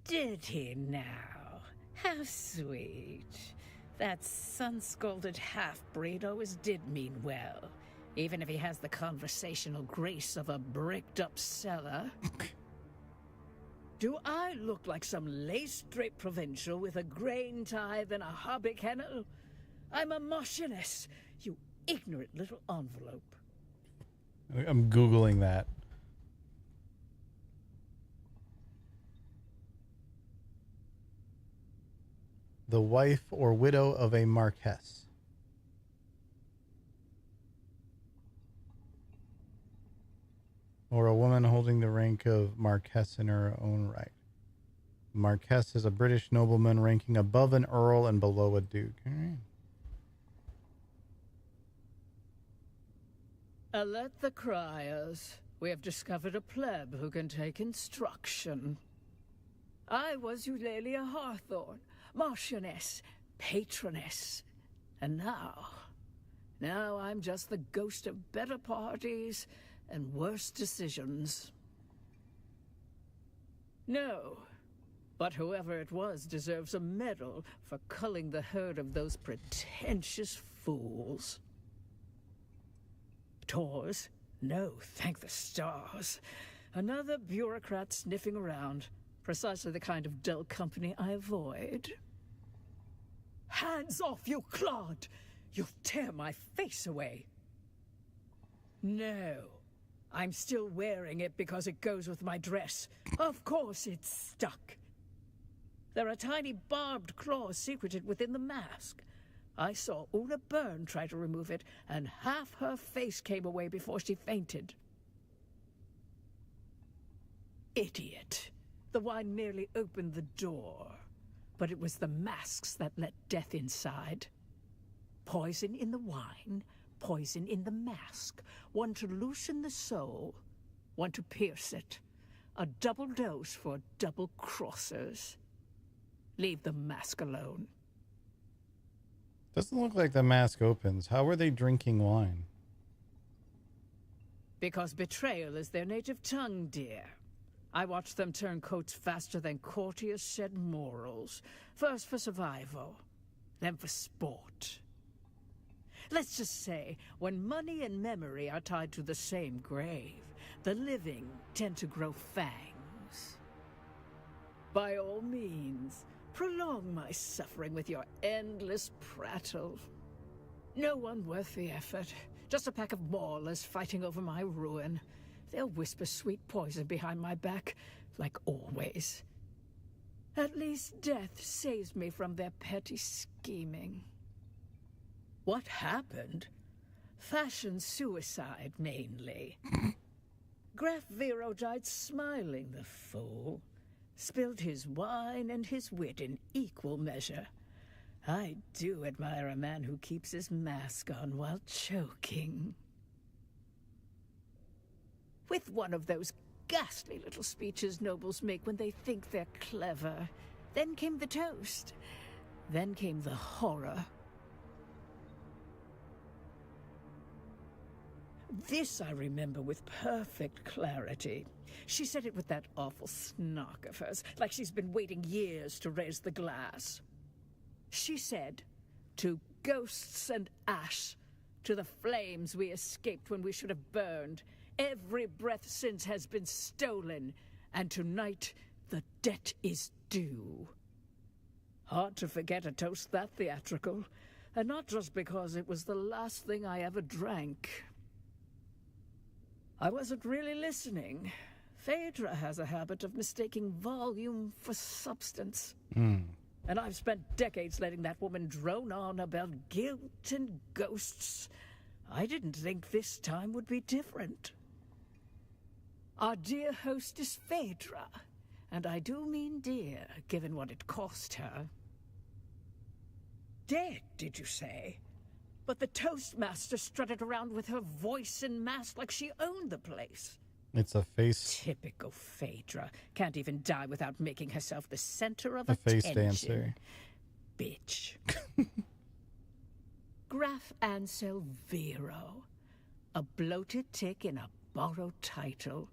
Did he now? How sweet. That sun-scalded half-breed always did mean well, even if he has the conversational grace of a bricked-up cellar. Do I look like some lace-draped provincial with a grain tithe and a hobby kennel? I'm a marchioness, you ignorant little envelope. I'm Googling that. The wife or widow of a marquess. Or a woman holding the rank of marquess in her own right. Marquess is a British nobleman ranking above an earl and below a duke. All right. Let the criers. We have discovered a pleb who can take instruction. I was Eulalia Hawthorne, Marchioness, Patroness. And now I'm just the ghost of better parties and worse decisions. No, but whoever it was deserves a medal for culling the herd of those pretentious fools. Tours? No, thank the stars. Another bureaucrat sniffing around. Precisely the kind of dull company I avoid. Hands off, you clod! You'll tear my face away. No. I'm still wearing it because it goes with my dress. Of course it's stuck. There are tiny barbed claws secreted within the mask. I saw Una Byrne try to remove it, and half her face came away before she fainted. Idiot. The wine merely opened the door, but it was the masks that let death inside. Poison in the wine, poison in the mask. One to loosen the soul, one to pierce it. A double dose for double crossers. Leave the mask alone. Doesn't look like the mask opens. How are they drinking wine? Because betrayal is their native tongue, dear. I watched them turn coats faster than courtiers shed morals. First for survival, then for sport. Let's just say, when money and memory are tied to the same grave, the living tend to grow fangs. By all means, prolong my suffering with your endless prattle. No one worth the effort. Just a pack of maulers fighting over my ruin. They'll whisper sweet poison behind my back, like always. At least death saves me from their petty scheming. What happened? Fashion suicide, mainly. Graf Vero died smiling, the fool. Spilled his wine and his wit in equal measure. I do admire a man who keeps his mask on while choking. With one of those ghastly little speeches nobles make when they think they're clever. Then came the toast. Then came the horror. This I remember with perfect clarity. She said it with that awful snark of hers, like she's been waiting years to raise the glass. She said, "To ghosts and ash, to the flames we escaped when we should have burned, every breath since has been stolen, and tonight the debt is due." Hard to forget a toast that theatrical, and not just because it was the last thing I ever drank. I wasn't really listening. Phaedra has a habit of mistaking volume for substance. And I've spent decades letting that woman drone on about guilt and ghosts. I didn't think this time would be different. Our dear hostess Phaedra, and I do mean dear, given what it cost her. Dead, did you say? But the Toastmaster strutted around with her voice and mask like she owned the place. It's a face. Typical Phaedra. Can't even die without making herself the center of A attention. face dancer. Bitch. Graf Ansel Vero. A bloated tick in a borrowed title.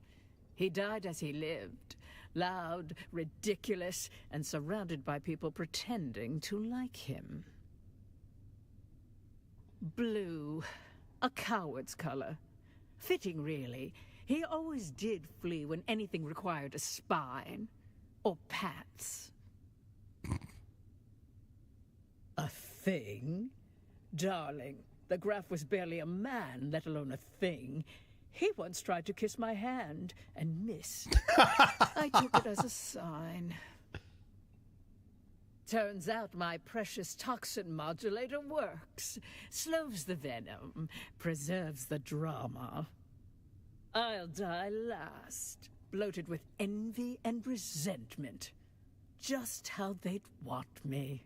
He died as he lived. Loud, ridiculous, and surrounded by people pretending to like him. Blue. A coward's color. Fitting, really. He always did flee when anything required a spine. Or pats. A thing? Darling, the Graf was barely a man, let alone a thing. He once tried to kiss my hand and missed. I took it as a sign. Turns out my precious toxin modulator works. Slows the venom, preserves the drama. I'll die last, bloated with envy and resentment. Just how they'd want me.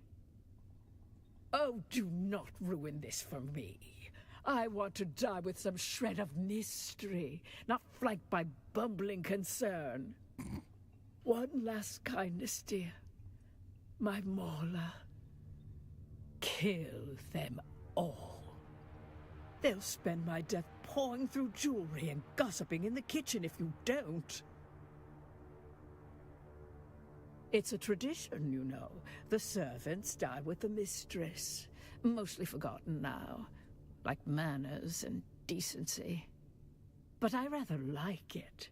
Oh, do not ruin this for me. I want to die with some shred of mystery, not flanked by bumbling concern. One last kindness, dear. My Morla. Kill them all. They'll spend my death pawing through jewelry and gossiping in the kitchen if you don't. It's a tradition, you know. The servants die with the mistress. Mostly forgotten now, like manners and decency. But I rather like it.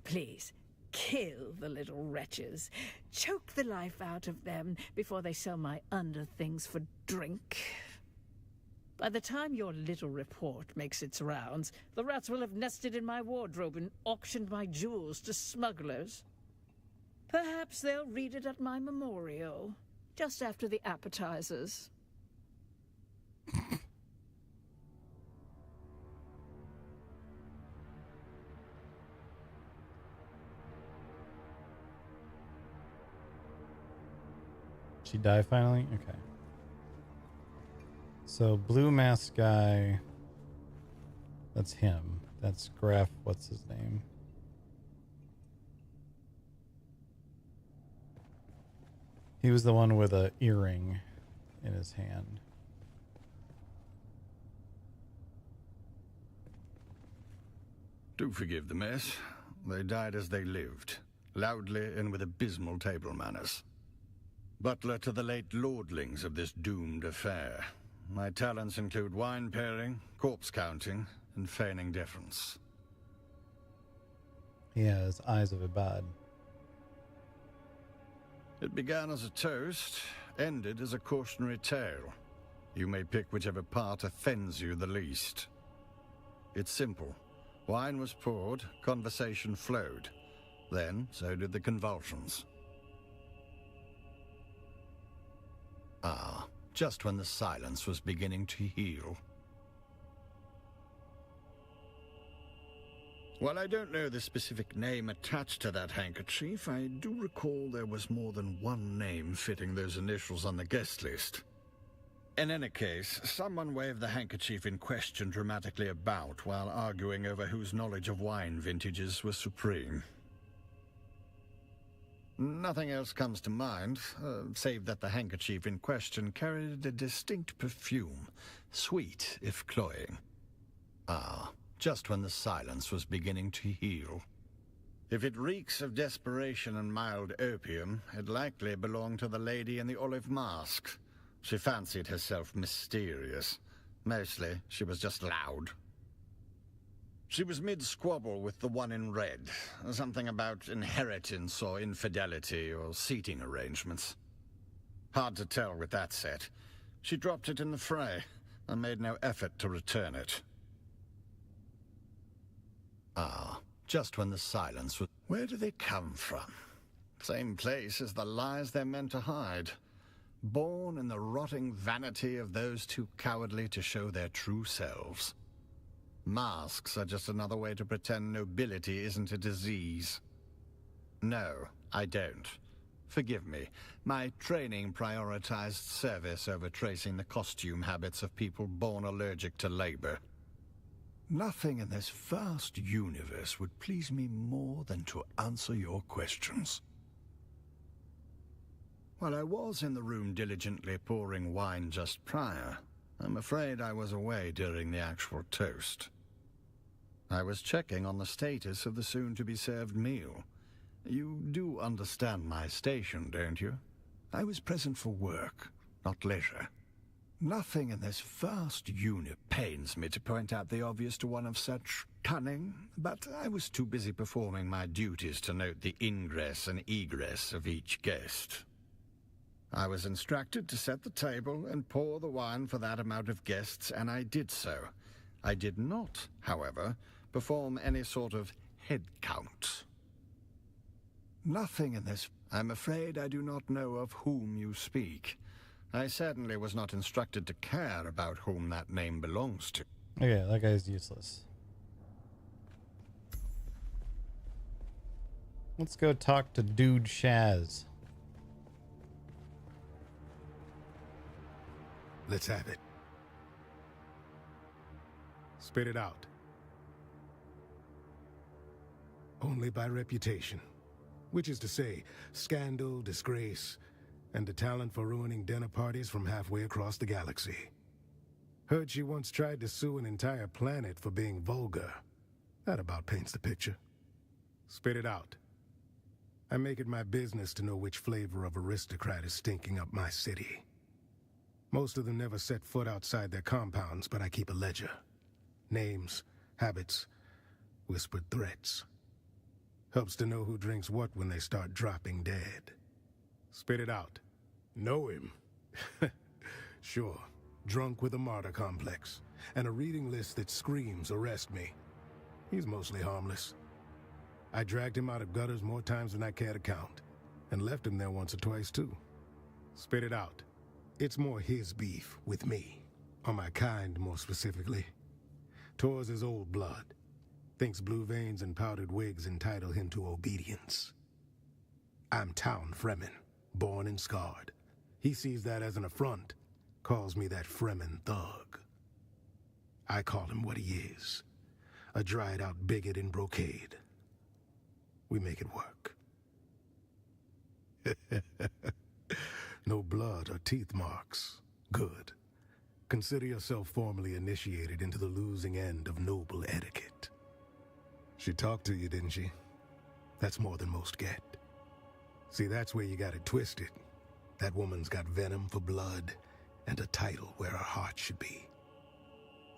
Please, kill the little wretches. Choke the life out of them before they sell my underthings for drink. By the time your little report makes its rounds, the rats will have nested in my wardrobe and auctioned my jewels to smugglers. Perhaps they'll read it at my memorial, just after the appetizers. She die finally? Okay. So blue mask guy, that's him. That's Graf, what's his name? He was the one with a earring in his hand. Do forgive the mess. They died as they lived, loudly and with abysmal table manners. Butler to the late lordlings of this doomed affair. My talents include wine pairing, corpse counting, and feigning deference. He has eyes of Ibad. It began as a toast, ended as a cautionary tale. You may pick whichever part offends you the least. It's simple. Wine was poured, conversation flowed. Then, so did the convulsions. Ah, just when the silence was beginning to heal. While I don't know the specific name attached to that handkerchief, I do recall there was more than one name fitting those initials on the guest list. In any case, someone waved the handkerchief in question dramatically about while arguing over whose knowledge of wine vintages was supreme. Nothing else comes to mind, save that the handkerchief in question carried a distinct perfume, sweet if cloying. Ah, just when the silence was beginning to heal. If it reeks of desperation and mild opium, it likely belonged to the lady in the olive mask. She fancied herself mysterious. Mostly, she was just loud. She was mid-squabble with the one in red. Something about inheritance or infidelity or seating arrangements. Hard to tell with that set. She dropped it in the fray and made no effort to return it. Ah, just when the silence was... Where do they come from? Same place as the lies they're meant to hide. Born in the rotting vanity of those too cowardly to show their true selves. Masks are just another way to pretend nobility isn't a disease. No, I don't. Forgive me. My training prioritized service over tracing the costume habits of people born allergic to labor. Nothing in this vast universe would please me more than to answer your questions. While I was in the room diligently pouring wine just prior, I'm afraid I was away during the actual toast. I was checking on the status of the soon-to-be-served meal. You do understand my station, don't you? I was present for work, not leisure. Nothing in this vast unit pains me to point out the obvious to one of such cunning, but I was too busy performing my duties to note the ingress and egress of each guest. I was instructed to set the table and pour the wine for that amount of guests, and I did so. I did not, however, perform any sort of head count. Nothing in this... I'm afraid I do not know of whom you speak. I certainly was not instructed to care about whom that name belongs to. Okay, that guy's useless. Let's go talk to Dude Shaz. Let's have it. Spit it out. Only by reputation. Which is to say, scandal, disgrace, and the talent for ruining dinner parties from halfway across the galaxy. Heard she once tried to sue an entire planet for being vulgar. That about paints the picture. Spit it out. I make it my business to know which flavor of aristocrat is stinking up my city. Most of them never set foot outside their compounds, but I keep a ledger. Names, habits, whispered threats. Helps to know who drinks what when they start dropping dead. Spit it out. Know him? Sure. Drunk with a martyr complex, and a reading list that screams, arrest me. He's mostly harmless. I dragged him out of gutters more times than I care to count, and left him there once or twice too. Spit it out. It's more his beef with me, or my kind more specifically. Tor's his old blood. Thinks blue veins and powdered wigs entitle him to obedience. I'm Town Fremen, born and scarred. He sees that as an affront, calls me that Fremen thug. I call him what he is, a dried-out bigot in brocade. We make it work. No blood or teeth marks. Good. Consider yourself formally initiated into the losing end of noble etiquette. She talked to you, didn't she? That's more than most get. See, that's where you got it twisted. That woman's got venom for blood and a title where her heart should be.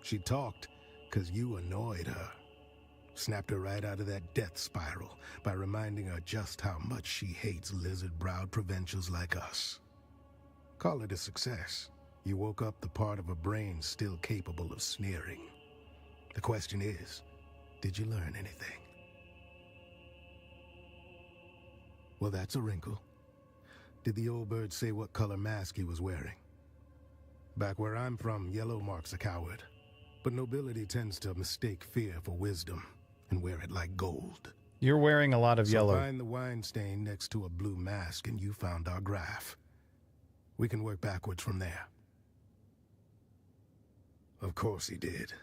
She talked because you annoyed her. Snapped her right out of that death spiral by reminding her just how much she hates lizard-browed provincials like us. Call it a success. You woke up the part of her brain still capable of sneering. The question is, did you learn anything? Well, that's a wrinkle. Did the old bird say what color mask he was wearing? Back where I'm from, yellow marks a coward. But nobility tends to mistake fear for wisdom and wear it like gold. You're wearing a lot of yellow. Find the wine stain next to a blue mask and you found our graph. We can work backwards from there. Of course he did.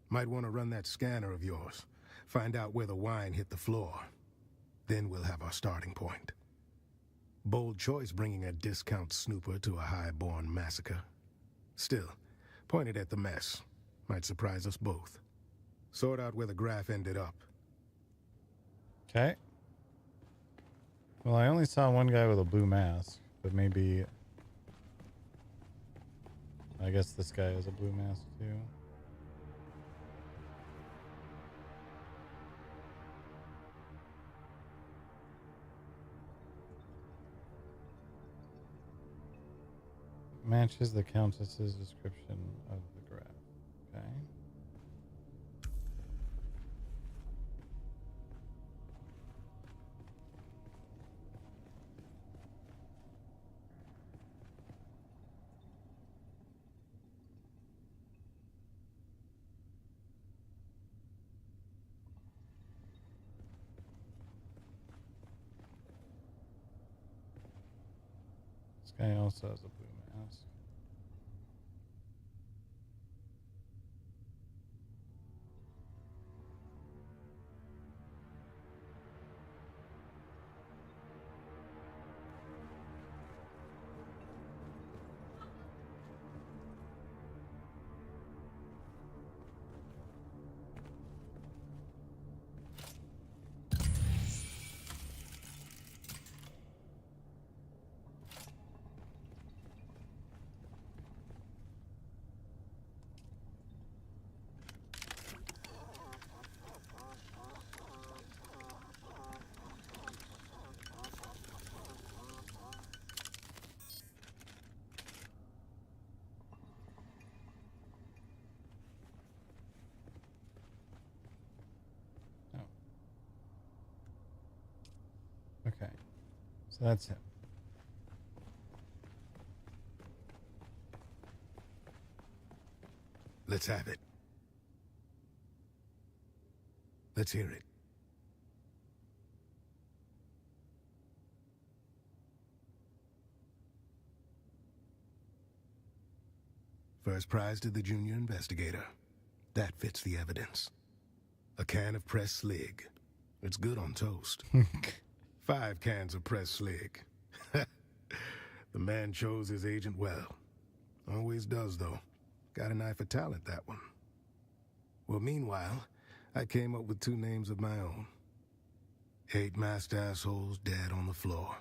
Might want to run that scanner of yours. Find out where the wine hit the floor. Then we'll have our starting point. Bold choice bringing a discount snooper to a high-born massacre. Still, point it at the mess. Might surprise us both. Sort out where the graph ended up. Okay. Well, I only saw one guy with a blue mask, but maybe... I guess this guy has a blue mask too. Matches the Countess's description of the graph. Okay. This guy also has a blue mask. Okay, so that's him. Let's have it. Let's hear it. First prize to the junior investigator. That fits the evidence. A can of pressed slig. It's good on toast. 5 cans of pressed slig. The man chose his agent well. Always does, though. Got an eye for talent, that one. Well, meanwhile, I came up with 2 names of my own. 8 masked assholes dead on the floor.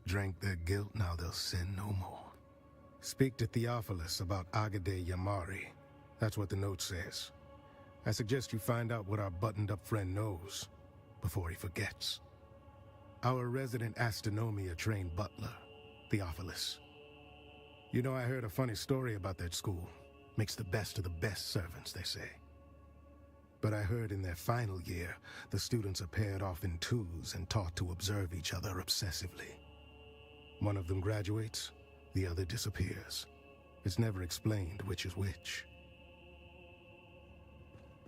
Drank their guilt, now they'll sin no more. Speak to Theophilus about Agade Yamari. That's what the note says. I suggest you find out what our buttoned-up friend knows before he forgets. Our resident astronomia-trained butler, Theophilus. You know, I heard a funny story about that school. Makes the best of the best servants, they say. But I heard in their final year, the students are paired off in 2s and taught to observe each other obsessively. One of them graduates, the other disappears. It's never explained which is which.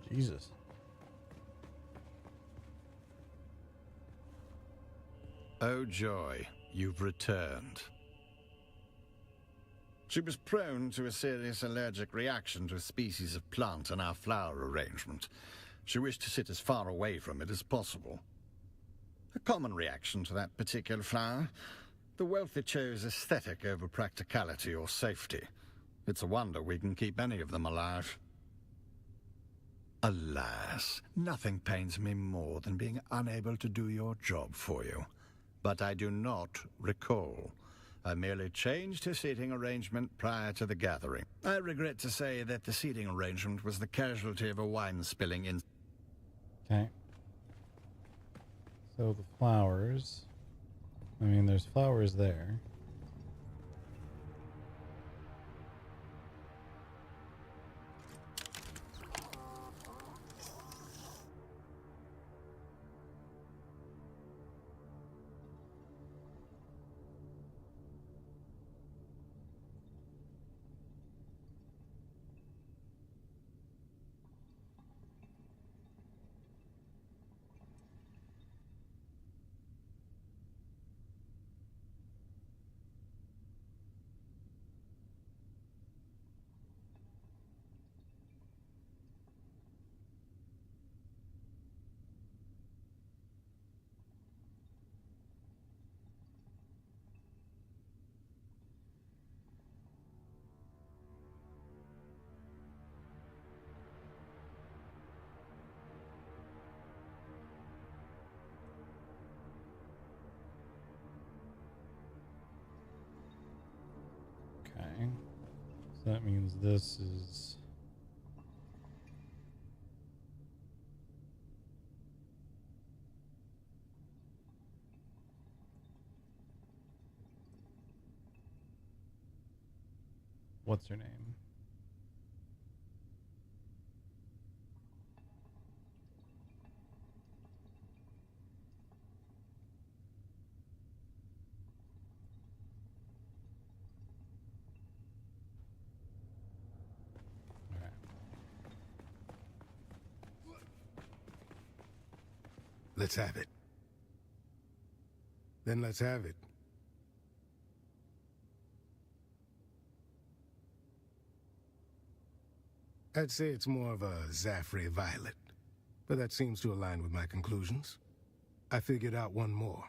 Jesus. Oh joy, you've returned. She was prone to a serious allergic reaction to a species of plant in our flower arrangement. She wished to sit as far away from it as possible. A common reaction to that particular flower. The wealthy chose aesthetic over practicality or safety. It's a wonder we can keep any of them alive. Alas, nothing pains me more than being unable to do your job for you. But I do not recall. I merely changed her seating arrangement prior to the gathering. I regret to say that the seating arrangement was the casualty of a wine spilling in... Okay. So the flowers. I mean, there's flowers there. Okay. So that means this is... What's her name? Let's have it. Then let's have it. I'd say it's more of a Zaffrey violet, but that seems to align with my conclusions. I figured out one more.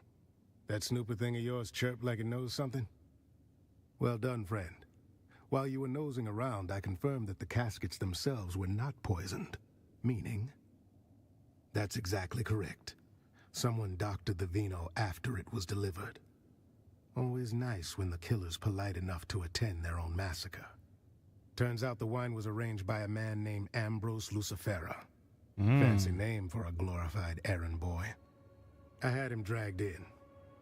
That snooper thing of yours chirped like it knows something? Well done, friend. While you were nosing around, I confirmed that the caskets themselves were not poisoned. Meaning? That's exactly correct. Someone doctored the vino after it was delivered. Always nice when the killer's polite enough to attend their own massacre. Turns out the wine was arranged by a man named Ambrose Lucifera. Fancy name for a glorified errand boy. I had him dragged in.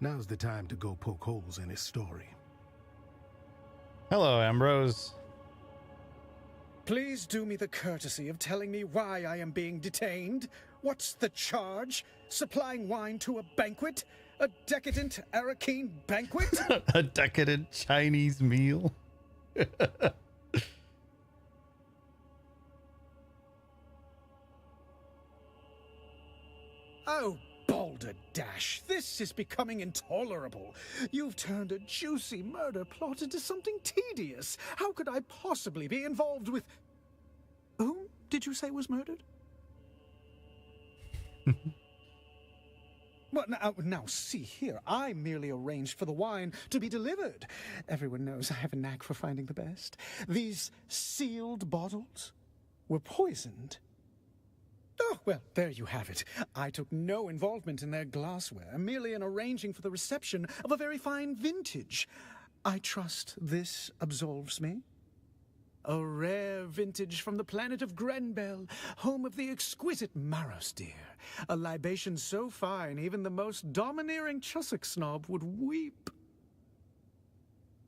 Now's the time to go poke holes in his story. Hello, Ambrose. Please do me the courtesy of telling me why I am being detained. What's the charge? Supplying wine to a banquet? A decadent Arakeen banquet? A decadent Chinese meal? Oh, balderdash, this is becoming intolerable. You've turned a juicy murder plot into something tedious. How could I possibly be involved with... Whom did you say was murdered? Well, now, see here. I merely arranged for the wine to be delivered. Everyone knows I have a knack for finding the best. These sealed bottles were poisoned. Oh, well, there you have it. I took no involvement in their glassware, merely in arranging for the reception of a very fine vintage. I trust this absolves me. A rare vintage from the planet of Grenbel, home of the exquisite Maros deer. A libation so fine, even the most domineering Chussock snob would weep.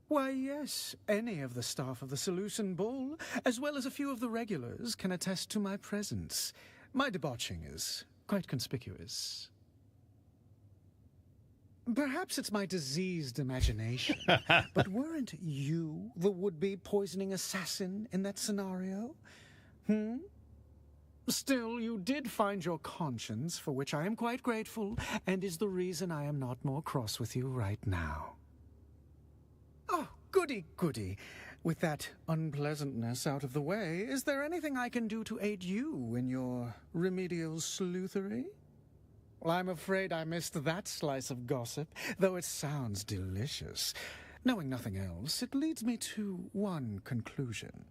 Why, yes, any of the staff of the Seleucid Bull, as well as a few of the regulars, can attest to my presence. My debauching is quite conspicuous. Perhaps it's my diseased imagination, but weren't you the would-be poisoning assassin in that scenario? Still, you did find your conscience, for which I am quite grateful, and is the reason I am not more cross with you right now. Oh, goody, goody. With that unpleasantness out of the way, is there anything I can do to aid you in your remedial sleuthery? Well, I'm afraid I missed that slice of gossip, though it sounds delicious. Knowing nothing else, it leads me to one conclusion.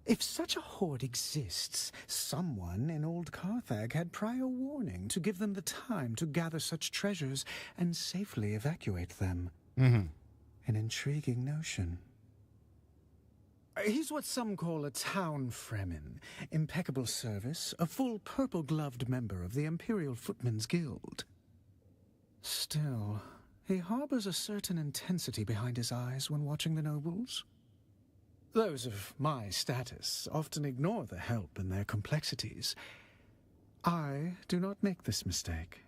If such a hoard exists, someone in old Carthage had prior warning to give them the time to gather such treasures and safely evacuate them. An intriguing notion. He's what some call a town fremen. Impeccable service, a full purple-gloved member of the Imperial Footmen's Guild. Still, he harbors a certain intensity behind his eyes when watching the nobles. Those of my status often ignore the help in their complexities. I do not make this mistake.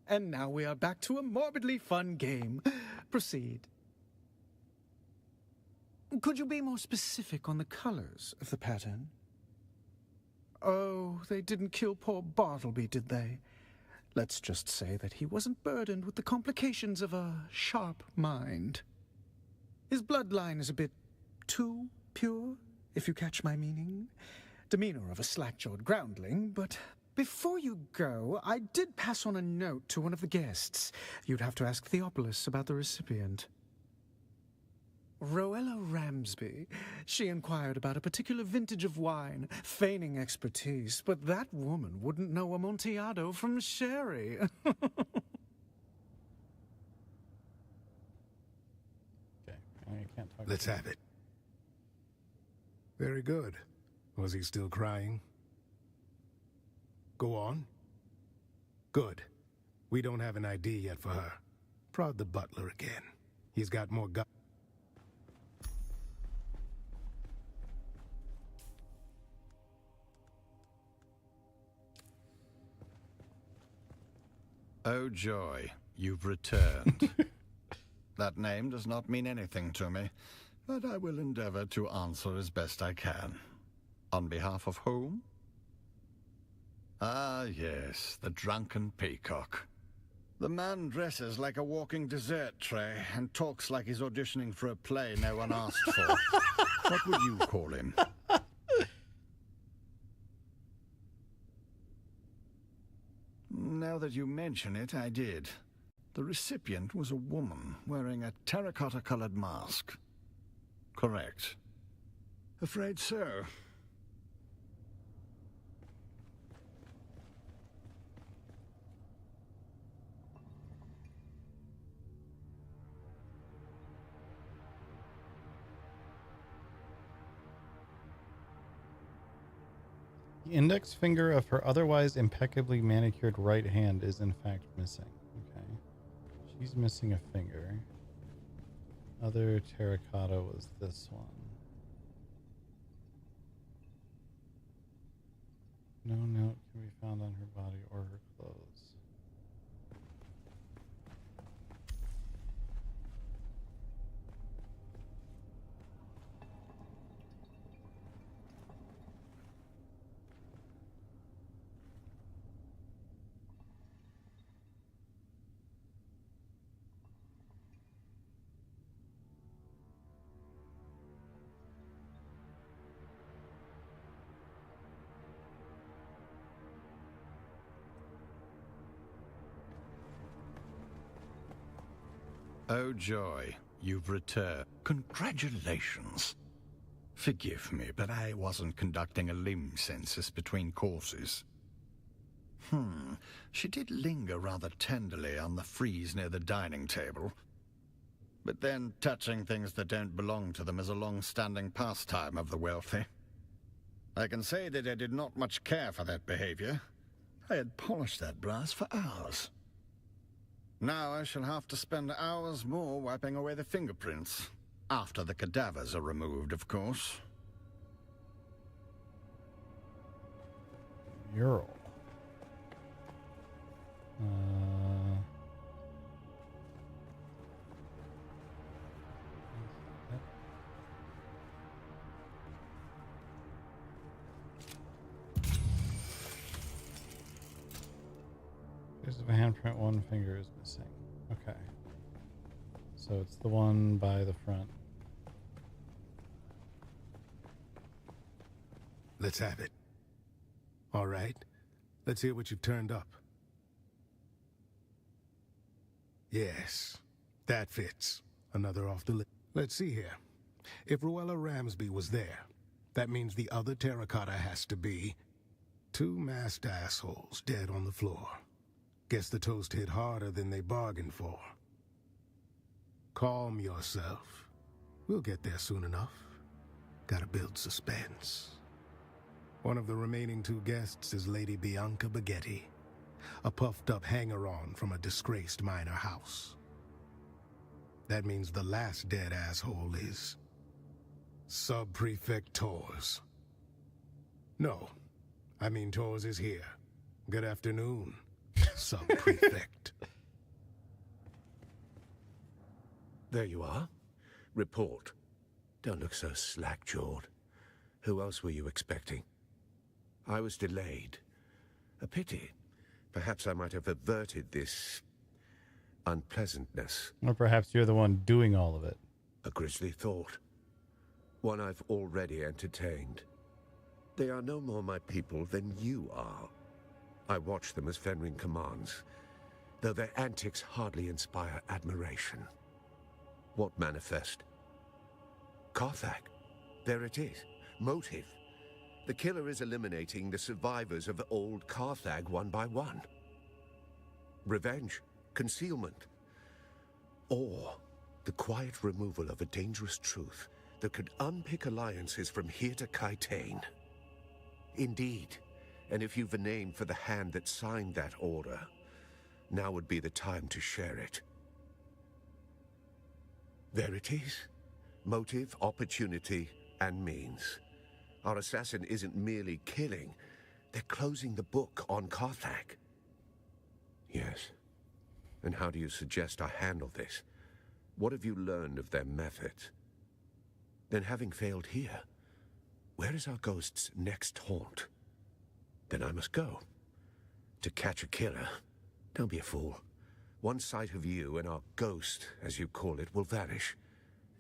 And now we are back to a morbidly fun game. Proceed. Could you be more specific on the colors of the pattern? Oh, they didn't kill poor Bartleby, did they? Let's just say that he wasn't burdened with the complications of a sharp mind. His bloodline is a bit too pure, if you catch my meaning. Demeanor of a slack-jawed groundling, but before you go, I did pass on a note to one of the guests. You'd have to ask Theopolis about the recipient. Roella Ramsby. She inquired about a particular vintage of wine, feigning expertise, but that woman wouldn't know Amontillado from sherry. Let's have it. Very good. Was he still crying? Go on. Good. We don't have an ID yet for her. Prod the butler again. He's got more gut. Oh, joy, you've returned. That name does not mean anything to me, but I will endeavor to answer as best I can. On behalf of whom? Ah, yes, the drunken peacock. The man dresses like a walking dessert tray and talks like he's auditioning for a play no one asked for. What would you call him? Now that you mention it, I did. The recipient was a woman wearing a terracotta-colored mask. Correct. Afraid so. The index finger of her otherwise impeccably manicured right hand is in fact missing. Okay. She's missing a finger. Other terracotta was this one. No note can be found on her body or her clothes. Oh joy, you've returned. Congratulations. Forgive me, but I wasn't conducting a limb census between courses. She did linger rather tenderly on the frieze near the dining table. But then touching things that don't belong to them is a long-standing pastime of the wealthy. I can say that I did not much care for that behavior. I had polished that brass for hours. Now I shall have to spend hours more wiping away the fingerprints. After the cadavers are removed, of course. Mural. There's a handprint, one finger is missing. Okay. So it's the one by the front. Let's have it. All right. Let's hear what you've turned up. Yes, that fits. Another off the list. Let's see here. If Ruella Ramsby was there, that means the other terracotta has to be two masked assholes dead on the floor. Guess the toast hit harder than they bargained for. Calm yourself. We'll get there soon enough. Gotta build suspense. One of the remaining two guests is Lady Bianca Baghetti, a puffed-up hanger-on from a disgraced minor house. That means the last dead asshole is Sub-Prefect Tors. No, I mean Tors is here. Good afternoon, Sub-Prefect. There you are. Report. Don't look so slack-jawed. Who else were you expecting? I was delayed. A pity. Perhaps I might have averted this unpleasantness. Or perhaps you're the one doing all of it. A grisly thought. One I've already entertained. They are no more my people than you are. I watch them as Fenring commands, though their antics hardly inspire admiration. What manifest? Carthag. There it is. Motive. The killer is eliminating the survivors of old Carthag one by one. Revenge. Concealment. Or the quiet removal of a dangerous truth that could unpick alliances from here to Kaitane. Indeed. And if you've a name for the hand that signed that order, now would be the time to share it. There it is. Motive, opportunity, and means. Our assassin isn't merely killing, they're closing the book on Carthag. Yes. And how do you suggest I handle this? What have you learned of their methods? Then having failed here, where is our ghost's next haunt? Then I must go. To catch a killer. Don't be a fool. One sight of you and our ghost, as you call it, will vanish.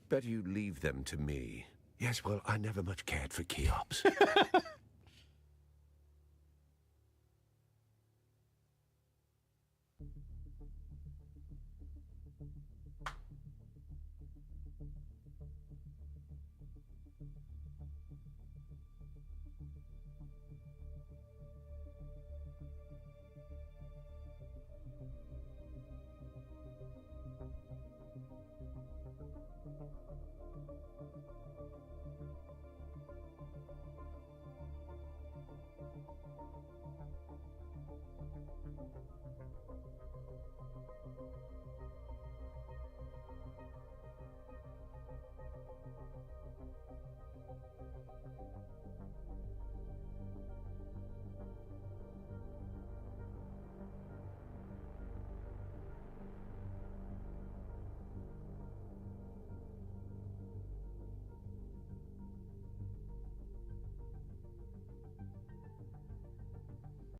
Better you leave them to me. Yes, well, I never much cared for Cheops.